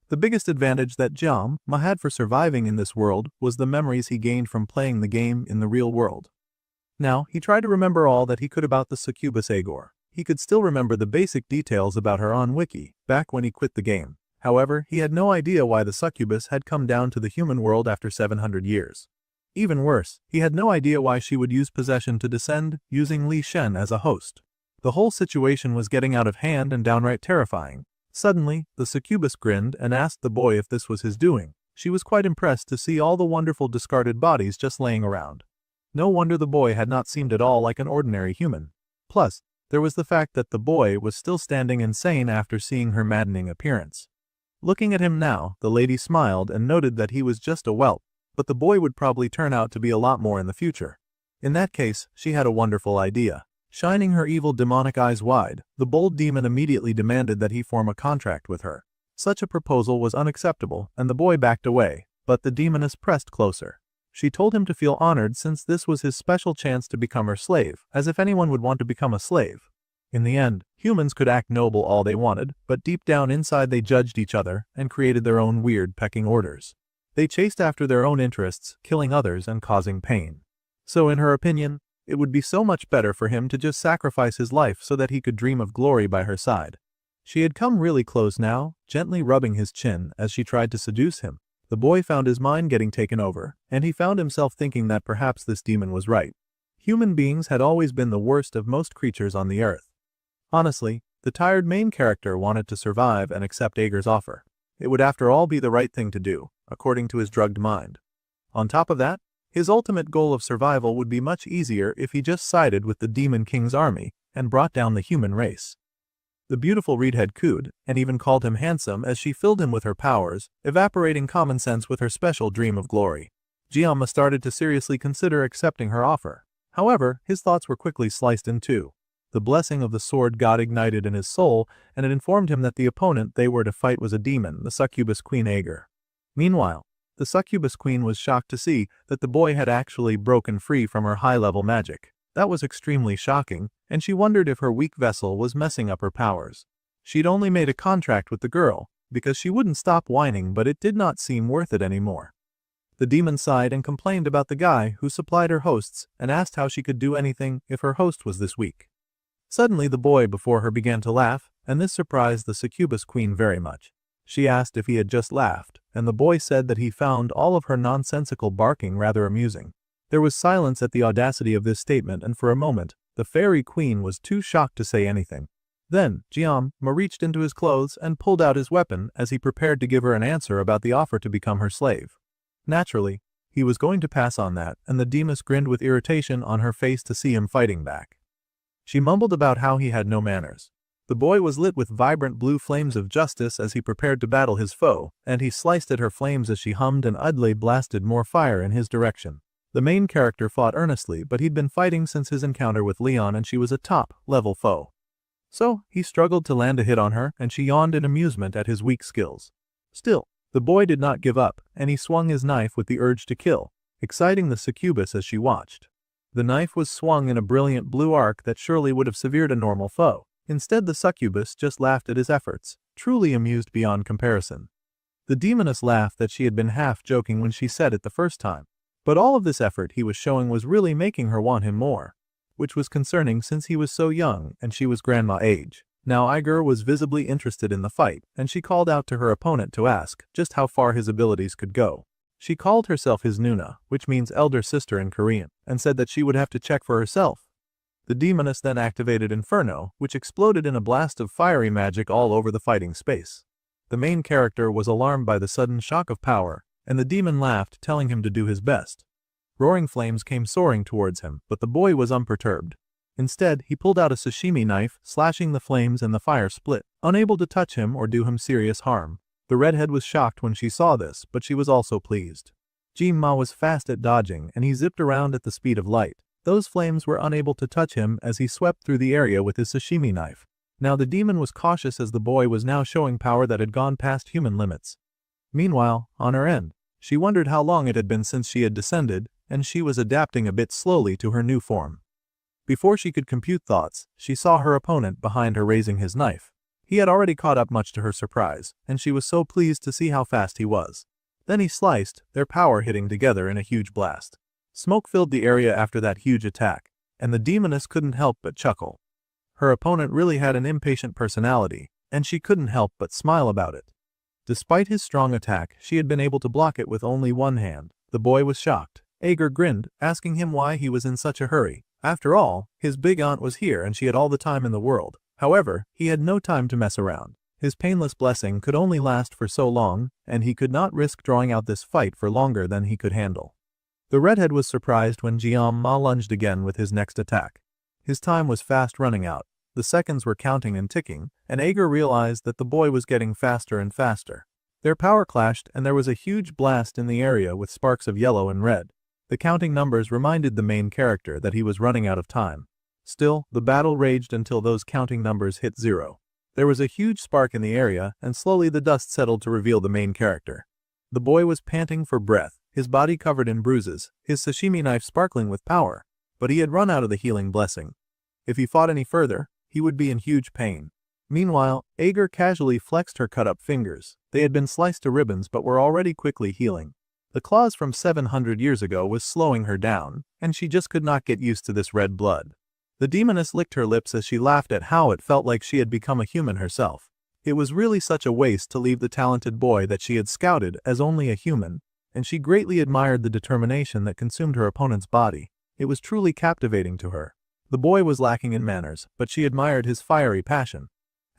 The biggest advantage that Ji-ma had for surviving in this world was the memories he gained from playing the game in the real world. Now, he tried to remember all that he could about the succubus Agor. He could still remember the basic details about her on Wiki, back when he quit the game. However, he had no idea why the succubus had come down to the human world after 700 years. Even worse, he had no idea why she would use possession to descend, using Li Shen as a host. The whole situation was getting out of hand and downright terrifying. Suddenly, the succubus grinned and asked the boy if this was his doing. She was quite impressed to see all the wonderful discarded bodies just laying around. No wonder the boy had not seemed at all like an ordinary human. Plus, there was the fact that the boy was still standing insane after seeing her maddening appearance. Looking at him now, the lady smiled and noted that he was just a whelp, but the boy would probably turn out to be a lot more in the future. In that case, she had a wonderful idea. Shining her evil demonic eyes wide, the bold demon immediately demanded that he form a contract with her. Such a proposal was unacceptable, and the boy backed away, but the demoness pressed closer. She told him to feel honored since this was his special chance to become her slave, as if anyone would want to become a slave. In the end, humans could act noble all they wanted, but deep down inside they judged each other and created their own weird pecking orders. They chased after their own interests, killing others and causing pain. So in her opinion, it would be so much better for him to just sacrifice his life so that he could dream of glory by her side. She had come really close now, gently rubbing his chin as she tried to seduce him. The boy found his mind getting taken over, and he found himself thinking that perhaps this demon was right. Human beings had always been the worst of most creatures on the earth. Honestly, the tired main character wanted to survive and accept Agor's offer. It would after all be the right thing to do, according to his drugged mind. On top of that, his ultimate goal of survival would be much easier if he just sided with the Demon King's army and brought down the human race. The beautiful Reedhead cooed, and even called him handsome as she filled him with her powers, evaporating common sense with her special dream of glory. Ji-ma started to seriously consider accepting her offer. However, his thoughts were quickly sliced in two. The blessing of the sword god ignited in his soul, and it informed him that the opponent they were to fight was a demon, the succubus queen Agor. Meanwhile, the succubus queen was shocked to see that the boy had actually broken free from her high-level magic. That was extremely shocking, and she wondered if her weak vessel was messing up her powers. She'd only made a contract with the girl, because she wouldn't stop whining, but it did not seem worth it anymore. The demon sighed and complained about the guy who supplied her hosts and asked how she could do anything if her host was this weak. Suddenly the boy before her began to laugh, and this surprised the succubus queen very much. She asked if he had just laughed, and the boy said that he found all of her nonsensical barking rather amusing. There was silence at the audacity of this statement, and for a moment, the fairy queen was too shocked to say anything. Then, Ji-ma reached into his clothes and pulled out his weapon as he prepared to give her an answer about the offer to become her slave. Naturally, he was going to pass on that, and the demoness grinned with irritation on her face to see him fighting back. She mumbled about how he had no manners. The boy was lit with vibrant blue flames of justice as he prepared to battle his foe, and he sliced at her flames as she hummed and idly blasted more fire in his direction. The main character fought earnestly, but he'd been fighting since his encounter with Leon and she was a top-level foe. So, he struggled to land a hit on her and she yawned in amusement at his weak skills. Still, the boy did not give up, and he swung his knife with the urge to kill, exciting the succubus as she watched. The knife was swung in a brilliant blue arc that surely would have severed a normal foe. Instead, the succubus just laughed at his efforts, truly amused beyond comparison. The demoness laughed that she had been half joking when she said it the first time. But all of this effort he was showing was really making her want him more, which was concerning since he was so young and she was grandma age. Now Iger was visibly interested in the fight, and she called out to her opponent to ask just how far his abilities could go. She called herself his Nuna, which means elder sister in Korean, and said that she would have to check for herself. The demoness then activated Inferno, which exploded in a blast of fiery magic all over the fighting space. The main character was alarmed by the sudden shock of power, and the demon laughed, telling him to do his best. Roaring flames came soaring towards him, but the boy was unperturbed. Instead, he pulled out a sashimi knife, slashing the flames and the fire split, unable to touch him or do him serious harm. The redhead was shocked when she saw this, but she was also pleased. Jin-ma was fast at dodging, and he zipped around at the speed of light. Those flames were unable to touch him as he swept through the area with his sashimi knife. Now the demon was cautious as the boy was now showing power that had gone past human limits. Meanwhile, on her end, she wondered how long it had been since she had descended, and she was adapting a bit slowly to her new form. Before she could compute thoughts, she saw her opponent behind her raising his knife. He had already caught up, much to her surprise, and she was so pleased to see how fast he was. Then he sliced, their power hitting together in a huge blast. Smoke filled the area after that huge attack, and the demoness couldn't help but chuckle. Her opponent really had an impatient personality, and she couldn't help but smile about it. Despite his strong attack, she had been able to block it with only one hand. The boy was shocked. Ager grinned, asking him why he was in such a hurry. After all, his big aunt was here and she had all the time in the world. However, he had no time to mess around. His painless blessing could only last for so long, and he could not risk drawing out this fight for longer than he could handle. The redhead was surprised when Jian-ma lunged again with his next attack. His time was fast running out. The seconds were counting and ticking, and Ager realized that the boy was getting faster and faster. Their power clashed and there was a huge blast in the area with sparks of yellow and red. The counting numbers reminded the main character that he was running out of time. Still, the battle raged until those counting numbers hit 0. There was a huge spark in the area, and slowly the dust settled to reveal the main character. The boy was panting for breath, his body covered in bruises, his sashimi knife sparkling with power, but he had run out of the healing blessing. If he fought any further, he would be in huge pain. Meanwhile, Ager casually flexed her cut-up fingers. They had been sliced to ribbons but were already quickly healing. The claws from 700 years ago was slowing her down, and she just could not get used to this red blood. The demoness licked her lips as she laughed at how it felt like she had become a human herself. It was really such a waste to leave the talented boy that she had scouted as only a human, and she greatly admired the determination that consumed her opponent's body. It was truly captivating to her. The boy was lacking in manners, but she admired his fiery passion.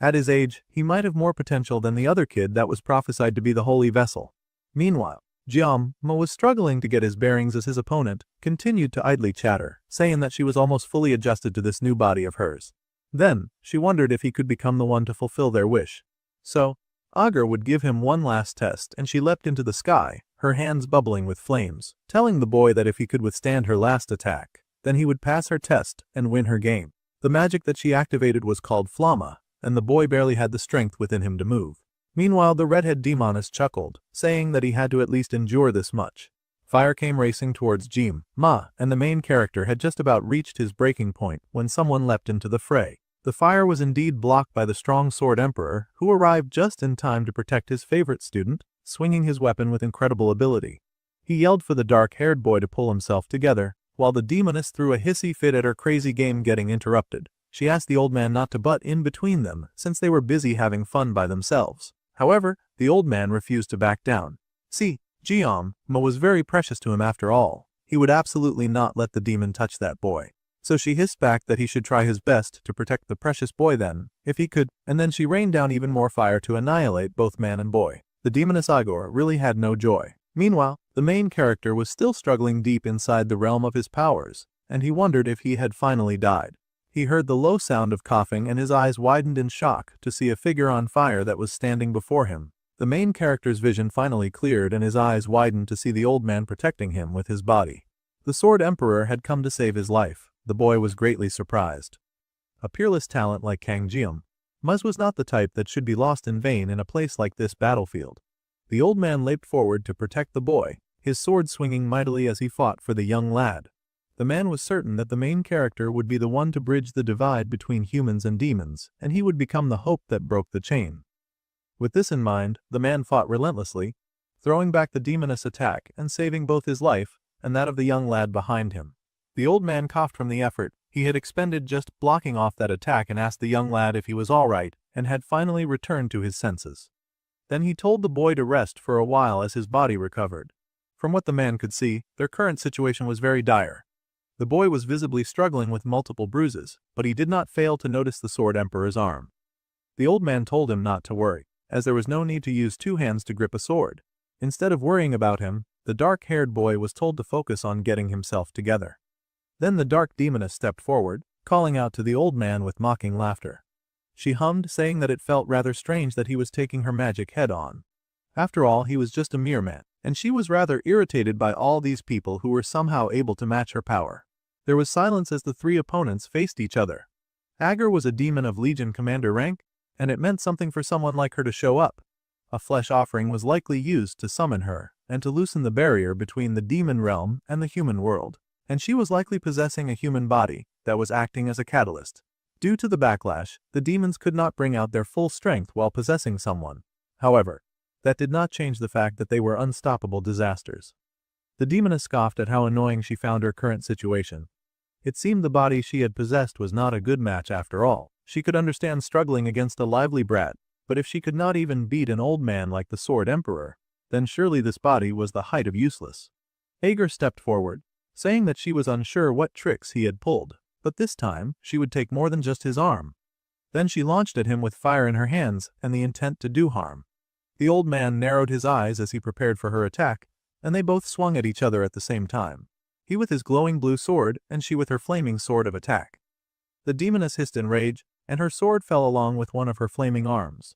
At his age, he might have more potential than the other kid that was prophesied to be the holy vessel. Meanwhile, Jian-ma was struggling to get his bearings as his opponent continued to idly chatter, saying that she was almost fully adjusted to this new body of hers. Then, she wondered if he could become the one to fulfill their wish. So, Ager would give him one last test, and she leapt into the sky, her hands bubbling with flames, telling the boy that if he could withstand her last attack, then he would pass her test and win her game. The magic that she activated was called Flamma, and the boy barely had the strength within him to move. Meanwhile, the redhead demoness chuckled, saying that he had to at least endure this much. Fire came racing towards Jin-ma, and the main character had just about reached his breaking point when someone leapt into the fray. The fire was indeed blocked by the strong sword emperor, who arrived just in time to protect his favorite student, swinging his weapon with incredible ability. He yelled for the dark-haired boy to pull himself together, while the demoness threw a hissy fit at her crazy game getting interrupted. She asked the old man not to butt in between them since they were busy having fun by themselves. However, the old man refused to back down. See, Jian-ma was very precious to him after all. He would absolutely not let the demon touch that boy. So she hissed back that he should try his best to protect the precious boy then, if he could, and then she rained down even more fire to annihilate both man and boy. The demoness Igor really had no joy. Meanwhile, the main character was still struggling deep inside the realm of his powers, and he wondered if he had finally died. He heard the low sound of coughing and his eyes widened in shock to see a figure on fire that was standing before him. The main character's vision finally cleared and his eyes widened to see the old man protecting him with his body. The Sword Emperor had come to save his life. The boy was greatly surprised. A peerless talent like Kang Jium, Muz was not the type that should be lost in vain in a place like this battlefield. The old man leaped forward to protect the boy, his sword swinging mightily as he fought for the young lad. The man was certain that the main character would be the one to bridge the divide between humans and demons, and he would become the hope that broke the chain. With this in mind, the man fought relentlessly, throwing back the demoness attack and saving both his life and that of the young lad behind him. The old man coughed from the effort he had expended just blocking off that attack and asked the young lad if he was all right and had finally returned to his senses. Then he told the boy to rest for a while as his body recovered. From what the man could see, their current situation was very dire. The boy was visibly struggling with multiple bruises, but he did not fail to notice the Sword Emperor's arm. The old man told him not to worry, as there was no need to use two hands to grip a sword. Instead of worrying about him, the dark-haired boy was told to focus on getting himself together. Then the dark demoness stepped forward, calling out to the old man with mocking laughter. She hummed, saying that it felt rather strange that he was taking her magic head-on. After all, he was just a mere man, and she was rather irritated by all these people who were somehow able to match her power. There was silence as the three opponents faced each other. Agar was a demon of Legion Commander rank, and it meant something for someone like her to show up. A flesh offering was likely used to summon her, and to loosen the barrier between the demon realm and the human world. And she was likely possessing a human body that was acting as a catalyst. Due to the backlash, the demons could not bring out their full strength while possessing someone. However, that did not change the fact that they were unstoppable disasters. The demoness scoffed at how annoying she found her current situation. It seemed the body she had possessed was not a good match after all. She could understand struggling against a lively brat, but if she could not even beat an old man like the Sword Emperor, then surely this body was the height of useless. Agar stepped forward, saying that she was unsure what tricks he had pulled, but this time she would take more than just his arm. Then she launched at him with fire in her hands and the intent to do harm. The old man narrowed his eyes as he prepared for her attack, and they both swung at each other at the same time. He with his glowing blue sword and she with her flaming sword of attack. The demoness hissed in rage, and her sword fell along with one of her flaming arms.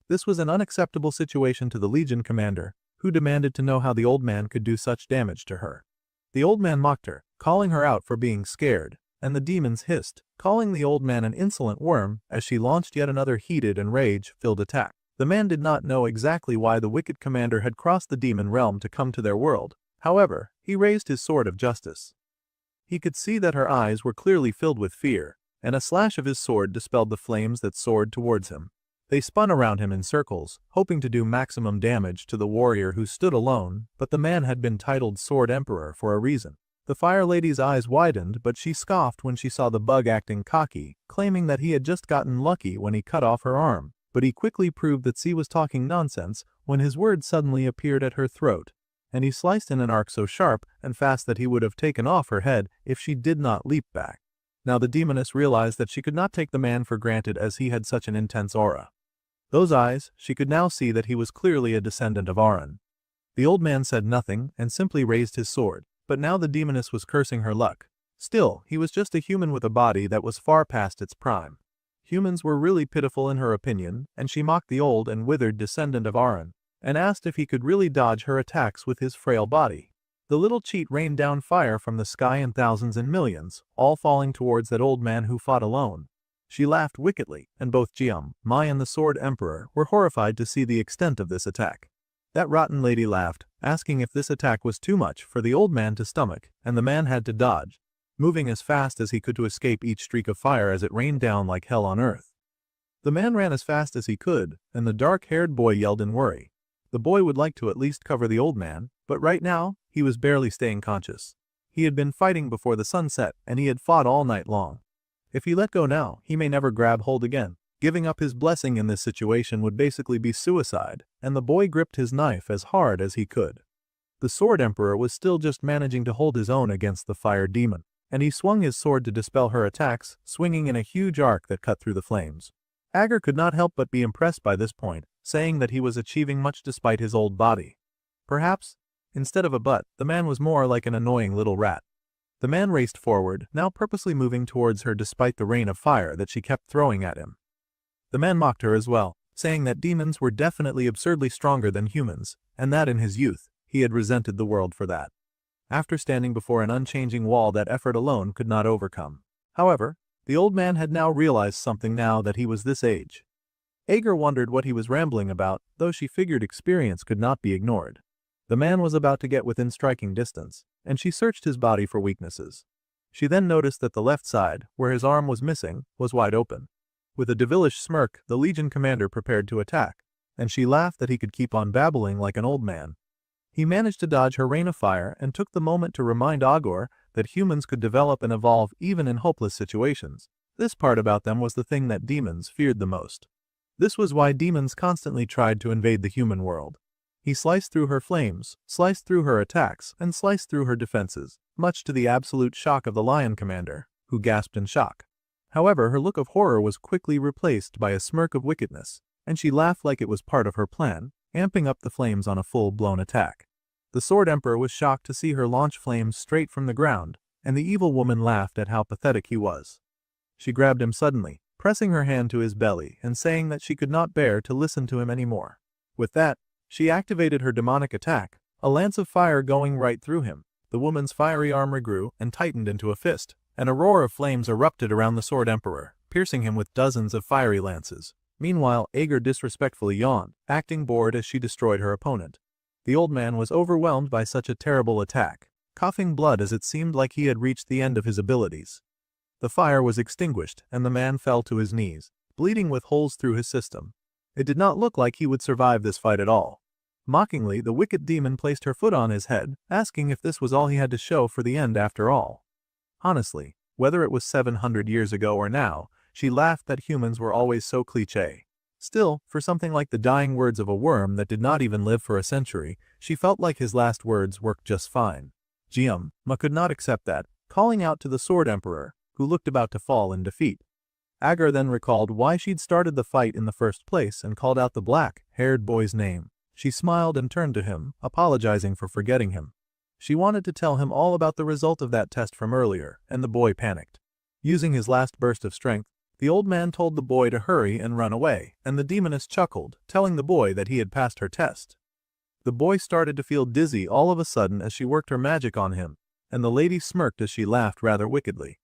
This was an unacceptable situation to the Legion commander, who demanded to know how the old man could do such damage to her. The old man mocked her, calling her out for being scared, and the demons hissed, calling the old man an insolent worm as she launched yet another heated and rage-filled attack. The man did not know exactly why the wicked commander had crossed the demon realm to come to their world. However, he raised his sword of justice. He could see that her eyes were clearly filled with fear, and a slash of his sword dispelled the flames that soared towards him. They spun around him in circles, hoping to do maximum damage to the warrior who stood alone, but the man had been titled Sword Emperor for a reason. The Fire Lady's eyes widened, but she scoffed when she saw the bug acting cocky, claiming that he had just gotten lucky when he cut off her arm. But he quickly proved that C was talking nonsense when his word suddenly appeared at her throat, and he sliced in an arc so sharp and fast that he would have taken off her head if she did not leap back. Now the demoness realized that she could not take the man for granted as he had such an intense aura. Those eyes, she could now see that he was clearly a descendant of Aran. The old man said nothing and simply raised his sword, but now the demoness was cursing her luck. Still, he was just a human with a body that was far past its prime. Humans were really pitiful in her opinion, and she mocked the old and withered descendant of Aran, and asked if he could really dodge her attacks with his frail body. The little cheat rained down fire from the sky in thousands and millions, all falling towards that old man who fought alone. She laughed wickedly, and both Jium, Mai and the Sword Emperor were horrified to see the extent of this attack. That rotten lady laughed, asking if this attack was too much for the old man to stomach, and the man had to dodge, moving as fast as he could to escape each streak of fire as it rained down like hell on earth. The man ran as fast as he could, and the dark-haired boy yelled in worry. The boy would like to at least cover the old man, but right now, he was barely staying conscious. He had been fighting before the sun set, and he had fought all night long. If he let go now, he may never grab hold again. Giving up his blessing in this situation would basically be suicide, and the boy gripped his knife as hard as he could. The Sword Emperor was still just managing to hold his own against the fire demon, and he swung his sword to dispel her attacks, swinging in a huge arc that cut through the flames. Agar could not help but be impressed by this point, saying that he was achieving much despite his old body. Perhaps, instead of a butt, the man was more like an annoying little rat. The man raced forward, now purposely moving towards her despite the rain of fire that she kept throwing at him. The man mocked her as well, saying that demons were definitely absurdly stronger than humans, and that in his youth, he had resented the world for that. after standing before an unchanging wall that effort alone could not overcome. However, the old man had now realized something now that he was this age. Ager wondered what he was rambling about, though she figured experience could not be ignored. The man was about to get within striking distance, and she searched his body for weaknesses. She then noticed that the left side, where his arm was missing, was wide open. With a devilish smirk, the Legion commander prepared to attack, and she laughed that he could keep on babbling like an old man. He managed to dodge her rain of fire and took the moment to remind Agor that humans could develop and evolve even in hopeless situations. This part about them was the thing that demons feared the most. This was why demons constantly tried to invade the human world. He sliced through her flames, sliced through her attacks, and sliced through her defenses, much to the absolute shock of the Lion Commander, who gasped in shock. However, her look of horror was quickly replaced by a smirk of wickedness, and she laughed like it was part of her plan, amping up the flames on a full-blown attack. The Sword Emperor was shocked to see her launch flames straight from the ground, and the evil woman laughed at how pathetic he was. She grabbed him suddenly, pressing her hand to his belly and saying that she could not bear to listen to him anymore. With that, she activated her demonic attack, a lance of fire going right through him. The woman's fiery arm regrew and tightened into a fist, and a roar of flames erupted around the Sword Emperor, piercing him with dozens of fiery lances. Meanwhile, Ager disrespectfully yawned, acting bored as she destroyed her opponent. The old man was overwhelmed by such a terrible attack, coughing blood as it seemed like he had reached the end of his abilities. The fire was extinguished, and the man fell to his knees, bleeding with holes through his system. It did not look like he would survive this fight at all. Mockingly, the wicked demon placed her foot on his head, asking if this was all he had to show for the end after all. Honestly, whether it was 700 years ago or now, she laughed that humans were always so cliché. Still, for something like the dying words of a worm that did not even live for a century, she felt like his last words worked just fine. Ma could not accept that, calling out to the Sword Emperor, who looked about to fall in defeat. Agar then recalled why she'd started the fight in the first place and called out the black-haired boy's name. She smiled and turned to him, apologizing for forgetting him. She wanted to tell him all about the result of that test from earlier, and the boy panicked. Using his last burst of strength, the old man told the boy to hurry and run away, and the demoness chuckled, telling the boy that he had passed her test. The boy started to feel dizzy all of a sudden as she worked her magic on him, and the lady smirked as she laughed rather wickedly.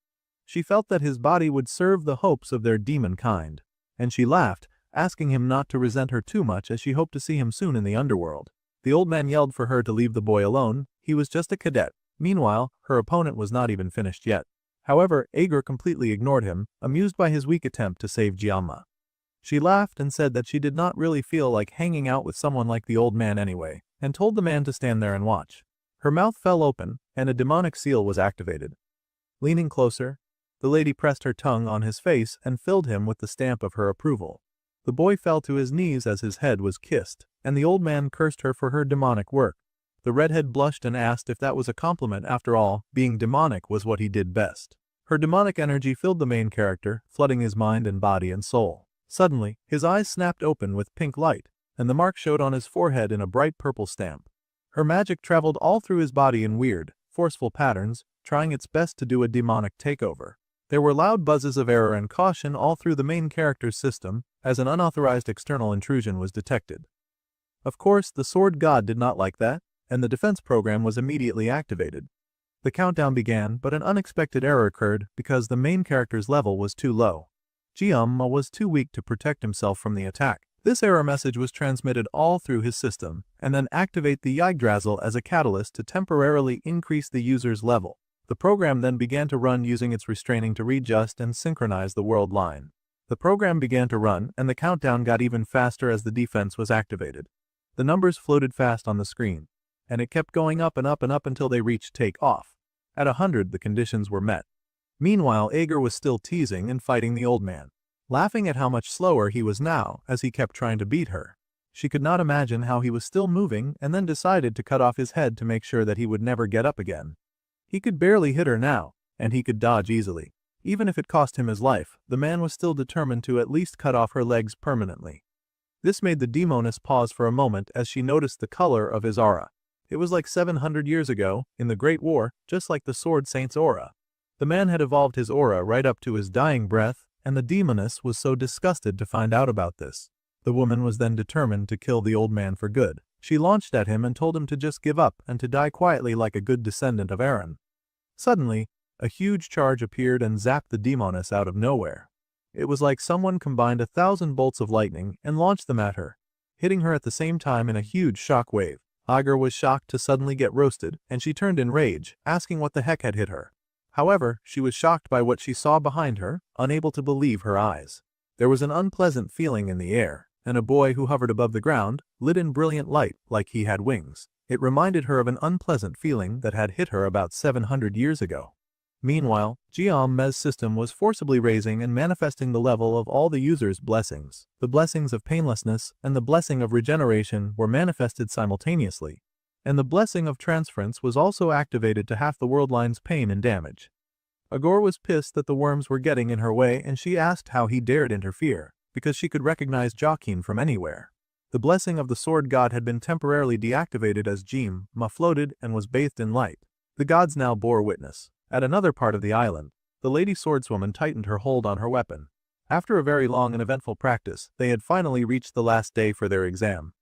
She felt that his body would serve the hopes of their demon kind, and she laughed, asking him not to resent her too much as she hoped to see him soon in the underworld. The old man yelled for her to leave the boy alone. He was just a cadet. Meanwhile, her opponent was not even finished yet. However, Ager completely ignored him, amused by his weak attempt to save Jiama. She laughed and said that she did not really feel like hanging out with someone like the old man anyway, and told the man to stand there and watch. Her mouth fell open, and a demonic seal was activated. Leaning closer, the lady pressed her tongue on his face and filled him with the stamp of her approval. The boy fell to his knees as his head was kissed, and the old man cursed her for her demonic work. The redhead blushed and asked if that was a compliment. After all, being demonic was what he did best. Her demonic energy filled the main character, flooding his mind and body and soul. Suddenly, his eyes snapped open with pink light, and the mark showed on his forehead in a bright purple stamp. Her magic traveled all through his body in weird, forceful patterns, trying its best to do a demonic takeover. There were loud buzzes of error and caution all through the main character's system as an unauthorized external intrusion was detected. Of course, the Sword God did not like that, and the defense program was immediately activated. The countdown began, but an unexpected error occurred because the main character's level was too low. Jiama was too weak to protect himself from the attack. This error message was transmitted all through his system, and then activate the Yggdrasil as a catalyst to temporarily increase the user's level. The program then began to run using its restraining to readjust and synchronize the world line. The program began to run, and the countdown got even faster as the defense was activated. The numbers floated fast on the screen, and it kept going up and up and up until they reached take off. At 100, the conditions were met. Meanwhile, Ager was still teasing and fighting the old man, laughing at how much slower he was now as he kept trying to beat her. She could not imagine how he was still moving and then decided to cut off his head to make sure that he would never get up again. He could barely hit her now, and he could dodge easily. Even if it cost him his life, the man was still determined to at least cut off her legs permanently. This made the demoness pause for a moment as she noticed the color of his aura. It was like 700 years ago, in the Great War, just like the Sword Saint's aura. The man had evolved his aura right up to his dying breath, and the demoness was so disgusted to find out about this. The woman was then determined to kill the old man for good. She launched at him and told him to just give up and to die quietly like a good descendant of Aaron. Suddenly, a huge charge appeared and zapped the demoness out of nowhere. It was like someone combined 1,000 bolts of lightning and launched them at her, hitting her at the same time in a huge shock wave. Agar was shocked to suddenly get roasted, and she turned in rage, asking what the heck had hit her. However, she was shocked by what she saw behind her, unable to believe her eyes. There was an unpleasant feeling in the air, and a boy who hovered above the ground, lit in brilliant light like he had wings. It reminded her of an unpleasant feeling that had hit her about 700 years ago. Meanwhile, Jiaome's system was forcibly raising and manifesting the level of all the users' blessings. The blessings of painlessness and the blessing of regeneration were manifested simultaneously, and the blessing of transference was also activated to half the world line's pain and damage. Agar was pissed that the worms were getting in her way, and she asked how he dared interfere, because she could recognize Joaquin from anywhere. The blessing of the sword god had been temporarily deactivated as Ma floated and was bathed in light. The gods now bore witness. At another part of the island, the lady swordswoman tightened her hold on her weapon. After a very long and eventful practice, they had finally reached the last day for their exam.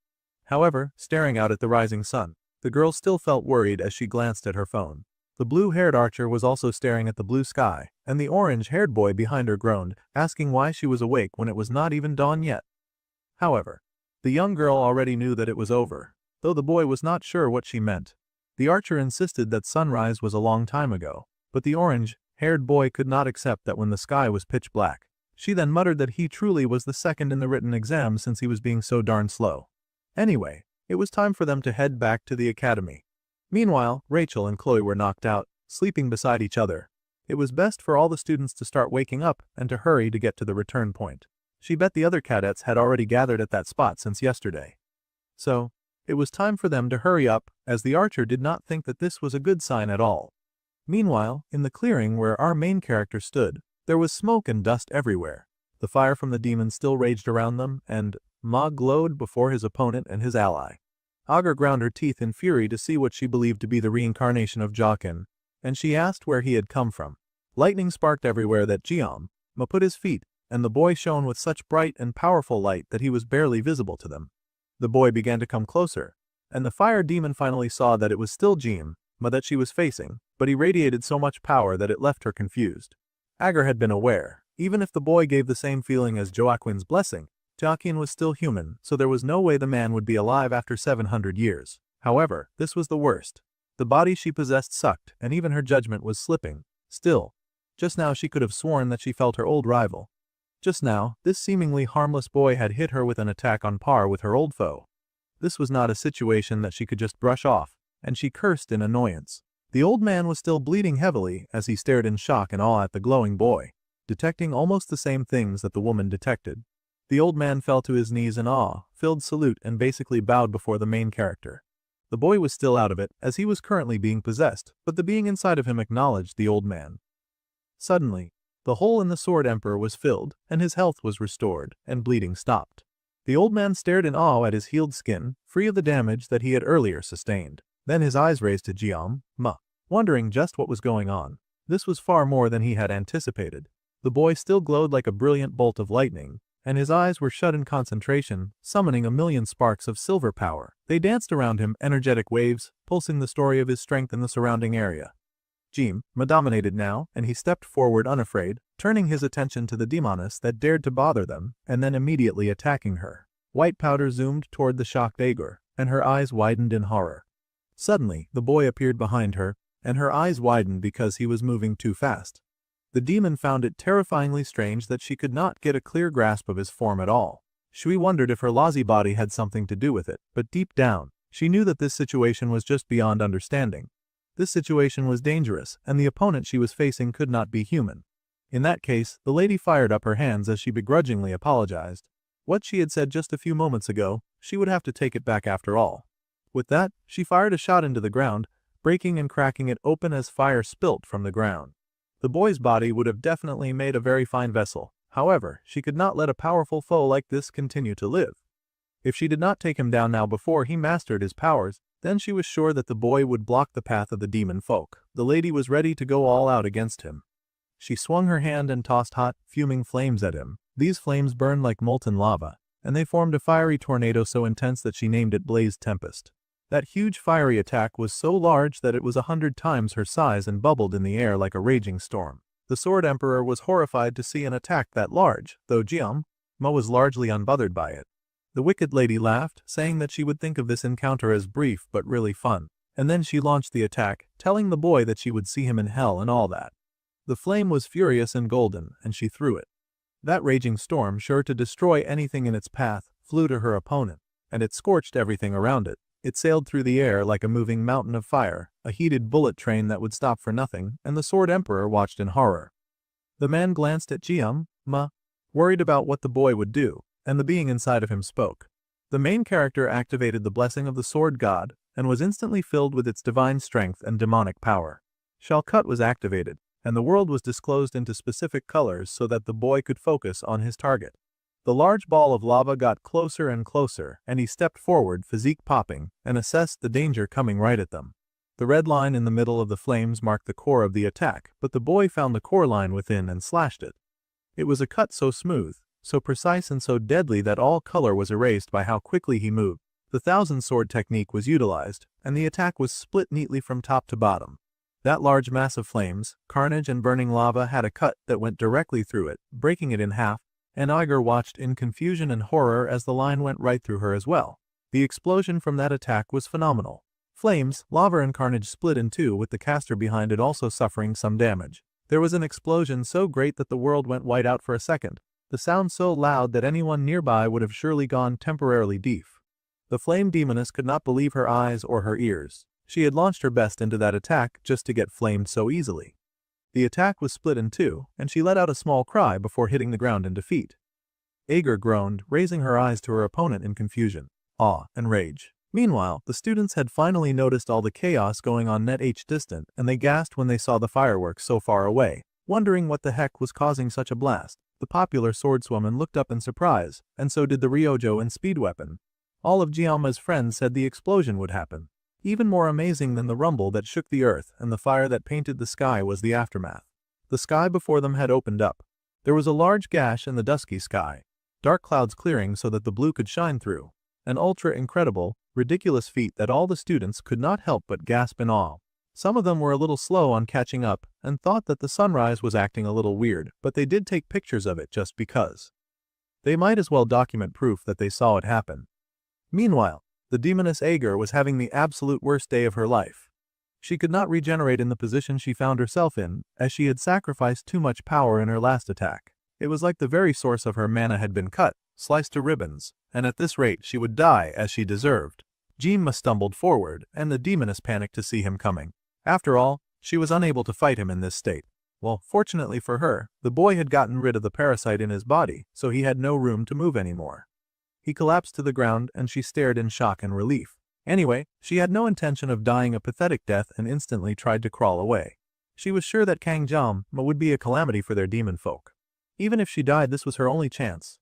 However, staring out at the rising sun, the girl still felt worried as she glanced at her phone. The blue-haired archer was also staring at the blue sky, and the orange-haired boy behind her groaned, asking why she was awake when it was not even dawn yet. However, the young girl already knew that it was over, though the boy was not sure what she meant. The archer insisted that sunrise was a long time ago, but the orange-haired boy could not accept that when the sky was pitch black. She then muttered that he truly was the second in the written exam since he was being so darn slow. Anyway, it was time for them to head back to the academy. Meanwhile, Rachel and Chloe were knocked out, sleeping beside each other. It was best for all the students to start waking up and to hurry to get to the return point. She bet the other cadets had already gathered at that spot since yesterday. So, it was time for them to hurry up, as the archer did not think that this was a good sign at all. Meanwhile, in the clearing where our main character stood, there was smoke and dust everywhere. The fire from the demon still raged around them, and Ma glowed before his opponent and his ally. Agar ground her teeth in fury to see what she believed to be the reincarnation of Joaquin, and she asked where he had come from. Lightning sparked everywhere that Ma put his feet, and the boy shone with such bright and powerful light that he was barely visible to them. The boy began to come closer, and the fire demon finally saw that it was still Ma that she was facing, but he radiated so much power that it left her confused. Agar had been aware, even if the boy gave the same feeling as Joaquin's blessing, Joaquin was still human, so there was no way the man would be alive after 700 years. However, this was the worst. The body she possessed sucked, and even her judgment was slipping. Still, just now she could have sworn that she felt her old rival. Just now, this seemingly harmless boy had hit her with an attack on par with her old foe. This was not a situation that she could just brush off, and she cursed in annoyance. The old man was still bleeding heavily as he stared in shock and awe at the glowing boy, detecting almost the same things that the woman detected. The old man fell to his knees in awe-filled salute and basically bowed before the main character. The boy was still out of it, as he was currently being possessed, but the being inside of him acknowledged the old man. Suddenly, the hole in the sword emperor was filled, and his health was restored, and bleeding stopped. The old man stared in awe at his healed skin, free of the damage that he had earlier sustained. Then his eyes raised to Ma, wondering just what was going on. This was far more than he had anticipated. The boy still glowed like a brilliant bolt of lightning, and his eyes were shut in concentration, summoning a million sparks of silver power. They danced around him, energetic waves, pulsing the story of his strength in the surrounding area. Ma dominated now, and he stepped forward unafraid, turning his attention to the demoness that dared to bother them, and then immediately attacking her. White powder zoomed toward the shocked Agar, and her eyes widened in horror. Suddenly, the boy appeared behind her, and her eyes widened because he was moving too fast. The demon found it terrifyingly strange that she could not get a clear grasp of his form at all. Shui wondered if her lousy body had something to do with it, but deep down, she knew that this situation was just beyond understanding. This situation was dangerous, and the opponent she was facing could not be human. In that case, the lady fired up her hands as she begrudgingly apologized. What she had said just a few moments ago, she would have to take it back after all. With that, she fired a shot into the ground, breaking and cracking it open as fire spilt from the ground. The boy's body would have definitely made a very fine vessel. However, she could not let a powerful foe like this continue to live. If she did not take him down now before he mastered his powers, then she was sure that the boy would block the path of the demon folk. The lady was ready to go all out against him. She swung her hand and tossed hot, fuming flames at him. These flames burned like molten lava, and they formed a fiery tornado so intense that she named it Blaze Tempest. That huge fiery attack was so large that it was 100 times her size and bubbled in the air like a raging storm. The Sword Emperor was horrified to see an attack that large, though Jiang-ma was largely unbothered by it. The wicked lady laughed, saying that she would think of this encounter as brief but really fun, and then she launched the attack, telling the boy that she would see him in hell and all that. The flame was furious and golden, and she threw it. That raging storm, sure to destroy anything in its path, flew to her opponent, and it scorched everything around it. It sailed through the air like a moving mountain of fire, a heated bullet train that would stop for nothing, and the Sword Emperor watched in horror. The man glanced at Jiang-ma, worried about what the boy would do, and the being inside of him spoke. The main character activated the blessing of the Sword God, and was instantly filled with its divine strength and demonic power. Shalkut was activated, and the world was disclosed into specific colors so that the boy could focus on his target. The large ball of lava got closer and closer, and he stepped forward, physique popping, and assessed the danger coming right at them. The red line in the middle of the flames marked the core of the attack, but the boy found the core line within and slashed it. It was a cut so smooth, so precise and so deadly that all color was erased by how quickly he moved. The thousand sword technique was utilized, and the attack was split neatly from top to bottom. That large mass of flames, carnage and burning lava had a cut that went directly through it, breaking it in half, and Iger watched in confusion and horror as the line went right through her as well. The explosion from that attack was phenomenal. Flames, lava and carnage split in two, with the caster behind it also suffering some damage. There was an explosion so great that the world went white out for a second, the sound so loud that anyone nearby would have surely gone temporarily deaf. The flame demoness could not believe her eyes or her ears. She had launched her best into that attack just to get flamed so easily. The attack was split in two, and she let out a small cry before hitting the ground in defeat. Ager groaned, raising her eyes to her opponent in confusion, awe, and rage. Meanwhile, the students had finally noticed all the chaos going on net h distant, and they gasped when they saw the fireworks so far away, wondering what the heck was causing such a blast. The popular swordswoman looked up in surprise, and so did the Ryojo and speed weapon. All of Jiama's friends said the explosion would happen. Even more amazing than the rumble that shook the earth and the fire that painted the sky was the aftermath. The sky before them had opened up. There was a large gash in the dusky sky, dark clouds clearing so that the blue could shine through. An ultra-incredible, ridiculous feat that all the students could not help but gasp in awe. Some of them were a little slow on catching up and thought that the sunrise was acting a little weird, but they did take pictures of it just because. They might as well document proof that they saw it happen. Meanwhile, the demoness Ager was having the absolute worst day of her life. She could not regenerate in the position she found herself in, as she had sacrificed too much power in her last attack. It was like the very source of her mana had been cut, sliced to ribbons, and at this rate she would die as she deserved. Jima stumbled forward, and the demoness panicked to see him coming. After all, she was unable to fight him in this state. Well, fortunately for her, the boy had gotten rid of the parasite in his body, so he had no room to move anymore. He collapsed to the ground and she stared in shock and relief. Anyway, she had no intention of dying a pathetic death and instantly tried to crawl away. She was sure that Kang Jam would be a calamity for their demon folk. Even if she died, this was her only chance.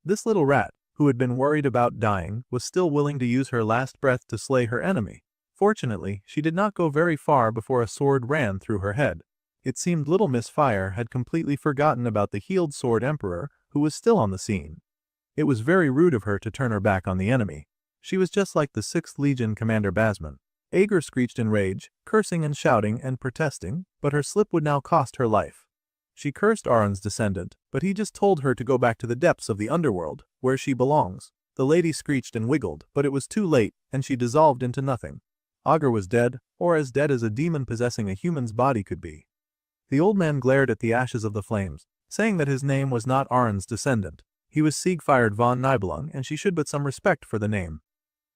This little rat, who had been worried about dying, was still willing to use her last breath to slay her enemy. Fortunately, she did not go very far before a sword ran through her head. It seemed little Miss Fire had completely forgotten about the healed Sword Emperor, who was still on the scene. It was very rude of her to turn her back on the enemy. She was just like the 6th Legion Commander Basman. Ager screeched in rage, cursing and shouting and protesting, but her slip would now cost her life. She cursed Aron's descendant, but he just told her to go back to the depths of the underworld, where she belongs. The lady screeched and wiggled, but it was too late, and she dissolved into nothing. Ager was dead, or as dead as a demon possessing a human's body could be. The old man glared at the ashes of the flames, saying that his name was not Aron's descendant. He was Siegfried von Nibelung, and she should but some respect for the name.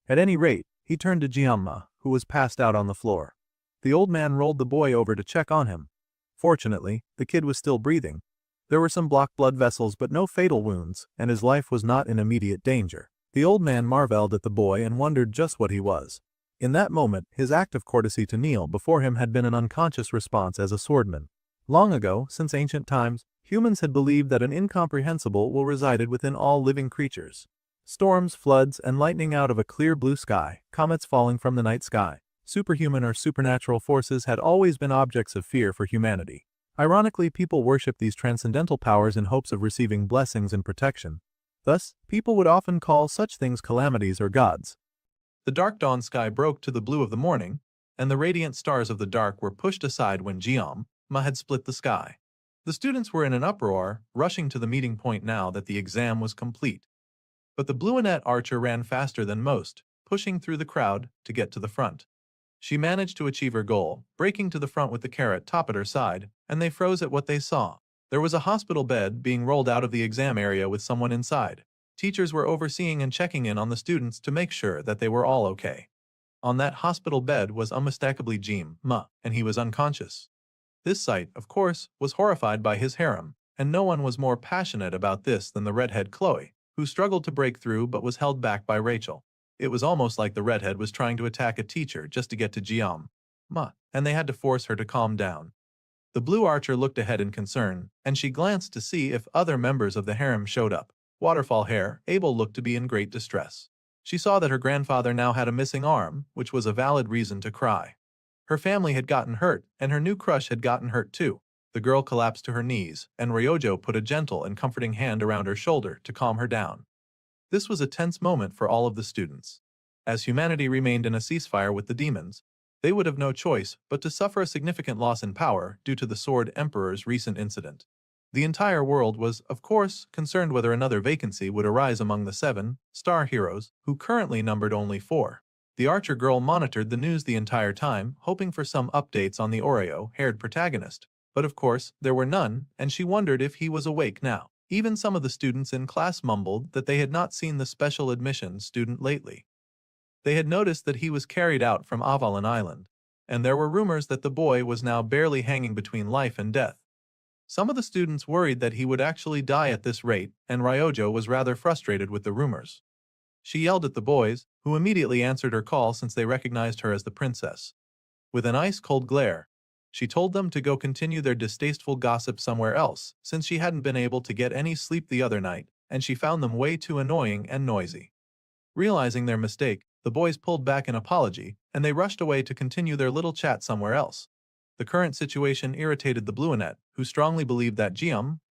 At any rate, he turned to Jiamma, who was passed out on the floor. The old man rolled the boy over to check on him. Fortunately, the kid was still breathing. There were some blocked blood vessels but no fatal wounds, and his life was not in immediate danger. The old man marveled at the boy and wondered just what he was. In that moment, his act of courtesy to kneel before him had been an unconscious response as a swordman. Long ago, since ancient times, humans had believed that an incomprehensible will resided within all living creatures. Storms, floods, and lightning out of a clear blue sky, comets falling from the night sky, superhuman or supernatural forces had always been objects of fear for humanity. Ironically, people worshipped these transcendental powers in hopes of receiving blessings and protection. Thus, people would often call such things calamities or gods. The dark dawn sky broke to the blue of the morning, and the radiant stars of the dark were pushed aside when Ma had split the sky. The students were in an uproar, rushing to the meeting point now that the exam was complete. But the bluinet archer ran faster than most, pushing through the crowd to get to the front. She managed to achieve her goal, breaking to the front with the carrot top at her side, and they froze at what they saw. There was a hospital bed being rolled out of the exam area with someone inside. Teachers were overseeing and checking in on the students to make sure that they were all okay. On that hospital bed was unmistakably Ma, and he was unconscious. This sight, of course, was horrified by his harem, and no one was more passionate about this than the redhead Chloe, who struggled to break through but was held back by Rachel. It was almost like the redhead was trying to attack a teacher just to get to Ma, and they had to force her to calm down. The blue archer looked ahead in concern, and she glanced to see if other members of the harem showed up. Waterfall Hair, Abel looked to be in great distress. She saw that her grandfather now had a missing arm, which was a valid reason to cry. Her family had gotten hurt, and her new crush had gotten hurt too. The girl collapsed to her knees, and Ryojo put a gentle and comforting hand around her shoulder to calm her down. This was a tense moment for all of the students. As humanity remained in a ceasefire with the demons, they would have no choice but to suffer a significant loss in power due to the Sword Emperor's recent incident. The entire world was, of course, concerned whether another vacancy would arise among the 7 star heroes, who currently numbered only 4. The archer girl monitored the news the entire time, hoping for some updates on the Oreo-haired protagonist. But of course, there were none, and she wondered if he was awake now. Even some of the students in class mumbled that they had not seen the special admissions student lately. They had noticed that he was carried out from Avalon Island, and there were rumors that the boy was now barely hanging between life and death. Some of the students worried that he would actually die at this rate, and Ryojo was rather frustrated with the rumors. She yelled at the boys, who immediately answered her call since they recognized her as the princess. With an ice-cold glare, she told them to go continue their distasteful gossip somewhere else, since she hadn't been able to get any sleep the other night, and she found them way too annoying and noisy. Realizing their mistake, the boys pulled back an apology, and they rushed away to continue their little chat somewhere else. The current situation irritated the Bluinet, who strongly believed that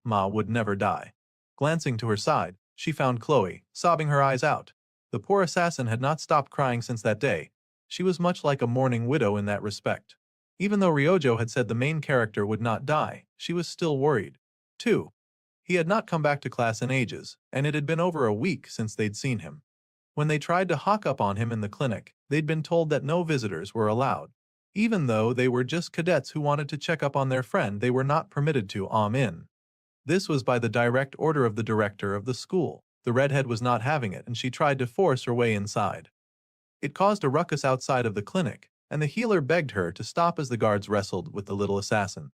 Ma would never die. Glancing to her side, she found Chloe, sobbing her eyes out. The poor assassin had not stopped crying since that day. She was much like a mourning widow in that respect. Even though Ryojo had said the main character would not die, she was still worried. 2. He had not come back to class in ages, and it had been over a week since they'd seen him. When they tried to hawk up on him in the clinic, they'd been told that no visitors were allowed. Even though they were just cadets who wanted to check up on their friend, they were not permitted to in. This was by the direct order of the director of the school. The redhead was not having it, and she tried to force her way inside. It caused a ruckus outside of the clinic, and the healer begged her to stop as the guards wrestled with the little assassin.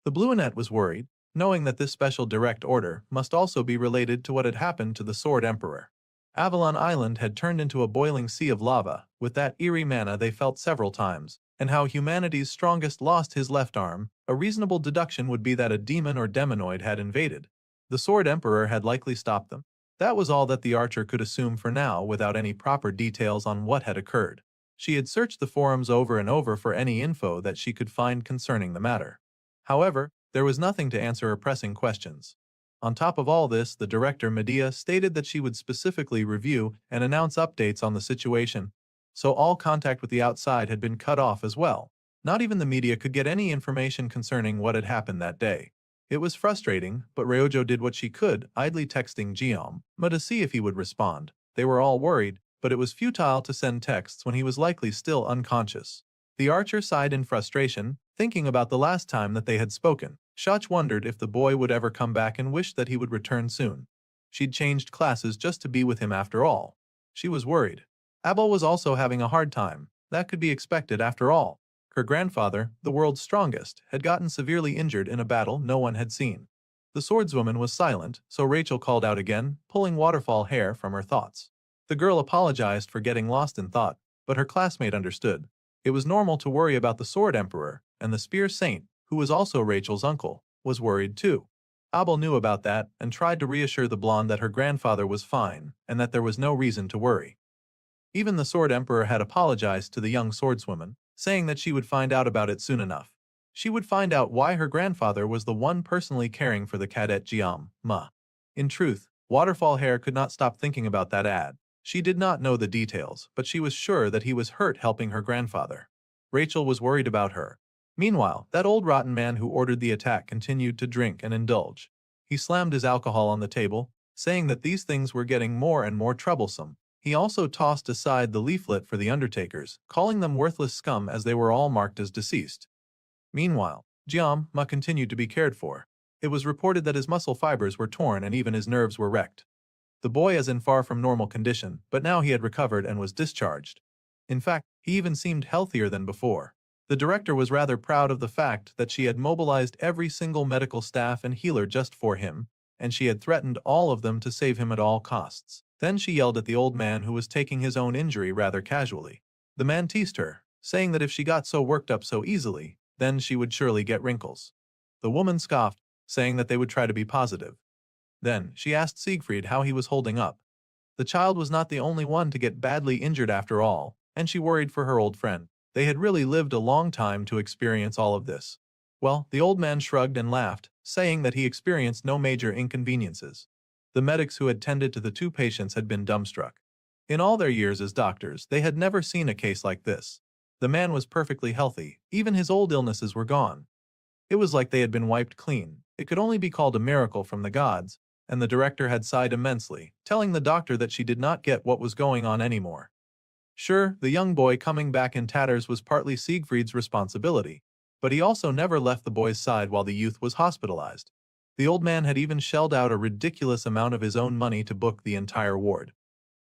The Bluinet was worried, knowing that this special direct order must also be related to what had happened to the Sword Emperor. Avalon Island had turned into a boiling sea of lava, with that eerie manna they felt several times, and how humanity's strongest lost his left arm. A reasonable deduction would be that a demon or demonoid had invaded. The Sword Emperor had likely stopped them. That was all that the archer could assume for now without any proper details on what had occurred. She had searched the forums over and over for any info that she could find concerning the matter. However, there was nothing to answer her pressing questions. On top of all this, the director Medea stated that she would specifically review and announce updates on the situation, so all contact with the outside had been cut off as well. Not even the media could get any information concerning what had happened that day. It was frustrating, but Ryojo did what she could, idly texting Ma to see if he would respond. They were all worried, but it was futile to send texts when he was likely still unconscious. The archer sighed in frustration, thinking about the last time that they had spoken. Shach wondered if the boy would ever come back and wished that he would return soon. She'd changed classes just to be with him after all. She was worried. Abel was also having a hard time. That could be expected after all. Her grandfather, the world's strongest, had gotten severely injured in a battle no one had seen. The swordswoman was silent, so Rachel called out again, pulling waterfall hair from her thoughts. The girl apologized for getting lost in thought, but her classmate understood. It was normal to worry about the Sword Emperor, and the Spear Saint, who was also Rachel's uncle, was worried too. Abel knew about that and tried to reassure the blonde that her grandfather was fine and that there was no reason to worry. Even the Sword Emperor had apologized to the young swordswoman, saying that she would find out about it soon enough. She would find out why her grandfather was the one personally caring for the cadet Ma. In truth, Waterfall Hair could not stop thinking about that ad. She did not know the details, but she was sure that he was hurt helping her grandfather. Rachel was worried about her. Meanwhile, that old rotten man who ordered the attack continued to drink and indulge. He slammed his alcohol on the table, saying that these things were getting more and more troublesome. He also tossed aside the leaflet for the undertakers, calling them worthless scum as they were all marked as deceased. Meanwhile, Jiang continued to be cared for. It was reported that his muscle fibers were torn and even his nerves were wrecked. The boy is in far from normal condition, but now he had recovered and was discharged. In fact, he even seemed healthier than before. The director was rather proud of the fact that she had mobilized every single medical staff and healer just for him, and she had threatened all of them to save him at all costs. Then she yelled at the old man who was taking his own injury rather casually. The man teased her, saying that if she got so worked up so easily, then she would surely get wrinkles. The woman scoffed, saying that they would try to be positive. Then she asked Siegfried how he was holding up. The child was not the only one to get badly injured after all, and she worried for her old friend. They had really lived a long time to experience all of this. Well, the old man shrugged and laughed, saying that he experienced no major inconveniences. The medics who had tended to the two patients had been dumbstruck. In all their years as doctors, they had never seen a case like this. The man was perfectly healthy, even his old illnesses were gone. It was like they had been wiped clean. It could only be called a miracle from the gods, and the director had sighed immensely, telling the doctor that she did not get what was going on anymore. Sure, the young boy coming back in tatters was partly Siegfried's responsibility, but he also never left the boy's side while the youth was hospitalized. The old man had even shelled out a ridiculous amount of his own money to book the entire ward.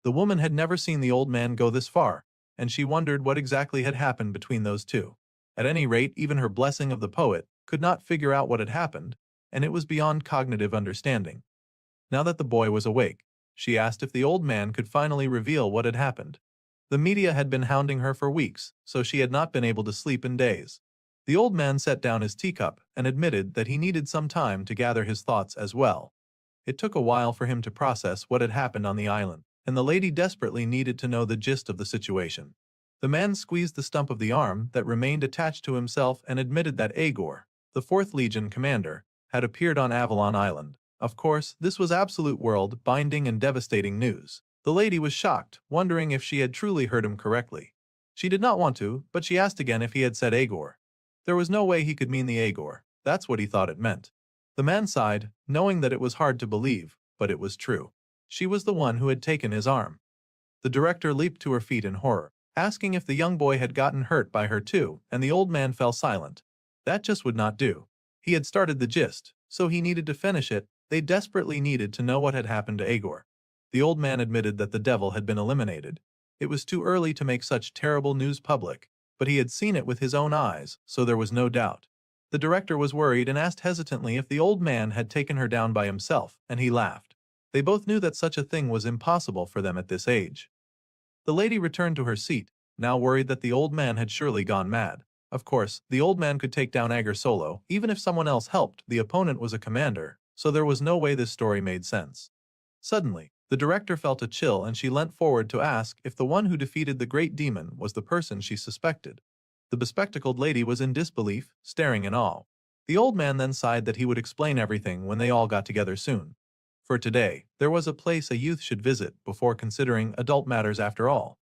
The woman had never seen the old man go this far, and she wondered what exactly had happened between those two. At any rate, even her blessing of the poet could not figure out what had happened, and it was beyond cognitive understanding. Now that the boy was awake, she asked if the old man could finally reveal what had happened. The media had been hounding her for weeks, so she had not been able to sleep in days. The old man set down his teacup and admitted that he needed some time to gather his thoughts as well. It took a while for him to process what had happened on the island, and the lady desperately needed to know the gist of the situation. The man squeezed the stump of the arm that remained attached to himself and admitted that Agor, the 4th Legion commander, had appeared on Avalon Island. Of course, this was absolute world-binding and devastating news. The lady was shocked, wondering if she had truly heard him correctly. She did not want to, but she asked again if he had said Agor. There was no way he could mean the Agor. That's what he thought it meant. The man sighed, knowing that it was hard to believe, but it was true. She was the one who had taken his arm. The director leaped to her feet in horror, asking if the young boy had gotten hurt by her too, and the old man fell silent. That just would not do. He had started the gist, so he needed to finish it. They desperately needed to know what had happened to Agor. The old man admitted that the devil had been eliminated. It was too early to make such terrible news public, but he had seen it with his own eyes, so there was no doubt. The director was worried and asked hesitantly if the old man had taken her down by himself, and he laughed. They both knew that such a thing was impossible for them at this age. The lady returned to her seat, now worried that the old man had surely gone mad. Of course, the old man could take down Agor solo, even if someone else helped. The opponent was a commander, so there was no way this story made sense. Suddenly, the director felt a chill and she leant forward to ask if the one who defeated the great demon was the person she suspected. The bespectacled lady was in disbelief, staring in awe. The old man then sighed that he would explain everything when they all got together soon. For today, there was a place a youth should visit before considering adult matters after all.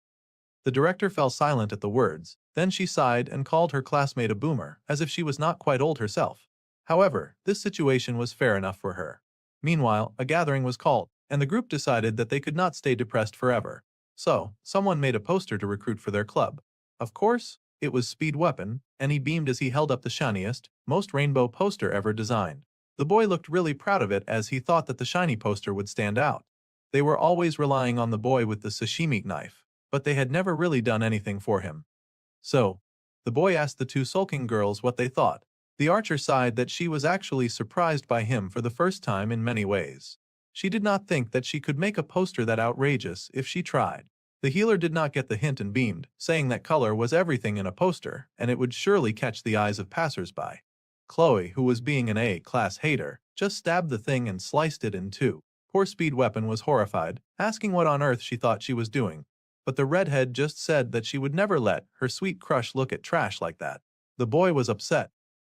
The director fell silent at the words, then she sighed and called her classmate a boomer, as if she was not quite old herself. However, this situation was fair enough for her. Meanwhile, a gathering was called, and the group decided that they could not stay depressed forever. So, someone made a poster to recruit for their club. Of course, it was Speed Weapon, and he beamed as he held up the shiniest, most rainbow poster ever designed. The boy looked really proud of it as he thought that the shiny poster would stand out. They were always relying on the boy with the sashimi knife, but they had never really done anything for him. So, the boy asked the two sulking girls what they thought. The archer sighed that she was actually surprised by him for the first time in many ways. She did not think that she could make a poster that outrageous if she tried. The healer did not get the hint and beamed, saying that color was everything in a poster, and it would surely catch the eyes of passers-by. Chloe, who was being an A-class hater, just stabbed the thing and sliced it in two. Poor Speed Weapon was horrified, asking what on earth she thought she was doing. But the redhead just said that she would never let her sweet crush look at trash like that. The boy was upset.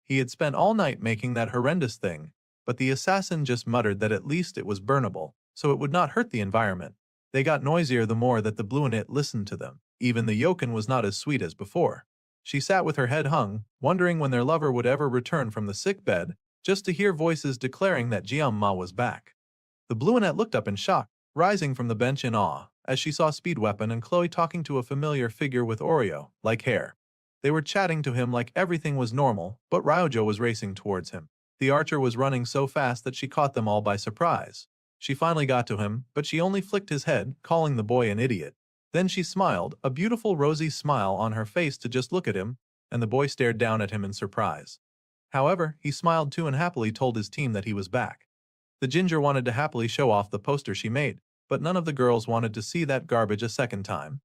He had spent all night making that horrendous thing, but the assassin just muttered that at least it was burnable, so it would not hurt the environment. They got noisier the more that the Bluenet listened to them. Even the Yoken was not as sweet as before. She sat with her head hung, wondering when their lover would ever return from the sick bed, just to hear voices declaring that Jiam-ma was back. The Bluenet looked up in shock, rising from the bench in awe, as she saw Speed Weapon and Chloe talking to a familiar figure with Oreo-like hair. They were chatting to him like everything was normal, but Ryojo was racing towards him. The archer was running so fast that she caught them all by surprise. She finally got to him, but she only flicked his head, calling the boy an idiot. Then she smiled, a beautiful rosy smile on her face to just look at him, and the boy stared down at him in surprise. However, he smiled too and happily told his team that he was back. The ginger wanted to happily show off the poster she made, but none of the girls wanted to see that garbage a second time.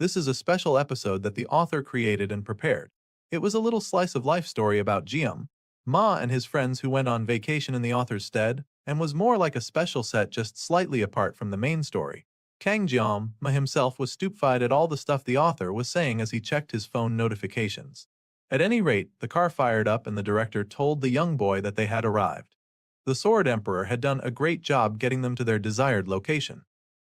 This is a special episode that the author created and prepared. It was a little slice of life story about Jiam-ma and his friends who went on vacation in the author's stead, and was more like a special set just slightly apart from the main story. Kang Jiam-ma himself was stupefied at all the stuff the author was saying as he checked his phone notifications. At any rate, the car fired up and the director told the young boy that they had arrived. The Sword Emperor had done a great job getting them to their desired location.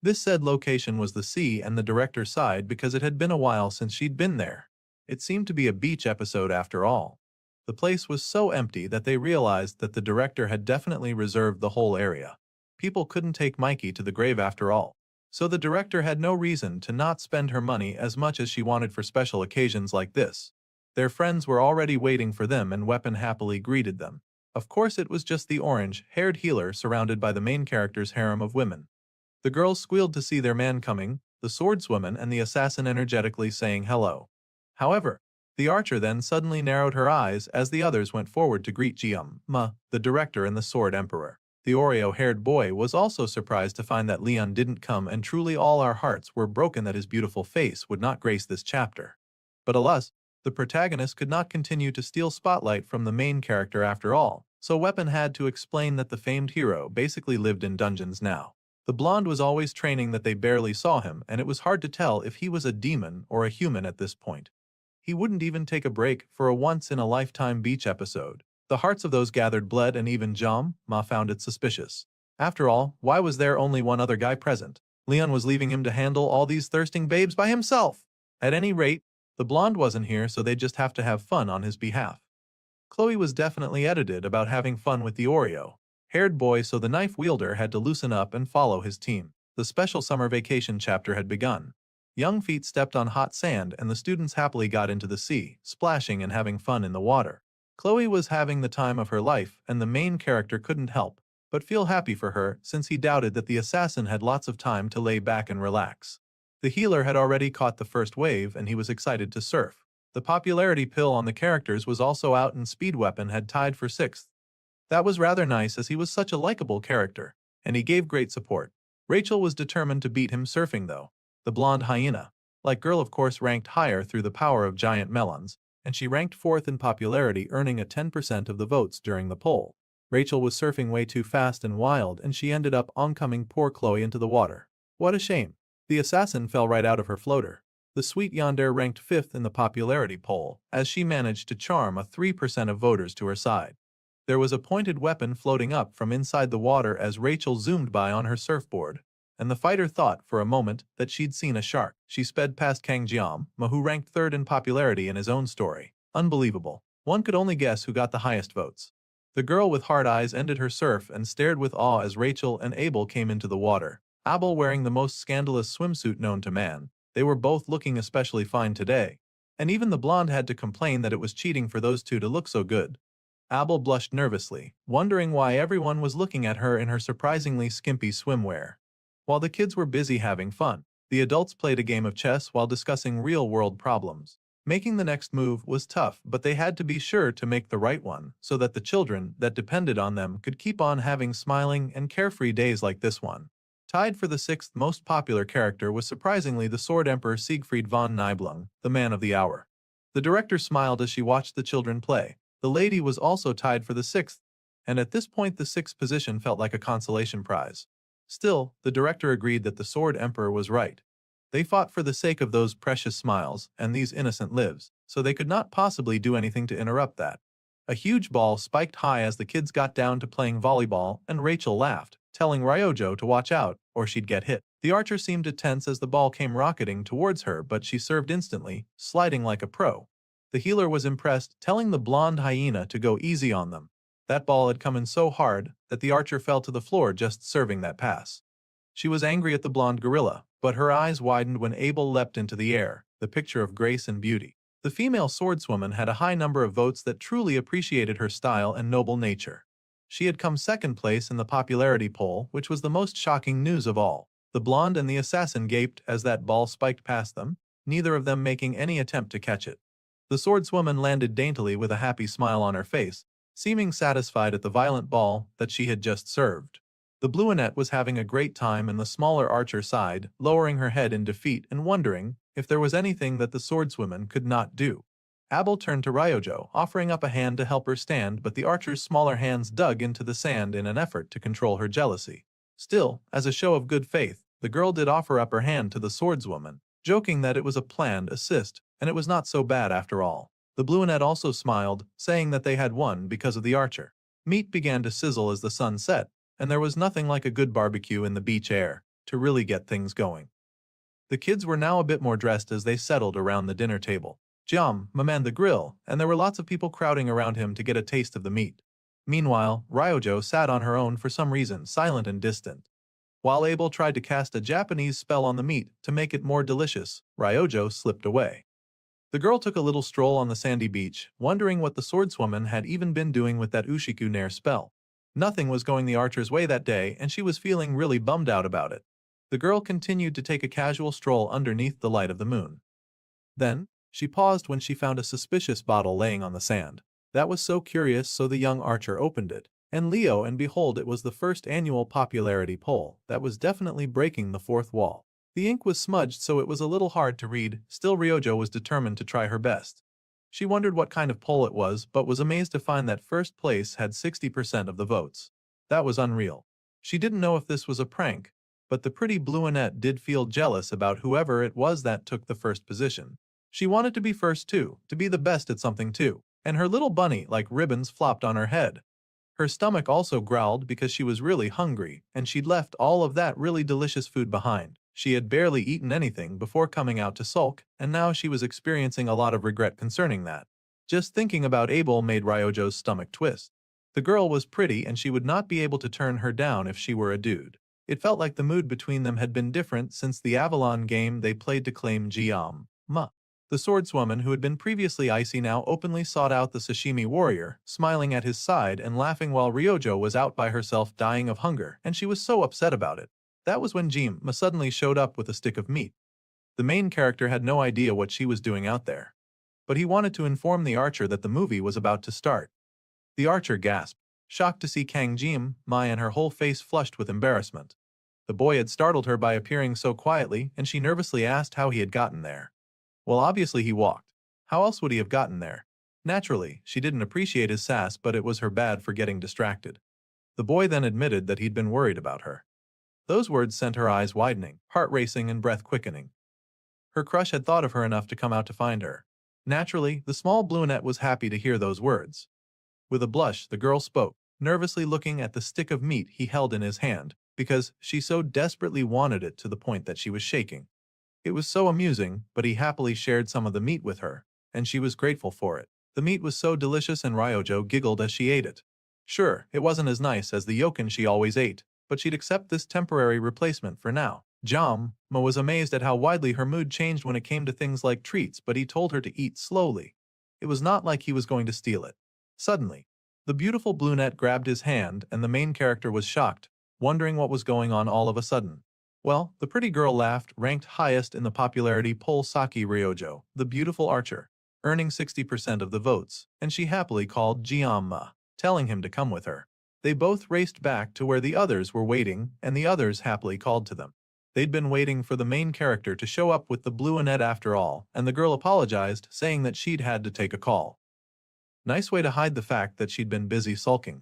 This said location was the sea, and the director sighed because it had been a while since she'd been there. It seemed to be a beach episode after all. The place was so empty that they realized that the director had definitely reserved the whole area. People couldn't take Mikey to the grave after all. So the director had no reason to not spend her money as much as she wanted for special occasions like this. Their friends were already waiting for them and Weapon happily greeted them. Of course it was just the orange-haired healer surrounded by the main character's harem of women. The girls squealed to see their man coming, the swordswoman and the assassin energetically saying hello. However, the archer then suddenly narrowed her eyes as the others went forward to greet Jiam-ma, the director and the Sword Emperor. The Oreo-haired boy was also surprised to find that Leon didn't come, and truly all our hearts were broken that his beautiful face would not grace this chapter. But alas, the protagonist could not continue to steal spotlight from the main character after all, so Weapon had to explain that the famed hero basically lived in dungeons now. The blonde was always training that they barely saw him, and it was hard to tell if he was a demon or a human at this point. He wouldn't even take a break for a once-in-a-lifetime beach episode. The hearts of those gathered bled, and even Jiam-ma found it suspicious. After all, why was there only one other guy present? Leon was leaving him to handle all these thirsting babes by himself. At any rate, the blonde wasn't here, so they'd just have to have fun on his behalf. Chloe was definitely edited about having fun with the Oreo-haired boy, so the knife wielder had to loosen up and follow his team. The special summer vacation chapter had begun. Young feet stepped on hot sand and the students happily got into the sea, splashing and having fun in the water. Chloe was having the time of her life, and the main character couldn't help but feel happy for her since he doubted that the assassin had lots of time to lay back and relax. The healer had already caught the first wave and he was excited to surf. The popularity pill on the characters was also out and Speed Weapon had tied for 6th. That was rather nice as he was such a likable character, and he gave great support. Rachel was determined to beat him surfing though. The blonde hyena-like girl of course ranked higher through the power of giant melons, and she ranked 4th in popularity, earning a 10% of the votes during the poll. Rachel was surfing way too fast and wild, and she ended up oncoming poor Chloe into the water. What a shame. The assassin fell right out of her floater. The sweet yandere ranked 5th in the popularity poll, as she managed to charm a 3% of voters to her side. There was a pointed weapon floating up from inside the water as Rachel zoomed by on her surfboard, and the fighter thought for a moment that she'd seen a shark. She sped past Kang Jiam-ma, who ranked 3rd in popularity in his own story. Unbelievable. One could only guess who got the highest votes. The girl with hard eyes ended her surf and stared with awe as Rachel and Abel came into the water. Abel wearing the most scandalous swimsuit known to man. They were both looking especially fine today. And even the blonde had to complain that it was cheating for those two to look so good. Abel blushed nervously, wondering why everyone was looking at her in her surprisingly skimpy swimwear. While the kids were busy having fun, the adults played a game of chess while discussing real-world problems. Making the next move was tough, but they had to be sure to make the right one so that the children that depended on them could keep on having smiling and carefree days like this one. Tied for the 6th most popular character was surprisingly the Sword Emperor Siegfried von Nibelung, the man of the hour. The director smiled as she watched the children play. The lady was also tied for the 6th, and at this point the 6th position felt like a consolation prize. Still, the director agreed that the Sword Emperor was right. They fought for the sake of those precious smiles and these innocent lives, so they could not possibly do anything to interrupt that. A huge ball spiked high as the kids got down to playing volleyball, and Rachel laughed, telling Ryojo to watch out or she'd get hit. The archer seemed to tense as the ball came rocketing towards her, but she served instantly, sliding like a pro. The healer was impressed, telling the blonde hyena to go easy on them. That ball had come in so hard that the archer fell to the floor just serving that pass. She was angry at the blonde gorilla, but her eyes widened when Abel leapt into the air, the picture of grace and beauty. The female swordswoman had a high number of votes that truly appreciated her style and noble nature. She had come second place in the popularity poll, which was the most shocking news of all. The blonde and the assassin gaped as that ball spiked past them, neither of them making any attempt to catch it. The swordswoman landed daintily with a happy smile on her face, seeming satisfied at the violent ball that she had just served. The bluenette was having a great time, and the smaller archer sighed, lowering her head in defeat and wondering if there was anything that the swordswoman could not do. Abel turned to Ryojo, offering up a hand to help her stand, but the archer's smaller hands dug into the sand in an effort to control her jealousy. Still, as a show of good faith, the girl did offer up her hand to the swordswoman, joking that it was a planned assist, and it was not so bad after all. The bluenette also smiled, saying that they had won because of the archer. Meat began to sizzle as the sun set, and there was nothing like a good barbecue in the beach air to really get things going. The kids were now a bit more dressed as they settled around the dinner table. Jam manned the grill, and there were lots of people crowding around him to get a taste of the meat. Meanwhile, Ryojo sat on her own for some reason, silent and distant. While Abel tried to cast a Japanese spell on the meat to make it more delicious, Ryojo slipped away. The girl took a little stroll on the sandy beach, wondering what the swordswoman had even been doing with that Ushiku Nair spell. Nothing was going the archer's way that day, and she was feeling really bummed out about it. The girl continued to take a casual stroll underneath the light of the moon. Then, she paused when she found a suspicious bottle laying on the sand. That was so curious, so the young archer opened it. And Leo, and behold, it was the first annual popularity poll that was definitely breaking the fourth wall. The ink was smudged, so it was a little hard to read. Still, Ryojo was determined to try her best. She wondered what kind of poll it was, but was amazed to find that first place had 60% of the votes. That was unreal. She didn't know if this was a prank, but the pretty bluenette did feel jealous about whoever it was that took the first position. She wanted to be first too, to be the best at something too, and her little bunny-like ribbons flopped on her head. Her stomach also growled because she was really hungry, and she'd left all of that really delicious food behind. She had barely eaten anything before coming out to sulk, and now she was experiencing a lot of regret concerning that. Just thinking about Abel made Ryojo's stomach twist. The girl was pretty, and she would not be able to turn her down if she were a dude. It felt like the mood between them had been different since the Avalon game they played to claim Jiam-ma. The swordswoman, who had been previously icy, now openly sought out the Sashimi warrior, smiling at his side and laughing while Ryojo was out by herself dying of hunger, and she was so upset about it. That was when Jiam-ma suddenly showed up with a stick of meat. The main character had no idea what she was doing out there, but he wanted to inform the archer that the movie was about to start. The archer gasped, shocked to see Kang Jiam-ma, and her whole face flushed with embarrassment. The boy had startled her by appearing so quietly, and she nervously asked how he had gotten there. Well, obviously he walked. How else would he have gotten there? Naturally, she didn't appreciate his sass, but it was her bad for getting distracted. The boy then admitted that he'd been worried about her. Those words sent her eyes widening, heart racing and breath quickening. Her crush had thought of her enough to come out to find her. Naturally, the small brunette was happy to hear those words. With a blush, the girl spoke, nervously looking at the stick of meat he held in his hand, because she so desperately wanted it to the point that she was shaking. It was so amusing, but he happily shared some of the meat with her, and she was grateful for it. The meat was so delicious, and Ryojo giggled as she ate it. Sure, it wasn't as nice as the yokin she always ate, but she'd accept this temporary replacement for now. Jiam-ma was amazed at how widely her mood changed when it came to things like treats, but he told her to eat slowly. It was not like he was going to steal it. Suddenly, the beautiful brunette grabbed his hand, and the main character was shocked, wondering what was going on all of a sudden. Well, the pretty girl laughed, ranked highest in the popularity poll Saki Ryojo, the beautiful archer, earning 60% of the votes, and she happily called Jiam-ma, telling him to come with her. They both raced back to where the others were waiting, and the others happily called to them. They'd been waiting for the main character to show up with the brunette after all, and the girl apologized, saying that she'd had to take a call. Nice way to hide the fact that she'd been busy sulking.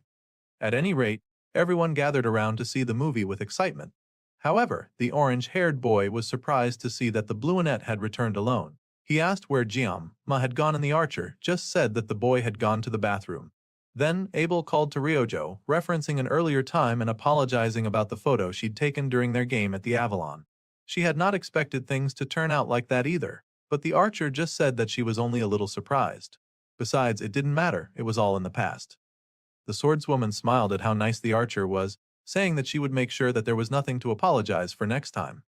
At any rate, everyone gathered around to see the movie with excitement. However, the orange-haired boy was surprised to see that the brunette had returned alone. He asked where Jiam-ma had gone, and the archer just said that the boy had gone to the bathroom. Then, Abel called to Ryojo, referencing an earlier time and apologizing about the photo she'd taken during their game at the Avalon. She had not expected things to turn out like that either, but the archer just said that she was only a little surprised. Besides, it didn't matter, it was all in the past. The swordswoman smiled at how nice the archer was, saying that she would make sure that there was nothing to apologize for next time.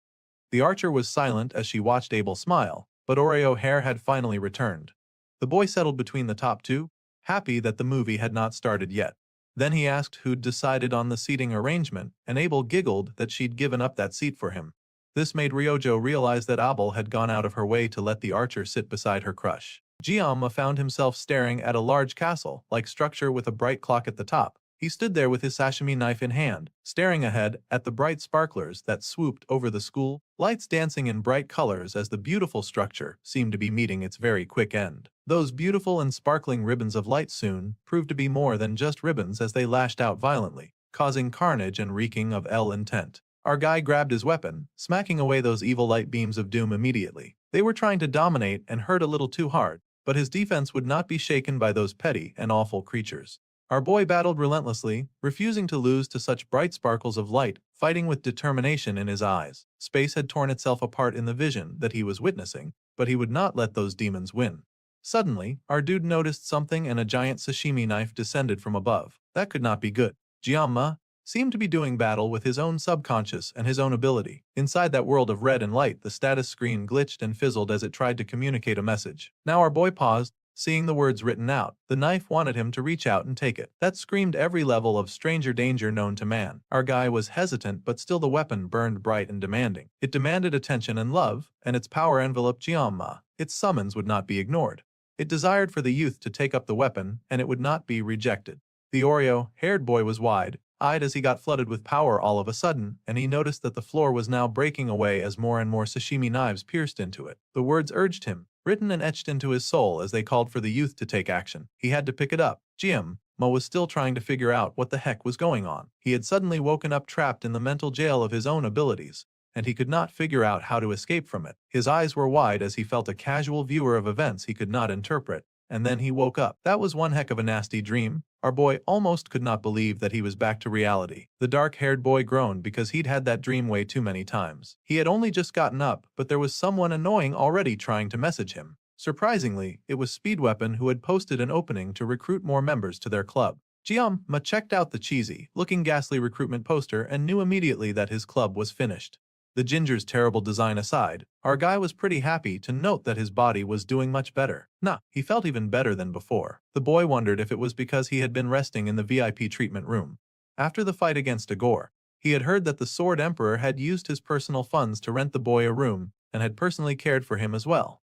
The archer was silent as she watched Abel smile, but Oreo hair had finally returned. The boy settled between the top two, happy that the movie had not started yet. Then he asked who'd decided on the seating arrangement, and Abel giggled that she'd given up that seat for him. This made Ryojo realize that Abel had gone out of her way to let the archer sit beside her crush. Giamma found himself staring at a large castle-like structure with a bright clock at the top. He stood there with his sashimi knife in hand, staring ahead at the bright sparklers that swooped over the school, lights dancing in bright colors as the beautiful structure seemed to be meeting its very quick end. Those beautiful and sparkling ribbons of light soon proved to be more than just ribbons as they lashed out violently, causing carnage and reeking of ill intent. Our guy grabbed his weapon, smacking away those evil light beams of doom immediately. They were trying to dominate and hurt a little too hard, but his defense would not be shaken by those petty and awful creatures. Our boy battled relentlessly, refusing to lose to such bright sparkles of light, fighting with determination in his eyes. Space had torn itself apart in the vision that he was witnessing, but he would not let those demons win. Suddenly, our dude noticed something and a giant sashimi knife descended from above. That could not be good. Giamma seemed to be doing battle with his own subconscious and his own ability. Inside that world of red and light, the status screen glitched and fizzled as it tried to communicate a message. Now our boy paused, seeing the words written out. The knife wanted him to reach out and take it. That screamed every level of stranger danger known to man. Our guy was hesitant, but still the weapon burned bright and demanding. It demanded attention and love, and its power enveloped Giamma. Its summons would not be ignored. It desired for the youth to take up the weapon, and it would not be rejected. The Oreo-haired boy was wide-eyed as he got flooded with power all of a sudden, and he noticed that the floor was now breaking away as more and more sashimi knives pierced into it. The words urged him, written and etched into his soul as they called for the youth to take action. He had to pick it up. Giamma was still trying to figure out what the heck was going on. He had suddenly woken up trapped in the mental jail of his own abilities, and he could not figure out how to escape from it. His eyes were wide as he felt a casual viewer of events he could not interpret, and then he woke up. That was one heck of a nasty dream. Our boy almost could not believe that he was back to reality. The dark-haired boy groaned because he'd had that dream way too many times. He had only just gotten up, but there was someone annoying already trying to message him. Surprisingly, it was Speedweapon who had posted an opening to recruit more members to their club. Giamma checked out the cheesy-looking ghastly recruitment poster and knew immediately that his club was finished. The ginger's terrible design aside, our guy was pretty happy to note that his body was doing much better. He felt even better than before. The boy wondered if it was because he had been resting in the VIP treatment room. After the fight against Igor, he had heard that the Sword Emperor had used his personal funds to rent the boy a room and had personally cared for him as well.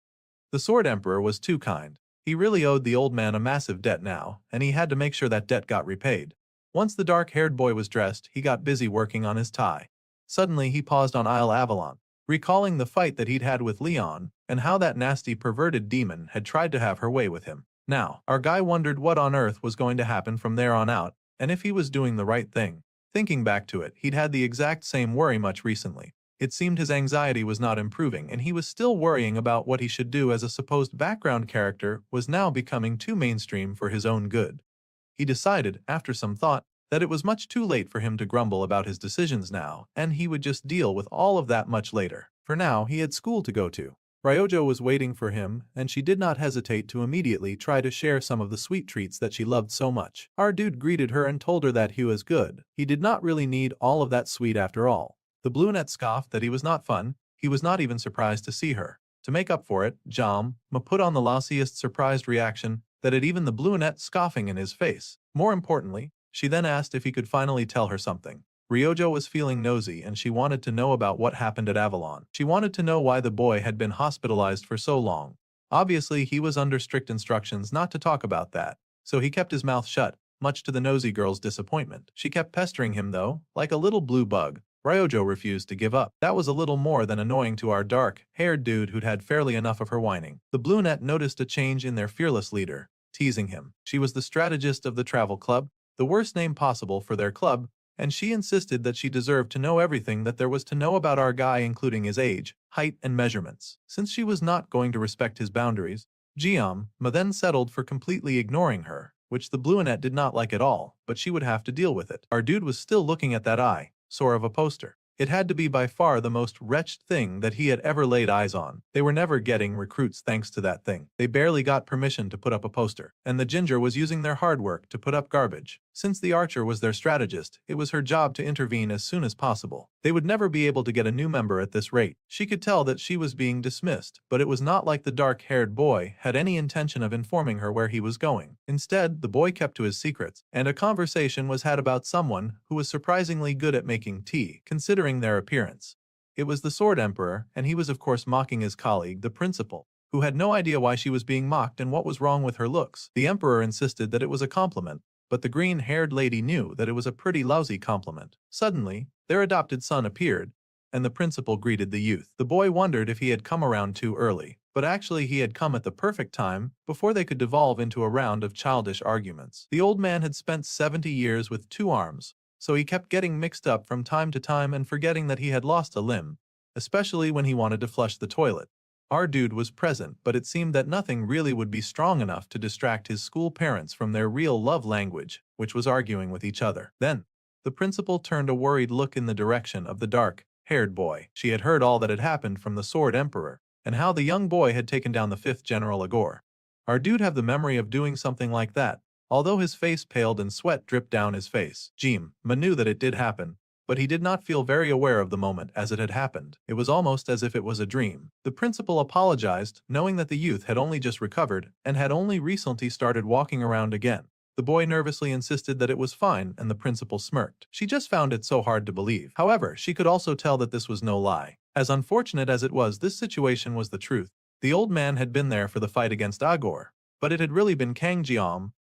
The Sword Emperor was too kind. He really owed the old man a massive debt now, and he had to make sure that debt got repaid. Once the dark-haired boy was dressed, he got busy working on his tie. Suddenly he paused on Isle Avalon, recalling the fight that he'd had with Leon and how that nasty perverted demon had tried to have her way with him. Now, our guy wondered what on earth was going to happen from there on out, and if he was doing the right thing. Thinking back to it, he'd had the exact same worry much recently. It seemed his anxiety was not improving, and he was still worrying about what he should do as a supposed background character was now becoming too mainstream for his own good. He decided, after some thought, that it was much too late for him to grumble about his decisions now, and he would just deal with all of that much later. For now, he had school to go to. Ryojo was waiting for him, and she did not hesitate to immediately try to share some of the sweet treats that she loved so much. Our dude greeted her and told her that he was good. He did not really need all of that sweet after all. The brunette scoffed that he was not fun. He was not even surprised to see her. To make up for it, Giamma put on the lossiest surprised reaction that had even the brunette scoffing in his face. More importantly, she then asked if he could finally tell her something. Ryojo was feeling nosy and she wanted to know about what happened at Avalon. She wanted to know why the boy had been hospitalized for so long. Obviously, he was under strict instructions not to talk about that, so he kept his mouth shut, much to the nosy girl's disappointment. She kept pestering him though, like a little blue bug. Ryojo refused to give up. That was a little more than annoying to our dark-haired dude who'd had fairly enough of her whining. The brunette noticed a change in their fearless leader, teasing him. She was the strategist of the travel club, the worst name possible for their club, and she insisted that she deserved to know everything that there was to know about our guy, including his age, height, and measurements. Since she was not going to respect his boundaries, Giamma then settled for completely ignoring her, which the Blueonette did not like at all, but she would have to deal with it. Our dude was still looking at that eyesore of a poster. It had to be by far the most wretched thing that he had ever laid eyes on. They were never getting recruits thanks to that thing. They barely got permission to put up a poster, and the ginger was using their hard work to put up garbage. Since the archer was their strategist, it was her job to intervene as soon as possible. They would never be able to get a new member at this rate. She could tell that she was being dismissed, but it was not like the dark-haired boy had any intention of informing her where he was going. Instead, the boy kept to his secrets, and a conversation was had about someone who was surprisingly good at making tea, considering their appearance. It was the Sword Emperor, and he was of course mocking his colleague, the principal, who had no idea why she was being mocked and what was wrong with her looks. The Emperor insisted that it was a compliment, but the green-haired lady knew that it was a pretty lousy compliment. Suddenly, their adopted son appeared, and the principal greeted the youth. The boy wondered if he had come around too early, but actually he had come at the perfect time, before they could devolve into a round of childish arguments. The old man had spent 70 years with 2 arms, so he kept getting mixed up from time to time and forgetting that he had lost a limb, especially when he wanted to flush the toilet. Our dude was present, but it seemed that nothing really would be strong enough to distract his school parents from their real love language, which was arguing with each other. Then, the principal turned a worried look in the direction of the dark-haired boy. She had heard all that had happened from the Sword Emperor, and how the young boy had taken down the 5th General Agor. Our dude had the memory of doing something like that, although his face paled and sweat dripped down his face. Ma knew that it did happen, but he did not feel very aware of the moment as it had happened. It was almost as if it was a dream. The principal apologized, knowing that the youth had only just recovered and had only recently started walking around again. The boy nervously insisted that it was fine, and the principal smirked. She just found it so hard to believe. However, she could also tell that this was no lie. As unfortunate as it was, this situation was the truth. The old man had been there for the fight against Agor, but it had really been Kang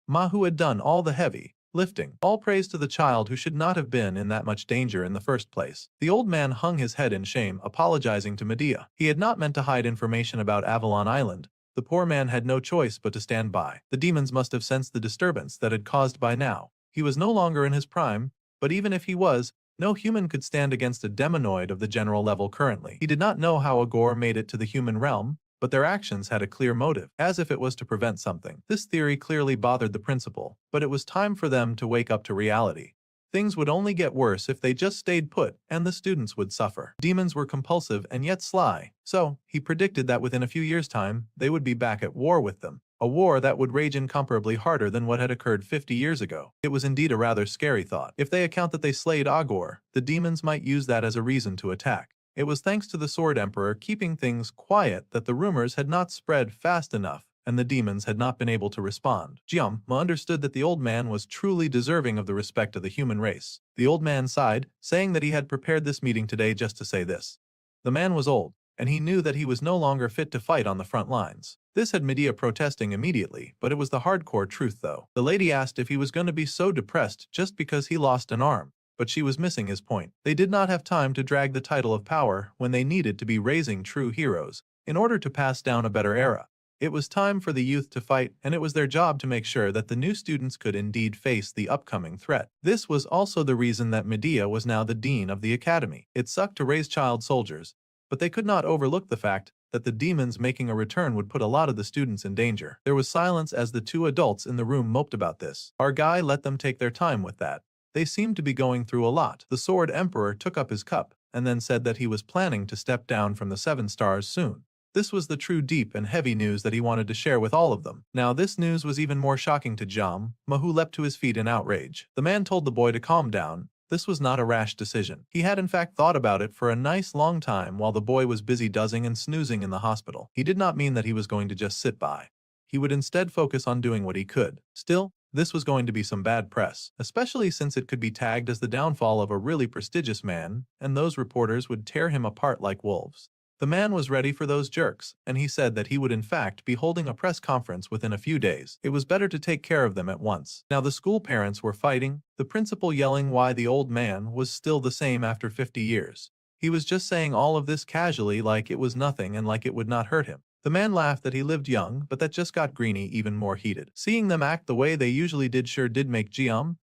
Ma who had done all the heavy lifting. All praise to the child who should not have been in that much danger in the first place. The old man hung his head in shame, apologizing to Medea. He had not meant to hide information about Avalon Island. The poor man had no choice but to stand by. The demons must have sensed the disturbance that had caused by now. He was no longer in his prime, but even if he was, no human could stand against a demonoid of the general level currently. He did not know how Agor made it to the human realm, but their actions had a clear motive, as if it was to prevent something. This theory clearly bothered the principal, but it was time for them to wake up to reality. Things would only get worse if they just stayed put, and the students would suffer. Demons were compulsive and yet sly, so he predicted that within a few years' time, they would be back at war with them. A war that would rage incomparably harder than what had occurred 50 years ago. It was indeed a rather scary thought. If they account that they slayed Agor, the demons might use that as a reason to attack. It was thanks to the Sword Emperor keeping things quiet that the rumors had not spread fast enough, and the demons had not been able to respond. Ma understood that the old man was truly deserving of the respect of the human race. The old man sighed, saying that he had prepared this meeting today just to say this. The man was old, and he knew that he was no longer fit to fight on the front lines. This had Medea protesting immediately, but it was the hardcore truth though. The lady asked if he was going to be so depressed just because he lost an arm, but she was missing his point. They did not have time to drag the title of power when they needed to be raising true heroes in order to pass down a better era. It was time for the youth to fight, and it was their job to make sure that the new students could indeed face the upcoming threat. This was also the reason that Medea was now the dean of the academy. It sucked to raise child soldiers, but they could not overlook the fact that the demons making a return would put a lot of the students in danger. There was silence as the 2 adults in the room moped about this. Our guy let them take their time with that. They seemed to be going through a lot. The Sword Emperor took up his cup, and then said that he was planning to step down from the 7 stars soon. This was the true deep and heavy news that he wanted to share with all of them. Now this news was even more shocking to Ma, who leapt to his feet in outrage. The man told the boy to calm down. This was not a rash decision. He had in fact thought about it for a nice long time while the boy was busy dozing and snoozing in the hospital. He did not mean that he was going to just sit by. He would instead focus on doing what he could. Still, this was going to be some bad press, especially since it could be tagged as the downfall of a really prestigious man, and those reporters would tear him apart like wolves. The man was ready for those jerks, and he said that he would in fact be holding a press conference within a few days. It was better to take care of them at once. Now the school parents were fighting, the principal yelling why the old man was still the same after 50 years. He was just saying all of this casually like it was nothing and like it would not hurt him. The man laughed that he lived young, but that just got Greenie even more heated. Seeing them act the way they usually did sure did make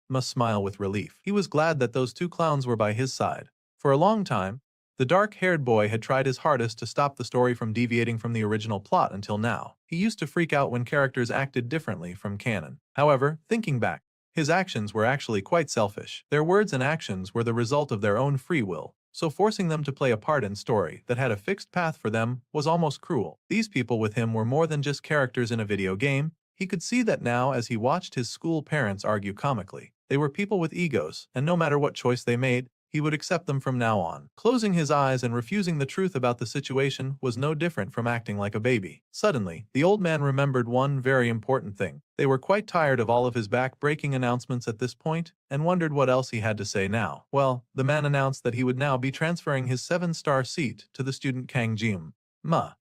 Ma smile with relief. He was glad that those 2 clowns were by his side. For a long time, The dark-haired boy had tried his hardest to stop the story from deviating from the original plot until now. He used to freak out when characters acted differently from canon. However, thinking back, his actions were actually quite selfish. Their words and actions were the result of their own free will, so forcing them to play a part in story that had a fixed path for them was almost cruel. These people with him were more than just characters in a video game. He could see that now as he watched his school parents argue comically. They were people with egos, and no matter what choice they made, he would accept them from now on. Closing his eyes and refusing the truth about the situation was no different from acting like a baby. Suddenly, the old man remembered one very important thing. They were quite tired of all of his back-breaking announcements at this point, and wondered what else he had to say now. Well, the man announced that he would now be transferring his 7-star seat to the student Kang Jim.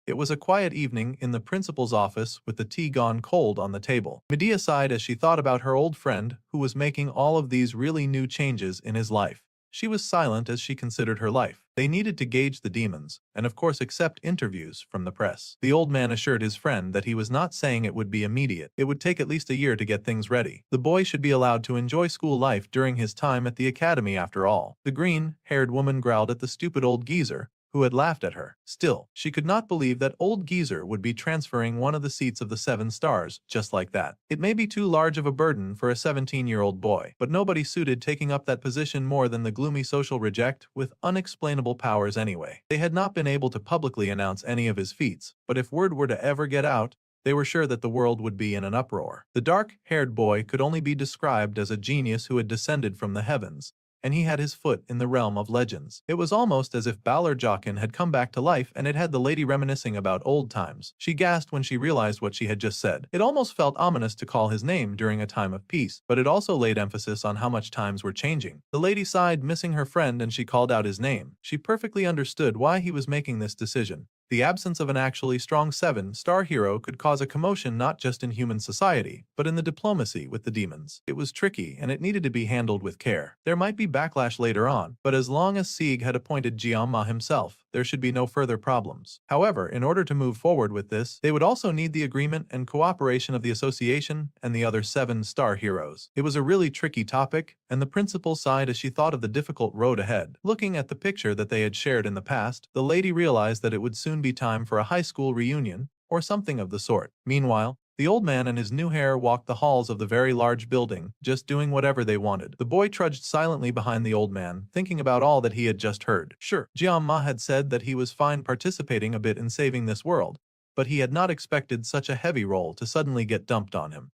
It was a quiet evening in the principal's office with the tea gone cold on the table. Medea sighed as she thought about her old friend who was making all of these really new changes in his life. She was silent as she considered her life. They needed to gauge the demons, and of course accept interviews from the press. The old man assured his friend that he was not saying it would be immediate. It would take at least a year to get things ready. The boy should be allowed to enjoy school life during his time at the academy after all. The green-haired woman growled at the stupid old geezer, who had laughed at her. Still, she could not believe that old geezer would be transferring one of the seats of the 7 stars just like that. It may be too large of a burden for a 17-year-old boy, but nobody suited taking up that position more than the gloomy social reject with unexplainable powers anyway. They had not been able to publicly announce any of his feats, but if word were to ever get out, they were sure that the world would be in an uproar. The dark-haired boy could only be described as a genius who had descended from the heavens, and he had his foot in the realm of legends. It was almost as if Balor Jockin had come back to life, and it had the lady reminiscing about old times. She gasped when she realized what she had just said. It almost felt ominous to call his name during a time of peace, but it also laid emphasis on how much times were changing. The lady sighed, missing her friend, and she called out his name. She perfectly understood why he was making this decision. The absence of an actually strong 7-star hero could cause a commotion not just in human society, but in the diplomacy with the demons. It was tricky, and it needed to be handled with care. There might be backlash later on, but as long as Sieg had appointed Jianma himself, there should be no further problems. However, in order to move forward with this, they would also need the agreement and cooperation of the association and the other 7-star heroes. It was a really tricky topic, and the principal sighed as she thought of the difficult road ahead. Looking at the picture that they had shared in the past, the lady realized that it would soon be time for a high school reunion, or something of the sort. Meanwhile, the old man and his new hair walked the halls of the very large building, just doing whatever they wanted. The boy trudged silently behind the old man, thinking about all that he had just heard. Sure, Jianma had said that he was fine participating a bit in saving this world, but he had not expected such a heavy role to suddenly get dumped on him.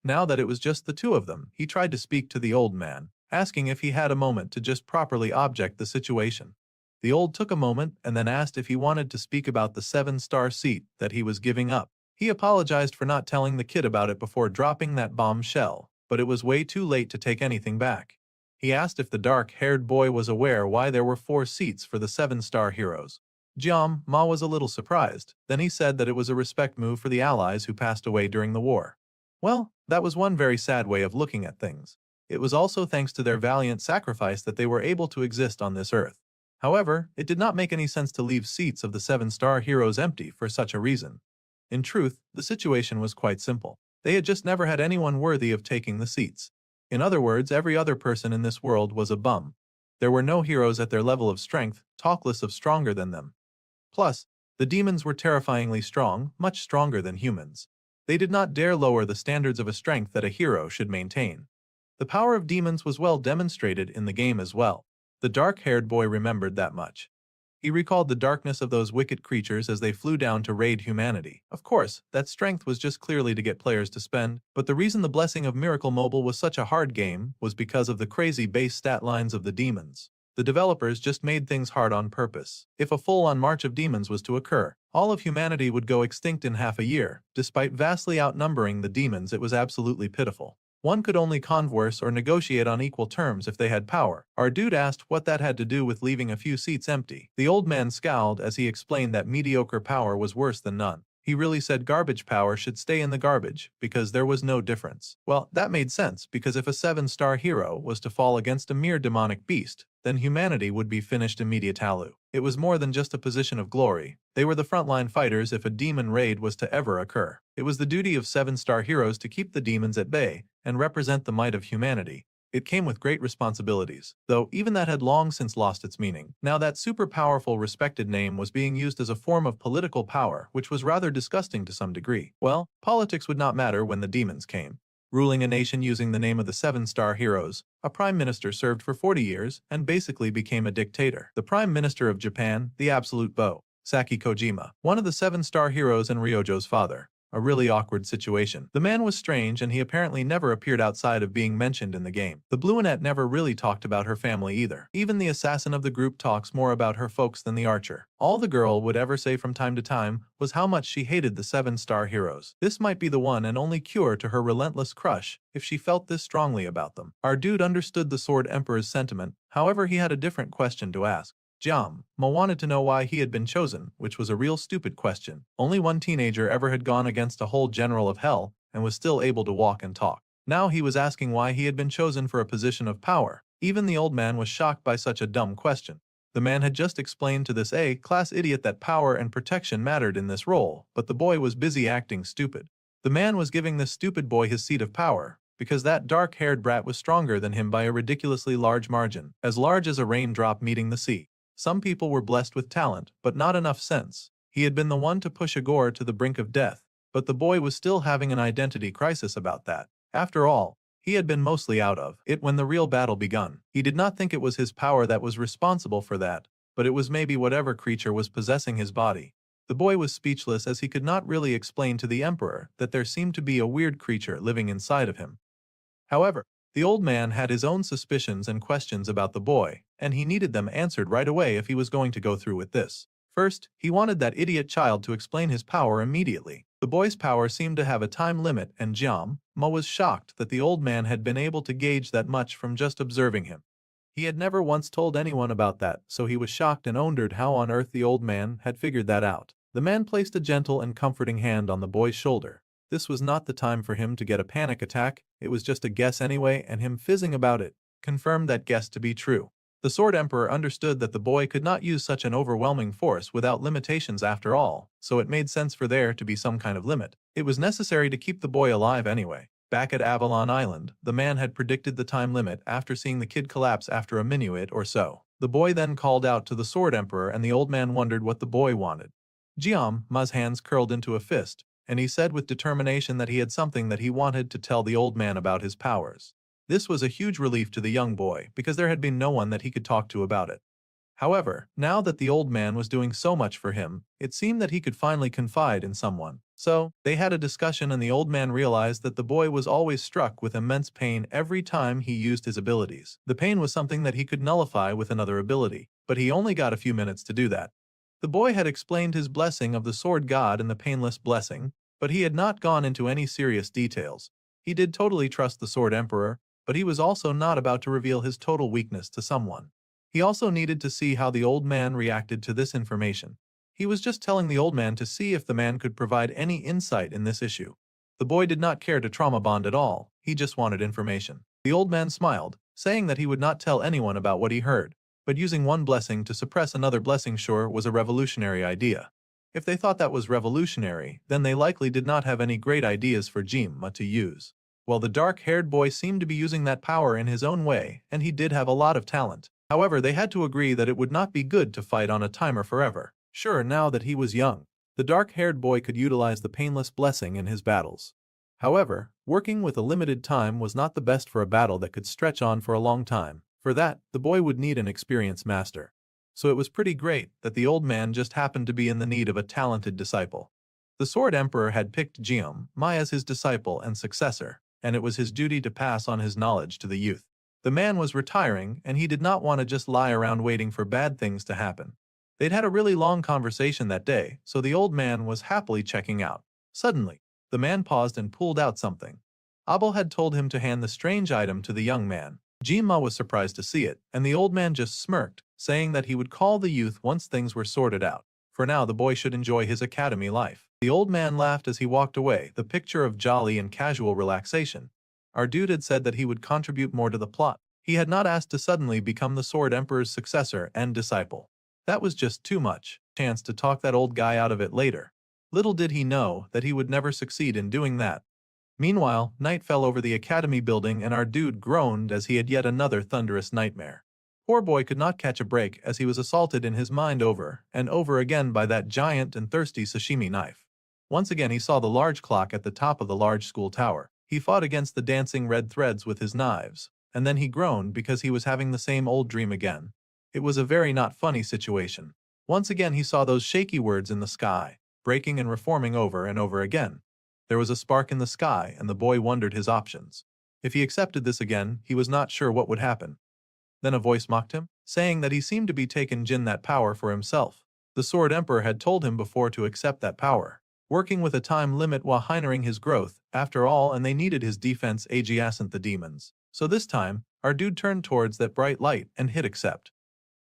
Now that it was just the two of them, he tried to speak to the old man, asking if he had a moment to just properly object the situation. The old took a moment and then asked if he wanted to speak about the 7-star seat that he was giving up. He apologized for not telling the kid about it before dropping that bombshell, but it was way too late to take anything back. He asked if the dark-haired boy was aware why there were 4 seats for the 7-star heroes. Ma was a little surprised. Then he said that it was a respect move for the allies who passed away during the war. Well, that was one very sad way of looking at things. It was also thanks to their valiant sacrifice that they were able to exist on this earth. However, it did not make any sense to leave seats of the 7-star heroes empty for such a reason. In truth, the situation was quite simple. They had just never had anyone worthy of taking the seats. In other words, every other person in this world was a bum. There were no heroes at their level of strength, talk less of stronger than them. Plus, the demons were terrifyingly strong, much stronger than humans. They did not dare lower the standards of a strength that a hero should maintain. The power of demons was well demonstrated in the game as well. The dark-haired boy remembered that much. He recalled the darkness of those wicked creatures as they flew down to raid humanity. Of course, that strength was just clearly to get players to spend, but the reason the blessing of Miracle Mobile was such a hard game was because of the crazy base stat lines of the demons. The developers just made things hard on purpose. If a full-on march of demons was to occur, all of humanity would go extinct in half a year. Despite vastly outnumbering the demons, it was absolutely pitiful. One could only converse or negotiate on equal terms if they had power. Our dude asked what that had to do with leaving a few seats empty. The old man scowled as he explained that mediocre power was worse than none. He really said garbage power should stay in the garbage, because there was no difference. Well, that made sense, because if a 7-star hero was to fall against a mere demonic beast, then humanity would be finished immediately. It was more than just a position of glory. They were the frontline fighters if a demon raid was to ever occur. It was the duty of 7-star heroes to keep the demons at bay and represent the might of humanity. it came with great responsibilities, though even that had long since lost its meaning. Now that super powerful respected name was being used as a form of political power, which was rather disgusting to some degree. Well, politics would not matter when the demons came. Ruling a nation using the name of the 7-star heroes, a prime minister served for 40 years and basically became a dictator. The prime minister of Japan, the absolute beau, Saki Kojima, one of the 7-star heroes and Ryojo's father. A really awkward situation. The man was strange and he apparently never appeared outside of being mentioned in the game. The Bluenet never really talked about her family either. Even the assassin of the group talks more about her folks than the archer. All the girl would ever say from time to time was how much she hated the 7-star heroes. This might be the one and only cure to her relentless crush if she felt this strongly about them. Our dude understood the Sword Emperor's sentiment, however he had a different question to ask. Ma wanted to know why he had been chosen, which was a real stupid question. Only one teenager ever had gone against a whole general of hell and was still able to walk and talk. Now he was asking why he had been chosen for a position of power. Even the old man was shocked by such a dumb question. The man had just explained to this A-class idiot that power and protection mattered in this role, but the boy was busy acting stupid. The man was giving this stupid boy his seat of power, because that dark-haired brat was stronger than him by a ridiculously large margin, as large as a raindrop meeting the sea. Some people were blessed with talent, but not enough sense. He had been the one to push Igor to the brink of death, but the boy was still having an identity crisis about that. After all, he had been mostly out of it when the real battle begun. He did not think it was his power that was responsible for that, but it was maybe whatever creature was possessing his body. The boy was speechless as he could not really explain to the Emperor that there seemed to be a weird creature living inside of him. However, the old man had his own suspicions and questions about the boy, and he needed them answered right away if he was going to go through with this. First, he wanted that idiot child to explain his power immediately. The boy's power seemed to have a time limit, and Ma was shocked that the old man had been able to gauge that much from just observing him. He had never once told anyone about that, so he was shocked and wondered how on earth the old man had figured that out. The man placed a gentle and comforting hand on the boy's shoulder. This was not the time for him to get a panic attack, it was just a guess anyway, and him fizzing about it confirmed that guess to be true. The Sword Emperor understood that the boy could not use such an overwhelming force without limitations after all, so it made sense for there to be some kind of limit. It was necessary to keep the boy alive anyway. Back at Avalon Island, the man had predicted the time limit after seeing the kid collapse after a minuet or so. The boy then called out to the Sword Emperor and the old man wondered what the boy wanted. Ma's hands curled into a fist, and he said with determination that he had something that he wanted to tell the old man about his powers. This was a huge relief to the young boy because there had been no one that he could talk to about it. However, now that the old man was doing so much for him, it seemed that he could finally confide in someone. So, they had a discussion and the old man realized that the boy was always struck with immense pain every time he used his abilities. The pain was something that he could nullify with another ability, but he only got a few minutes to do that. The boy had explained his blessing of the sword god and the painless blessing, but he had not gone into any serious details. He did totally trust the Sword Emperor, but he was also not about to reveal his total weakness to someone. He also needed to see how the old man reacted to this information. He was just telling the old man to see if the man could provide any insight in this issue. The boy did not care to trauma bond at all, he just wanted information. The old man smiled, saying that he would not tell anyone about what he heard, but using one blessing to suppress another blessing sure was a revolutionary idea. If they thought that was revolutionary, then they likely did not have any great ideas for Ma to use. Well, the dark-haired boy seemed to be using that power in his own way, and he did have a lot of talent. However, they had to agree that it would not be good to fight on a timer forever. Sure, now that he was young, the dark-haired boy could utilize the painless blessing in his battles. However, working with a limited time was not the best for a battle that could stretch on for a long time. For that, the boy would need an experienced master. So it was pretty great that the old man just happened to be in the need of a talented disciple. The Sword Emperor had picked Ma as his disciple and successor, and it was his duty to pass on his knowledge to the youth. The man was retiring, and he did not want to just lie around waiting for bad things to happen. They'd had a really long conversation that day, so the old man was happily checking out. Suddenly, the man paused and pulled out something. Abel had told him to hand the strange item to the young man. Ma was surprised to see it, and the old man just smirked, saying that he would call the youth once things were sorted out. For now the boy should enjoy his academy life. The old man laughed as he walked away, the picture of jolly and casual relaxation. Our dude had said that he would contribute more to the plot. He had not asked to suddenly become the Sword Emperor's successor and disciple. That was just too much chance to talk that old guy out of it later. Little did he know that he would never succeed in doing that. Meanwhile, night fell over the academy building and our dude groaned as he had yet another thunderous nightmare. Poor boy could not catch a break as he was assaulted in his mind over and over again by that giant and thirsty sashimi knife. Once again he saw the large clock at the top of the large school tower. He fought against the dancing red threads with his knives, and then he groaned because he was having the same old dream again. It was a very not funny situation. Once again he saw those shaky words in the sky, breaking and reforming over and over again. There was a spark in the sky and the boy wondered his options. If he accepted this again, he was not sure what would happen. Then a voice mocked him, saying that he seemed to be taking Jin that power for himself. The Sword Emperor had told him before to accept that power, working with a time limit while hindering his growth, after all, and they needed his defense adjacent the demons. So this time, our dude turned towards that bright light and hit accept.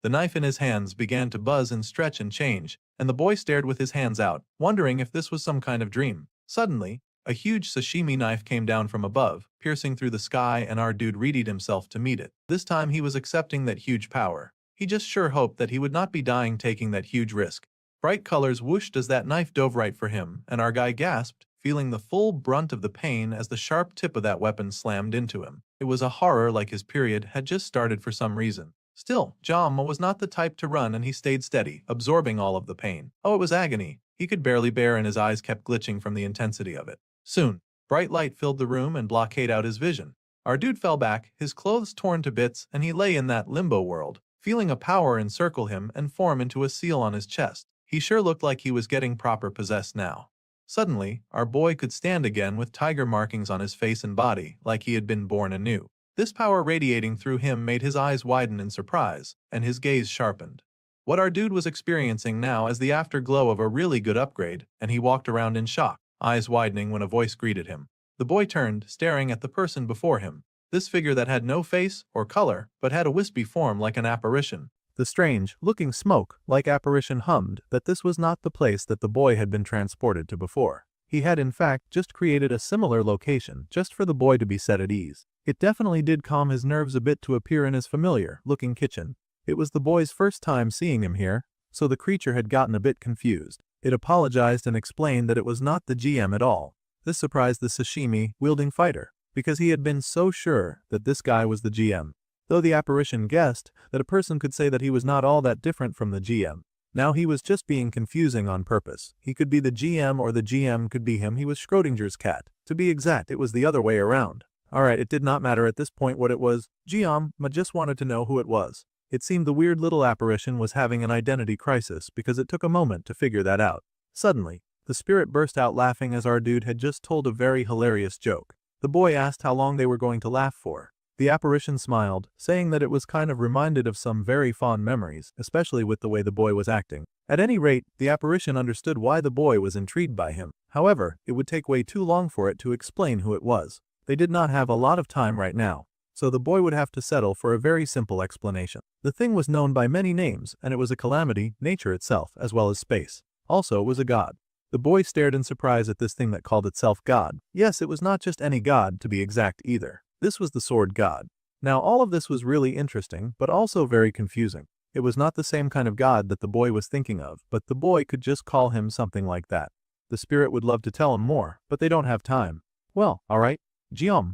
The knife in his hands began to buzz and stretch and change, and the boy stared with his hands out, wondering if this was some kind of dream. Suddenly, a huge sashimi knife came down from above, piercing through the sky, and our dude readied himself to meet it. This time he was accepting that huge power. He just sure hoped that he would not be dying taking that huge risk. Bright colors whooshed as that knife dove right for him, and our guy gasped, feeling the full brunt of the pain as the sharp tip of that weapon slammed into him. It was a horror like his period had just started for some reason. Still, Jama was not the type to run and he stayed steady, absorbing all of the pain. Oh, it was agony. He could barely bear and his eyes kept glitching from the intensity of it. Soon, bright light filled the room and blockaded out his vision. Our dude fell back, his clothes torn to bits, and he lay in that limbo world, feeling a power encircle him and form into a seal on his chest. He sure looked like he was getting proper possessed now. Suddenly, our boy could stand again with tiger markings on his face and body, like he had been born anew. This power radiating through him made his eyes widen in surprise, and his gaze sharpened. What our dude was experiencing now as the afterglow of a really good upgrade, and he walked around in shock, eyes widening when a voice greeted him. The boy turned, staring at the person before him. This figure that had no face or color, but had a wispy form like an apparition. The strange-looking smoke-like apparition hummed that this was not the place that the boy had been transported to before. He had in fact just created a similar location just for the boy to be set at ease. It definitely did calm his nerves a bit to appear in his familiar-looking kitchen. It was the boy's first time seeing him here, so the creature had gotten a bit confused. It apologized and explained that it was not the GM at all. This surprised the sashimi-wielding fighter, because he had been so sure that this guy was the GM. Though the apparition guessed that a person could say that he was not all that different from the GM. Now he was just being confusing on purpose. He could be the GM or the GM could be him. He was Schrodinger's cat. To be exact, it was the other way around. Alright, it did not matter at this point what it was. GM just wanted to know who it was. It seemed the weird little apparition was having an identity crisis because it took a moment to figure that out. Suddenly, the spirit burst out laughing as our dude had just told a very hilarious joke. The boy asked how long they were going to laugh for. The apparition smiled, saying that it was kind of reminded of some very fond memories, especially with the way the boy was acting. At any rate, the apparition understood why the boy was intrigued by him. However, it would take way too long for it to explain who it was. They did not have a lot of time right now, so the boy would have to settle for a very simple explanation. The thing was known by many names, and it was a calamity, nature itself, as well as space. Also, it was a god. The boy stared in surprise at this thing that called itself God. Yes, it was not just any god, to be exact either. This was the sword god. Now all of this was really interesting, but also very confusing. It was not the same kind of god that the boy was thinking of, but the boy could just call him something like that. The spirit would love to tell him more, but they don't have time. Well, alright.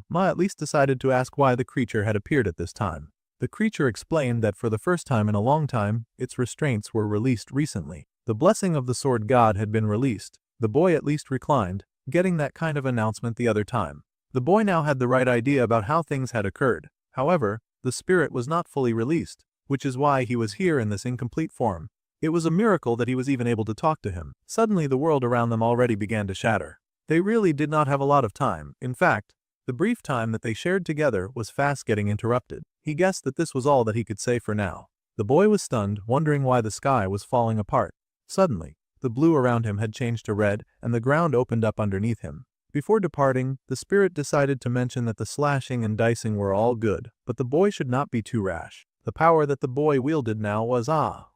Ma at least decided to ask why the creature had appeared at this time. The creature explained that for the first time in a long time, its restraints were released recently. The blessing of the sword god had been released. The boy at least reclined, getting that kind of announcement the other time. The boy now had the right idea about how things had occurred. However, the spirit was not fully released, which is why he was here in this incomplete form. It was a miracle that he was even able to talk to him. Suddenly the world around them already began to shatter. They really did not have a lot of time. In fact, the brief time that they shared together was fast getting interrupted. He guessed that this was all that he could say for now. The boy was stunned, wondering why the sky was falling apart. Suddenly, the blue around him had changed to red, and the ground opened up underneath him. Before departing, the spirit decided to mention that the slashing and dicing were all good, but the boy should not be too rash. The power that the boy wielded now was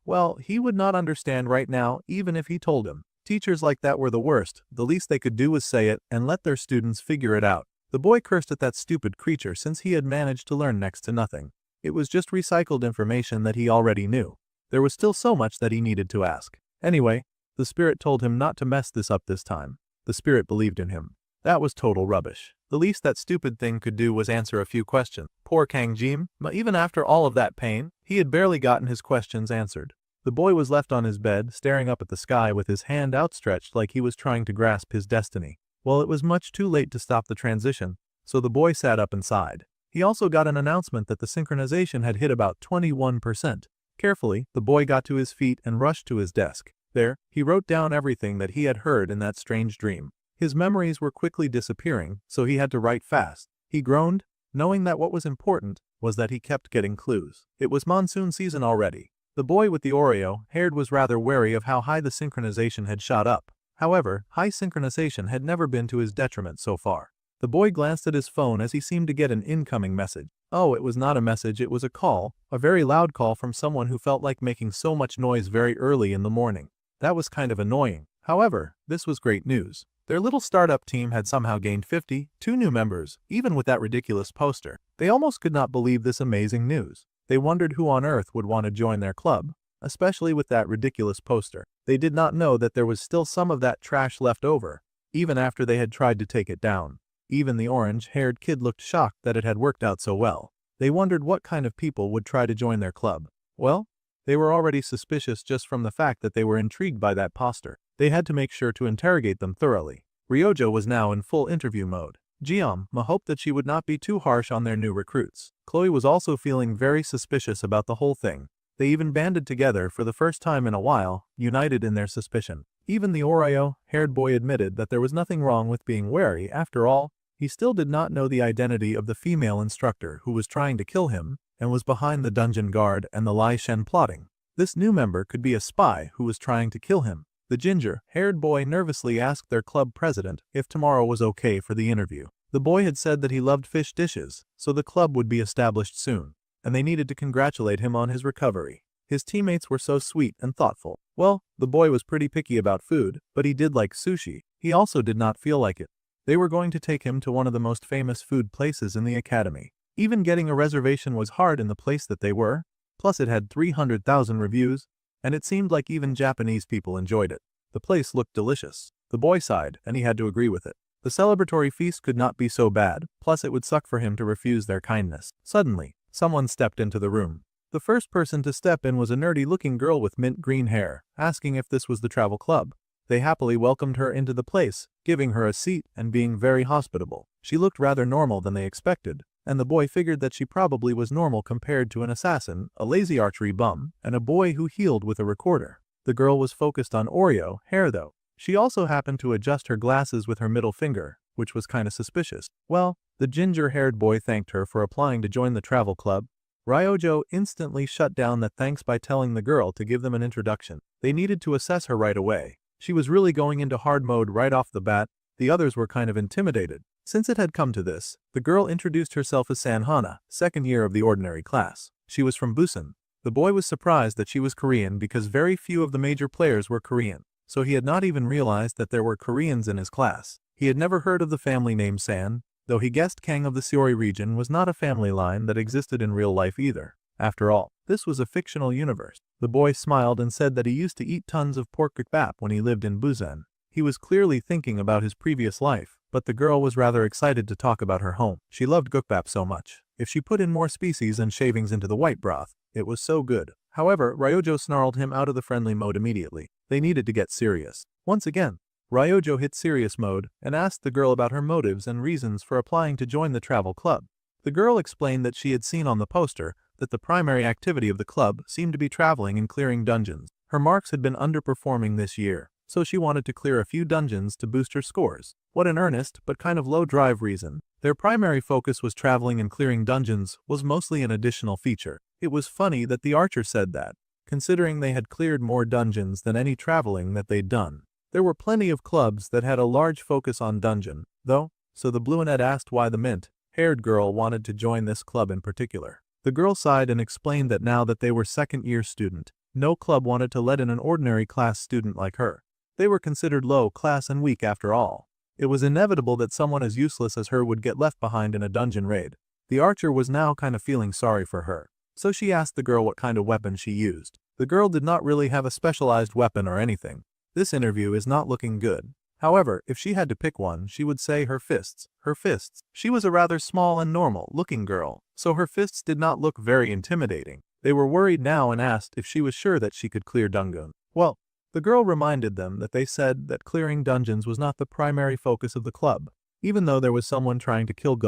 well, he would not understand right now even if he told him. Teachers like that were the worst. The least they could do was say it and let their students figure it out. The boy cursed at that stupid creature since he had managed to learn next to nothing. It was just recycled information that he already knew. There was still so much that he needed to ask. Anyway, the spirit told him not to mess this up this time. The spirit believed in him. That was total rubbish. The least that stupid thing could do was answer a few questions. Poor Kang Jim, but even after all of that pain, he had barely gotten his questions answered. The boy was left on his bed, staring up at the sky with his hand outstretched like he was trying to grasp his destiny. Well, it was much too late to stop the transition, so the boy sat up and sighed. He also got an announcement that the synchronization had hit about 21%. Carefully, the boy got to his feet and rushed to his desk. There, he wrote down everything that he had heard in that strange dream. His memories were quickly disappearing, so he had to write fast. He groaned, knowing that what was important was that he kept getting clues. It was monsoon season already. The boy with the Oreo-haired was rather wary of how high the synchronization had shot up. However, high synchronization had never been to his detriment so far. The boy glanced at his phone as he seemed to get an incoming message. Oh, it was not a message, it was a call, a very loud call from someone who felt like making so much noise very early in the morning. That was kind of annoying. However, this was great news. Their little startup team had somehow gained 52 new members, even with that ridiculous poster. They almost could not believe this amazing news. They wondered who on earth would want to join their club, especially with that ridiculous poster. They did not know that there was still some of that trash left over, even after they had tried to take it down. Even the orange-haired kid looked shocked that it had worked out so well. They wondered what kind of people would try to join their club. Well, they were already suspicious just from the fact that they were intrigued by that poster. They had to make sure to interrogate them thoroughly. Ryojo was now in full interview mode. Jiama hoped that she would not be too harsh on their new recruits. Chloe was also feeling very suspicious about the whole thing. They even banded together for the first time in a while, united in their suspicion. Even the Oreo-haired boy admitted that there was nothing wrong with being wary. After all, he still did not know the identity of the female instructor who was trying to kill him and was behind the dungeon guard and the Lai Shen plotting. This new member could be a spy who was trying to kill him. The ginger-haired boy nervously asked their club president if tomorrow was okay for the interview. The boy had said that he loved fish dishes, so the club would be established soon, and they needed to congratulate him on his recovery. His teammates were so sweet and thoughtful. Well, the boy was pretty picky about food, but he did like sushi. He also did not feel like it. They were going to take him to one of the most famous food places in the academy. Even getting a reservation was hard in the place that they were, plus it had 300,000 reviews, and it seemed like even Japanese people enjoyed it. The place looked delicious. The boy sighed, and he had to agree with it. The celebratory feast could not be so bad, plus it would suck for him to refuse their kindness. Suddenly, someone stepped into the room. The first person to step in was a nerdy-looking girl with mint green hair, asking if this was the travel club. They happily welcomed her into the place, giving her a seat and being very hospitable. She looked rather normal than they expected, and the boy figured that she probably was normal compared to an assassin, a lazy archery bum, and a boy who healed with a recorder. The girl was focused on Oreo hair though. She also happened to adjust her glasses with her middle finger, which was kinda suspicious. Well, the ginger-haired boy thanked her for applying to join the travel club. Ryojo instantly shut down that thanks by telling the girl to give them an introduction. They needed to assess her right away. She was really going into hard mode right off the bat. The others were kind of intimidated. Since it had come to this, the girl introduced herself as Sanhana, second year of the ordinary class. She was from Busan. The boy was surprised that she was Korean because very few of the major players were Korean, so he had not even realized that there were Koreans in his class. He had never heard of the family name San, though he guessed Kang of the Seori region was not a family line that existed in real life either. After all, this was a fictional universe. The boy smiled and said that he used to eat tons of pork kebab when he lived in Busan. He was clearly thinking about his previous life, but the girl was rather excited to talk about her home. She loved gukbap so much. If she put in more species and shavings into the white broth, it was so good. However, Ryojo snarled him out of the friendly mode immediately. They needed to get serious. Once again, Ryojo hit serious mode and asked the girl about her motives and reasons for applying to join the travel club. The girl explained that she had seen on the poster that the primary activity of the club seemed to be traveling and clearing dungeons. Her marks had been underperforming this year, so she wanted to clear a few dungeons to boost her scores. What an earnest but kind of low-drive reason. Their primary focus was traveling and clearing dungeons was mostly an additional feature. It was funny that the archer said that, considering they had cleared more dungeons than any traveling that they'd done. There were plenty of clubs that had a large focus on dungeon, though, so the brunette asked why the mint-haired girl wanted to join this club in particular. The girl sighed and explained that now that they were second-year student, no club wanted to let in an ordinary class student like her. They were considered low class and weak after all. It was inevitable that someone as useless as her would get left behind in a dungeon raid. The archer was now kind of feeling sorry for her, so she asked the girl what kind of weapon she used. The girl did not really have a specialized weapon or anything. This interview is not looking good. However, if she had to pick one, she would say her fists. Her fists. She was a rather small and normal-looking girl, so her fists did not look very intimidating. They were worried now and asked if she was sure that she could clear dungeon. Well, the girl reminded them that they said that clearing dungeons was not the primary focus of the club, even though there was someone trying to kill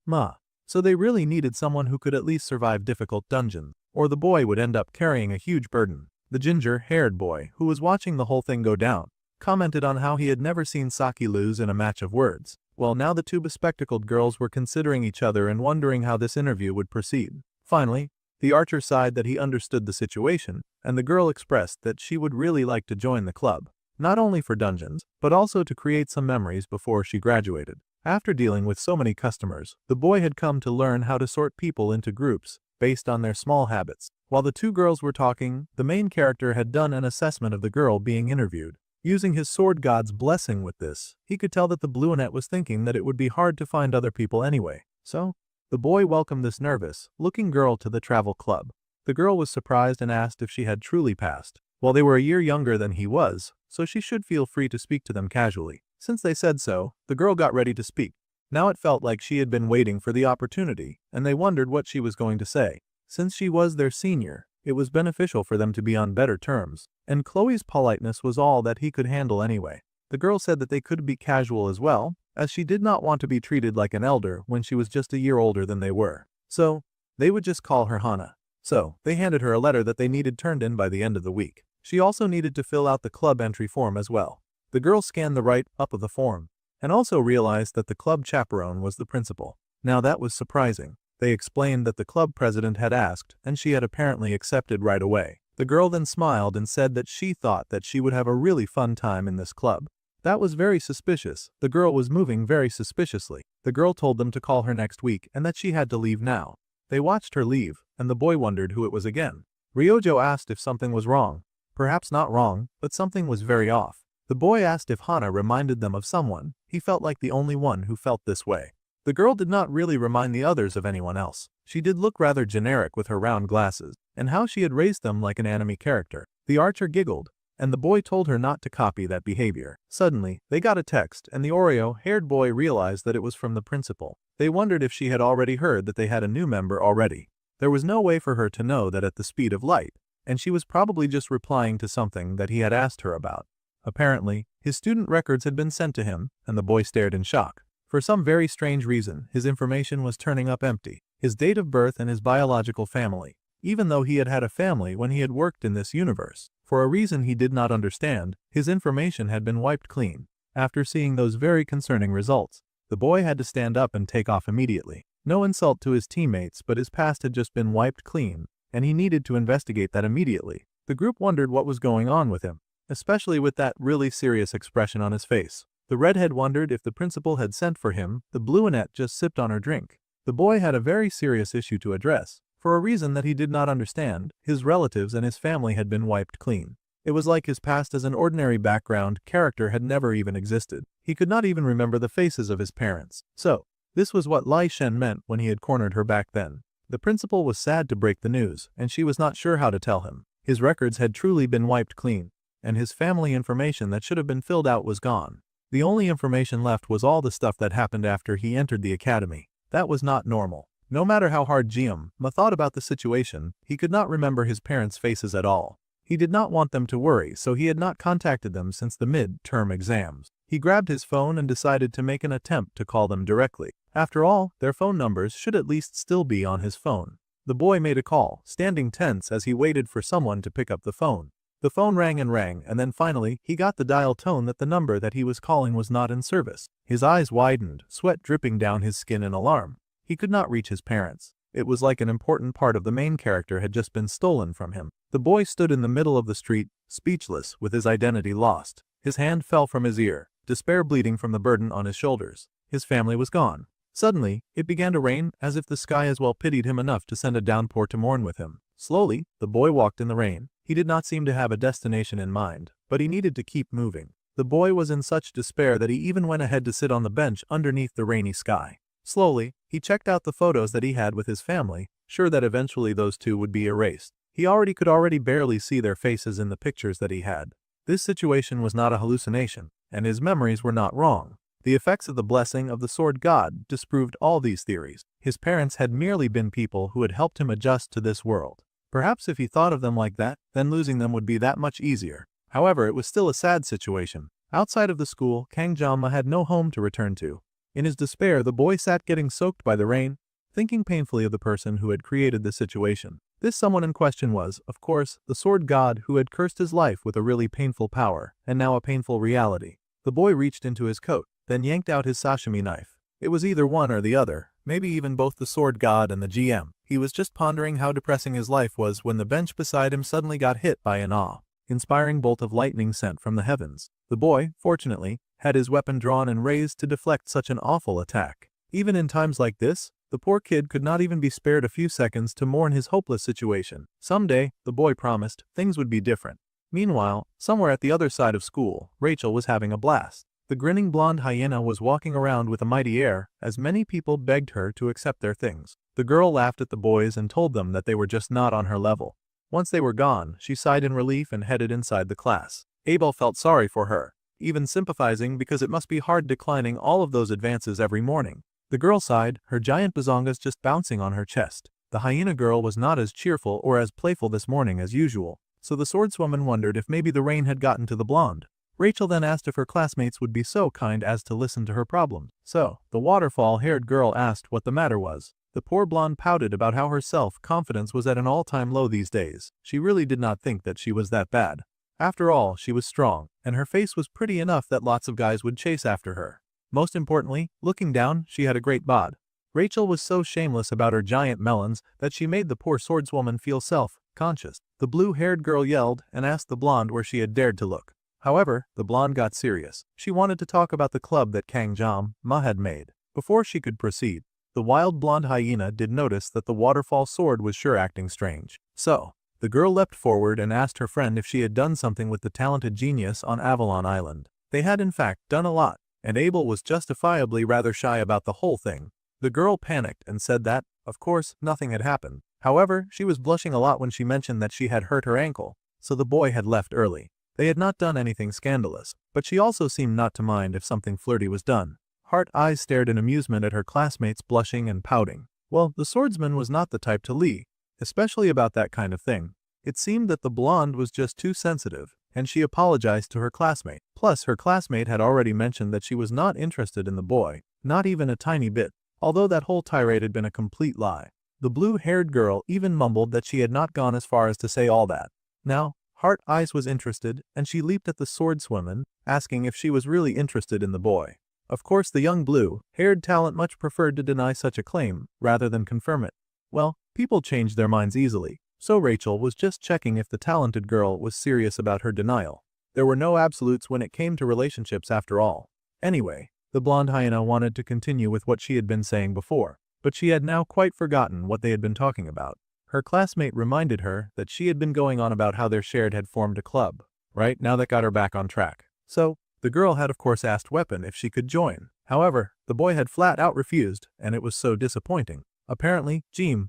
Ma. So they really needed someone who could at least survive difficult dungeons, or the boy would end up carrying a huge burden. The ginger-haired boy, who was watching the whole thing go down, commented on how he had never seen Saki lose in a match of words. Well, now the two bespectacled girls were considering each other and wondering how this interview would proceed. Finally, the archer sighed that he understood the situation, and the girl expressed that she would really like to join the club, not only for dungeons, but also to create some memories before she graduated. After dealing with so many customers, the boy had come to learn how to sort people into groups based on their small habits. While the two girls were talking, the main character had done an assessment of the girl being interviewed. Using his sword god's blessing with this, he could tell that the brunette was thinking that it would be hard to find other people anyway. So, the boy welcomed this nervous-looking girl to the travel club. The girl was surprised and asked if she had truly passed. Well, they were a year younger than he was, so she should feel free to speak to them casually. Since they said so, the girl got ready to speak. Now it felt like she had been waiting for the opportunity, and they wondered what she was going to say. Since she was their senior, it was beneficial for them to be on better terms, and Chloe's politeness was all that he could handle anyway. The girl said that they could be casual as well, as she did not want to be treated like an elder when she was just a year older than they were. So, they would just call her Hana. So, they handed her a letter that they needed turned in by the end of the week. She also needed to fill out the club entry form as well. The girl scanned the right-up of the form, and also realized that the club chaperone was the principal. Now that was surprising. They explained that the club president had asked, and she had apparently accepted right away. The girl then smiled and said that she thought that she would have a really fun time in this club. That was very suspicious. The girl was moving very suspiciously. The girl told them to call her next week and that she had to leave now. They watched her leave, and the boy wondered who it was again. Ryojo asked if something was wrong. Perhaps not wrong, but something was very off. The boy asked if Hana reminded them of someone. He felt like the only one who felt this way. The girl did not really remind the others of anyone else. She did look rather generic with her round glasses, and how she had raised them like an anime character. The archer giggled, and the boy told her not to copy that behavior. Suddenly, they got a text, and the Oreo-haired boy realized that it was from the principal. They wondered if she had already heard that they had a new member already. There was no way for her to know that at the speed of light, and she was probably just replying to something that he had asked her about. Apparently, his student records had been sent to him, and the boy stared in shock. For some very strange reason, his information was turning up empty. His date of birth and his biological family, even though he had had a family when he had worked in this universe. For a reason he did not understand, his information had been wiped clean. After seeing those very concerning results, the boy had to stand up and take off immediately. No insult to his teammates, but his past had just been wiped clean, and he needed to investigate that immediately. The group wondered what was going on with him, especially with that really serious expression on his face. The redhead wondered if the principal had sent for him. The brunette just sipped on her drink. The boy had a very serious issue to address. For a reason that he did not understand, his relatives and his family had been wiped clean. It was like his past as an ordinary background character had never even existed. He could not even remember the faces of his parents. So, this was what Lai Shen meant when he had cornered her back then. The principal was sad to break the news, and she was not sure how to tell him. His records had truly been wiped clean, and his family information that should have been filled out was gone. The only information left was all the stuff that happened after he entered the academy. That was not normal. No matter how hard Ma thought about the situation, he could not remember his parents' faces at all. He did not want them to worry, so he had not contacted them since the mid-term exams. He grabbed his phone and decided to make an attempt to call them directly. After all, their phone numbers should at least still be on his phone. The boy made a call, standing tense as he waited for someone to pick up the phone. The phone rang, and then finally, he got the dial tone that the number that he was calling was not in service. His eyes widened, sweat dripping down his skin in alarm. He could not reach his parents. It was like an important part of the main character had just been stolen from him. The boy stood in the middle of the street, speechless, with his identity lost. His hand fell from his ear, despair bleeding from the burden on his shoulders. His family was gone. Suddenly, it began to rain, as if the sky as well pitied him enough to send a downpour to mourn with him. Slowly, the boy walked in the rain. He did not seem to have a destination in mind, but he needed to keep moving. The boy was in such despair that he even went ahead to sit on the bench underneath the rainy sky. Slowly, he checked out the photos that he had with his family, sure that eventually those two would be erased. He could already barely see their faces in the pictures that he had. This situation was not a hallucination. and his memories were not wrong. The effects of the blessing of the sword god disproved all these theories. His parents had merely been people who had helped him adjust to this world. Perhaps if he thought of them like that, then losing them would be that much easier. However, it was still a sad situation. Outside of the school, Kangjama had no home to return to. In his despair, the boy sat getting soaked by the rain, thinking painfully of the person who had created the situation. This someone in question was, of course, the sword god who had cursed his life with a really painful power, and now a painful reality. The boy reached into his coat, then yanked out his sashimi knife. It was either one or the other, maybe even both the sword god and the GM. He was just pondering how depressing his life was when the bench beside him suddenly got hit by an awe-inspiring bolt of lightning sent from the heavens. The boy, fortunately, had his weapon drawn and raised to deflect such an awful attack. Even in times like this, the poor kid could not even be spared a few seconds to mourn his hopeless situation. Someday, the boy promised, things would be different. Meanwhile, somewhere at the other side of school, Rachel was having a blast. The grinning blonde hyena was walking around with a mighty air, as many people begged her to accept their things. The girl laughed at the boys and told them that they were just not on her level. Once they were gone, she sighed in relief and headed inside the class. Abel felt sorry for her, even sympathizing because it must be hard declining all of those advances every morning. The girl sighed, her giant bazongas just bouncing on her chest. The hyena girl was not as cheerful or as playful this morning as usual, so the swordswoman wondered if maybe the rain had gotten to the blonde. Rachel then asked if her classmates would be so kind as to listen to her problems. So, the waterfall-haired girl asked what the matter was. The poor blonde pouted about how her self-confidence was at an all-time low these days. She really did not think that she was that bad. After all, she was strong, and her face was pretty enough that lots of guys would chase after her. Most importantly, looking down, she had a great bod. Rachel was so shameless about her giant melons that she made the poor swordswoman feel self-conscious. The blue-haired girl yelled and asked the blonde where she had dared to look. However, the blonde got serious. She wanted to talk about the club that Kangjama had made. Before she could proceed, the wild blonde hyena did notice that the waterfall sword was sure acting strange. So, the girl leapt forward and asked her friend if she had done something with the talented genius on Avalon Island. They had in fact done a lot, and Abel was justifiably rather shy about the whole thing. The girl panicked and said that, of course, nothing had happened. However, she was blushing a lot when she mentioned that she had hurt her ankle, so the boy had left early. They had not done anything scandalous, but she also seemed not to mind if something flirty was done. Heart eyes stared in amusement at her classmates blushing and pouting. Well, the swordsman was not the type to lie, especially about that kind of thing. It seemed that the blonde was just too sensitive, and she apologized to her classmate. Plus, her classmate had already mentioned that she was not interested in the boy, not even a tiny bit, although that whole tirade had been a complete lie. The blue-haired girl even mumbled that she had not gone as far as to say all that. Now, Heart Eyes was interested, and she leaped at the swordswoman, asking if she was really interested in the boy. Of course, the young blue-haired talent much preferred to deny such a claim, rather than confirm it. Well, people changed their minds easily, so Rachel was just checking if the talented girl was serious about her denial. There were no absolutes when it came to relationships after all. Anyway, the blonde hyena wanted to continue with what she had been saying before, but she had now quite forgotten what they had been talking about. Her classmate reminded her that she had been going on about how their shared had formed a club. Right, now that got her back on track. So, the girl had of course asked Weapon if she could join. However, the boy had flat out refused, and it was so disappointing. Apparently,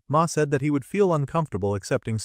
Ma said that he would feel uncomfortable accepting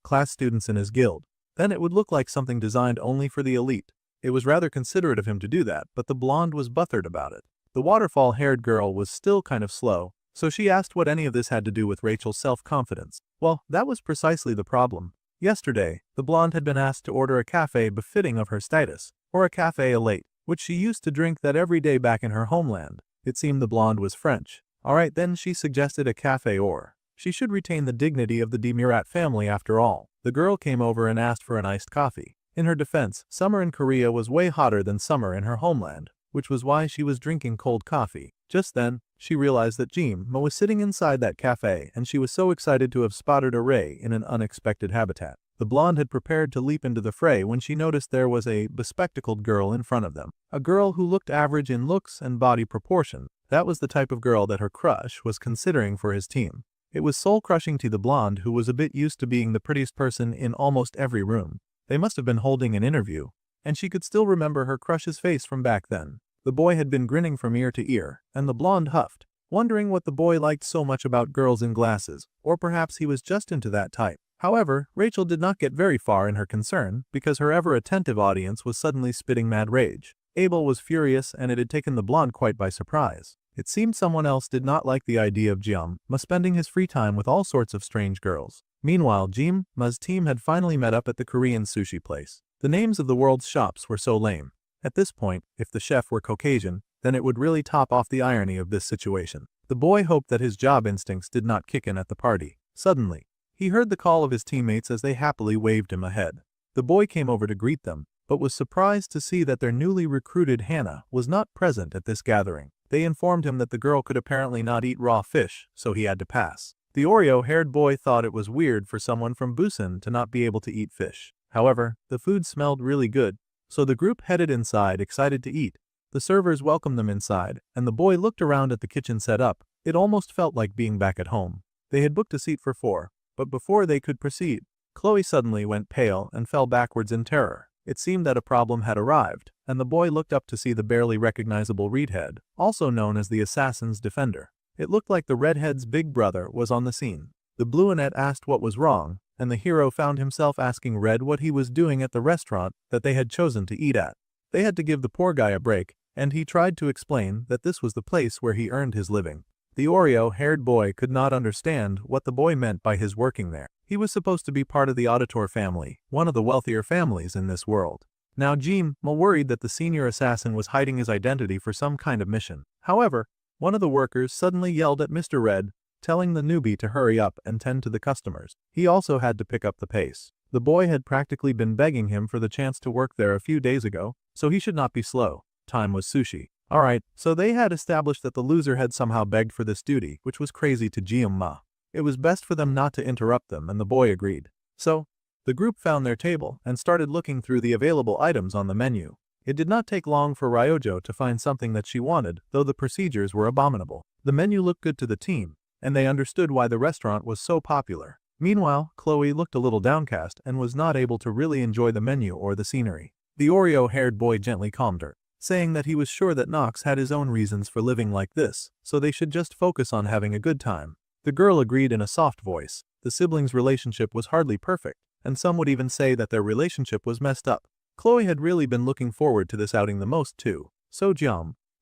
class students in his guild. Then it would look like something designed only for the elite. It was rather considerate of him to do that, but the blonde was bothered about it. The waterfall-haired girl was still kind of slow, so she asked what any of this had to do with Rachel's self-confidence. Well, that was precisely the problem. Yesterday, the blonde had been asked to order a café befitting of her status, or a café elate, which she used to drink that every day back in her homeland. It seemed the blonde was French. Alright, then she suggested a café or. She should retain the dignity of the de Murat family after all. The girl came over and asked for an iced coffee. In her defense, summer in Korea was way hotter than summer in her homeland, which was why she was drinking cold coffee. Just then, she realized that Ma was sitting inside that cafe, and she was so excited to have spotted a ray in an unexpected habitat. The blonde had prepared to leap into the fray when she noticed there was a bespectacled girl in front of them. A girl who looked average in looks and body proportion. That was the type of girl that her crush was considering for his team. It was soul-crushing to the blonde, who was a bit used to being the prettiest person in almost every room. They must have been holding an interview, and she could still remember her crush's face from back then. The boy had been grinning from ear to ear, and the blonde huffed, wondering what the boy liked so much about girls in glasses, or perhaps he was just into that type. However, Rachel did not get very far in her concern, because her ever-attentive audience was suddenly spitting mad rage. Abel was furious and it had taken the blonde quite by surprise. It seemed someone else did not like the idea of Ma spending his free time with all sorts of strange girls. Meanwhile, Ma's team had finally met up at the Korean sushi place. The names of the world's shops were so lame. At this point, if the chef were Caucasian, then it would really top off the irony of this situation. The boy hoped that his job instincts did not kick in at the party. Suddenly, he heard the call of his teammates as they happily waved him ahead. The boy came over to greet them, but was surprised to see that their newly recruited Hannah was not present at this gathering. They informed him that the girl could apparently not eat raw fish, so he had to pass. The Oreo-haired boy thought it was weird for someone from Busan to not be able to eat fish. However, the food smelled really good, so the group headed inside excited to eat. The servers welcomed them inside, and the boy looked around at the kitchen setup. It almost felt like being back at home. They had booked a seat for 4, but before they could proceed, Chloe suddenly went pale and fell backwards in terror. It seemed that a problem had arrived, and the boy looked up to see the barely recognizable redhead, also known as the assassin's defender. It looked like the redhead's big brother was on the scene. The brunette asked what was wrong, and the hero found himself asking Red what he was doing at the restaurant that they had chosen to eat at. They had to give the poor guy a break, and he tried to explain that this was the place where he earned his living. The Oreo-haired boy could not understand what the boy meant by his working there. He was supposed to be part of the Auditor family, one of the wealthier families in this world. Now Ma worried that the senior assassin was hiding his identity for some kind of mission. However, one of the workers suddenly yelled at Mr. Red, telling the newbie to hurry up and tend to the customers. He also had to pick up the pace. The boy had practically been begging him for the chance to work there a few days ago, so he should not be slow. Time was sushi. Alright, so they had established that the loser had somehow begged for this duty, which was crazy to Ma. It was best for them not to interrupt them, and the boy agreed. So, the group found their table and started looking through the available items on the menu. It did not take long for Ryojo to find something that she wanted, though the procedures were abominable. The menu looked good to the team, and they understood why the restaurant was so popular. Meanwhile, Chloe looked a little downcast and was not able to really enjoy the menu or the scenery. The Oreo-haired boy gently calmed her, saying that he was sure that Nox had his own reasons for living like this, so they should just focus on having a good time. The girl agreed in a soft voice. The siblings' relationship was hardly perfect, and some would even say that their relationship was messed up. Chloe had really been looking forward to this outing the most too. So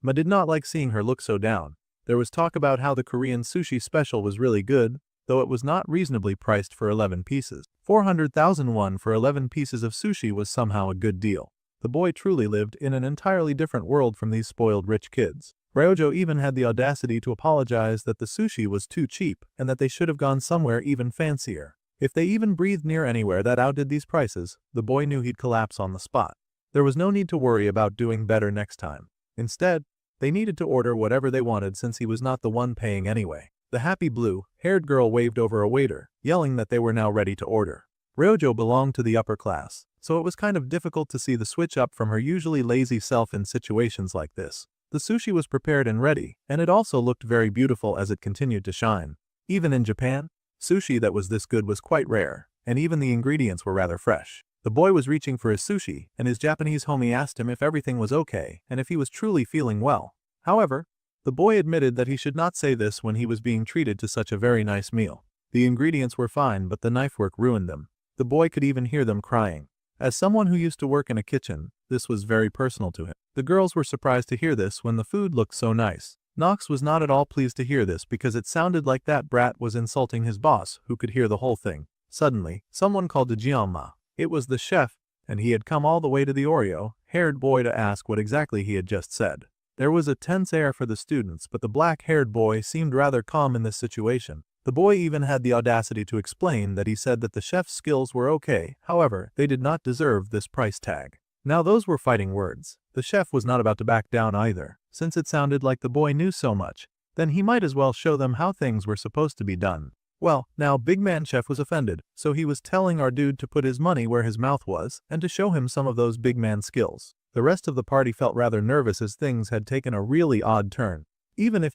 Ma did not like seeing her look so down. There was talk about how the Korean sushi special was really good, though it was not reasonably priced for 11 pieces. 400,000 won for 11 pieces of sushi was somehow a good deal. The boy truly lived in an entirely different world from these spoiled rich kids. Ryojo even had the audacity to apologize that the sushi was too cheap and that they should have gone somewhere even fancier. If they even breathed near anywhere that outdid these prices, the boy knew he'd collapse on the spot. There was no need to worry about doing better next time. Instead, they needed to order whatever they wanted since he was not the one paying anyway. The happy blue-haired girl waved over a waiter, yelling that they were now ready to order. Ryojo belonged to the upper class, so it was kind of difficult to see the switch up from her usually lazy self in situations like this. The sushi was prepared and ready, and it also looked very beautiful as it continued to shine. Even in Japan, sushi that was this good was quite rare, and even the ingredients were rather fresh. The boy was reaching for his sushi, and his Japanese homie asked him if everything was okay and if he was truly feeling well. However, the boy admitted that he should not say this when he was being treated to such a very nice meal. The ingredients were fine, but the knife work ruined them. The boy could even hear them crying. As someone who used to work in a kitchen, this was very personal to him. The girls were surprised to hear this when the food looked so nice. Nox was not at all pleased to hear this because it sounded like that brat was insulting his boss, who could hear the whole thing. Suddenly, someone called to Ma. It was the chef, and he had come all the way to the Oreo-haired boy to ask what exactly he had just said. There was a tense air for the students, but the black-haired boy seemed rather calm in this situation. The boy even had the audacity to explain that he said that the chef's skills were okay, however, they did not deserve this price tag. Now those were fighting words. The chef was not about to back down either. Since it sounded like the boy knew so much, then he might as well show them how things were supposed to be done. Well, now Big Man Chef was offended, so he was telling our dude to put his money where his mouth was and to show him some of those big man skills. The rest of the party felt rather nervous as things had taken a really odd turn. Even if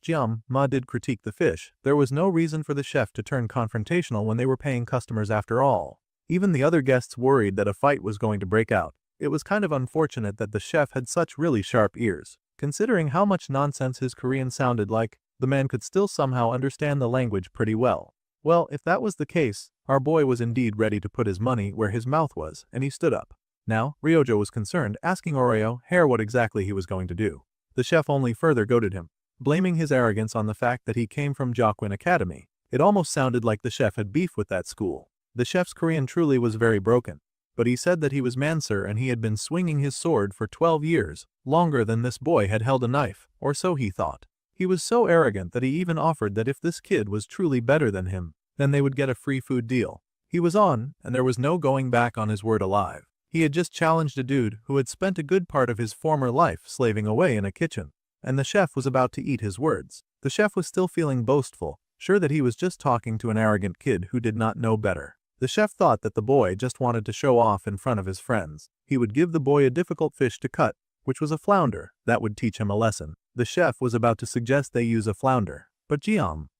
Ma did critique the fish, there was no reason for the chef to turn confrontational when they were paying customers after all. Even the other guests worried that a fight was going to break out. It was kind of unfortunate that the chef had such really sharp ears. Considering how much nonsense his Korean sounded like, the man could still somehow understand the language pretty well. Well, if that was the case, our boy was indeed ready to put his money where his mouth was, and he stood up. Now, Ryojo was concerned, asking Oreo Hair what exactly he was going to do. The chef only further goaded him, blaming his arrogance on the fact that he came from Jokwin Academy. It almost sounded like the chef had beef with that school. The chef's Korean truly was very broken, but he said that he was Mansur and he had been swinging his sword for 12 years, longer than this boy had held a knife, or so he thought. He was so arrogant that he even offered that if this kid was truly better than him, then they would get a free food deal. He was on, and there was no going back on his word alive. He had just challenged a dude who had spent a good part of his former life slaving away in a kitchen, and the chef was about to eat his words. The chef was still feeling boastful, sure that he was just talking to an arrogant kid who did not know better. The chef thought that the boy just wanted to show off in front of his friends. He would give the boy a difficult fish to cut, which was a flounder, that would teach him a lesson. The chef was about to suggest they use a flounder, but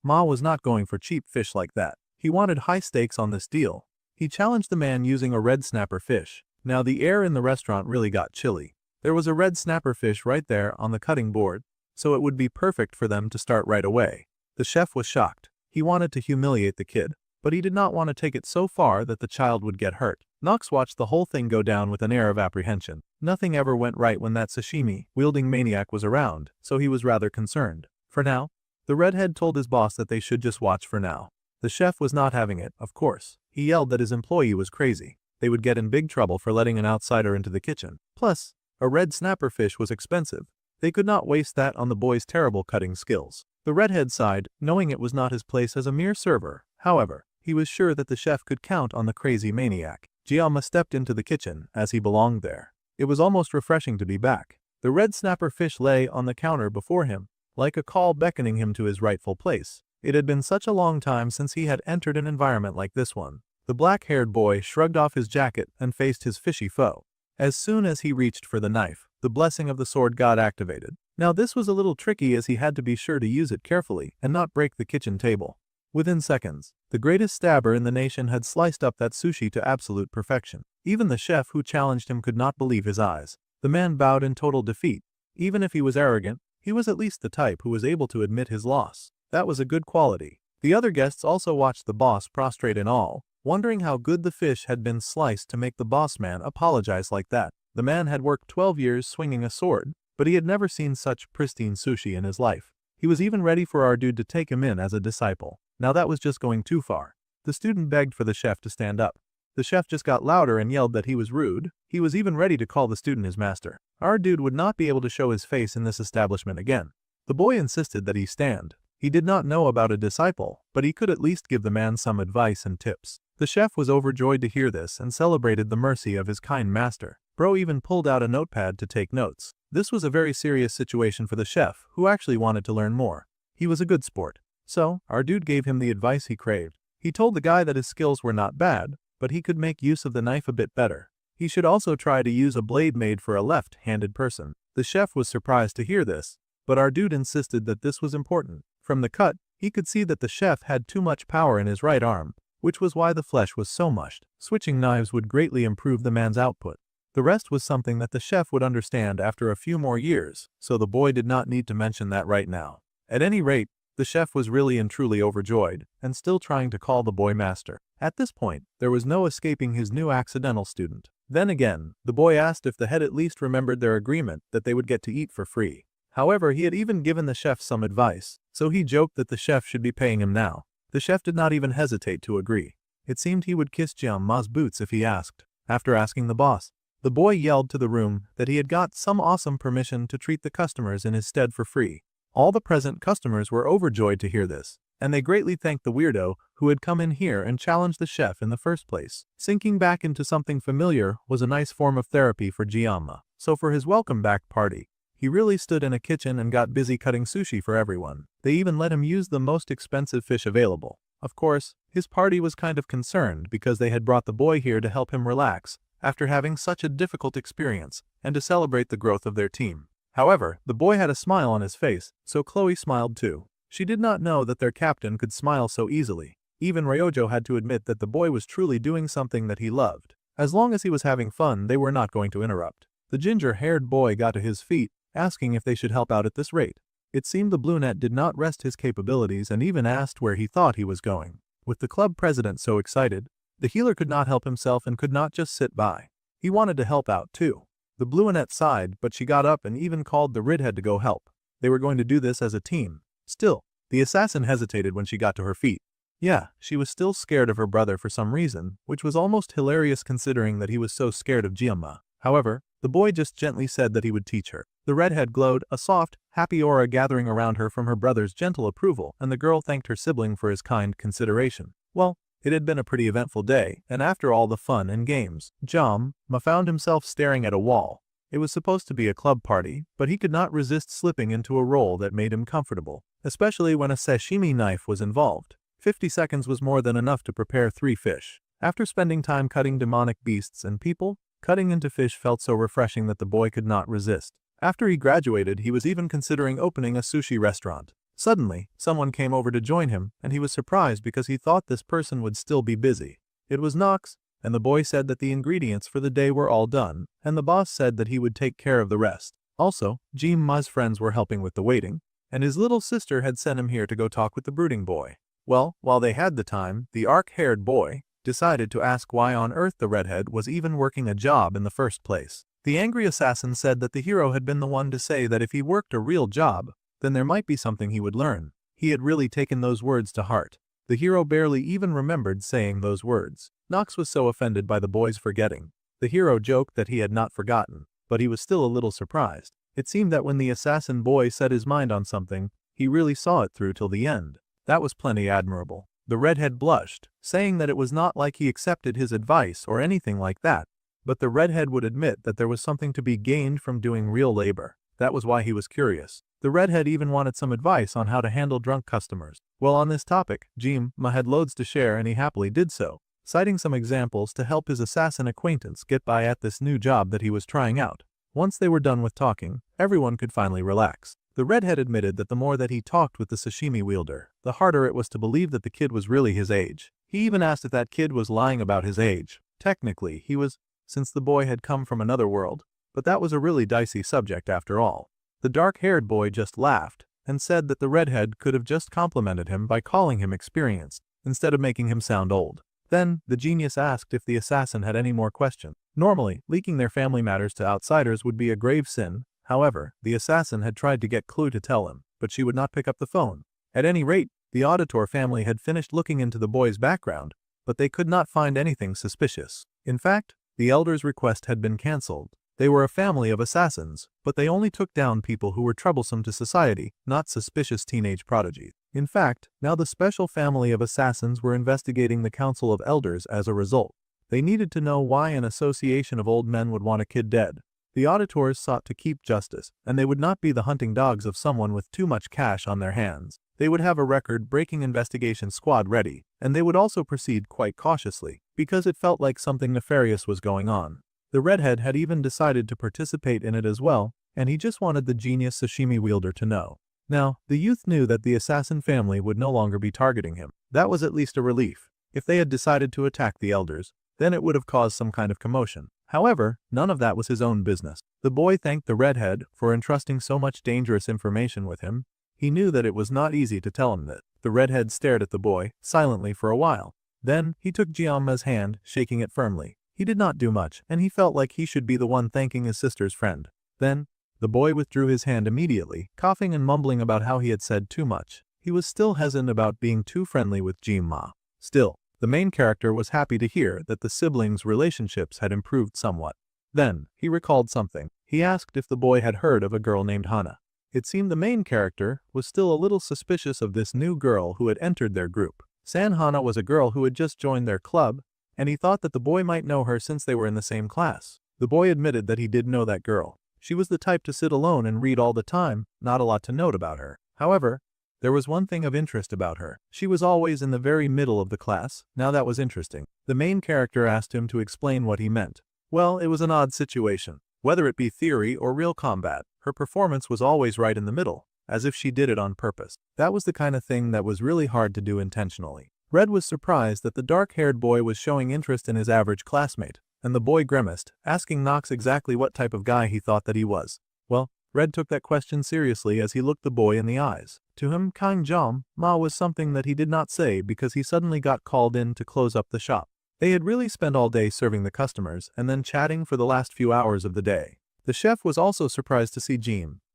Ma was not going for cheap fish like that. He wanted high stakes on this deal. He challenged the man using a red snapper fish. Now the air in the restaurant really got chilly. There was a red snapper fish right there on the cutting board, so it would be perfect for them to start right away. The chef was shocked. He wanted to humiliate the kid, but he did not want to take it so far that the child would get hurt. Nox watched the whole thing go down with an air of apprehension. Nothing ever went right when that sashimi-wielding maniac was around, so he was rather concerned. For now, the redhead told his boss that they should just watch for now. The chef was not having it, of course. He yelled that his employee was crazy. They would get in big trouble for letting an outsider into the kitchen. Plus, a red snapper fish was expensive. They could not waste that on the boy's terrible cutting skills. The redhead sighed, knowing it was not his place as a mere server. However, he was sure that the chef could count on the crazy maniac. Giamma stepped into the kitchen, as he belonged there. It was almost refreshing to be back. The red snapper fish lay on the counter before him, like a call beckoning him to his rightful place. It had been such a long time since he had entered an environment like this one. The black-haired boy shrugged off his jacket and faced his fishy foe. As soon as he reached for the knife, the blessing of the sword got activated. Now this was a little tricky as he had to be sure to use it carefully and not break the kitchen table. Within seconds, the greatest stabber in the nation had sliced up that sushi to absolute perfection. Even the chef who challenged him could not believe his eyes. The man bowed in total defeat. Even if he was arrogant, he was at least the type who was able to admit his loss. That was a good quality. The other guests also watched the boss prostrate in awe, wondering how good the fish had been sliced to make the boss man apologize like that. The man had worked 12 years swinging a sword, but he had never seen such pristine sushi in his life. He was even ready for our dude to take him in as a disciple. Now that was just going too far. The student begged for the chef to stand up. The chef just got louder and yelled that he was rude. He was even ready to call the student his master. Our dude would not be able to show his face in this establishment again. The boy insisted that he stand. He did not know about a disciple, but he could at least give the man some advice and tips. The chef was overjoyed to hear this and celebrated the mercy of his kind master. Bro even pulled out a notepad to take notes. This was a very serious situation for the chef, who actually wanted to learn more. He was a good sport. So, our dude gave him the advice he craved. He told the guy that his skills were not bad, but he could make use of the knife a bit better. He should also try to use a blade made for a left-handed person. The chef was surprised to hear this, but our dude insisted that this was important. From the cut, he could see that the chef had too much power in his right arm, which was why the flesh was so mushed. Switching knives would greatly improve the man's output. The rest was something that the chef would understand after a few more years, so the boy did not need to mention that right now. At any rate, the chef was really and truly overjoyed, and still trying to call the boy master. At this point, there was no escaping his new accidental student. Then again, the boy asked if the head at least remembered their agreement that they would get to eat for free. However, he had even given the chef some advice, so he joked that the chef should be paying him now. The chef did not even hesitate to agree. It seemed he would kiss Jianma's boots if he asked. After asking the boss, the boy yelled to the room that he had got some awesome permission to treat the customers in his stead for free. All the present customers were overjoyed to hear this, and they greatly thanked the weirdo who had come in here and challenged the chef in the first place. Sinking back into something familiar was a nice form of therapy for Jianma, so for his welcome back party, he really stood in a kitchen and got busy cutting sushi for everyone. They even let him use the most expensive fish available. Of course, his party was kind of concerned because they had brought the boy here to help him relax after having such a difficult experience and to celebrate the growth of their team. However, the boy had a smile on his face, so Chloe smiled too. She did not know that their captain could smile so easily. Even Ryojo had to admit that the boy was truly doing something that he loved. As long as he was having fun, they were not going to interrupt. The ginger-haired boy got to his feet, asking if they should help out at this rate. It seemed the brunette did not rest his capabilities and even asked where he thought he was going. With the club president so excited, the healer could not help himself and could not just sit by. He wanted to help out too. The Bluenette sighed, but she got up and even called the redhead to go help. They were going to do this as a team. Still, the assassin hesitated when she got to her feet. Yeah, she was still scared of her brother for some reason, which was almost hilarious considering that he was so scared of Jianma. However, the boy just gently said that he would teach her. The redhead glowed, a soft, happy aura gathering around her from her brother's gentle approval, and the girl thanked her sibling for his kind consideration. Well, it had been a pretty eventful day, and after all the fun and games, Jianma found himself staring at a wall. It was supposed to be a club party, but he could not resist slipping into a role that made him comfortable, especially when a sashimi knife was involved. 50 seconds was more than enough to prepare 3 fish. After spending time cutting demonic beasts and people, cutting into fish felt so refreshing that the boy could not resist. After he graduated, he was even considering opening a sushi restaurant. Suddenly, someone came over to join him, and he was surprised because he thought this person would still be busy. It was Nox, and the boy said that the ingredients for the day were all done, and the boss said that he would take care of the rest. Also, Jianma's friends were helping with the waiting, and his little sister had sent him here to go talk with the brooding boy. Well, while they had the time, the arc-haired boy decided to ask why on earth the redhead was even working a job in the first place. The angry assassin said that the hero had been the one to say that if he worked a real job, then there might be something he would learn. He had really taken those words to heart. The hero barely even remembered saying those words. Nox was so offended by the boy's forgetting. The hero joked that he had not forgotten, but he was still a little surprised. It seemed that when the assassin boy set his mind on something, he really saw it through till the end. That was plenty admirable. The redhead blushed, saying that it was not like he accepted his advice or anything like that, but the redhead would admit that there was something to be gained from doing real labor. That was why he was curious. The redhead even wanted some advice on how to handle drunk customers. Well, on this topic, Jianma had loads to share and he happily did so, citing some examples to help his assassin acquaintance get by at this new job that he was trying out. Once they were done with talking, everyone could finally relax. The redhead admitted that the more that he talked with the sashimi wielder, the harder it was to believe that the kid was really his age. He even asked if that kid was lying about his age. Technically, he was, since the boy had come from another world, but that was a really dicey subject after all. The dark-haired boy just laughed and said that the redhead could have just complimented him by calling him experienced, instead of making him sound old. Then, the genius asked if the assassin had any more questions. Normally, leaking their family matters to outsiders would be a grave sin. However, the assassin had tried to get Clue to tell him, but she would not pick up the phone. At any rate, the auditor family had finished looking into the boy's background, but they could not find anything suspicious. In fact, the elder's request had been cancelled. They were a family of assassins, but they only took down people who were troublesome to society, not suspicious teenage prodigies. In fact, now the special family of assassins were investigating the Council of Elders as a result. They needed to know why an association of old men would want a kid dead. The auditors sought to keep justice, and they would not be the hunting dogs of someone with too much cash on their hands. They would have a record-breaking investigation squad ready, and they would also proceed quite cautiously, because it felt like something nefarious was going on. The redhead had even decided to participate in it as well, and he just wanted the genius sashimi wielder to know. Now, the youth knew that the assassin family would no longer be targeting him. That was at least a relief. If they had decided to attack the elders, then it would have caused some kind of commotion. However, none of that was his own business. The boy thanked the redhead for entrusting so much dangerous information with him. He knew that it was not easy to tell him that. The redhead stared at the boy, silently for a while. Then, he took Jianma's hand, shaking it firmly. He did not do much, and he felt like he should be the one thanking his sister's friend. Then, the boy withdrew his hand immediately, coughing and mumbling about how he had said too much. He was still hesitant about being too friendly with Jianma. Still, the main character was happy to hear that the siblings' relationships had improved somewhat. Then, he recalled something. He asked if the boy had heard of a girl named Hana. It seemed the main character was still a little suspicious of this new girl who had entered their group. Hana was a girl who had just joined their club, and he thought that the boy might know her since they were in the same class. The boy admitted that he did know that girl. She was the type to sit alone and read all the time, not a lot to note about her. However, there was one thing of interest about her. She was always in the very middle of the class. Now that was interesting. The main character asked him to explain what he meant. Well, it was an odd situation. Whether it be theory or real combat, her performance was always right in the middle, as if she did it on purpose. That was the kind of thing that was really hard to do intentionally. Red was surprised that the dark-haired boy was showing interest in his average classmate, and the boy grimaced, asking Nox exactly what type of guy he thought that he was. Well, Red took that question seriously as he looked the boy in the eyes. To him, Kang Jom Ma was something that he did not say because he suddenly got called in to close up the shop. They had really spent all day serving the customers and then chatting for the last few hours of the day. The chef was also surprised to see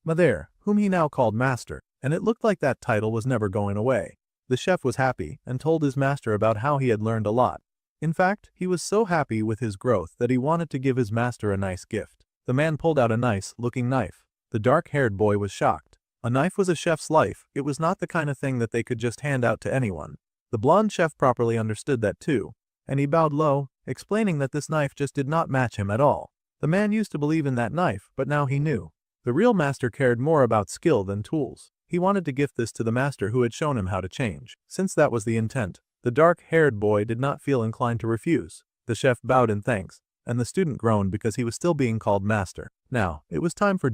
Ma there, whom he now called master, and it looked like that title was never going away. The chef was happy and told his master about how he had learned a lot. In fact, he was so happy with his growth that he wanted to give his master a nice gift. The man pulled out a nice-looking knife. The dark-haired boy was shocked. A knife was a chef's life. It was not the kind of thing that they could just hand out to anyone. The blonde chef properly understood that too, and he bowed low, explaining that this knife just did not match him at all. The man used to believe in that knife, but now he knew. The real master cared more about skill than tools. He wanted to gift this to the master who had shown him how to change. Since that was the intent, the dark-haired boy did not feel inclined to refuse. The chef bowed in thanks, and the student groaned because he was still being called master. Now, it was time for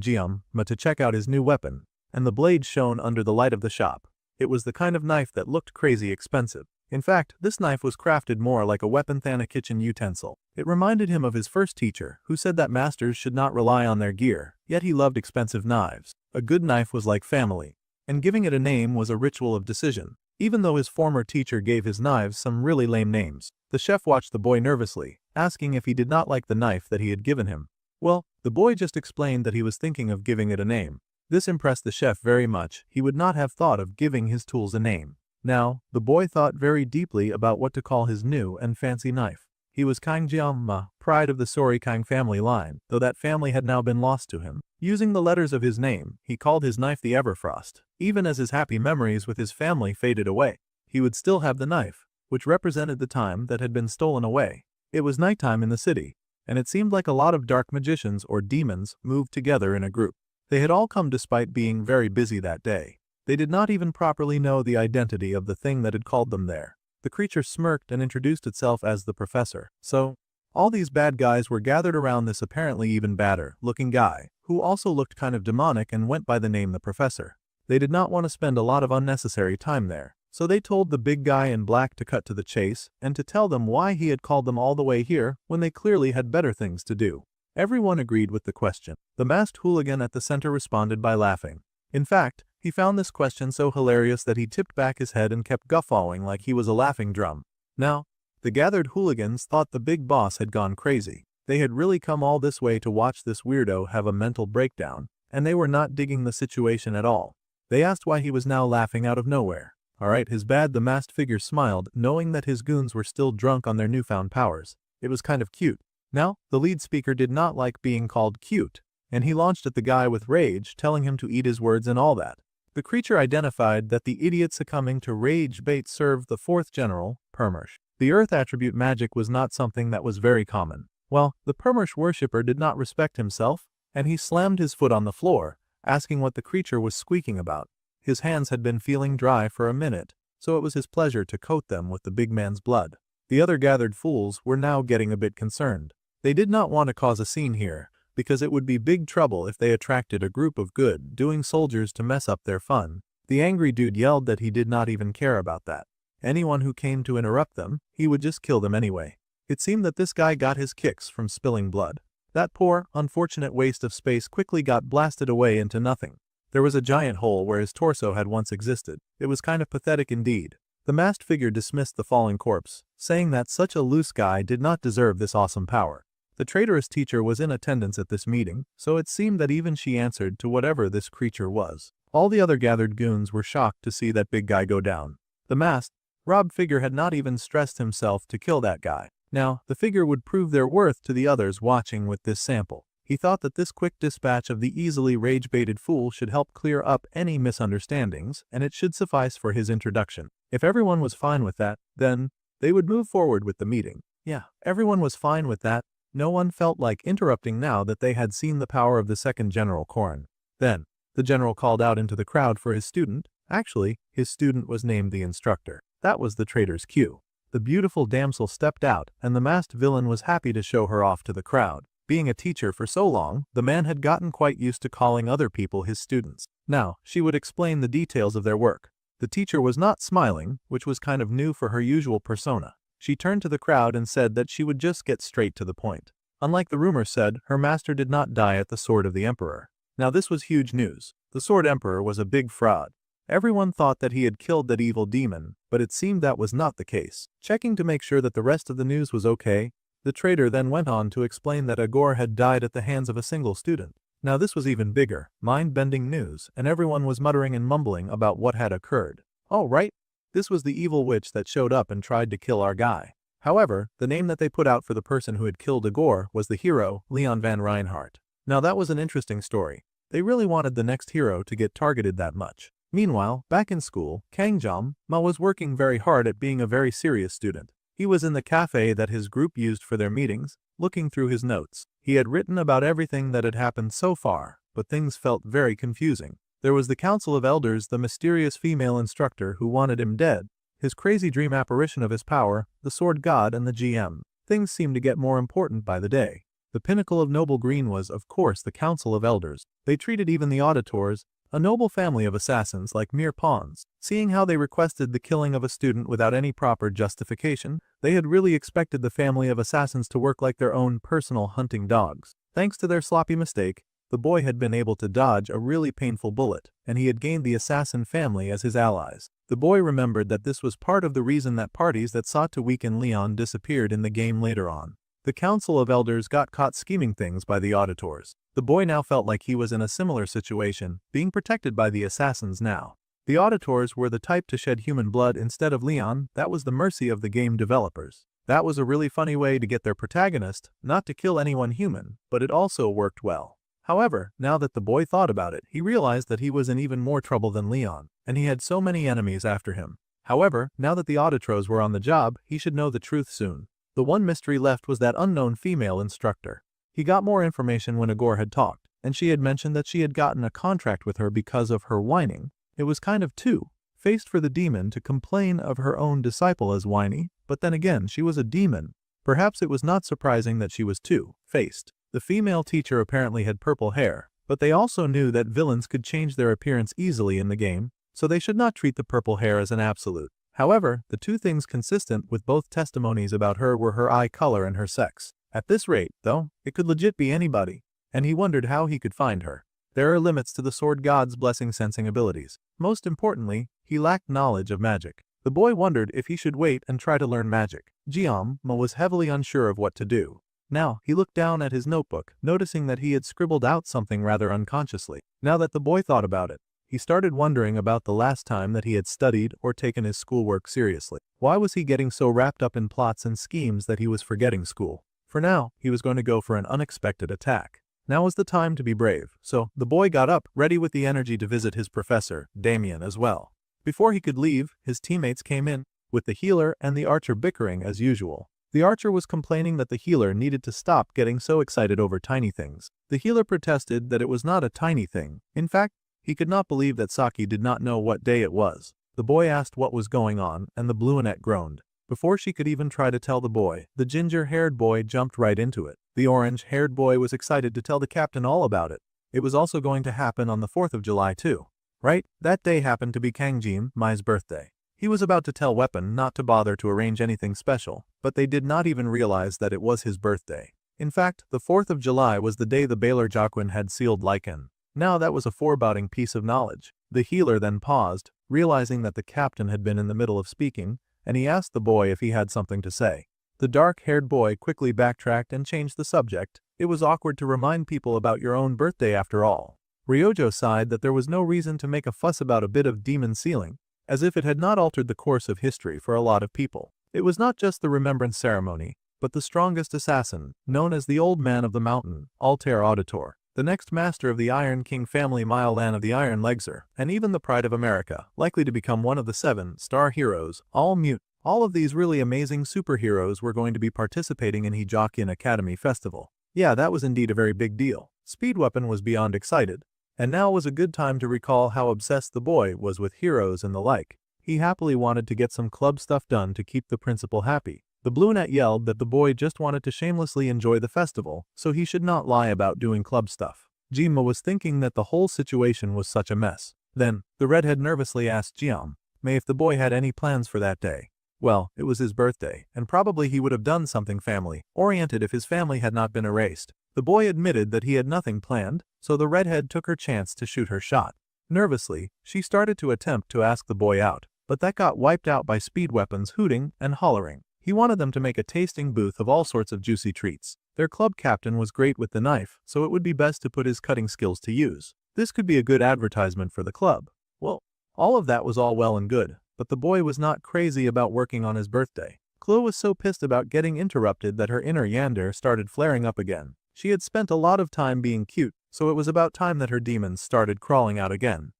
Ma to check out his new weapon, and the blade shone under the light of the shop. It was the kind of knife that looked crazy expensive. In fact, this knife was crafted more like a weapon than a kitchen utensil. It reminded him of his first teacher, who said that masters should not rely on their gear, yet he loved expensive knives. A good knife was like family, and giving it a name was a ritual of decision. Even though his former teacher gave his knives some really lame names, the chef watched the boy nervously, asking if he did not like the knife that he had given him. Well, the boy just explained that he was thinking of giving it a name. This impressed the chef very much. He would not have thought of giving his tools a name. Now, the boy thought very deeply about what to call his new and fancy knife. He was Ma, pride of the Sorikang family line, though that family had now been lost to him. Using the letters of his name, he called his knife the Everfrost. Even as his happy memories with his family faded away, he would still have the knife, which represented the time that had been stolen away. It was nighttime in the city, and it seemed like a lot of dark magicians or demons moved together in a group. They had all come despite being very busy that day. They did not even properly know the identity of the thing that had called them there. The creature smirked and introduced itself as the professor. So, all these bad guys were gathered around this apparently even badder-looking guy, who also looked kind of demonic and went by the name the professor. They did not want to spend a lot of unnecessary time there, so they told the big guy in black to cut to the chase and to tell them why he had called them all the way here when they clearly had better things to do. Everyone agreed with the question. The masked hooligan at the center responded by laughing. In fact, he found this question so hilarious that he tipped back his head and kept guffawing like he was a laughing drum. Now, the gathered hooligans thought the big boss had gone crazy. They had really come all this way to watch this weirdo have a mental breakdown, and they were not digging the situation at all. They asked why he was now laughing out of nowhere. Alright, his bad. The masked figure smiled, knowing that his goons were still drunk on their newfound powers. It was kind of cute. Now, the lead speaker did not like being called cute, and he launched at the guy with rage, telling him to eat his words and all that. The creature identified that the idiot succumbing to rage bait served the fourth general, Permersh. The earth attribute magic was not something that was very common. Well, the Permersh worshipper did not respect himself, and he slammed his foot on the floor, asking what the creature was squeaking about. His hands had been feeling dry for a minute, so it was his pleasure to coat them with the big man's blood. The other gathered fools were now getting a bit concerned. They did not want to cause a scene here, because it would be big trouble if they attracted a group of good-doing soldiers to mess up their fun. The angry dude yelled that he did not even care about that. Anyone who came to interrupt them, he would just kill them anyway. It seemed that this guy got his kicks from spilling blood. That poor, unfortunate waste of space quickly got blasted away into nothing. There was a giant hole where his torso had once existed. It was kind of pathetic indeed. The masked figure dismissed the fallen corpse, saying that such a loose guy did not deserve this awesome power. The traitorous teacher was in attendance at this meeting, so it seemed that even she answered to whatever this creature was. All the other gathered goons were shocked to see that big guy go down. The masked, robbed figure had not even stressed himself to kill that guy. Now, the figure would prove their worth to the others watching with this sample. He thought that this quick dispatch of the easily rage-baited fool should help clear up any misunderstandings, and it should suffice for his introduction. If everyone was fine with that, then they would move forward with the meeting. Yeah, everyone was fine with that. No one felt like interrupting now that they had seen the power of the second General Korn. Then, the general called out into the crowd for his student. Actually, his student was named the instructor. That was the traitor's cue. The beautiful damsel stepped out, and the masked villain was happy to show her off to the crowd. Being a teacher for so long, the man had gotten quite used to calling other people his students. Now, she would explain the details of their work. The teacher was not smiling, which was kind of new for her usual persona. She turned to the crowd and said that she would just get straight to the point. Unlike the rumor said, her master did not die at the sword of the emperor. Now this was huge news. The sword emperor was a big fraud. Everyone thought that he had killed that evil demon, but it seemed that was not the case. Checking to make sure that the rest of the news was okay, the trader then went on to explain that Agor had died at the hands of a single student. Now this was even bigger, mind-bending news, and everyone was muttering and mumbling about what had occurred. Oh right, this was the evil witch that showed up and tried to kill our guy. However, the name that they put out for the person who had killed Agor was the hero, Leon van Reinhardt. Now that was an interesting story. They really wanted the next hero to get targeted that much. Meanwhile, back in school, Kangjam Ma was working very hard at being a very serious student. He was in the cafe that his group used for their meetings, looking through his notes. He had written about everything that had happened so far, but things felt very confusing. There was the Council of Elders, the mysterious female instructor who wanted him dead, his crazy dream apparition of his power, the sword god, and the GM. Things seemed to get more important by the day. The pinnacle of Noble Green was, of course, the Council of Elders. They treated even the auditors, a noble family of assassins, like mere pawns. Seeing how they requested the killing of a student without any proper justification, they had really expected the family of assassins to work like their own personal hunting dogs. Thanks to their sloppy mistake, the boy had been able to dodge a really painful bullet, and he had gained the assassin family as his allies. The boy remembered that this was part of the reason that parties that sought to weaken Leon disappeared in the game later on. The Council of Elders got caught scheming things by the auditors. The boy now felt like he was in a similar situation, being protected by the assassins now. The auditors were the type to shed human blood instead of Leon. That was the mercy of the game developers. That was a really funny way to get their protagonist not to kill anyone human, but it also worked well. However, now that the boy thought about it, he realized that he was in even more trouble than Leon, and he had so many enemies after him. However, now that the auditors were on the job, he should know the truth soon. The one mystery left was that unknown female instructor. He got more information when Agor had talked, and she had mentioned that she had gotten a contract with her because of her whining. It was kind of two-faced for the demon to complain of her own disciple as whiny, but then again she was a demon. Perhaps it was not surprising that she was two-faced. The female teacher apparently had purple hair, but they also knew that villains could change their appearance easily in the game, so they should not treat the purple hair as an absolute. However, the two things consistent with both testimonies about her were her eye color and her sex. At this rate, though, it could legit be anybody, and he wondered how he could find her. There are limits to the sword god's blessing sensing abilities. Most importantly, he lacked knowledge of magic. The boy wondered if he should wait and try to learn magic. Jiam Ma was heavily unsure of what to do. Now, he looked down at his notebook, noticing that he had scribbled out something rather unconsciously. Now that the boy thought about it, he started wondering about the last time that he had studied or taken his schoolwork seriously. Why was he getting so wrapped up in plots and schemes that he was forgetting school? For now, he was going to go for an unexpected attack. Now was the time to be brave, so the boy got up, ready with the energy to visit his professor, Damien, as well. Before he could leave, his teammates came in, with the healer and the archer bickering as usual. The archer was complaining that the healer needed to stop getting so excited over tiny things. The healer protested that it was not a tiny thing. In fact, he could not believe that Saki did not know what day it was. The boy asked what was going on, and the bluenette groaned. Before she could even try to tell the boy, the ginger-haired boy jumped right into it. The orange-haired boy was excited to tell the captain all about it. It was also going to happen on the 4th of July too. Right? That day happened to be Kangjim Mai's birthday. He was about to tell Weapon not to bother to arrange anything special, but they did not even realize that it was his birthday. In fact, the 4th of July was the day the Baylor Joaquin had sealed Lycan. Now that was a foreboding piece of knowledge. The healer then paused, realizing that the captain had been in the middle of speaking, and he asked the boy if he had something to say. The dark-haired boy quickly backtracked and changed the subject. It was awkward to remind people about your own birthday after all. Ryojo sighed that there was no reason to make a fuss about a bit of demon sealing, as if it had not altered the course of history for a lot of people. It was not just the remembrance ceremony, but the strongest assassin, known as the Old Man of the Mountain, Altair Auditor, the next master of the Iron King family, Milan of the Iron Legser, and even the Pride of America, likely to become one of the 7-star heroes, all mute. All of these really amazing superheroes were going to be participating in Hijakian Academy Festival. Yeah, that was indeed a very big deal. Speedweapon was beyond excited, and now was a good time to recall how obsessed the boy was with heroes and the like. He happily wanted to get some club stuff done to keep the principal happy. The Bluenet yelled that the boy just wanted to shamelessly enjoy the festival, so he should not lie about doing club stuff. Jima was thinking that the whole situation was such a mess. Then, the redhead nervously asked Jiam May if the boy had any plans for that day. Well, it was his birthday, and probably he would have done something family-oriented if his family had not been erased. The boy admitted that he had nothing planned, so the redhead took her chance to shoot her shot. Nervously, she started to attempt to ask the boy out, but that got wiped out by speed weapons hooting and hollering. He wanted them to make a tasting booth of all sorts of juicy treats. Their club captain was great with the knife, so it would be best to put his cutting skills to use. This could be a good advertisement for the club. Well, all of that was all well and good, but the boy was not crazy about working on his birthday. Chloe was so pissed about getting interrupted that her inner yandere started flaring up again. She had spent a lot of time being cute, so it was about time that her demons started crawling out again.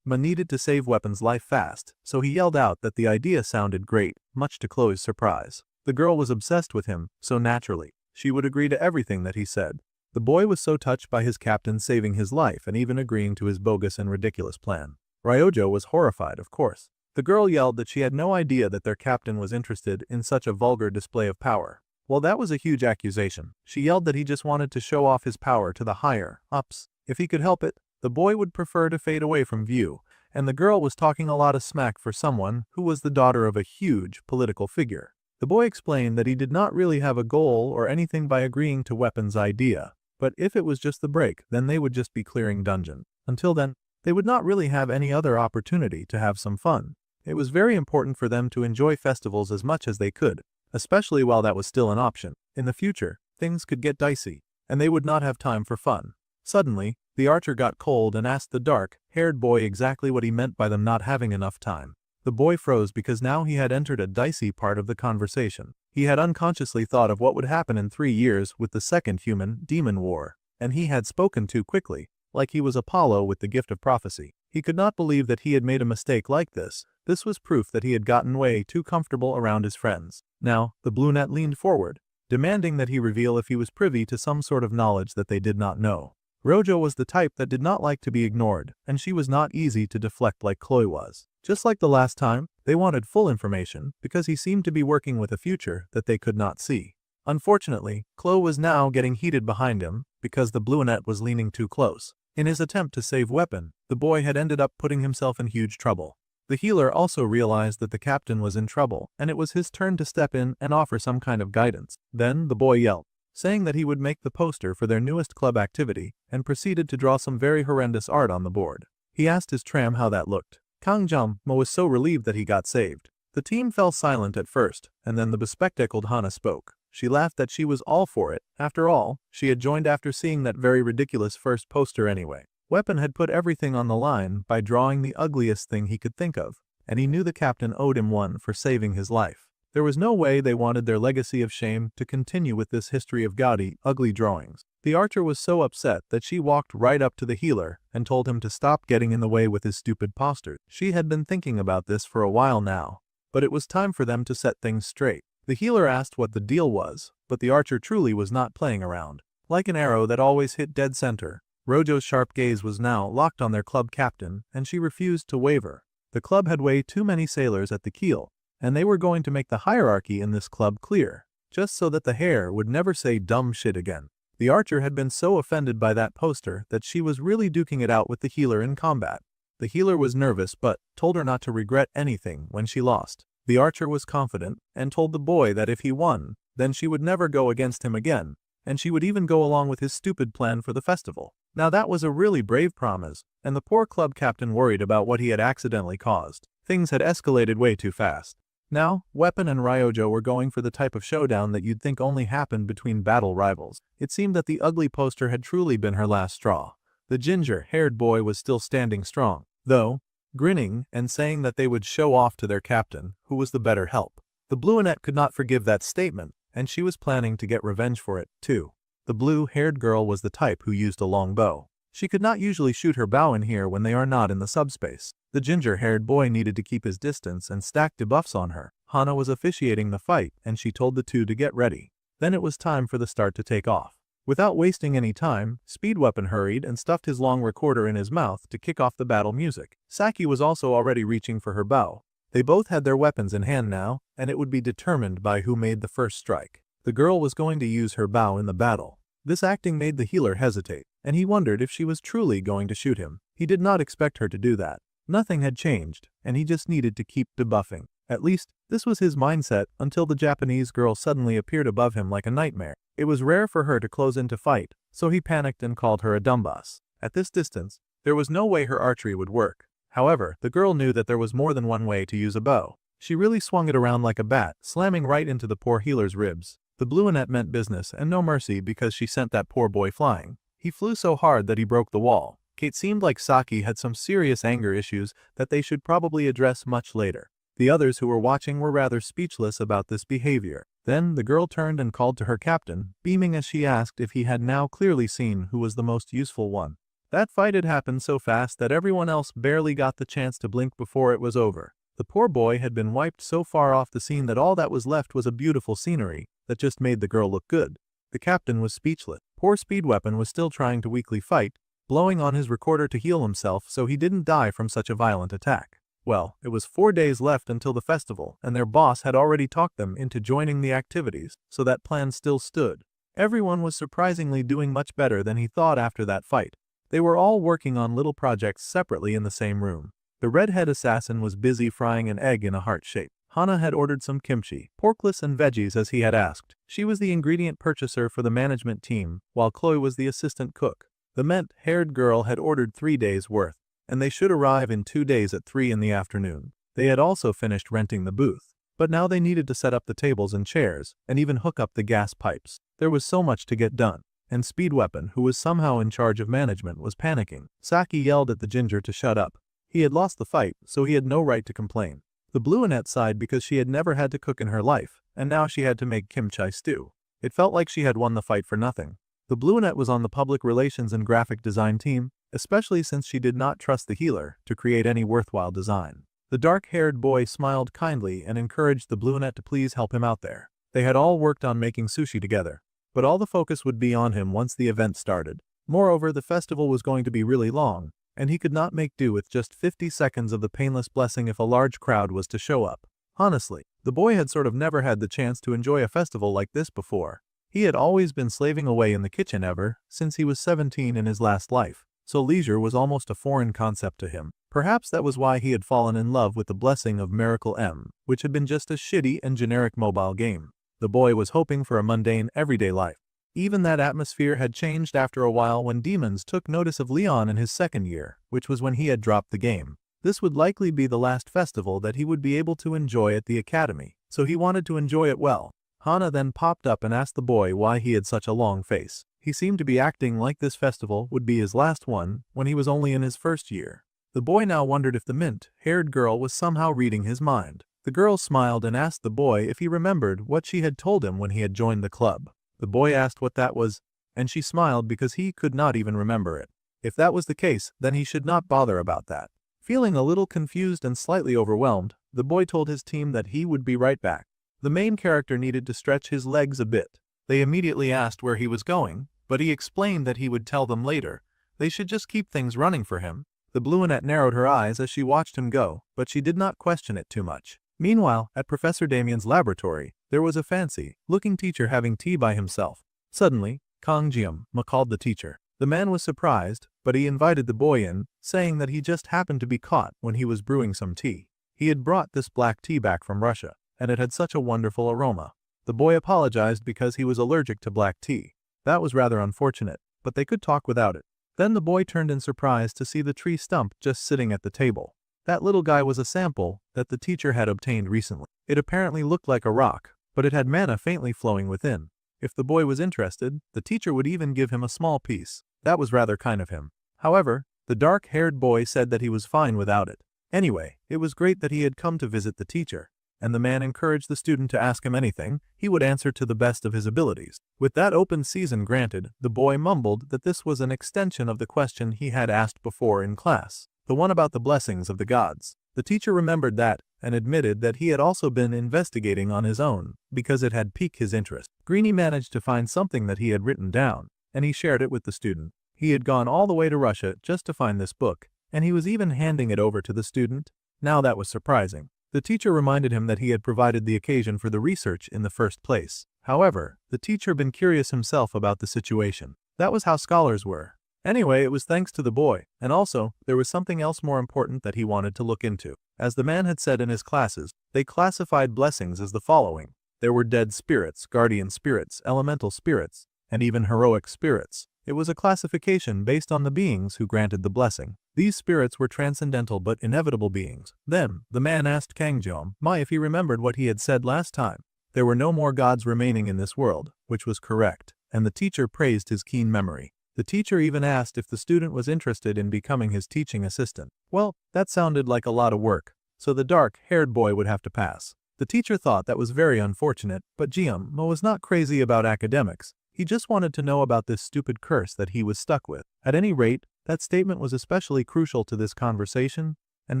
Ma needed to save Weapon's life fast, so he yelled out that the idea sounded great, much to Chloe's surprise. The girl was obsessed with him, so naturally, she would agree to everything that he said. The boy was so touched by his captain saving his life and even agreeing to his bogus and ridiculous plan. Ryojo was horrified, of course. The girl yelled that she had no idea that their captain was interested in such a vulgar display of power. Well, that was a huge accusation. She yelled that he just wanted to show off his power to the higher-ups. If he could help it, the boy would prefer to fade away from view, and the girl was talking a lot of smack for someone who was the daughter of a huge political figure. The boy explained that he did not really have a goal or anything by agreeing to Weapon's idea, but if it was just the break, then they would just be clearing dungeon. Until then, they would not really have any other opportunity to have some fun. It was very important for them to enjoy festivals as much as they could, especially while that was still an option. In the future, things could get dicey, and they would not have time for fun. Suddenly, the archer got cold and asked the dark-haired boy exactly what he meant by them not having enough time. The boy froze because now he had entered a dicey part of the conversation. He had unconsciously thought of what would happen in 3 years with the second human-demon war, and he had spoken too quickly, like he was Apollo with the gift of prophecy. He could not believe that he had made a mistake like this. This was proof that he had gotten way too comfortable around his friends. Now, the brunette leaned forward, demanding that he reveal if he was privy to some sort of knowledge that they did not know. Rojo was the type that did not like to be ignored, and she was not easy to deflect like Chloe was. Just like the last time, they wanted full information because he seemed to be working with a future that they could not see. Unfortunately, Chloe was now getting heated behind him because the brunette was leaning too close. In his attempt to save Weapon, the boy had ended up putting himself in huge trouble. The healer also realized that the captain was in trouble, and it was his turn to step in and offer some kind of guidance. Then the boy yelled, saying that he would make the poster for their newest club activity, and proceeded to draw some very horrendous art on the board. He asked his tram how that looked. Kang Jung-mo was so relieved that he got saved. The team fell silent at first, and then the bespectacled Hana spoke. She laughed that she was all for it. After all, she had joined after seeing that very ridiculous first poster anyway. Weapon had put everything on the line by drawing the ugliest thing he could think of, and he knew the captain owed him one for saving his life. There was no way they wanted their legacy of shame to continue with this history of gaudy, ugly drawings. The archer was so upset that she walked right up to the healer and told him to stop getting in the way with his stupid posters. She had been thinking about this for a while now, but it was time for them to set things straight. The healer asked what the deal was, but the archer truly was not playing around. Like an arrow that always hit dead center, Rojo's sharp gaze was now locked on their club captain, and she refused to waver. The club had way too many sailors at the keel, and they were going to make the hierarchy in this club clear, just so that the hare would never say dumb shit again. The archer had been so offended by that poster that she was really duking it out with the healer in combat. The healer was nervous but told her not to regret anything when she lost. The archer was confident and told the boy that if he won, then she would never go against him again, and she would even go along with his stupid plan for the festival. Now that was a really brave promise, and the poor club captain worried about what he had accidentally caused. Things had escalated way too fast. Now, Weapon and Ryojo were going for the type of showdown that you'd think only happened between battle rivals. It seemed that the ugly poster had truly been her last straw. The ginger-haired boy was still standing strong, though, grinning and saying that they would show off to their captain, who was the better help. The brunette could not forgive that statement, and she was planning to get revenge for it, too. The blue-haired girl was the type who used a long bow. She could not usually shoot her bow in here when they are not in the subspace. The ginger-haired boy needed to keep his distance and stack debuffs on her. Hana was officiating the fight, and she told the two to get ready. Then it was time for the start to take off. Without wasting any time, Speed Weapon hurried and stuffed his long recorder in his mouth to kick off the battle music. Saki was also already reaching for her bow. They both had their weapons in hand now, and it would be determined by who made the first strike. The girl was going to use her bow in the battle. This acting made the healer hesitate, and he wondered if she was truly going to shoot him. He did not expect her to do that. Nothing had changed, and he just needed to keep debuffing. At least, this was his mindset until the Japanese girl suddenly appeared above him like a nightmare. It was rare for her to close into fight, so he panicked and called her a dumbass. At this distance, There was no way her archery would work. However, the girl knew that there was more than one way to use a bow. She really swung it around like a bat, slamming right into the poor healer's ribs. The bluenet meant business and no mercy because she sent that poor boy flying. He flew so hard that he broke the wall. It seemed like Saki had some serious anger issues that they should probably address much later. The others who were watching were rather speechless about this behavior. Then the girl turned and called to her captain, beaming as she asked if he had now clearly seen who was the most useful one. That fight had happened so fast that everyone else barely got the chance to blink before it was over. The poor boy had been wiped so far off the scene that all that was left was a beautiful scenery that just made the girl look good. The captain was speechless. Poor Speed Weapon was still trying to weakly fight, blowing on his recorder to heal himself so he didn't die from such a violent attack. Well, it was 4 days left until the festival, and their boss had already talked them into joining the activities, so that plan still stood. Everyone was surprisingly doing much better than he thought after that fight. They were all working on little projects separately in the same room. The redhead assassin was busy frying an egg in a heart shape. Hana had ordered some kimchi, porkless and veggies as he had asked. She was the ingredient purchaser for the management team, while Chloe was the assistant cook. The mint-haired girl had ordered 3 days' worth, and they should arrive in 2 days at 3 in the afternoon. They had also finished renting the booth, but now they needed to set up the tables and chairs, and even hook up the gas pipes. There was so much to get done. And Speed Weapon, who was somehow in charge of management, was panicking. Saki yelled at the ginger to shut up. He had lost the fight, so he had no right to complain. The bluenet sighed because she had never had to cook in her life, and now she had to make kimchi stew. It felt like she had won the fight for nothing. The bluenet was on the public relations and graphic design team, especially since she did not trust the healer to create any worthwhile design. The dark-haired boy smiled kindly and encouraged the bluenet to please help him out there. They had all worked on making sushi together, but all the focus would be on him once the event started. Moreover, the festival was going to be really long, and he could not make do with just 50 seconds of the painless blessing if a large crowd was to show up. Honestly, the boy had sort of never had the chance to enjoy a festival like this before. He had always been slaving away in the kitchen ever since he was 17 in his last life, so leisure was almost a foreign concept to him. Perhaps that was why he had fallen in love with the blessing of Miracle M, which had been just a shitty and generic mobile game. The boy was hoping for a mundane, everyday life. Even that atmosphere had changed after a while when demons took notice of Leon in his second year, which was when he had dropped the game. This would likely be the last festival that he would be able to enjoy at the academy, so he wanted to enjoy it well. Hana then popped up and asked the boy why he had such a long face. He seemed to be acting like this festival would be his last one when he was only in his first year. The boy now wondered if the mint-haired girl was somehow reading his mind. The girl smiled and asked the boy if he remembered what she had told him when he had joined the club. The boy asked what that was, and she smiled because he could not even remember it. If that was the case, then he should not bother about that. Feeling a little confused and slightly overwhelmed, the boy told his team that he would be right back. The main character needed to stretch his legs a bit. They immediately asked where he was going, but he explained that he would tell them later. They should just keep things running for him. The bluenet narrowed her eyes as she watched him go, but she did not question it too much. Meanwhile, at Professor Damien's laboratory, there was a fancy-looking teacher having tea by himself. Suddenly, Kang Jiam called the teacher. The man was surprised, but he invited the boy in, saying that he just happened to be caught when he was brewing some tea. He had brought this black tea back from Russia, and it had such a wonderful aroma. The boy apologized because he was allergic to black tea. That was rather unfortunate, but they could talk without it. Then the boy turned in surprise to see the tree stump just sitting at the table. That little guy was a sample that the teacher had obtained recently. It apparently looked like a rock, but it had mana faintly flowing within. If the boy was interested, the teacher would even give him a small piece. That was rather kind of him. However, the dark-haired boy said that he was fine without it. Anyway, it was great that he had come to visit the teacher, and the man encouraged the student to ask him anything. He would answer to the best of his abilities. With that open season granted, the boy mumbled that this was an extension of the question he had asked before in class, the one about the blessings of the gods. The teacher remembered that, and admitted that he had also been investigating on his own, because it had piqued his interest. Greenie managed to find something that he had written down, and he shared it with the student. He had gone all the way to Russia just to find this book, and he was even handing it over to the student. Now that was surprising. The teacher reminded him that he had provided the occasion for the research in the first place. However, the teacher had been curious himself about the situation. That was how scholars were. Anyway, it was thanks to the boy, and also, there was something else more important that he wanted to look into. As the man had said in his classes, they classified blessings as the following. There were dead spirits, guardian spirits, elemental spirits, and even heroic spirits. It was a classification based on the beings who granted the blessing. These spirits were transcendental but inevitable beings. Then, the man asked Kangjom if he remembered what he had said last time. There were no more gods remaining in this world, which was correct, and the teacher praised his keen memory. The teacher even asked if the student was interested in becoming his teaching assistant. Well, that sounded like a lot of work, so the dark-haired boy would have to pass. The teacher thought that was very unfortunate, but Jiam was not crazy about academics. He just wanted to know about this stupid curse that he was stuck with. At any rate, that statement was especially crucial to this conversation, and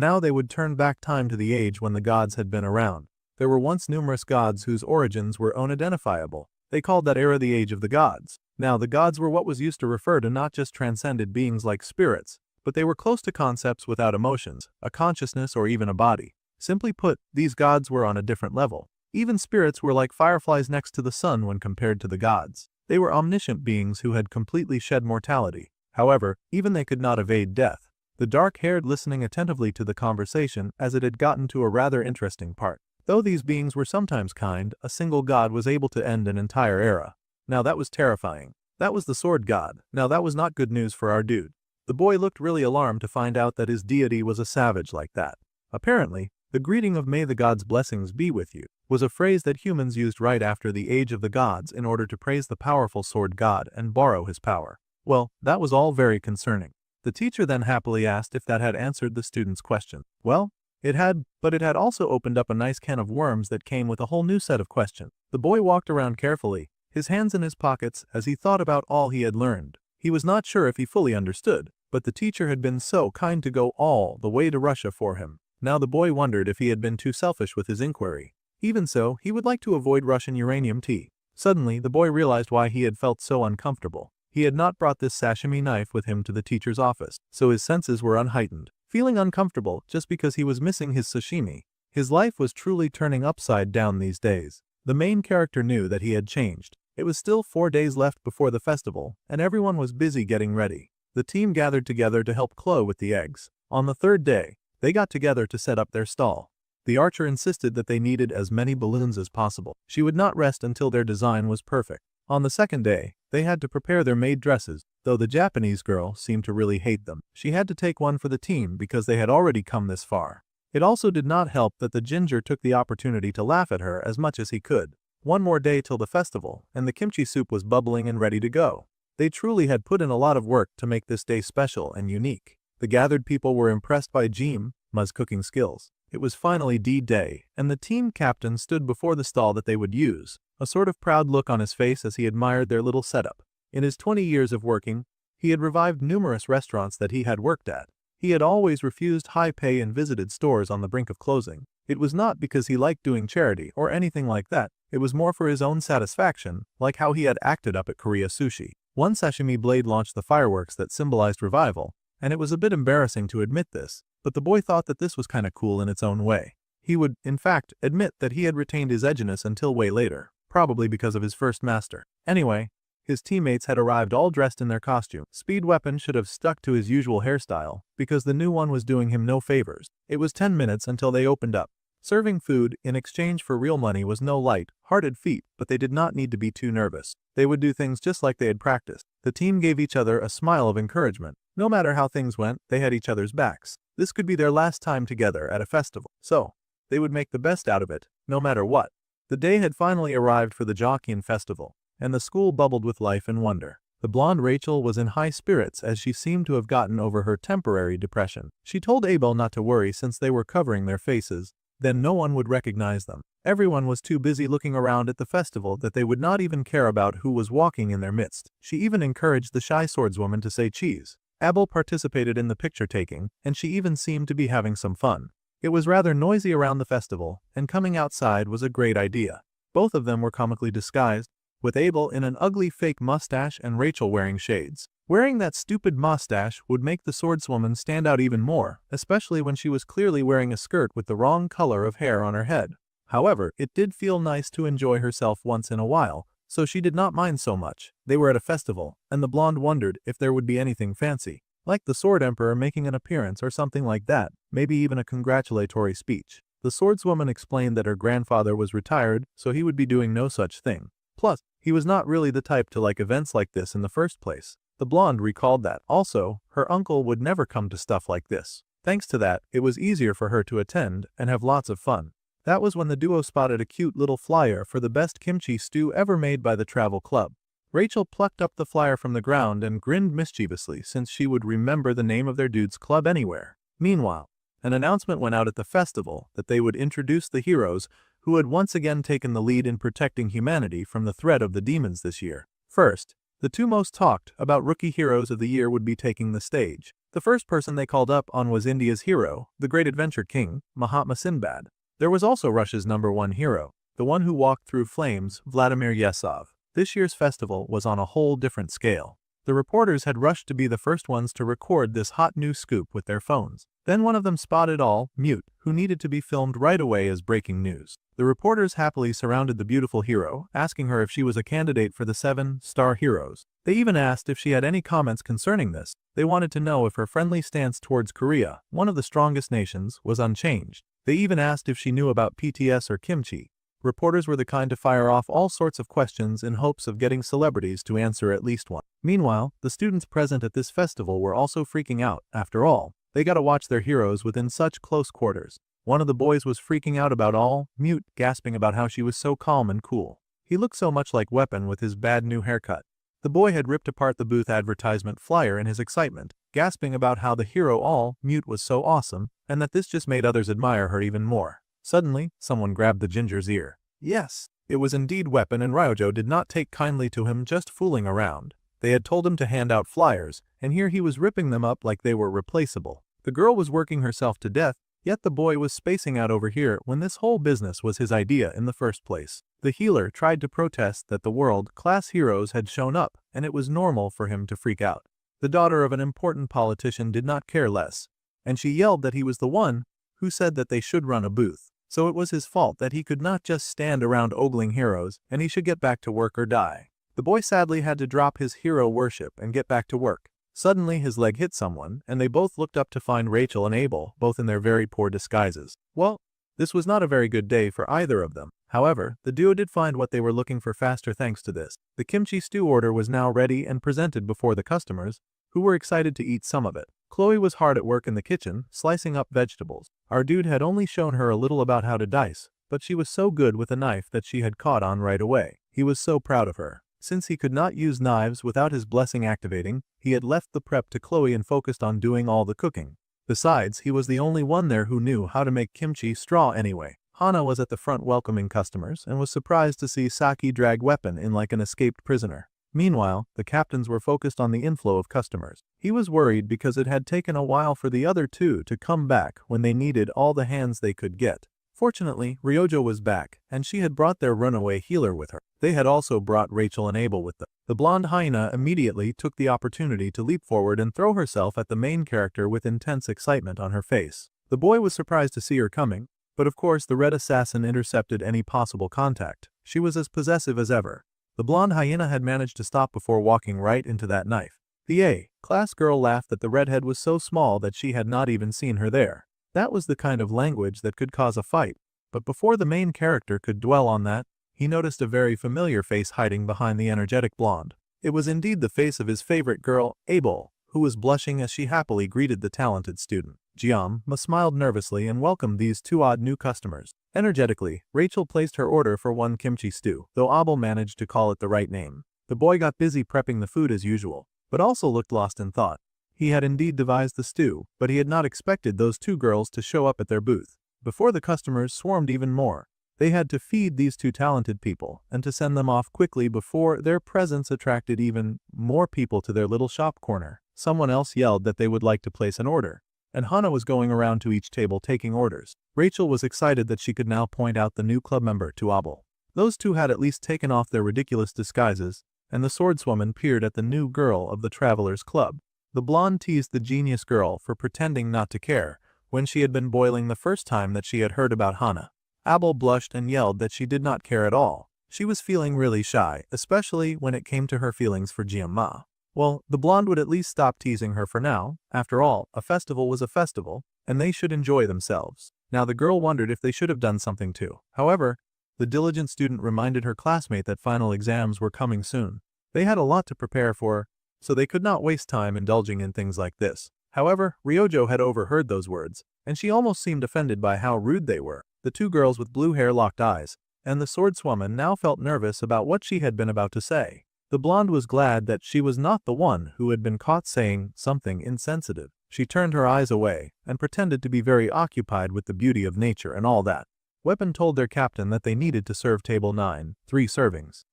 now they would turn back time to the age when the gods had been around. There were once numerous gods whose origins were unidentifiable. They called that era the Age of the Gods. Now, the gods were what was used to refer to not just transcended beings like spirits, but they were close to concepts without emotions, a consciousness, or even a body. Simply put, these gods were on a different level. Even spirits were like fireflies next to the sun when compared to the gods. They were omniscient beings who had completely shed mortality. However, even they could not evade death. The dark-haired listening attentively to the conversation as it had gotten to a rather interesting part. Though these beings were sometimes kind, a single god was able to end an entire era. Now that was terrifying. That was the sword god. Now that was not good news for our dude. The boy looked really alarmed to find out that his deity was a savage like that. Apparently, the greeting of "May the gods' blessings be with you" was a phrase that humans used right after the Age of the Gods in order to praise the powerful sword god and borrow his power. Well, that was all very concerning. The teacher then happily asked if that had answered the student's question. Well, it had, but it had also opened up a nice can of worms that came with a whole new set of questions. The boy walked around carefully, his hands in his pockets as he thought about all he had learned. He was not sure if he fully understood, but the teacher had been so kind to go all the way to Russia for him. Now the boy wondered if he had been too selfish with his inquiry. Even so, he would like to avoid Russian uranium tea. Suddenly, the boy realized why he had felt so uncomfortable. He had not brought this sashimi knife with him to the teacher's office, so his senses were unheightened. Feeling uncomfortable just because he was missing his sashimi, his life was truly turning upside down these days. The main character knew that he had changed. It was still 4 days left before the festival, and everyone was busy getting ready. The team gathered together to help Chloe with the eggs. On the third day, they got together to set up their stall. The archer insisted that they needed as many balloons as possible. She would not rest until their design was perfect. On the second day, they had to prepare their maid dresses, though the Japanese girl seemed to really hate them. She had to take one for the team because they had already come this far. It also did not help that the ginger took the opportunity to laugh at her as much as he could. One more day till the festival, and the kimchi soup was bubbling and ready to go. They truly had put in a lot of work to make this day special and unique. The gathered people were impressed by Jima's cooking skills. It was finally D-Day, and the team captain stood before the stall that they would use, a sort of proud look on his face as he admired their little setup. In his 20 years of working, he had revived numerous restaurants that he had worked at. He had always refused high pay and visited stores on the brink of closing. It was not because he liked doing charity or anything like that. It was more for his own satisfaction, like how he had acted up at Korea Sushi. One sashimi blade launched the fireworks that symbolized revival, and it was a bit embarrassing to admit this, but the boy thought that this was kinda cool in its own way. He would, in fact, admit that he had retained his edginess until way later, probably because of his first master. Anyway, his teammates had arrived all dressed in their costume. Speed Weapon should have stuck to his usual hairstyle, because the new one was doing him no favors. It was 10 minutes until they opened up. Serving food in exchange for real money was no light-hearted feat, but they did not need to be too nervous. They would do things just like they had practiced. The team gave each other a smile of encouragement. No matter how things went, they had each other's backs. This could be their last time together at a festival, so they would make the best out of it, no matter what. The day had finally arrived for the Jockeying Festival, and the school bubbled with life and wonder. The blonde Rachel was in high spirits as she seemed to have gotten over her temporary depression. She told Abel not to worry since they were covering their faces, then no one would recognize them. Everyone was too busy looking around at the festival that they would not even care about who was walking in their midst. She even encouraged the shy swordswoman to say cheese. Abel participated in the picture-taking, and she even seemed to be having some fun. It was rather noisy around the festival, and coming outside was a great idea. Both of them were comically disguised, with Abel in an ugly fake mustache and Rachel wearing shades. Wearing that stupid mustache would make the swordswoman stand out even more, especially when she was clearly wearing a skirt with the wrong color of hair on her head. However, it did feel nice to enjoy herself once in a while, so she did not mind so much. They were at a festival, and the blonde wondered if there would be anything fancy, like the Sword Emperor making an appearance or something like that, maybe even a congratulatory speech. The swordswoman explained that her grandfather was retired, so he would be doing no such thing. Plus, he was not really the type to like events like this in the first place. The blonde recalled that, also, her uncle would never come to stuff like this. Thanks to that, it was easier for her to attend and have lots of fun. That was when the duo spotted a cute little flyer for the best kimchi stew ever made by the travel club. Rachel plucked up the flyer from the ground and grinned mischievously since she would remember the name of their dude's club anywhere. Meanwhile, an announcement went out at the festival that they would introduce the heroes who had once again taken the lead in protecting humanity from the threat of the demons this year. First, the two most talked about rookie heroes of the year would be taking the stage. The first person they called up on was India's hero, the great adventure king, Mahatma Sinbad. There was also Russia's #1 hero, the one who walked through flames, Vladimir Yesov. This year's festival was on a whole different scale. The reporters had rushed to be the first ones to record this hot new scoop with their phones. Then one of them spotted all, mute, who needed to be filmed right away as breaking news. The reporters happily surrounded the beautiful hero, asking her if she was a candidate for the 7-star heroes. They even asked if she had any comments concerning this. They wanted to know if her friendly stance towards Korea, one of the strongest nations, was unchanged. They even asked if she knew about PTS or kimchi. Reporters were the kind to fire off all sorts of questions in hopes of getting celebrities to answer at least one. Meanwhile, the students present at this festival were also freaking out. After all, they got to watch their heroes within such close quarters. One of the boys was freaking out about all, mute, gasping about how she was so calm and cool. He looked so much like Weapon with his bad new haircut. The boy had ripped apart the booth advertisement flyer in his excitement, gasping about how the hero all, mute was so awesome, and that this just made others admire her even more. Suddenly, someone grabbed the ginger's ear. Yes, it was indeed Weapon, and Ryojo did not take kindly to him just fooling around. They had told him to hand out flyers, and here he was ripping them up like they were replaceable. The girl was working herself to death, yet the boy was spacing out over here when this whole business was his idea in the first place. The healer tried to protest that the world-class heroes had shown up, and it was normal for him to freak out. The daughter of an important politician did not care less, and she yelled that he was the one who said that they should run a booth. So it was his fault that he could not just stand around ogling heroes, and he should get back to work or die. The boy sadly had to drop his hero worship and get back to work. Suddenly his leg hit someone, and they both looked up to find Rachel and Abel, both in their very poor disguises. Well, this was not a very good day for either of them. However, the duo did find what they were looking for faster thanks to this. The kimchi stew order was now ready and presented before the customers, who were excited to eat some of it. Chloe was hard at work in the kitchen, slicing up vegetables. Our dude had only shown her a little about how to dice, but she was so good with a knife that she had caught on right away. He was so proud of her. Since he could not use knives without his blessing activating, he had left the prep to Chloe and focused on doing all the cooking. Besides, he was the only one there who knew how to make kimchi straw anyway. Hana was at the front welcoming customers and was surprised to see Saki drag Weapon in like an escaped prisoner. Meanwhile, the captains were focused on the inflow of customers. He was worried because it had taken a while for the other two to come back when they needed all the hands they could get. Fortunately, Ryojo was back, and she had brought their runaway healer with her. They had also brought Rachel and Abel with them. The blonde hyena immediately took the opportunity to leap forward and throw herself at the main character with intense excitement on her face. The boy was surprised to see her coming, but of course the red assassin intercepted any possible contact. She was as possessive as ever. The blonde hyena had managed to stop before walking right into that knife. The A-class girl laughed that the redhead was so small that she had not even seen her there. That was the kind of language that could cause a fight. But before the main character could dwell on that, he noticed a very familiar face hiding behind the energetic blonde. It was indeed the face of his favorite girl, Abel, who was blushing as she happily greeted the talented student. Giamma smiled nervously and welcomed these two odd new customers. Energetically, Rachel placed her order for 1 kimchi stew, though Abel managed to call it the right name. The boy got busy prepping the food as usual, but also looked lost in thought. He had indeed devised the stew, but he had not expected those two girls to show up at their booth. Before the customers swarmed even more, they had to feed these two talented people and to send them off quickly before their presence attracted even more people to their little shop corner. Someone else yelled that they would like to place an order, and Hana was going around to each table taking orders. Rachel was excited that she could now point out the new club member to Abel. Those two had at least taken off their ridiculous disguises, and the swordswoman peered at the new girl of the Travelers Club. The blonde teased the genius girl for pretending not to care when she had been boiling the first time that she had heard about Hana. Abel blushed and yelled that she did not care at all. She was feeling really shy, especially when it came to her feelings for Giamma. Well, the blonde would at least stop teasing her for now. After all, a festival was a festival, and they should enjoy themselves. Now the girl wondered if they should have done something too. However, the diligent student reminded her classmate that final exams were coming soon. They had a lot to prepare for, so they could not waste time indulging in things like this. However, Ryojo had overheard those words, and she almost seemed offended by how rude they were. The two girls with blue hair locked eyes, and the swordswoman now felt nervous about what she had been about to say. The blonde was glad that she was not the one who had been caught saying something insensitive. She turned her eyes away and pretended to be very occupied with the beauty of nature and all that. Weapon told their captain that they needed to serve table 9, 3 servings.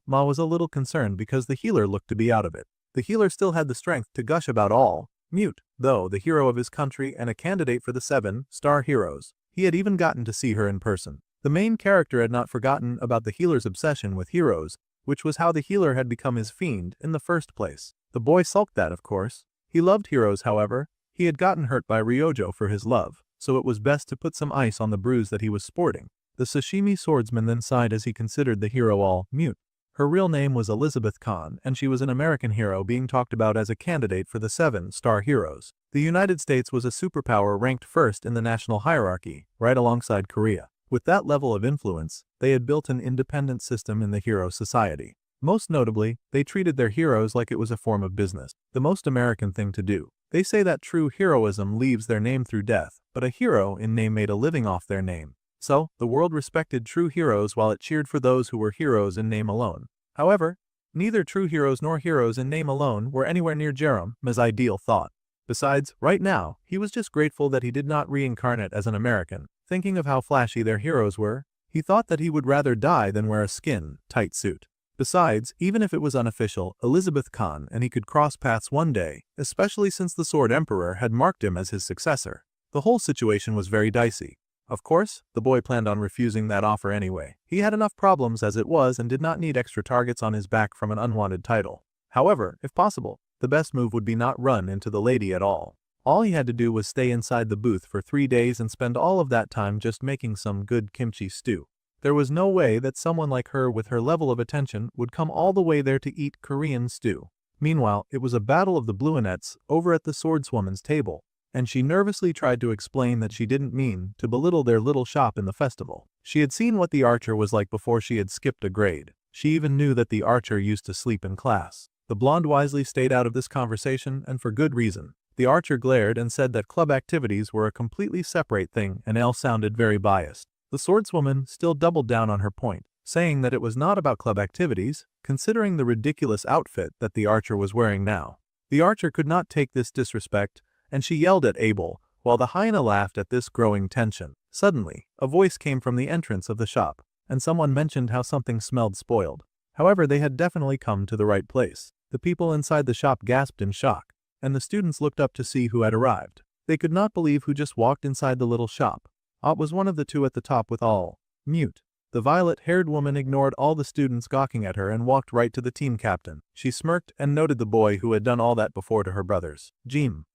Ma was a little concerned because the healer looked to be out of it. The healer still had the strength to gush about all, mute, though the hero of his country and a candidate for the 7-star heroes. He had even gotten to see her in person. The main character had not forgotten about the healer's obsession with heroes, which was how the healer had become his fiend in the first place. The boy sulked that, of course. He loved heroes, however. He had gotten hurt by Ryojo for his love, so it was best to put some ice on the bruise that he was sporting. The Sashimi swordsman then sighed as he considered the hero all mute. Her real name was Elizabeth Kahn, and she was an American hero being talked about as a candidate for the 7-star heroes. The United States was a superpower ranked first in the national hierarchy, right alongside Korea. With that level of influence, they had built an independent system in the hero society. Most notably, they treated their heroes like it was a form of business, the most American thing to do. They say that true heroism leaves their name through death, but a hero in name made a living off their name. So, the world respected true heroes while it cheered for those who were heroes in name alone. However, neither true heroes nor heroes in name alone were anywhere near Jerem's ideal thought. Besides, right now, he was just grateful that he did not reincarnate as an American. Thinking of how flashy their heroes were, he thought that he would rather die than wear a skin-tight suit. Besides, even if it was unofficial, Elizabeth Kahn and he could cross paths one day, especially since the Sword Emperor had marked him as his successor. The whole situation was very dicey. Of course, the boy planned on refusing that offer anyway. He had enough problems as it was and did not need extra targets on his back from an unwanted title. However, if possible, the best move would be not run into the lady at all. All he had to do was stay inside the booth for 3 days and spend all of that time just making some good kimchi stew. There was no way that someone like her with her level of attention would come all the way there to eat Korean stew. Meanwhile, it was a battle of the Bluinettes over at the swordswoman's table, and she nervously tried to explain that she didn't mean to belittle their little shop in the festival. She had seen what the archer was like before she had skipped a grade. She even knew that the archer used to sleep in class. The blonde wisely stayed out of this conversation, and for good reason. The archer glared and said that club activities were a completely separate thing, and Elle sounded very biased. The swordswoman still doubled down on her point, saying that it was not about club activities, considering the ridiculous outfit that the archer was wearing now. The archer could not take this disrespect, and she yelled at Abel, while the hyena laughed at this growing tension. Suddenly, a voice came from the entrance of the shop, and someone mentioned how something smelled spoiled. However, they had definitely come to the right place. The people inside the shop gasped in shock, and the students looked up to see who had arrived. They could not believe who just walked inside the little shop. Ott was one of the two at the top with all mute. The violet-haired woman ignored all the students gawking at her and walked right to the team captain. She smirked and noted the boy who had done all that before to her brothers.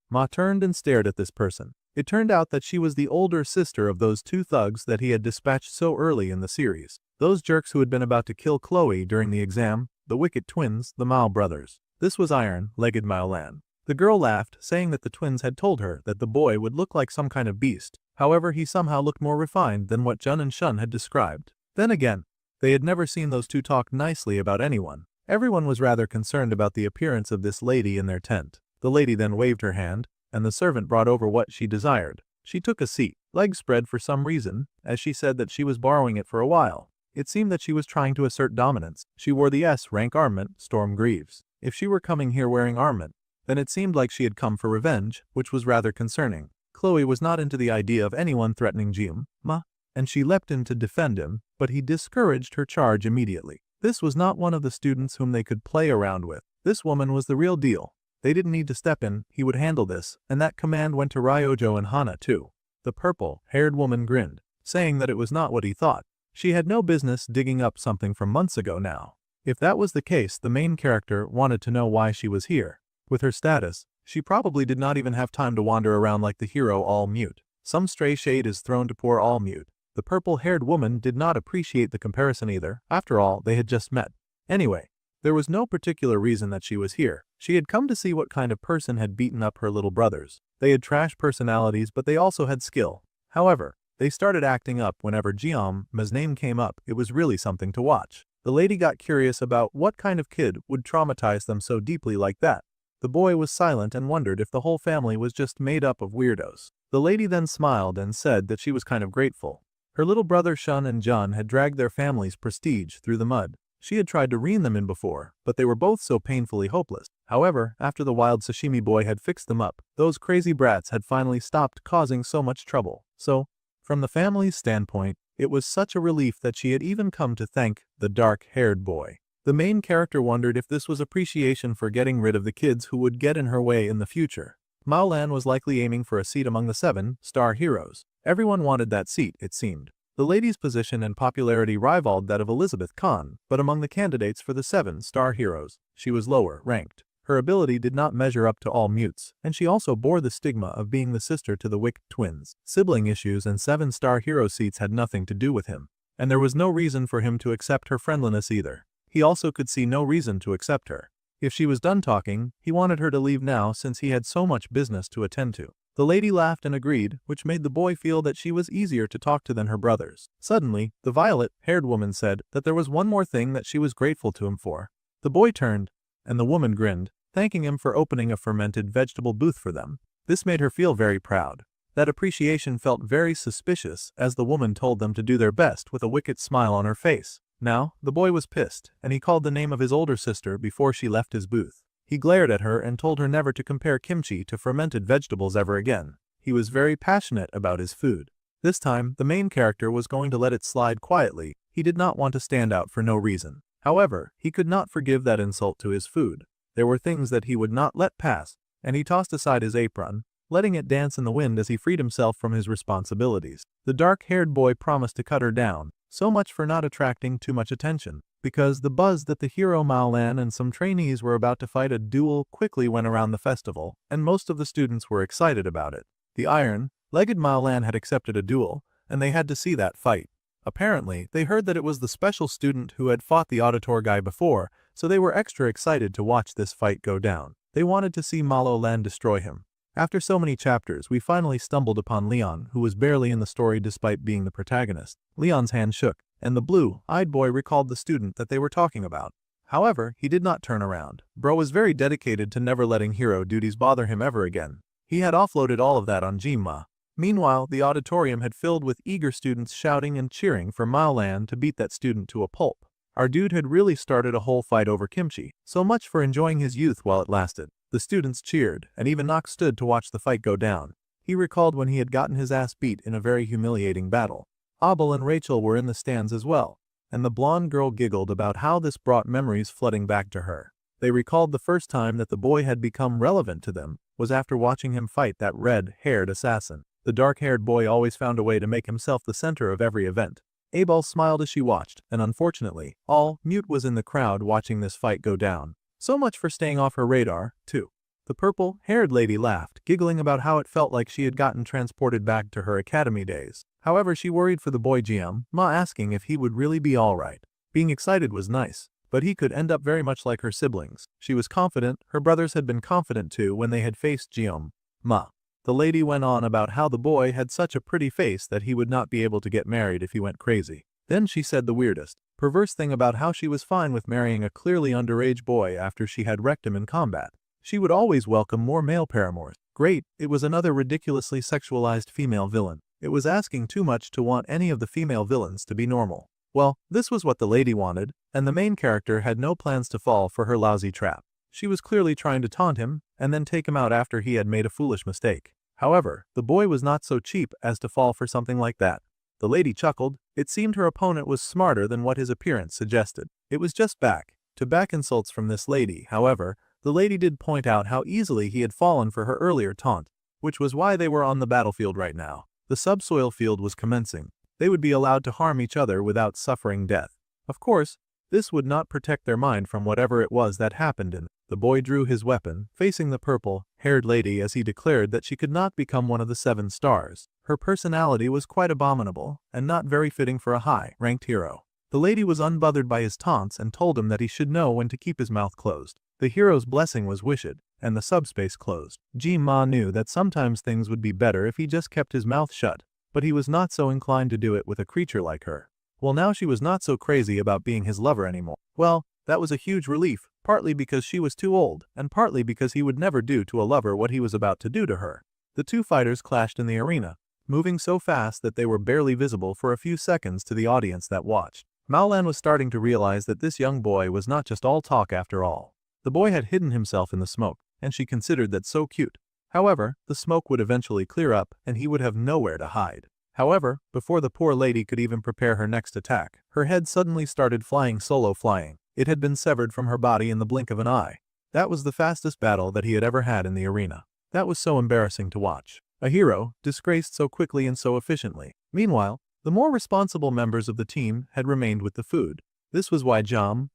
Ma turned and stared at this person. It turned out that she was the older sister of those 2 thugs that he had dispatched so early in the series. Those jerks who had been about to kill Chloe during the exam, the wicked twins, the Mao brothers. This was Iron-Legged Maolan. The girl laughed, saying that the twins had told her that the boy would look like some kind of beast. However, he somehow looked more refined than what Jun and Shun had described. Then again, they had never seen those two talk nicely about anyone. Everyone was rather concerned about the appearance of this lady in their tent. The lady then waved her hand, and the servant brought over what she desired. She took a seat, legs spread for some reason, as she said that she was borrowing it for a while. It seemed that she was trying to assert dominance. She wore the S-rank armament, Storm Greaves. If she were coming here wearing armament, then it seemed like she had come for revenge, which was rather concerning. Chloe was not into the idea of anyone threatening Ma, and she leapt in to defend him, but he discouraged her charge immediately. This was not one of the students whom they could play around with. This woman was the real deal. They didn't need to step in, he would handle this, and that command went to Ryojo and Hana too. The purple-haired woman grinned, saying that it was not what he thought. She had no business digging up something from months ago now. If that was the case, the main character wanted to know why she was here. With her status, she probably did not even have time to wander around like the hero all mute. Some stray shade is thrown to poor all mute. The purple-haired woman did not appreciate the comparison either. After all, they had just met. Anyway, there was no particular reason that she was here. She had come to see what kind of person had beaten up her little brothers. They had trash personalities, but they also had skill. However, they started acting up whenever Jiam's name came up. It was really something to watch. The lady got curious about what kind of kid would traumatize them so deeply like that. The boy was silent and wondered if the whole family was just made up of weirdos. The lady then smiled and said that she was kind of grateful. Her little brother Shun and Jun had dragged their family's prestige through the mud. She had tried to rein them in before, but they were both so painfully hopeless. However, after the wild Sashimi boy had fixed them up, those crazy brats had finally stopped causing so much trouble. So, from the family's standpoint, it was such a relief that she had even come to thank the dark-haired boy. The main character wondered if this was appreciation for getting rid of the kids who would get in her way in the future. Mao Lan was likely aiming for a seat among the 7-star heroes. Everyone wanted that seat, it seemed. The lady's position and popularity rivaled that of Elizabeth Khan, but among the candidates for the 7-star heroes, she was lower ranked. Her ability did not measure up to all mutes, and she also bore the stigma of being the sister to the Wick twins. Sibling issues and 7-star hero seats had nothing to do with him, and there was no reason for him to accept her friendliness either. He also could see no reason to accept her. If she was done talking, he wanted her to leave now since he had so much business to attend to. The lady laughed and agreed, which made the boy feel that she was easier to talk to than her brothers. Suddenly, the violet-haired woman said that there was one more thing that she was grateful to him for. The boy turned, and the woman grinned, thanking him for opening a fermented vegetable booth for them. This made her feel very proud. That appreciation felt very suspicious as the woman told them to do their best with a wicked smile on her face. Now, the boy was pissed, and he called the name of his older sister before she left his booth. He glared at her and told her never to compare kimchi to fermented vegetables ever again. He was very passionate about his food. This time, the main character was going to let it slide quietly. He did not want to stand out for no reason. However, he could not forgive that insult to his food. There were things that he would not let pass, and he tossed aside his apron, letting it dance in the wind as he freed himself from his responsibilities. The dark-haired boy promised to cut her down, so much for not attracting too much attention, because the buzz that the hero Mao Lan and some trainees were about to fight a duel quickly went around the festival, and most of the students were excited about it. The iron-legged Mao Lan had accepted a duel, and they had to see that fight. Apparently, they heard that it was the special student who had fought the auditor guy before, so they were extra excited to watch this fight go down. They wanted to see Mao Lan destroy him. After so many chapters, we finally stumbled upon Leon, who was barely in the story despite being the protagonist. Leon's hand shook, and the blue-eyed boy recalled the student that they were talking about. However, he did not turn around. Bro was very dedicated to never letting hero duties bother him ever again. He had offloaded all of that on Jinma. Meanwhile, the auditorium had filled with eager students shouting and cheering for Mao Lan to beat that student to a pulp. Our dude had really started a whole fight over kimchi. So much for enjoying his youth while it lasted. The students cheered, and even Nox stood to watch the fight go down. He recalled when he had gotten his ass beat in a very humiliating battle. Abel and Rachel were in the stands as well, and the blonde girl giggled about how this brought memories flooding back to her. They recalled the first time that the boy had become relevant to them was after watching him fight that red-haired assassin. The dark-haired boy always found a way to make himself the center of every event. Abel smiled as she watched, and unfortunately, all mute was in the crowd watching this fight go down. So much for staying off her radar, too. The purple-haired lady laughed, giggling about how it felt like she had gotten transported back to her academy days. However, she worried for the boy GM, Ma asking if he would really be alright. Being excited was nice, but he could end up very much like her siblings. She was confident, her brothers had been confident too when they had faced GM. Ma. The lady went on about how the boy had such a pretty face that he would not be able to get married if he went crazy. Then she said the weirdest, perverse thing about how she was fine with marrying a clearly underage boy after she had wrecked him in combat. She would always welcome more male paramours. Great, it was another ridiculously sexualized female villain. It was asking too much to want any of the female villains to be normal. Well, this was what the lady wanted, and the main character had no plans to fall for her lousy trap. She was clearly trying to taunt him, and then take him out after he had made a foolish mistake. However, the boy was not so cheap as to fall for something like that. The lady chuckled. It seemed her opponent was smarter than what his appearance suggested. It was just back-to-back insults from this lady. However, the lady did point out how easily he had fallen for her earlier taunt, which was why they were on the battlefield right now. The subsoil field was commencing. They would be allowed to harm each other without suffering death. Of course, this would not protect their mind from whatever it was that happened in. The boy drew his weapon, facing the purple-haired lady as he declared that she could not become one of the 7 stars. Her personality was quite abominable, and not very fitting for a high-ranked hero. The lady was unbothered by his taunts and told him that he should know when to keep his mouth closed. The hero's blessing was wished, and the subspace closed. Ji-ma knew that sometimes things would be better if he just kept his mouth shut, but he was not so inclined to do it with a creature like her. Well, now she was not so crazy about being his lover anymore. Well, that was a huge relief, partly because she was too old, and partly because he would never do to a lover what he was about to do to her. The two fighters clashed in the arena, moving so fast that they were barely visible for a few seconds to the audience that watched. Maolan was starting to realize that this young boy was not just all talk after all. The boy had hidden himself in the smoke, and she considered that so cute. However, the smoke would eventually clear up, and he would have nowhere to hide. However, before the poor lady could even prepare her next attack, her head suddenly started solo flying. It had been severed from her body in the blink of an eye. That was the fastest battle that he had ever had in the arena. That was so embarrassing to watch. A hero, disgraced so quickly and so efficiently. Meanwhile, the more responsible members of the team had remained with the food. This was why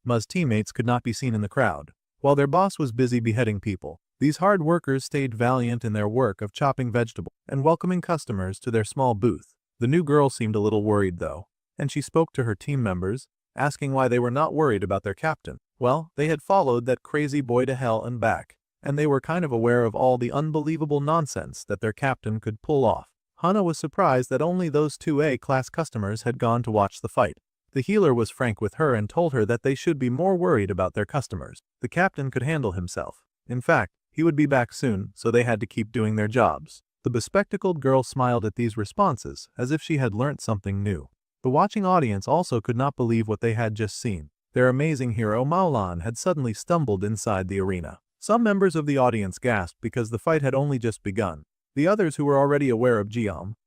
Ma's teammates could not be seen in the crowd. While their boss was busy beheading people, these hard workers stayed valiant in their work of chopping vegetables and welcoming customers to their small booth. The new girl seemed a little worried though, and she spoke to her team members, asking why they were not worried about their captain. Well, they had followed that crazy boy to hell and back, and they were kind of aware of all the unbelievable nonsense that their captain could pull off. Hana was surprised that only those two A-class customers had gone to watch the fight. The healer was frank with her and told her that they should be more worried about their customers. The captain could handle himself. In fact, he would be back soon, so they had to keep doing their jobs. The bespectacled girl smiled at these responses, as if she had learnt something new. The watching audience also could not believe what they had just seen. Their amazing hero Maolan had suddenly stumbled inside the arena. Some members of the audience gasped because the fight had only just begun. The others who were already aware of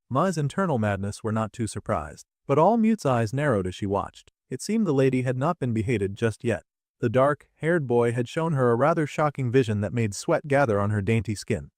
Ma's internal madness were not too surprised. But all Mute's eyes narrowed as she watched. It seemed the lady had not been beheaded just yet. The dark-haired boy had shown her a rather shocking vision that made sweat gather on her dainty skin.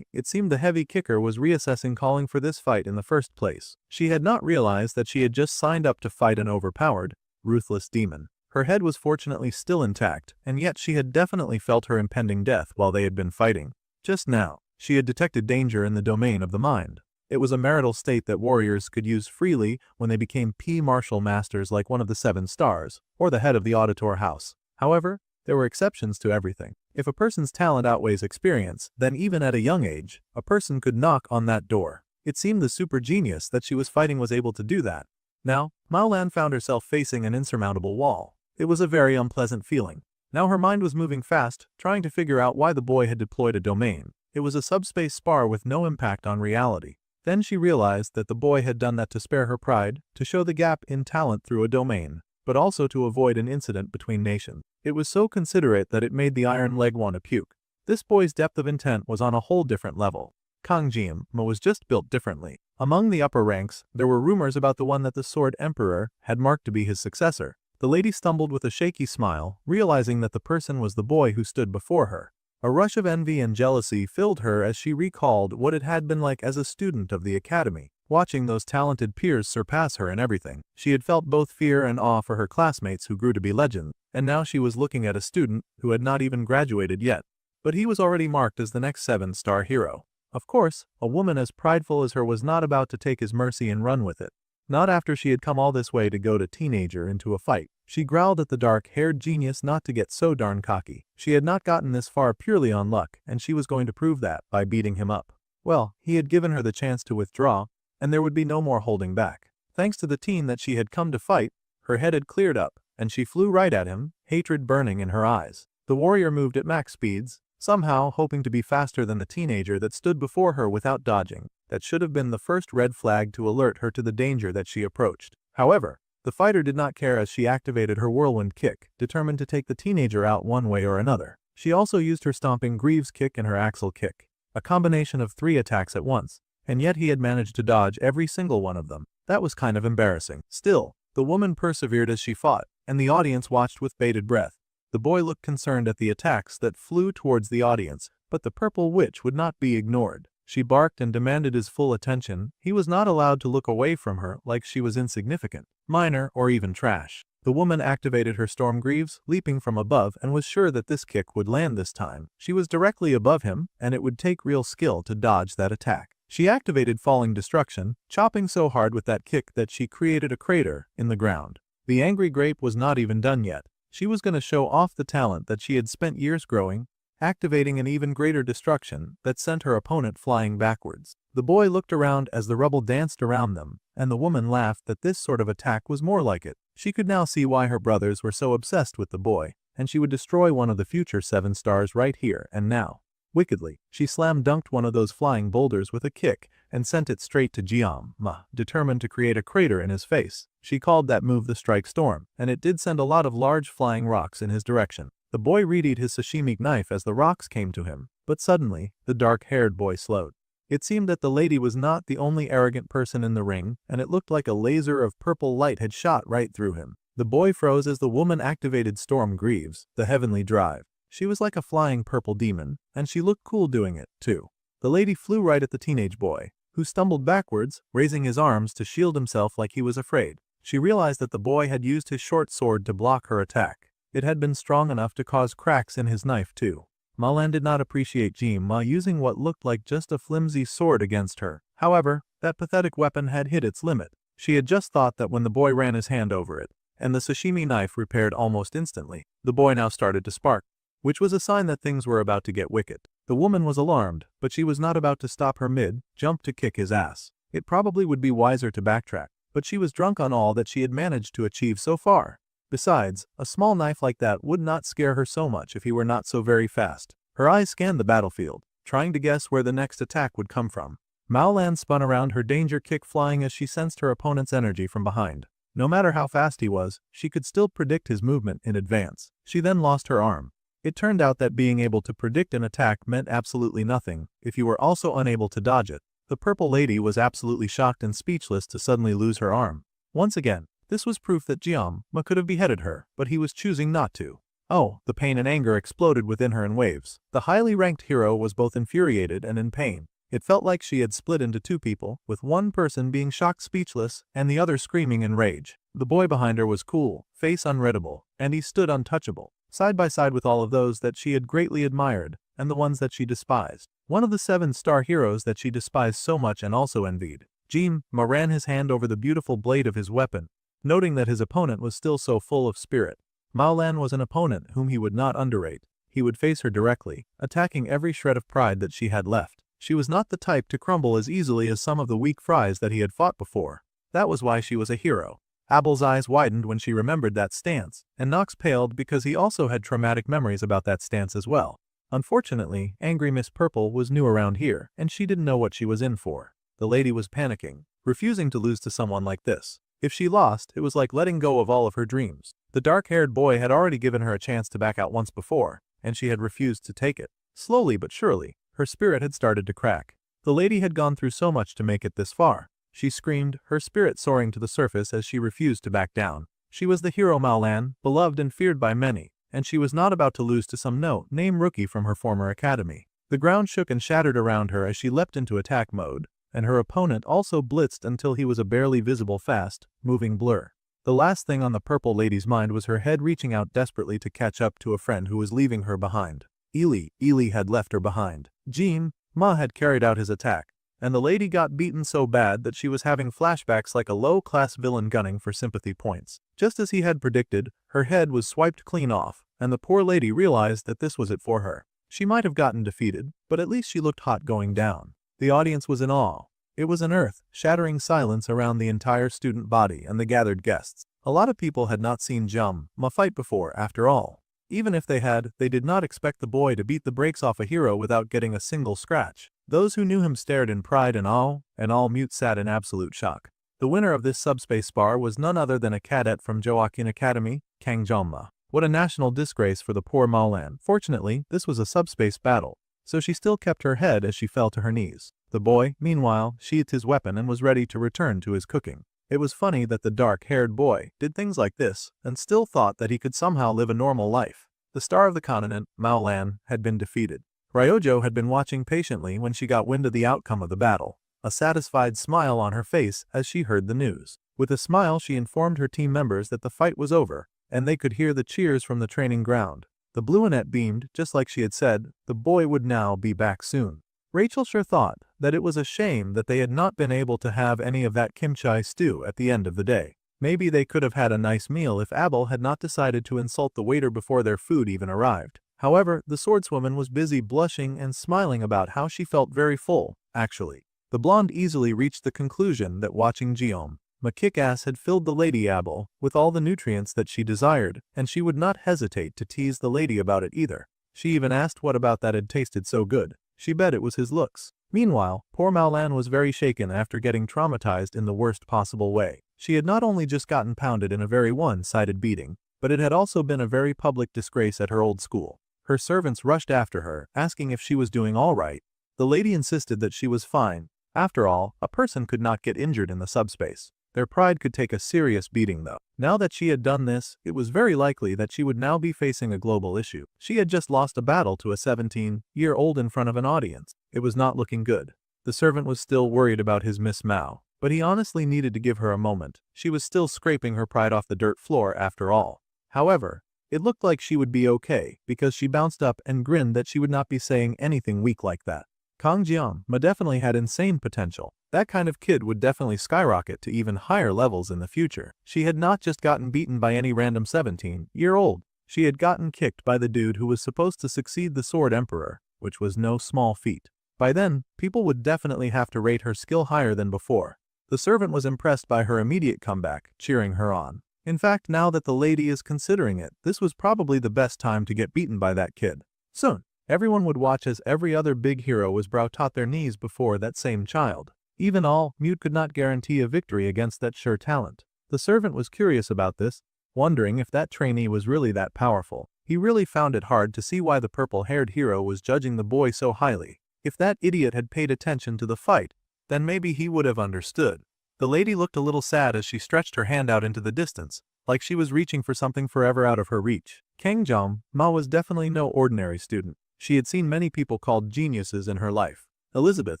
It seemed the heavy kicker was reassessing calling for this fight in the first place. She had not realized that she had just signed up to fight an overpowered, ruthless demon. Her head was fortunately still intact, and yet she had definitely felt her impending death while they had been fighting. Just now, she had detected danger in the domain of the mind. It was a marital state that warriors could use freely when they became martial masters like one of the 7 stars, or the head of the auditor house. However, there were exceptions to everything. If a person's talent outweighs experience, then even at a young age, a person could knock on that door. It seemed the super genius that she was fighting was able to do that. Now, Maolan found herself facing an insurmountable wall. It was a very unpleasant feeling. Now her mind was moving fast, trying to figure out why the boy had deployed a domain. It was a subspace spar with no impact on reality. Then she realized that the boy had done that to spare her pride, to show the gap in talent through a domain, but also to avoid an incident between nations. It was so considerate that it made the iron leg want to puke. This boy's depth of intent was on a whole different level. Ma was just built differently. Among the upper ranks, there were rumors about the one that the Sword Emperor had marked to be his successor. The lady stumbled with a shaky smile, realizing that the person was the boy who stood before her. A rush of envy and jealousy filled her as she recalled what it had been like as a student of the academy, watching those talented peers surpass her in everything. She had felt both fear and awe for her classmates who grew to be legends, and now she was looking at a student who had not even graduated yet. But he was already marked as the next 7-star hero. Of course, a woman as prideful as her was not about to take his mercy and run with it. Not after she had come all this way to go to teenager into a fight. She growled at the dark-haired genius not to get so darn cocky. She had not gotten this far purely on luck, and she was going to prove that by beating him up. Well, he had given her the chance to withdraw, and there would be no more holding back. Thanks to the team that she had come to fight, her head had cleared up, and she flew right at him, hatred burning in her eyes. The warrior moved at max speeds, somehow hoping to be faster than the teenager that stood before her without dodging. That should have been the first red flag to alert her to the danger that she approached. However, the fighter did not care as she activated her whirlwind kick, determined to take the teenager out one way or another. She also used her stomping Greaves kick and her axle kick, a combination of 3 attacks at once, and yet he had managed to dodge every single one of them. That was kind of embarrassing. Still, the woman persevered as she fought, and the audience watched with bated breath. The boy looked concerned at the attacks that flew towards the audience, but the purple witch would not be ignored. She barked and demanded his full attention. He was not allowed to look away from her like she was insignificant, minor, or even trash. The woman activated her storm greaves, leaping from above, and was sure that this kick would land this time. She was directly above him, and it would take real skill to dodge that attack. She activated falling destruction, chopping so hard with that kick that she created a crater in the ground. The angry grape was not even done yet. She was going to show off the talent that she had spent years growing, activating an even greater destruction that sent her opponent flying backwards. The boy looked around as the rubble danced around them, and the woman laughed that this sort of attack was more like it. She could now see why her brothers were so obsessed with the boy, and she would destroy one of the future 7 stars right here and now. Wickedly, she slam-dunked one of those flying boulders with a kick and sent it straight to Jiang-ma, determined to create a crater in his face. She called that move the Strike Storm, and it did send a lot of large flying rocks in his direction. The boy readied his sashimi knife as the rocks came to him, but suddenly, the dark-haired boy slowed. It seemed that the lady was not the only arrogant person in the ring, and it looked like a laser of purple light had shot right through him. The boy froze as the woman activated Storm Greaves, the heavenly drive. She was like a flying purple demon, and she looked cool doing it, too. The lady flew right at the teenage boy, who stumbled backwards, raising his arms to shield himself like he was afraid. She realized that the boy had used his short sword to block her attack. It had been strong enough to cause cracks in his knife, too. Ma did not appreciate Jima using what looked like just a flimsy sword against her. However, that pathetic weapon had hit its limit. She had just thought that when the boy ran his hand over it, and the sashimi knife repaired almost instantly, the boy now started to spark, which was a sign that things were about to get wicked. The woman was alarmed, but she was not about to stop her mid-jump to kick his ass. It probably would be wiser to backtrack, but she was drunk on all that she had managed to achieve so far. Besides, a small knife like that would not scare her so much if he were not so very fast. Her eyes scanned the battlefield, trying to guess where the next attack would come from. Maolan spun around, her danger kick flying as she sensed her opponent's energy from behind. No matter how fast he was, she could still predict his movement in advance. She then lost her arm. It turned out that being able to predict an attack meant absolutely nothing if you were also unable to dodge it. The purple lady was absolutely shocked and speechless to suddenly lose her arm. Once again, this was proof that Jiang-ma could have beheaded her, but he was choosing not to. Oh, the pain and anger exploded within her in waves. The highly ranked hero was both infuriated and in pain. It felt like she had split into 2 people, with one person being shocked speechless and the other screaming in rage. The boy behind her was cool, face unreadable, and he stood untouchable, side by side with all of those that she had greatly admired and the ones that she despised. One of the 7-star heroes that she despised so much and also envied. Jiang-ma ran his hand over the beautiful blade of his weapon, noting that his opponent was still so full of spirit. Maolan was an opponent whom he would not underrate. He would face her directly, attacking every shred of pride that she had left. She was not the type to crumble as easily as some of the weak fries that he had fought before. That was why she was a hero. Abel's eyes widened when she remembered that stance, and Nox paled because he also had traumatic memories about that stance as well. Unfortunately, angry Miss Purple was new around here, and she didn't know what she was in for. The lady was panicking, refusing to lose to someone like this. If she lost, it was like letting go of all of her dreams. The dark-haired boy had already given her a chance to back out once before, and she had refused to take it. Slowly but surely, her spirit had started to crack. The lady had gone through so much to make it this far. She screamed, her spirit soaring to the surface as she refused to back down. She was the hero Maolan, beloved and feared by many, and she was not about to lose to some no-name rookie from her former academy. The ground shook and shattered around her as she leapt into attack mode, and her opponent also blitzed until he was a barely visible fast-moving blur. The last thing on the purple lady's mind was her head reaching out desperately to catch up to a friend who was leaving her behind. Ili had left her behind. Jiang-ma had carried out his attack, and the lady got beaten so bad that she was having flashbacks like a low-class villain gunning for sympathy points. Just as he had predicted, her head was swiped clean off, and the poor lady realized that this was it for her. She might have gotten defeated, but at least she looked hot going down. The audience was in awe. It was an earth-shattering silence around the entire student body and the gathered guests. A lot of people had not seen Jiang-ma fight before, after all. Even if they had, they did not expect the boy to beat the brakes off a hero without getting a single scratch. Those who knew him stared in pride and all mute sat in absolute shock. The winner of this subspace spar was none other than a cadet from Joaquin Academy, Kang Jiang-ma. What a national disgrace for the poor Maolan. Fortunately, this was a subspace battle, so she still kept her head as she fell to her knees. The boy, meanwhile, sheathed his weapon and was ready to return to his cooking. It was funny that the dark-haired boy did things like this and still thought that he could somehow live a normal life. The star of the continent, Maolan, had been defeated. Ryojo had been watching patiently when she got wind of the outcome of the battle, a satisfied smile on her face as she heard the news. With a smile, she informed her team members that the fight was over, and they could hear the cheers from the training ground. The Bluenet beamed, just like she had said, the boy would now be back soon. Rachel sure thought that it was a shame that they had not been able to have any of that kimchi stew at the end of the day. Maybe they could have had a nice meal if Abel had not decided to insult the waiter before their food even arrived. However, the swordswoman was busy blushing and smiling about how she felt very full, actually. The blonde easily reached the conclusion that watching Geom, Ma Kick-Ass had filled the Lady Apple with all the nutrients that she desired, and she would not hesitate to tease the lady about it either. She even asked what about that had tasted so good. She bet it was his looks. Meanwhile, poor Maolan was very shaken after getting traumatized in the worst possible way. She had not only just gotten pounded in a very one-sided beating, but it had also been a very public disgrace at her old school. Her servants rushed after her, asking if she was doing all right. The lady insisted that she was fine. After all, a person could not get injured in the subspace. Their pride could take a serious beating though. Now that she had done this, it was very likely that she would now be facing a global issue. She had just lost a battle to a 17-year-old in front of an audience. It was not looking good. The servant was still worried about his Miss Mao, but he honestly needed to give her a moment. She was still scraping her pride off the dirt floor after all. However, it looked like she would be okay, because she bounced up and grinned that she would not be saying anything weak like that. Kang Jian-ma definitely had insane potential. That kind of kid would definitely skyrocket to even higher levels in the future. She had not just gotten beaten by any random 17-year-old. She had gotten kicked by the dude who was supposed to succeed the Sword Emperor, which was no small feat. By then, people would definitely have to rate her skill higher than before. The servant was impressed by her immediate comeback, cheering her on. In fact, now that the lady is considering it, this was probably the best time to get beaten by that kid. Soon, everyone would watch as every other big hero was brow-taught their knees before that same child. Even all, Mute could not guarantee a victory against that sure talent. The servant was curious about this, wondering if that trainee was really that powerful. He really found it hard to see why the purple-haired hero was judging the boy so highly. If that idiot had paid attention to the fight, then maybe he would have understood. The lady looked a little sad as she stretched her hand out into the distance, like she was reaching for something forever out of her reach. Kang Jian-ma was definitely no ordinary student. She had seen many people called geniuses in her life. Elizabeth,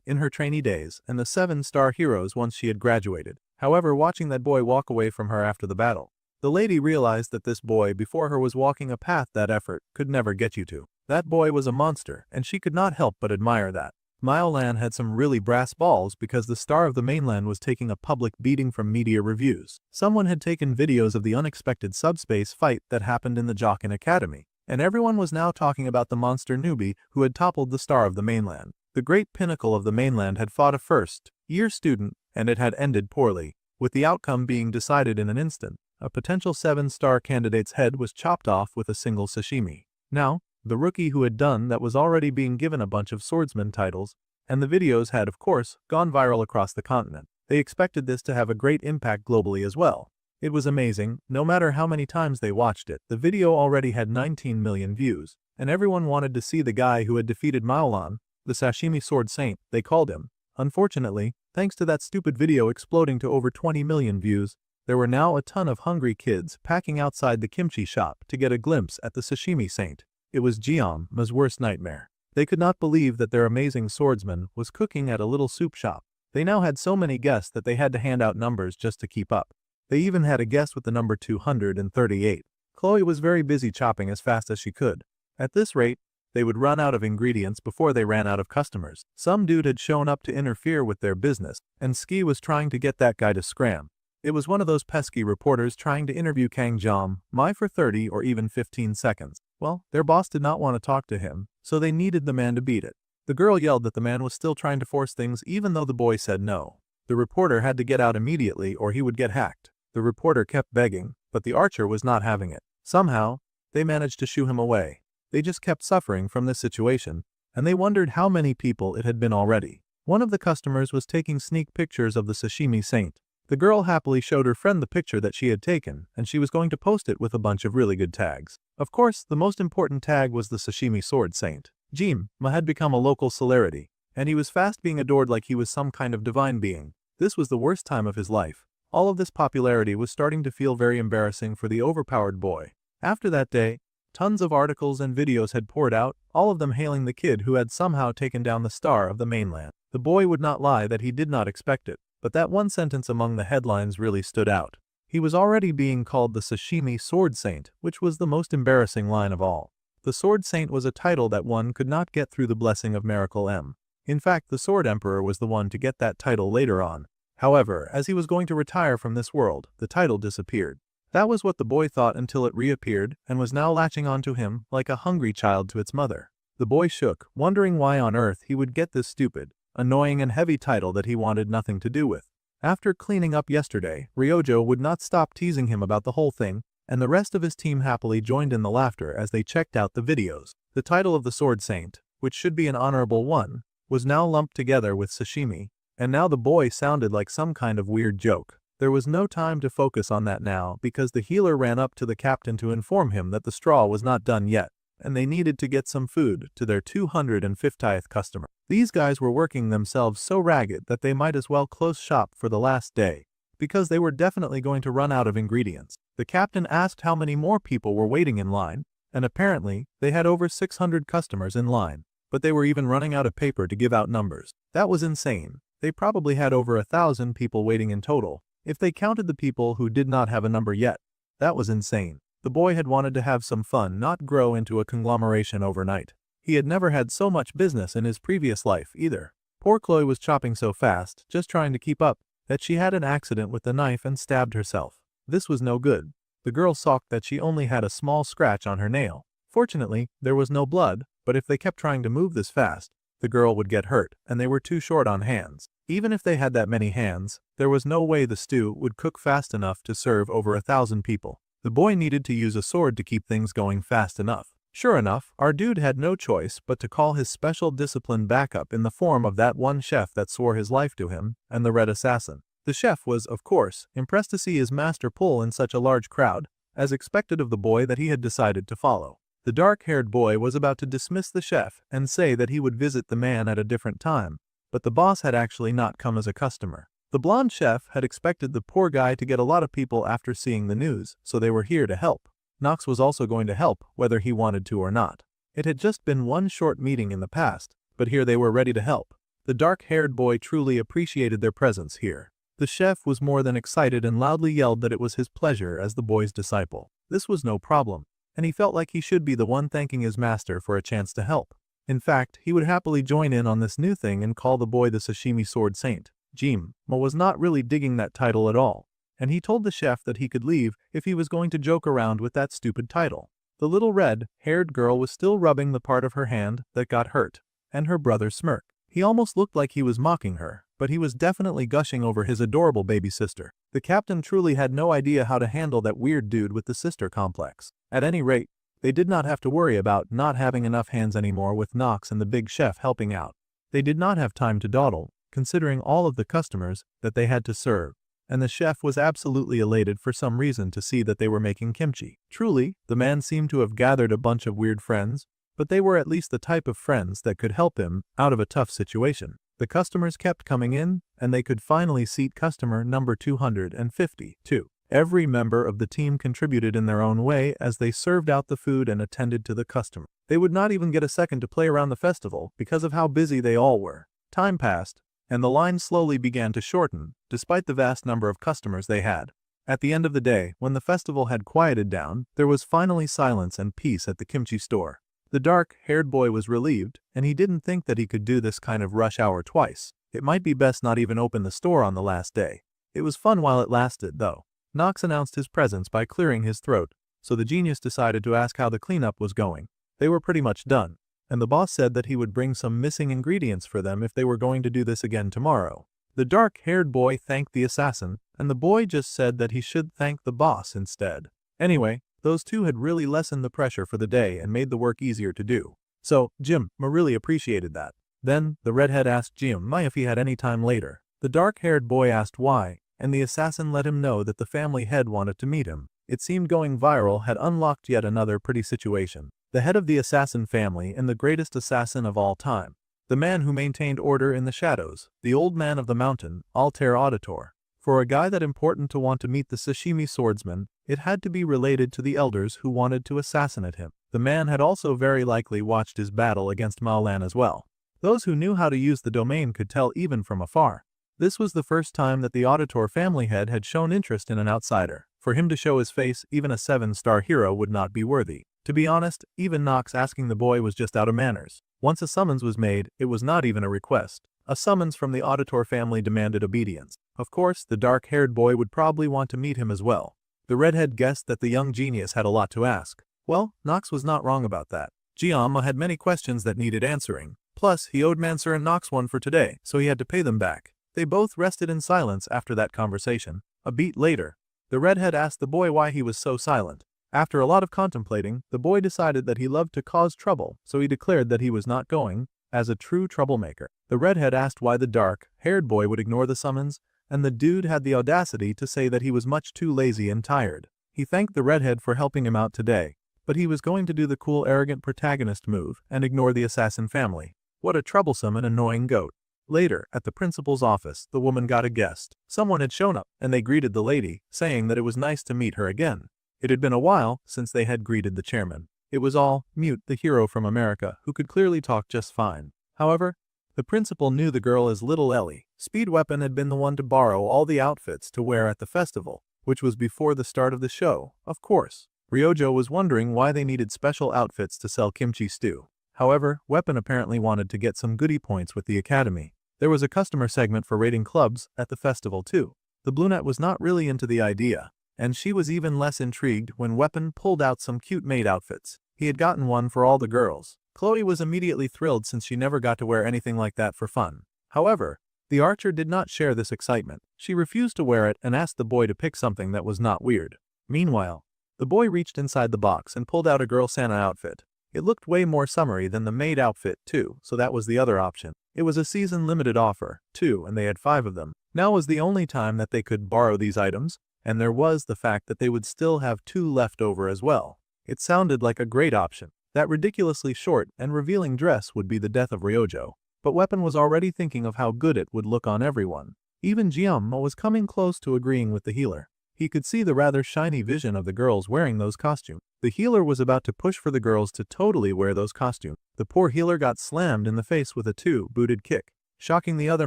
in her trainee days, and the 7-star heroes once she had graduated. However, watching that boy walk away from her after the battle, the lady realized that this boy before her was walking a path that effort could never get you to. That boy was a monster, and she could not help but admire that. Miaolan had some really brass balls because the star of the mainland was taking a public beating from media reviews. Someone had taken videos of the unexpected subspace fight that happened in the Jokin Academy, and everyone was now talking about the monster newbie who had toppled the star of the mainland. The great pinnacle of the mainland had fought a first-year student, and it had ended poorly, with the outcome being decided in an instant. A potential 7-star candidate's head was chopped off with a single sashimi. Now, the rookie who had done that was already being given a bunch of swordsman titles, and the videos had, of course, gone viral across the continent. They expected this to have a great impact globally as well. It was amazing, no matter how many times they watched it. The video already had 19 million views, and everyone wanted to see the guy who had defeated Maolan, the Sashimi Sword Saint, they called him. Unfortunately, thanks to that stupid video exploding to over 20 million views, there were now a ton of hungry kids packing outside the kimchi shop to get a glimpse at the Sashimi Saint. It was Jian-ma's worst nightmare. They could not believe that their amazing swordsman was cooking at a little soup shop. They now had so many guests that they had to hand out numbers just to keep up. They even had a guest with the number 238. Chloe was very busy chopping as fast as she could. At this rate, they would run out of ingredients before they ran out of customers. Some dude had shown up to interfere with their business, and Ski was trying to get that guy to scram. It was one of those pesky reporters trying to interview Kang Jian-ma for 30 or even 15 seconds. Well, their boss did not want to talk to him, so they needed the man to beat it. The girl yelled that the man was still trying to force things even though the boy said no. The reporter had to get out immediately or he would get hacked. The reporter kept begging, but the archer was not having it. Somehow, they managed to shoo him away. They just kept suffering from this situation, and they wondered how many people it had been already. One of the customers was taking sneak pictures of the Sashimi Saint. The girl happily showed her friend the picture that she had taken, and she was going to post it with a bunch of really good tags. Of course, the most important tag was the Sashimi Sword Saint. Jian-ma had become a local celebrity, and he was fast being adored like he was some kind of divine being. This was the worst time of his life. All of this popularity was starting to feel very embarrassing for the overpowered boy. After that day, tons of articles and videos had poured out, all of them hailing the kid who had somehow taken down the star of the mainland. The boy would not lie that he did not expect it, but that one sentence among the headlines really stood out. He was already being called the Sashimi Sword Saint, which was the most embarrassing line of all. The Sword Saint was a title that one could not get through the blessing of Miracle M. In fact, the Sword Emperor was the one to get that title later on. However, as he was going to retire from this world, the title disappeared. That was what the boy thought until it reappeared and was now latching onto him like a hungry child to its mother. The boy shook, wondering why on earth he would get this stupid, annoying and heavy title that he wanted nothing to do with. After cleaning up yesterday, Ryojo would not stop teasing him about the whole thing, and the rest of his team happily joined in the laughter as they checked out the videos. The title of the Sword Saint, which should be an honorable one, was now lumped together with Sashimi, and now the boy sounded like some kind of weird joke. There was no time to focus on that now because the healer ran up to the captain to inform him that the straw was not done yet, and they needed to get some food to their 250th customer. These guys were working themselves so ragged that they might as well close shop for the last day, because they were definitely going to run out of ingredients. The captain asked how many more people were waiting in line, and apparently they had over 600 customers in line, but they were even running out of paper to give out numbers. That was insane. They probably had over 1,000 people waiting in total, if they counted the people who did not have a number yet. That was insane. The boy had wanted to have some fun, not grow into a conglomeration overnight. He had never had so much business in his previous life either. Poor Chloe was chopping so fast, just trying to keep up, that she had an accident with the knife and stabbed herself. This was no good. The girl sulked that she only had a small scratch on her nail. Fortunately, there was no blood, but if they kept trying to move this fast, the girl would get hurt, and they were too short on hands. Even if they had that many hands, there was no way the stew would cook fast enough to serve over 1,000 people. The boy needed to use a sword to keep things going fast enough. Sure enough, our dude had no choice but to call his special discipline backup in the form of that one chef that swore his life to him, and the Red Assassin. The chef was, of course, impressed to see his master pull in such a large crowd, as expected of the boy that he had decided to follow. The dark-haired boy was about to dismiss the chef and say that he would visit the man at a different time, but the boss had actually not come as a customer. The blonde chef had expected the poor guy to get a lot of people after seeing the news, so they were here to help. Knox was also going to help, whether he wanted to or not. It had just been one short meeting in the past, but here they were ready to help. The dark-haired boy truly appreciated their presence here. The chef was more than excited and loudly yelled that it was his pleasure as the boy's disciple. This was no problem, and he felt like he should be the one thanking his master for a chance to help. In fact, he would happily join in on this new thing and call the boy the Sashimi Sword Saint. Jima was not really digging that title at all, and he told the chef that he could leave if he was going to joke around with that stupid title. The little red-haired girl was still rubbing the part of her hand that got hurt, and her brother smirked. He almost looked like he was mocking her, but he was definitely gushing over his adorable baby sister. The captain truly had no idea how to handle that weird dude with the sister complex. At any rate, they did not have to worry about not having enough hands anymore with Knox and the big chef helping out. They did not have time to dawdle, considering all of the customers that they had to serve, and the chef was absolutely elated for some reason to see that they were making kimchi. Truly, the man seemed to have gathered a bunch of weird friends, but they were at least the type of friends that could help him out of a tough situation. The customers kept coming in, and they could finally seat customer number 252. Every member of the team contributed in their own way as they served out the food and attended to the customer. They would not even get a second to play around the festival because of how busy they all were. Time passed, and the line slowly began to shorten, despite the vast number of customers they had. At the end of the day, when the festival had quieted down, there was finally silence and peace at the kimchi store. The dark-haired boy was relieved, and he didn't think that he could do this kind of rush hour twice. It might be best not even open the store on the last day. It was fun while it lasted, though. Knox announced his presence by clearing his throat, so the genius decided to ask how the cleanup was going. They were pretty much done, and the boss said that he would bring some missing ingredients for them if they were going to do this again tomorrow. The dark-haired boy thanked the assassin, and the boy just said that he should thank the boss instead. Anyway, those two had really lessened the pressure for the day and made the work easier to do. So, Jima really appreciated that. Then, the redhead asked Jima if he had any time later. The dark-haired boy asked why, and the assassin let him know that the family head wanted to meet him. It seemed going viral had unlocked yet another pretty situation. The head of the assassin family and the greatest assassin of all time. The man who maintained order in the shadows, the old man of the mountain, Altair Auditor. For a guy that important to want to meet the Sashimi swordsman, it had to be related to the elders who wanted to assassinate him. The man had also very likely watched his battle against Maolan as well. Those who knew how to use the domain could tell even from afar. This was the first time that the Auditor family head had shown interest in an outsider. For him to show his face, even a 7-star hero would not be worthy. To be honest, even Knox asking the boy was just out of manners. Once a summons was made, it was not even a request. A summons from the Auditor family demanded obedience. Of course, the dark-haired boy would probably want to meet him as well. The redhead guessed that the young genius had a lot to ask. Well, Knox was not wrong about that. Jima had many questions that needed answering, Plus, he owed Mansur and Knox one for today, so he had to pay them back. They both rested in silence after that conversation. A beat later, the redhead asked the boy why he was so silent. After a lot of contemplating, the boy decided that he loved to cause trouble, so he declared that he was not going, as a true troublemaker. The redhead asked why the dark-haired boy would ignore the summons, and the dude had the audacity to say that he was much too lazy and tired. He thanked the redhead for helping him out today, but he was going to do the cool arrogant protagonist move and ignore the assassin family. What a troublesome and annoying goat. Later, at the principal's office, the woman got a guest. Someone had shown up, and they greeted the lady, saying that it was nice to meet her again. It had been a while since they had greeted the chairman. It was all Mute, the hero from America, who could clearly talk just fine. However, the principal knew the girl as Little Ellie. Speed Weapon had been the one to borrow all the outfits to wear at the festival, which was before the start of the show, of course. Ryojo was wondering why they needed special outfits to sell kimchi stew. However, Weapon apparently wanted to get some goodie points with the academy. There was a customer segment for raiding clubs at the festival too. The brunette was not really into the idea, and she was even less intrigued when Weapon pulled out some cute maid outfits. He had gotten one for all the girls. Chloe was immediately thrilled since she never got to wear anything like that for fun. However, the archer did not share this excitement. She refused to wear it and asked the boy to pick something that was not weird. Meanwhile, the boy reached inside the box and pulled out a girl Santa outfit. It looked way more summery than the maid outfit too, so that was the other option. It was a season-limited offer, too, and they had 5 of them. Now was the only time that they could borrow these items, and there was the fact that they would still have 2 left over as well. It sounded like a great option. That ridiculously short and revealing dress would be the death of Ryojo. But Weapon was already thinking of how good it would look on everyone. Even Jiamma was coming close to agreeing with the healer. He could see the rather shiny vision of the girls wearing those costumes. The healer was about to push for the girls to totally wear those costumes. The poor healer got slammed in the face with a 2-booted kick, shocking the other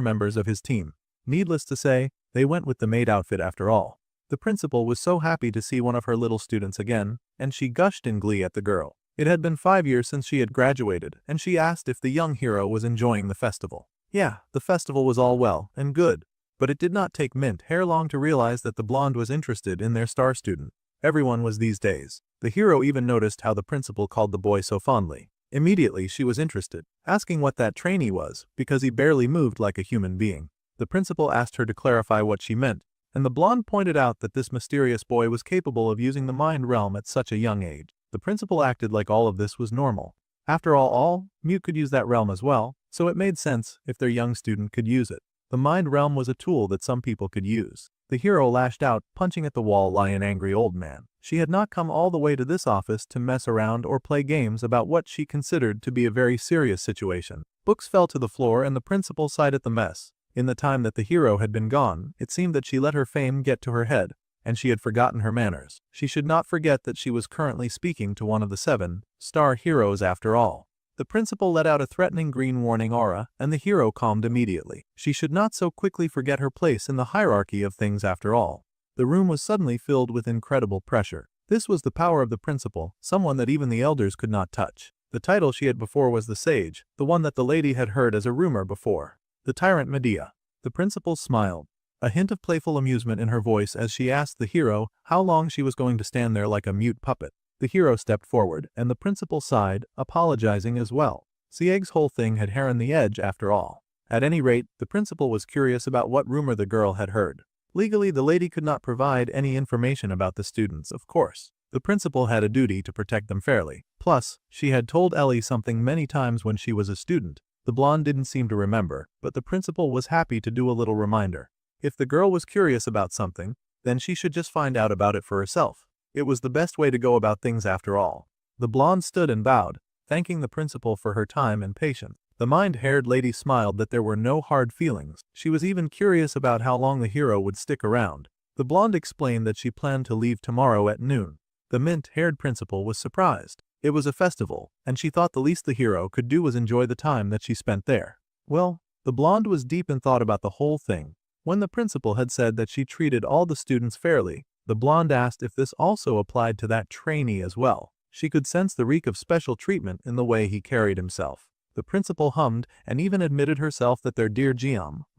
members of his team. Needless to say, they went with the maid outfit after all. The principal was so happy to see one of her little students again, and she gushed in glee at the girl. It had been 5 years since she had graduated, and she asked if the young hero was enjoying the festival. Yeah, the festival was all well and good, but it did not take Mint hair long to realize that the blonde was interested in their star student. Everyone was these days. The hero even noticed how the principal called the boy so fondly. Immediately she was interested, asking what that trainee was, because he barely moved like a human being. The principal asked her to clarify what she meant, and the blonde pointed out that this mysterious boy was capable of using the mind realm at such a young age. The principal acted like all of this was normal. After all, Mute could use that realm as well, so it made sense if their young student could use it. The mind realm was a tool that some people could use. The hero lashed out, punching at the wall like an angry old man. She had not come all the way to this office to mess around or play games about what she considered to be a very serious situation. Books fell to the floor and the principal sighed at the mess. In the time that the hero had been gone, it seemed that she let her fame get to her head, and she had forgotten her manners. She should not forget that she was currently speaking to one of the 7-star heroes after all. The principal let out a threatening green warning aura, and the hero calmed immediately. She should not so quickly forget her place in the hierarchy of things after all. The room was suddenly filled with incredible pressure. This was the power of the principal, someone that even the elders could not touch. The title she had before was the Sage, the one that the lady had heard as a rumor before. The Tyrant Medea. The principal smiled, a hint of playful amusement in her voice as she asked the hero how long she was going to stand there like a mute puppet. The hero stepped forward, and the principal sighed, apologizing as well. Sieg's whole thing had hair on the edge after all. At any rate, the principal was curious about what rumor the girl had heard. Legally, the lady could not provide any information about the students, of course. The principal had a duty to protect them fairly. Plus, she had told Ellie something many times when she was a student. The blonde didn't seem to remember, but the principal was happy to do a little reminder. If the girl was curious about something, then she should just find out about it for herself. It was the best way to go about things after all. The blonde stood and bowed, thanking the principal for her time and patience. The mind-haired lady smiled that there were no hard feelings. She was even curious about how long the hero would stick around. The blonde explained that she planned to leave tomorrow at noon. The mint-haired principal was surprised. It was a festival, and she thought the least the hero could do was enjoy the time that she spent there. Well, the blonde was deep in thought about the whole thing. When the principal had said that she treated all the students fairly, the blonde asked if this also applied to that trainee as well. She could sense the reek of special treatment in the way he carried himself. The principal hummed and even admitted herself that their dear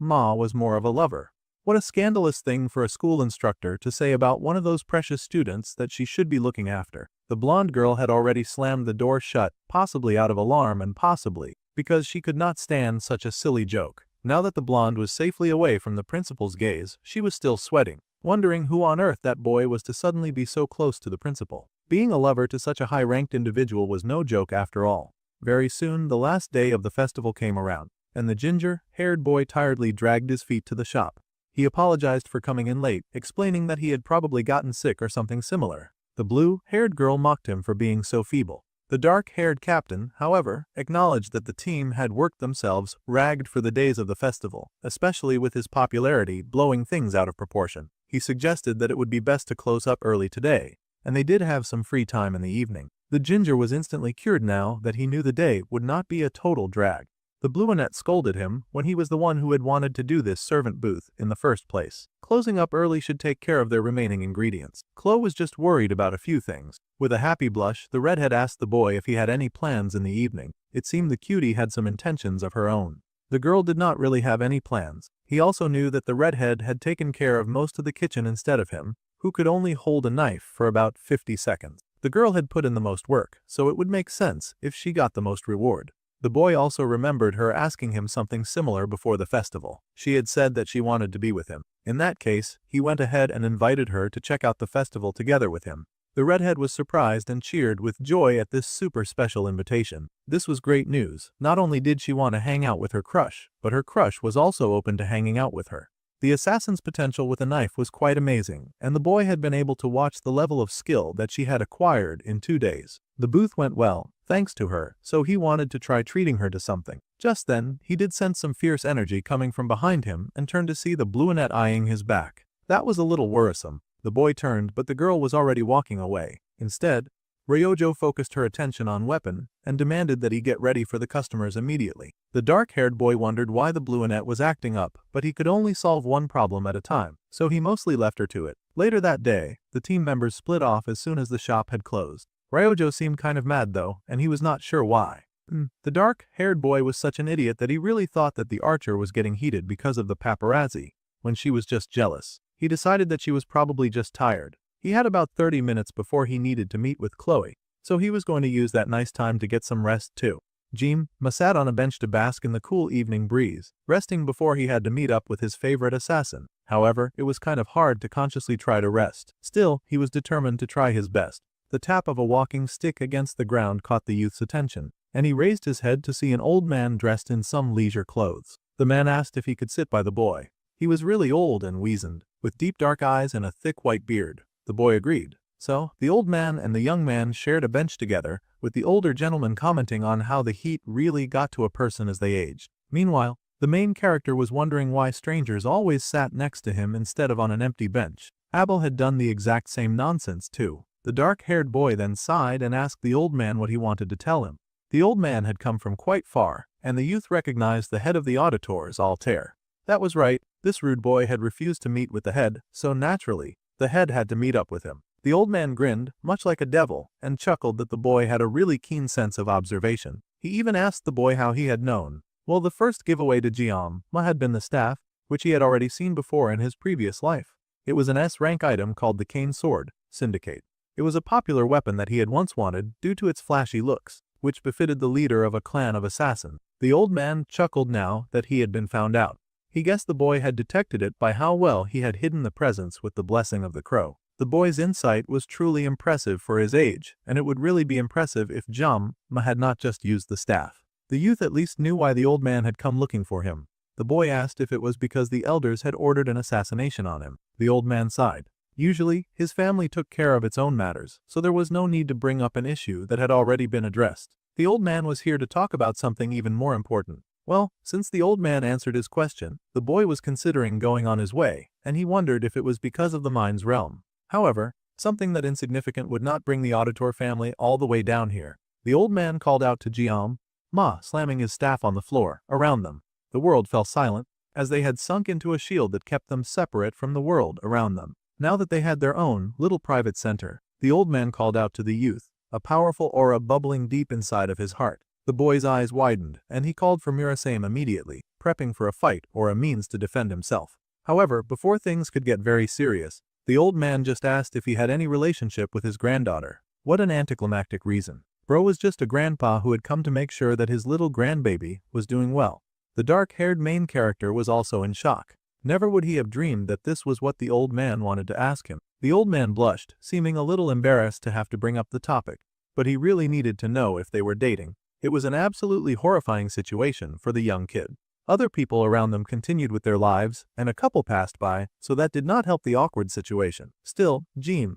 Ma was more of a lover. What a scandalous thing for a school instructor to say about one of those precious students that she should be looking after. The blonde girl had already slammed the door shut, possibly out of alarm and possibly because she could not stand such a silly joke. Now that the blonde was safely away from the principal's gaze, she was still sweating, wondering who on earth that boy was to suddenly be so close to the principal. Being a lover to such a high-ranked individual was no joke after all. Very soon, the last day of the festival came around, and the ginger-haired boy tiredly dragged his feet to the shop. He apologized for coming in late, explaining that he had probably gotten sick or something similar. The blue-haired girl mocked him for being so feeble. The dark-haired captain, however, acknowledged that the team had worked themselves ragged for the days of the festival, especially with his popularity blowing things out of proportion. He suggested that it would be best to close up early today, and they did have some free time in the evening. The ginger was instantly cured now that he knew the day would not be a total drag. The blue-annette scolded him when he was the one who had wanted to do this servant booth in the first place. Closing up early should take care of their remaining ingredients. Chloe was just worried about a few things. With a happy blush, the redhead asked the boy if he had any plans in the evening. It seemed the cutie had some intentions of her own. The girl did not really have any plans. He also knew that the redhead had taken care of most of the kitchen instead of him, who could only hold a knife for about 50 seconds. The girl had put in the most work, so it would make sense if she got the most reward. The boy also remembered her asking him something similar before the festival. She had said that she wanted to be with him. In that case, he went ahead and invited her to check out the festival together with him. The redhead was surprised and cheered with joy at this super special invitation. This was great news. Not only did she want to hang out with her crush, but her crush was also open to hanging out with her. The assassin's potential with a knife was quite amazing, and the boy had been able to watch the level of skill that she had acquired in 2 days. The booth went well, thanks to her, so he wanted to try treating her to something. Just then, he did sense some fierce energy coming from behind him and turned to see the blue-annette eyeing his back. That was a little worrisome. The boy turned, but the girl was already walking away. Instead, Ryojo focused her attention on weapon and demanded that he get ready for the customers immediately. The dark-haired boy wondered why the blue-annette was acting up, but he could only solve one problem at a time, so he mostly left her to it. Later that day, the team members split off as soon as the shop had closed. Ryojo seemed kind of mad though, and he was not sure why. The dark-haired boy was such an idiot that he really thought that the archer was getting heated because of the paparazzi, when she was just jealous. He decided that she was probably just tired. He had about 30 minutes before he needed to meet with Chloe, so he was going to use that nice time to get some rest too. Jim-ma sat on a bench to bask in the cool evening breeze, resting before he had to meet up with his favorite assassin. However, it was kind of hard to consciously try to rest. Still, he was determined to try his best. The tap of a walking stick against the ground caught the youth's attention, and he raised his head to see an old man dressed in some leisure clothes. The man asked if he could sit by the boy. He was really old and weazened, with deep dark eyes and a thick white beard. The boy agreed. So, the old man and the young man shared a bench together, with the older gentleman commenting on how the heat really got to a person as they aged. Meanwhile, the main character was wondering why strangers always sat next to him instead of on an empty bench. Abel had done the exact same nonsense too. The dark-haired boy then sighed and asked the old man what he wanted to tell him. The old man had come from quite far, and the youth recognized the head of the auditors, Altair. That was right, this rude boy had refused to meet with the head, so naturally, the head had to meet up with him. The old man grinned, much like a devil, and chuckled that the boy had a really keen sense of observation. He even asked the boy how he had known. Well, the first giveaway to Jiam-ma had been the staff, which he had already seen before in his previous life. It was an S-rank item called the Cane Sword, Syndicate. It was a popular weapon that he had once wanted due to its flashy looks, which befitted the leader of a clan of assassins. The old man chuckled now that he had been found out. He guessed the boy had detected it by how well he had hidden the presence with the blessing of the crow. The boy's insight was truly impressive for his age, and it would really be impressive if Jiam-ma had not just used the staff. The youth at least knew why the old man had come looking for him. The boy asked if it was because the elders had ordered an assassination on him. The old man sighed. Usually, his family took care of its own matters, so there was no need to bring up an issue that had already been addressed. The old man was here to talk about something even more important. Well, since the old man answered his question, the boy was considering going on his way, and he wondered if it was because of the mind's realm. However, something that insignificant would not bring the auditor family all the way down here. The old man called out to Jiam-ma, slamming his staff on the floor around them. The world fell silent, as they had sunk into a shield that kept them separate from the world around them. Now that they had their own little private center, the old man called out to the youth, a powerful aura bubbling deep inside of his heart. The boy's eyes widened, and he called for Murasame immediately, prepping for a fight or a means to defend himself. However, before things could get very serious, the old man just asked if he had any relationship with his granddaughter. What an anticlimactic reason. Bro was just a grandpa who had come to make sure that his little grandbaby was doing well. The dark-haired main character was also in shock. Never would he have dreamed that this was what the old man wanted to ask him. The old man blushed, seeming a little embarrassed to have to bring up the topic, but he really needed to know if they were dating. It was an absolutely horrifying situation for the young kid. Other people around them continued with their lives, and a couple passed by, so that did not help the awkward situation. Still,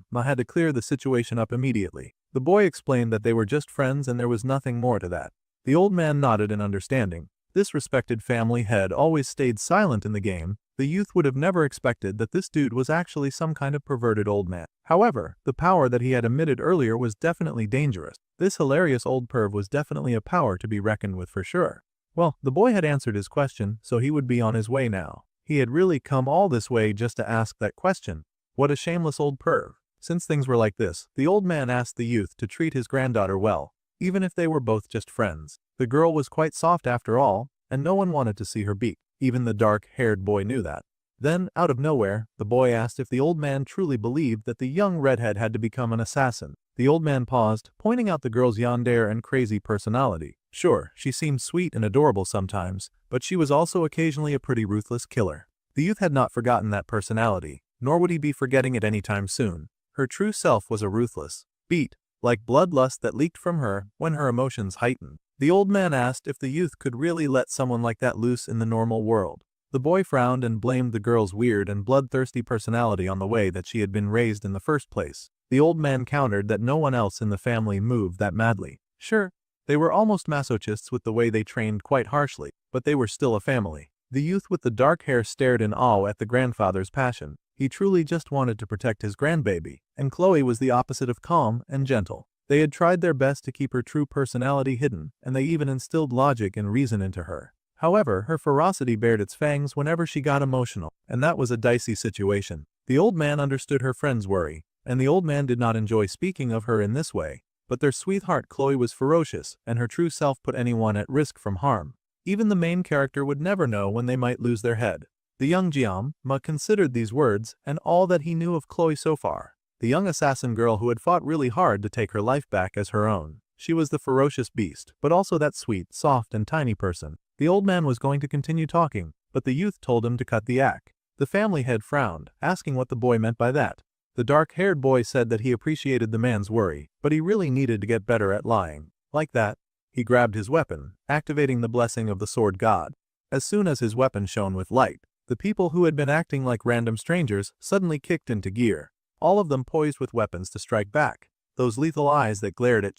Ma had to clear the situation up immediately. The boy explained that they were just friends and there was nothing more to that. The old man nodded in understanding. This respected family head always stayed silent in the game. The youth would have never expected that this dude was actually some kind of perverted old man. However, the power that he had emitted earlier was definitely dangerous. This hilarious old perv was definitely a power to be reckoned with for sure. Well, the boy had answered his question, so he would be on his way now. He had really come all this way just to ask that question. What a shameless old perv. Since things were like this, the old man asked the youth to treat his granddaughter well, even if they were both just friends. The girl was quite soft after all, and no one wanted to see her beak. Even the dark-haired boy knew that. Then, out of nowhere, the boy asked if the old man truly believed that the young redhead had to become an assassin. The old man paused, pointing out the girl's yandere and crazy personality. Sure, she seemed sweet and adorable sometimes, but she was also occasionally a pretty ruthless killer. The youth had not forgotten that personality, nor would he be forgetting it anytime soon. Her true self was a ruthless beat, like bloodlust that leaked from her when her emotions heightened. The old man asked if the youth could really let someone like that loose in the normal world. The boy frowned and blamed the girl's weird and bloodthirsty personality on the way that she had been raised in the first place. The old man countered that no one else in the family moved that madly. Sure, they were almost masochists with the way they trained quite harshly, but they were still a family. The youth with the dark hair stared in awe at the grandfather's passion. He truly just wanted to protect his grandbaby, and Chloe was the opposite of calm and gentle. They had tried their best to keep her true personality hidden, and they even instilled logic and reason into her. However, her ferocity bared its fangs whenever she got emotional, and that was a dicey situation. The old man understood her friend's worry, and the old man did not enjoy speaking of her in this way, but their sweetheart Chloe was ferocious, and her true self put anyone at risk from harm. Even the main character would never know when they might lose their head. The young Ma considered these words and all that he knew of Chloe so far. The young assassin girl who had fought really hard to take her life back as her own. She was the ferocious beast, but also that sweet, soft, and tiny person. The old man was going to continue talking, but the youth told him to cut the act. The family head frowned, asking what the boy meant by that. The dark-haired boy said that he appreciated the man's worry, but he really needed to get better at lying. Like that, he grabbed his weapon, activating the blessing of the sword god. As soon as his weapon shone with light, the people who had been acting like random strangers suddenly kicked into gear, all of them poised with weapons to strike back. Those lethal eyes that glared at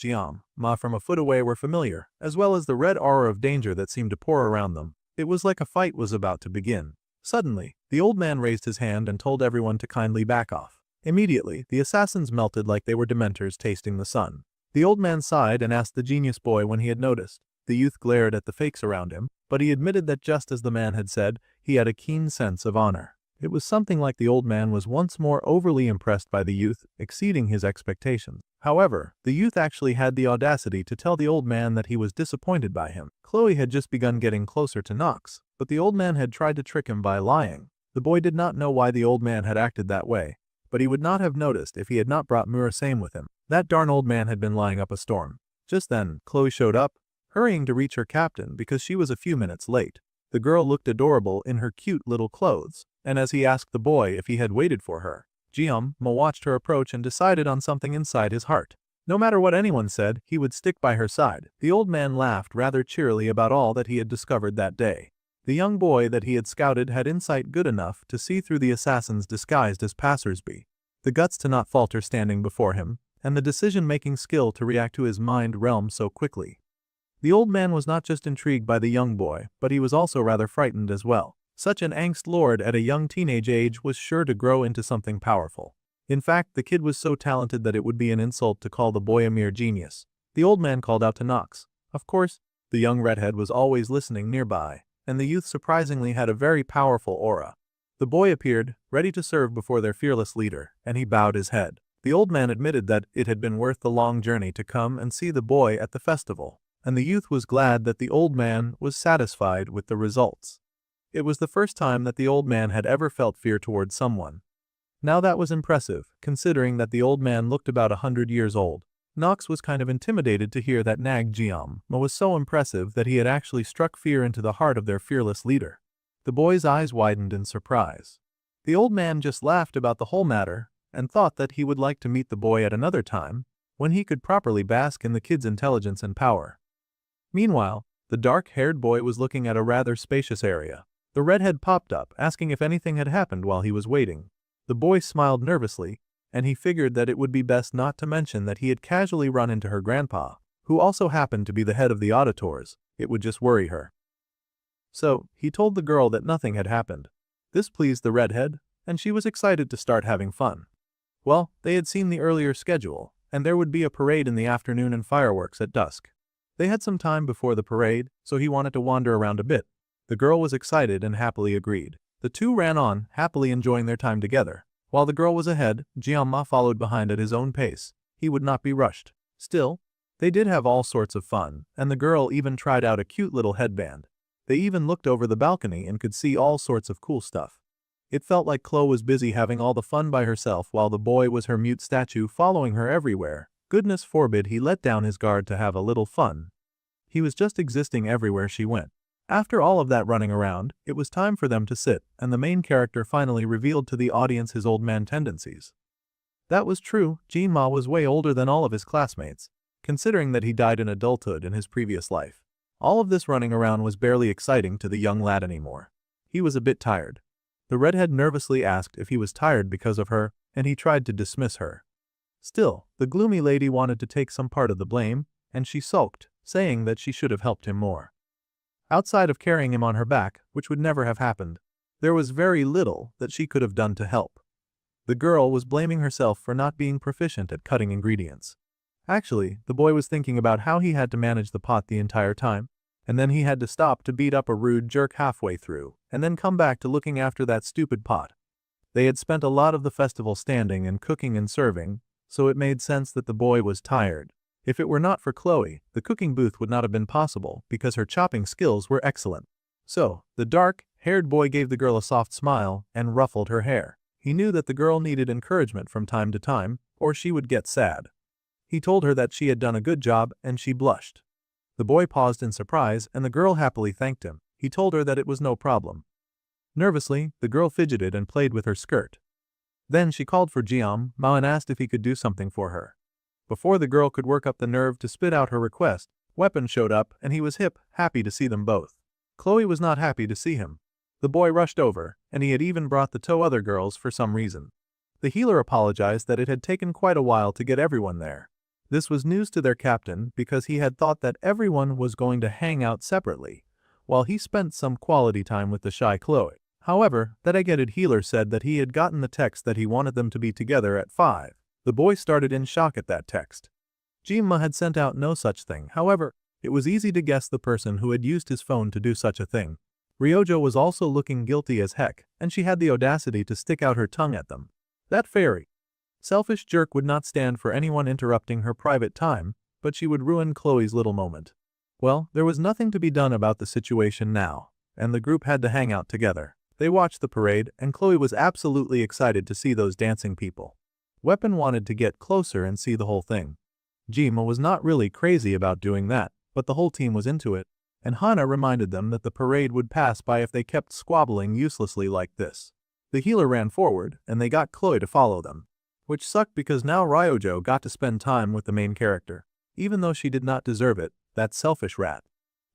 Ma from a foot away were familiar, as well as the red aura of danger that seemed to pour around them. It was like a fight was about to begin. Suddenly, the old man raised his hand and told everyone to kindly back off. Immediately, the assassins melted like they were dementors tasting the sun. The old man sighed and asked the genius boy when he had noticed. The youth glared at the fakes around him, but he admitted that just as the man had said, he had a keen sense of honor. It was something like the old man was once more overly impressed by the youth, exceeding his expectations. However, the youth actually had the audacity to tell the old man that he was disappointed by him. Chloe had just begun getting closer to Nox, but the old man had tried to trick him by lying. The boy did not know why the old man had acted that way, but he would not have noticed if he had not brought Murasame with him. That darn old man had been lying up a storm. Just then, Chloe showed up, hurrying to reach her captain because she was a few minutes late. The girl looked adorable in her cute little clothes, and as he asked the boy if he had waited for her, Ma watched her approach and decided on something inside his heart. No matter what anyone said, he would stick by her side. The old man laughed rather cheerily about all that he had discovered that day. The young boy that he had scouted had insight good enough to see through the assassins disguised as passersby, the guts to not falter standing before him, and the decision-making skill to react to his mind realm so quickly. The old man was not just intrigued by the young boy, but he was also rather frightened as well. Such an angst lord at a young teenage age was sure to grow into something powerful. In fact, the kid was so talented that it would be an insult to call the boy a mere genius. The old man called out to Nox. Of course, the young redhead was always listening nearby, and the youth surprisingly had a very powerful aura. The boy appeared, ready to serve before their fearless leader, and he bowed his head. The old man admitted that it had been worth the long journey to come and see the boy at the festival, and the youth was glad that the old man was satisfied with the results. It was the first time that the old man had ever felt fear towards someone. Now that was impressive, considering that the old man looked about 100 years old. Nox was kind of intimidated to hear that Nag Jiama was so impressive that he had actually struck fear into the heart of their fearless leader. The boy's eyes widened in surprise. The old man just laughed about the whole matter and thought that he would like to meet the boy at another time when he could properly bask in the kid's intelligence and power. Meanwhile, the dark-haired boy was looking at a rather spacious area. The redhead popped up, asking if anything had happened while he was waiting. The boy smiled nervously, and he figured that it would be best not to mention that he had casually run into her grandpa, who also happened to be the head of the auditors. It would just worry her. So, he told the girl that nothing had happened. This pleased the redhead, and she was excited to start having fun. Well, they had seen the earlier schedule, and there would be a parade in the afternoon and fireworks at dusk. They had some time before the parade, so he wanted to wander around a bit. The girl was excited and happily agreed. The two ran on, happily enjoying their time together. While the girl was ahead, Jiama followed behind at his own pace. He would not be rushed. Still, they did have all sorts of fun, and the girl even tried out a cute little headband. They even looked over the balcony and could see all sorts of cool stuff. It felt like Chloe was busy having all the fun by herself while the boy was her mute statue following her everywhere. Goodness forbid he let down his guard to have a little fun. He was just existing everywhere she went. After all of that running around, it was time for them to sit, and the main character finally revealed to the audience his old man tendencies. That was true, Jiama was way older than all of his classmates, considering that he died in adulthood in his previous life. All of this running around was barely exciting to the young lad anymore. He was a bit tired. The redhead nervously asked if he was tired because of her, and he tried to dismiss her. Still, the gloomy lady wanted to take some part of the blame, and she sulked, saying that she should have helped him more. Outside of carrying him on her back, which would never have happened, there was very little that she could have done to help. The girl was blaming herself for not being proficient at cutting ingredients. Actually, the boy was thinking about how he had to manage the pot the entire time, and then he had to stop to beat up a rude jerk halfway through, and then come back to looking after that stupid pot. They had spent a lot of the festival standing and cooking and serving, so it made sense that the boy was tired. If it were not for Chloe, the cooking booth would not have been possible because her chopping skills were excellent. So, the dark-haired boy gave the girl a soft smile and ruffled her hair. He knew that the girl needed encouragement from time to time, or she would get sad. He told her that she had done a good job, and she blushed. The boy paused in surprise, and the girl happily thanked him. He told her that it was no problem. Nervously, the girl fidgeted and played with her skirt. Then she called for Jiama and asked if he could do something for her. Before the girl could work up the nerve to spit out her request, Weapon showed up and he was happy to see them both. Chloe was not happy to see him. The boy rushed over, and he had even brought the two other girls for some reason. The healer apologized that it had taken quite a while to get everyone there. This was news to their captain because he had thought that everyone was going to hang out separately, while he spent some quality time with the shy Chloe. However, that egg-headed healer said that he had gotten the text that he wanted them to be together at 5. The boy started in shock at that text. Jiama had sent out no such thing. However, it was easy to guess the person who had used his phone to do such a thing. Ryojo was also looking guilty as heck, and she had the audacity to stick out her tongue at them. That fairy, selfish jerk would not stand for anyone interrupting her private time, but she would ruin Chloe's little moment. Well, there was nothing to be done about the situation now, and the group had to hang out together. They watched the parade, and Chloe was absolutely excited to see those dancing people. Weapon wanted to get closer and see the whole thing. Jiama was not really crazy about doing that, but the whole team was into it, and Hana reminded them that the parade would pass by if they kept squabbling uselessly like this. The healer ran forward, and they got Chloe to follow them. Which sucked because now Ryojo got to spend time with the main character, even though she did not deserve it, that selfish rat.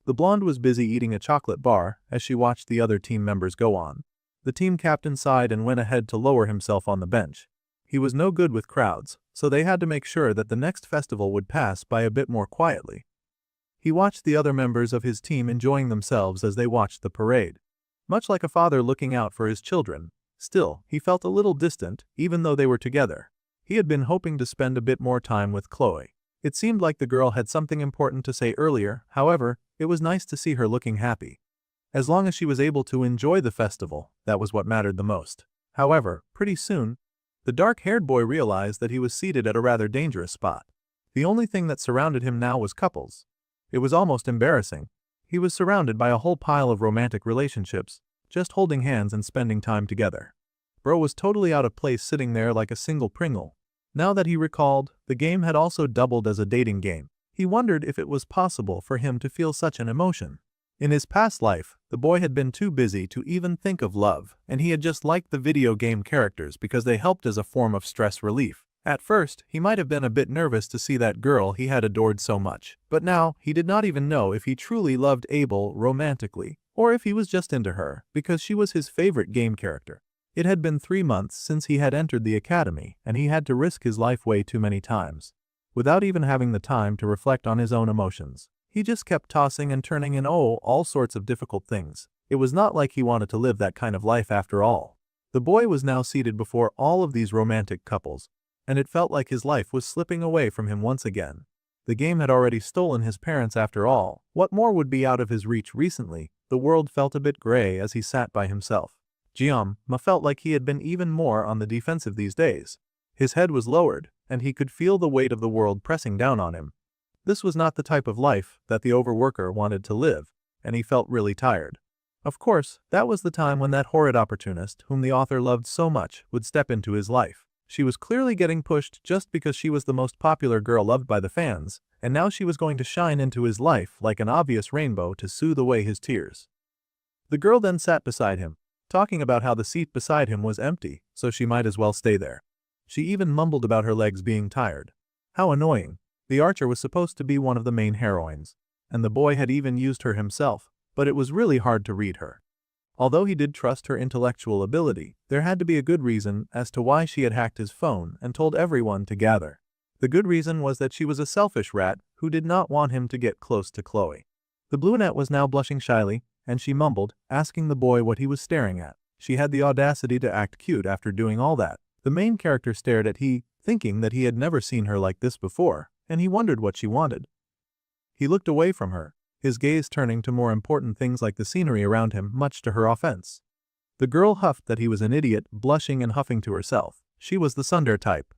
The blonde was busy eating a chocolate bar as she watched the other team members go on. The team captain sighed and went ahead to lower himself on the bench. He was no good with crowds, so they had to make sure that the next festival would pass by a bit more quietly. He watched the other members of his team enjoying themselves as they watched the parade. Much like a father looking out for his children, still, he felt a little distant, even though they were together. He had been hoping to spend a bit more time with Chloe. It seemed like the girl had something important to say earlier, however, it was nice to see her looking happy. As long as she was able to enjoy the festival, that was what mattered the most. However, pretty soon, the dark-haired boy realized that he was seated at a rather dangerous spot. The only thing that surrounded him now was couples. It was almost embarrassing. He was surrounded by a whole pile of romantic relationships, just holding hands and spending time together. Bro was totally out of place sitting there like a single Pringle. Now that he recalled, The game had also doubled as a dating game. He wondered if it was possible for him to feel such an emotion. In his past life, the boy had been too busy to even think of love, and he had just liked the video game characters because they helped as a form of stress relief. At first, he might have been a bit nervous to see that girl he had adored so much, but now he did not even know if he truly loved Abel romantically, or if he was just into her because she was his favorite game character. It had been 3 months since he had entered the academy, and he had to risk his life way too many times. Without even having the time to reflect on his own emotions, he just kept tossing and turning in all sorts of difficult things. It was not like he wanted to live that kind of life after all. The boy was now seated before all of these romantic couples, and it felt like his life was slipping away from him once again. The game had already stolen his parents after all. What more would be out of his reach recently? The world felt a bit gray as he sat by himself. Ma felt like he had been even more on the defensive these days. His head was lowered, and he could feel the weight of the world pressing down on him. This was not the type of life that the overworker wanted to live, and he felt really tired. Of course, that was the time when that horrid opportunist, whom the author loved so much, would step into his life. She was clearly getting pushed just because she was the most popular girl loved by the fans, and now she was going to shine into his life like an obvious rainbow to soothe away his tears. The girl then sat beside him, talking about how the seat beside him was empty, so she might as well stay there. She even mumbled about her legs being tired. How annoying. The archer was supposed to be one of the main heroines, and the boy had even used her himself, but it was really hard to read her. Although he did trust her intellectual ability, there had to be a good reason as to why she had hacked his phone and told everyone to gather. The good reason was that she was a selfish rat who did not want him to get close to Chloe. The brunette was now blushing shyly, and she mumbled, asking the boy what he was staring at. She had the audacity to act cute after doing all that. The main character stared at he, thinking that he had never seen her like this before, and he wondered what she wanted. He looked away from her, his gaze turning to more important things like the scenery around him, much to her offense. The girl huffed that he was an idiot, blushing and huffing to herself. She was the tsundere type.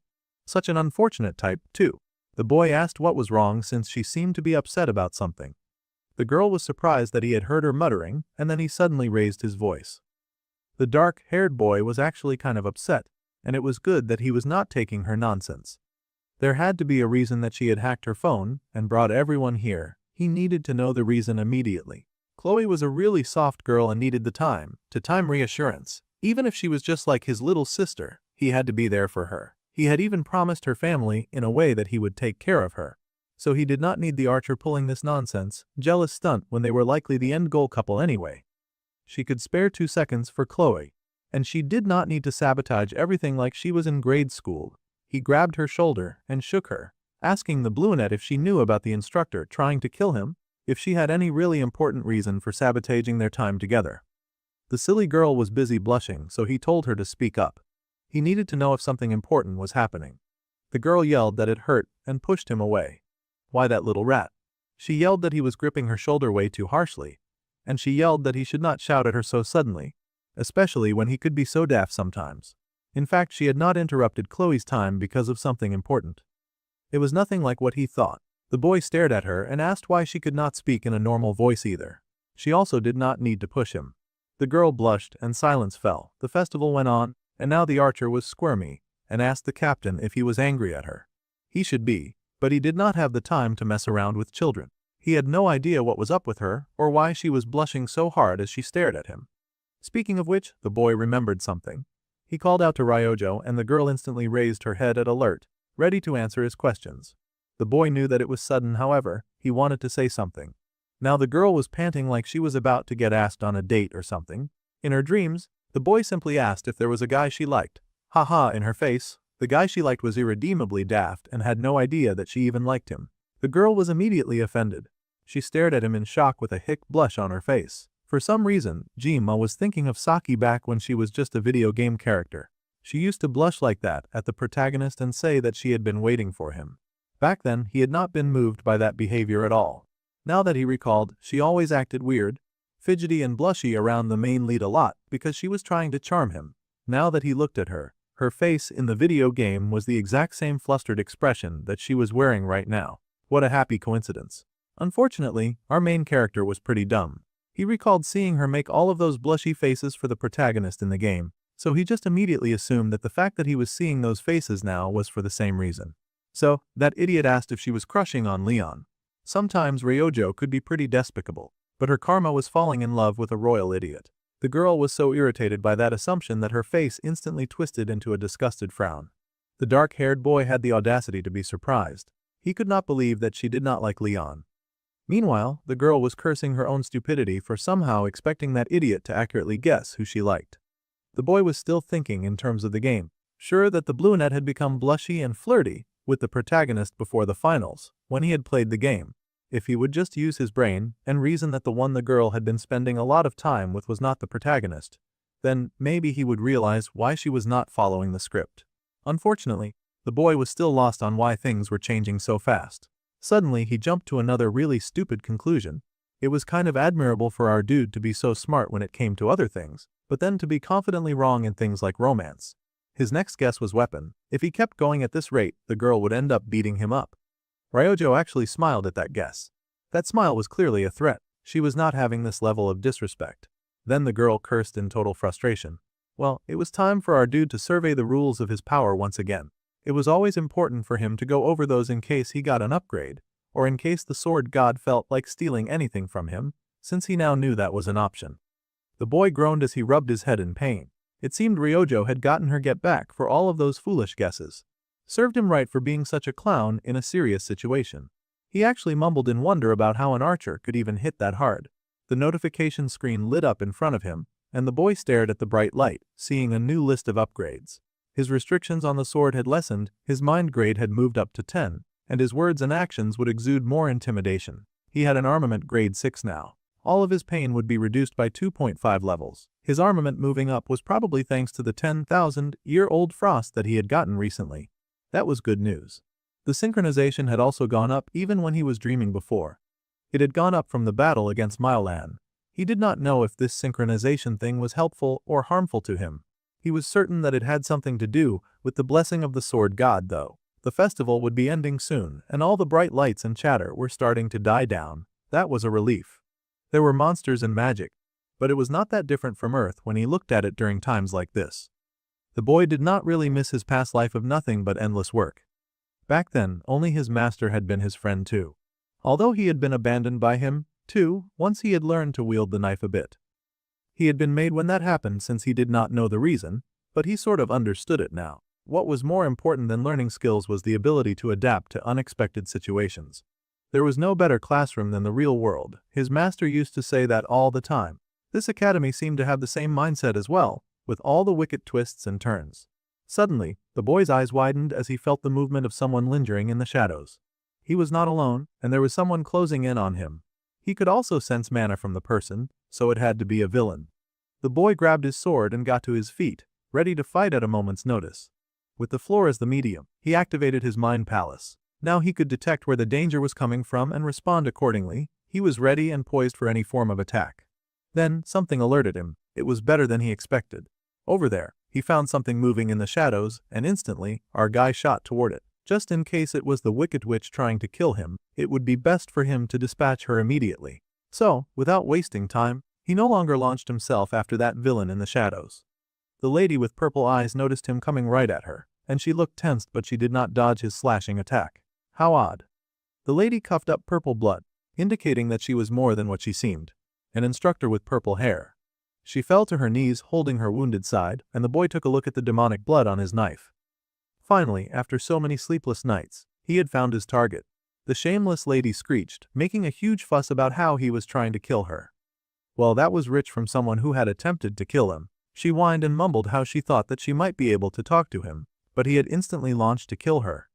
Such an unfortunate type, too. The boy asked what was wrong since she seemed to be upset about something. The girl was surprised that he had heard her muttering, and then he suddenly raised his voice. The dark-haired boy was actually kind of upset, and it was good that he was not taking her nonsense. There had to be a reason that she had hacked her phone and brought everyone here. He needed to know the reason immediately. Chloe was a really soft girl and needed the time reassurance. Even if she was just like his little sister, he had to be there for her. He had even promised her family in a way that he would take care of her. So he did not need the archer pulling this nonsense, jealous stunt when they were likely the end goal couple anyway. She could spare 2 seconds for Chloe, and she did not need to sabotage everything like she was in grade school. He grabbed her shoulder and shook her, asking the brunette if she knew about the instructor trying to kill him, if she had any really important reason for sabotaging their time together. The silly girl was busy blushing, so he told her to speak up. He needed to know if something important was happening. The girl yelled that it hurt and pushed him away. Why that little rat? She yelled that he was gripping her shoulder way too harshly, and she yelled that he should not shout at her so suddenly, especially when he could be so daft sometimes. In fact, she had not interrupted Chloe's time because of something important. It was nothing like what he thought. The boy stared at her and asked why she could not speak in a normal voice either. She also did not need to push him. The girl blushed and silence fell. The festival went on, and now the archer was squirmy and asked the captain if he was angry at her. He should be, but he did not have the time to mess around with children. He had no idea what was up with her or why she was blushing so hard as she stared at him. Speaking of which, the boy remembered something. He called out to Ryojo, and the girl instantly raised her head at alert, ready to answer his questions. The boy knew that it was sudden, however, he wanted to say something. Now the girl was panting like she was about to get asked on a date or something. In her dreams, the boy simply asked if there was a guy she liked. Haha, in her face, the guy she liked was irredeemably daft and had no idea that she even liked him. The girl was immediately offended. She stared at him in shock with a hick blush on her face. For some reason, Ma was thinking of Saki back when she was just a video game character. She used to blush like that at the protagonist and say that she had been waiting for him. Back then, he had not been moved by that behavior at all. Now that he recalled, she always acted weird, fidgety and blushy around the main lead a lot because she was trying to charm him. Now that he looked at her, her face in the video game was the exact same flustered expression that she was wearing right now. What a happy coincidence. Unfortunately, our main character was pretty dumb. He recalled seeing her make all of those blushy faces for the protagonist in the game, so he just immediately assumed that the fact that he was seeing those faces now was for the same reason. So, that idiot asked if she was crushing on Leon. Sometimes Ryojo could be pretty despicable, but her karma was falling in love with a royal idiot. The girl was so irritated by that assumption that her face instantly twisted into a disgusted frown. The dark-haired boy had the audacity to be surprised. He could not believe that she did not like Leon. Meanwhile, the girl was cursing her own stupidity for somehow expecting that idiot to accurately guess who she liked. The boy was still thinking in terms of the game, sure that the brunette had become blushy and flirty with the protagonist before the finals, when he had played the game. If he would just use his brain and reason that the one the girl had been spending a lot of time with was not the protagonist, then maybe he would realize why she was not following the script. Unfortunately, the boy was still lost on why things were changing so fast. Suddenly he jumped to another really stupid conclusion. It was kind of admirable for our dude to be so smart when it came to other things, but then to be confidently wrong in things like romance. His next guess was weapon. If he kept going at this rate, the girl would end up beating him up. Ryojo actually smiled at that guess. That smile was clearly a threat. She was not having this level of disrespect. Then the girl cursed in total frustration. Well, it was time for our dude to survey the rules of his power once again. It was always important for him to go over those in case he got an upgrade, or in case the sword god felt like stealing anything from him, since he now knew that was an option. The boy groaned as he rubbed his head in pain. It seemed Ryojo had gotten her get back for all of those foolish guesses. Served him right for being such a clown in a serious situation. He actually mumbled in wonder about how an archer could even hit that hard. The notification screen lit up in front of him, and the boy stared at the bright light, seeing a new list of upgrades. His restrictions on the sword had lessened, his mind grade had moved up to 10, and his words and actions would exude more intimidation. He had an armament grade 6 now. All of his pain would be reduced by 2.5 levels. His armament moving up was probably thanks to the 10,000-year-old frost that he had gotten recently. That was good news. The synchronization had also gone up even when he was dreaming before. It had gone up from the battle against Milan. He did not know if this synchronization thing was helpful or harmful to him. He was certain that it had something to do with the blessing of the sword god though. The festival would be ending soon, and all the bright lights and chatter were starting to die down. That was a relief. There were monsters and magic, but it was not that different from Earth when he looked at it during times like this. The boy did not really miss his past life of nothing but endless work. Back then, only his master had been his friend too. Although he had been abandoned by him, too, once he had learned to wield the knife a bit. He had been made when that happened since he did not know the reason, but he sort of understood it now. What was more important than learning skills was the ability to adapt to unexpected situations. There was no better classroom than the real world. His master used to say that all the time. This academy seemed to have the same mindset as well, with all the wicked twists and turns. Suddenly, the boy's eyes widened as he felt the movement of someone lingering in the shadows. He was not alone, and there was someone closing in on him. He could also sense mana from the person, so it had to be a villain. The boy grabbed his sword and got to his feet, ready to fight at a moment's notice. With the floor as the medium, he activated his mind palace. Now he could detect where the danger was coming from and respond accordingly. He was ready and poised for any form of attack. Then, something alerted him. It was better than he expected. Over there, he found something moving in the shadows, and instantly, our guy shot toward it. Just in case it was the wicked witch trying to kill him, it would be best for him to dispatch her immediately. So, without wasting time, he no longer launched himself after that villain in the shadows. The lady with purple eyes noticed him coming right at her, and she looked tensed but she did not dodge his slashing attack. How odd. The lady coughed up purple blood, indicating that she was more than what she seemed. An instructor with purple hair. She fell to her knees holding her wounded side, and the boy took a look at the demonic blood on his knife. Finally, after so many sleepless nights, he had found his target. The shameless lady screeched, making a huge fuss about how he was trying to kill her. Well, that was rich from someone who had attempted to kill him. She whined and mumbled how she thought that she might be able to talk to him, but he had instantly launched to kill her.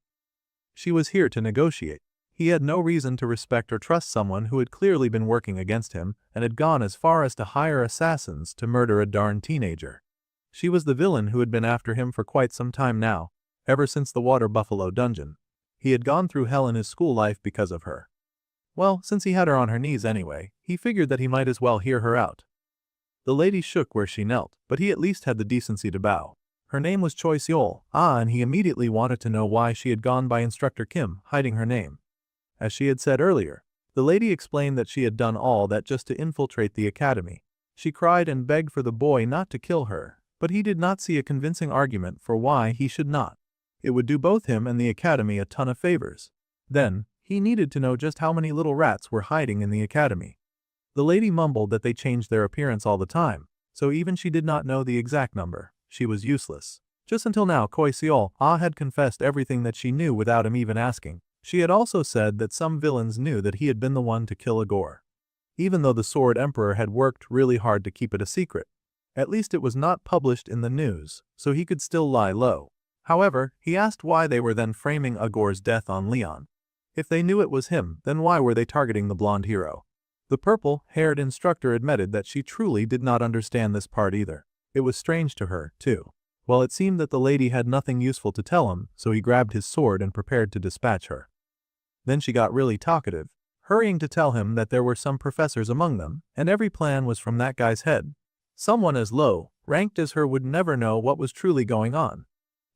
She was here to negotiate. He had no reason to respect or trust someone who had clearly been working against him and had gone as far as to hire assassins to murder a darn teenager. She was the villain who had been after him for quite some time now, ever since the water buffalo dungeon. He had gone through hell in his school life because of her. Well, since he had her on her knees anyway, he figured that he might as well hear her out. The lady shook where she knelt, but he at least had the decency to bow. Her name was Choi Seol, and he immediately wanted to know why she had gone by Instructor Kim, hiding her name. As she had said earlier, the lady explained that she had done all that just to infiltrate the academy. She cried and begged for the boy not to kill her, but he did not see a convincing argument for why he should not. It would do both him and the academy a ton of favors. Then, he needed to know just how many little rats were hiding in the academy. The lady mumbled that they changed their appearance all the time, so even she did not know the exact number. She was useless. Just until now, Koi Seol had confessed everything that she knew without him even asking. She had also said that some villains knew that he had been the one to kill Agor. Even though the Sword Emperor had worked really hard to keep it a secret, at least it was not published in the news, so he could still lie low. However, he asked why they were then framing Agor's death on Leon. If they knew it was him, then why were they targeting the blonde hero? The purple-haired instructor admitted that she truly did not understand this part either. It was strange to her, too. Well, it seemed that the lady had nothing useful to tell him, so he grabbed his sword and prepared to dispatch her. Then she got really talkative, hurrying to tell him that there were some professors among them, and every plan was from that guy's head. Someone as low ranked as her would never know what was truly going on.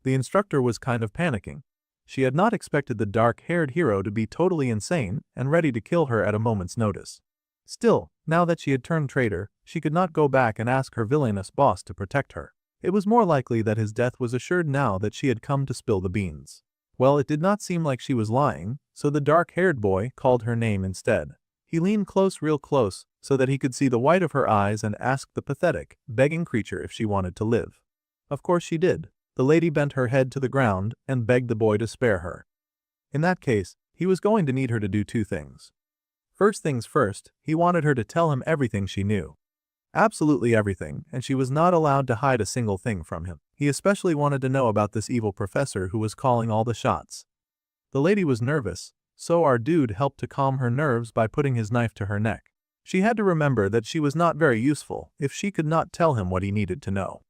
The instructor was kind of panicking. She had not expected the dark-haired hero to be totally insane and ready to kill her at a moment's notice. Still, now that she had turned traitor, she could not go back and ask her villainous boss to protect her. It was more likely that his death was assured now that she had come to spill the beans. Well, it did not seem like she was lying, so the dark-haired boy called her name instead. He leaned real close, so that he could see the white of her eyes and asked the pathetic, begging creature if she wanted to live. Of course she did. The lady bent her head to the ground and begged the boy to spare her. In that case, he was going to need her to do two things. First things first, he wanted her to tell him everything she knew. Absolutely everything, and she was not allowed to hide a single thing from him. He especially wanted to know about this evil professor who was calling all the shots. The lady was nervous, so our dude helped to calm her nerves by putting his knife to her neck. She had to remember that she was not very useful if she could not tell him what he needed to know.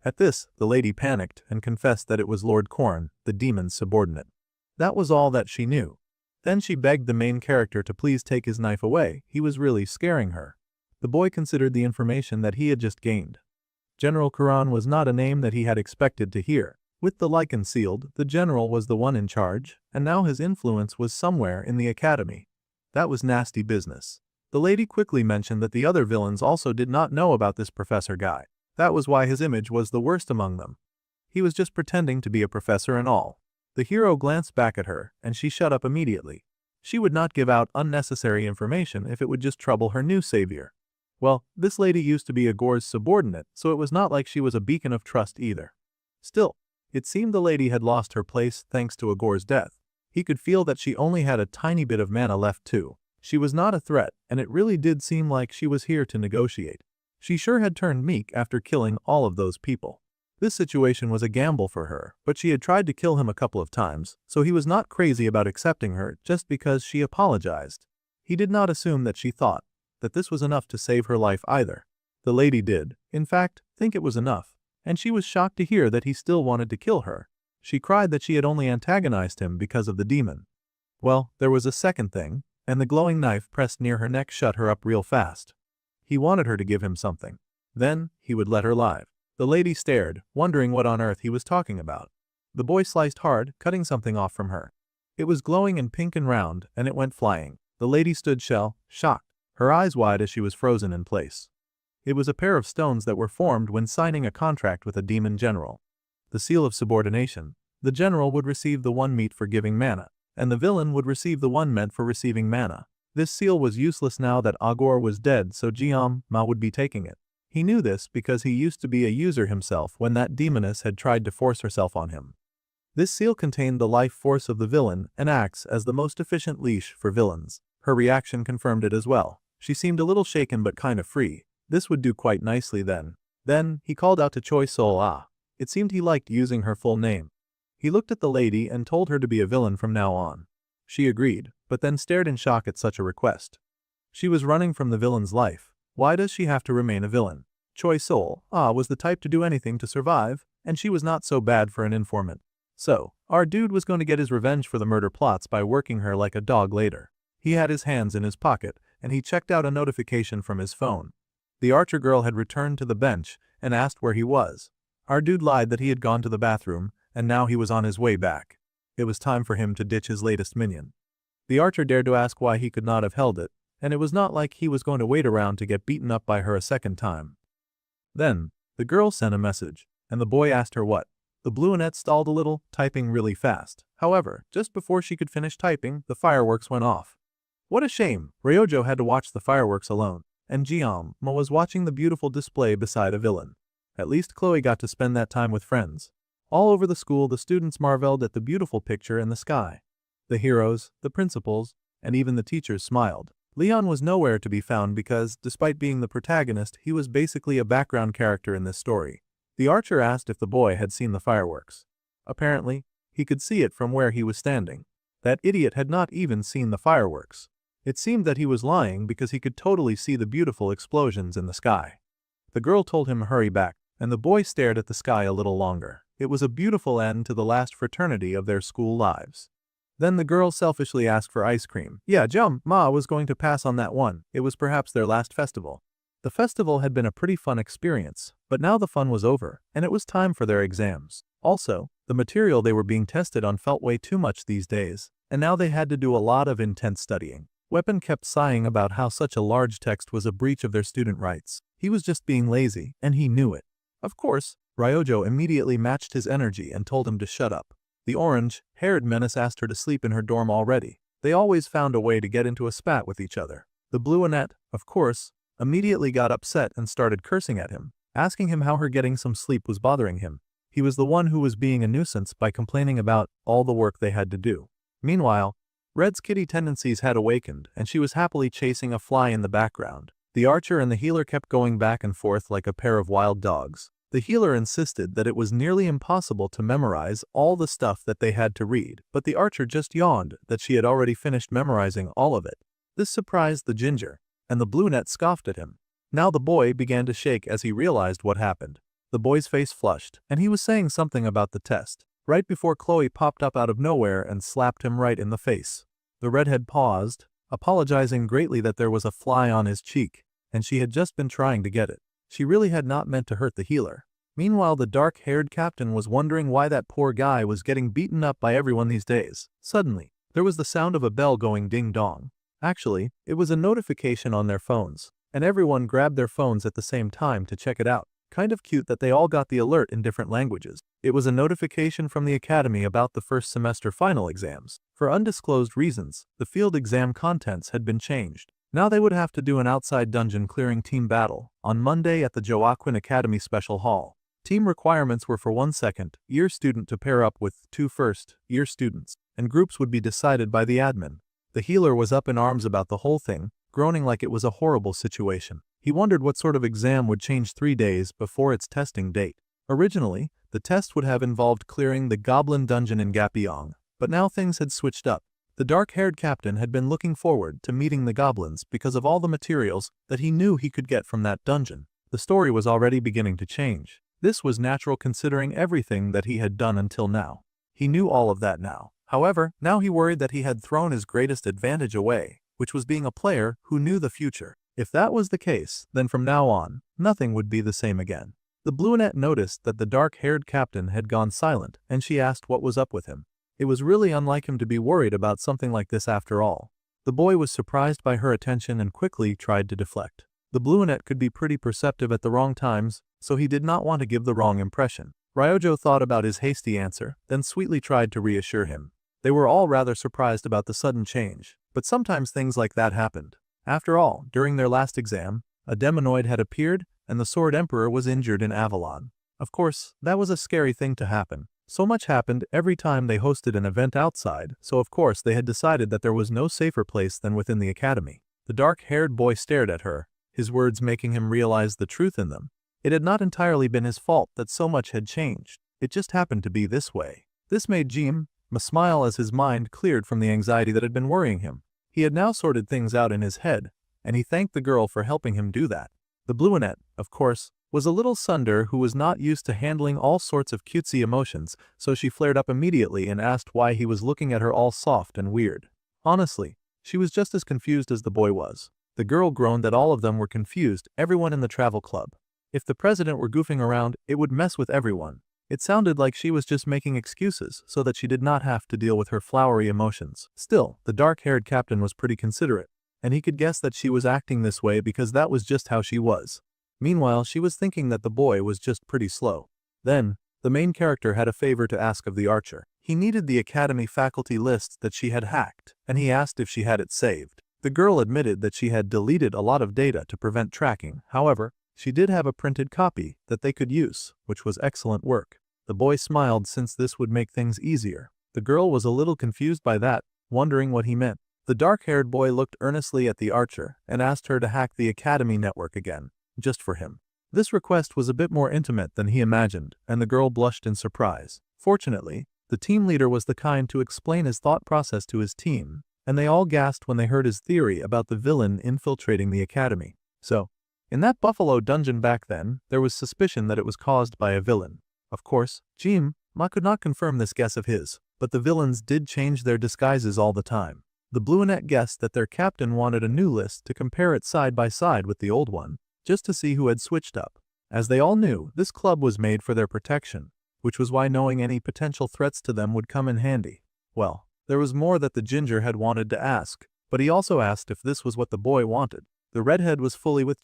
At this, the lady panicked and confessed that it was Lord Korn, the demon's subordinate. That was all that she knew. Then she begged the main character to please take his knife away. He was really scaring her. The boy considered the information that he had just gained. General Kuran was not a name that he had expected to hear. With the lie concealed, the general was the one in charge, and now his influence was somewhere in the academy. That was nasty business. The lady quickly mentioned that the other villains also did not know about this professor guy. That was why his image was the worst among them. He was just pretending to be a professor and all. The hero glanced back at her, and she shut up immediately. She would not give out unnecessary information if it would just trouble her new savior. Well, this lady used to be Agor's subordinate, so it was not like she was a beacon of trust either. Still, it seemed the lady had lost her place thanks to Agor's death. He could feel that she only had a tiny bit of mana left too. She was not a threat, and it really did seem like she was here to negotiate. She sure had turned meek after killing all of those people. This situation was a gamble for her, but she had tried to kill him a couple of times, so he was not crazy about accepting her just because she apologized. He did not assume that she thought that this was enough to save her life either. The lady did, in fact, think it was enough, and she was shocked to hear that he still wanted to kill her. She cried that she had only antagonized him because of the demon. Well, there was a second thing, and the glowing knife pressed near her neck shut her up real fast. He wanted her to give him something. Then, he would let her live. The lady stared, wondering what on earth he was talking about. The boy sliced hard, cutting something off from her. It was glowing and pink and round, and it went flying. The lady stood shocked, her eyes wide as she was frozen in place. It was a pair of stones that were formed when signing a contract with a demon general. The seal of subordination. The general would receive the one meant for giving mana, and the villain would receive the one meant for receiving mana. This seal was useless now that Agor was dead, so Jiam Ma would be taking it. He knew this because he used to be a user himself when that demoness had tried to force herself on him. This seal contained the life force of the villain and acts as the most efficient leash for villains. Her reaction confirmed it as well. She seemed a little shaken but kind of free. This would do quite nicely then. Then, he called out to Choi Sol. It seemed he liked using her full name. He looked at the lady and told her to be a villain from now on. She agreed, but then stared in shock at such a request. She was running from the villain's life. Why does she have to remain a villain? Choi Sol was the type to do anything to survive, and she was not so bad for an informant. So, our dude was going to get his revenge for the murder plots by working her like a dog later. He had his hands in his pocket, and he checked out a notification from his phone. The archer girl had returned to the bench and asked where he was. Our dude lied that he had gone to the bathroom, and now he was on his way back. It was time for him to ditch his latest minion. The archer dared to ask why he could not have held it, and it was not like he was going to wait around to get beaten up by her a second time. Then, the girl sent a message, and the boy asked her what. The brunette stalled a little, typing really fast. However, just before she could finish typing, the fireworks went off. What a shame! Ryojo had to watch the fireworks alone, and Jiama was watching the beautiful display beside a villain. At least Chloe got to spend that time with friends. All over the school, the students marveled at the beautiful picture in the sky. The heroes, the principals, and even the teachers smiled. Leon was nowhere to be found because, despite being the protagonist, he was basically a background character in this story. The archer asked if the boy had seen the fireworks. Apparently, he could see it from where he was standing. That idiot had not even seen the fireworks. It seemed that he was lying because he could totally see the beautiful explosions in the sky. The girl told him to hurry back, and the boy stared at the sky a little longer. It was a beautiful end to the last fraternity of their school lives. Then the girl selfishly asked for ice cream. Yeah, Ma was going to pass on that one. It was perhaps their last festival. The festival had been a pretty fun experience, but now the fun was over, and it was time for their exams. Also, the material they were being tested on felt way too much these days, and now they had to do a lot of intense studying. Weapon kept sighing about how such a large text was a breach of their student rights. He was just being lazy, and he knew it. Of course, Ryojo immediately matched his energy and told him to shut up. The orange-haired menace asked her to sleep in her dorm already. They always found a way to get into a spat with each other. The brunette, of course, immediately got upset and started cursing at him, asking him how her getting some sleep was bothering him. He was the one who was being a nuisance by complaining about all the work they had to do. Meanwhile, Red's kitty tendencies had awakened, and she was happily chasing a fly in the background. The archer and the healer kept going back and forth like a pair of wild dogs. The healer insisted that it was nearly impossible to memorize all the stuff that they had to read, but the archer just yawned that she had already finished memorizing all of it. This surprised the ginger, and the brunette scoffed at him. Now the boy began to shake as he realized what happened. The boy's face flushed, and he was saying something about the test, right before Chloe popped up out of nowhere and slapped him right in the face. The redhead paused, apologizing greatly that there was a fly on his cheek, and she had just been trying to get it. She really had not meant to hurt the healer. Meanwhile, the dark-haired captain was wondering why that poor guy was getting beaten up by everyone these days. Suddenly, there was the sound of a bell going ding-dong. Actually, it was a notification on their phones, and everyone grabbed their phones at the same time to check it out. Kind of cute that they all got the alert in different languages. It was a notification from the academy about the first semester final exams. For undisclosed reasons, the field exam contents had been changed. Now they would have to do an outside dungeon clearing team battle on Monday at the Joaquin Academy Special Hall. Team requirements were for 1 second-year student to pair up with 2 first-year students, and groups would be decided by the admin. The healer was up in arms about the whole thing, groaning like it was a horrible situation. He wondered what sort of exam would change 3 days before its testing date. Originally, the test would have involved clearing the Goblin Dungeon in Gapyeong, but now things had switched up. The dark-haired captain had been looking forward to meeting the goblins because of all the materials that he knew he could get from that dungeon. The story was already beginning to change. This was natural considering everything that he had done until now. He knew all of that now. However, now he worried that he had thrown his greatest advantage away, which was being a player who knew the future. If that was the case, then from now on, nothing would be the same again. The brunette noticed that the dark-haired captain had gone silent, and she asked what was up with him. It was really unlike him to be worried about something like this after all. The boy was surprised by her attention and quickly tried to deflect. The brunette could be pretty perceptive at the wrong times, so he did not want to give the wrong impression. Ryojo thought about his hasty answer, then sweetly tried to reassure him. They were all rather surprised about the sudden change, but sometimes things like that happened. After all, during their last exam, a demonoid had appeared, and the Sword Emperor was injured in Avalon. Of course, that was a scary thing to happen. So much happened every time they hosted an event outside, so of course they had decided that there was no safer place than within the academy. The dark-haired boy stared at her, his words making him realize the truth in them. It had not entirely been his fault that so much had changed. It just happened to be this way. This made Jiama smile as his mind cleared from the anxiety that had been worrying him. He had now sorted things out in his head, and he thanked the girl for helping him do that. The brunette, of course, was a little sunder who was not used to handling all sorts of cutesy emotions, so she flared up immediately and asked why he was looking at her all soft and weird. Honestly, she was just as confused as the boy was. The girl groaned that all of them were confused, everyone in the travel club. If the president were goofing around, it would mess with everyone. It sounded like she was just making excuses so that she did not have to deal with her flowery emotions. Still, the dark-haired captain was pretty considerate, and he could guess that she was acting this way because that was just how she was. Meanwhile, she was thinking that the boy was just pretty slow. Then, The main character had a favor to ask of the archer. He needed the academy faculty list that she had hacked, and he asked if she had it saved. The girl admitted that she had deleted a lot of data to prevent tracking. However, she did have a printed copy that they could use, which was excellent work. The boy smiled since this would make things easier. The girl was a little confused by that, wondering what he meant. The dark-haired boy looked earnestly at the archer and asked her to hack the academy network again, just for him. This request was a bit more intimate than he imagined, and the girl blushed in surprise. Fortunately, the team leader was the kind to explain his thought process to his team, and they all gasped when they heard his theory about the villain infiltrating the academy. So, in that Buffalo dungeon back then, there was suspicion that it was caused by a villain. Of course, Ma could not confirm this guess of his, but the villains did change their disguises all the time. The Bluenet guessed that their captain wanted a new list to compare it side by side with the old one, just to see who had switched up. As they all knew, this club was made for their protection, which was why knowing any potential threats to them would come in handy. Well, there was more that the ginger had wanted to ask, but he also asked if this was what the boy wanted. The redhead was fully with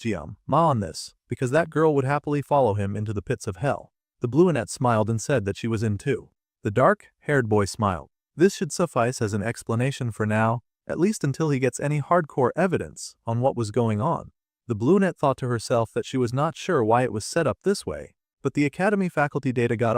Ma on this, because that girl would happily follow him into the pits of hell. The Bluenet smiled and said that she was in too. The dark-haired boy smiled. This should suffice as an explanation for now, at least until he gets any hardcore evidence on what was going on. The Bluenet thought to herself that she was not sure why it was set up this way, but the academy faculty data got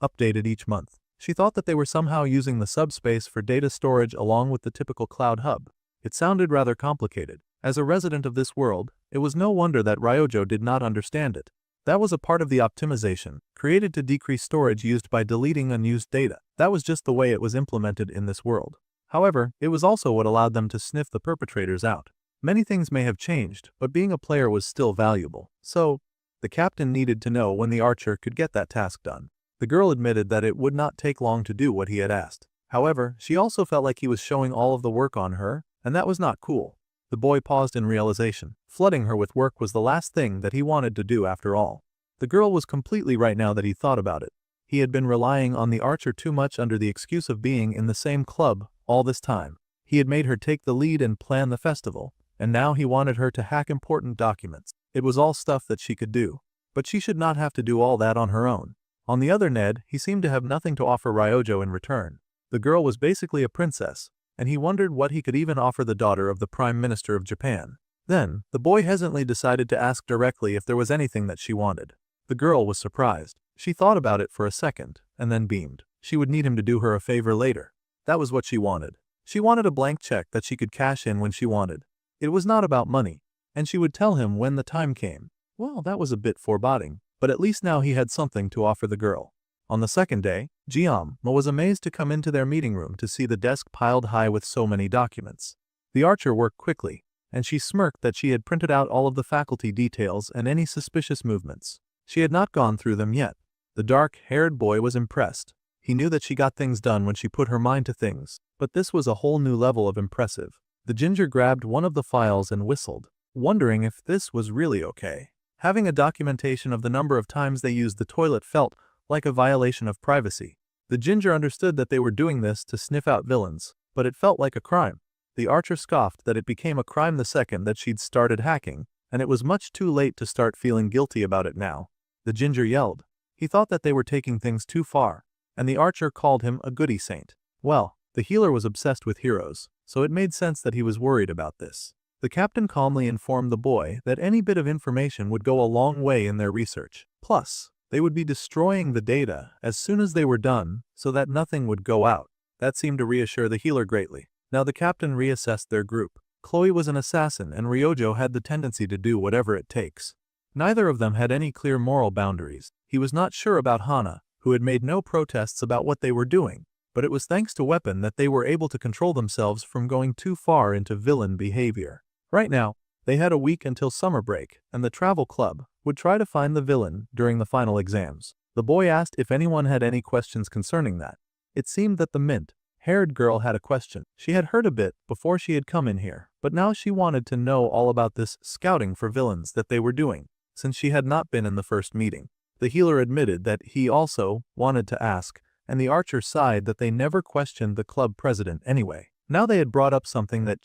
updated each month. She thought that they were somehow using the subspace for data storage along with the typical cloud hub. It sounded rather complicated. As a resident of this world, it was no wonder that Ryojo did not understand it. That was a part of the optimization, created to decrease storage used by deleting unused data. That was just the way it was implemented in this world. However, it was also what allowed them to sniff the perpetrators out. Many things may have changed, but being a player was still valuable. So, the captain needed to know when the archer could get that task done. The girl admitted that it would not take long to do what he had asked. However, she also felt like he was showing all of the work on her, and that was not cool. The boy paused in realization. Flooding her with work was the last thing that he wanted to do after all. The girl was completely right now that he thought about it. He had been relying on the archer too much under the excuse of being in the same club all this time. He had made her take the lead and plan the festival, and now he wanted her to hack important documents. It was all stuff that she could do, but she should not have to do all that on her own. On the other hand, he seemed to have nothing to offer Ryojo in return. The girl was basically a princess, and he wondered what he could even offer the daughter of the Prime Minister of Japan. Then, the boy hesitantly decided to ask directly if there was anything that she wanted. The girl was surprised. She thought about it for a second, and then beamed. She would need him to do her a favor later. That was what she wanted. She wanted a blank check that she could cash in when she wanted. It was not about money, and she would tell him when the time came. Well, that was a bit foreboding, but at least now he had something to offer the girl. On the second day, Ma was amazed to come into their meeting room to see the desk piled high with so many documents. The archer worked quickly, and she smirked that she had printed out all of the faculty details and any suspicious movements. She had not gone through them yet. The dark-haired boy was impressed. He knew that she got things done when she put her mind to things, but this was a whole new level of impressive. The ginger grabbed one of the files and whistled, wondering if this was really okay. Having a documentation of the number of times they used the toilet felt like a violation of privacy. The ginger understood that they were doing this to sniff out villains, but it felt like a crime. The archer scoffed that it became a crime the second that she'd started hacking, and it was much too late to start feeling guilty about it now. The ginger yelled. He thought that they were taking things too far, and the archer called him a goody saint. Well, the healer was obsessed with heroes, so it made sense that he was worried about this. The captain calmly informed the boy that any bit of information would go a long way in their research. Plus, they would be destroying the data as soon as they were done so that nothing would go out. That seemed to reassure the healer greatly. Now the captain reassessed their group. Chloe was an assassin and Ryojo had the tendency to do whatever it takes. Neither of them had any clear moral boundaries. He was not sure about Hana, who had made no protests about what they were doing, but it was thanks to Weapon that they were able to control themselves from going too far into villain behavior. Right now, they had a week until summer break, and the travel club would try to find the villain during the final exams. The boy asked if anyone had any questions concerning that. It seemed that the mint-haired girl had a question. She had heard a bit before she had come in here, but now she wanted to know all about this scouting for villains that they were doing, since she had not been in the first meeting. The healer admitted that he also wanted to ask, and the archer sighed that they never questioned the club president anyway. Now they had brought up something that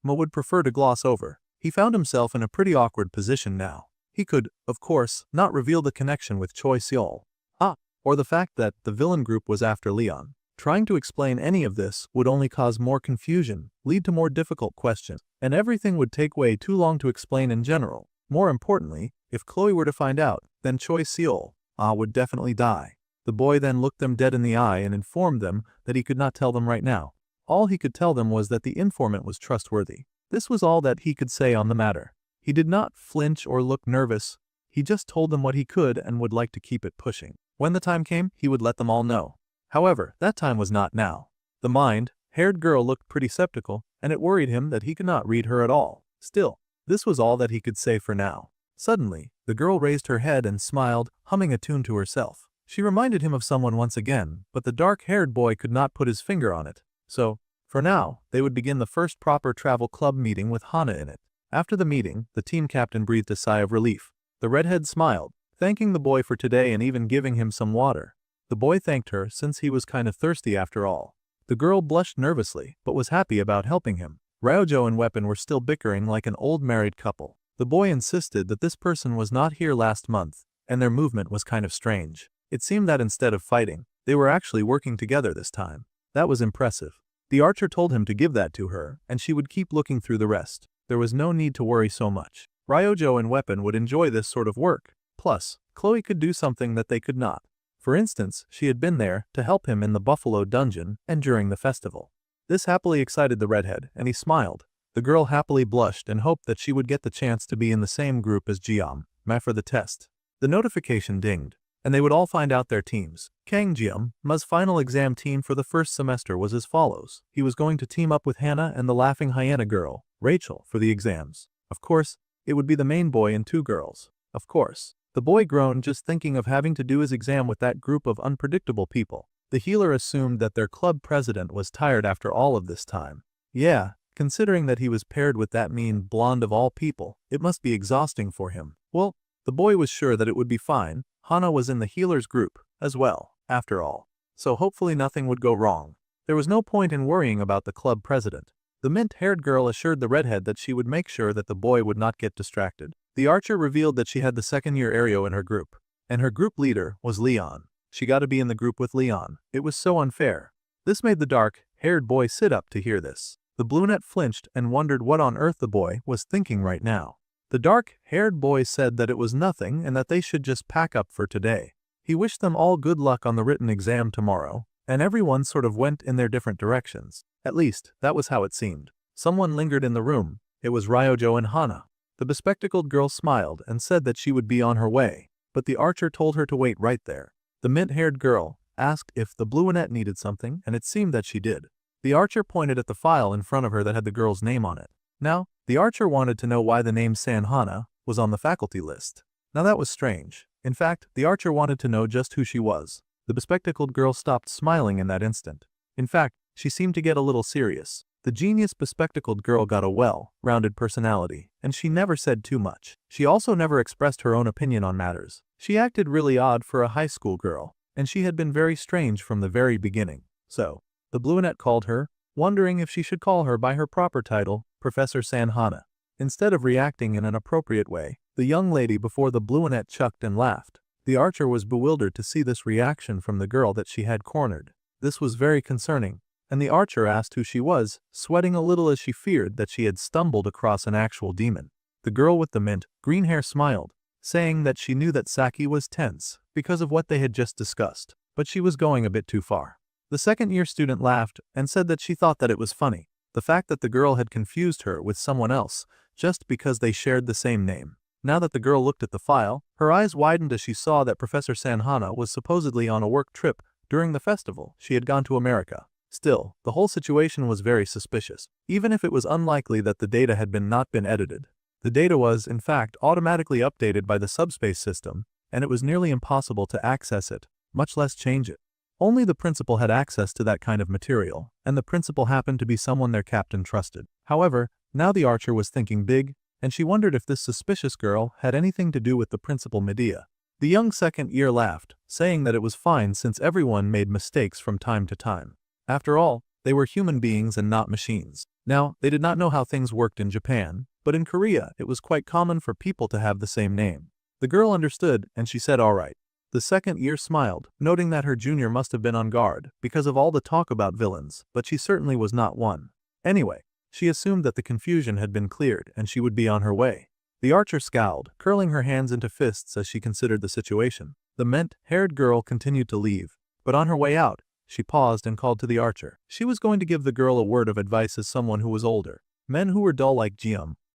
Ma would prefer to gloss over. He found himself in a pretty awkward position now. He could, of course, not reveal the connection with Choi Seol. or the fact that the villain group was after Leon. Trying to explain any of this would only cause more confusion, lead to more difficult questions, and everything would take way too long to explain in general. More importantly, if Chloe were to find out, then Choi Seol would definitely die. The boy then looked them dead in the eye and informed them that he could not tell them right now. All he could tell them was that the informant was trustworthy. This was all that he could say on the matter. He did not flinch or look nervous. He just told them what he could and would like to keep it pushing. When the time came, he would let them all know. However, that time was not now. The mind-haired girl looked pretty skeptical, and it worried him that he could not read her at all. Still, this was all that he could say for now. Suddenly, the girl raised her head and smiled, humming a tune to herself. She reminded him of someone once again, but the dark-haired boy could not put his finger on it. So, for now, they would begin the first proper travel club meeting with Hana in it. After the meeting, the team captain breathed a sigh of relief. The redhead smiled, thanking the boy for today and even giving him some water. The boy thanked her since he was kind of thirsty after all. The girl blushed nervously, but was happy about helping him. Ryojo and Weapon were still bickering like an old married couple. The boy insisted that this person was not here last month, and their movement was kind of strange. It seemed that instead of fighting, they were actually working together this time. That was impressive. The archer told him to give that to her, and she would keep looking through the rest. There was no need to worry so much. Ryojo and Weapon would enjoy this sort of work. Plus, Chloe could do something that they could not. For instance, she had been there to help him in the Buffalo Dungeon and during the festival. This happily excited the redhead, and he smiled. The girl happily blushed and hoped that she would get the chance to be in the same group as Jiam for the test. The notification dinged, and they would all find out their teams. Kang Jiam's final exam team for the first semester was as follows. He was going to team up with Hannah and the laughing hyena girl, Rachel, for the exams. Of course, it would be the main boy and two girls. Of course. The boy groaned just thinking of having to do his exam with that group of unpredictable people. The healer assumed that their club president was tired after all of this time. Yeah, considering that he was paired with that mean blonde of all people, it must be exhausting for him. Well, the boy was sure that it would be fine. Hana was in the healer's group, as well, after all. So hopefully nothing would go wrong. There was no point in worrying about the club president. The mint-haired girl assured the redhead that she would make sure that the boy would not get distracted. The archer revealed that she had the second-year Aereo in her group, and her group leader was Leon. She got to be in the group with Leon. It was so unfair. This made the dark-haired boy sit up to hear this. The brunette flinched and wondered what on earth the boy was thinking right now. The dark-haired boy said that it was nothing and that they should just pack up for today. He wished them all good luck on the written exam tomorrow, and everyone sort of went in their different directions. At least, that was how it seemed. Someone lingered in the room. It was Ryojo and Hana. The bespectacled girl smiled and said that she would be on her way, but the archer told her to wait right there. The mint-haired girl asked if the brunette needed something, and it seemed that she did. The archer pointed at the file in front of her that had the girl's name on it. Now, the archer wanted to know why the name San Hana was on the faculty list. Now that was strange. In fact, the archer wanted to know just who she was. The bespectacled girl stopped smiling in that instant. In fact, she seemed to get a little serious. The genius bespectacled girl got a well-rounded personality, and she never said too much. She also never expressed her own opinion on matters. She acted really odd for a high school girl, and she had been very strange from the very beginning. So, the brunette called her, wondering if she should call her by her proper title, Professor San Hana. Instead of reacting in an appropriate way, the young lady before the brunette chucked and laughed. The archer was bewildered to see this reaction from the girl that she had cornered. This was very concerning, and the archer asked who she was, sweating a little as she feared that she had stumbled across an actual demon. The girl with the mint-green hair smiled, saying that she knew that Saki was tense because of what they had just discussed, but she was going a bit too far. The second-year student laughed and said that she thought that it was funny, the fact that the girl had confused her with someone else just because they shared the same name. Now that the girl looked at the file, her eyes widened as she saw that Professor San Hana was supposedly on a work trip during the festival. She had gone to America. Still, the whole situation was very suspicious, even if it was unlikely that the data had not been edited. The data was, in fact, automatically updated by the subspace system, and it was nearly impossible to access it, much less change it. Only the principal had access to that kind of material, and the principal happened to be someone their captain trusted. However, now the archer was thinking big, and she wondered if this suspicious girl had anything to do with the principal Medea. The young second year laughed, saying that it was fine since everyone made mistakes from time to time. After all, they were human beings and not machines. Now, they did not know how things worked in Japan, but in Korea it was quite common for people to have the same name. The girl understood, and she said all right. The second year smiled, noting that her junior must have been on guard because of all the talk about villains, but she certainly was not one. Anyway, she assumed that the confusion had been cleared and she would be on her way. The archer scowled, curling her hands into fists as she considered the situation. The mint-haired girl continued to leave, but on her way out, she paused and called to the archer. She was going to give the girl a word of advice as someone who was older. Men who were dull like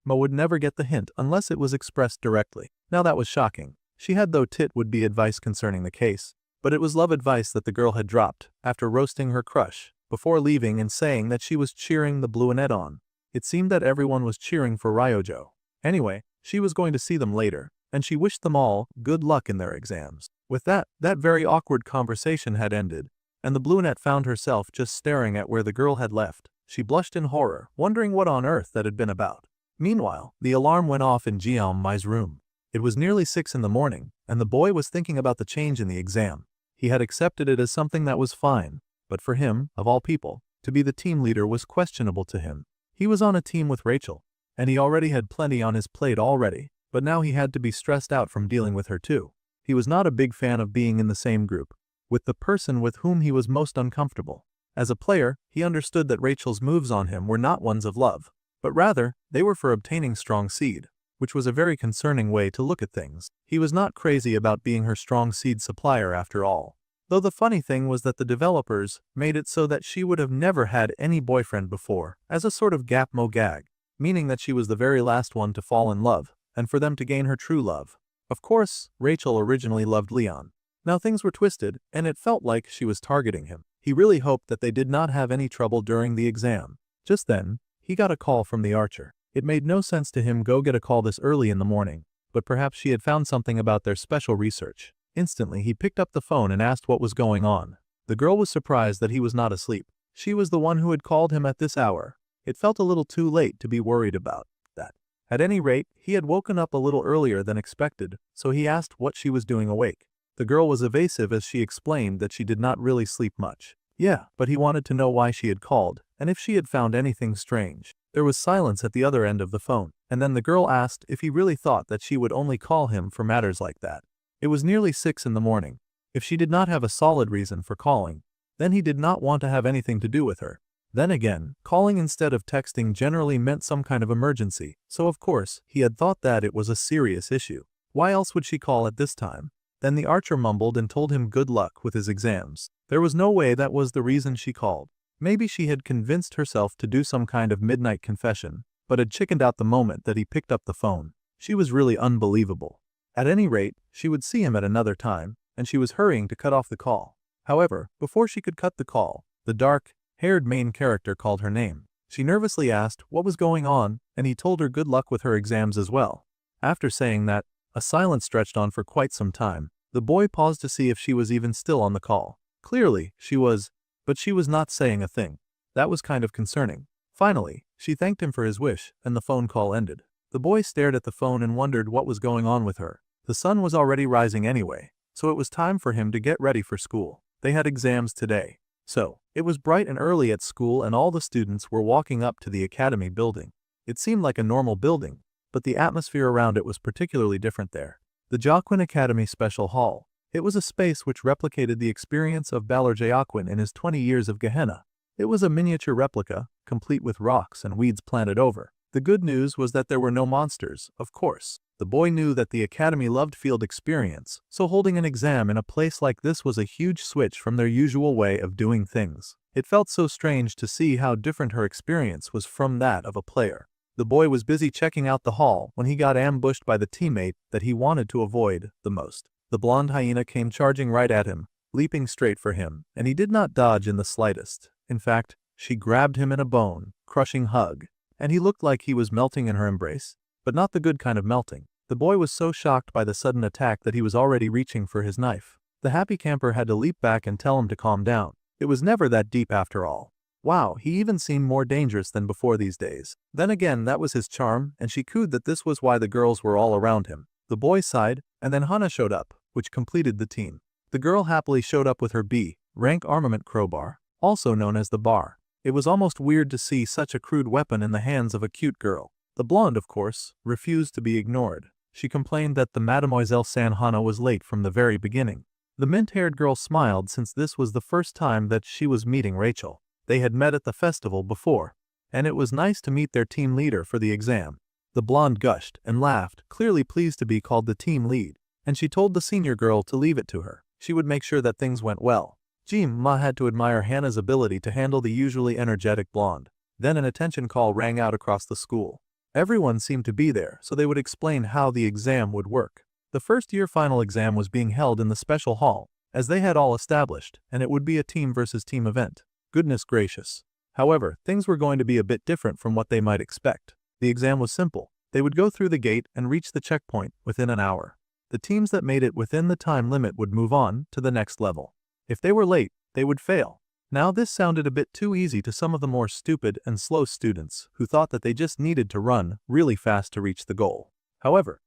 Ma would never get the hint unless it was expressed directly. Now that was shocking. She had though tit would be advice concerning the case, but it was love advice that the girl had dropped after roasting her crush, before leaving and saying that she was cheering the brunette on. It seemed that everyone was cheering for Ryojo. Anyway, she was going to see them later, and she wished them all good luck in their exams. With that very awkward conversation had ended, and the brunette found herself just staring at where the girl had left. She blushed in horror, wondering what on earth that had been about. Meanwhile, the alarm went off in Mai's room. It was nearly 6 in the morning, and the boy was thinking about the change in the exam. He had accepted it as something that was fine, but for him, of all people, to be the team leader was questionable to him. He was on a team with Rachel, and he already had plenty on his plate already, but now he had to be stressed out from dealing with her too. He was not a big fan of being in the same group with the person with whom he was most uncomfortable. As a player, he understood that Rachel's moves on him were not ones of love, but rather, they were for obtaining strong seed, which was a very concerning way to look at things. He was not crazy about being her strong seed supplier after all. Though the funny thing was that the developers made it so that she would have never had any boyfriend before, as a sort of gag, meaning that she was the very last one to fall in love, and for them to gain her true love. Of course, Rachel originally loved Leon. Now things were twisted, and it felt like she was targeting him. He really hoped that they did not have any trouble during the exam. Just then, he got a call from the archer. It made no sense to him go get a call this early in the morning, but perhaps she had found something about their special research. Instantly, he picked up the phone and asked what was going on. The girl was surprised that he was not asleep. She was the one who had called him at this hour. It felt a little too late to be worried about that. At any rate, he had woken up a little earlier than expected, so he asked what she was doing awake. The girl was evasive as she explained that she did not really sleep much. Yeah, but he wanted to know why she had called, and if she had found anything strange. There was silence at the other end of the phone, and then the girl asked if he really thought that she would only call him for matters like that. It was nearly 6 in the morning. If she did not have a solid reason for calling, then he did not want to have anything to do with her. Then again, calling instead of texting generally meant some kind of emergency, so of course, he had thought that it was a serious issue. Why else would she call at this time? Then the archer mumbled and told him good luck with his exams. There was no way that was the reason she called. Maybe she had convinced herself to do some kind of midnight confession, but had chickened out the moment that he picked up the phone. She was really unbelievable. At any rate, she would see him at another time, and she was hurrying to cut off the call. However, before she could cut the call, the dark-haired main character called her name. She nervously asked what was going on, and he told her good luck with her exams as well. After saying that, a silence stretched on for quite some time. The boy paused to see if she was even still on the call. Clearly, she was, but she was not saying a thing. That was kind of concerning. Finally, she thanked him for his wish, and the phone call ended. The boy stared at the phone and wondered what was going on with her. The sun was already rising anyway, so it was time for him to get ready for school. They had exams today. So, it was bright and early at school and all the students were walking up to the academy building. It seemed like a normal building, but the atmosphere around it was particularly different there. The Joaquin Academy Special Hall. It was a space which replicated the experience of Balor Joaquin in his 20 years of Gehenna. It was a miniature replica, complete with rocks and weeds planted over. The good news was that there were no monsters, of course. The boy knew that the academy loved field experience, so holding an exam in a place like this was a huge switch from their usual way of doing things. It felt so strange to see how different her experience was from that of a player. The boy was busy checking out the hall when he got ambushed by the teammate that he wanted to avoid the most. The blonde hyena came charging right at him, leaping straight for him, and he did not dodge in the slightest. In fact, she grabbed him in a bone-crushing hug, and he looked like he was melting in her embrace, but not the good kind of melting. The boy was so shocked by the sudden attack that he was already reaching for his knife. The happy camper had to leap back and tell him to calm down. It was never that deep after all. Wow, he even seemed more dangerous than before these days. Then again, that was his charm, and she cooed that this was why the girls were all around him. The boy sighed, and then Hana showed up, which completed the team. The girl happily showed up with her B-rank armament crowbar, also known as the bar. It was almost weird to see such a crude weapon in the hands of a cute girl. The blonde, of course, refused to be ignored. She complained that the Mademoiselle Sanhana was late from the very beginning. The mint-haired girl smiled since this was the first time that she was meeting Rachel. They had met at the festival before, and it was nice to meet their team leader for the exam. The blonde gushed and laughed, clearly pleased to be called the team lead, and she told the senior girl to leave it to her. She would make sure that things went well. Ma had to admire Hannah's ability to handle the usually energetic blonde. Then an attention call rang out across the school. Everyone seemed to be there, so they would explain how the exam would work. The first-year final exam was being held in the special hall, as they had all established, and it would be a team versus team event. Goodness gracious. However, things were going to be a bit different from what they might expect. The exam was simple. They would go through the gate and reach the checkpoint within an hour. The teams that made it within the time limit would move on to the next level. If they were late, they would fail. Now this sounded a bit too easy to some of the more stupid and slow students who thought that they just needed to run really fast to reach the goal. However,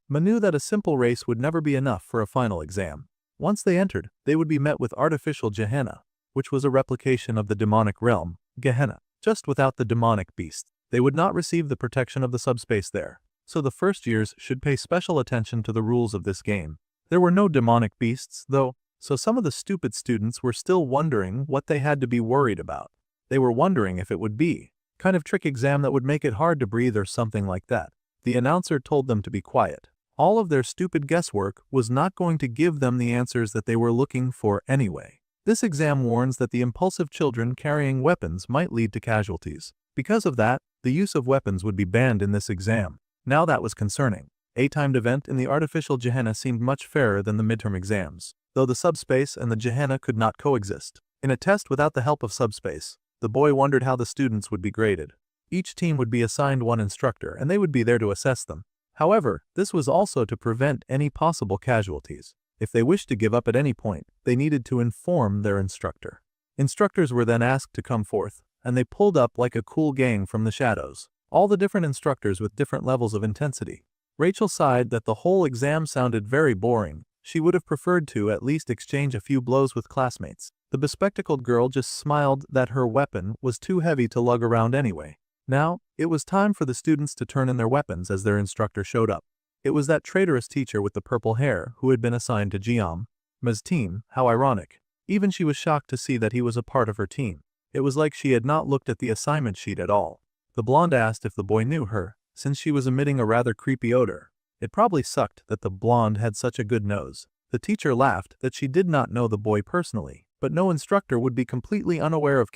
Ma knew that a simple race would never be enough for a final exam. Once they entered, they would be met with artificial Gehenna, which was a replication of the demonic realm, Gehenna, just without the demonic beast. They would not receive the protection of the subspace there, so the first years should pay special attention to the rules of this game. There were no demonic beasts, though, so some of the stupid students were still wondering what they had to be worried about. They were wondering if it would be kind of trick exam that would make it hard to breathe or something like that. The announcer told them to be quiet. All of their stupid guesswork was not going to give them the answers that they were looking for anyway. This exam warns that the impulsive children carrying weapons might lead to casualties. Because of that, the use of weapons would be banned in this exam. Now that was concerning. A timed event in the artificial Gehenna seemed much fairer than the midterm exams, though the subspace and the Gehenna could not coexist. In a test without the help of subspace, the boy wondered how the students would be graded. Each team would be assigned one instructor and they would be there to assess them. However, this was also to prevent any possible casualties. If they wished to give up at any point, they needed to inform their instructor. Instructors were then asked to come forth, and they pulled up like a cool gang from the shadows. All the different instructors with different levels of intensity. Rachel sighed that the whole exam sounded very boring. She would have preferred to at least exchange a few blows with classmates. The bespectacled girl just smiled that her weapon was too heavy to lug around anyway. Now, it was time for the students to turn in their weapons as their instructor showed up. It was that traitorous teacher with the purple hair who had been assigned to Ma's team. How ironic. Even she was shocked to see that he was a part of her team. It was like she had not looked at the assignment sheet at all. The blonde asked if the boy knew her, since she was emitting a rather creepy odor. It probably sucked that the blonde had such a good nose. The teacher laughed that she did not know the boy personally, but no instructor would be completely unaware of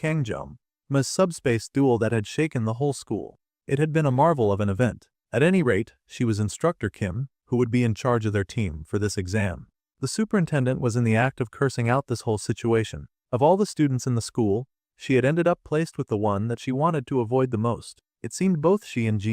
Ma's subspace duel that had shaken the whole school. It had been a marvel of an event. At any rate, she was Instructor Kim, who would be in charge of their team for this exam. The superintendent was in the act of cursing out this whole situation. Of all the students in the school, she had ended up placed with the one that she wanted to avoid the most. It seemed both she and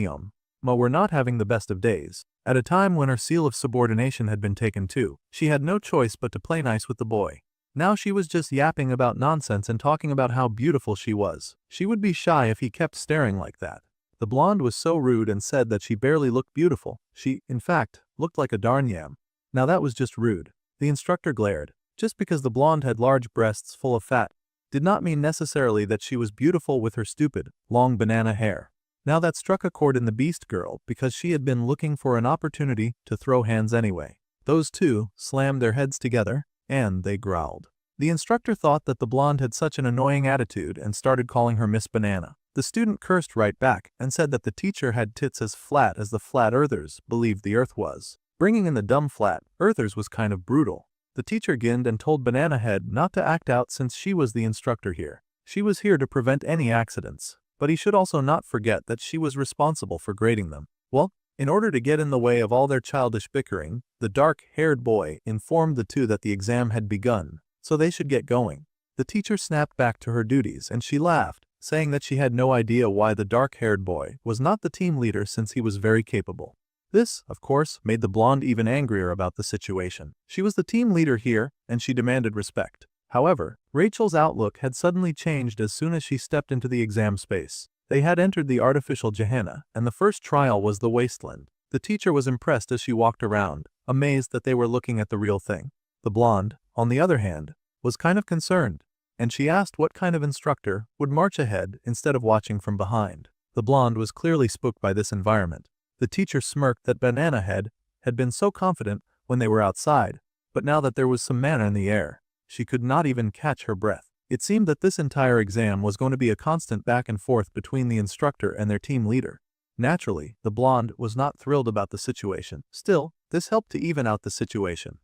Ma were not having the best of days. At a time when her seal of subordination had been taken too, she had no choice but to play nice with the boy. Now she was just yapping about nonsense and talking about how beautiful she was. She would be shy if he kept staring like that. The blonde was so rude and said that she barely looked beautiful. She, in fact, looked like a darn yam. Now that was just rude. The instructor glared. Just because the blonde had large breasts full of fat did not mean necessarily that she was beautiful with her stupid, long banana hair. Now that struck a chord in the beast girl because she had been looking for an opportunity to throw hands anyway. Those two slammed their heads together, and they growled. The instructor thought that the blonde had such an annoying attitude and started calling her Miss Banana. The student cursed right back and said that the teacher had tits as flat as the flat earthers believed the earth was. Bringing in the dumb flat earthers was kind of brutal. The teacher grinned and told Banana Head not to act out since she was the instructor here. She was here to prevent any accidents, but he should also not forget that she was responsible for grading them. Well, in order to get in the way of all their childish bickering, the dark-haired boy informed the two that the exam had begun, so they should get going. The teacher snapped back to her duties and she laughed, saying that she had no idea why the dark-haired boy was not the team leader since he was very capable. This, of course, made the blonde even angrier about the situation. She was the team leader here, and she demanded respect. However, Rachel's outlook had suddenly changed as soon as she stepped into the exam space. They had entered the artificial Gehenna, and the first trial was the wasteland. The teacher was impressed as she walked around, amazed that they were looking at the real thing. The blonde, on the other hand, was kind of concerned, and she asked what kind of instructor would march ahead instead of watching from behind. The blonde was clearly spooked by this environment. The teacher smirked that Banana Head had been so confident when they were outside, but now that there was some mana in the air, she could not even catch her breath. It seemed that this entire exam was going to be a constant back and forth between the instructor and their team leader. Naturally, the blonde was not thrilled about the situation. Still, this helped to even out the situation.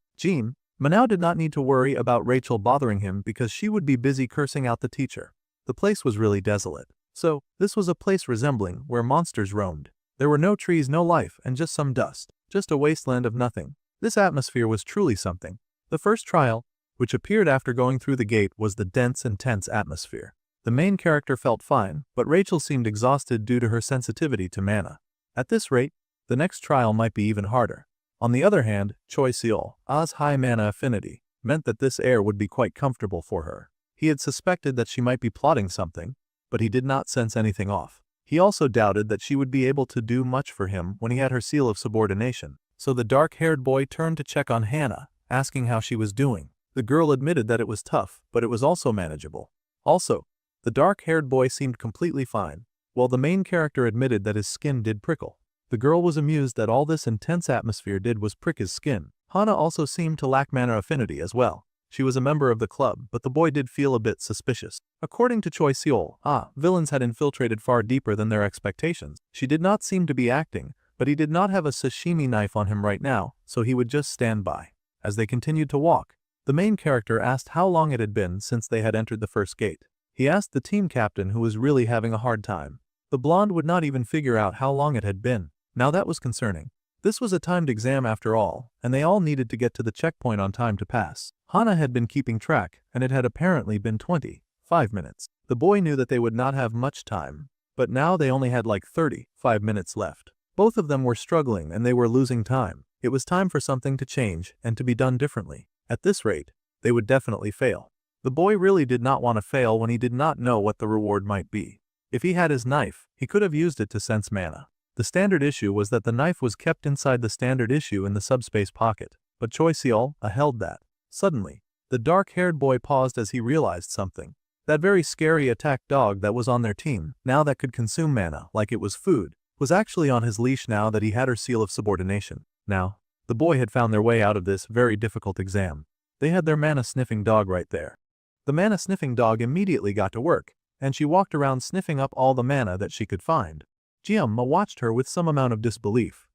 Manhwa did not need to worry about Rachel bothering him because she would be busy cursing out the teacher. The place was really desolate. So, this was a place resembling where monsters roamed. There were no trees, no life, and just some dust. Just a wasteland of nothing. This atmosphere was truly something. The first trial, which appeared after going through the gate, was the dense and tense atmosphere. The main character felt fine, but Rachel seemed exhausted due to her sensitivity to mana. At this rate, the next trial might be even harder. On the other hand, Choi Seol-ah's high mana affinity meant that this air would be quite comfortable for her. He had suspected that she might be plotting something, but he did not sense anything off. He also doubted that she would be able to do much for him when he had her seal of subordination. So the dark-haired boy turned to check on Hannah, asking how she was doing. The girl admitted that it was tough, but it was also manageable. Also, the dark-haired boy seemed completely fine, while the main character admitted that his skin did prickle. The girl was amused that all this intense atmosphere did was prick his skin. Hana also seemed to lack mana affinity as well. She was a member of the club, but the boy did feel a bit suspicious. According to Choi Seol, villains had infiltrated far deeper than their expectations. She did not seem to be acting, but he did not have a sashimi knife on him right now, so he would just stand by. As they continued to walk, the main character asked how long it had been since they had entered the first gate. He asked the team captain, who was really having a hard time. The blonde would not even figure out how long it had been. Now that was concerning. This was a timed exam after all, and they all needed to get to the checkpoint on time to pass. Hana had been keeping track, and it had apparently been 25 minutes. The boy knew that they would not have much time, but now they only had like 35 minutes left. Both of them were struggling and they were losing time. It was time for something to change and to be done differently. At this rate, they would definitely fail. The boy really did not want to fail when he did not know what the reward might be. If he had his knife, he could have used it to sense mana. The standard issue was that the knife was kept inside the standard issue in the subspace pocket, but Choi Seol-ah held that. Suddenly, the dark-haired boy paused as he realized something. That very scary attack dog that was on their team, now that could consume mana like it was food, was actually on his leash now that he had her seal of subordination. Now, the boy had found their way out of this very difficult exam. They had their mana-sniffing dog right there. The mana-sniffing dog immediately got to work, and she walked around sniffing up all the mana that she could find. Jiamma watched her with some amount of disbelief.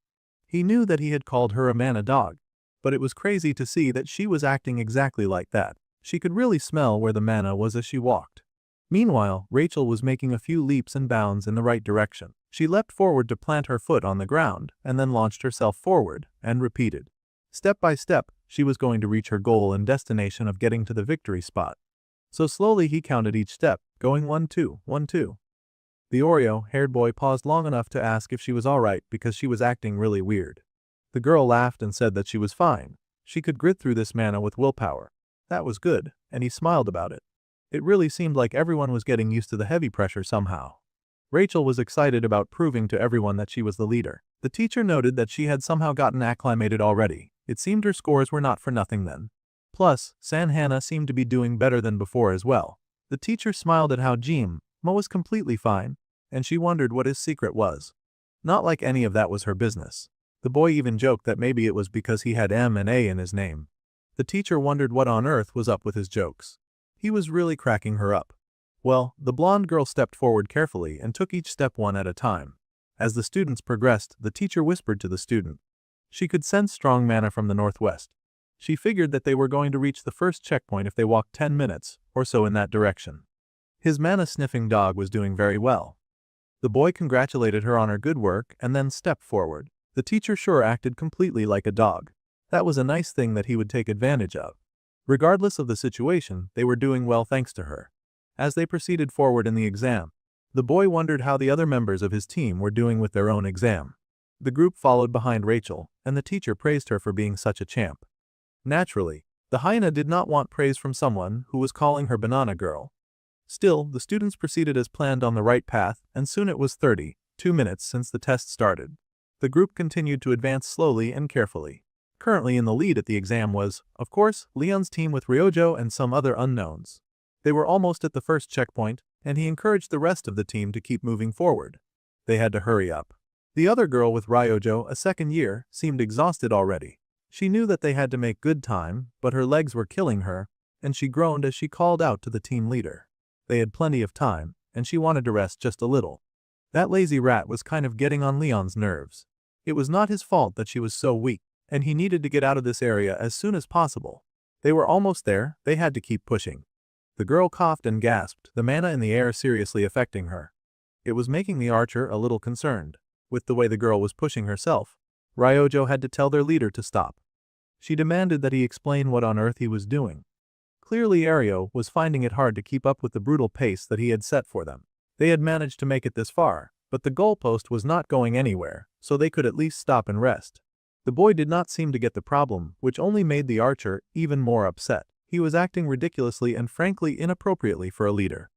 He knew that he had called her a mana dog, but it was crazy to see that she was acting exactly like that. She could really smell where the mana was as she walked. Meanwhile, Rachel was making a few leaps and bounds in the right direction. She leapt forward to plant her foot on the ground and then launched herself forward and repeated. Step by step, she was going to reach her goal and destination of getting to the victory spot. So slowly he counted each step, going 1, 2, 1, 2. The Oreo-haired boy paused long enough to ask if she was alright because she was acting really weird. The girl laughed and said that she was fine. She could grit through this mana with willpower. That was good, and he smiled about it. It really seemed like everyone was getting used to the heavy pressure somehow. Rachel was excited about proving to everyone that she was the leader. The teacher noted that she had somehow gotten acclimated already. It seemed her scores were not for nothing then. Plus, Hannah seemed to be doing better than before as well. The teacher smiled at how Jiamma was completely fine, and she wondered what his secret was. Not like any of that was her business. The boy even joked that maybe it was because he had M and A in his name. The teacher wondered what on earth was up with his jokes. He was really cracking her up. Well, the blonde girl stepped forward carefully and took each step one at a time. As the students progressed, the teacher whispered to the student. She could sense strong mana from the northwest. She figured that they were going to reach the first checkpoint if they walked 10 minutes or so in that direction. His mana-sniffing dog was doing very well. The boy congratulated her on her good work and then stepped forward. The teacher sure acted completely like a dog. That was a nice thing that he would take advantage of. Regardless of the situation, they were doing well thanks to her. As they proceeded forward in the exam, the boy wondered how the other members of his team were doing with their own exam. The group followed behind Rachel, and the teacher praised her for being such a champ. Naturally, the hyena did not want praise from someone who was calling her banana girl. Still, the students proceeded as planned on the right path, and soon it was 32 minutes since the test started. The group continued to advance slowly and carefully. Currently in the lead at the exam was, of course, Leon's team with Ryojo and some other unknowns. They were almost at the first checkpoint, and he encouraged the rest of the team to keep moving forward. They had to hurry up. The other girl with Ryojo, a second year, seemed exhausted already. She knew that they had to make good time, but her legs were killing her, and she groaned as she called out to the team leader. They had plenty of time, and she wanted to rest just a little. That lazy rat was kind of getting on Leon's nerves. It was not his fault that she was so weak, and he needed to get out of this area as soon as possible. They were almost there, they had to keep pushing. The girl coughed and gasped, the mana in the air seriously affecting her. It was making the archer a little concerned. With the way the girl was pushing herself, Ryojo had to tell their leader to stop. She demanded that he explain what on earth he was doing. Clearly Ario was finding it hard to keep up with the brutal pace that he had set for them. They had managed to make it this far, but the goalpost was not going anywhere, so they could at least stop and rest. The boy did not seem to get the problem, which only made the archer even more upset. He was acting ridiculously and frankly inappropriately for a leader.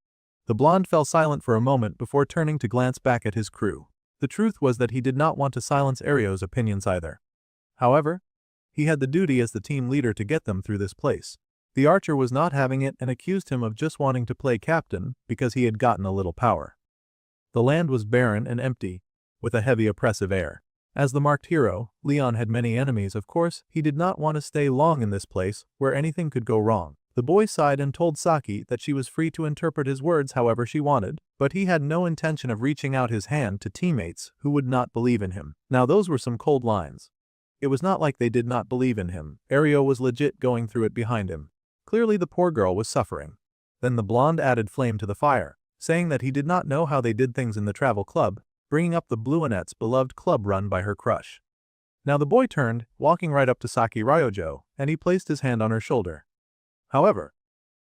The blonde fell silent for a moment before turning to glance back at his crew. The truth was that he did not want to silence Ario's opinions either. However, he had the duty as the team leader to get them through this place. The archer was not having it and accused him of just wanting to play captain because he had gotten a little power. The land was barren and empty, with a heavy oppressive air. As the marked hero, Leon had many enemies. Of course, he did not want to stay long in this place where anything could go wrong. The boy sighed and told Saki that she was free to interpret his words however she wanted, but he had no intention of reaching out his hand to teammates who would not believe in him. Now those were some cold lines. It was not like they did not believe in him. Ario was legit going through it behind him. Clearly the poor girl was suffering. Then the blonde added flame to the fire, saying that he did not know how they did things in the travel club, bringing up the Bluinette's beloved club run by her crush. Now the boy turned, walking right up to Saki Ryojo, and he placed his hand on her shoulder. However,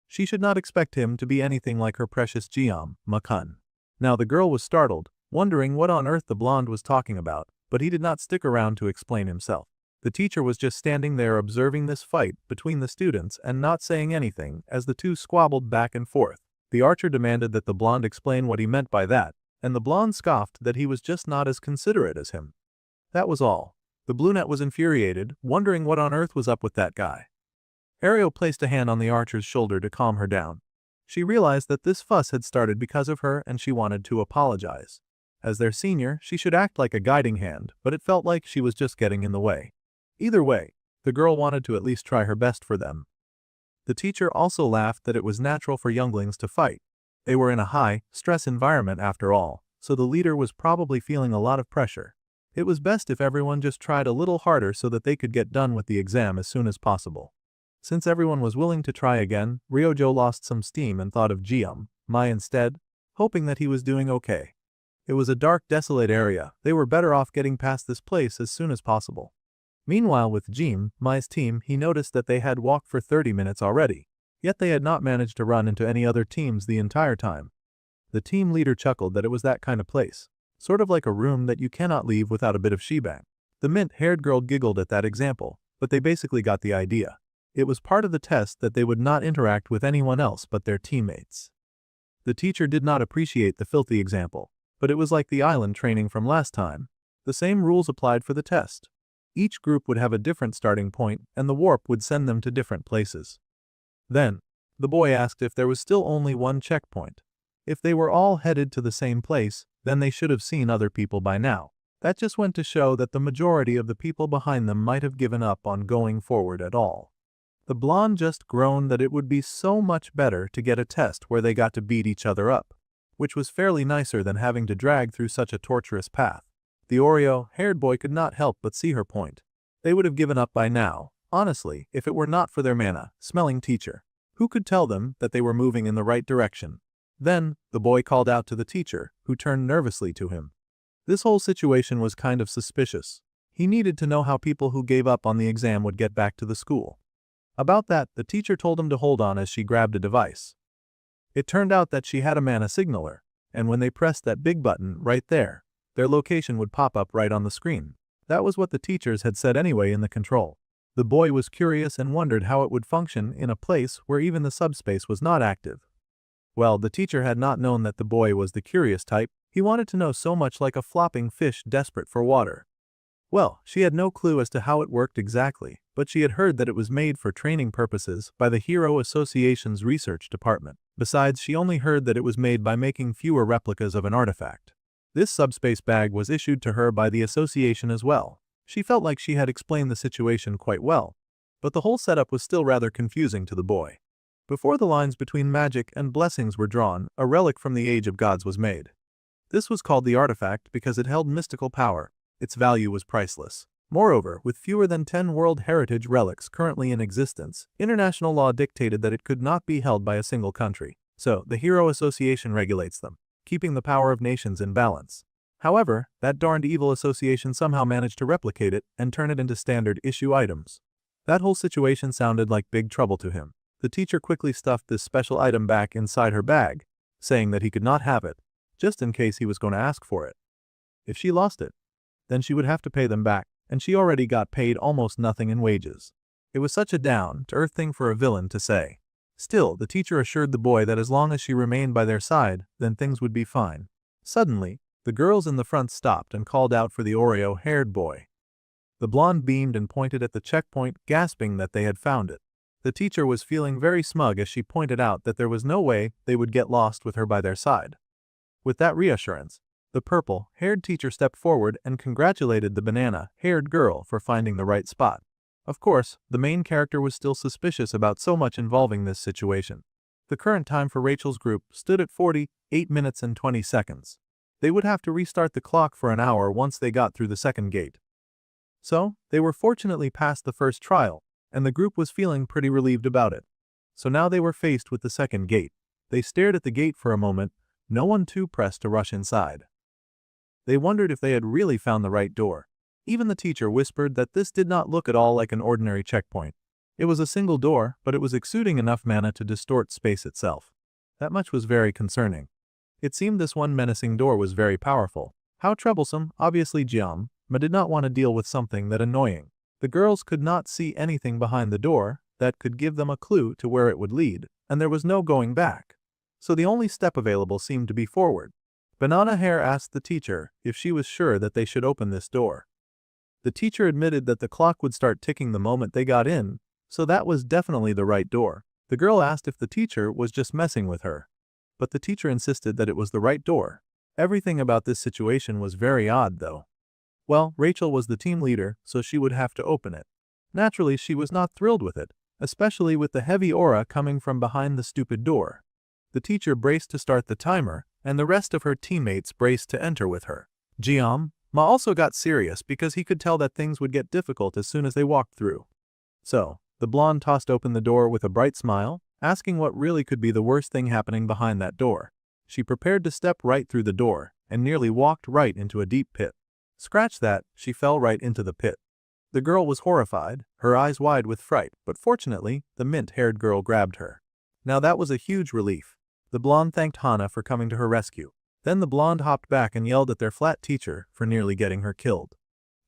she should not expect him to be anything like her precious Jiam, Makun. Now the girl was startled, wondering what on earth the blonde was talking about, but he did not stick around to explain himself. The teacher was just standing there observing this fight between the students and not saying anything as the two squabbled back and forth. The archer demanded that the blonde explain what he meant by that, and the blonde scoffed that he was just not as considerate as him. That was all. The brunette was infuriated, wondering what on earth was up with that guy. Ario placed a hand on the archer's shoulder to calm her down. She realized that this fuss had started because of her and she wanted to apologize. As their senior, she should act like a guiding hand, but it felt like she was just getting in the way. Either way, the girl wanted to at least try her best for them. The teacher also laughed that it was natural for younglings to fight. They were in a high-stress environment after all, so the leader was probably feeling a lot of pressure. It was best if everyone just tried a little harder so that they could get done with the exam as soon as possible. Since everyone was willing to try again, Ryojo lost some steam and thought of Jiam, Mai instead, hoping that he was doing okay. It was a dark, desolate area. They were better off getting past this place as soon as possible. Meanwhile with Jim, Mai's team, he noticed that they had walked for 30 minutes already, yet they had not managed to run into any other teams the entire time. The team leader chuckled that it was that kind of place, sort of like a room that you cannot leave without a bit of shebang. The mint-haired girl giggled at that example, but they basically got the idea. It was part of the test that they would not interact with anyone else but their teammates. The teacher did not appreciate the filthy example, but it was like the island training from last time. The same rules applied for the test. Each group would have a different starting point, and the warp would send them to different places. Then, the boy asked if there was still only one checkpoint. If they were all headed to the same place, then they should have seen other people by now. That just went to show that the majority of the people behind them might have given up on going forward at all. The blonde just groaned that it would be so much better to get a test where they got to beat each other up, which was fairly nicer than having to drag through such a torturous path. The Oreo-haired boy could not help but see her point. They would have given up by now, honestly, if it were not for their mana-smelling teacher. Who could tell them that they were moving in the right direction? Then, the boy called out to the teacher, who turned nervously to him. This whole situation was kind of suspicious. He needed to know how people who gave up on the exam would get back to the school. About that, the teacher told him to hold on as she grabbed a device. It turned out that she had a mana signaler, and when they pressed that big button right there, their location would pop up right on the screen. That was what the teachers had said anyway in the control. The boy was curious and wondered how it would function in a place where even the subspace was not active. Well, the teacher had not known that the boy was the curious type. He wanted to know so much, like a flopping fish desperate for water. Well, she had no clue as to how it worked exactly, but she had heard that it was made for training purposes by the Hero Association's research department. Besides, she only heard that it was made by making fewer replicas of an artifact. This subspace bag was issued to her by the association as well. She felt like she had explained the situation quite well, but the whole setup was still rather confusing to the boy. Before the lines between magic and blessings were drawn, a relic from the Age of Gods was made. This was called the artifact because it held mystical power. Its value was priceless. Moreover, with fewer than 10 World Heritage relics currently in existence, international law dictated that it could not be held by a single country. So, the Hero Association regulates them, keeping the power of nations in balance. However, that darned evil association somehow managed to replicate it and turn it into standard issue items. That whole situation sounded like big trouble to him. The teacher quickly stuffed this special item back inside her bag, saying that he could not have it, just in case he was going to ask for it. If she lost it, then she would have to pay them back, and she already got paid almost nothing in wages. It was such a down-to-earth thing for a villain to say. Still, the teacher assured the boy that as long as she remained by their side, then things would be fine. Suddenly, the girls in the front stopped and called out for the Oreo-haired boy. The blonde beamed and pointed at the checkpoint, gasping that they had found it. The teacher was feeling very smug as she pointed out that there was no way they would get lost with her by their side. With that reassurance, the purple-haired teacher stepped forward and congratulated the banana-haired girl for finding the right spot. Of course, the main character was still suspicious about so much involving this situation. The current time for Rachel's group stood at 48 minutes and 20 seconds. They would have to restart the clock for an hour once they got through the second gate. So, they were fortunately past the first trial, and the group was feeling pretty relieved about it. So now they were faced with the second gate. They stared at the gate for a moment, no one too pressed to rush inside. They wondered if they had really found the right door. Even the teacher whispered that this did not look at all like an ordinary checkpoint. It was a single door, but it was exuding enough mana to distort space itself. That much was very concerning. It seemed this one menacing door was very powerful. How troublesome, obviously Jiam, but did not want to deal with something that annoying. The girls could not see anything behind the door that could give them a clue to where it would lead, and there was no going back. So the only step available seemed to be forward. Banana Hair asked the teacher if she was sure that they should open this door. The teacher admitted that the clock would start ticking the moment they got in, so that was definitely the right door. The girl asked if the teacher was just messing with her, but the teacher insisted that it was the right door. Everything about this situation was very odd though. Well, Rachel was the team leader, so she would have to open it. Naturally, she was not thrilled with it, especially with the heavy aura coming from behind the stupid door. The teacher braced to start the timer, and the rest of her teammates braced to enter with her. Jiam Ma also got serious because he could tell that things would get difficult as soon as they walked through. So, the blonde tossed open the door with a bright smile, asking what really could be the worst thing happening behind that door. She prepared to step right through the door, and nearly walked right into a deep pit. Scratch that, she fell right into the pit. The girl was horrified, her eyes wide with fright, but fortunately, the mint-haired girl grabbed her. Now that was a huge relief. The blonde thanked Hana for coming to her rescue. Then the blonde hopped back and yelled at their flat teacher for nearly getting her killed.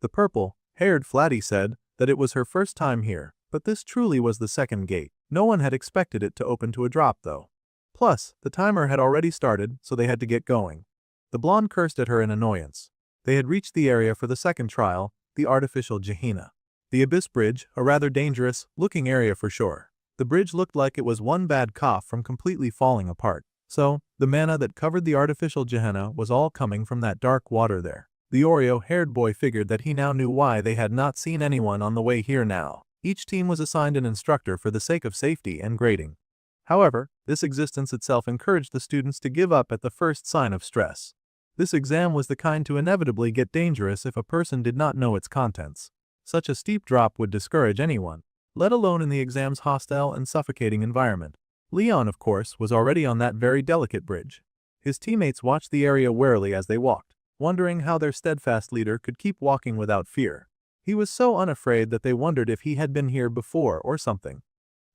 The purple-haired flatty said that it was her first time here, but this truly was the second gate. No one had expected it to open to a drop though. Plus, the timer had already started, so they had to get going. The blonde cursed at her in annoyance. They had reached the area for the second trial, the artificial Gehenna. The Abyss Bridge, a rather dangerous-looking area for sure. The bridge looked like it was one bad cough from completely falling apart. So, the mana that covered the artificial Gehenna was all coming from that dark water there. The Oreo-haired boy figured that he now knew why they had not seen anyone on the way here now. Each team was assigned an instructor for the sake of safety and grading. However, this existence itself encouraged the students to give up at the first sign of stress. This exam was the kind to inevitably get dangerous if a person did not know its contents. Such a steep drop would discourage anyone, let alone in the exam's hostile and suffocating environment. Leon, of course, was already on that very delicate bridge. His teammates watched the area warily as they walked, wondering how their steadfast leader could keep walking without fear. He was so unafraid that they wondered if he had been here before or something.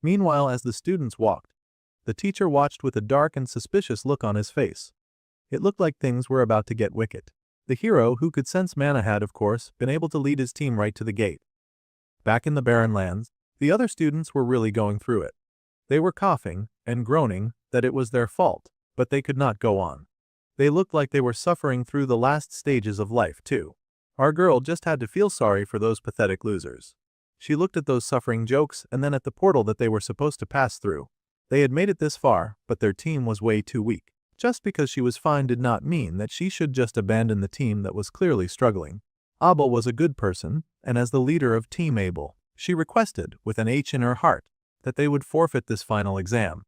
Meanwhile, as the students walked, the teacher watched with a dark and suspicious look on his face. It looked like things were about to get wicked. The hero who could sense mana had, of course, been able to lead his team right to the gate. Back in the barren lands, the other students were really going through it. They were coughing and groaning that it was their fault, but they could not go on. They looked like they were suffering through the last stages of life too. Our girl just had to feel sorry for those pathetic losers. She looked at those suffering jokes and then at the portal that they were supposed to pass through. They had made it this far, but their team was way too weak. Just because she was fine did not mean that she should just abandon the team that was clearly struggling. Abel was a good person, and as the leader of Team Abel, she requested, with an H in her heart, that they would forfeit this final exam.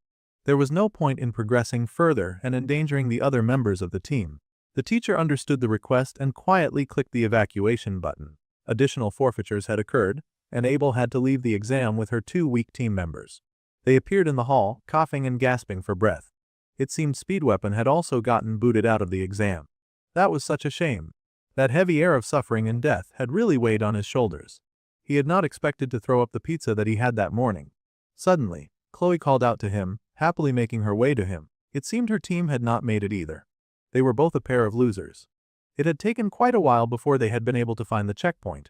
There was no point in progressing further and endangering the other members of the team. The teacher understood the request and quietly clicked the evacuation button. Additional forfeitures had occurred, and Abel had to leave the exam with her 2 weak team members. They appeared in the hall, coughing and gasping for breath. It seemed Speedweapon had also gotten booted out of the exam. That was such a shame. That heavy air of suffering and death had really weighed on his shoulders. He had not expected to throw up the pizza that he had that morning. Suddenly, Chloe called out to him, happily making her way to him. It seemed her team had not made it either. They were both a pair of losers. It had taken quite a while before they had been able to find the checkpoint.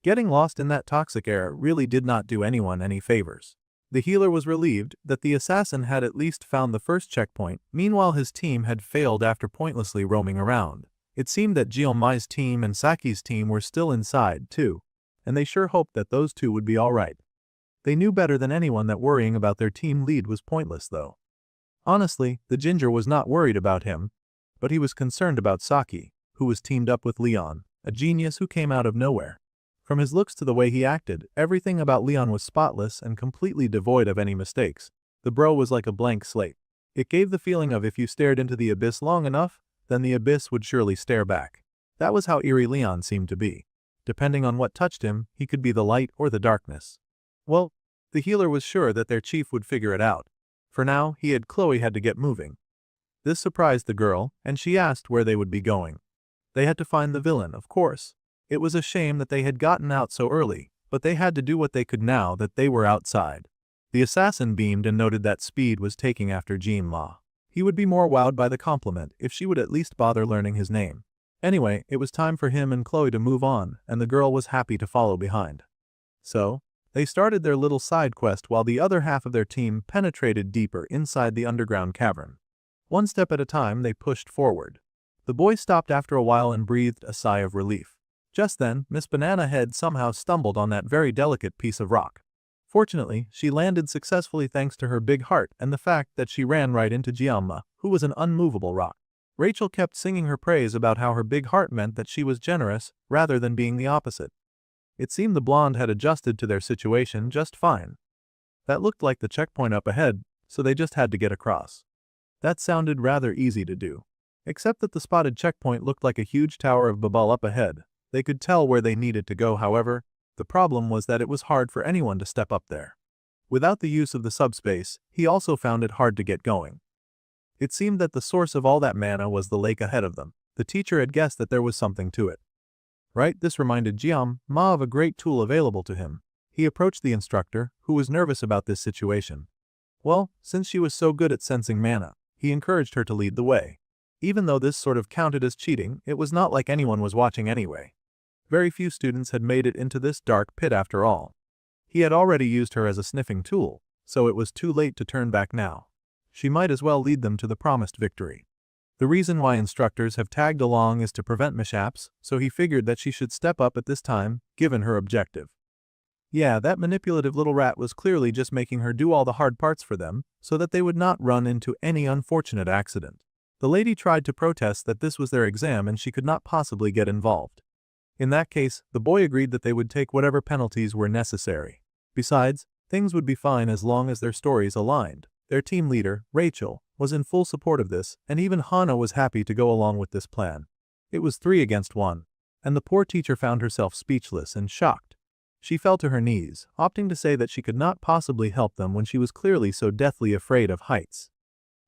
Getting lost in that toxic air really did not do anyone any favors. The healer was relieved that the assassin had at least found the first checkpoint, meanwhile his team had failed after pointlessly roaming around. It seemed that Jiomai's team and Saki's team were still inside, too, and they sure hoped that those two would be alright. They knew better than anyone that worrying about their team lead was pointless though. Honestly, the ginger was not worried about him, but he was concerned about Saki, who was teamed up with Leon, a genius who came out of nowhere. From his looks to the way he acted, everything about Leon was spotless and completely devoid of any mistakes. The bro was like a blank slate. It gave the feeling of if you stared into the abyss long enough, then the abyss would surely stare back. That was how eerie Leon seemed to be. Depending on what touched him, he could be the light or the darkness. Well, the healer was sure that their chief would figure it out. For now, Chloe had to get moving. This surprised the girl, and she asked where they would be going. They had to find the villain, of course. It was a shame that they had gotten out so early, but they had to do what they could now that they were outside. The assassin beamed and noted that Speed was taking after Jean Ma. He would be more wowed by the compliment if she would at least bother learning his name. Anyway, it was time for him and Chloe to move on, and the girl was happy to follow behind. So, they started their little side quest while the other half of their team penetrated deeper inside the underground cavern. One step at a time they pushed forward. The boy stopped after a while and breathed a sigh of relief. Just then, Miss Banana Head somehow stumbled on that very delicate piece of rock. Fortunately, she landed successfully thanks to her big heart and the fact that she ran right into Jiamma, who was an unmovable rock. Rachel kept singing her praise about how her big heart meant that she was generous, rather than being the opposite. It seemed the blonde had adjusted to their situation just fine. That looked like the checkpoint up ahead, so they just had to get across. That sounded rather easy to do. Except that the spotted checkpoint looked like a huge tower of bubble up ahead. They could tell where they needed to go, however. The problem was that it was hard for anyone to step up there. Without the use of the subspace, he also found it hard to get going. It seemed that the source of all that mana was the lake ahead of them. The teacher had guessed that there was something to it. Right, this reminded Jiam Ma of a great tool available to him. He approached the instructor, who was nervous about this situation. Well, since she was so good at sensing mana, he encouraged her to lead the way. Even though this sort of counted as cheating, it was not like anyone was watching anyway. Very few students had made it into this dark pit after all. He had already used her as a sniffing tool, so it was too late to turn back now. She might as well lead them to the promised victory. The reason why instructors have tagged along is to prevent mishaps, so he figured that she should step up at this time, given her objective. Yeah, that manipulative little rat was clearly just making her do all the hard parts for them, so that they would not run into any unfortunate accident. The lady tried to protest that this was their exam and she could not possibly get involved. In that case, the boy agreed that they would take whatever penalties were necessary. Besides, things would be fine as long as their stories aligned. Their team leader, Rachel, was in full support of this, and even Hana was happy to go along with this plan. It was 3 against 1, and the poor teacher found herself speechless and shocked. She fell to her knees, opting to say that she could not possibly help them when she was clearly so deathly afraid of heights.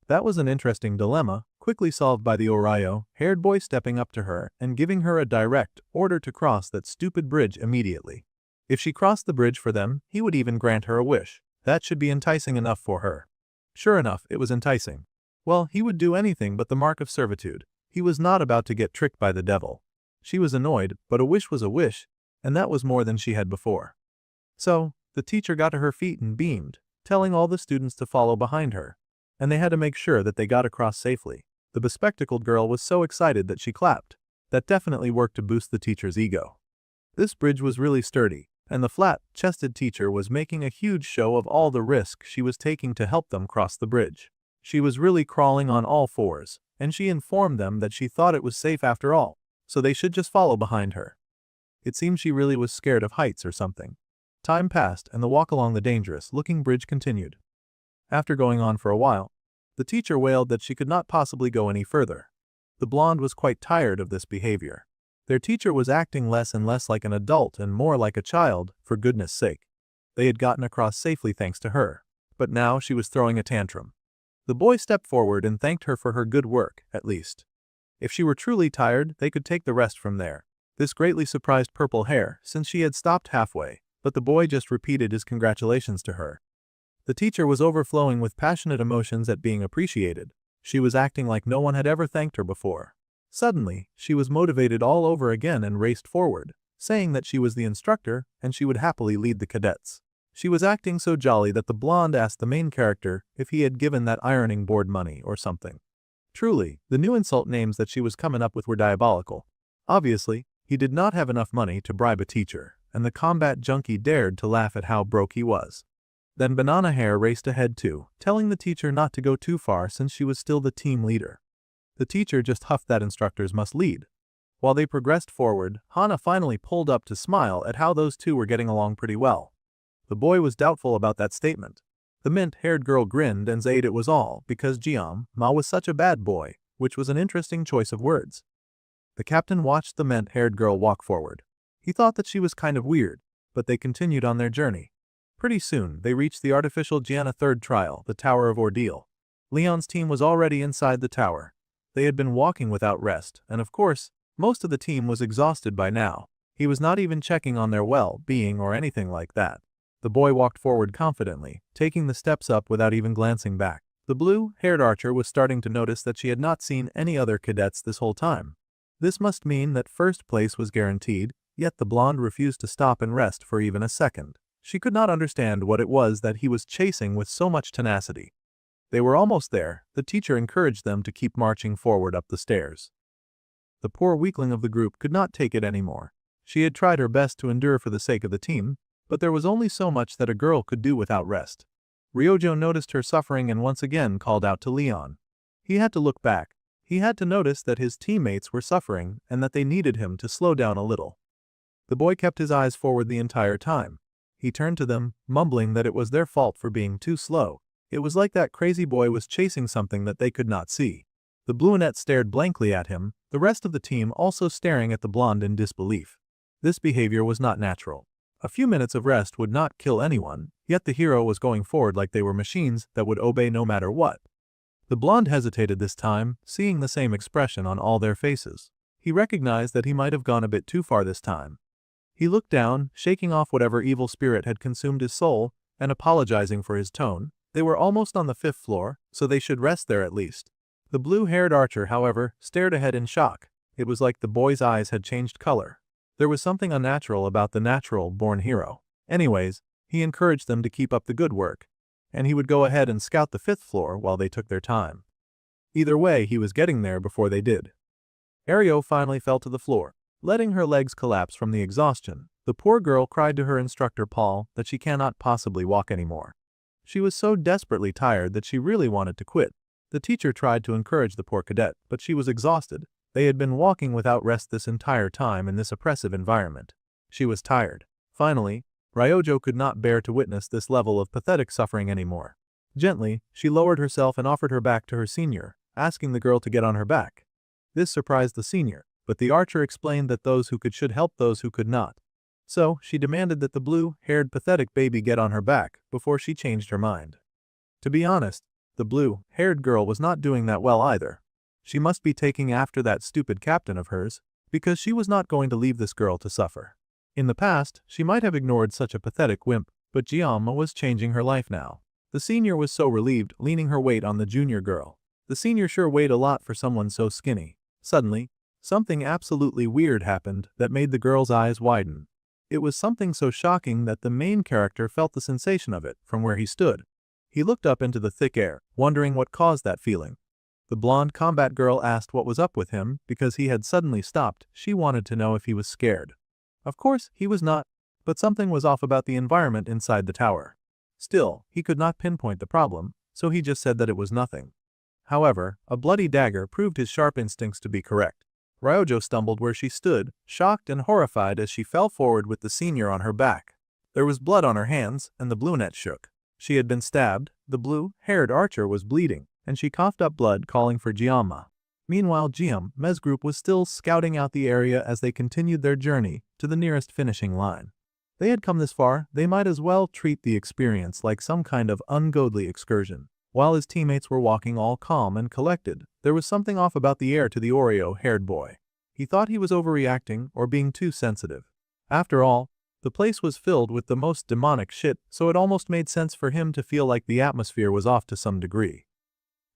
That was an interesting dilemma, quickly solved by the Orayo-haired boy stepping up to her and giving her a direct order to cross that stupid bridge immediately. If she crossed the bridge for them, he would even grant her a wish. That should be enticing enough for her. Sure enough, it was enticing. Well, he would do anything but the mark of servitude. He was not about to get tricked by the devil. She was annoyed, but a wish was a wish, and that was more than she had before. So, the teacher got to her feet and beamed, telling all the students to follow behind her. And they had to make sure that they got across safely. The bespectacled girl was so excited that she clapped. That definitely worked to boost the teacher's ego. This bridge was really sturdy, and the flat-chested teacher was making a huge show of all the risk she was taking to help them cross the bridge. She was really crawling on all fours, and she informed them that she thought it was safe after all, so they should just follow behind her. It seemed she really was scared of heights or something. Time passed and the walk along the dangerous-looking bridge continued. After going on for a while, the teacher wailed that she could not possibly go any further. The blonde was quite tired of this behavior. Their teacher was acting less and less like an adult and more like a child, for goodness sake. They had gotten across safely thanks to her, but now she was throwing a tantrum. The boy stepped forward and thanked her for her good work, at least. If she were truly tired, they could take the rest from there. This greatly surprised Purple Hair, since she had stopped halfway, but the boy just repeated his congratulations to her. The teacher was overflowing with passionate emotions at being appreciated. She was acting like no one had ever thanked her before. Suddenly, she was motivated all over again and raced forward, saying that she was the instructor and she would happily lead the cadets. She was acting so jolly that the blonde asked the main character if he had given that ironing board money or something. Truly, the new insult names that she was coming up with were diabolical. Obviously, he did not have enough money to bribe a teacher, and the combat junkie dared to laugh at how broke he was. Then Banana Hair raced ahead too, telling the teacher not to go too far since she was still the team leader. The teacher just huffed that instructors must lead. While they progressed forward, Hana finally pulled up to smile at how those two were getting along pretty well. The boy was doubtful about that statement. The mint-haired girl grinned and said it was all because Ma was such a bad boy, which was an interesting choice of words. The captain watched the mint-haired girl walk forward. He thought that she was kind of weird, but they continued on their journey. Pretty soon, they reached the artificial Gianna third trial, the Tower of Ordeal. Leon's team was already inside the tower. They had been walking without rest, and of course, most of the team was exhausted by now. He was not even checking on their well-being or anything like that. The boy walked forward confidently, taking the steps up without even glancing back. The blue-haired archer was starting to notice that she had not seen any other cadets this whole time. This must mean that first place was guaranteed, yet the blonde refused to stop and rest for even a second. She could not understand what it was that he was chasing with so much tenacity. They were almost there. The teacher encouraged them to keep marching forward up the stairs. The poor weakling of the group could not take it anymore. She had tried her best to endure for the sake of the team, but there was only so much that a girl could do without rest. Ryojo noticed her suffering and once again called out to Leon. He had to look back. He had to notice that his teammates were suffering and that they needed him to slow down a little. The boy kept his eyes forward the entire time. He turned to them, mumbling that it was their fault for being too slow. It was like that crazy boy was chasing something that they could not see. The brunette stared blankly at him, the rest of the team also staring at the blonde in disbelief. This behavior was not natural. A few minutes of rest would not kill anyone, yet the hero was going forward like they were machines that would obey no matter what. The blonde hesitated this time, seeing the same expression on all their faces. He recognized that he might have gone a bit too far this time. He looked down, shaking off whatever evil spirit had consumed his soul, and apologizing for his tone. They were almost on the 5th floor, so they should rest there at least. The blue-haired archer, however, stared ahead in shock. It was like the boy's eyes had changed color. There was something unnatural about the natural-born hero. Anyways, he encouraged them to keep up the good work, and he would go ahead and scout the 5th floor while they took their time. Either way, he was getting there before they did. Ario finally fell to the floor, letting her legs collapse from the exhaustion. The poor girl cried to her instructor Paul that she cannot possibly walk anymore. She was so desperately tired that she really wanted to quit. The teacher tried to encourage the poor cadet, but she was exhausted. They had been walking without rest this entire time in this oppressive environment. She was tired. Finally, Ryojo could not bear to witness this level of pathetic suffering anymore. Gently, she lowered herself and offered her back to her senior, asking the girl to get on her back. This surprised the senior, but the archer explained that those who could should help those who could not. So, she demanded that the blue-haired pathetic baby get on her back before she changed her mind. To be honest, the blue-haired girl was not doing that well either. She must be taking after that stupid captain of hers, because she was not going to leave this girl to suffer. In the past, she might have ignored such a pathetic wimp, but Giamma was changing her life now. The senior was so relieved, leaning her weight on the junior girl. The senior sure weighed a lot for someone so skinny. Suddenly, something absolutely weird happened that made the girl's eyes widen. It was something so shocking that the main character felt the sensation of it from where he stood. He looked up into the thick air, wondering what caused that feeling. The blonde combat girl asked what was up with him because he had suddenly stopped. She wanted to know if he was scared. Of course, he was not, but something was off about the environment inside the tower. Still, he could not pinpoint the problem, so he just said that it was nothing. However, a bloody dagger proved his sharp instincts to be correct. Ryojo stumbled where she stood, shocked and horrified as she fell forward with the senior on her back. There was blood on her hands, and the blue net shook. She had been stabbed, the blue-haired archer was bleeding, and she coughed up blood calling for Jiama. Meanwhile Jiama's group was still scouting out the area as they continued their journey to the nearest finishing line. They had come this far, they might as well treat the experience like some kind of ungodly excursion. While his teammates were walking all calm and collected, there was something off about the air to the Oreo-haired boy. He thought he was overreacting or being too sensitive. After all, the place was filled with the most demonic shit, so it almost made sense for him to feel like the atmosphere was off to some degree.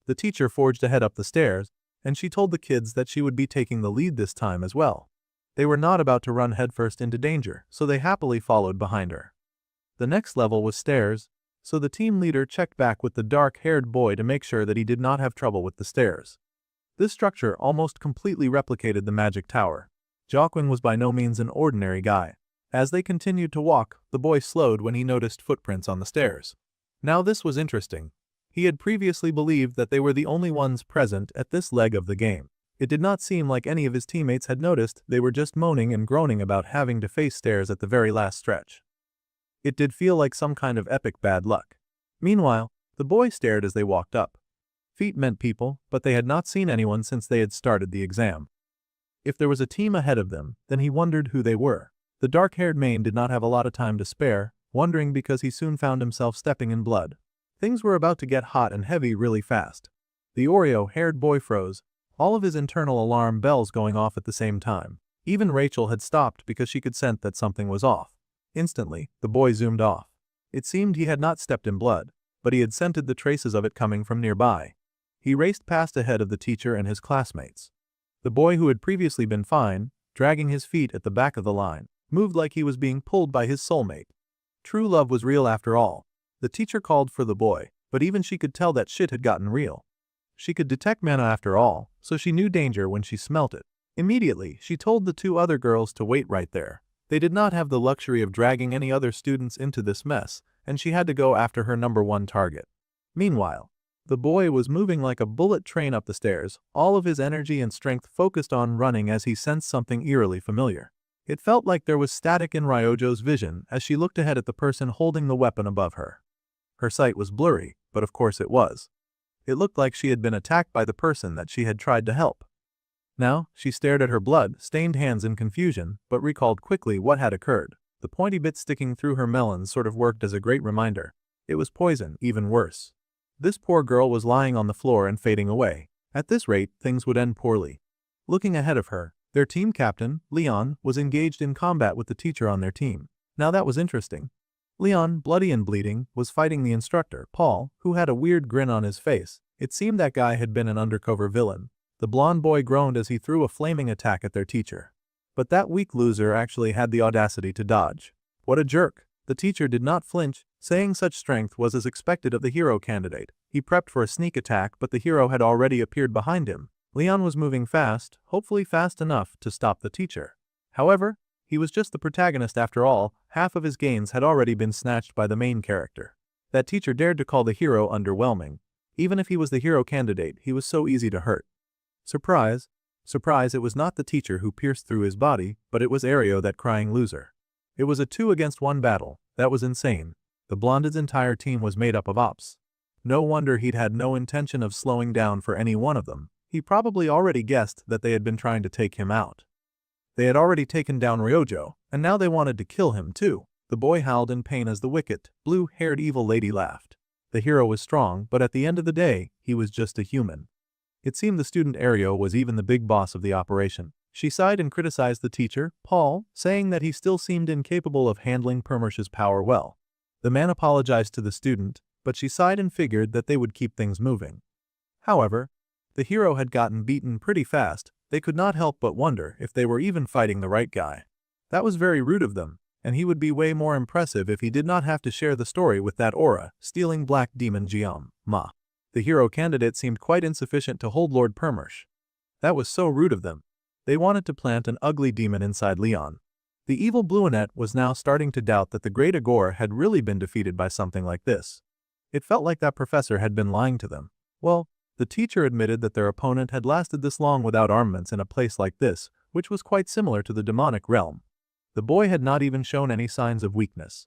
The teacher forged ahead up the stairs, and she told the kids that she would be taking the lead this time as well. They were not about to run headfirst into danger, so they happily followed behind her. The next level was stairs, so the team leader checked back with the dark-haired boy to make sure that he did not have trouble with the stairs. This structure almost completely replicated the magic tower. Joaquin was by no means an ordinary guy. As they continued to walk, the boy slowed when he noticed footprints on the stairs. Now this was interesting. He had previously believed that they were the only ones present at this leg of the game. It did not seem like any of his teammates had noticed, they were just moaning and groaning about having to face stairs at the very last stretch. It did feel like some kind of epic bad luck. Meanwhile, the boy stared as they walked up. Feet meant people, but they had not seen anyone since they had started the exam. If there was a team ahead of them, then he wondered who they were. The dark-haired man did not have a lot of time to spare, wondering because he soon found himself stepping in blood. Things were about to get hot and heavy really fast. The Oreo-haired boy froze, all of his internal alarm bells going off at the same time. Even Rachel had stopped because she could sense that something was off. Instantly, the boy zoomed off. It seemed he had not stepped in blood, but he had scented the traces of it coming from nearby. He raced past ahead of the teacher and his classmates. The boy who had previously been fine, dragging his feet at the back of the line, moved like he was being pulled by his soulmate. True love was real after all. The teacher called for the boy, but even she could tell that shit had gotten real. She could detect mana after all, so she knew danger when she smelt it. Immediately, she told the two other girls to wait right there. They did not have the luxury of dragging any other students into this mess, and she had to go after her number one target. Meanwhile, the boy was moving like a bullet train up the stairs, all of his energy and strength focused on running as he sensed something eerily familiar. It felt like there was static in Ryojo's vision as she looked ahead at the person holding the weapon above her. Her sight was blurry, but of course it was. It looked like she had been attacked by the person that she had tried to help. Now, she stared at her blood-stained hands in confusion, but recalled quickly what had occurred. The pointy bit sticking through her melons sort of worked as a great reminder. It was poison, even worse. This poor girl was lying on the floor and fading away. At this rate, things would end poorly. Looking ahead of her, their team captain, Leon, was engaged in combat with the teacher on their team. Now that was interesting. Leon, bloody and bleeding, was fighting the instructor, Paul, who had a weird grin on his face. It seemed that guy had been an undercover villain. The blonde boy groaned as he threw a flaming attack at their teacher. But that weak loser actually had the audacity to dodge. What a jerk. The teacher did not flinch, saying such strength was as expected of the hero candidate. He prepped for a sneak attack, but the hero had already appeared behind him. Leon was moving fast, hopefully fast enough to stop the teacher. However, he was just the protagonist after all, half of his gains had already been snatched by the main character. That teacher dared to call the hero underwhelming. Even if he was the hero candidate, he was so easy to hurt. Surprise, surprise, it was not the teacher who pierced through his body, but it was Ario, that crying loser. It was a 2-against-1 battle. That was insane. The blonde's entire team was made up of ops. No wonder he'd had no intention of slowing down for any one of them. He probably already guessed that they had been trying to take him out. They had already taken down Ryojo, and now they wanted to kill him too. The boy howled in pain as the wicked, blue-haired evil lady laughed. The hero was strong, but at the end of the day, he was just a human. It seemed the student Ario was even the big boss of the operation. She sighed and criticized the teacher, Paul, saying that he still seemed incapable of handling Permersh's power well. The man apologized to the student, but she sighed and figured that they would keep things moving. However, the hero had gotten beaten pretty fast. They could not help but wonder if they were even fighting the right guy. That was very rude of them, and he would be way more impressive if he did not have to share the story with that aura, stealing black demon Jiama. The hero candidate seemed quite insufficient to hold Lord Permersh. That was so rude of them. They wanted to plant an ugly demon inside Leon. The evil Bluinet was now starting to doubt that the Great Agor had really been defeated by something like this. It felt like that professor had been lying to them. Well, the teacher admitted that their opponent had lasted this long without armaments in a place like this, which was quite similar to the demonic realm. The boy had not even shown any signs of weakness.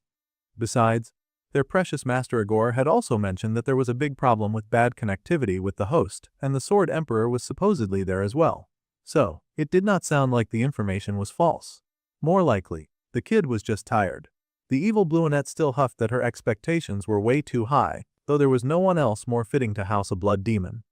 Besides, their precious Master Igor had also mentioned that there was a big problem with bad connectivity with the host, and the Sword Emperor was supposedly there as well. So, it did not sound like the information was false. More likely, the kid was just tired. The evil Blueonette still huffed that her expectations were way too high, though there was no one else more fitting to house a blood demon.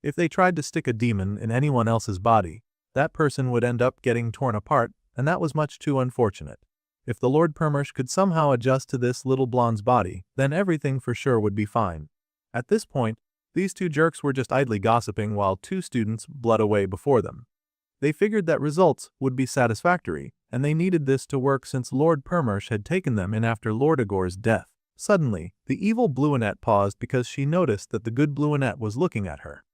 If they tried to stick a demon in anyone else's body, that person would end up getting torn apart, and that was much too unfortunate. If the Lord Permersh could somehow adjust to this little blonde's body, then everything for sure would be fine. At this point, these two jerks were just idly gossiping while two students bled away before them. They figured that results would be satisfactory, and they needed this to work since Lord Permersh had taken them in after Lord Igor's death. Suddenly, the evil Blueonette paused because she noticed that the good Blueonette was looking at her.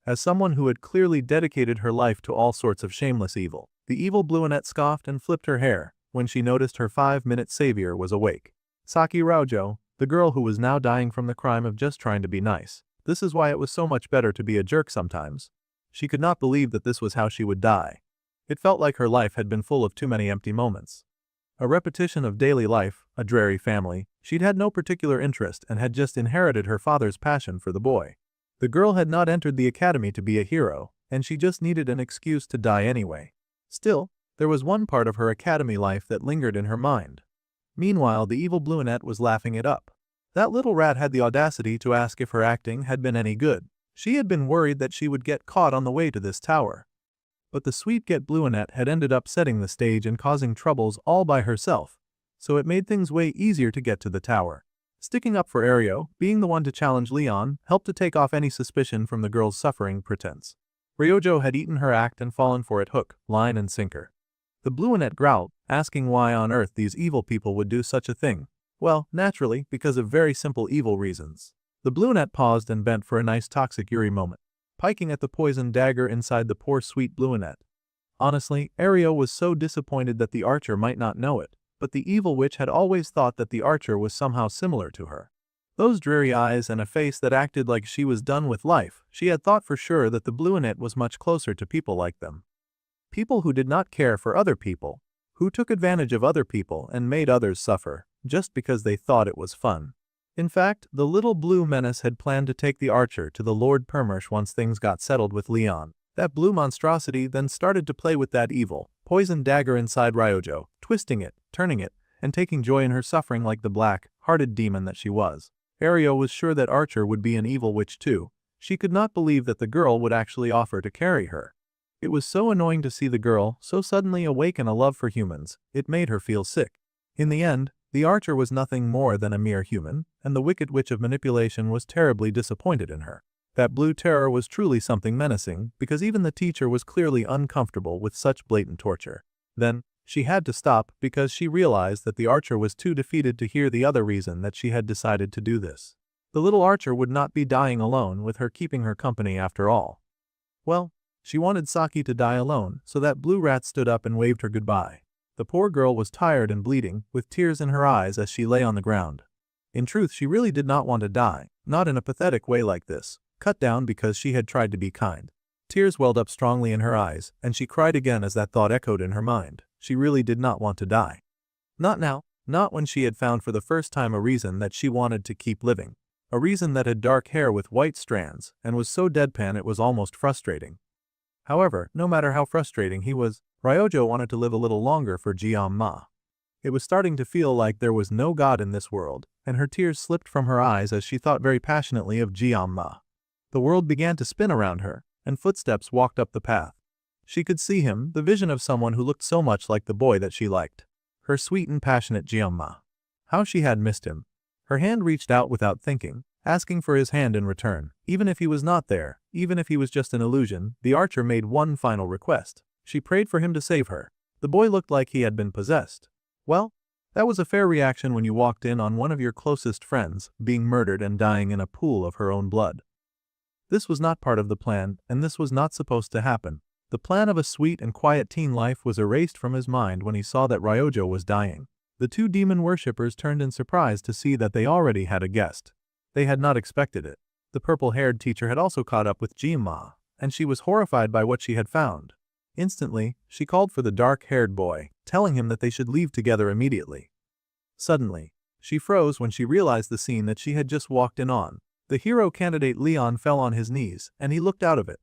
As someone who had clearly dedicated her life to all sorts of shameless evil, the evil Blueonette scoffed and flipped her hair when she noticed her 5-minute savior was awake. Saki Raojo, the girl who was now dying from the crime of just trying to be nice. This is why it was so much better to be a jerk sometimes. She could not believe that this was how she would die. It felt like her life had been full of too many empty moments. A repetition of daily life, a dreary family, she'd had no particular interest and had just inherited her father's passion for the boy. The girl had not entered the academy to be a hero, and she just needed an excuse to die anyway. Still, there was one part of her academy life that lingered in her mind. Meanwhile, the evil Blueonette was laughing it up. That little rat had the audacity to ask if her acting had been any good. She had been worried that she would get caught on the way to this tower. But the sweet Get Blueonette had ended up setting the stage and causing troubles all by herself, so it made things way easier to get to the tower. Sticking up for Ario, being the one to challenge Leon, helped to take off any suspicion from the girl's suffering pretense. Ryojo had eaten her act and fallen for it hook, line and sinker. The Blueonette growled, asking why on earth these evil people would do such a thing. Well, naturally, because of very simple evil reasons. The Blueonette paused and bent for a nice toxic Yuri moment, piking at the poisoned dagger inside the poor sweet Blueonette. Honestly, Ario was so disappointed that the archer might not know it, but the evil witch had always thought that the archer was somehow similar to her. Those dreary eyes and a face that acted like she was done with life, she had thought for sure that the Blueonette was much closer to people like them. People who did not care for other people, who took advantage of other people and made others suffer, just because they thought it was fun. In fact, the little blue menace had planned to take the archer to the Lord Permersh once things got settled with Leon. That blue monstrosity then started to play with that evil, poisoned dagger inside Ryojo, twisting it, turning it, and taking joy in her suffering like the black-hearted demon that she was. Ario was sure that Archer would be an evil witch too. She could not believe that the girl would actually offer to carry her. It was so annoying to see the girl so suddenly awaken a love for humans, it made her feel sick. In the end, the archer was nothing more than a mere human, and the wicked witch of manipulation was terribly disappointed in her. That blue terror was truly something menacing, because even the teacher was clearly uncomfortable with such blatant torture. Then, she had to stop because she realized that the archer was too defeated to hear the other reason that she had decided to do this. The little archer would not be dying alone with her keeping her company after all. Well, she wanted Saki to die alone, so that blue rat stood up and waved her goodbye. The poor girl was tired and bleeding, with tears in her eyes as she lay on the ground. In truth, she really did not want to die, not in a pathetic way like this, cut down because she had tried to be kind. Tears welled up strongly in her eyes, and she cried again as that thought echoed in her mind. She really did not want to die. Not now, not when she had found for the first time a reason that she wanted to keep living. A reason that had dark hair with white strands, and was so deadpan it was almost frustrating. However, no matter how frustrating he was, Ryojo wanted to live a little longer for Jian-ma. It was starting to feel like there was no god in this world, and her tears slipped from her eyes as she thought very passionately of Jian-ma. The world began to spin around her, and footsteps walked up the path. She could see him, the vision of someone who looked so much like the boy that she liked. Her sweet and passionate Jian-ma. How she had missed him. Her hand reached out without thinking, asking for his hand in return. Even if he was not there, even if he was just an illusion, the archer made one final request. She prayed for him to save her. The boy looked like he had been possessed. Well, that was a fair reaction when you walked in on one of your closest friends being murdered and dying in a pool of her own blood. This was not part of the plan, and this was not supposed to happen. The plan of a sweet and quiet teen life was erased from his mind when he saw that Ryojo was dying. The two demon worshippers turned in surprise to see that they already had a guest. They had not expected it. The purple-haired teacher had also caught up with Jima, and she was horrified by what she had found. Instantly, she called for the dark-haired boy, telling him that they should leave together immediately. Suddenly, she froze when she realized the scene that she had just walked in on. The hero candidate Leon fell on his knees, and he looked out of it.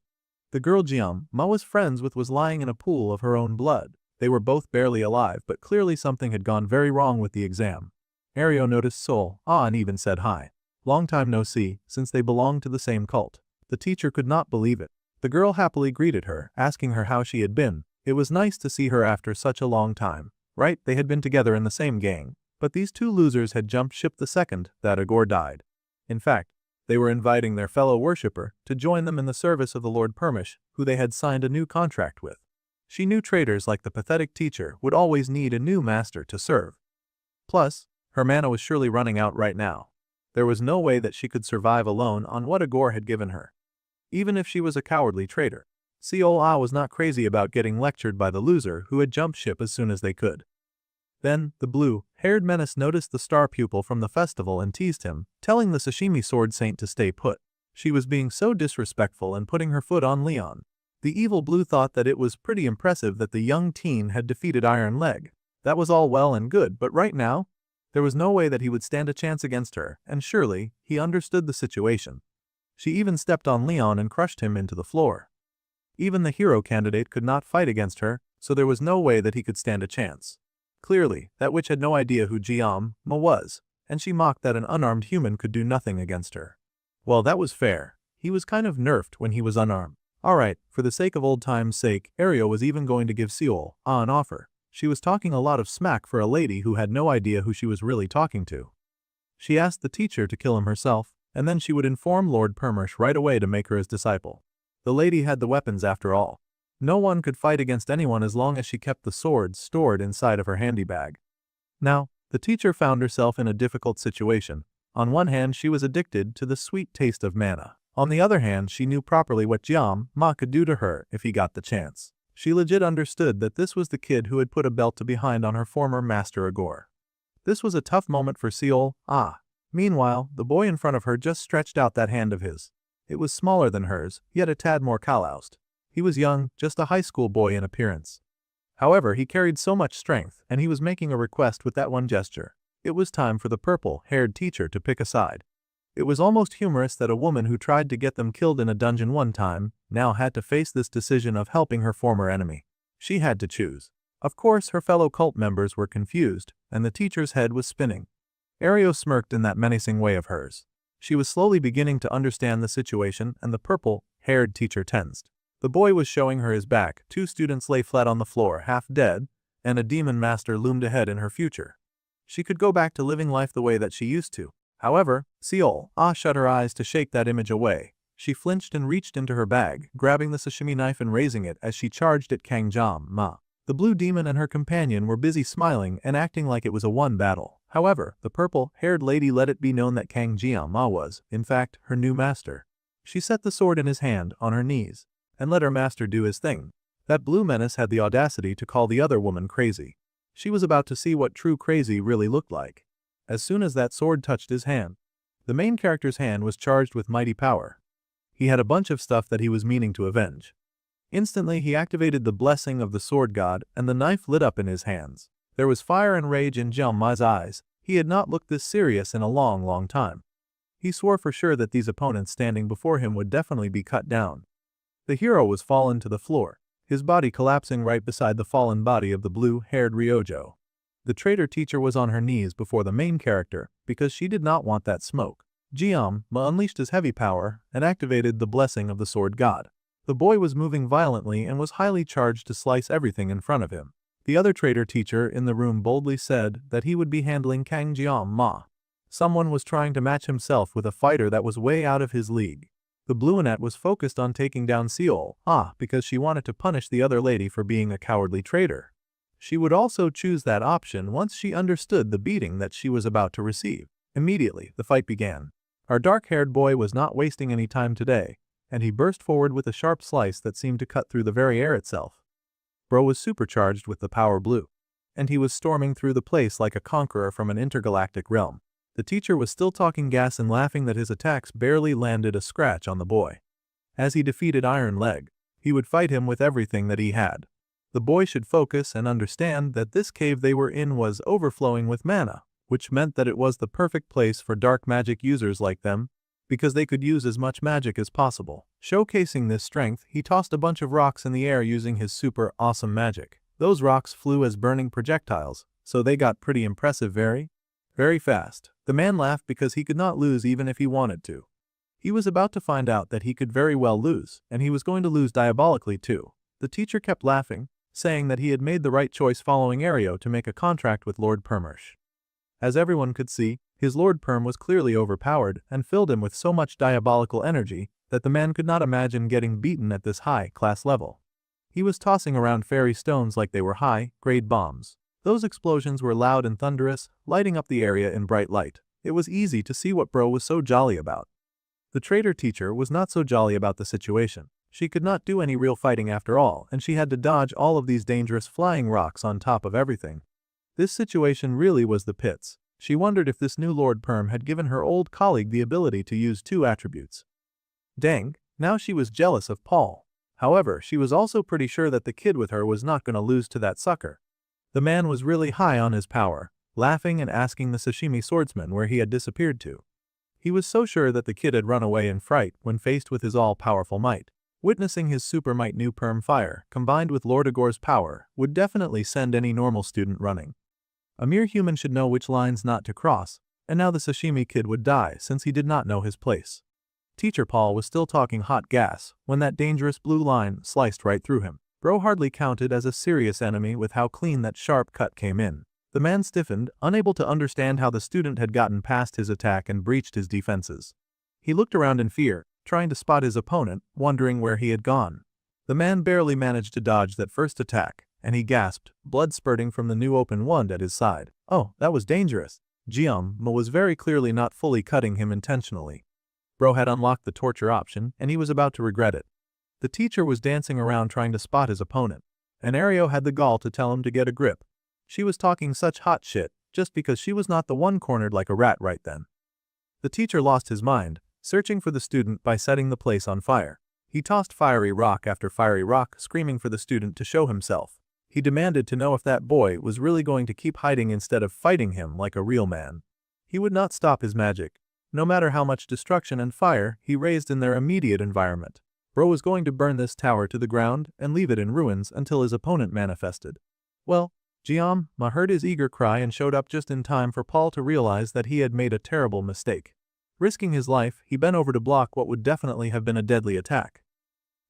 The girl Ma was friends with was lying in a pool of her own blood. They were both barely alive, but clearly something had gone very wrong with the exam. Ario noticed Sol, and even said hi. Long time no see, since they belonged to the same cult. The teacher could not believe it. The girl happily greeted her, asking her how she had been. It was nice to see her after such a long time. Right, they had been together in the same gang, but these two losers had jumped ship the second that Agor died. In fact, they were inviting their fellow worshipper to join them in the service of the Lord Permish, who they had signed a new contract with. She knew traitors like the pathetic teacher would always need a new master to serve. Plus, her mana was surely running out right now. There was no way that she could survive alone on what Agor had given her. Even if she was a cowardly traitor, Seol was not crazy about getting lectured by the loser who had jumped ship as soon as they could. Then, the blue-haired menace noticed the star pupil from the festival and teased him, telling the Sashimi sword saint to stay put. She was being so disrespectful and putting her foot on Leon. The evil blue thought that it was pretty impressive that the young teen had defeated Iron Leg. That was all well and good, but right now, there was no way that he would stand a chance against her, and surely, he understood the situation. She even stepped on Leon and crushed him into the floor. Even the hero candidate could not fight against her, so there was no way that he could stand a chance. Clearly, that witch had no idea who Ma was, and she mocked that an unarmed human could do nothing against her. Well, that was fair. He was kind of nerfed when he was unarmed. Alright, for the sake of old time's sake, Ario was even going to give Seol an offer. She was talking a lot of smack for a lady who had no idea who she was really talking to. She asked the teacher to kill him herself, and then she would inform Lord Permish right away to make her his disciple. The lady had the weapons after all. No one could fight against anyone as long as she kept the swords stored inside of her handy bag. Now, the teacher found herself in a difficult situation. On one hand, she was addicted to the sweet taste of mana. On the other hand, she knew properly what Ma could do to her if he got the chance. She legit understood that this was the kid who had put a belt to behind on her former master Agor. This was a tough moment for Seol. Meanwhile, the boy in front of her just stretched out that hand of his. It was smaller than hers, yet a tad more calloused. He was young, just a high school boy in appearance. However, he carried so much strength, and he was making a request with that one gesture. It was time for the purple-haired teacher to pick a side. It was almost humorous that a woman who tried to get them killed in a dungeon one time now had to face this decision of helping her former enemy. She had to choose. Of course, her fellow cult members were confused, and the teacher's head was spinning. Ario smirked in that menacing way of hers. She was slowly beginning to understand the situation, and the purple-haired teacher tensed. The boy was showing her his back, 2 students lay flat on the floor, half dead, and a demon master loomed ahead in her future. She could go back to living life the way that she used to. However, Seol shut her eyes to shake that image away. She flinched and reached into her bag, grabbing the sashimi knife and raising it as she charged at Ma. The blue demon and her companion were busy smiling and acting like it was a one battle. However, the purple-haired lady let it be known that Ma was, in fact, her new master. She set the sword in his hand on her knees and let her master do his thing. That blue menace had the audacity to call the other woman crazy. She was about to see what true crazy really looked like. As soon as that sword touched his hand, the main character's hand was charged with mighty power. He had a bunch of stuff that he was meaning to avenge. Instantly, he activated the blessing of the sword god, and the knife lit up in his hands. There was fire and rage in Ma's eyes. He had not looked this serious in a long time. He swore for sure that these opponents standing before him would definitely be cut down. The hero was fallen to the floor, his body collapsing right beside the fallen body of the blue-haired Ryojo. The traitor teacher was on her knees before the main character because she did not want that smoke. Ma unleashed his heavy power and activated the blessing of the sword god. The boy was moving violently and was highly charged to slice everything in front of him. The other traitor teacher in the room boldly said that he would be handling Ma. Someone was trying to match himself with a fighter that was way out of his league. The Bluenet was focused on taking down Seol because she wanted to punish the other lady for being a cowardly traitor. She would also choose that option once she understood the beating that she was about to receive. Immediately, the fight began. Our dark-haired boy was not wasting any time today, and he burst forward with a sharp slice that seemed to cut through the very air itself. Bro was supercharged with the power blue, and he was storming through the place like a conqueror from an intergalactic realm. The teacher was still talking gas and laughing that his attacks barely landed a scratch on the boy. As he defeated Iron Leg, he would fight him with everything that he had. The boy should focus and understand that this cave they were in was overflowing with mana, which meant that it was the perfect place for dark magic users like them, because they could use as much magic as possible. Showcasing this strength, he tossed a bunch of rocks in the air using his super awesome magic. Those rocks flew as burning projectiles, so they got pretty impressive very fast. The man laughed because he could not lose even if he wanted to. He was about to find out that he could very well lose, and he was going to lose diabolically too. The teacher kept laughing, saying that he had made the right choice following Ario to make a contract with Lord Permersh. As everyone could see, his Lord Perm was clearly overpowered and filled him with so much diabolical energy that the man could not imagine getting beaten at this high-class level. He was tossing around fairy stones like they were high-grade bombs. Those explosions were loud and thunderous, lighting up the area in bright light. It was easy to see what Bro was so jolly about. The traitor teacher was not so jolly about the situation. She could not do any real fighting after all, and she had to dodge all of these dangerous flying rocks on top of everything. This situation really was the pits. She wondered if this new Lord Perm had given her old colleague the ability to use 2 attributes. Dang, now she was jealous of Paul. However, she was also pretty sure that the kid with her was not going to lose to that sucker. The man was really high on his power, laughing and asking the Sashimi swordsman where he had disappeared to. He was so sure that the kid had run away in fright when faced with his all-powerful might. Witnessing his super might new perm fire, combined with Lord Agor's power, would definitely send any normal student running. A mere human should know which lines not to cross, and now the Sashimi kid would die since he did not know his place. Teacher Paul was still talking hot gas when that dangerous blue line sliced right through him. Bro hardly counted as a serious enemy with how clean that sharp cut came in. The man stiffened, unable to understand how the student had gotten past his attack and breached his defenses. He looked around in fear, trying to spot his opponent, wondering where he had gone. The man barely managed to dodge that first attack, and he gasped, blood spurting from the new open wound at his side. Oh, that was dangerous. Ma was very clearly not fully cutting him intentionally. Bro had unlocked the torture option, and he was about to regret it. The teacher was dancing around trying to spot his opponent, and Ario had the gall to tell him to get a grip. She was talking such hot shit, just because she was not the one cornered like a rat right then. The teacher lost his mind, searching for the student by setting the place on fire. He tossed fiery rock after fiery rock, screaming for the student to show himself. He demanded to know if that boy was really going to keep hiding instead of fighting him like a real man. He would not stop his magic, no matter how much destruction and fire he raised in their immediate environment. Bro was going to burn this tower to the ground and leave it in ruins until his opponent manifested. Well, Ma heard his eager cry and showed up just in time for Paul to realize that he had made a terrible mistake. Risking his life, he bent over to block what would definitely have been a deadly attack.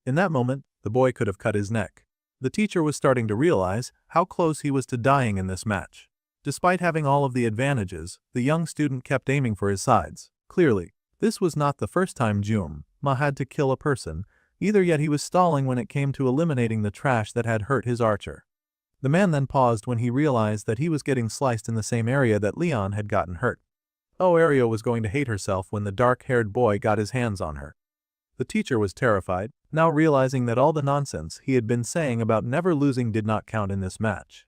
In that moment, the boy could have cut his neck. The teacher was starting to realize how close he was to dying in this match. Despite having all of the advantages, the young student kept aiming for his sides. Clearly, this was not the first time Ma had to kill a person, either, yet he was stalling when it came to eliminating the trash that had hurt his archer. The man then paused when he realized that he was getting sliced in the same area that Leon had gotten hurt. Oh, Ario was going to hate herself when the dark-haired boy got his hands on her. The teacher was terrified, now realizing that all the nonsense he had been saying about never losing did not count in this match.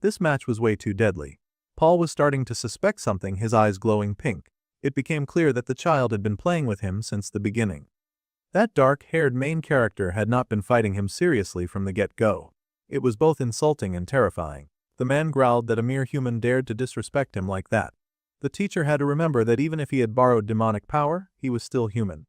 This match was way too deadly. Paul was starting to suspect something, his eyes glowing pink. It became clear that the child had been playing with him since the beginning. That dark-haired main character had not been fighting him seriously from the get-go. It was both insulting and terrifying. The man growled that a mere human dared to disrespect him like that. The teacher had to remember that even if he had borrowed demonic power, he was still human.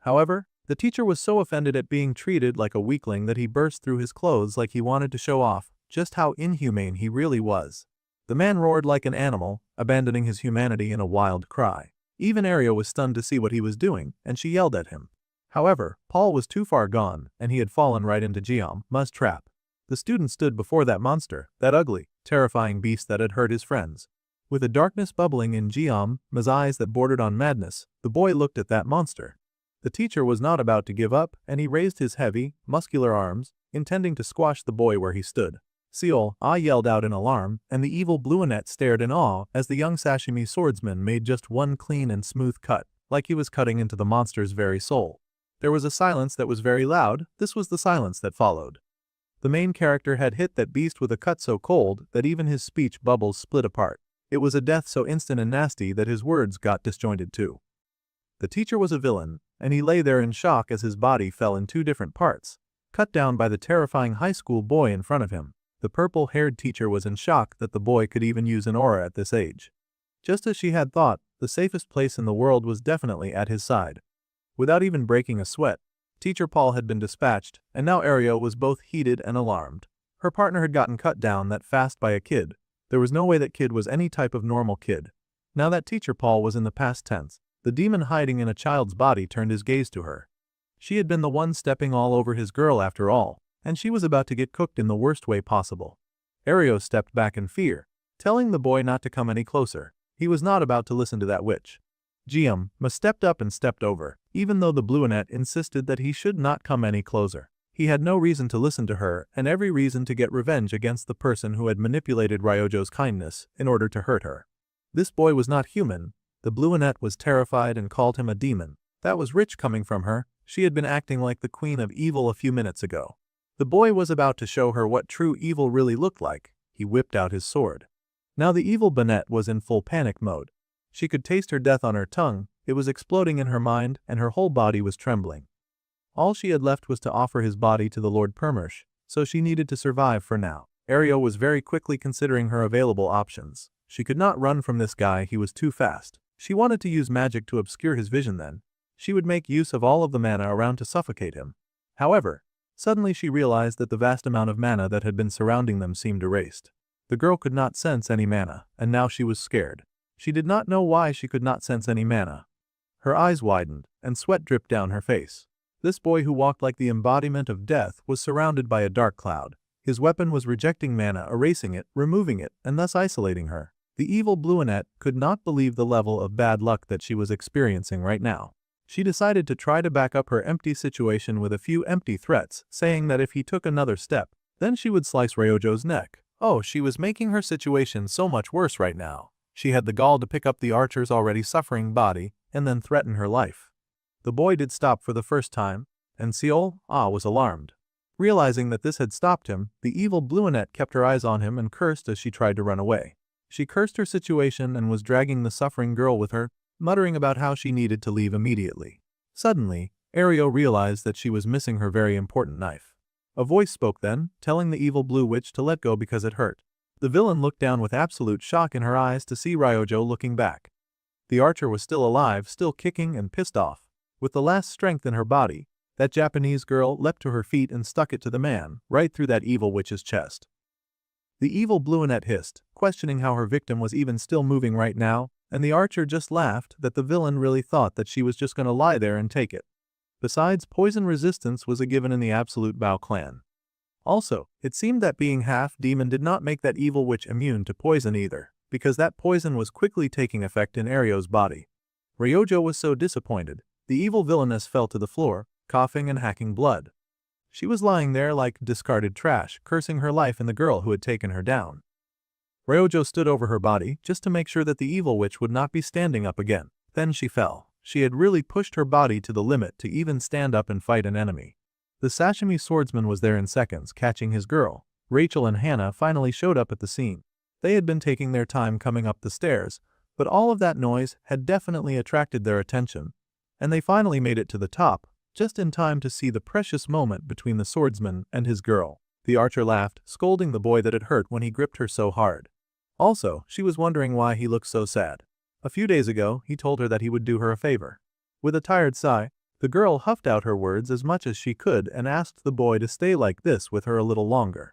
However, the teacher was so offended at being treated like a weakling that he burst through his clothes like he wanted to show off just how inhumane he really was. The man roared like an animal, abandoning his humanity in a wild cry. Even Ario was stunned to see what he was doing, and she yelled at him. However, Paul was too far gone, and he had fallen right into Ma's trap. The student stood before that monster, that ugly, terrifying beast that had hurt his friends. With a darkness bubbling in Ma's eyes that bordered on madness, the boy looked at that monster. The teacher was not about to give up, and he raised his heavy, muscular arms, intending to squash the boy where he stood. Seol, yelled out in alarm, and the evil Blueanet stared in awe as the young Sashimi swordsman made just one clean and smooth cut, like he was cutting into the monster's very soul. There was a silence that was very loud. This was the silence that followed. The main character had hit that beast with a cut so cold that even his speech bubbles split apart. It was a death so instant and nasty that his words got disjointed too. The teacher was a villain, and he lay there in shock as his body fell in two different parts, cut down by the terrifying high school boy in front of him. The purple-haired teacher was in shock that the boy could even use an aura at this age. Just as she had thought, the safest place in the world was definitely at his side. Without even breaking a sweat, Teacher Paul had been dispatched, and now Ario was both heated and alarmed. Her partner had gotten cut down that fast by a kid. There was no way that kid was any type of normal kid. Now that Teacher Paul was in the past tense, the demon hiding in a child's body turned his gaze to her. She had been the one stepping all over his girl after all, and she was about to get cooked in the worst way possible. Ario stepped back in fear, telling the boy not to come any closer. He was not about to listen to that witch. Ma stepped up and stepped over, even though the Bluenet insisted that he should not come any closer. He had no reason to listen to her and every reason to get revenge against the person who had manipulated Ryojo's kindness in order to hurt her. This boy was not human. The Bluenet was terrified and called him a demon. That was rich coming from her. She had been acting like the queen of evil a few minutes ago. The boy was about to show her what true evil really looked like. He whipped out his sword. Now the evil Bonnet was in full panic mode. She could taste her death on her tongue. It was exploding in her mind and her whole body was trembling. All she had left was to offer his body to the Lord Permersh, so she needed to survive for now. Ario was very quickly considering her available options. She could not run from this guy, he was too fast. She wanted to use magic to obscure his vision then. She would make use of all of the mana around to suffocate him. However, suddenly she realized that the vast amount of mana that had been surrounding them seemed erased. The girl could not sense any mana, and now she was scared. She did not know why she could not sense any mana. Her eyes widened, and sweat dripped down her face. This boy who walked like the embodiment of death was surrounded by a dark cloud. His weapon was rejecting mana, erasing it, removing it, and thus isolating her. The evil Bluenet could not believe the level of bad luck that she was experiencing right now. She decided to try to back up her empty situation with a few empty threats, saying that if he took another step, then she would slice Ryojo's neck. Oh, she was making her situation so much worse right now. She had the gall to pick up the archer's already suffering body and then threaten her life. The boy did stop for the first time, and Seol was alarmed. Realizing that this had stopped him, the evil Bluenet kept her eyes on him and cursed as she tried to run away. She cursed her situation and was dragging the suffering girl with her, muttering about how she needed to leave immediately. Suddenly, Ario realized that she was missing her very important knife. A voice spoke then, telling the evil blue witch to let go because it hurt. The villain looked down with absolute shock in her eyes to see Ryojo looking back. The archer was still alive, still kicking and pissed off. With the last strength in her body, that Japanese girl leapt to her feet and stuck it to the man, right through that evil witch's chest. The evil Bluenet hissed, questioning how her victim was even still moving right now, and the archer just laughed that the villain really thought that she was just gonna lie there and take it. Besides, poison resistance was a given in the Absolute Bao clan. Also, it seemed that being half-demon did not make that evil witch immune to poison either, because that poison was quickly taking effect in Ario's body. Ryojo was so disappointed. The evil villainess fell to the floor, coughing and hacking blood. She was lying there like discarded trash, cursing her life and the girl who had taken her down. Ryojo stood over her body just to make sure that the evil witch would not be standing up again. Then she fell. She had really pushed her body to the limit to even stand up and fight an enemy. The Sashimi swordsman was there in seconds, catching his girl. Rachel and Hannah finally showed up at the scene. They had been taking their time coming up the stairs, but all of that noise had definitely attracted their attention, and they finally made it to the top, just in time to see the precious moment between the swordsman and his girl. The archer laughed, scolding the boy that it hurt when he gripped her so hard. Also, she was wondering why he looked so sad. A few days ago, he told her that he would do her a favor. With a tired sigh, the girl huffed out her words as much as she could and asked the boy to stay like this with her a little longer.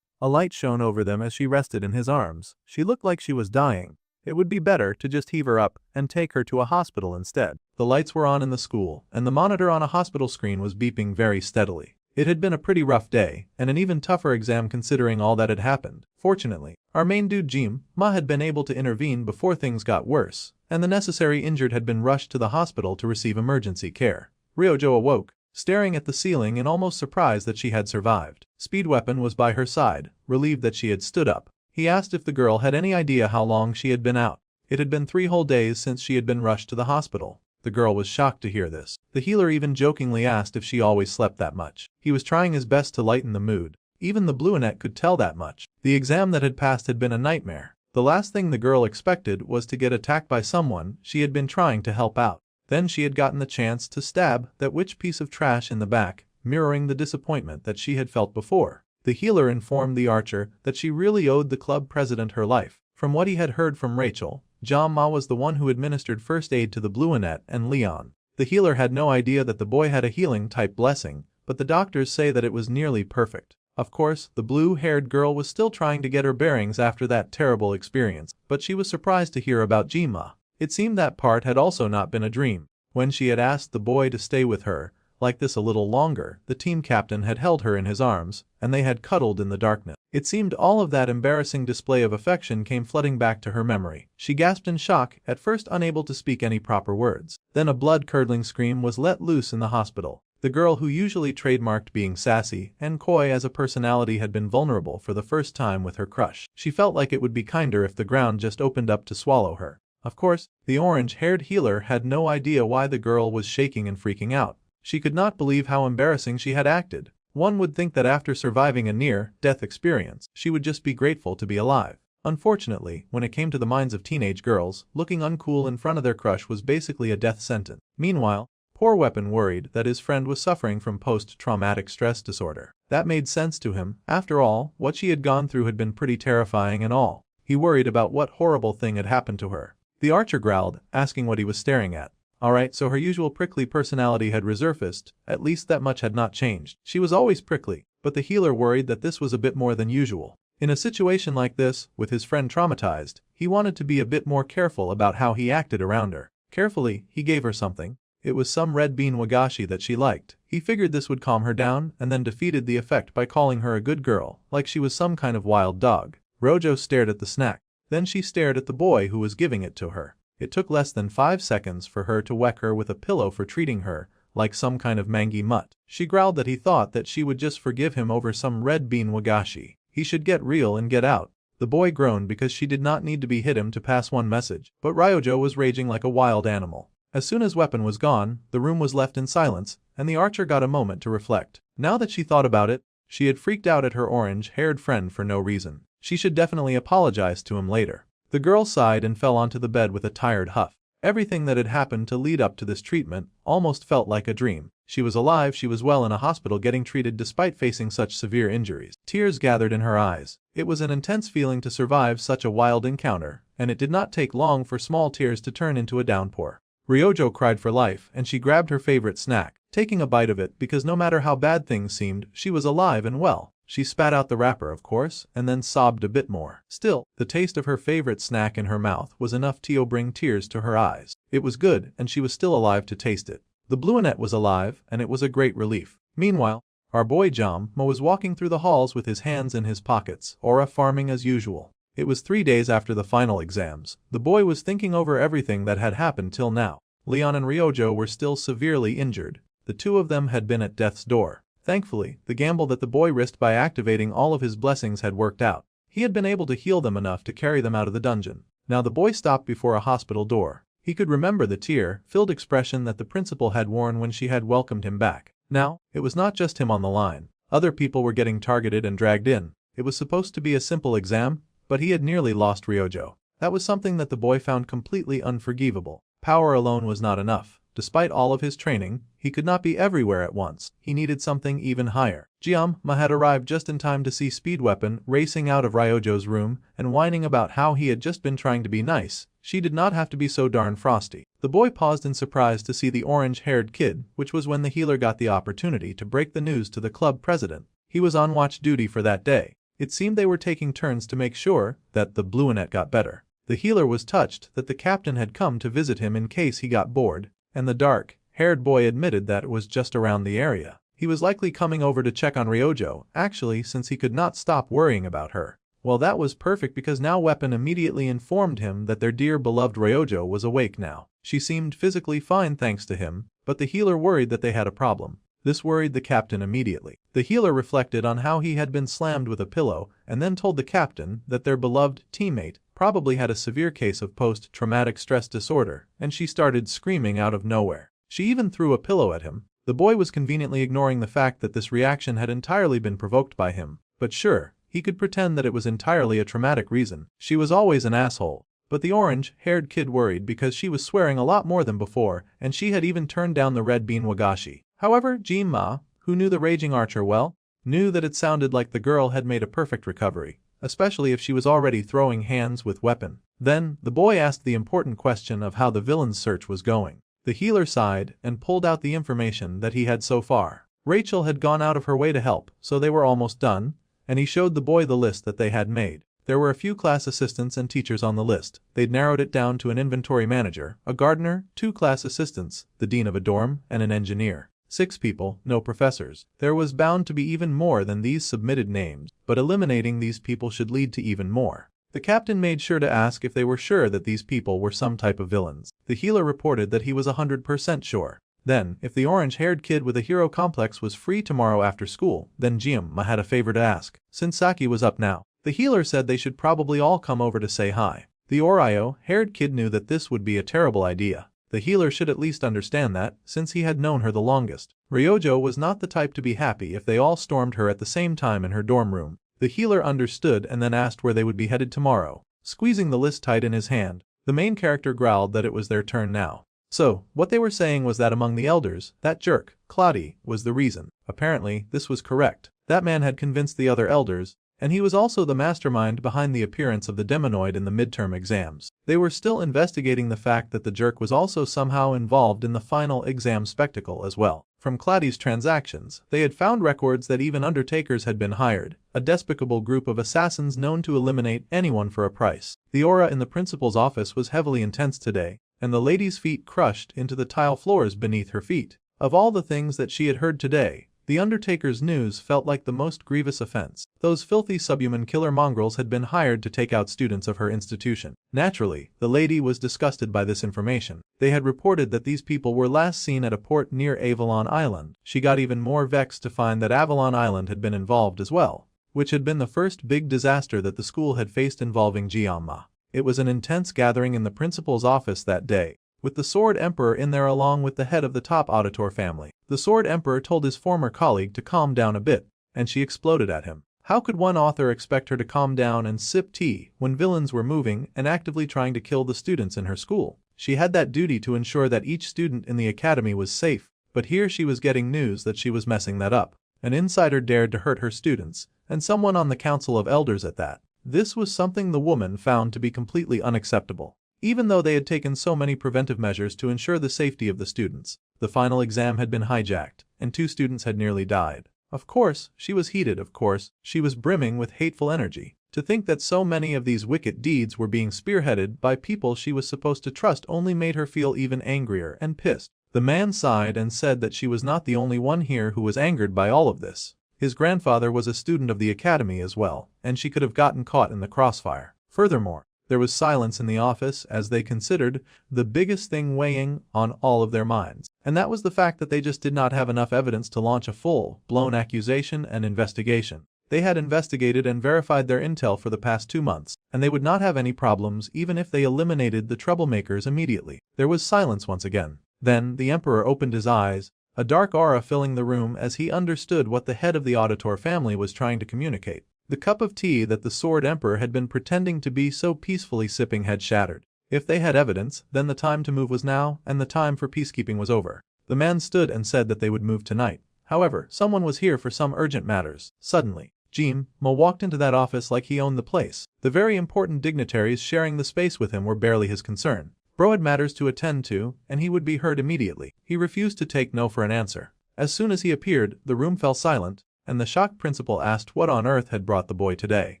A light shone over them as she rested in his arms. She looked like she was dying. It would be better to just heave her up and take her to a hospital instead. The lights were on in the school, and the monitor on a hospital screen was beeping very steadily. It had been a pretty rough day, and an even tougher exam considering all that had happened. Fortunately, our main dude Ma had been able to intervene before things got worse, and the necessary injured had been rushed to the hospital to receive emergency care. Ryojo awoke, staring at the ceiling and almost surprised that she had survived. Speed Weapon was by her side, relieved that she had stood up. He asked if the girl had any idea how long she had been out. It had been 3 whole days since she had been rushed to the hospital. The girl was shocked to hear this. The healer even jokingly asked if she always slept that much. He was trying his best to lighten the mood. Even the Bluenet could tell that much. The exam that had passed had been a nightmare. The last thing the girl expected was to get attacked by someone she had been trying to help out. Then she had gotten the chance to stab that witch piece of trash in the back, mirroring the disappointment that she had felt before. The healer informed the archer that she really owed the club president her life. From what he had heard from Rachel, Jam-ma was the one who administered first aid to the Bluenet and Leon. The healer had no idea that the boy had a healing-type blessing, but the doctors say that it was nearly perfect. Of course, the blue-haired girl was still trying to get her bearings after that terrible experience, but she was surprised to hear about Jima. It seemed that part had also not been a dream. When she had asked the boy to stay with her, like this a little longer, the team captain had held her in his arms, and they had cuddled in the darkness. It seemed all of that embarrassing display of affection came flooding back to her memory. She gasped in shock, at first unable to speak any proper words. Then a blood-curdling scream was let loose in the hospital. The girl who usually trademarked being sassy and coy as a personality had been vulnerable for the first time with her crush. She felt like it would be kinder if the ground just opened up to swallow her. Of course, the orange-haired healer had no idea why the girl was shaking and freaking out. She could not believe how embarrassing she had acted. One would think that after surviving a near-death experience, she would just be grateful to be alive. Unfortunately, when it came to the minds of teenage girls, looking uncool in front of their crush was basically a death sentence. Meanwhile, poor Weapon worried that his friend was suffering from post-traumatic stress disorder. That made sense to him. After all, what she had gone through had been pretty terrifying and all. He worried about what horrible thing had happened to her. The archer growled, asking what he was staring at. Alright, so her usual prickly personality had resurfaced, at least that much had not changed. She was always prickly, but the healer worried that this was a bit more than usual. In a situation like this, with his friend traumatized, he wanted to be a bit more careful about how he acted around her. Carefully, he gave her something. It was some red bean wagashi that she liked. He figured this would calm her down and then defeated the effect by calling her a good girl, like she was some kind of wild dog. Rojo stared at the snack. Then she stared at the boy who was giving it to her. It took less than 5 seconds for her to whack her with a pillow for treating her like some kind of mangy mutt. She growled that he thought that she would just forgive him over some red bean wagashi. He should get real and get out. The boy groaned because she did not need to be hit him to pass one message, but Ryojo was raging like a wild animal. As soon as Weapon was gone, the room was left in silence, and the archer got a moment to reflect. Now that she thought about it, she had freaked out at her orange-haired friend for no reason. She should definitely apologize to him later. The girl sighed and fell onto the bed with a tired huff. Everything that had happened to lead up to this treatment almost felt like a dream. She was alive, she was well in a hospital getting treated despite facing such severe injuries. Tears gathered in her eyes. It was an intense feeling to survive such a wild encounter, and it did not take long for small tears to turn into a downpour. Ryojo cried for life and she grabbed her favorite snack, taking a bite of it because no matter how bad things seemed, she was alive and well. She spat out the wrapper, of course, and then sobbed a bit more. Still, the taste of her favorite snack in her mouth was enough to bring tears to her eyes. It was good, and she was still alive to taste it. The Bluenet was alive, and it was a great relief. Meanwhile, our boy Jam-ma was walking through the halls with his hands in his pockets, aura farming as usual. It was 3 days after the final exams. The boy was thinking over everything that had happened till now. Leon and Ryojo were still severely injured. The two of them had been at death's door. Thankfully, the gamble that the boy risked by activating all of his blessings had worked out. He had been able to heal them enough to carry them out of the dungeon. Now the boy stopped before a hospital door. He could remember the tear-filled expression that the principal had worn when she had welcomed him back. Now, it was not just him on the line. Other people were getting targeted and dragged in. It was supposed to be a simple exam, but he had nearly lost Ryojo. That was something that the boy found completely unforgivable. Power alone was not enough. Despite all of his training, he could not be everywhere at once. He needed something even higher. Jam-ma had arrived just in time to see Speed Weapon racing out of Ryojo's room and whining about how he had just been trying to be nice. She did not have to be so darn frosty. The boy paused in surprise to see the orange-haired kid, which was when the healer got the opportunity to break the news to the club president. He was on watch duty for that day. It seemed they were taking turns to make sure that the Bluenet got better. The healer was touched that the captain had come to visit him in case he got bored, and the dark-haired boy admitted that it was just around the area. He was likely coming over to check on Ryojo, actually, since he could not stop worrying about her. Well, that was perfect because now Weapon immediately informed him that their dear beloved Ryojo was awake now. She seemed physically fine thanks to him, but the healer worried that they had a problem. This worried the captain immediately. The healer reflected on how he had been slammed with a pillow and then told the captain that their beloved teammate probably had a severe case of post-traumatic stress disorder, and she started screaming out of nowhere. She even threw a pillow at him. The boy was conveniently ignoring the fact that this reaction had entirely been provoked by him. But sure, he could pretend that it was entirely a traumatic reason. She was always an asshole. But the orange-haired kid worried because she was swearing a lot more than before, and she had even turned down the red bean wagashi. However, Jin-ma, who knew the raging archer well, knew that it sounded like the girl had made a perfect recovery, especially if she was already throwing hands with weapon. Then, the boy asked the important question of how the villain's search was going. The healer sighed and pulled out the information that he had so far. Rachel had gone out of her way to help, so they were almost done, and he showed the boy the list that they had made. There were a few class assistants and teachers on the list. They'd narrowed it down to an inventory manager, a gardener, 2 class assistants, the dean of a dorm, and an engineer. 6 people, no professors. There was bound to be even more than these submitted names, but eliminating these people should lead to even more. The captain made sure to ask if they were sure that these people were some type of villains. The healer reported that he was 100% sure. Then, if the orange-haired kid with a hero complex was free tomorrow after school, then Jin-ma had a favor to ask. Since Saki was up now, the healer said they should probably all come over to say hi. The Oreo-haired kid knew that this would be a terrible idea. The healer should at least understand that, since he had known her the longest. Ryojo was not the type to be happy if they all stormed her at the same time in her dorm room. The healer understood and then asked where they would be headed tomorrow. Squeezing the list tight in his hand, the main character growled that it was their turn now. So, what they were saying was that among the elders, that jerk, Cloudy, was the reason. Apparently, this was correct. That man had convinced the other elders, and he was also the mastermind behind the appearance of the demonoid in the midterm exams. They were still investigating the fact that the jerk was also somehow involved in the final exam spectacle as well. From Cloudy's transactions, they had found records that even undertakers had been hired, a despicable group of assassins known to eliminate anyone for a price. The aura in the principal's office was heavily intense today, and the lady's feet crushed into the tile floors beneath her feet. Of all the things that she had heard today, the Undertaker's news felt like the most grievous offense. Those filthy subhuman killer mongrels had been hired to take out students of her institution. Naturally, the lady was disgusted by this information. They had reported that these people were last seen at a port near Avalon Island. She got even more vexed to find that Avalon Island had been involved as well, which had been the first big disaster that the school had faced involving Jin-ma. It was an intense gathering in the principal's office that day, with the Sword Emperor in there along with the head of the top auditor family. The Sword Emperor told his former colleague to calm down a bit, and she exploded at him. How could one author expect her to calm down and sip tea when villains were moving and actively trying to kill the students in her school? She had that duty to ensure that each student in the academy was safe, but here she was getting news that she was messing that up. An insider dared to hurt her students, and someone on the Council of Elders at that. This was something the woman found to be completely unacceptable. Even though they had taken so many preventive measures to ensure the safety of the students, the final exam had been hijacked, and 2 students had nearly died. Of course, she was heated. Of course, she was brimming with hateful energy. To think that so many of these wicked deeds were being spearheaded by people she was supposed to trust only made her feel even angrier and pissed. The man sighed and said that she was not the only one here who was angered by all of this. His grandfather was a student of the academy as well, and she could have gotten caught in the crossfire. Furthermore, there was silence in the office as they considered the biggest thing weighing on all of their minds, and that was the fact that they just did not have enough evidence to launch a full-blown accusation and investigation. They had investigated and verified their intel for the past 2 months, and they would not have any problems even if they eliminated the troublemakers immediately. There was silence once again. Then the Emperor opened his eyes, a dark aura filling the room as he understood what the head of the auditor family was trying to communicate. The cup of tea that the Sword Emperor had been pretending to be so peacefully sipping had shattered. If they had evidence, then the time to move was now, and the time for peacekeeping was over. The man stood and said that they would move tonight. However, someone was here for some urgent matters. Suddenly, Jin-ma walked into that office like he owned the place. The very important dignitaries sharing the space with him were barely his concern. Bro had matters to attend to, and he would be heard immediately. He refused to take no for an answer. As soon as he appeared, the room fell silent, and the shocked principal asked what on earth had brought the boy today.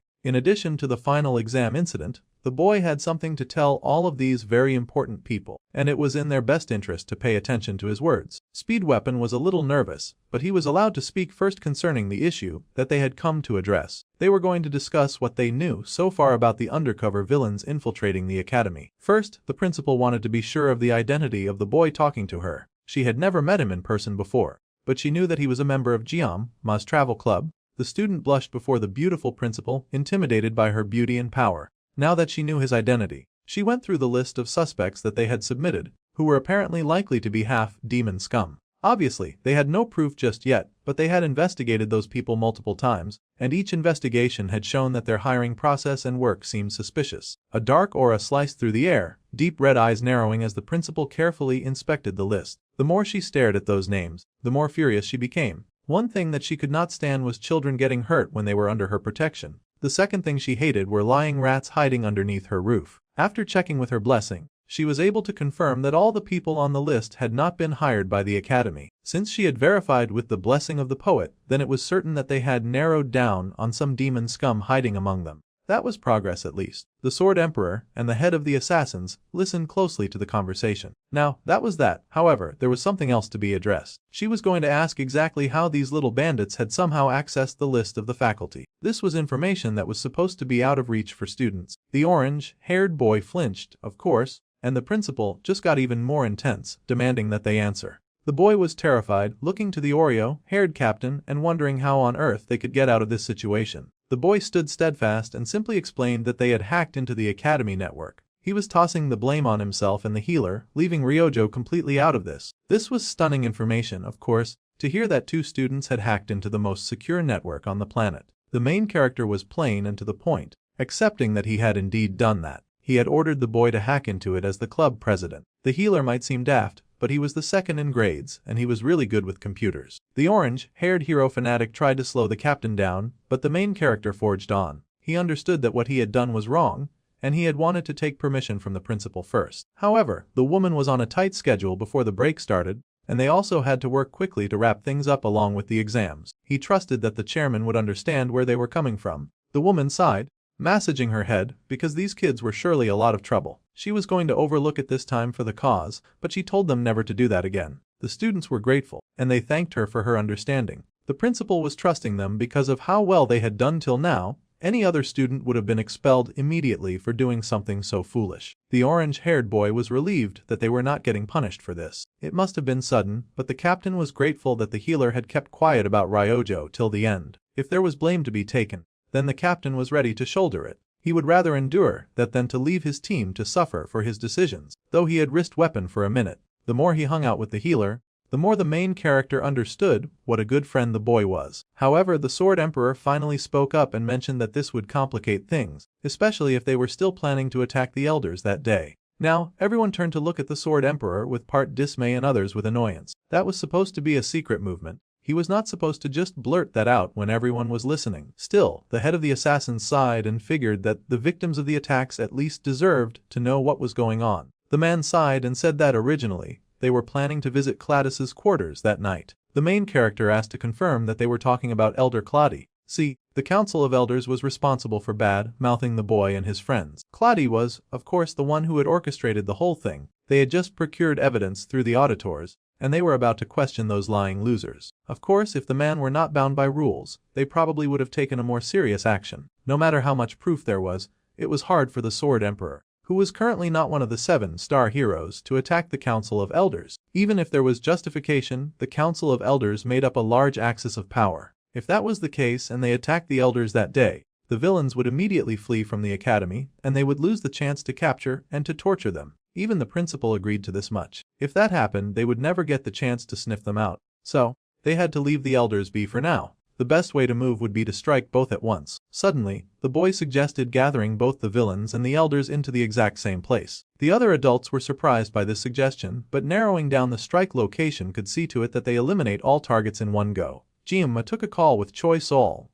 In addition to the final exam incident, the boy had something to tell all of these very important people, and it was in their best interest to pay attention to his words. Speed Weapon was a little nervous, but he was allowed to speak first concerning the issue that they had come to address. They were going to discuss what they knew so far about the undercover villains infiltrating the academy. First, the principal wanted to be sure of the identity of the boy talking to her. She had never met him in person before, but she knew that he was a member of Jin-ma's travel club. The student blushed before the beautiful principal, intimidated by her beauty and power. Now that she knew his identity, she went through the list of suspects that they had submitted, who were apparently likely to be half demon scum. Obviously, they had no proof just yet, but they had investigated those people multiple times, and each investigation had shown that their hiring process and work seemed suspicious. A dark aura sliced through the air, deep red eyes narrowing as the principal carefully inspected the list. The more she stared at those names, the more furious she became. One thing that she could not stand was children getting hurt when they were under her protection. The second thing she hated were lying rats hiding underneath her roof. After checking with her blessing, she was able to confirm that all the people on the list had not been hired by the academy. Since she had verified with the blessing of the poet, then it was certain that they had narrowed down on some demon scum hiding among them. That was progress at least. The Sword Emperor and the head of the assassins listened closely to the conversation. Now, that was that. However, there was something else to be addressed. She was going to ask exactly how these little bandits had somehow accessed the list of the faculty. This was information that was supposed to be out of reach for students. The orange-haired boy flinched, of course, and the principal just got even more intense, demanding that they answer. The boy was terrified, looking to the Oreo-haired captain and wondering how on earth they could get out of this situation. The boy stood steadfast and simply explained that they had hacked into the academy network. He was tossing the blame on himself and the healer, leaving Ryojo completely out of this. This was stunning information, of course, to hear that 2 students had hacked into the most secure network on the planet. The main character was plain and to the point, accepting that he had indeed done that. He had ordered the boy to hack into it as the club president. The healer might seem daft, but he was the second in grades, and he was really good with computers. The orange-haired hero fanatic tried to slow the captain down, but the main character forged on. He understood that what he had done was wrong, and he had wanted to take permission from the principal first. However, the woman was on a tight schedule before the break started, and they also had to work quickly to wrap things up along with the exams. He trusted that the chairman would understand where they were coming from. The woman sighed, massaging her head, because these kids were surely a lot of trouble. She was going to overlook it this time for the cause, but she told them never to do that again. The students were grateful, and they thanked her for her understanding. The principal was trusting them because of how well they had done till now. Any other student would have been expelled immediately for doing something so foolish. The orange-haired boy was relieved that they were not getting punished for this. It must have been sudden, but the captain was grateful that the healer had kept quiet about Ryojo till the end. If there was blame to be taken, then the captain was ready to shoulder it. He would rather endure that than to leave his team to suffer for his decisions. Though he had risked weapon for a minute, the more he hung out with the healer, the more the main character understood what a good friend the boy was. However, the Sword Emperor finally spoke up and mentioned that this would complicate things, especially if they were still planning to attack the elders that day. Now, everyone turned to look at the Sword Emperor with part dismay and others with annoyance. That was supposed to be a secret movement. He was not supposed to just blurt that out when everyone was listening. Still, the head of the assassins sighed and figured that the victims of the attacks at least deserved to know what was going on. The man sighed and said that originally, they were planning to visit Cladis's quarters that night. The main character asked to confirm that they were talking about Elder Claudi. See, the Council of Elders was responsible for bad-mouthing the boy and his friends. Claudi was, of course, the one who had orchestrated the whole thing. They had just procured evidence through the auditors, and they were about to question those lying losers. Of course, if the man were not bound by rules, they probably would have taken a more serious action. No matter how much proof there was, it was hard for the Sword Emperor, who was currently not one of the 7-star heroes, to attack the Council of Elders. Even if there was justification, the Council of Elders made up a large axis of power. If that was the case and they attacked the elders that day, the villains would immediately flee from the academy, and they would lose the chance to capture and to torture them. Even the principal agreed to this much. If that happened, they would never get the chance to sniff them out. So, they had to leave the elders be for now. The best way to move would be to strike both at once. Suddenly, the boy suggested gathering both the villains and the elders into the exact same place. The other adults were surprised by this suggestion, but narrowing down the strike location could see to it that they eliminate all targets in one go. Jiima took a call with Choi Sol,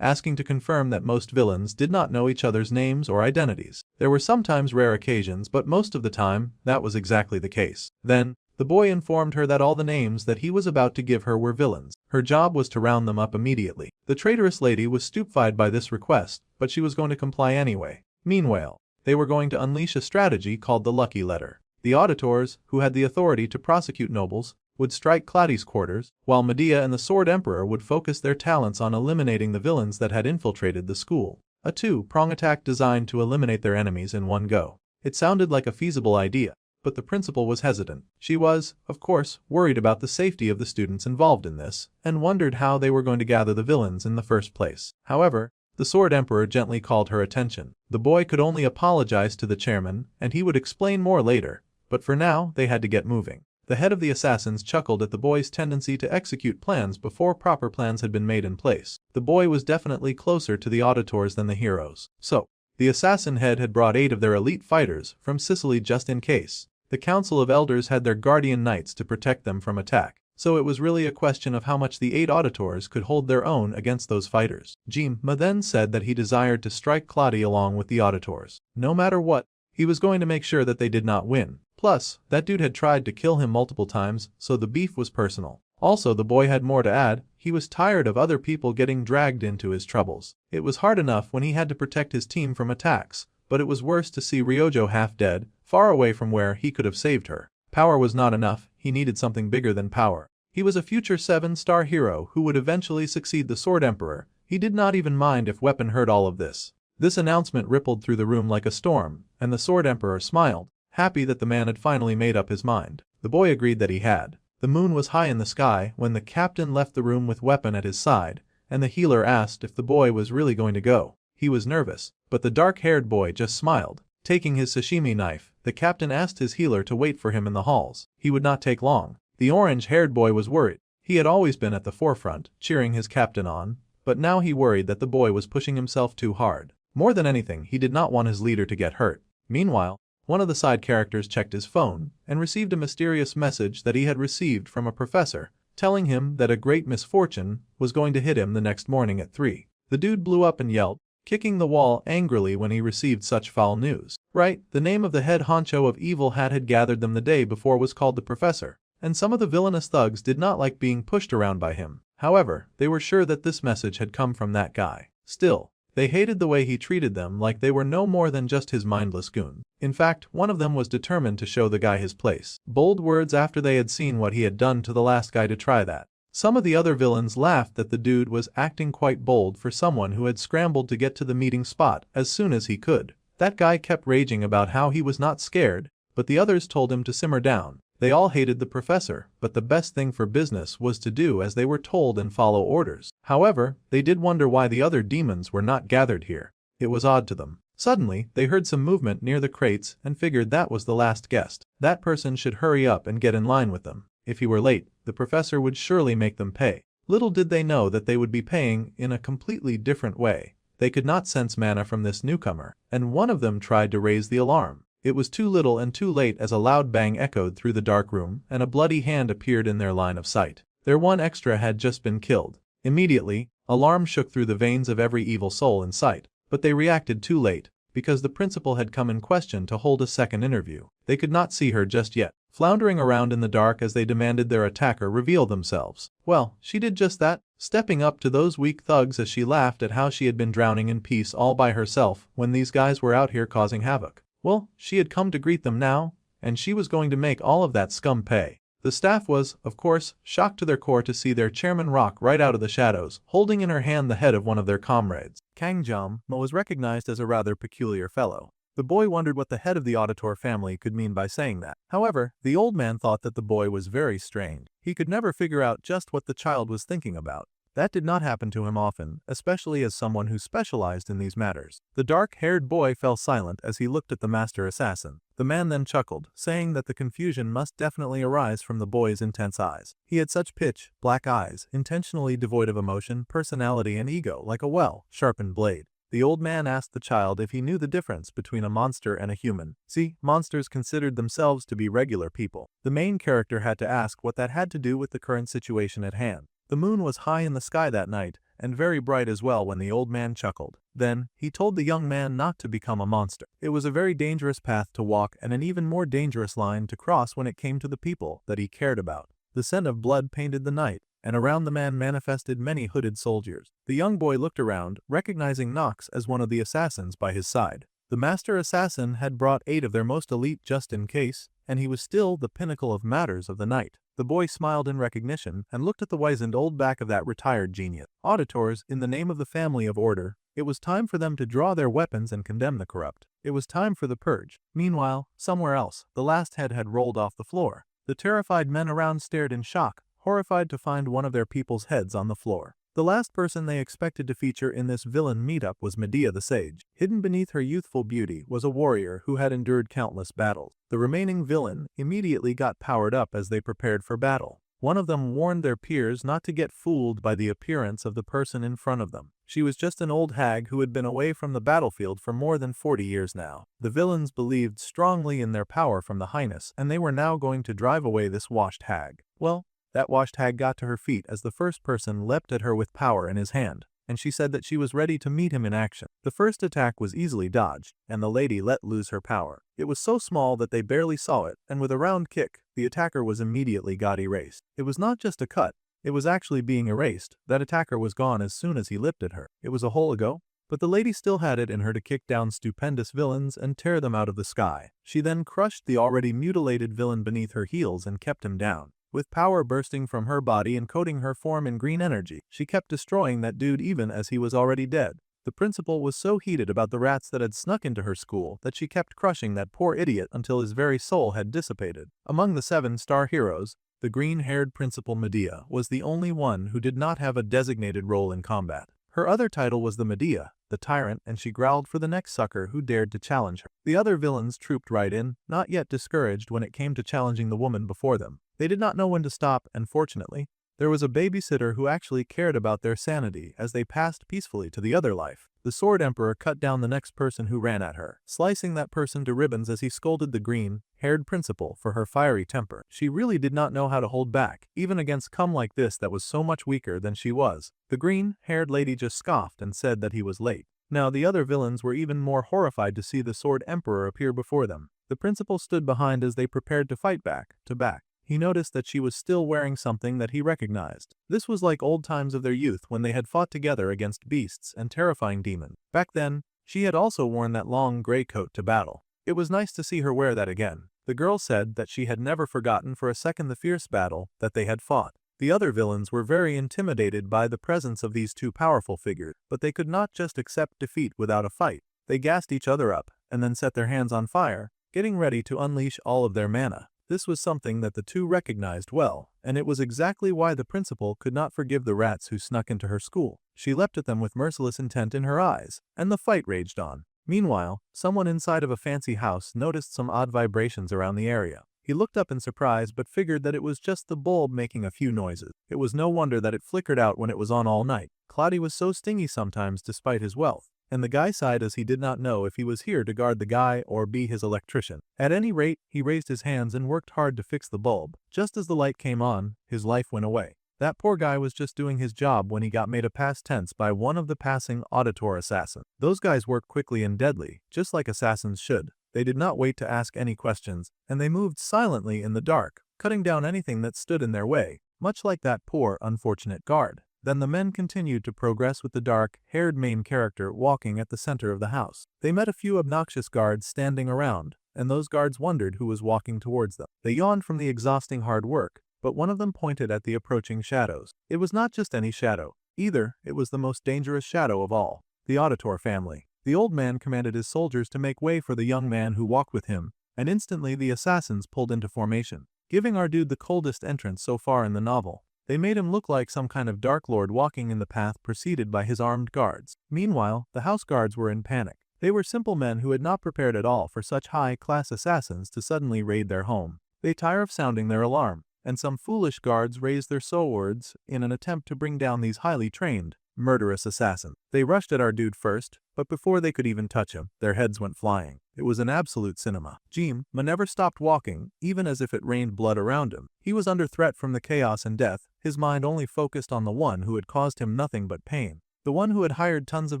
asking to confirm that most villains did not know each other's names or identities. There were sometimes rare occasions, but most of the time, that was exactly the case. Then, the boy informed her that all the names that he was about to give her were villains. Her job was to round them up immediately. The traitorous lady was stupefied by this request, but she was going to comply anyway. Meanwhile, they were going to unleash a strategy called the Lucky Letter. The auditors, who had the authority to prosecute nobles, would strike Claudi's quarters, while Medea and the Sword Emperor would focus their talents on eliminating the villains that had infiltrated the school. A two-prong attack designed to eliminate their enemies in one go. It sounded like a feasible idea, but the principal was hesitant. She was, of course, worried about the safety of the students involved in this, and wondered how they were going to gather the villains in the first place. However, the Sword Emperor gently called her attention. The boy could only apologize to the chairman, and he would explain more later, but for now they had to get moving. The head of the assassins chuckled at the boy's tendency to execute plans before proper plans had been made in place. The boy was definitely closer to the auditors than the heroes. So, the assassin head had brought 8 of their elite fighters from Sicily just in case. The Council of Elders had their guardian knights to protect them from attack. So it was really a question of how much the 8 auditors could hold their own against those fighters. Jima then said that he desired to strike Claudia along with the auditors. No matter what, he was going to make sure that they did not win. Plus, that dude had tried to kill him multiple times, so the beef was personal. Also, the boy had more to add. He was tired of other people getting dragged into his troubles. It was hard enough when he had to protect his team from attacks, but it was worse to see Ryojo half dead, far away from where he could have saved her. Power was not enough, he needed something bigger than power. He was a future 7-star hero who would eventually succeed the Sword Emperor. He did not even mind if Weapon heard all of this. This announcement rippled through the room like a storm, and the Sword Emperor smiled, happy that the man had finally made up his mind. The boy agreed that he had. The moon was high in the sky when the captain left the room with Weapon at his side, and the healer asked if the boy was really going to go. He was nervous, but the dark-haired boy just smiled. Taking his sashimi knife, the captain asked his healer to wait for him in the halls. He would not take long. The orange-haired boy was worried. He had always been at the forefront, cheering his captain on, but now he worried that the boy was pushing himself too hard. More than anything, he did not want his leader to get hurt. Meanwhile, one of the side characters checked his phone and received a mysterious message that he had received from a professor, telling him that a great misfortune was going to hit him the next morning at 3. The dude blew up and yelled, kicking the wall angrily when he received such foul news. Right, the name of the head honcho of Evil Hat had gathered them the day before was called the Professor, and some of the villainous thugs did not like being pushed around by him. However, they were sure that this message had come from that guy. Still, they hated the way he treated them like they were no more than just his mindless goon. In fact, one of them was determined to show the guy his place. Bold words after they had seen what he had done to the last guy to try that. Some of the other villains laughed that the dude was acting quite bold for someone who had scrambled to get to the meeting spot as soon as he could. That guy kept raging about how he was not scared, but the others told him to simmer down. They all hated the professor, but the best thing for business was to do as they were told and follow orders. However, they did wonder why the other demons were not gathered here. It was odd to them. Suddenly, they heard some movement near the crates and figured that was the last guest. That person should hurry up and get in line with them. If he were late, the professor would surely make them pay. Little did they know that they would be paying in a completely different way. They could not sense mana from this newcomer, and one of them tried to raise the alarm. It was too little and too late as a loud bang echoed through the dark room and a bloody hand appeared in their line of sight. Their one extra had just been killed. Immediately, alarm shook through the veins of every evil soul in sight, but they reacted too late, because the principal had come in question to hold a second interview. They could not see her just yet. Floundering around in the dark as they demanded their attacker reveal themselves. Well, she did just that, stepping up to those weak thugs as she laughed at how she had been drowning in peace all by herself when these guys were out here causing havoc. Well, she had come to greet them now, and she was going to make all of that scum pay. The staff was, of course, shocked to their core to see their chairman rock right out of the shadows, holding in her hand the head of one of their comrades. Kang Jam was recognized as a rather peculiar fellow. The boy wondered what the head of the auditor family could mean by saying that. However, the old man thought that the boy was very strange. He could never figure out just what the child was thinking about. That did not happen to him often, especially as someone who specialized in these matters. The dark-haired boy fell silent as he looked at the master assassin. The man then chuckled, saying that the confusion must definitely arise from the boy's intense eyes. He had such pitch, black eyes, intentionally devoid of emotion, personality, and ego, like a well-sharpened blade. The old man asked the child if he knew the difference between a monster and a human. See, monsters considered themselves to be regular people. The main character had to ask what that had to do with the current situation at hand. The moon was high in the sky that night, and very bright as well when the old man chuckled. Then, he told the young man not to become a monster. It was a very dangerous path to walk and an even more dangerous line to cross when it came to the people that he cared about. The scent of blood painted the night, and around the man manifested many hooded soldiers. The young boy looked around, recognizing Nox as one of the assassins by his side. The master assassin had brought 8 of their most elite just in case, and he was still the pinnacle of matters of the night. The boy smiled in recognition and looked at the wizened old back of that retired genius. Auditors, in the name of the family of order, it was time for them to draw their weapons and condemn the corrupt. It was time for the purge. Meanwhile, somewhere else, the last head had rolled off the floor. The terrified men around stared in shock, horrified to find one of their people's heads on the floor. The last person they expected to feature in this villain meetup was Medea the Sage. Hidden beneath her youthful beauty was a warrior who had endured countless battles. The remaining villain immediately got powered up as they prepared for battle. One of them warned their peers not to get fooled by the appearance of the person in front of them. She was just an old hag who had been away from the battlefield for more than 40 years now. The villains believed strongly in their power from the Highness, and they were now going to drive away this washed hag. Well, that washed hag got to her feet as the first person leapt at her with power in his hand, and she said that she was ready to meet him in action. The first attack was easily dodged, and the lady let loose her power. It was so small that they barely saw it, and with a round kick, the attacker was immediately got erased. It was not just a cut, it was actually being erased. That attacker was gone as soon as he leapt at her. It was a hole ago, but the lady still had it in her to kick down stupendous villains and tear them out of the sky. She then crushed the already mutilated villain beneath her heels and kept him down. With power bursting from her body and coating her form in green energy, she kept destroying that dude even as he was already dead. The principal was so heated about the rats that had snuck into her school that she kept crushing that poor idiot until his very soul had dissipated. Among the 7-star heroes, the green-haired principal Medea was the only one who did not have a designated role in combat. Her other title was the Medea, the tyrant, and she growled for the next sucker who dared to challenge her. The other villains trooped right in, not yet discouraged when it came to challenging the woman before them. They did not know when to stop, and fortunately, there was a babysitter who actually cared about their sanity as they passed peacefully to the other life. The Sword Emperor cut down the next person who ran at her, slicing that person to ribbons as he scolded the green-haired principal for her fiery temper. She really did not know how to hold back, even against cum like this that was so much weaker than she was. The green-haired lady just scoffed and said that he was late. Now the other villains were even more horrified to see the Sword Emperor appear before them. The principal stood behind as they prepared to fight back to back. He noticed that she was still wearing something that he recognized. This was like old times of their youth when they had fought together against beasts and terrifying demons. Back then, she had also worn that long gray coat to battle. It was nice to see her wear that again. The girl said that she had never forgotten for a second the fierce battle that they had fought. The other villains were very intimidated by the presence of these two powerful figures, but they could not just accept defeat without a fight. They gassed each other up and then set their hands on fire, getting ready to unleash all of their mana. This was something that the two recognized well, and it was exactly why the principal could not forgive the rats who snuck into her school. She leapt at them with merciless intent in her eyes, and the fight raged on. Meanwhile, someone inside of a fancy house noticed some odd vibrations around the area. He looked up in surprise but figured that it was just the bulb making a few noises. It was no wonder that it flickered out when it was on all night. Cloudy was so stingy sometimes despite his wealth. And the guy sighed as he did not know if he was here to guard the guy or be his electrician. At any rate, he raised his hands and worked hard to fix the bulb. Just as the light came on, his life went away. That poor guy was just doing his job when he got made a past tense by one of the passing auditor assassins. Those guys work quickly and deadly, just like assassins should. They did not wait to ask any questions, and they moved silently in the dark, cutting down anything that stood in their way, much like that poor, unfortunate guard. Then the men continued to progress with the dark-haired main character walking at the center of the house. They met a few obnoxious guards standing around, and those guards wondered who was walking towards them. They yawned from the exhausting hard work, but one of them pointed at the approaching shadows. It was not just any shadow. Either, it was the most dangerous shadow of all, the Auditor family. The old man commanded his soldiers to make way for the young man who walked with him, and instantly the assassins pulled into formation, giving our dude the coldest entrance so far in the novel. They made him look like some kind of Dark Lord walking in the path preceded by his armed guards. Meanwhile, the house guards were in panic. They were simple men who had not prepared at all for such high-class assassins to suddenly raid their home. They tired of sounding their alarm, and some foolish guards raised their swords in an attempt to bring down these highly trained, murderous assassins. They rushed at our dude first, but before they could even touch him, their heads went flying. It was an absolute cinema. Jim never stopped walking, even as if it rained blood around him. He was under threat from the chaos and death, his mind only focused on the one who had caused him nothing but pain. The one who had hired tons of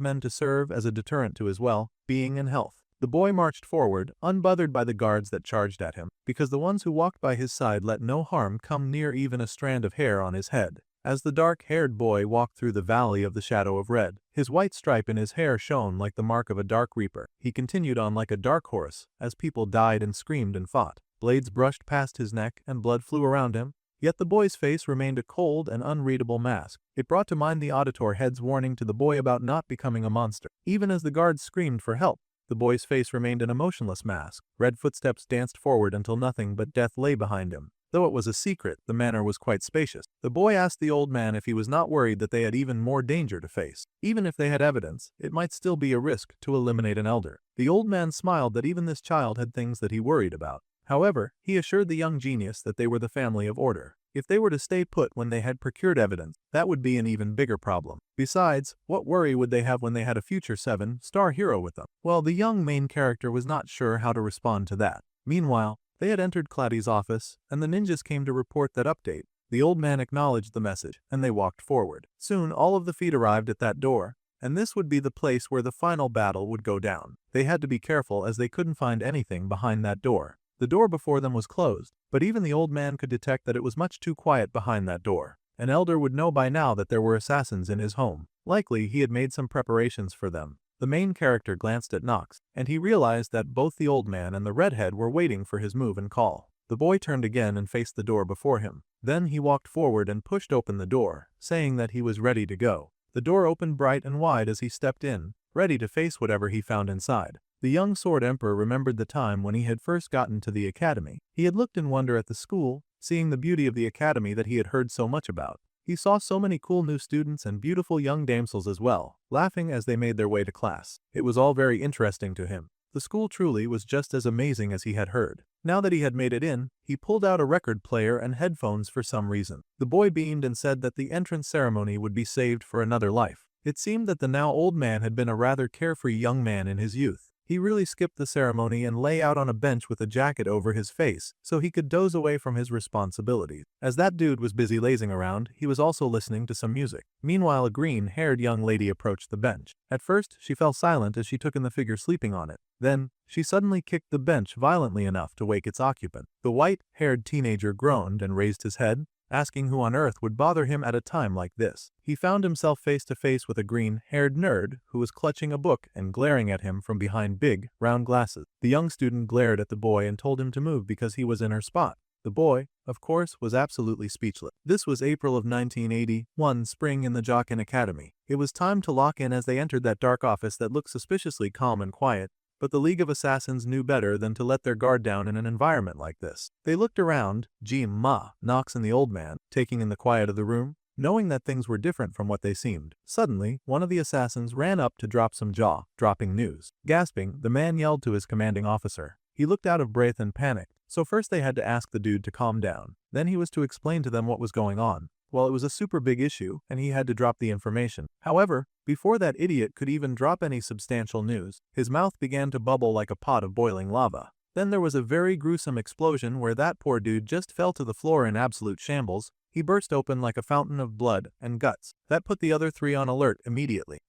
men to serve as a deterrent to his well-being and health. The boy marched forward, unbothered by the guards that charged at him, because the ones who walked by his side let no harm come near even a strand of hair on his head. As the dark-haired boy walked through the valley of the shadow of red, his white stripe in his hair shone like the mark of a dark reaper. He continued on like a dark horse, as people died and screamed and fought. Blades brushed past his neck and blood flew around him, yet the boy's face remained a cold and unreadable mask. It brought to mind the Auditor head's warning to the boy about not becoming a monster. Even as the guards screamed for help, the boy's face remained an emotionless mask. Red footsteps danced forward until nothing but death lay behind him. Though it was a secret, the manor was quite spacious. The boy asked the old man if he was not worried that they had even more danger to face. Even if they had evidence, it might still be a risk to eliminate an elder. The old man smiled that even this child had things that he worried about. However, he assured the young genius that they were the family of order. If they were to stay put when they had procured evidence, that would be an even bigger problem. Besides, what worry would they have when they had a future 7-star hero with them? Well, the young main character was not sure how to respond to that. Meanwhile, they had entered Claddy's office, and the ninjas came to report that update. The old man acknowledged the message, and they walked forward. Soon, all of the feet arrived at that door, and this would be the place where the final battle would go down. They had to be careful as they couldn't find anything behind that door. The door before them was closed, but even the old man could detect that it was much too quiet behind that door. An elder would know by now that there were assassins in his home. Likely, he had made some preparations for them. The main character glanced at Nox, and he realized that both the old man and the redhead were waiting for his move and call. The boy turned again and faced the door before him. Then he walked forward and pushed open the door, saying that he was ready to go. The door opened bright and wide as he stepped in, ready to face whatever he found inside. The young Sword Emperor remembered the time when he had first gotten to the academy. He had looked in wonder at the school, seeing the beauty of the academy that he had heard so much about. He saw so many cool new students and beautiful young damsels as well, laughing as they made their way to class. It was all very interesting to him. The school truly was just as amazing as he had heard. Now that he had made it in, he pulled out a record player and headphones for some reason. The boy beamed and said that the entrance ceremony would be saved for another life. It seemed that the now old man had been a rather carefree young man in his youth. He really skipped the ceremony and lay out on a bench with a jacket over his face so he could doze away from his responsibilities. As that dude was busy lazing around, he was also listening to some music. Meanwhile, a green-haired young lady approached the bench. At first, she fell silent as she took in the figure sleeping on it. Then, she suddenly kicked the bench violently enough to wake its occupant. The white-haired teenager groaned and raised his head, asking who on earth would bother him at a time like this. He found himself face to face with a green-haired nerd who was clutching a book and glaring at him from behind big, round glasses. The young student glared at the boy and told him to move because he was in her spot. The boy, of course, was absolutely speechless. This was April of 1981, spring in the Jokin Academy. It was time to lock in as they entered that dark office that looked suspiciously calm and quiet. But the League of Assassins knew better than to let their guard down in an environment like this. They looked around, Nox and the old man, taking in the quiet of the room, knowing that things were different from what they seemed. Suddenly, one of the assassins ran up to drop some jaw-dropping news. Gasping, the man yelled to his commanding officer. He looked out of breath and panicked, so first they had to ask the dude to calm down. Then he was to explain to them what was going on. Well, it was a super big issue, and he had to drop the information. However, before that idiot could even drop any substantial news, his mouth began to bubble like a pot of boiling lava. Then there was a very gruesome explosion where that poor dude just fell to the floor in absolute shambles. He burst open like a fountain of blood and guts. That put the other three on alert immediately.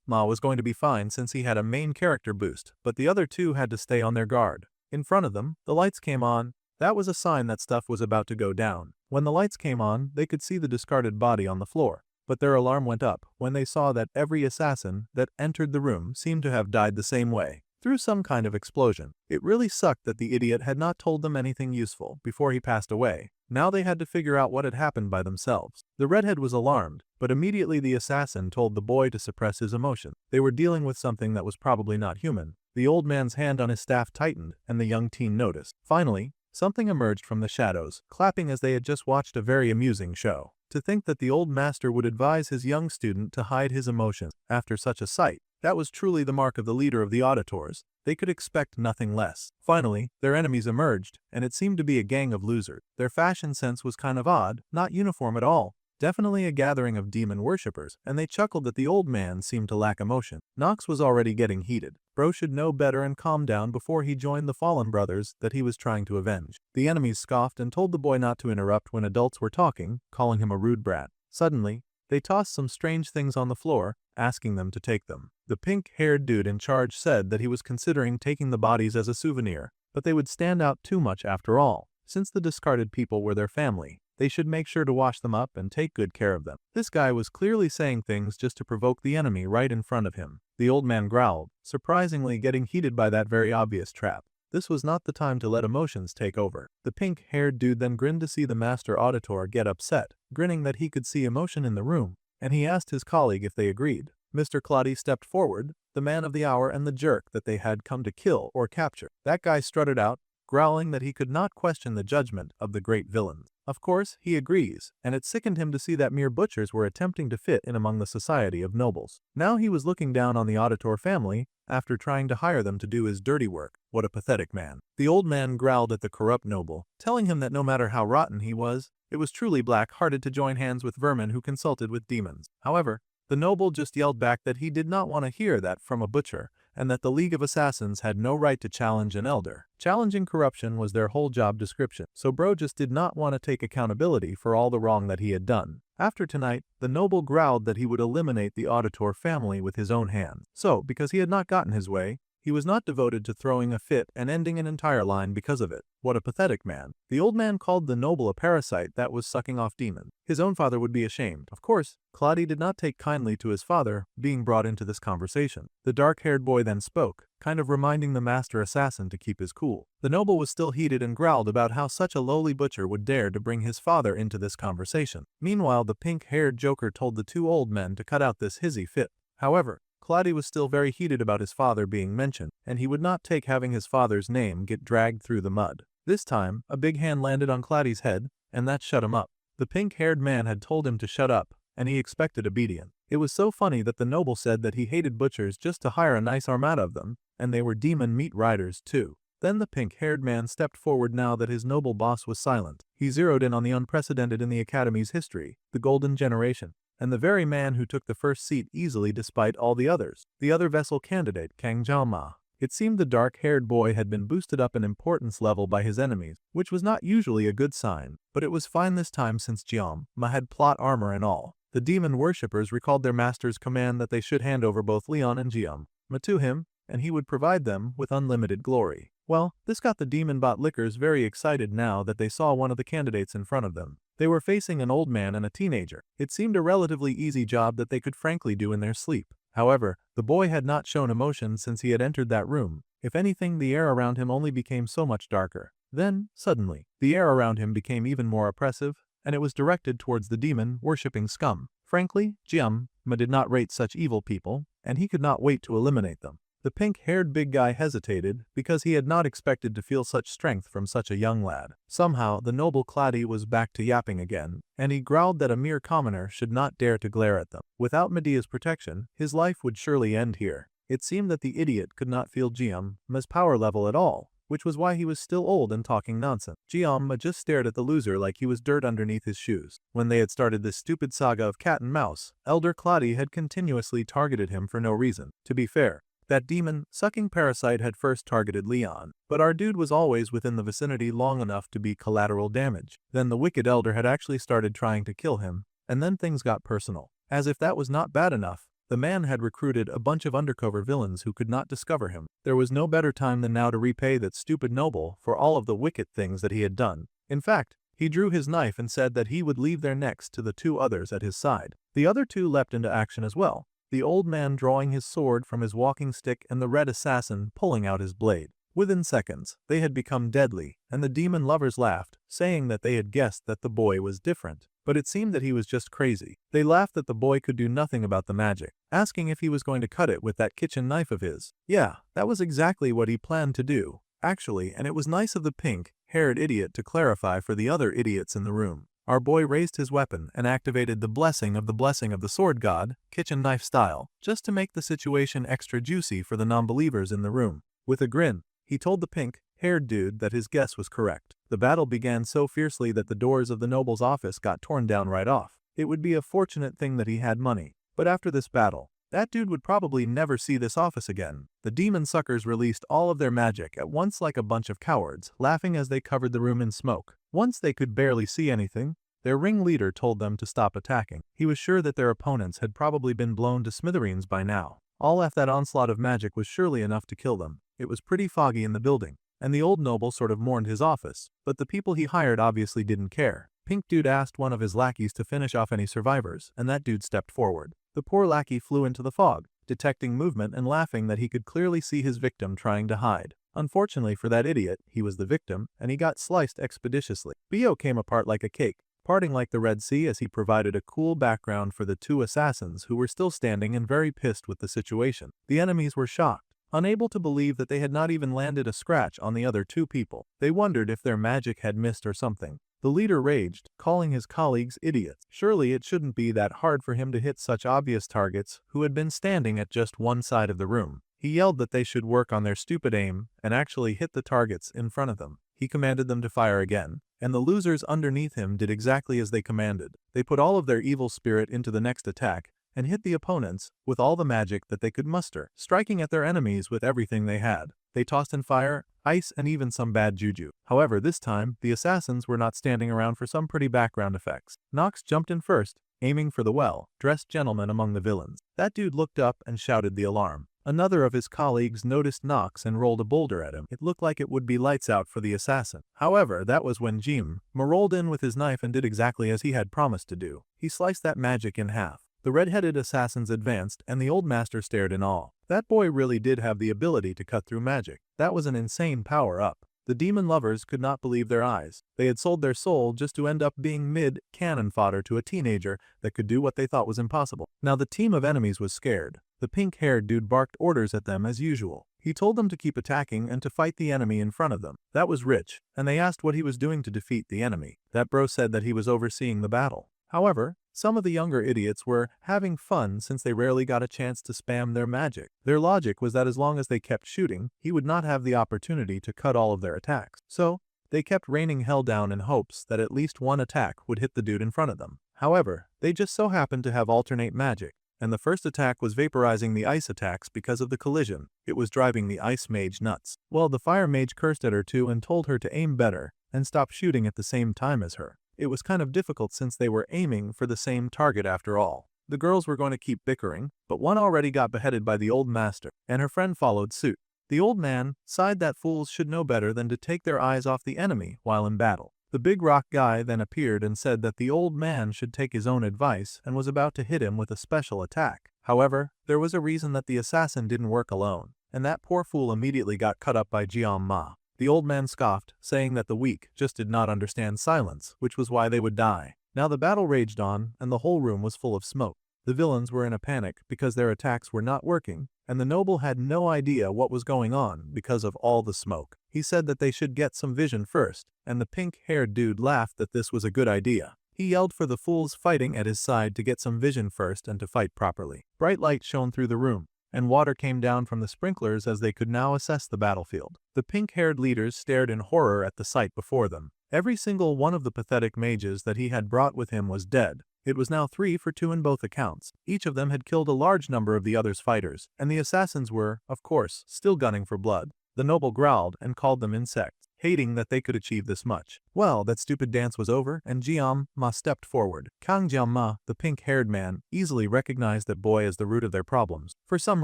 Ma was going to be fine since he had a main character boost, but the other two had to stay on their guard. In front of them, the lights came on. That was a sign that stuff was about to go down. When the lights came on, they could see the discarded body on the floor. But their alarm went up when they saw that every assassin that entered the room seemed to have died the same way, through some kind of explosion. It really sucked that the idiot had not told them anything useful before he passed away. Now they had to figure out what had happened by themselves. The redhead was alarmed, but immediately the assassin told the boy to suppress his emotion. They were dealing with something that was probably not human. The old man's hand on his staff tightened, and the young teen noticed. Finally, something emerged from the shadows, clapping as they had just watched a very amusing show. To think that the old master would advise his young student to hide his emotions after such a sight, that was truly the mark of the leader of the auditors. They could expect nothing less. Finally, their enemies emerged, and it seemed to be a gang of losers. Their fashion sense was kind of odd, not uniform at all. Definitely a gathering of demon worshippers, and they chuckled that the old man seemed to lack emotion. Nox was already getting heated. Bro should know better and calm down before he joined the fallen brothers that he was trying to avenge. The enemies scoffed and told the boy not to interrupt when adults were talking, calling him a rude brat. Suddenly, they tossed some strange things on the floor, asking them to take them. The pink-haired dude in charge said that he was considering taking the bodies as a souvenir, but they would stand out too much after all. Since the discarded people were their family, they should make sure to wash them up and take good care of them. This guy was clearly saying things just to provoke the enemy right in front of him. The old man growled, surprisingly getting heated by that very obvious trap. This was not the time to let emotions take over. The pink-haired dude then grinned to see the master auditor get upset, grinning that he could see emotion in the room, and he asked his colleague if they agreed. Mr. Claudy stepped forward, the man of the hour and the jerk that they had come to kill or capture. That guy strutted out, growling that he could not question the judgment of the great villains. Of course, he agrees, and it sickened him to see that mere butchers were attempting to fit in among the society of nobles. Now he was looking down on the auditor family after trying to hire them to do his dirty work. What a pathetic man. The old man growled at the corrupt noble, telling him that no matter how rotten he was, it was truly black-hearted to join hands with vermin who consulted with demons. However, the noble just yelled back that he did not want to hear that from a butcher, and that the League of Assassins had no right to challenge an elder. Challenging corruption was their whole job description, so bro just did not want to take accountability for all the wrong that he had done. After tonight, the noble growled that he would eliminate the auditor family with his own hands. So, because he had not gotten his way, he was not devoted to throwing a fit and ending an entire line because of it. What a pathetic man. The old man called the noble a parasite that was sucking off demons. His own father would be ashamed. Of course, Claudia did not take kindly to his father being brought into this conversation. The dark-haired boy then spoke, kind of reminding the master assassin to keep his cool. The noble was still heated and growled about how such a lowly butcher would dare to bring his father into this conversation. Meanwhile, the pink-haired joker told the two old men to cut out this hissy fit. However, Claudia was still very heated about his father being mentioned, and he would not take having his father's name get dragged through the mud. This time, a big hand landed on Claudia's head, and that shut him up. The pink-haired man had told him to shut up, and he expected obedience. It was so funny that the noble said that he hated butchers just to hire a nice armada of them, and they were demon meat riders too. Then the pink-haired man stepped forward now that his noble boss was silent. He zeroed in on the unprecedented in the Academy's history, the Golden Generation, and the very man who took the first seat easily despite all the others, the other vessel candidate, Kang Jiama. It seemed the dark-haired boy had been boosted up in importance level by his enemies, which was not usually a good sign, but it was fine this time since Jiama had plot armor and all. The demon worshippers recalled their master's command that they should hand over both Leon and Jiama to him, and he would provide them with unlimited glory. Well, this got the demon bot lickers very excited now that they saw one of the candidates in front of them. They were facing an old man and a teenager. It seemed a relatively easy job that they could frankly do in their sleep. However, the boy had not shown emotion since he had entered that room. If anything, the air around him only became so much darker. Then, suddenly, the air around him became even more oppressive, and it was directed towards the demon-worshipping scum. Frankly, Jiama did not rate such evil people, and he could not wait to eliminate them. The pink-haired big guy hesitated because he had not expected to feel such strength from such a young lad. Somehow, the noble Claudia was back to yapping again, and he growled that a mere commoner should not dare to glare at them. Without Medea's protection, his life would surely end here. It seemed that the idiot could not feel Jiama's power level at all, which was why he was still old and talking nonsense. Jiama just stared at the loser like he was dirt underneath his shoes. When they had started this stupid saga of cat and mouse, Elder Claudia had continuously targeted him for no reason. To be fair, that demon-sucking parasite had first targeted Leon, but our dude was always within the vicinity long enough to be collateral damage. Then the wicked elder had actually started trying to kill him, and then things got personal. As if that was not bad enough, the man had recruited a bunch of undercover villains who could not discover him. There was no better time than now to repay that stupid noble for all of the wicked things that he had done. In fact, he drew his knife and said that he would leave their necks to the two others at his side. The other two leapt into action as well, the old man drawing his sword from his walking stick and the red assassin pulling out his blade. Within seconds, they had become deadly, and the demon lovers laughed, saying that they had guessed that the boy was different. But it seemed that he was just crazy. They laughed that the boy could do nothing about the magic, asking if he was going to cut it with that kitchen knife of his. Yeah, that was exactly what he planned to do, actually, and it was nice of the pink-haired idiot to clarify for the other idiots in the room. Our boy raised his weapon and activated the blessing of the sword god, kitchen knife style, just to make the situation extra juicy for the non-believers in the room. With a grin, he told the pink-haired dude that his guess was correct. The battle began so fiercely that the doors of the noble's office got torn down right off. It would be a fortunate thing that he had money. But after this battle, that dude would probably never see this office again. The demon suckers released all of their magic at once like a bunch of cowards, laughing as they covered the room in smoke. Once they could barely see anything, their ringleader told them to stop attacking. He was sure that their opponents had probably been blown to smithereens by now. All after that onslaught of magic was surely enough to kill them. It was pretty foggy in the building, and the old noble sort of mourned his office, but the people he hired obviously didn't care. Pink Dude asked one of his lackeys to finish off any survivors, and that dude stepped forward. The poor lackey flew into the fog, detecting movement and laughing that he could clearly see his victim trying to hide. Unfortunately for that idiot, he was the victim, and he got sliced expeditiously. Bio came apart like a cake, parting like the Red Sea as he provided a cool background for the two assassins who were still standing and very pissed with the situation. The enemies were shocked. unable to believe that they had not even landed a scratch on the other two people. They wondered if their magic had missed or something. The leader raged, calling his colleagues idiots. Surely it shouldn't be that hard for him to hit such obvious targets who had been standing at just one side of the room. He yelled that they should work on their stupid aim and actually hit the targets in front of them. He commanded them to fire again, and the losers underneath him did exactly as they commanded. They put all of their evil spirit into the next attack and hit the opponents with all the magic that they could muster, striking at their enemies with everything they had. They tossed in fire, ice, and even some bad juju. However, this time, the assassins were not standing around for some pretty background effects. Nox jumped in first, aiming for the well-dressed gentleman among the villains. That dude looked up and shouted the alarm. Another of his colleagues noticed Nox and rolled a boulder at him. It looked like it would be lights out for the assassin. However, that was when Jim rolled in with his knife and did exactly as he had promised to do. He sliced that magic in half. The red-headed assassins advanced, and the old master stared in awe. That boy really did have the ability to cut through magic. That was an insane power-up. The demon lovers could not believe their eyes. They had sold their soul just to end up being mid-cannon fodder to a teenager that could do what they thought was impossible. Now the team of enemies was scared. The pink-haired dude barked orders at them as usual. He told them to keep attacking and to fight the enemy in front of them. That was rich, and they asked what he was doing to defeat the enemy. That bro said that he was overseeing the battle. However, some of the younger idiots were having fun since they rarely got a chance to spam their magic. Their logic was that as long as they kept shooting, he would not have the opportunity to cut all of their attacks. So, they kept raining hell down in hopes that at least one attack would hit the dude in front of them. However, they just so happened to have alternate magic, and the first attack was vaporizing the ice attacks because of the collision. It was driving the ice mage nuts. Well, the fire mage cursed at her too and told her to aim better and stop shooting at the same time as her. It was kind of difficult since they were aiming for the same target after all. The girls were going to keep bickering, but one already got beheaded by the old master, and her friend followed suit. The old man sighed that fools should know better than to take their eyes off the enemy while in battle. The big rock guy then appeared and said that the old man should take his own advice and was about to hit him with a special attack. However, there was a reason that the assassin didn't work alone, and that poor fool immediately got cut up by Jian. The old man scoffed, saying that the weak just did not understand silence, which was why they would die. Now the battle raged on, and the whole room was full of smoke. The villains were in a panic because their attacks were not working, and the noble had no idea what was going on because of all the smoke. He said that they should get some vision first, and the pink-haired dude laughed that this was a good idea. He yelled for the fools fighting at his side to get some vision first and to fight properly. Bright light shone through the room, and water came down from the sprinklers as they could now assess the battlefield. The pink-haired leaders stared in horror at the sight before them. Every single one of the pathetic mages that he had brought with him was dead. It was now 3 for 2 in both accounts. Each of them had killed a large number of the other's fighters, and the assassins were, of course, still gunning for blood. The noble growled and called them insects, hating that they could achieve this much. Well, that stupid dance was over, and Jian stepped forward. Kang Jian, the pink-haired man, easily recognized that boy as the root of their problems. For some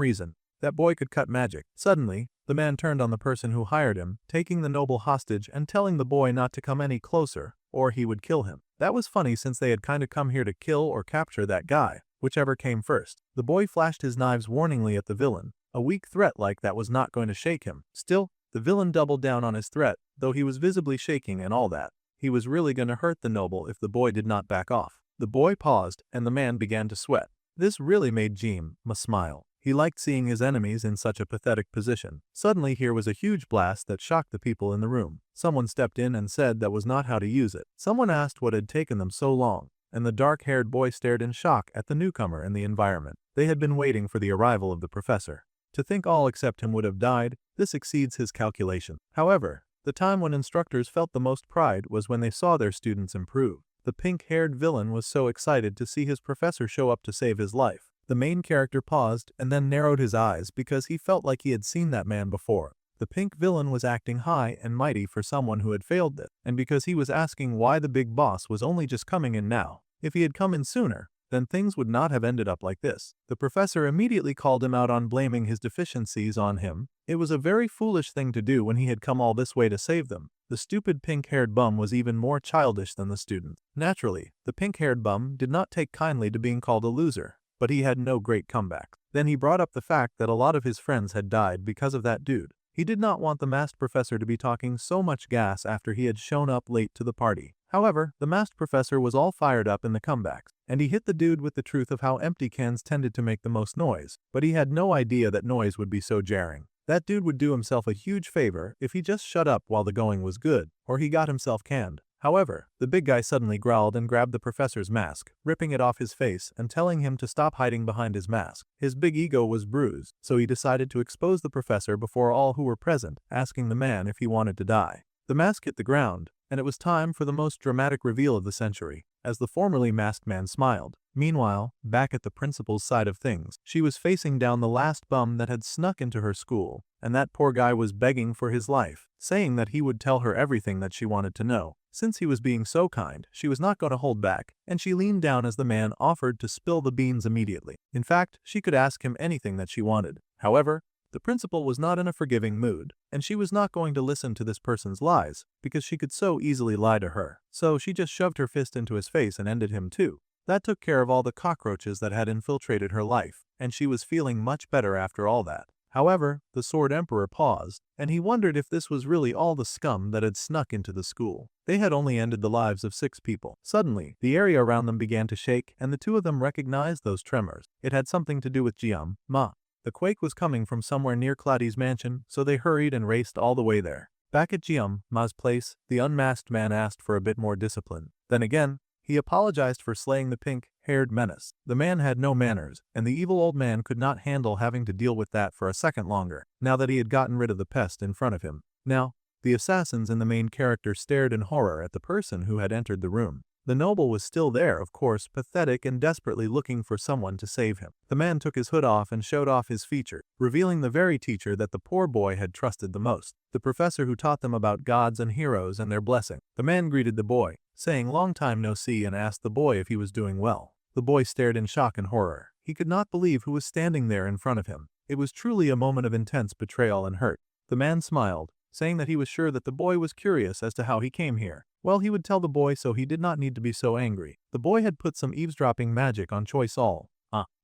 reason, that boy could cut magic. Suddenly, the man turned on the person who hired him, taking the noble hostage and telling the boy not to come any closer, or he would kill him. That was funny since they had kinda come here to kill or capture that guy, whichever came first. The boy flashed his knives warningly at the villain. A weak threat like that was not going to shake him. Still, the villain doubled down on his threat, though he was visibly shaking and all that. He was really going to hurt the noble if the boy did not back off. The boy paused, and the man began to sweat. This really made Jim smile. He liked seeing his enemies in such a pathetic position. Suddenly here was a huge blast that shocked the people in the room. Someone stepped in and said that was not how to use it. Someone asked what had taken them so long, and the dark-haired boy stared in shock at the newcomer and the environment. They had been waiting for the arrival of the professor. To think all except him would have died, this exceeds his calculation. However, the time when instructors felt the most pride was when they saw their students improve. The pink-haired villain was so excited to see his professor show up to save his life. The main character paused and then narrowed his eyes because he felt like he had seen that man before. The pink villain was acting high and mighty for someone who had failed this, and because he was asking why the big boss was only just coming in now. If he had come in sooner, then things would not have ended up like this. The professor immediately called him out on blaming his deficiencies on him. It was a very foolish thing to do when he had come all this way to save them. The stupid pink-haired bum was even more childish than the student. Naturally, the pink-haired bum did not take kindly to being called a loser, but he had no great comeback. Then he brought up the fact that a lot of his friends had died because of that dude. He did not want the masked professor to be talking so much gas after he had shown up late to the party. However, the masked professor was all fired up in the comebacks, and he hit the dude with the truth of how empty cans tended to make the most noise, but he had no idea that noise would be so jarring. That dude would do himself a huge favor if he just shut up while the going was good, or he got himself canned. However, the big guy suddenly growled and grabbed the professor's mask, ripping it off his face and telling him to stop hiding behind his mask. His big ego was bruised, so he decided to expose the professor before all who were present, asking the man if he wanted to die. The mask hit the ground, and it was time for the most dramatic reveal of the century, as the formerly masked man smiled. Meanwhile, back at the principal's side of things, she was facing down the last bum that had snuck into her school, and that poor guy was begging for his life, saying that he would tell her everything that she wanted to know. Since he was being so kind, she was not going to hold back, and she leaned down as the man offered to spill the beans immediately. In fact, she could ask him anything that she wanted. However, the principal was not in a forgiving mood, and she was not going to listen to this person's lies, because she could so easily lie to her. So she just shoved her fist into his face and ended him too. That took care of all the cockroaches that had infiltrated her life, and she was feeling much better after all that. However, the Sword Emperor paused, and he wondered if this was really all the scum that had snuck into the school. They had only ended the lives of 6 people. Suddenly, the area around them began to shake, and the two of them recognized those tremors. It had something to do with Jiam Ma. The quake was coming from somewhere near Cloudy's mansion, so they hurried and raced all the way there. Back at Jiam Ma's place, the unmasked man asked for a bit more discipline. Then again, he apologized for slaying the pink-haired menace. The man had no manners, and the evil old man could not handle having to deal with that for a second longer, now that he had gotten rid of the pest in front of him. Now, the assassins and the main character stared in horror at the person who had entered the room. The noble was still there, of course, pathetic and desperately looking for someone to save him. The man took his hood off and showed off his features, revealing the very teacher that the poor boy had trusted the most, the professor who taught them about gods and heroes and their blessing. The man greeted the boy, saying long time no see, and asked the boy if he was doing well. The boy stared in shock and horror. He could not believe who was standing there in front of him. It was truly a moment of intense betrayal and hurt. The man smiled, saying that he was sure that the boy was curious as to how he came here. Well, he would tell the boy, so he did not need to be so angry. The boy had put some eavesdropping magic on Choi Sol.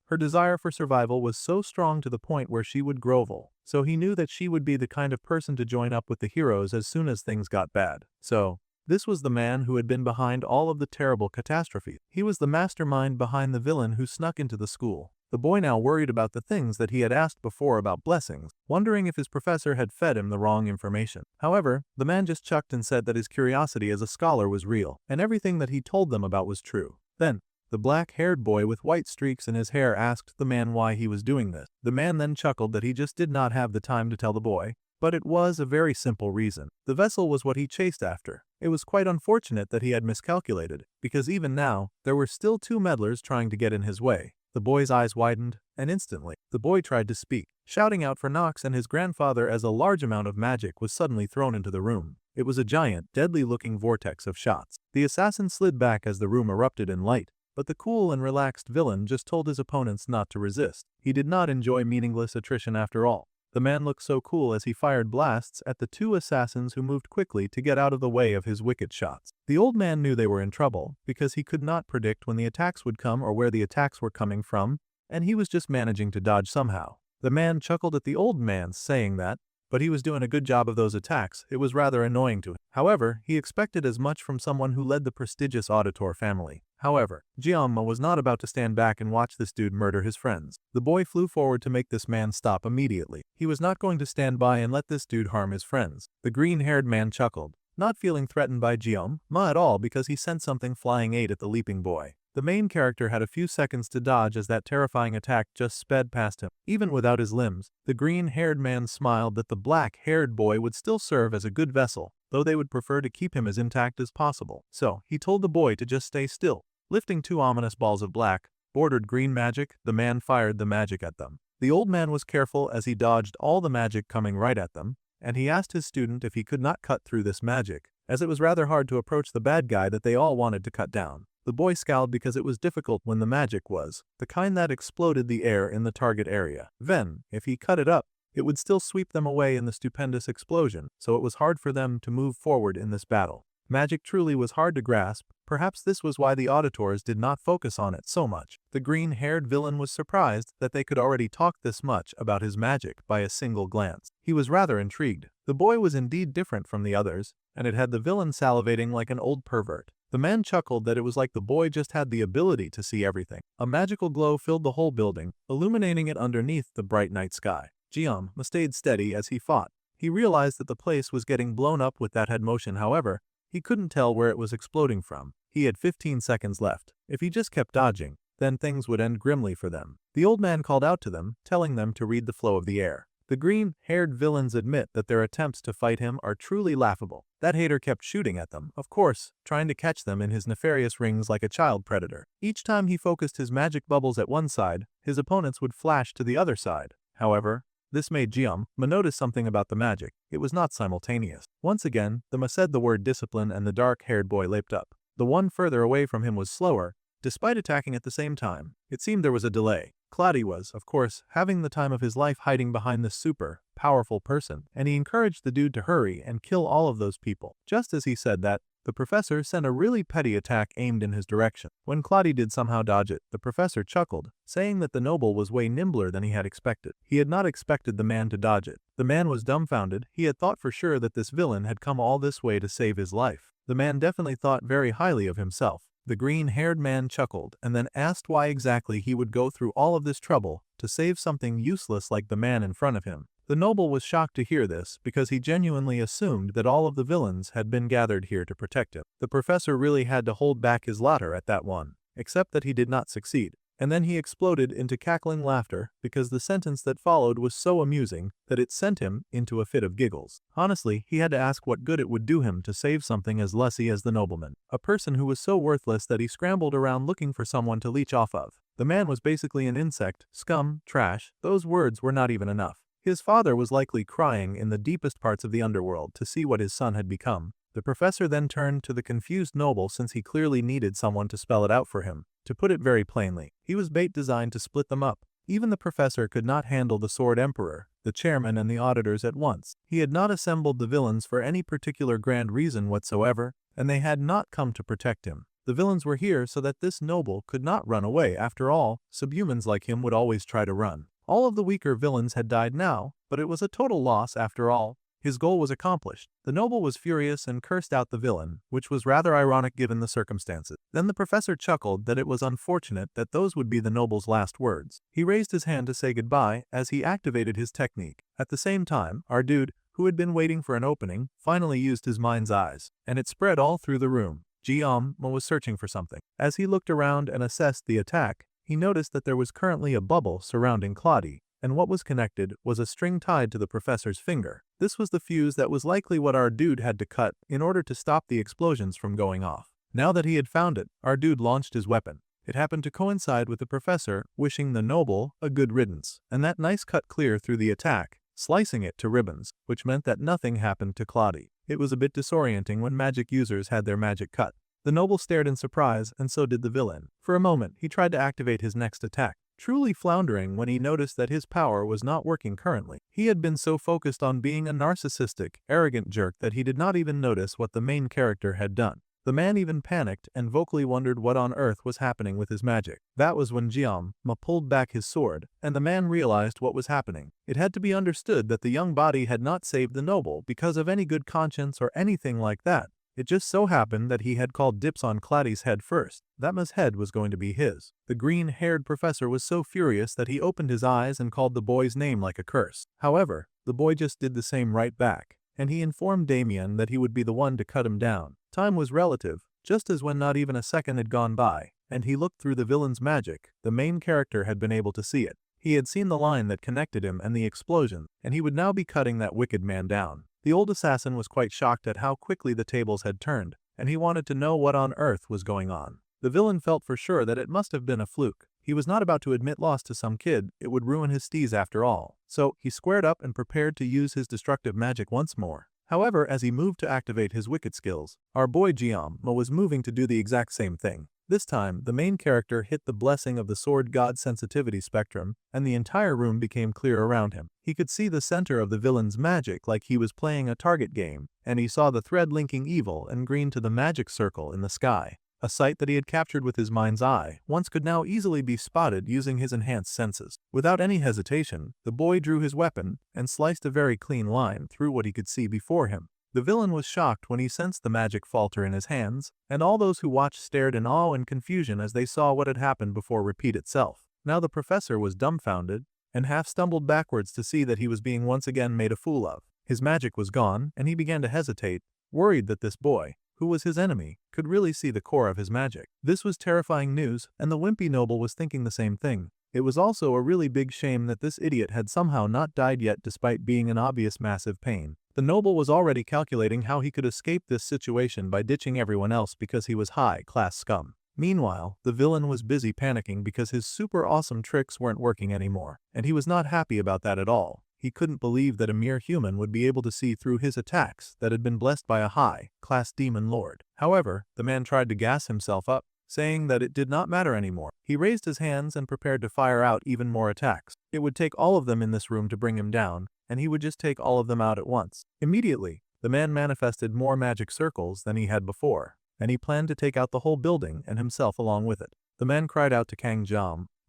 Her desire for survival was so strong to the point where she would grovel, so he knew that she would be the kind of person to join up with the heroes as soon as things got bad. So, this was the man who had been behind all of the terrible catastrophes. He was the mastermind behind the villain who snuck into the school. The boy now worried about the things that he had asked before about blessings, wondering if his professor had fed him the wrong information. However, the man just chucked and said that his curiosity as a scholar was real, and everything that he told them about was true. Then, the black-haired boy with white streaks in his hair asked the man why he was doing this. The man then chuckled that he just did not have the time to tell the boy, but it was a very simple reason. The vessel was what he chased after. It was quite unfortunate that he had miscalculated, because even now, there were still 2 meddlers trying to get in his way. The boy's eyes widened, and instantly, the boy tried to speak, shouting out for Nox and his grandfather as a large amount of magic was suddenly thrown into the room. It was a giant, deadly-looking vortex of shots. The assassin slid back as the room erupted in light, but the cool and relaxed villain just told his opponents not to resist. He did not enjoy meaningless attrition after all. The man looked so cool as he fired blasts at the 2 assassins who moved quickly to get out of the way of his wicked shots. The old man knew they were in trouble because he could not predict when the attacks would come or where the attacks were coming from, and he was just managing to dodge somehow. The man chuckled at the old man saying that, but he was doing a good job of those attacks. It was rather annoying to him. However, he expected as much from someone who led the prestigious Auditor family. However, Jiamma was not about to stand back and watch this dude murder his friends. The boy flew forward to make this man stop immediately. He was not going to stand by and let this dude harm his friends. The green-haired man chuckled, not feeling threatened by Jiamma at all because he sent something flying 8 at the leaping boy. The main character had a few seconds to dodge as that terrifying attack just sped past him. Even without his limbs, the green-haired man smiled that the black-haired boy would still serve as a good vessel, though they would prefer to keep him as intact as possible. So, he told the boy to just stay still. Lifting 2 ominous balls of black, bordered green magic, the man fired the magic at them. The old man was careful as he dodged all the magic coming right at them, and he asked his student if he could not cut through this magic, as it was rather hard to approach the bad guy that they all wanted to cut down. The boy scowled because it was difficult when the magic was the kind that exploded the air in the target area. Then, if he cut it up, it would still sweep them away in the stupendous explosion, so it was hard for them to move forward in this battle. Magic truly was hard to grasp. Perhaps this was why the auditors did not focus on it so much. The green-haired villain was surprised that they could already talk this much about his magic by a single glance. He was rather intrigued. The boy was indeed different from the others, and it had the villain salivating like an old pervert. The man chuckled that it was like the boy just had the ability to see everything. A magical glow filled the whole building, illuminating it underneath the bright night sky. Jiam stayed steady as he fought. He realized that the place was getting blown up with that head motion, however, he couldn't tell where it was exploding from. He had 15 seconds left. If he just kept dodging, then things would end grimly for them. The old man called out to them, telling them to read the flow of the air. The green-haired villains admit that their attempts to fight him are truly laughable. That hater kept shooting at them, of course, trying to catch them in his nefarious rings like a child predator. Each time he focused his magic bubbles at one side, his opponents would flash to the other side. However, this made Jiam notice something about the magic. It was not simultaneous. Once again, the Ma said the word discipline and the dark-haired boy leaped up. The one further away from him was slower, despite attacking at the same time. It seemed there was a delay. Claudy was, of course, having the time of his life hiding behind this super powerful person, and he encouraged the dude to hurry and kill all of those people. Just as he said that, the professor sent a really petty attack aimed in his direction. When Claudy did somehow dodge it, the professor chuckled, saying that the noble was way nimbler than he had expected. He had not expected the man to dodge it. The man was dumbfounded. He had thought for sure that this villain had come all this way to save his life. The man definitely thought very highly of himself. The green-haired man chuckled and then asked why exactly he would go through all of this trouble to save something useless like the man in front of him. The noble was shocked to hear this because he genuinely assumed that all of the villains had been gathered here to protect him. The professor really had to hold back his laughter at that one, except that he did not succeed. And then he exploded into cackling laughter because the sentence that followed was so amusing that it sent him into a fit of giggles. Honestly, he had to ask what good it would do him to save something as lussy as the nobleman, a person who was so worthless that he scrambled around looking for someone to leech off of. The man was basically an insect, scum, trash. Those words were not even enough. His father was likely crying in the deepest parts of the underworld to see what his son had become. The professor then turned to the confused noble since he clearly needed someone to spell it out for him. To put it very plainly, he was bait designed to split them up. Even the professor could not handle the Sword Emperor, the chairman and the auditors at once. He had not assembled the villains for any particular grand reason whatsoever, and they had not come to protect him. The villains were here so that this noble could not run away. After all, subhumans like him would always try to run. All of the weaker villains had died now, but it was a total loss after all. His goal was accomplished. The noble was furious and cursed out the villain, which was rather ironic given the circumstances. Then the professor chuckled that it was unfortunate that those would be the noble's last words. He raised his hand to say goodbye as he activated his technique. At the same time, our dude, who had been waiting for an opening, finally used his mind's eyes, and it spread all through the room. Jiam was searching for something. As he looked around and assessed the attack, he noticed that there was currently a bubble surrounding Claudy, and what was connected was a string tied to the professor's finger. This was the fuse that was likely what our dude had to cut in order to stop the explosions from going off. Now that he had found it, our dude launched his weapon. It happened to coincide with the professor wishing the noble a good riddance, and that nice cut clear through the attack, slicing it to ribbons, which meant that nothing happened to Claudy. It was a bit disorienting when magic users had their magic cut. The noble stared in surprise, and so did the villain. For a moment, he tried to activate his next attack, truly floundering when he noticed that his power was not working currently. He had been so focused on being a narcissistic, arrogant jerk that he did not even notice what the main character had done. The man even panicked and vocally wondered what on earth was happening with his magic. That was when Jiam pulled back his sword, and the man realized what was happening. It had to be understood that the young body had not saved the noble because of any good conscience or anything like that. It just so happened that he had called dibs on Claudy's head first. That man's head was going to be his. The green-haired professor was so furious that he opened his eyes and called the boy's name like a curse. However, the boy just did the same right back, and he informed Damien that he would be the one to cut him down. Time was relative, just as when not even a second had gone by, and he looked through the villain's magic. The main character had been able to see it. He had seen the line that connected him and the explosion, and he would now be cutting that wicked man down. The old assassin was quite shocked at how quickly the tables had turned, and he wanted to know what on earth was going on. The villain felt for sure that it must have been a fluke. He was not about to admit loss to some kid. It would ruin his steez after all. So he squared up and prepared to use his destructive magic once more. However, as he moved to activate his wicked skills, our boy Jiam was moving to do the exact same thing. This time, the main character hit the blessing of the sword god sensitivity spectrum, and the entire room became clear around him. He could see the center of the villain's magic like he was playing a target game, and he saw the thread linking evil and green to the magic circle in the sky. A sight that he had captured with his mind's eye once could now easily be spotted using his enhanced senses. Without any hesitation, the boy drew his weapon and sliced a very clean line through what he could see before him. The villain was shocked when he sensed the magic falter in his hands, and all those who watched stared in awe and confusion as they saw what had happened before repeat itself. Now the professor was dumbfounded. and half stumbled backwards to see that he was being once again made a fool of. His magic was gone, and he began to hesitate, worried that this boy, who was his enemy, could really see the core of his magic. This was terrifying news, and the wimpy noble was thinking the same thing. It was also a really big shame that this idiot had somehow not died yet despite being in obvious massive pain. The noble was already calculating how he could escape this situation by ditching everyone else because he was high-class scum. Meanwhile, the villain was busy panicking because his super awesome tricks weren't working anymore, and he was not happy about that at all. He couldn't believe that a mere human would be able to see through his attacks that had been blessed by a high-class demon lord. However, the man tried to gas himself up, saying that it did not matter anymore. He raised his hands and prepared to fire out even more attacks. It would take all of them in this room to bring him down, and he would just take all of them out at once. Immediately, the man manifested more magic circles than he had before, and he planned to take out the whole building and himself along with it. The man cried out to Kang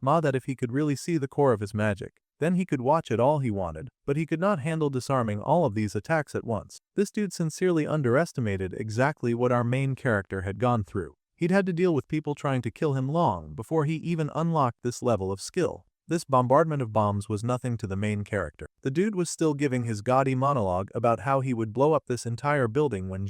Ma that if he could really see the core of his magic, then he could watch it all he wanted, but he could not handle disarming all of these attacks at once. This dude sincerely underestimated exactly what our main character had gone through. He'd had to deal with people trying to kill him long before he even unlocked this level of skill. This bombardment of bombs was nothing to the main character. The dude was still giving his gaudy monologue about how he would blow up this entire building when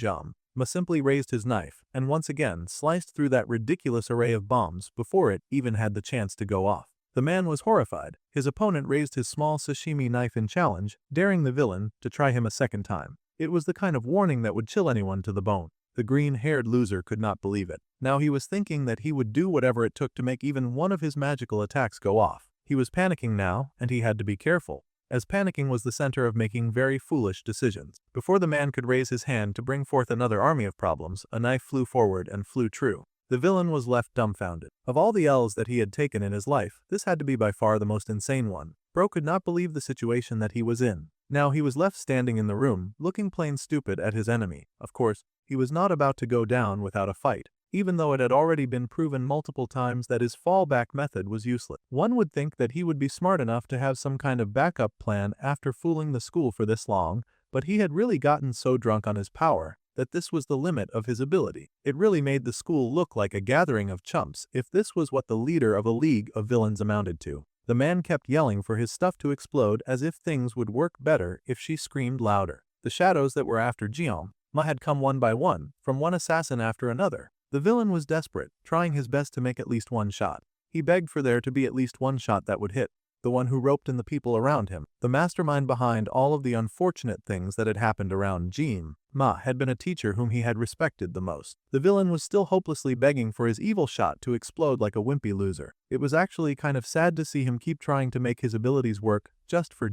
Ma simply raised his knife and once again sliced through that ridiculous array of bombs before it even had the chance to go off. The man was horrified. His opponent raised his small sashimi knife in challenge, daring the villain to try him a second time. It was the kind of warning that would chill anyone to the bone. The green-haired loser could not believe it. Now he was thinking that he would do whatever it took to make even one of his magical attacks go off. He was panicking now, and he had to be careful, as panicking was the center of making very foolish decisions. Before the man could raise his hand to bring forth another army of problems, a knife flew forward and flew true. The villain was left dumbfounded. Of all the L's that he had taken in his life, this had to be by far the most insane one. Bro could not believe the situation that he was in. Now he was left standing in the room, looking plain stupid at his enemy. Of course, he was not about to go down without a fight, even though it had already been proven multiple times that his fallback method was useless. One would think that he would be smart enough to have some kind of backup plan after fooling the school for this long, but he had really gotten so drunk on his power that this was the limit of his ability. It really made the school look like a gathering of chumps if this was what the leader of a league of villains amounted to. The man kept yelling for his stuff to explode as if things would work better if she screamed louder. The shadows that were after Ma had come one by one, from one assassin after another. The villain was desperate, trying his best to make at least one shot. He begged for there to be at least one shot that would hit, the one who roped in the people around him. The mastermind behind all of the unfortunate things that had happened around Ma had been a teacher whom he had respected the most. The villain was still hopelessly begging for his evil shot to explode like a wimpy loser. It was actually kind of sad to see him keep trying to make his abilities work just for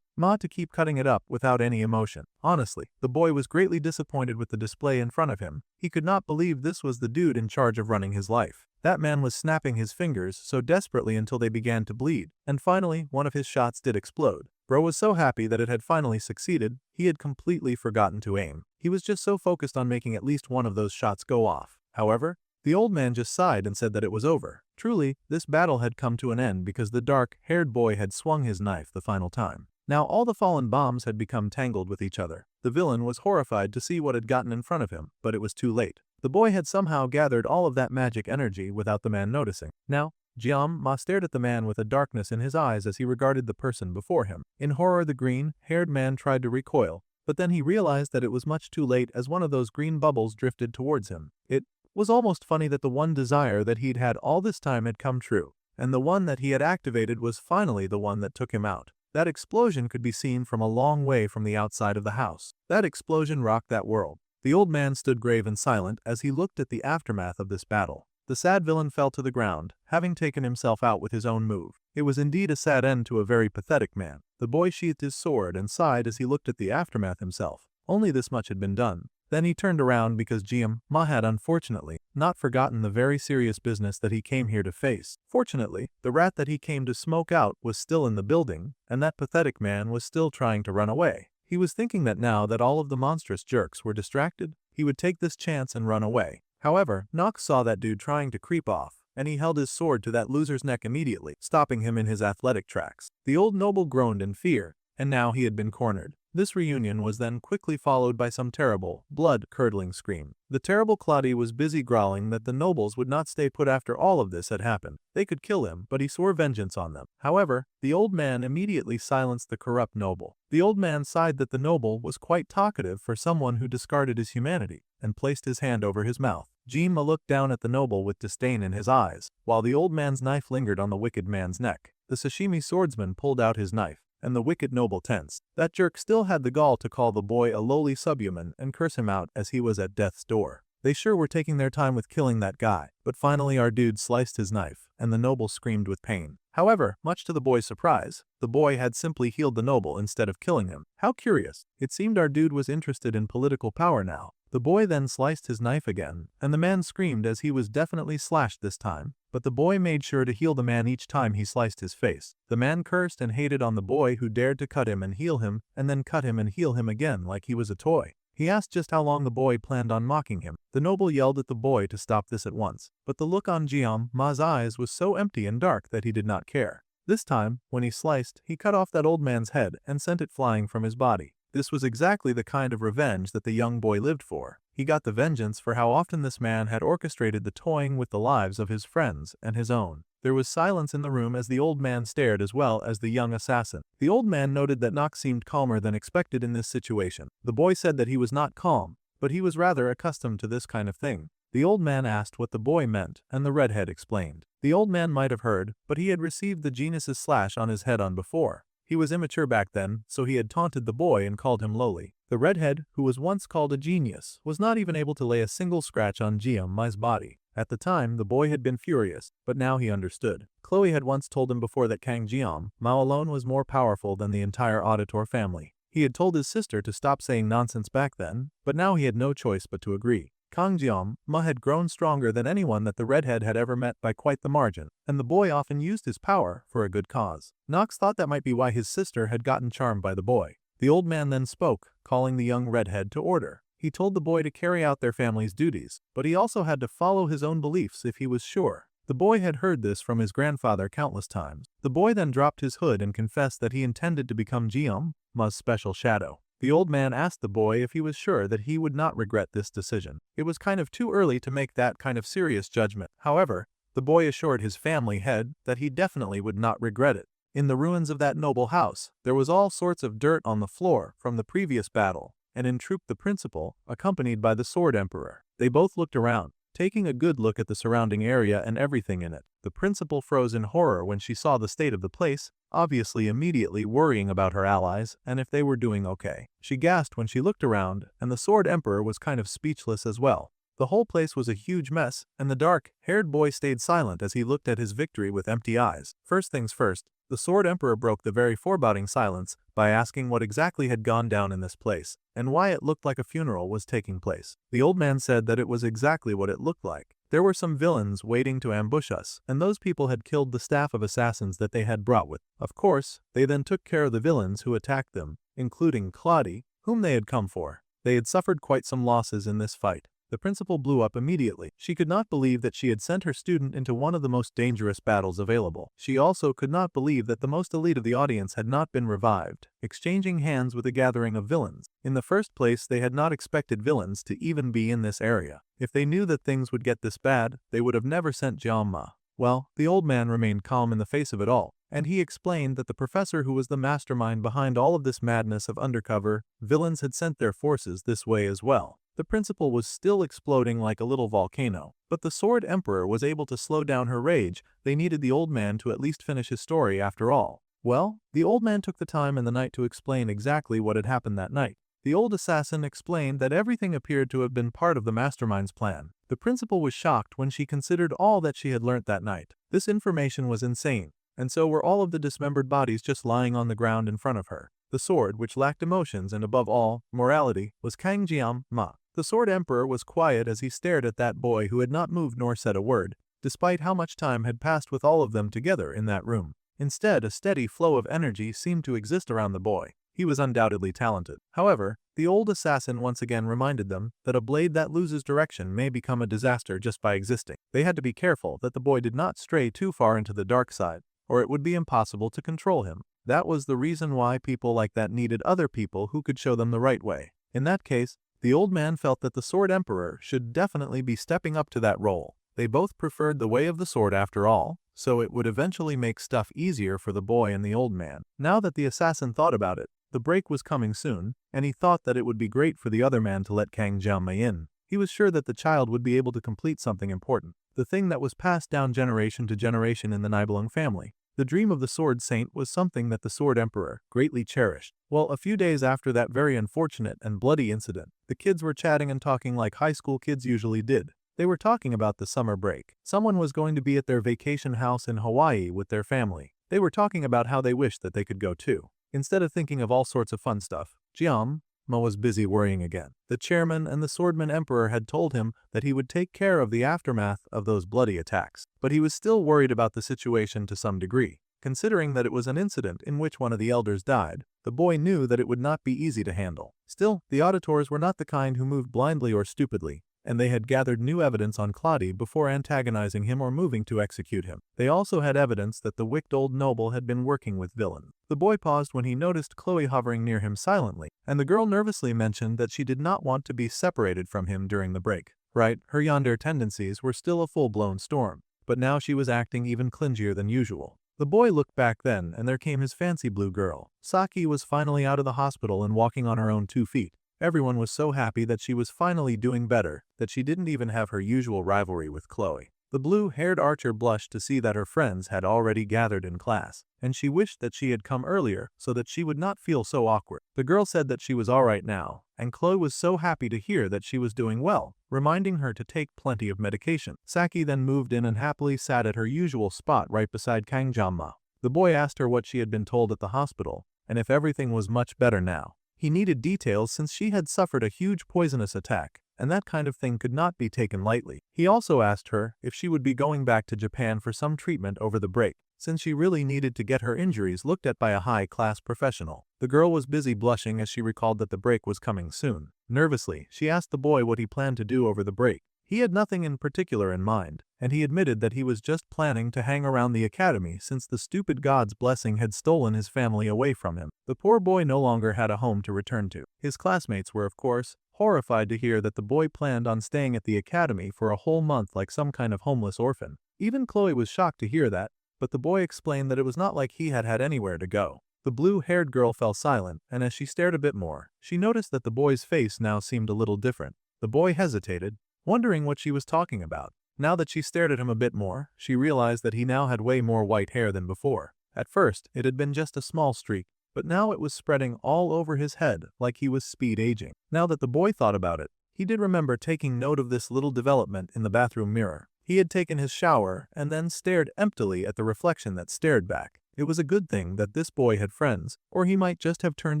Ma to keep cutting it up without any emotion. Honestly, the boy was greatly disappointed with the display in front of him. He could not believe this was the dude in charge of running his life. That man was snapping his fingers so desperately until they began to bleed, and finally one of his shots did explode. Bro was so happy that it had finally succeeded, he had completely forgotten to aim. He was just so focused on making at least one of those shots go off. However, the old man just sighed and said that it was over. Truly, this battle had come to an end because the dark-haired boy had swung his knife the final time. Now all the fallen bombs had become tangled with each other. The villain was horrified to see what had gotten in front of him, but it was too late. The boy had somehow gathered all of that magic energy without the man noticing. Now, Ma stared at the man with a darkness in his eyes as he regarded the person before him. In horror, the green-haired man tried to recoil, but then he realized that it was much too late as one of those green bubbles drifted towards him. It was almost funny that the one desire that he'd had all this time had come true, and the one that he had activated was finally the one that took him out. That explosion could be seen from a long way from the outside of the house. That explosion rocked that world. The old man stood grave and silent as he looked at the aftermath of this battle. The sad villain fell to the ground, having taken himself out with his own move. It was indeed a sad end to a very pathetic man. The boy sheathed his sword and sighed as he looked at the aftermath himself. Only this much had been done. Then he turned around because Ma had unfortunately not forgotten the very serious business that he came here to face. Fortunately, the rat that he came to smoke out was still in the building, and that pathetic man was still trying to run away. He was thinking that now that all of the monstrous jerks were distracted, he would take this chance and run away. However, Nox saw that dude trying to creep off, and he held his sword to that loser's neck immediately, stopping him in his athletic tracks. The old noble groaned in fear, and now he had been cornered. This reunion was then quickly followed by some terrible, blood-curdling scream. The terrible Claudia was busy growling that the nobles would not stay put after all of this had happened. They could kill him, but he swore vengeance on them. However, the old man immediately silenced the corrupt noble. The old man sighed that the noble was quite talkative for someone who discarded his humanity, and placed his hand over his mouth. Jima looked down at the noble with disdain in his eyes, while the old man's knife lingered on the wicked man's neck. The Sashimi swordsman pulled out his knife, and the wicked noble tensed. That jerk still had the gall to call the boy a lowly subhuman and curse him out as he was at death's door. They sure were taking their time with killing that guy, but finally our dude sliced his knife, and the noble screamed with pain. However, much to the boy's surprise, the boy had simply healed the noble instead of killing him. How curious. It seemed our dude was interested in political power now. The boy then sliced his knife again, and the man screamed as he was definitely slashed this time, but the boy made sure to heal the man each time he sliced his face. The man cursed and hated on the boy who dared to cut him and heal him, and then cut him and heal him again like he was a toy. He asked just how long the boy planned on mocking him. The noble yelled at the boy to stop this at once, but the look on Jiama's eyes was so empty and dark that he did not care. This time, when he sliced, he cut off that old man's head and sent it flying from his body. This was exactly the kind of revenge that the young boy lived for. He got the vengeance for how often this man had orchestrated the toying with the lives of his friends and his own. There was silence in the room as the old man stared as well as the young assassin. The old man noted that Nox seemed calmer than expected in this situation. The boy said that he was not calm, but he was rather accustomed to this kind of thing. The old man asked what the boy meant, and the redhead explained. The old man might have heard, but he had received the genius's slash on his head on before. He was immature back then, so he had taunted the boy and called him lowly. The redhead, who was once called a genius, was not even able to lay a single scratch on Jiama's body. At the time, the boy had been furious, but now he understood. Chloe had once told him before that Kang Jiama alone was more powerful than the entire Auditor family. He had told his sister to stop saying nonsense back then, but now he had no choice but to agree. Kang Jiama had grown stronger than anyone that the redhead had ever met by quite the margin, and the boy often used his power for a good cause. Nox thought that might be why his sister had gotten charmed by the boy. The old man then spoke, calling the young redhead to order. He told the boy to carry out their family's duties, but he also had to follow his own beliefs if he was sure. The boy had heard this from his grandfather countless times. The boy then dropped his hood and confessed that he intended to become Jiama's special shadow. The old man asked the boy if he was sure that he would not regret this decision. It was kind of too early to make that kind of serious judgment. However, the boy assured his family head that he definitely would not regret it. In the ruins of that noble house, there was all sorts of dirt on the floor from the previous battle, and in trooped the principal, accompanied by the Sword Emperor. They both looked around, taking a good look at the surrounding area and everything in it. The principal froze in horror when she saw the state of the place, obviously immediately worrying about her allies and if they were doing okay. She gasped when she looked around, and the Sword Emperor was kind of speechless as well. The whole place was a huge mess, and the dark-haired boy stayed silent as he looked at his victory with empty eyes. First things first, the Sword Emperor broke the very foreboding silence by asking what exactly had gone down in this place, and why it looked like a funeral was taking place. The old man said that it was exactly what it looked like. There were some villains waiting to ambush us, and those people had killed the staff of assassins that they had brought with. Of course, they then took care of the villains who attacked them, including Claudia, whom they had come for. They had suffered quite some losses in this fight. The principal blew up immediately. She could not believe that she had sent her student into one of the most dangerous battles available. She also could not believe that the most elite of the audience had not been revived, exchanging hands with a gathering of villains. In the first place, they had not expected villains to even be in this area. If they knew that things would get this bad, they would have never sent Jiama. Well, the old man remained calm in the face of it all, and he explained that the professor who was the mastermind behind all of this madness of undercover villains had sent their forces this way as well. The principal was still exploding like a little volcano, but the Sword Emperor was able to slow down her rage. They needed the old man to at least finish his story after all. Well, the old man took the time in the night to explain exactly what had happened that night. The old assassin explained that everything appeared to have been part of the mastermind's plan. The principal was shocked when she considered all that she had learnt that night. This information was insane, and so were all of the dismembered bodies just lying on the ground in front of her. The sword, which lacked emotions and above all, morality, was Kang Jiama. The Sword Emperor was quiet as he stared at that boy who had not moved nor said a word, despite how much time had passed with all of them together in that room. Instead, a steady flow of energy seemed to exist around the boy. He was undoubtedly talented. However, the old assassin once again reminded them that a blade that loses direction may become a disaster just by existing. They had to be careful that the boy did not stray too far into the dark side, or it would be impossible to control him. That was the reason why people like that needed other people who could show them the right way. In that case, the old man felt that the Sword Emperor should definitely be stepping up to that role. They both preferred the way of the sword after all, so it would eventually make stuff easier for the boy and the old man. Now that the assassin thought about it, the break was coming soon, and he thought that it would be great for the other man to let Kang Jianmei in. He was sure that the child would be able to complete something important, the thing that was passed down generation to generation in the Nibelung family. The dream of the Sword Saint was something that the Sword Emperor greatly cherished. Well, a few days after that very unfortunate and bloody incident, the kids were chatting and talking like high school kids usually did. They were talking about the summer break. Someone was going to be at their vacation house in Hawaii with their family. They were talking about how they wished that they could go too. Instead of thinking of all sorts of fun stuff, Jianmei was busy worrying again. The chairman and the Swordman Emperor had told him that he would take care of the aftermath of those bloody attacks, but he was still worried about the situation to some degree. Considering that it was an incident in which one of the elders died, the boy knew that it would not be easy to handle. Still, the auditors were not the kind who moved blindly or stupidly, and they had gathered new evidence on Claudia before antagonizing him or moving to execute him. They also had evidence that the wicked old noble had been working with villains. The boy paused when he noticed Chloe hovering near him silently, and the girl nervously mentioned that she did not want to be separated from him during the break. Right, her yandere tendencies were still a full-blown storm, but now she was acting even clingier than usual. The boy looked back then, and there came his fancy blue girl. Saki was finally out of the hospital and walking on her own 2 feet. Everyone was so happy that she was finally doing better that she didn't even have her usual rivalry with Chloe. The blue-haired archer blushed to see that her friends had already gathered in class, and she wished that she had come earlier so that she would not feel so awkward. The girl said that she was alright now, and Chloe was so happy to hear that she was doing well, reminding her to take plenty of medication. Saki then moved in and happily sat at her usual spot right beside Kang Jianmei. The boy asked her what she had been told at the hospital, and if everything was much better now. He needed details since she had suffered a huge poisonous attack, and that kind of thing could not be taken lightly. He also asked her if she would be going back to Japan for some treatment over the break, since she really needed to get her injuries looked at by a high-class professional. The girl was busy blushing as she recalled that the break was coming soon. Nervously, she asked the boy what he planned to do over the break. He had nothing in particular in mind, and he admitted that he was just planning to hang around the academy since the stupid god's blessing had stolen his family away from him. The poor boy no longer had a home to return to. His classmates were, of course, horrified to hear that the boy planned on staying at the academy for a whole month like some kind of homeless orphan. Even Chloe was shocked to hear that, but the boy explained that it was not like he had had anywhere to go. The blue-haired girl fell silent, and as she stared a bit more, she noticed that the boy's face now seemed a little different. The boy hesitated, wondering what she was talking about. Now that she stared at him a bit more, she realized that he now had way more white hair than before. At first, it had been just a small streak, but now it was spreading all over his head like he was speed aging. Now that the boy thought about it, he did remember taking note of this little development in the bathroom mirror. He had taken his shower and then stared emptily at the reflection that stared back. It was a good thing that this boy had friends, or he might just have turned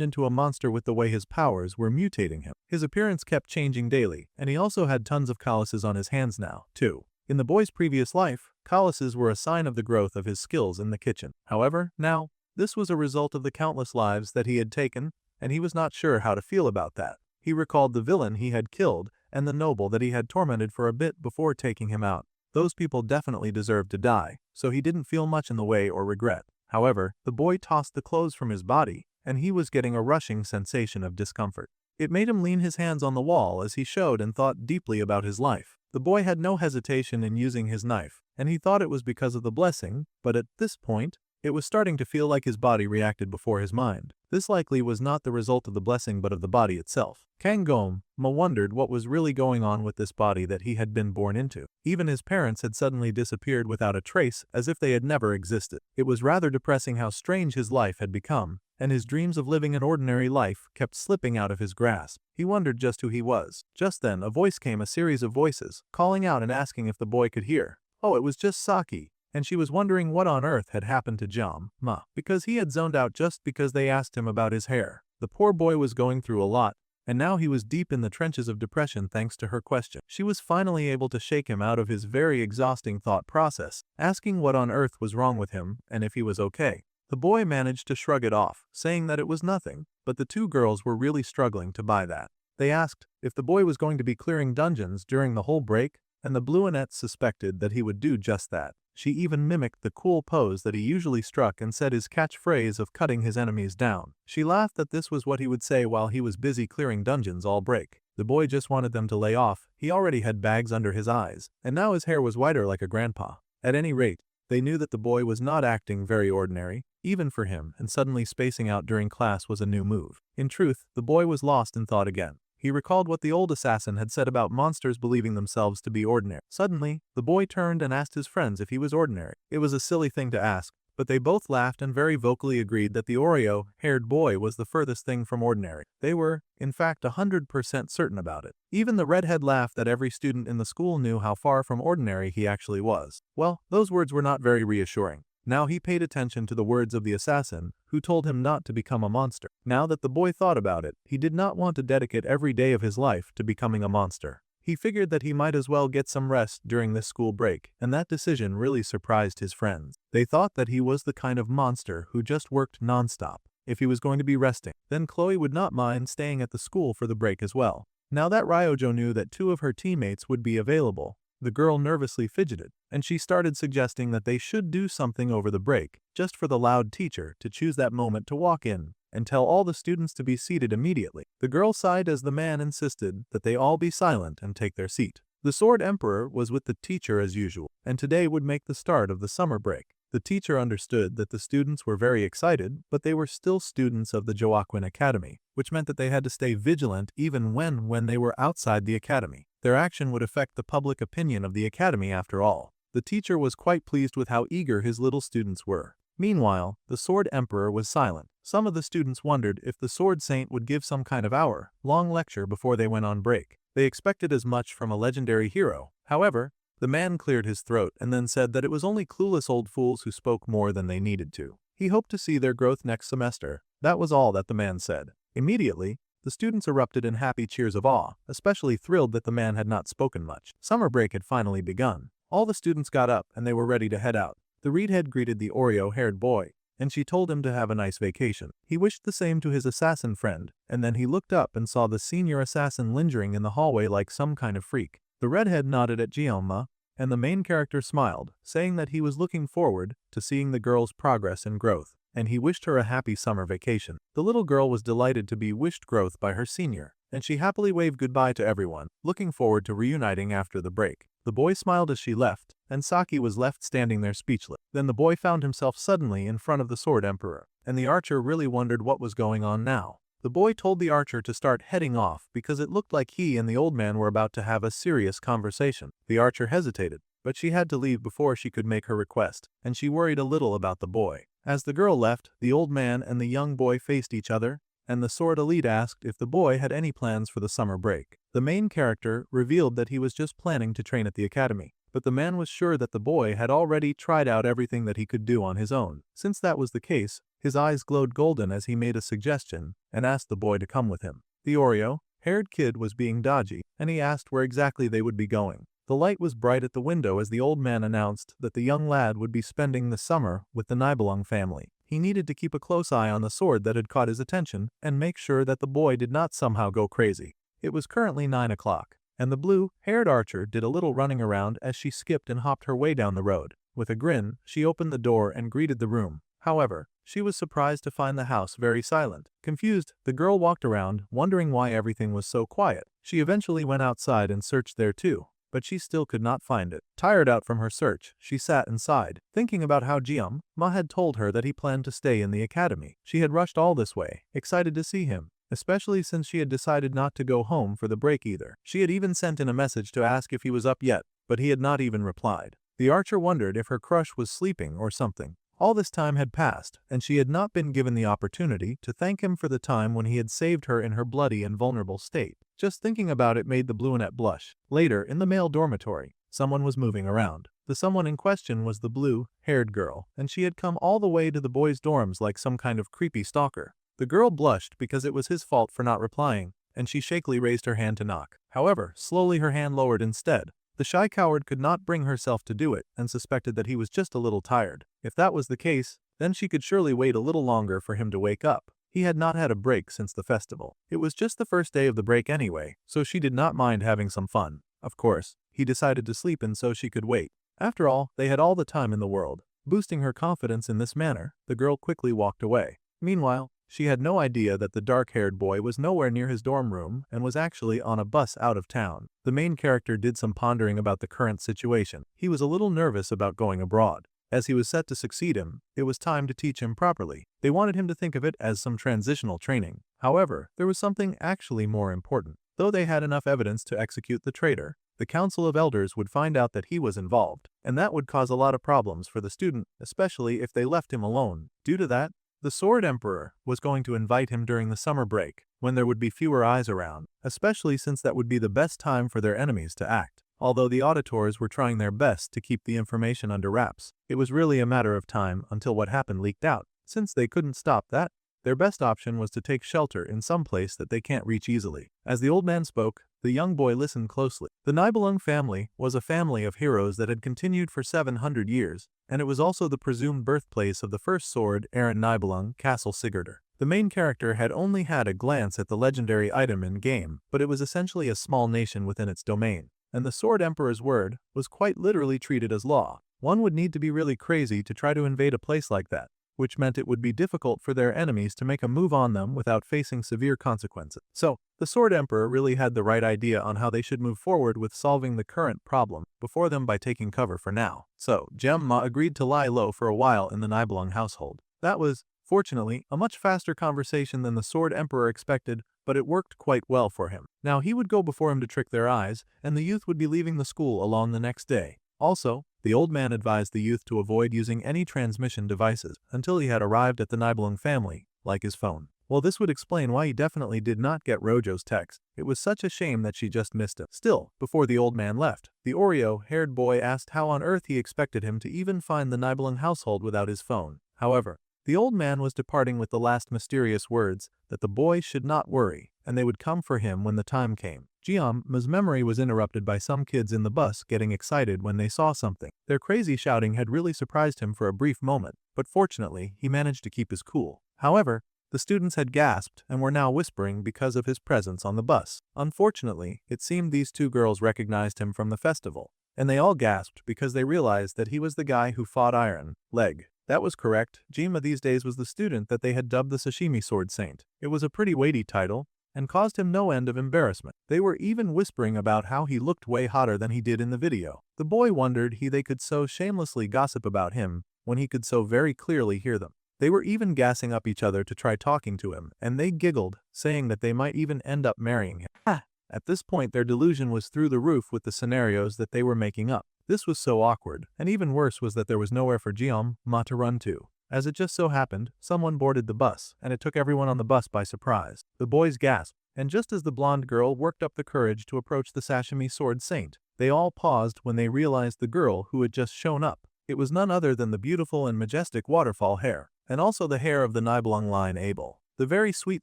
into a monster with the way his powers were mutating him. His appearance kept changing daily, and he also had tons of calluses on his hands now, too. In the boy's previous life, calluses were a sign of the growth of his skills in the kitchen. However, now, this was a result of the countless lives that he had taken, and he was not sure how to feel about that. He recalled the villain he had killed and the noble that he had tormented for a bit before taking him out. Those people definitely deserved to die, so he didn't feel much in the way or regret. However, the boy tossed the clothes from his body, and he was getting a rushing sensation of discomfort. It made him lean his hands on the wall as he showed and thought deeply about his life. The boy had no hesitation in using his knife, and he thought it was because of the blessing, but at this point, it was starting to feel like his body reacted before his mind. This likely was not the result of the blessing but of the body itself. Kang Jianmei wondered what was really going on with this body that he had been born into. Even his parents had suddenly disappeared without a trace, as if they had never existed. It was rather depressing how strange his life had become, and his dreams of living an ordinary life kept slipping out of his grasp. He wondered just who he was. Just then, a series of voices, calling out and asking if the boy could hear. Oh, it was just Saki. And she was wondering what on earth had happened to Jianmei, because he had zoned out just because they asked him about his hair. The poor boy was going through a lot, and now he was deep in the trenches of depression thanks to her question. She was finally able to shake him out of his very exhausting thought process, asking what on earth was wrong with him and if he was okay. The boy managed to shrug it off, saying that it was nothing, but the two girls were really struggling to buy that. They asked if the boy was going to be clearing dungeons during the whole break, and the Bluinette suspected that he would do just that. She even mimicked the cool pose that he usually struck and said his catchphrase of cutting his enemies down. She laughed that this was what he would say while he was busy clearing dungeons all break. The boy just wanted them to lay off. He already had bags under his eyes, and now his hair was whiter like a grandpa. At any rate, they knew that the boy was not acting very ordinary, even for him, and suddenly spacing out during class was a new move. In truth, the boy was lost in thought again. He recalled what the old assassin had said about monsters believing themselves to be ordinary. Suddenly, the boy turned and asked his friends if he was ordinary. It was a silly thing to ask, but they both laughed and very vocally agreed that the Oreo-haired boy was the furthest thing from ordinary. They were, in fact, 100% certain about it. Even the redhead laughed that every student in the school knew how far from ordinary he actually was. Well, those words were not very reassuring. Now he paid attention to the words of the assassin, who told him not to become a monster. Now that the boy thought about it, he did not want to dedicate every day of his life to becoming a monster. He figured that he might as well get some rest during this school break, and that decision really surprised his friends. They thought that he was the kind of monster who just worked non-stop. If he was going to be resting, then Chloe would not mind staying at the school for the break as well. Now that Ryojo knew that 2 of her teammates would be available, the girl nervously fidgeted, and she started suggesting that they should do something over the break, just for the loud teacher to choose that moment to walk in and tell all the students to be seated immediately. The girl sighed as the man insisted that they all be silent and take their seat. The Sword Emperor was with the teacher as usual, and today would make the start of the summer break. The teacher understood that the students were very excited, but they were still students of the Joaquin Academy, which meant that they had to stay vigilant even when they were outside the academy. Their action would affect the public opinion of the academy after all. The teacher was quite pleased with how eager his little students were. Meanwhile, the Sword Emperor was silent. Some of the students wondered if the Sword Saint would give some kind of hour-long lecture before they went on break. They expected as much from a legendary hero. However, the man cleared his throat and then said that it was only clueless old fools who spoke more than they needed to. He hoped to see their growth next semester. That was all that the man said. Immediately, the students erupted in happy cheers of awe, especially thrilled that the man had not spoken much. Summer break had finally begun. All the students got up and they were ready to head out. The redhead greeted the Oreo-haired boy, and she told him to have a nice vacation. He wished the same to his assassin friend, and then he looked up and saw the senior assassin lingering in the hallway like some kind of freak. The redhead nodded at Gielma, and the main character smiled, saying that he was looking forward to seeing the girl's progress and growth, and he wished her a happy summer vacation. The little girl was delighted to be wished growth by her senior, and she happily waved goodbye to everyone, looking forward to reuniting after the break. The boy smiled as she left, and Saki was left standing there speechless. Then the boy found himself suddenly in front of the Sword Emperor, and the archer really wondered what was going on now. The boy told the archer to start heading off because it looked like he and the old man were about to have a serious conversation. The archer hesitated, but she had to leave before she could make her request, and she worried a little about the boy. As the girl left, the old man and the young boy faced each other, and the Sword Elite asked if the boy had any plans for the summer break. The main character revealed that he was just planning to train at the academy, but the man was sure that the boy had already tried out everything that he could do on his own. Since that was the case, his eyes glowed golden as he made a suggestion and asked the boy to come with him. The Oreo-haired kid was being dodgy, and he asked where exactly they would be going. The light was bright at the window as the old man announced that the young lad would be spending the summer with the Nibelung family. He needed to keep a close eye on the sword that had caught his attention and make sure that the boy did not somehow go crazy. It was currently 9 o'clock, and the blue-haired archer did a little running around as she skipped and hopped her way down the road. With a grin, she opened the door and greeted the room. However, she was surprised to find the house very silent. Confused, the girl walked around, wondering why everything was so quiet. She eventually went outside and searched there too, but she still could not find it. Tired out from her search, she sat and sighed, thinking about how Gielma had told her that he planned to stay in the academy. She had rushed all this way, excited to see him, especially since she had decided not to go home for the break either. She had even sent in a message to ask if he was up yet, but he had not even replied. The archer wondered if her crush was sleeping or something. All this time had passed, and she had not been given the opportunity to thank him for the time when he had saved her in her bloody and vulnerable state. Just thinking about it made the Bluinette blush. Later, in the male dormitory, someone was moving around. The someone in question was the blue-haired girl, and she had come all the way to the boys' dorms like some kind of creepy stalker. The girl blushed because it was his fault for not replying, and she shakily raised her hand to knock. However, slowly her hand lowered instead. The shy coward could not bring herself to do it and suspected that he was just a little tired. If that was the case, then she could surely wait a little longer for him to wake up. He had not had a break since the festival. It was just the first day of the break anyway, so she did not mind having some fun. Of course, he decided to sleep in so she could wait. After all, they had all the time in the world. Boosting her confidence in this manner, the girl quickly walked away. Meanwhile, she had no idea that the dark-haired boy was nowhere near his dorm room and was actually on a bus out of town. The main character did some pondering about the current situation. He was a little nervous about going abroad. As he was set to succeed him, it was time to teach him properly. They wanted him to think of it as some transitional training. However, there was something actually more important. Though they had enough evidence to execute the traitor, the Council of Elders would find out that he was involved, and that would cause a lot of problems for the student, especially if they left him alone. Due to that, the Sword Emperor was going to invite him during the summer break, when there would be fewer eyes around, especially since that would be the best time for their enemies to act. Although the auditors were trying their best to keep the information under wraps, it was really a matter of time until what happened leaked out. Since they couldn't stop that, their best option was to take shelter in some place that they can't reach easily. As the old man spoke, the young boy listened closely. The Nibelung family was a family of heroes that had continued for 700 years, and it was also the presumed birthplace of the first sword errant Nibelung, Castle Sigurdur. The main character had only had a glance at the legendary item in-game, but it was essentially a small nation within its domain, and the Sword Emperor's word was quite literally treated as law. One would need to be really crazy to try to invade a place like that, which meant it would be difficult for their enemies to make a move on them without facing severe consequences. So, the Sword Emperor really had the right idea on how they should move forward with solving the current problem before them by taking cover for now. So, Gemma agreed to lie low for a while in the Nibelung household. That was, fortunately, a much faster conversation than the Sword Emperor expected, but it worked quite well for him. Now he would go before him to trick their eyes, and the youth would be leaving the school alone the next day. Also, the old man advised the youth to avoid using any transmission devices until he had arrived at the Nibelung family, like his phone. Well, this would explain why he definitely did not get Rojo's text. It was such a shame that she just missed him. Still, before the old man left, the Oreo-haired boy asked how on earth he expected him to even find the Nibelung household without his phone. However, the old man was departing with the last mysterious words that the boy should not worry, and they would come for him when the time came. Jiam's memory was interrupted by some kids in the bus getting excited when they saw something. Their crazy shouting had really surprised him for a brief moment, but fortunately, he managed to keep his cool. However, the students had gasped and were now whispering because of his presence on the bus. Unfortunately, it seemed these two girls recognized him from the festival, and they all gasped because they realized that he was the guy who fought Iron Leg. That was correct. Jima these days was the student that they had dubbed the Sashimi Sword Saint. It was a pretty weighty title, and caused him no end of embarrassment. They were even whispering about how he looked way hotter than he did in the video. The boy wondered they could so shamelessly gossip about him when he could so very clearly hear them. They were even gassing up each other to try talking to him, and they giggled, saying that they might even end up marrying him. At this point, their delusion was through the roof with the scenarios that they were making up. This was so awkward, and even worse was that there was nowhere for Jiama to run to. As it just so happened, someone boarded the bus, and it took everyone on the bus by surprise. The boys gasped, and just as the blonde girl worked up the courage to approach the Sashimi Sword Saint, they all paused when they realized the girl who had just shown up. It was none other than the beautiful and majestic waterfall hair, and also the hair of the Nibelung line Abel. The very sweet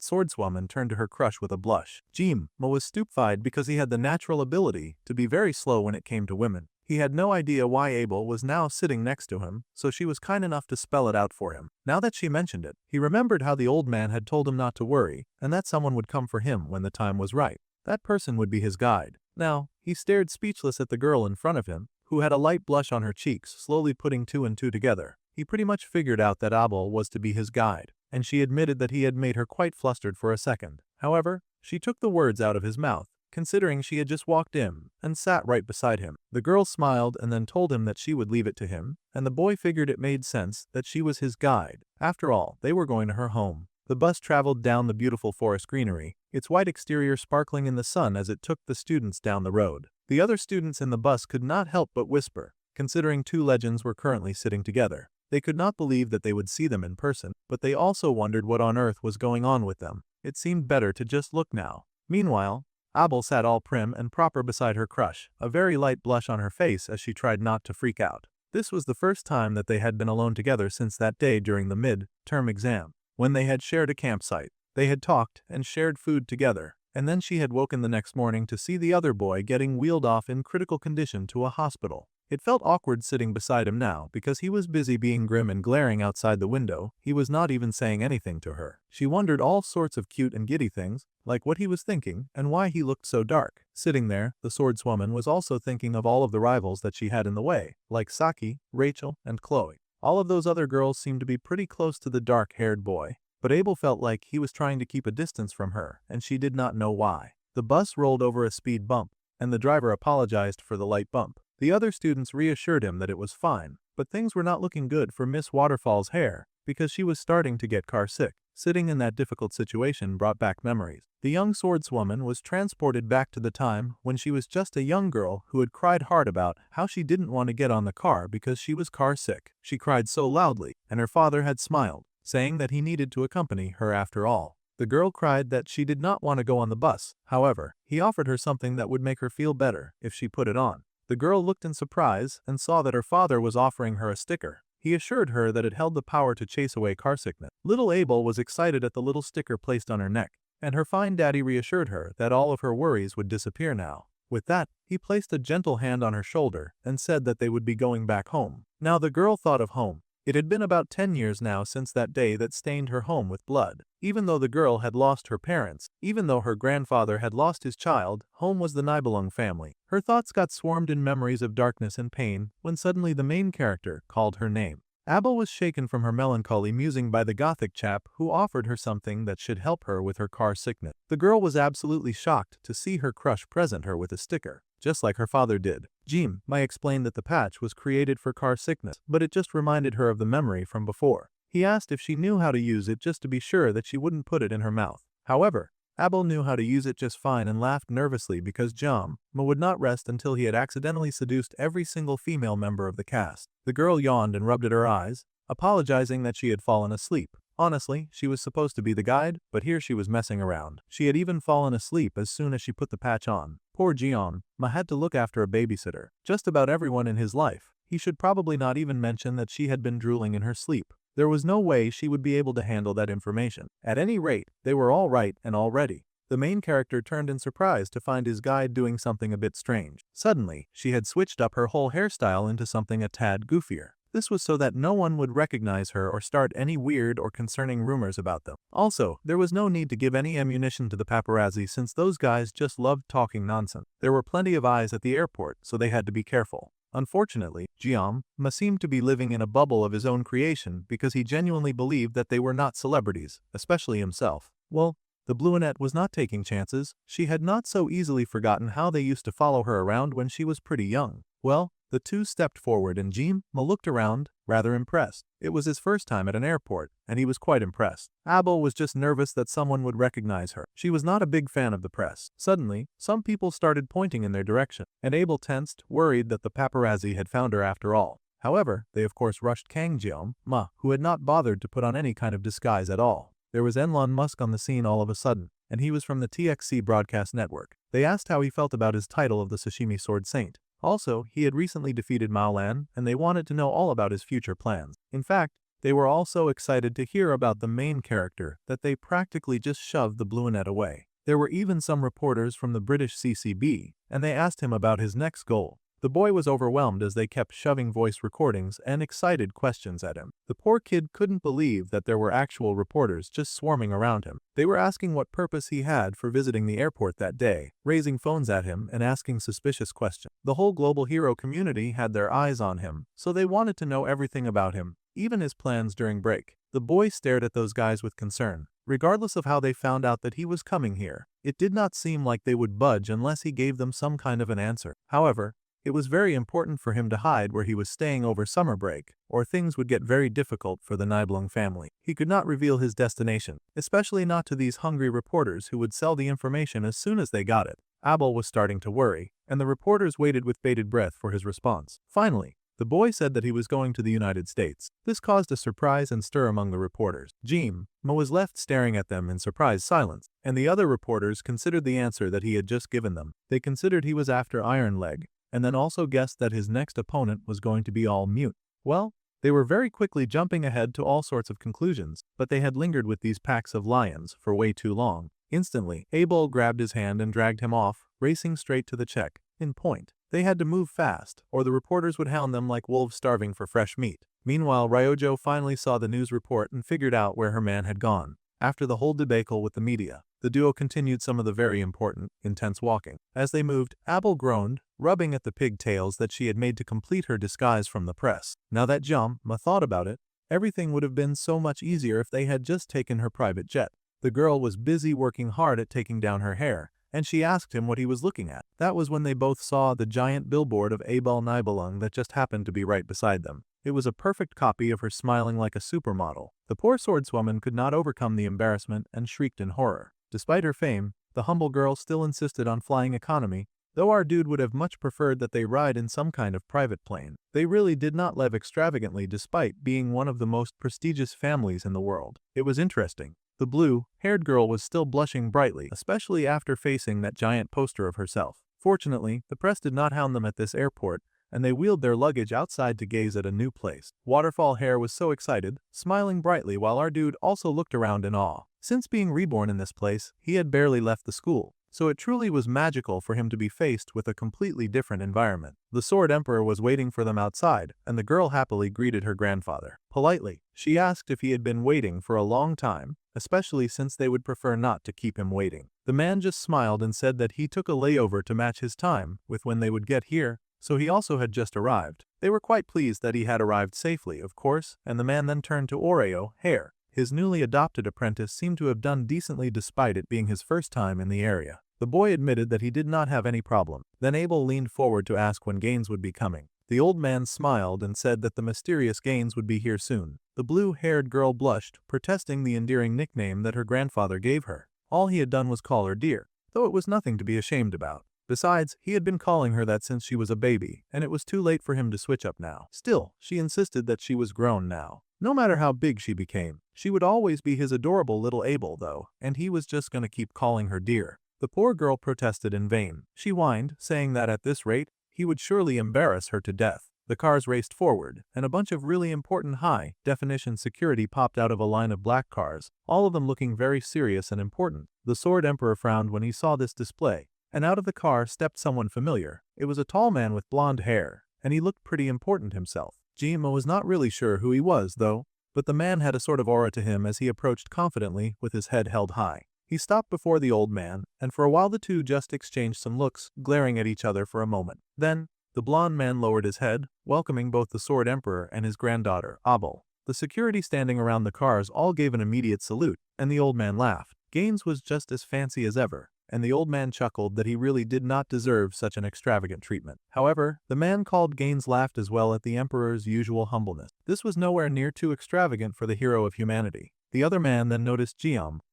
swordswoman turned to her crush with a blush. Jima was stupefied because he had the natural ability to be very slow when it came to women. He had no idea why Abel was now sitting next to him, so she was kind enough to spell it out for him. Now that she mentioned it, he remembered how the old man had told him not to worry, and that someone would come for him when the time was right. That person would be his guide. Now, he stared speechless at the girl in front of him, who had a light blush on her cheeks, slowly putting two and two together. He pretty much figured out that Abel was to be his guide, and she admitted that he had made her quite flustered for a second. However, she took the words out of his mouth, considering she had just walked in and sat right beside him. The girl smiled and then told him that she would leave it to him, and the boy figured it made sense that she was his guide. After all, they were going to her home. The bus traveled down the beautiful forest greenery, its white exterior sparkling in the sun as it took the students down the road. The other students in the bus could not help but whisper, considering two legends were currently sitting together. They could not believe that they would see them in person, but they also wondered what on earth was going on with them. It seemed better to just look now. Meanwhile, Abel sat all prim and proper beside her crush, a very light blush on her face as she tried not to freak out. This was the first time that they had been alone together since that day during the mid-term exam, when they had shared a campsite. They had talked and shared food together, and then she had woken the next morning to see the other boy getting wheeled off in critical condition to a hospital. It felt awkward sitting beside him now because he was busy being grim and glaring outside the window. He was not even saying anything to her. She wondered all sorts of cute and giddy things, like what he was thinking and why he looked so dark. Sitting there, the swordswoman was also thinking of all of the rivals that she had in the way, like Saki, Rachel, and Chloe. All of those other girls seemed to be pretty close to the dark-haired boy, but Abel felt like he was trying to keep a distance from her, and she did not know why. The bus rolled over a speed bump, and the driver apologized for the light bump. The other students reassured him that it was fine, but things were not looking good for Miss Waterfall's hair because she was starting to get car sick. Sitting in that difficult situation brought back memories. The young swordswoman was transported back to the time when she was just a young girl who had cried hard about how she didn't want to get on the car because she was car sick. She cried so loudly, and her father had smiled, saying that he needed to accompany her after all. The girl cried that she did not want to go on the bus. However, he offered her something that would make her feel better if she put it on. The girl looked in surprise and saw that her father was offering her a sticker. He assured her that it held the power to chase away car sickness. Little Abel was excited at the little sticker placed on her neck, and her fine daddy reassured her that all of her worries would disappear now. With that, he placed a gentle hand on her shoulder and said that they would be going back home. Now the girl thought of home. It had been about 10 years now since that day that stained her home with blood. Even though the girl had lost her parents, even though her grandfather had lost his child, home was the Nibelung family. Her thoughts got swarmed in memories of darkness and pain when suddenly the main character called her name. Abel was shaken from her melancholy musing by the gothic chap who offered her something that should help her with her car sickness. The girl was absolutely shocked to see her crush present her with a sticker, just like her father did. Jim Mai explained that the patch was created for car sickness, but it just reminded her of the memory from before. He asked if she knew how to use it just to be sure that she wouldn't put it in her mouth. However, Abel knew how to use it just fine and laughed nervously because Jim Mai would not rest until he had accidentally seduced every single female member of the cast. The girl yawned and rubbed at her eyes, apologizing that she had fallen asleep. Honestly, she was supposed to be the guide, but here she was messing around. She had even fallen asleep as soon as she put the patch on. Poor Jim Mai had to look after a babysitter. Just about everyone in his life. He should probably not even mention that she had been drooling in her sleep. There was no way she would be able to handle that information. At any rate, they were all right and all ready. The main character turned in surprise to find his guide doing something a bit strange. Suddenly, she had switched up her whole hairstyle into something a tad goofier. This was so that no one would recognize her or start any weird or concerning rumors about them. Also, there was no need to give any ammunition to the paparazzi since those guys just loved talking nonsense. There were plenty of eyes at the airport, so they had to be careful. Unfortunately, Jim Mai seemed to be living in a bubble of his own creation because he genuinely believed that they were not celebrities, especially himself. Well, the brunette was not taking chances. She had not so easily forgotten how they used to follow her around when she was pretty young. Well, the two stepped forward and Jim Mai looked around, rather impressed. It was his first time at an airport, and he was quite impressed. Abel was just nervous that someone would recognize her. She was not a big fan of the press. Suddenly, some people started pointing in their direction, and Abel tensed, worried that the paparazzi had found her after all. However, they of course rushed Kang Jim Mai, who had not bothered to put on any kind of disguise at all. There was Elon Musk on the scene all of a sudden, and he was from the TXC broadcast network. They asked how he felt about his title of the Sashimi Sword Saint. Also, he had recently defeated Mao Lan, and they wanted to know all about his future plans. In fact, they were all so excited to hear about the main character that they practically just shoved the brunette away. There were even some reporters from the British CCB, and they asked him about his next goal. The boy was overwhelmed as they kept shoving voice recordings and excited questions at him. The poor kid couldn't believe that there were actual reporters just swarming around him. They were asking what purpose he had for visiting the airport that day, raising phones at him and asking suspicious questions. The whole global hero community had their eyes on him, so they wanted to know everything about him, even his plans during break. The boy stared at those guys with concern. Regardless of how they found out that he was coming here, it did not seem like they would budge unless he gave them some kind of an answer. However, it was very important for him to hide where he was staying over summer break, or things would get very difficult for the Nibelung family. He could not reveal his destination, especially not to these hungry reporters who would sell the information as soon as they got it. Abel was starting to worry, and the reporters waited with bated breath for his response. Finally, the boy said that he was going to the United States. This caused a surprise and stir among the reporters. Jim Mai was left staring at them in surprised silence, and the other reporters considered the answer that he had just given them. They considered he was after Iron Leg, and then also guessed that his next opponent was going to be all mute. Well, they were very quickly jumping ahead to all sorts of conclusions, but they had lingered with these packs of lions for way too long. Instantly, Abel grabbed his hand and dragged him off, racing straight to the check-in point. They had to move fast, or the reporters would hound them like wolves starving for fresh meat. Meanwhile, Ryojo finally saw the news report and figured out where her man had gone. After the whole debacle with the media, the duo continued some of the very important, intense walking. As they moved, Abel groaned, rubbing at the pigtails that she had made to complete her disguise from the press. Now that Ma thought about it, everything would have been so much easier if they had just taken her private jet. The girl was busy working hard at taking down her hair, and she asked him what he was looking at. That was when they both saw the giant billboard of Abel Nibelung that just happened to be right beside them. It was a perfect copy of her smiling like a supermodel. The poor swordswoman could not overcome the embarrassment and shrieked in horror. Despite her fame, the humble girl still insisted on flying economy, though our dude would have much preferred that they ride in some kind of private plane. They really did not live extravagantly despite being one of the most prestigious families in the world. It was interesting. The blue-haired girl was still blushing brightly, especially after facing that giant poster of herself. Fortunately, the press did not hound them at this airport, and they wheeled their luggage outside to gaze at a new place. Waterfall Hair was so excited, smiling brightly while our dude also looked around in awe. Since being reborn in this place, he had barely left the school, so it truly was magical for him to be faced with a completely different environment. The Sword Emperor was waiting for them outside, and the girl happily greeted her grandfather. Politely, she asked if he had been waiting for a long time, especially since they would prefer not to keep him waiting. The man just smiled and said that he took a layover to match his time with when they would get here, so he also had just arrived. They were quite pleased that he had arrived safely, of course, and the man then turned to Oreo, Hair. His newly adopted apprentice seemed to have done decently despite it being his first time in the area. The boy admitted that he did not have any problem. Then Abel leaned forward to ask when Gaines would be coming. The old man smiled and said that the mysterious Gaines would be here soon. The blue-haired girl blushed, protesting the endearing nickname that her grandfather gave her. All he had done was call her dear, though it was nothing to be ashamed about. Besides, he had been calling her that since she was a baby, and it was too late for him to switch up now. Still, she insisted that she was grown now. No matter how big she became, she would always be his adorable little Abel though, and he was just gonna keep calling her dear. The poor girl protested in vain. She whined, saying that at this rate, he would surely embarrass her to death. The cars raced forward, and a bunch of really important high-definition security popped out of a line of black cars, all of them looking very serious and important. The Sword Emperor frowned when he saw this display, and out of the car stepped someone familiar. It was a tall man with blonde hair, and he looked pretty important himself. Jima was not really sure who he was, though, but the man had a sort of aura to him as he approached confidently with his head held high. He stopped before the old man, and for a while the two just exchanged some looks, glaring at each other for a moment. Then, the blonde man lowered his head, welcoming both the Sword Emperor and his granddaughter, Abel. The security standing around the cars all gave an immediate salute, and the old man laughed. Gaines was just as fancy as ever, and the old man chuckled that he really did not deserve such an extravagant treatment. However, the man called Gaines laughed as well at the Emperor's usual humbleness. This was nowhere near too extravagant for the hero of humanity. The other man then noticed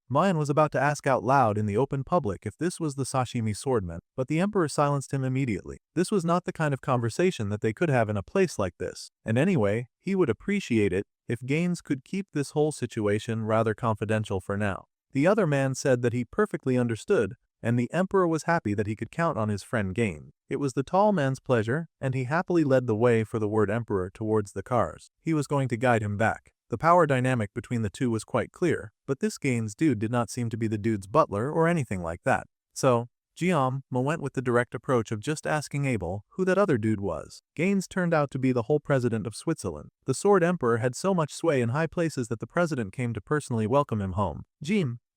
Mayan was about to ask out loud in the open public if this was the Sashimi swordman, but the Emperor silenced him immediately. This was not the kind of conversation that they could have in a place like this, and anyway, he would appreciate it if Gaines could keep this whole situation rather confidential for now. The other man said that he perfectly understood, and the Emperor was happy that he could count on his friend Gaines. It was the tall man's pleasure, and he happily led the way for the word Emperor towards the cars. He was going to guide him back. The power dynamic between the two was quite clear, but this Gaines dude did not seem to be the dude's butler or anything like that. So, Ma went with the direct approach of just asking Abel who that other dude was. Gaines turned out to be the whole president of Switzerland. The Sword Emperor had so much sway in high places that the president came to personally welcome him home.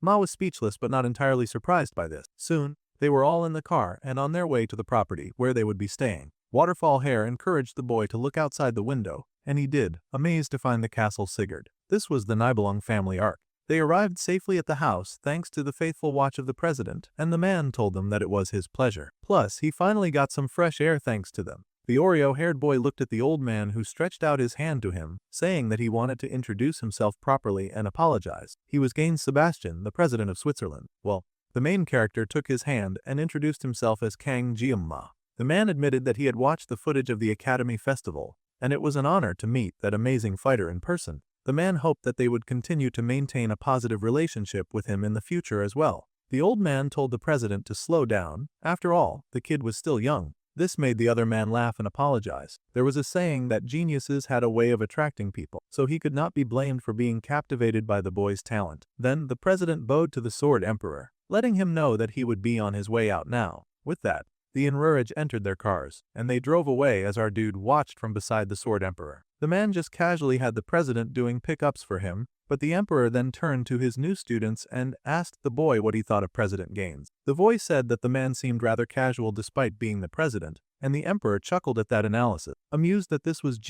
Ma was speechless but not entirely surprised by this. Soon, they were all in the car and on their way to the property where they would be staying. Waterfall Hair encouraged the boy to look outside the window, and he did, amazed to find the castle Sigurd. This was the Nibelung family ark. They arrived safely at the house thanks to the faithful watch of the president, and the man told them that it was his pleasure. Plus, he finally got some fresh air thanks to them. The Oreo-haired boy looked at the old man who stretched out his hand to him, saying that he wanted to introduce himself properly and apologize. He was Gaines Sebastian, the president of Switzerland. Well, the main character took his hand and introduced himself as Kang Jiamma. The man admitted that he had watched the footage of the Academy Festival, and it was an honor to meet that amazing fighter in person. The man hoped that they would continue to maintain a positive relationship with him in the future as well. The old man told the president to slow down. After all, the kid was still young. This made the other man laugh and apologize. There was a saying that geniuses had a way of attracting people, so he could not be blamed for being captivated by the boy's talent. Then the president bowed to the Sword Emperor, letting him know that he would be on his way out now. With that, The enrurage entered their cars, and they drove away as our dude watched from beside the Sword Emperor. The man just casually had the president doing pickups for him, but the emperor then turned to his new students and asked the boy what he thought of President Gaines. The voice said that the man seemed rather casual despite being the president, and the emperor chuckled at that analysis, amused that this was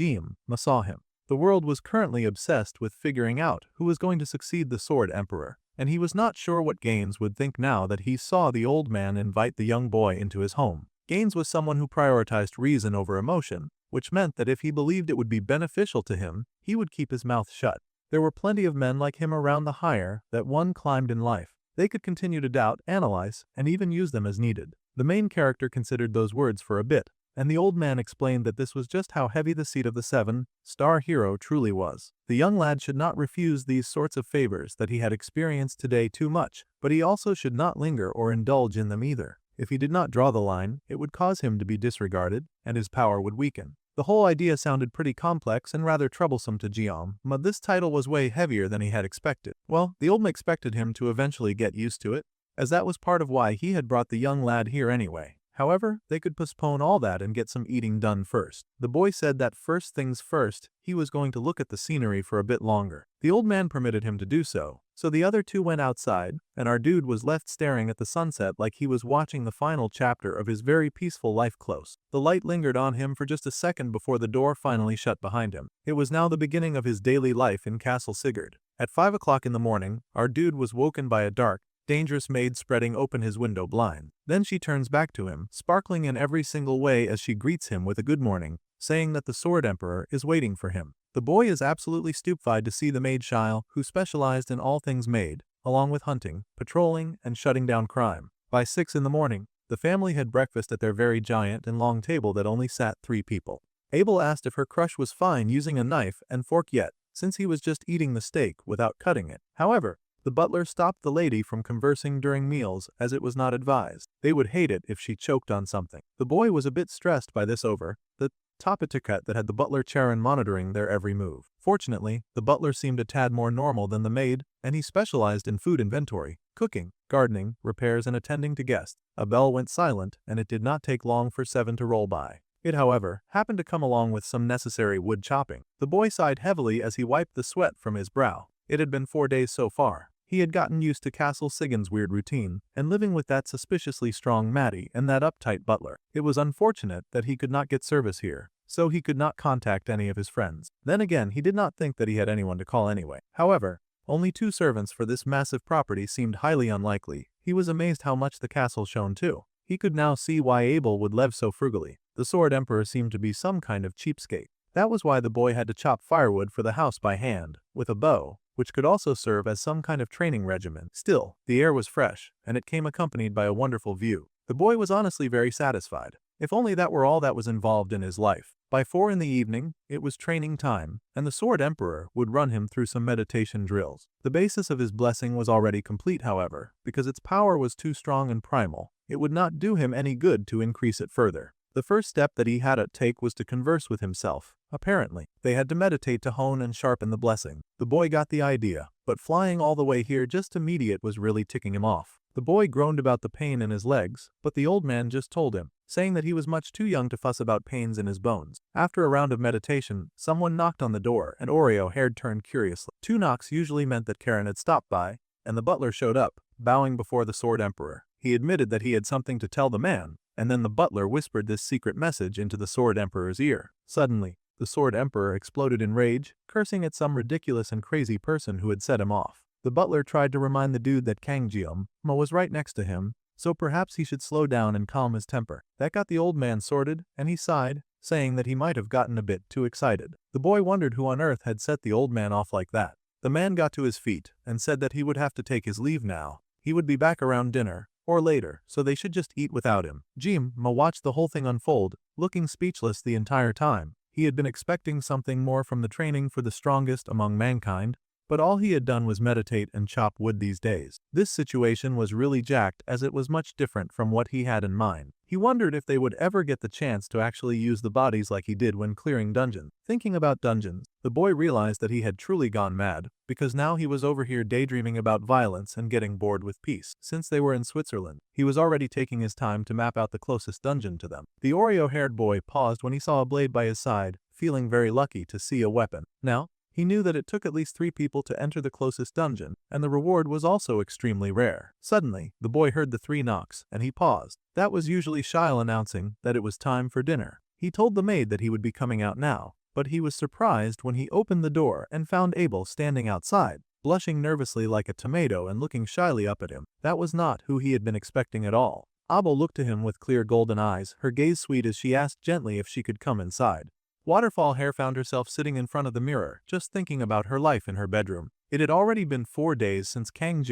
Ma saw him. The world was currently obsessed with figuring out who was going to succeed the Sword Emperor, and he was not sure what Gaines would think now that he saw the old man invite the young boy into his home. Gaines was someone who prioritized reason over emotion, which meant that if he believed it would be beneficial to him, he would keep his mouth shut. There were plenty of men like him around the higher that one climbed in life. They could continue to doubt, analyze, and even use them as needed. The main character considered those words for a bit, and the old man explained that this was just how heavy the seat of the seven-star hero truly was. The young lad should not refuse these sorts of favors that he had experienced today too much, but he also should not linger or indulge in them either. If he did not draw the line, it would cause him to be disregarded, and his power would weaken. The whole idea sounded pretty complex and rather troublesome to but this title was way heavier than he had expected. Well, the old man expected him to eventually get used to it, as that was part of why he had brought the young lad here anyway. However, they could postpone all that and get some eating done first. The boy said that first things first, he was going to look at the scenery for a bit longer. The old man permitted him to do so, so the other two went outside, and our dude was left staring at the sunset like he was watching the final chapter of his very peaceful life close. The light lingered on him for just a second before the door finally shut behind him. It was now the beginning of his daily life in Castle Sigurd. At 5 o'clock in the morning, our dude was woken by a dark, dangerous maid spreading open his window blind. Then she turns back to him, sparkling in every single way as she greets him with a good morning, saying that the Sword Emperor is waiting for him. The boy is absolutely stupefied to see the maid Shile, who specialized in all things maid, along with hunting, patrolling, and shutting down crime. By 6 in the morning, the family had breakfast at their very giant and long table that only sat 3 people. Abel asked if her crush was fine using a knife and fork yet, since he was just eating the steak without cutting it. However, the butler stopped the lady from conversing during meals as it was not advised. They would hate it if she choked on something. The boy was a bit stressed by this over the top etiquette that had the butler Charon monitoring their every move. Fortunately, the butler seemed a tad more normal than the maid, and he specialized in food inventory, cooking, gardening, repairs, and attending to guests. A bell went silent, and it did not take long for 7 to roll by. It, however, happened to come along with some necessary wood chopping. The boy sighed heavily as he wiped the sweat from his brow. It had been 4 days so far. He had gotten used to Castle Sigurd's weird routine, and living with that suspiciously strong Maddie and that uptight butler. It was unfortunate that he could not get service here, so he could not contact any of his friends. Then again, he did not think that he had anyone to call anyway. However, only 2 servants for this massive property seemed highly unlikely. He was amazed how much the castle shone too. He could now see why Abel would live so frugally. The Sword Emperor seemed to be some kind of cheapskate. That was why the boy had to chop firewood for the house by hand, with a bow, which could also serve as some kind of training regimen. Still, the air was fresh, and it came accompanied by a wonderful view. The boy was honestly very satisfied. If only that were all that was involved in his life. By 4 in the evening, it was training time, and the Sword Emperor would run him through some meditation drills. The basis of his blessing was already complete, however, because its power was too strong and primal. It would not do him any good to increase it further. The first step that he had to take was to converse with himself. Apparently, they had to meditate to hone and sharpen the blessing. The boy got the idea, but flying all the way here just to meditate was really ticking him off. The boy groaned about the pain in his legs, but the old man just told him, saying that he was much too young to fuss about pains in his bones. After a round of meditation, someone knocked on the door and Oreo-haired turned curiously. 2 knocks usually meant that Karen had stopped by, and the butler showed up, bowing before the Sword Emperor. He admitted that he had something to tell the man, and then the butler whispered this secret message into the Sword Emperor's ear. Suddenly, the Sword Emperor exploded in rage, cursing at some ridiculous and crazy person who had set him off. The butler tried to remind the dude that Ma was right next to him, so perhaps he should slow down and calm his temper. That got the old man sorted, and he sighed, saying that he might have gotten a bit too excited. The boy wondered who on earth had set the old man off like that. The man got to his feet and said that he would have to take his leave now. He would be back around dinner, or later, so they should just eat without him. Ma watched the whole thing unfold, looking speechless the entire time. He had been expecting something more from the training for the strongest among mankind, but all he had done was meditate and chop wood these days. This situation was really jacked as it was much different from what he had in mind. He wondered if they would ever get the chance to actually use the bodies like he did when clearing dungeons. Thinking about dungeons, the boy realized that he had truly gone mad, because now he was over here daydreaming about violence and getting bored with peace. Since they were in Switzerland, he was already taking his time to map out the closest dungeon to them. The Oreo-haired boy paused when he saw a blade by his side, feeling very lucky to see a weapon. Now, he knew that it took at least 3 people to enter the closest dungeon, and the reward was also extremely rare. Suddenly, the boy heard the 3 knocks, and he paused. That was usually Shyle announcing that it was time for dinner. He told the maid that he would be coming out now, but he was surprised when he opened the door and found Abel standing outside, blushing nervously like a tomato and looking shyly up at him. That was not who he had been expecting at all. Abel looked to him with clear golden eyes, her gaze sweet as she asked gently if she could come inside. Waterfall Hair found herself sitting in front of the mirror, just thinking about her life in her bedroom. It had already been 4 days since Kang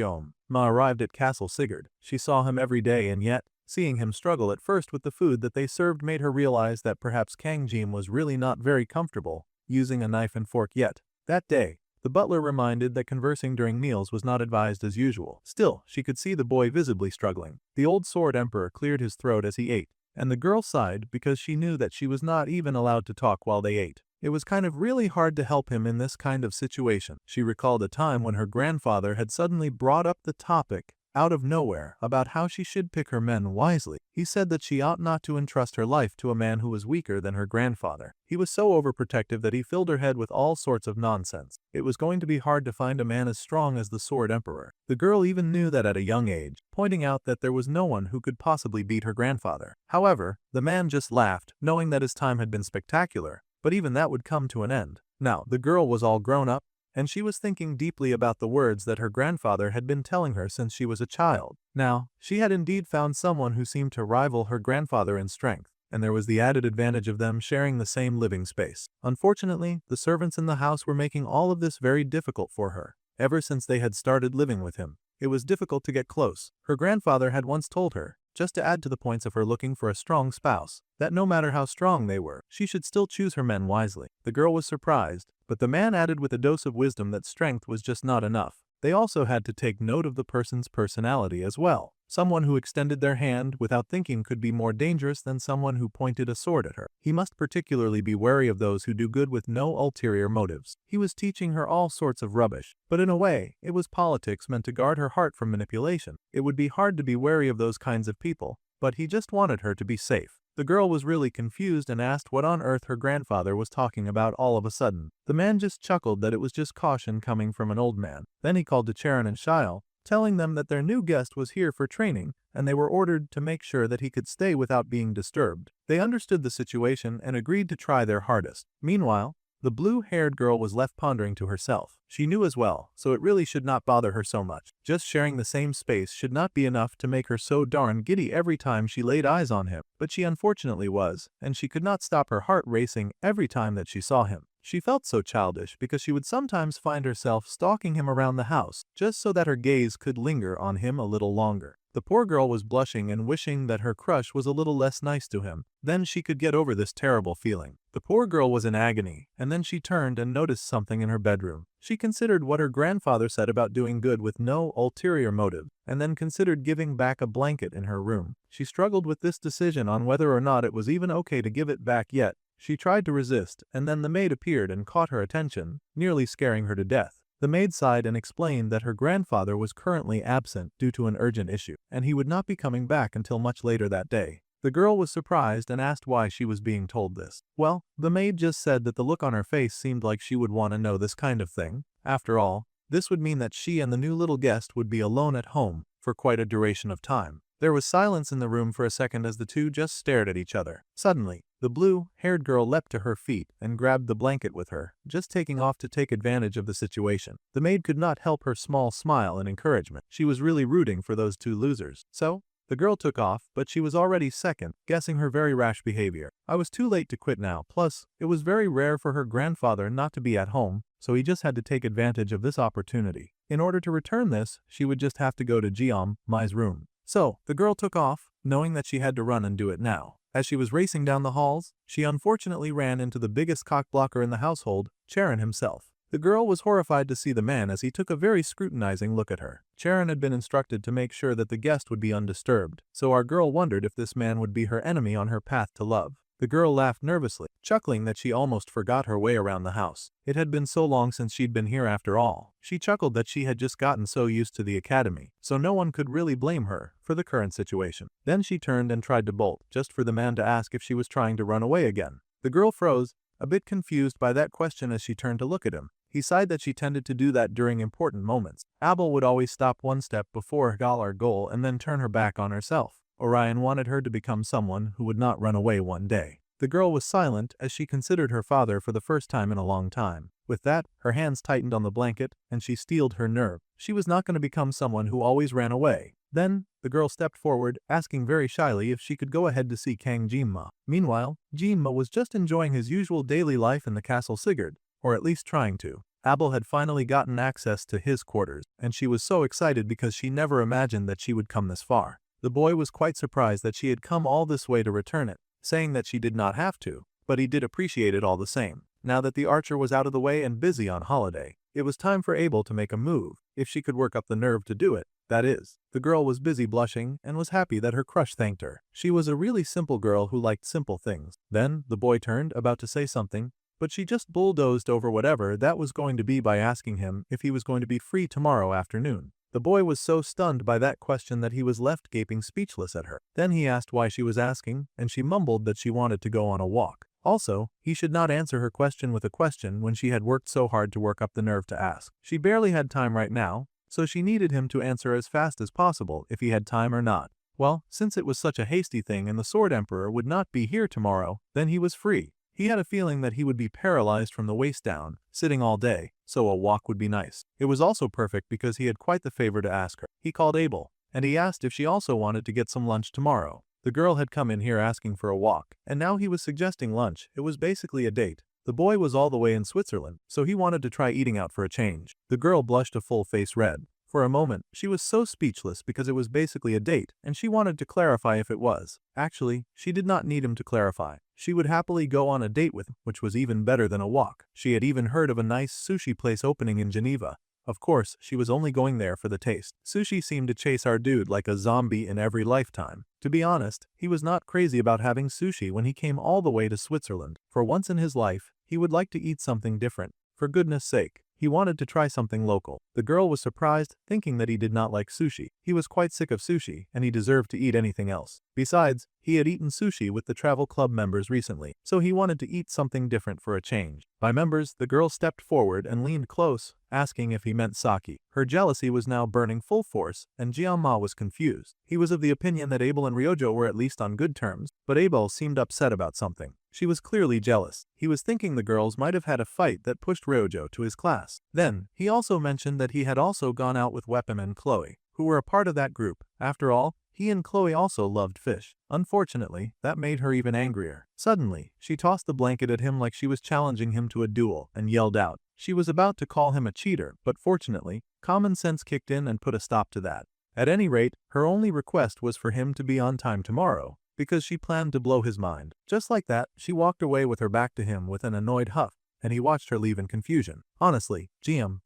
Ma arrived at Castle Sigurd. She saw him every day, and yet, seeing him struggle at first with the food that they served made her realize that perhaps Kang was really not very comfortable using a knife and fork yet. That day, the butler reminded that conversing during meals was not advised as usual. Still, she could see the boy visibly struggling. The old sword emperor cleared his throat as he ate, and the girl sighed because she knew that she was not even allowed to talk while they ate. It was kind of really hard to help him in this kind of situation. She recalled a time when her grandfather had suddenly brought up the topic out of nowhere about how she should pick her men wisely. He said that she ought not to entrust her life to a man who was weaker than her grandfather. He was so overprotective that he filled her head with all sorts of nonsense. It was going to be hard to find a man as strong as the Sword Emperor. The girl even knew that at a young age, pointing out that there was no one who could possibly beat her grandfather. However, the man just laughed, knowing that his time had been spectacular, but even that would come to an end. Now, the girl was all grown up, and she was thinking deeply about the words that her grandfather had been telling her since she was a child. Now, she had indeed found someone who seemed to rival her grandfather in strength, and there was the added advantage of them sharing the same living space. Unfortunately, the servants in the house were making all of this very difficult for her. Ever since they had started living with him, it was difficult to get close. Her grandfather had once told her, just to add to the points of her looking for a strong spouse, that no matter how strong they were, she should still choose her men wisely. The girl was surprised, but the man added with a dose of wisdom that strength was just not enough. They also had to take note of the person's personality as well. Someone who extended their hand without thinking could be more dangerous than someone who pointed a sword at her. He must particularly be wary of those who do good with no ulterior motives. He was teaching her all sorts of rubbish, but in a way, it was politics meant to guard her heart from manipulation. It would be hard to be wary of those kinds of people, but he just wanted her to be safe. The girl was really confused and asked what on earth her grandfather was talking about all of a sudden. The man just chuckled that it was just caution coming from an old man. Then he called to Charon and Shyle, telling them that their new guest was here for training, and they were ordered to make sure that he could stay without being disturbed. They understood the situation and agreed to try their hardest. Meanwhile, the blue-haired girl was left pondering to herself. She knew as well, so it really should not bother her so much. Just sharing the same space should not be enough to make her so darn giddy every time she laid eyes on him. But she unfortunately was, and she could not stop her heart racing every time that she saw him. She felt so childish because she would sometimes find herself stalking him around the house, just so that her gaze could linger on him a little longer. The poor girl was blushing and wishing that her crush was a little less nice to him. Then she could get over this terrible feeling. The poor girl was in agony, and then she turned and noticed something in her bedroom. She considered what her grandfather said about doing good with no ulterior motive, and then considered giving back a blanket in her room. She struggled with this decision on whether or not it was even okay to give it back yet. She tried to resist, and then the maid appeared and caught her attention, nearly scaring her to death. The maid sighed and explained that her grandfather was currently absent due to an urgent issue, and he would not be coming back until much later that day. The girl was surprised and asked why she was being told this. Well, the maid just said that the look on her face seemed like she would want to know this kind of thing. After all, this would mean that she and the new little guest would be alone at home for quite a duration of time. There was silence in the room for a second as the two just stared at each other. Suddenly, the blue-haired girl leapt to her feet and grabbed the blanket with her, just taking off to take advantage of the situation. The maid could not help her small smile in encouragement. She was really rooting for those two losers. So, the girl took off, but she was already second, guessing her very rash behavior. I was too late to quit now, plus, it was very rare for her grandfather not to be at home, so he just had to take advantage of this opportunity. In order to return this, she would just have to go to Mai's room. So, the girl took off, knowing that she had to run and do it now. As she was racing down the halls, she unfortunately ran into the biggest cockblocker in the household, Charon himself. The girl was horrified to see the man as he took a very scrutinizing look at her. Charon had been instructed to make sure that the guest would be undisturbed, so our girl wondered if this man would be her enemy on her path to love. The girl laughed nervously, chuckling that she almost forgot her way around the house. It had been so long since she'd been here after all. She chuckled that she had just gotten so used to the academy, so no one could really blame her for the current situation. Then she turned and tried to bolt, just for the man to ask if she was trying to run away again. The girl froze, a bit confused by that question as she turned to look at him. He sighed that she tended to do that during important moments. Abel would always stop one step before her goal and then turn her back on herself. Orion wanted her to become someone who would not run away one day. The girl was silent as she considered her father for the first time in a long time. With that, her hands tightened on the blanket and she steeled her nerve. She was not going to become someone who always ran away. Then, the girl stepped forward, asking very shyly if she could go ahead to see Kang Jinma. Meanwhile, Jinma was just enjoying his usual daily life in the Castle Sigurd, or at least trying to. Abel had finally gotten access to his quarters, and she was so excited because she never imagined that she would come this far. The boy was quite surprised that she had come all this way to return it, saying that she did not have to, but he did appreciate it all the same. Now that the archer was out of the way and busy on holiday, it was time for Abel to make a move, if she could work up the nerve to do it, that is. The girl was busy blushing and was happy that her crush thanked her. She was a really simple girl who liked simple things. Then, the boy turned, about to say something, but she just bulldozed over whatever that was going to be by asking him if he was going to be free tomorrow afternoon. The boy was so stunned by that question that he was left gaping speechless at her. Then he asked why she was asking, and she mumbled that she wanted to go on a walk. Also, he should not answer her question with a question when she had worked so hard to work up the nerve to ask. She barely had time right now, so she needed him to answer as fast as possible if he had time or not. Well, since it was such a hasty thing and the Sword Emperor would not be here tomorrow, then he was free. He had a feeling that he would be paralyzed from the waist down, sitting all day, so a walk would be nice. It was also perfect because he had quite the favor to ask her. He called Abel, and he asked if she also wanted to get some lunch tomorrow. The girl had come in here asking for a walk, and now he was suggesting lunch. It was basically a date. The boy was all the way in Switzerland, so he wanted to try eating out for a change. The girl blushed a full face red. For a moment, she was so speechless because it was basically a date, and she wanted to clarify if it was. Actually, she did not need him to clarify. She would happily go on a date with him, which was even better than a walk. She had even heard of a nice sushi place opening in Geneva. Of course, she was only going there for the taste. Sushi seemed to chase our dude like a zombie in every lifetime. To be honest, he was not crazy about having sushi when he came all the way to Switzerland. For once in his life, he would like to eat something different. For goodness sake. He wanted to try something local. The girl was surprised, thinking that he did not like sushi. He was quite sick of sushi, and he deserved to eat anything else. Besides, he had eaten sushi with the travel club members recently, so he wanted to eat something different for a change. By members, the girl stepped forward and leaned close, asking if he meant sake. Her jealousy was now burning full force, and Jianma was confused. He was of the opinion that Abel and Ryojo were at least on good terms, but Abel seemed upset about something. She was clearly jealous. He was thinking the girls might have had a fight that pushed Ryojo to his class. Then, he also mentioned that he had also gone out with Weapon and Chloe, who were a part of that group. After all, he and Chloe also loved fish. Unfortunately, that made her even angrier. Suddenly, she tossed the blanket at him like she was challenging him to a duel, and yelled out. She was about to call him a cheater, but fortunately, common sense kicked in and put a stop to that. At any rate, her only request was for him to be on time tomorrow, because she planned to blow his mind. Just like that, she walked away with her back to him with an annoyed huff, and he watched her leave in confusion. Honestly,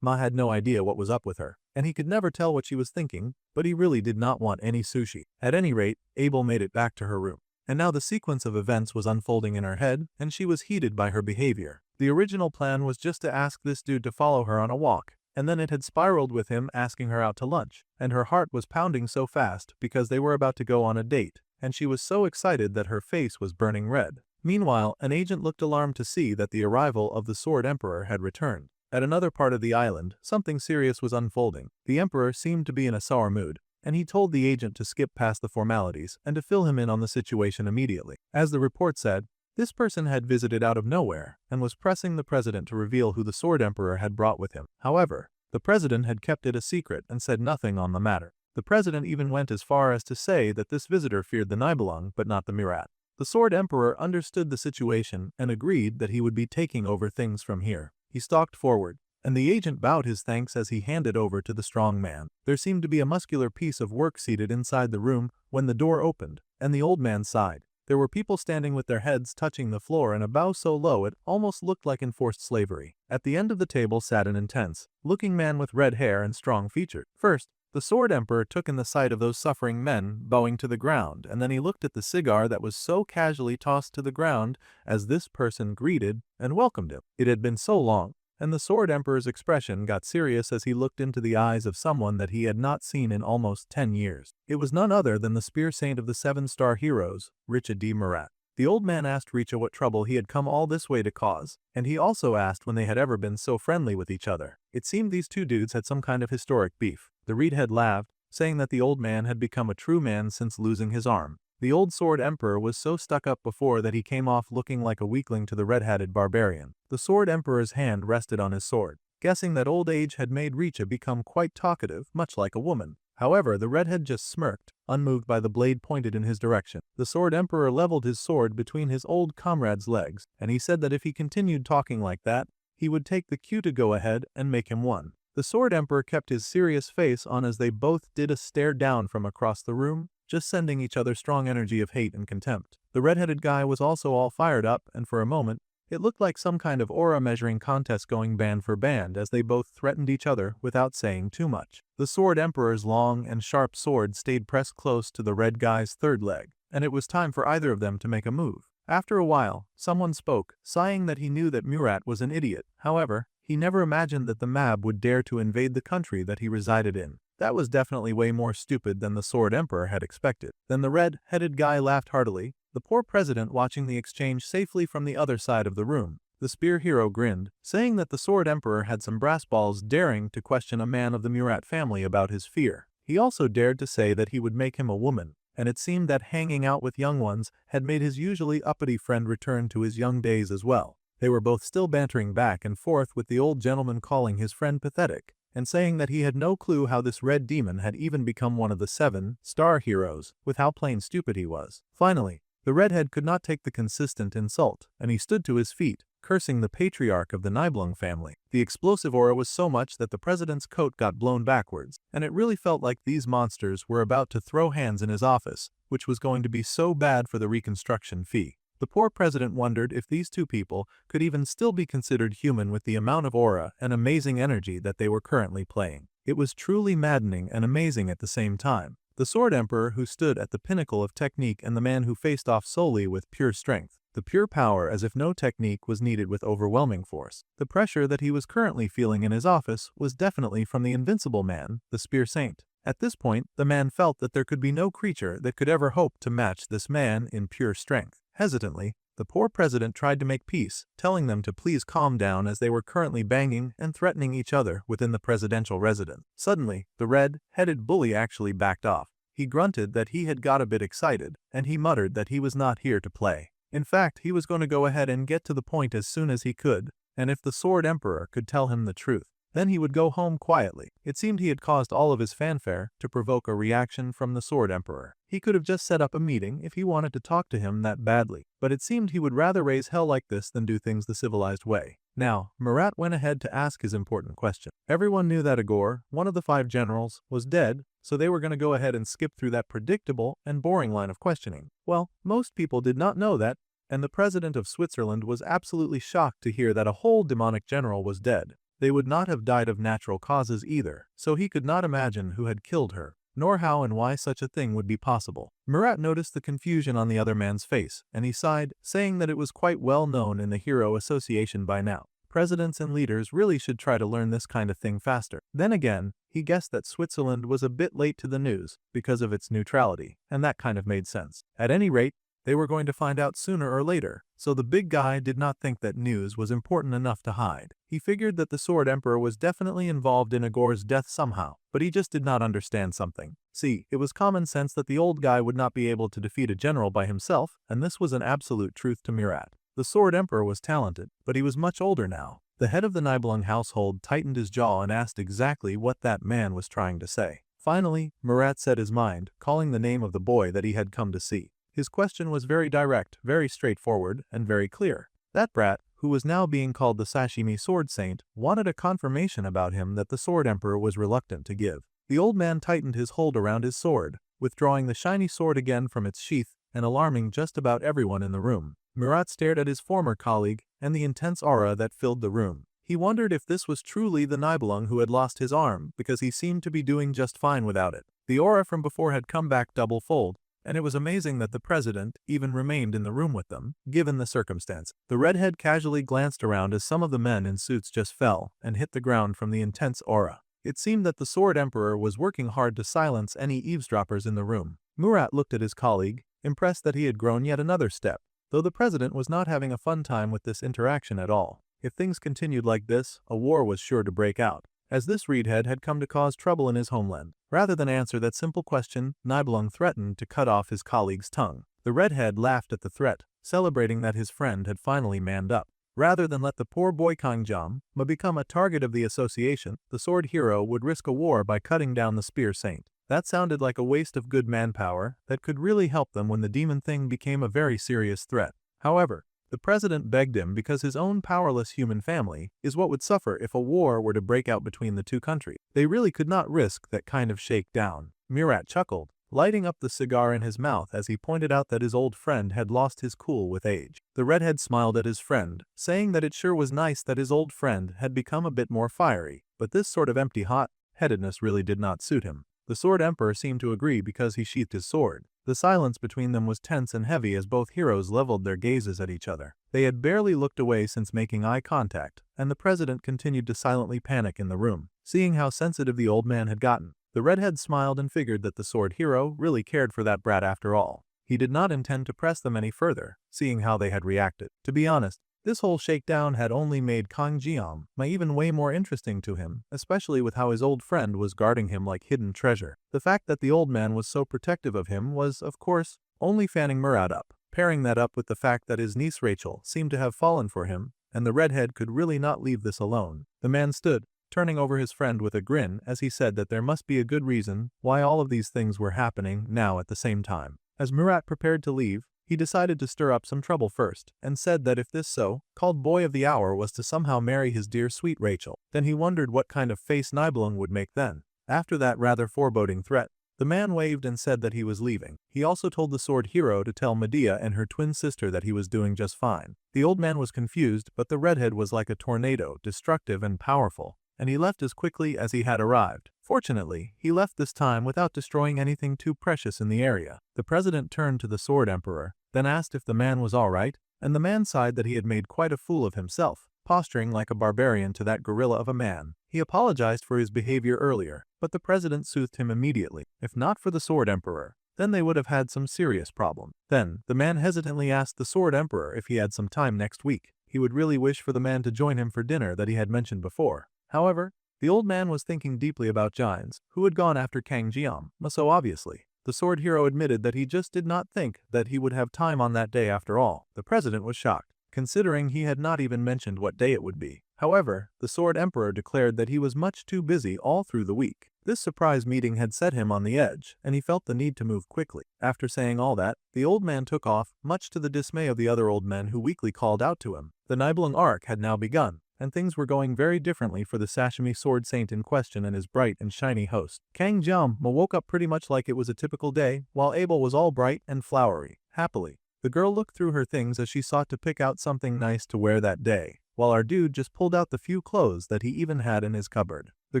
Ma had no idea what was up with her, and he could never tell what she was thinking, but he really did not want any sushi. At any rate, Abel made it back to her room. And now the sequence of events was unfolding in her head, and she was heated by her behavior. The original plan was just to ask this dude to follow her on a walk, and then it had spiraled with him asking her out to lunch, and her heart was pounding so fast because they were about to go on a date, and she was so excited that her face was burning red. Meanwhile, an agent looked alarmed to see that the arrival of the Sword Emperor had returned. At another part of the island, something serious was unfolding. The Emperor seemed to be in a sour mood, and he told the agent to skip past the formalities and to fill him in on the situation immediately. As the report said, this person had visited out of nowhere and was pressing the president to reveal who the Sword Emperor had brought with him. However, the president had kept it a secret and said nothing on the matter. The president even went as far as to say that this visitor feared the Nibelung but not the Murat. The Sword Emperor understood the situation and agreed that he would be taking over things from here. He stalked forward, and the agent bowed his thanks as he handed over to the strong man. There seemed to be a muscular piece of work seated inside the room when the door opened, and the old man sighed. There were people standing with their heads touching the floor and a bow so low it almost looked like enforced slavery. At the end of the table sat an intense-looking man with red hair and strong features. First, the Sword Emperor took in the sight of those suffering men bowing to the ground, and then he looked at the cigar that was so casually tossed to the ground as this person greeted and welcomed him. It had been so long, and the Sword Emperor's expression got serious as he looked into the eyes of someone that he had not seen in almost 10 years. It was none other than the Spear Saint of the 7-Star Heroes, Richa D. Murat. The old man asked Richa what trouble he had come all this way to cause, and he also asked when they had ever been so friendly with each other. It seemed these two dudes had some kind of historic beef. The reedhead laughed, saying that the old man had become a true man since losing his arm. The old Sword Emperor was so stuck up before that he came off looking like a weakling to the red-hatted barbarian. The Sword Emperor's hand rested on his sword, guessing that old age had made Richa become quite talkative, much like a woman. However, the redhead just smirked, unmoved by the blade pointed in his direction. The Sword Emperor leveled his sword between his old comrade's legs, and he said that if he continued talking like that, he would take the cue to go ahead and make him one. The Sword Emperor kept his serious face on as they both did a stare down from across the room, just sending each other strong energy of hate and contempt. The red-headed guy was also all fired up, and for a moment, it looked like some kind of aura measuring contest going band for band as they both threatened each other without saying too much. The Sword Emperor's long and sharp sword stayed pressed close to the red guy's third leg, and it was time for either of them to make a move. After a while, someone spoke, sighing that he knew that Murat was an idiot. However, he never imagined that the Mab would dare to invade the country that he resided in. That was definitely way more stupid than the Sword Emperor had expected. Then the red-headed guy laughed heartily, the poor president watching the exchange safely from the other side of the room. The spear hero grinned, saying that the Sword Emperor had some brass balls daring to question a man of the Murat family about his fear. He also dared to say that he would make him a woman, and it seemed that hanging out with young ones had made his usually uppity friend return to his young days as well. They were both still bantering back and forth with the old gentleman calling his friend pathetic, and saying that he had no clue how this red demon had even become one of the 7-Star Heroes, with how plain stupid he was. Finally, the redhead could not take the consistent insult, and he stood to his feet, cursing the patriarch of the Nibelung family. The explosive aura was so much that the president's coat got blown backwards, and it really felt like these monsters were about to throw hands in his office, which was going to be so bad for the reconstruction fee. The poor president wondered if these two people could even still be considered human with the amount of aura and amazing energy that they were currently playing. It was truly maddening and amazing at the same time. The Sword Emperor who stood at the pinnacle of technique and the man who faced off solely with pure strength. The pure power as if no technique was needed with overwhelming force. The pressure that he was currently feeling in his office was definitely from the invincible man, the Spear Saint. At this point, the man felt that there could be no creature that could ever hope to match this man in pure strength. Hesitantly, the poor president tried to make peace, telling them to please calm down as they were currently banging and threatening each other within the presidential residence. Suddenly, the red-headed bully actually backed off. He grunted that he had got a bit excited, and he muttered that he was not here to play. In fact, he was going to go ahead and get to the point as soon as he could, and if the Sword Emperor could tell him the truth, then he would go home quietly. It seemed he had caused all of his fanfare to provoke a reaction from the Sword Emperor. He could have just set up a meeting if he wanted to talk to him that badly, but it seemed he would rather raise hell like this than do things the civilized way. Now, Murat went ahead to ask his important question. Everyone knew that Igor, one of the 5 generals, was dead, so they were going to go ahead and skip through that predictable and boring line of questioning. Well, most people did not know that, and the president of Switzerland was absolutely shocked to hear that a whole demonic general was dead. They would not have died of natural causes either, so he could not imagine who had killed her, nor how and why such a thing would be possible. Murat noticed the confusion on the other man's face, and he sighed, saying that it was quite well known in the Hero Association by now. Presidents and leaders really should try to learn this kind of thing faster. Then again, he guessed that Switzerland was a bit late to the news because of its neutrality, and that kind of made sense. At any rate, they were going to find out sooner or later, so the big guy did not think that news was important enough to hide. He figured that the Sword Emperor was definitely involved in Igor's death somehow, but he just did not understand something. See, it was common sense that the old guy would not be able to defeat a general by himself, and this was an absolute truth to Murat. The Sword Emperor was talented, but he was much older now. The head of the Nibelung household tightened his jaw and asked exactly what that man was trying to say. Finally, Murat said his mind, calling the name of the boy that he had come to see. His question was very direct, very straightforward, and very clear. That brat, who was now being called the Sashimi Sword Saint, wanted a confirmation about him that the Sword Emperor was reluctant to give. The old man tightened his hold around his sword, withdrawing the shiny sword again from its sheath and alarming just about everyone in the room. Murat stared at his former colleague and the intense aura that filled the room. He wondered if this was truly the Nibelung who had lost his arm, because he seemed to be doing just fine without it. The aura from before had come back double-fold, and it was amazing that the president even remained in the room with them, given the circumstance. The redhead casually glanced around as some of the men in suits just fell and hit the ground from the intense aura. It seemed that the Sword Emperor was working hard to silence any eavesdroppers in the room. Murat looked at his colleague, impressed that he had grown yet another step, though the president was not having a fun time with this interaction at all. If things continued like this, a war was sure to break out, as this reedhead had come to cause trouble in his homeland. Rather than answer that simple question, Nibelung threatened to cut off his colleague's tongue. The redhead laughed at the threat, celebrating that his friend had finally manned up. Rather than let the poor boy Kangjam become a target of the association, the sword hero would risk a war by cutting down the spear saint. That sounded like a waste of good manpower that could really help them when the demon thing became a very serious threat. However, the president begged him because his own powerless human family is what would suffer if a war were to break out between the two countries. They really could not risk that kind of shakedown. Murat chuckled, lighting up the cigar in his mouth as he pointed out that his old friend had lost his cool with age. The redhead smiled at his friend, saying that it sure was nice that his old friend had become a bit more fiery, but this sort of empty hot-headedness really did not suit him. The Sword Emperor seemed to agree because he sheathed his sword. The silence between them was tense and heavy as both heroes leveled their gazes at each other. They had barely looked away since making eye contact, and the president continued to silently panic in the room. Seeing how sensitive the old man had gotten, the redhead smiled and figured that the sword hero really cared for that brat after all. He did not intend to press them any further, seeing how they had reacted. To be honest, this whole shakedown had only made Kang Jiam even way more interesting to him, especially with how his old friend was guarding him like hidden treasure. The fact that the old man was so protective of him was, of course, only fanning Murat up. Pairing that up with the fact that his niece Rachel seemed to have fallen for him, and the redhead could really not leave this alone. The man stood, turning over his friend with a grin as he said that there must be a good reason why all of these things were happening now at the same time. As Murat prepared to leave, he decided to stir up some trouble first, and said that if this so-called boy of the hour was to somehow marry his dear sweet Rachel, then he wondered what kind of face Nibelung would make then. After that rather foreboding threat, the man waved and said that he was leaving. He also told the sword hero to tell Medea and her twin sister that he was doing just fine. The old man was confused, but the redhead was like a tornado, destructive and powerful, and he left as quickly as he had arrived. Fortunately, he left this time without destroying anything too precious in the area. The president turned to the Sword Emperor, then asked if the man was all right, and the man sighed that he had made quite a fool of himself, posturing like a barbarian to that gorilla of a man. He apologized for his behavior earlier, but the president soothed him immediately. If not for the Sword Emperor, then they would have had some serious problem. Then, the man hesitantly asked the Sword Emperor if he had some time next week. He would really wish for the man to join him for dinner that he had mentioned before. However, the old man was thinking deeply about Gines, who had gone after Kang Jiam, so obviously. The sword hero admitted that he just did not think that he would have time on that day after all. The president was shocked, considering he had not even mentioned what day it would be. However, the Sword Emperor declared that he was much too busy all through the week. This surprise meeting had set him on the edge, and he felt the need to move quickly. After saying all that, the old man took off, much to the dismay of the other old men who weakly called out to him. The Nibelung arc had now begun, and things were going very differently for the Sashimi sword saint in question and his bright and shiny host. Kang Jiam woke up pretty much like it was a typical day, while Abel was all bright and flowery. Happily, the girl looked through her things as she sought to pick out something nice to wear that day, while our dude just pulled out the few clothes that he even had in his cupboard. The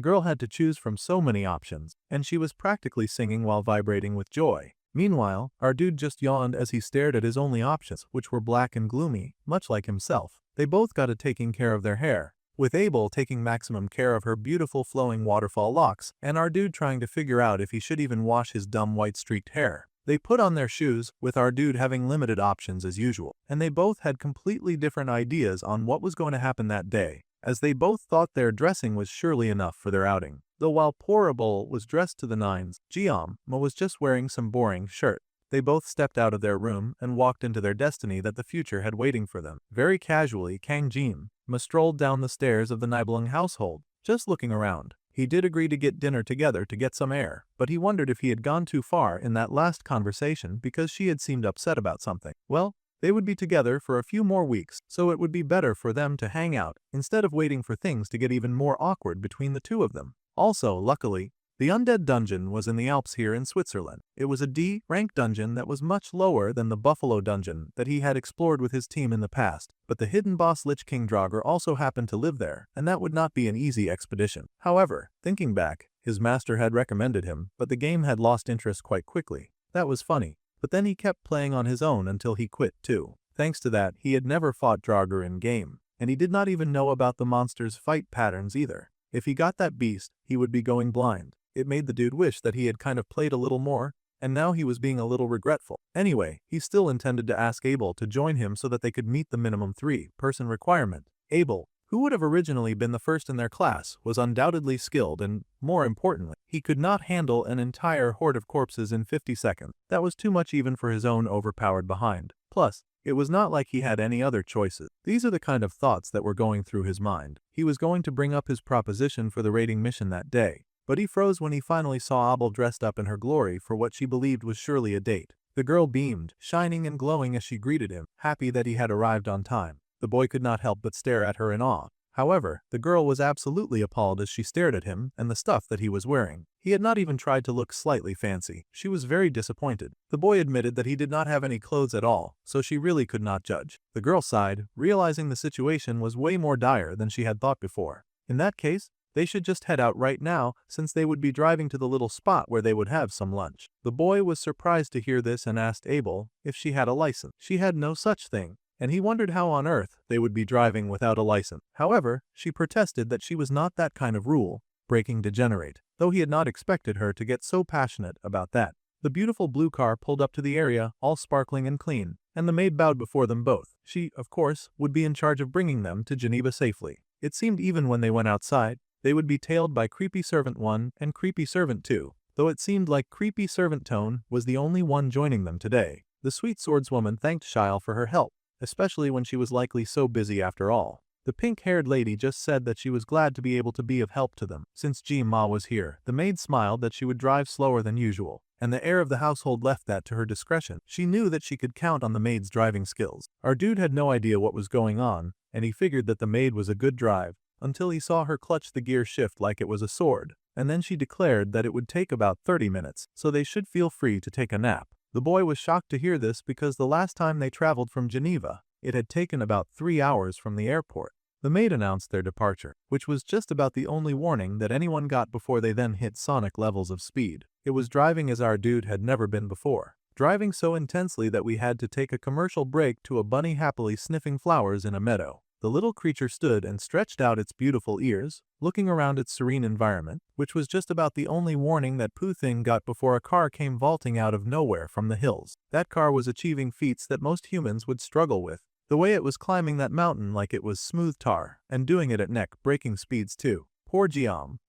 girl had to choose from so many options, and she was practically singing while vibrating with joy. Meanwhile, our dude just yawned as he stared at his only options, which were black and gloomy, much like himself. They both got at taking care of their hair, with Abel taking maximum care of her beautiful flowing waterfall locks, and our dude trying to figure out if he should even wash his dumb white streaked hair. They put on their shoes, with our dude having limited options as usual, and they both had completely different ideas on what was going to happen that day, as they both thought their dressing was surely enough for their outing. Though while poor Abel was dressed to the nines, Jiam was just wearing some boring shirt. They both stepped out of their room and walked into their destiny that the future had waiting for them. Very casually, Kang Jiam strolled down the stairs of the Nibelung household, just looking around. He did agree to get dinner together to get some air, but he wondered if he had gone too far in that last conversation because she had seemed upset about something. Well, they would be together for a few more weeks, so it would be better for them to hang out instead of waiting for things to get even more awkward between the two of them. Also, luckily, The undead dungeon was in the Alps here in Switzerland. It was a D-rank dungeon that was much lower than the Buffalo dungeon that he had explored with his team in the past, but the hidden boss Lich King Draugr also happened to live there, and that would not be an easy expedition. However, thinking back, his master had recommended him, but the game had lost interest quite quickly. That was funny, but then he kept playing on his own until he quit too. Thanks to that, he had never fought Draugr in game, and he did not even know about the monster's fight patterns either. If he got that beast, he would be going blind. It made the dude wish that he had kind of played a little more, and now he was being a little regretful. Anyway, he still intended to ask Abel to join him so that they could meet the minimum 3-person requirement. Abel, who would have originally been the first in their class, was undoubtedly skilled and, more importantly, he could not handle an entire horde of corpses in 50 seconds. That was too much even for his own overpowered behind. Plus, it was not like he had any other choices. These are the kind of thoughts that were going through his mind. He was going to bring up his proposition for the raiding mission that day, but he froze when he finally saw Abel dressed up in her glory for what she believed was surely a date. The girl beamed, shining and glowing as she greeted him, happy that he had arrived on time. The boy could not help but stare at her in awe. However, the girl was absolutely appalled as she stared at him and the stuff that he was wearing. He had not even tried to look slightly fancy. She was very disappointed. The boy admitted that he did not have any clothes at all, so she really could not judge. The girl sighed, realizing the situation was way more dire than she had thought before. In that case, they should just head out right now, since they would be driving to the little spot where they would have some lunch. The boy was surprised to hear this and asked Abel if she had a license. She had no such thing, and he wondered how on earth they would be driving without a license. However, she protested that she was not that kind of rule-breaking degenerate, though he had not expected her to get so passionate about that. The beautiful blue car pulled up to the area, all sparkling and clean, and the maid bowed before them both. She, of course, would be in charge of bringing them to Geneva safely. It seemed even when they went outside, they would be tailed by Creepy Servant 1 and Creepy Servant 2, though it seemed like Creepy Servant Tone was the only one joining them today. The sweet swordswoman thanked Shyle for her help, especially when she was likely so busy after all. The pink-haired lady just said that she was glad to be able to be of help to them. Since Ji-ma was here, the maid smiled that she would drive slower than usual, and the heir of the household left that to her discretion. She knew that she could count on the maid's driving skills. Our dude had no idea what was going on, and he figured that the maid was a good drive, until he saw her clutch the gear shift like it was a sword, and then she declared that it would take about 30 minutes, so they should feel free to take a nap. The boy was shocked to hear this because the last time they traveled from Geneva, it had taken about 3 hours from the airport. The maid announced their departure, which was just about the only warning that anyone got before they then hit sonic levels of speed. It was driving as our dude had never been before. Driving so intensely that we had to take a commercial break to a bunny happily sniffing flowers in a meadow. The little creature stood and stretched out its beautiful ears, looking around its serene environment, which was just about the only warning that Pooh Thing got before a car came vaulting out of nowhere from the hills. That car was achieving feats that most humans would struggle with. The way it was climbing that mountain like it was smooth tar, and doing it at neck-breaking speeds too. Poor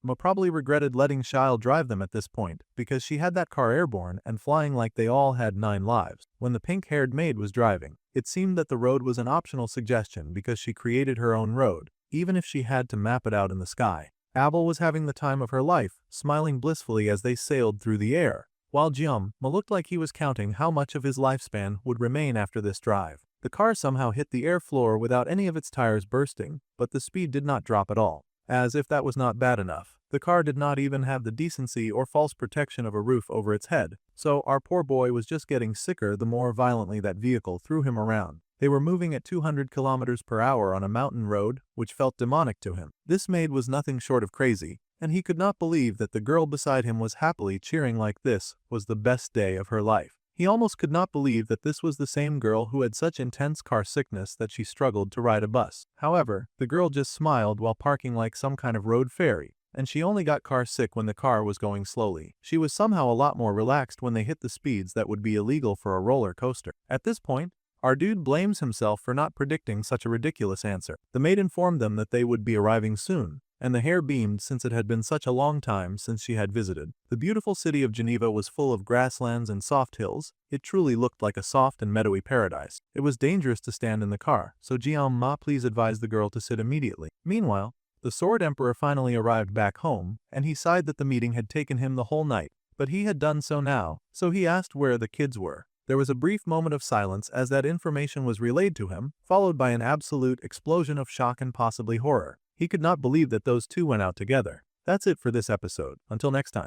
Ma probably regretted letting Shyle drive them at this point, because she had that car airborne and flying like they all had 9 lives. When the pink-haired maid was driving, it seemed that the road was an optional suggestion because she created her own road, even if she had to map it out in the sky. Abel was having the time of her life, smiling blissfully as they sailed through the air, while Ma looked like he was counting how much of his lifespan would remain after this drive. The car somehow hit the air floor without any of its tires bursting, but the speed did not drop at all. As if that was not bad enough, the car did not even have the decency or false protection of a roof over its head, so our poor boy was just getting sicker the more violently that vehicle threw him around. They were moving at 200 kilometers per hour on a mountain road, which felt demonic to him. This maid was nothing short of crazy, and he could not believe that the girl beside him was happily cheering like this was the best day of her life. He almost could not believe that this was the same girl who had such intense car sickness that she struggled to ride a bus. However, the girl just smiled while parking like some kind of road fairy, and she only got car sick when the car was going slowly. She was somehow a lot more relaxed when they hit the speeds that would be illegal for a roller coaster. At this point, our dude blames himself for not predicting such a ridiculous answer. The maid informed them that they would be arriving soon, and the hair beamed since it had been such a long time since she had visited. The beautiful city of Geneva was full of grasslands and soft hills. It truly looked like a soft and meadowy paradise. It was dangerous to stand in the car, so Ma please advised the girl to sit immediately. Meanwhile, the Sword Emperor finally arrived back home, and he sighed that the meeting had taken him the whole night, but he had done so now, so he asked where the kids were. There was a brief moment of silence as that information was relayed to him, followed by an absolute explosion of shock and possibly horror. He could not believe that those two went out together. That's it for this episode. Until next time.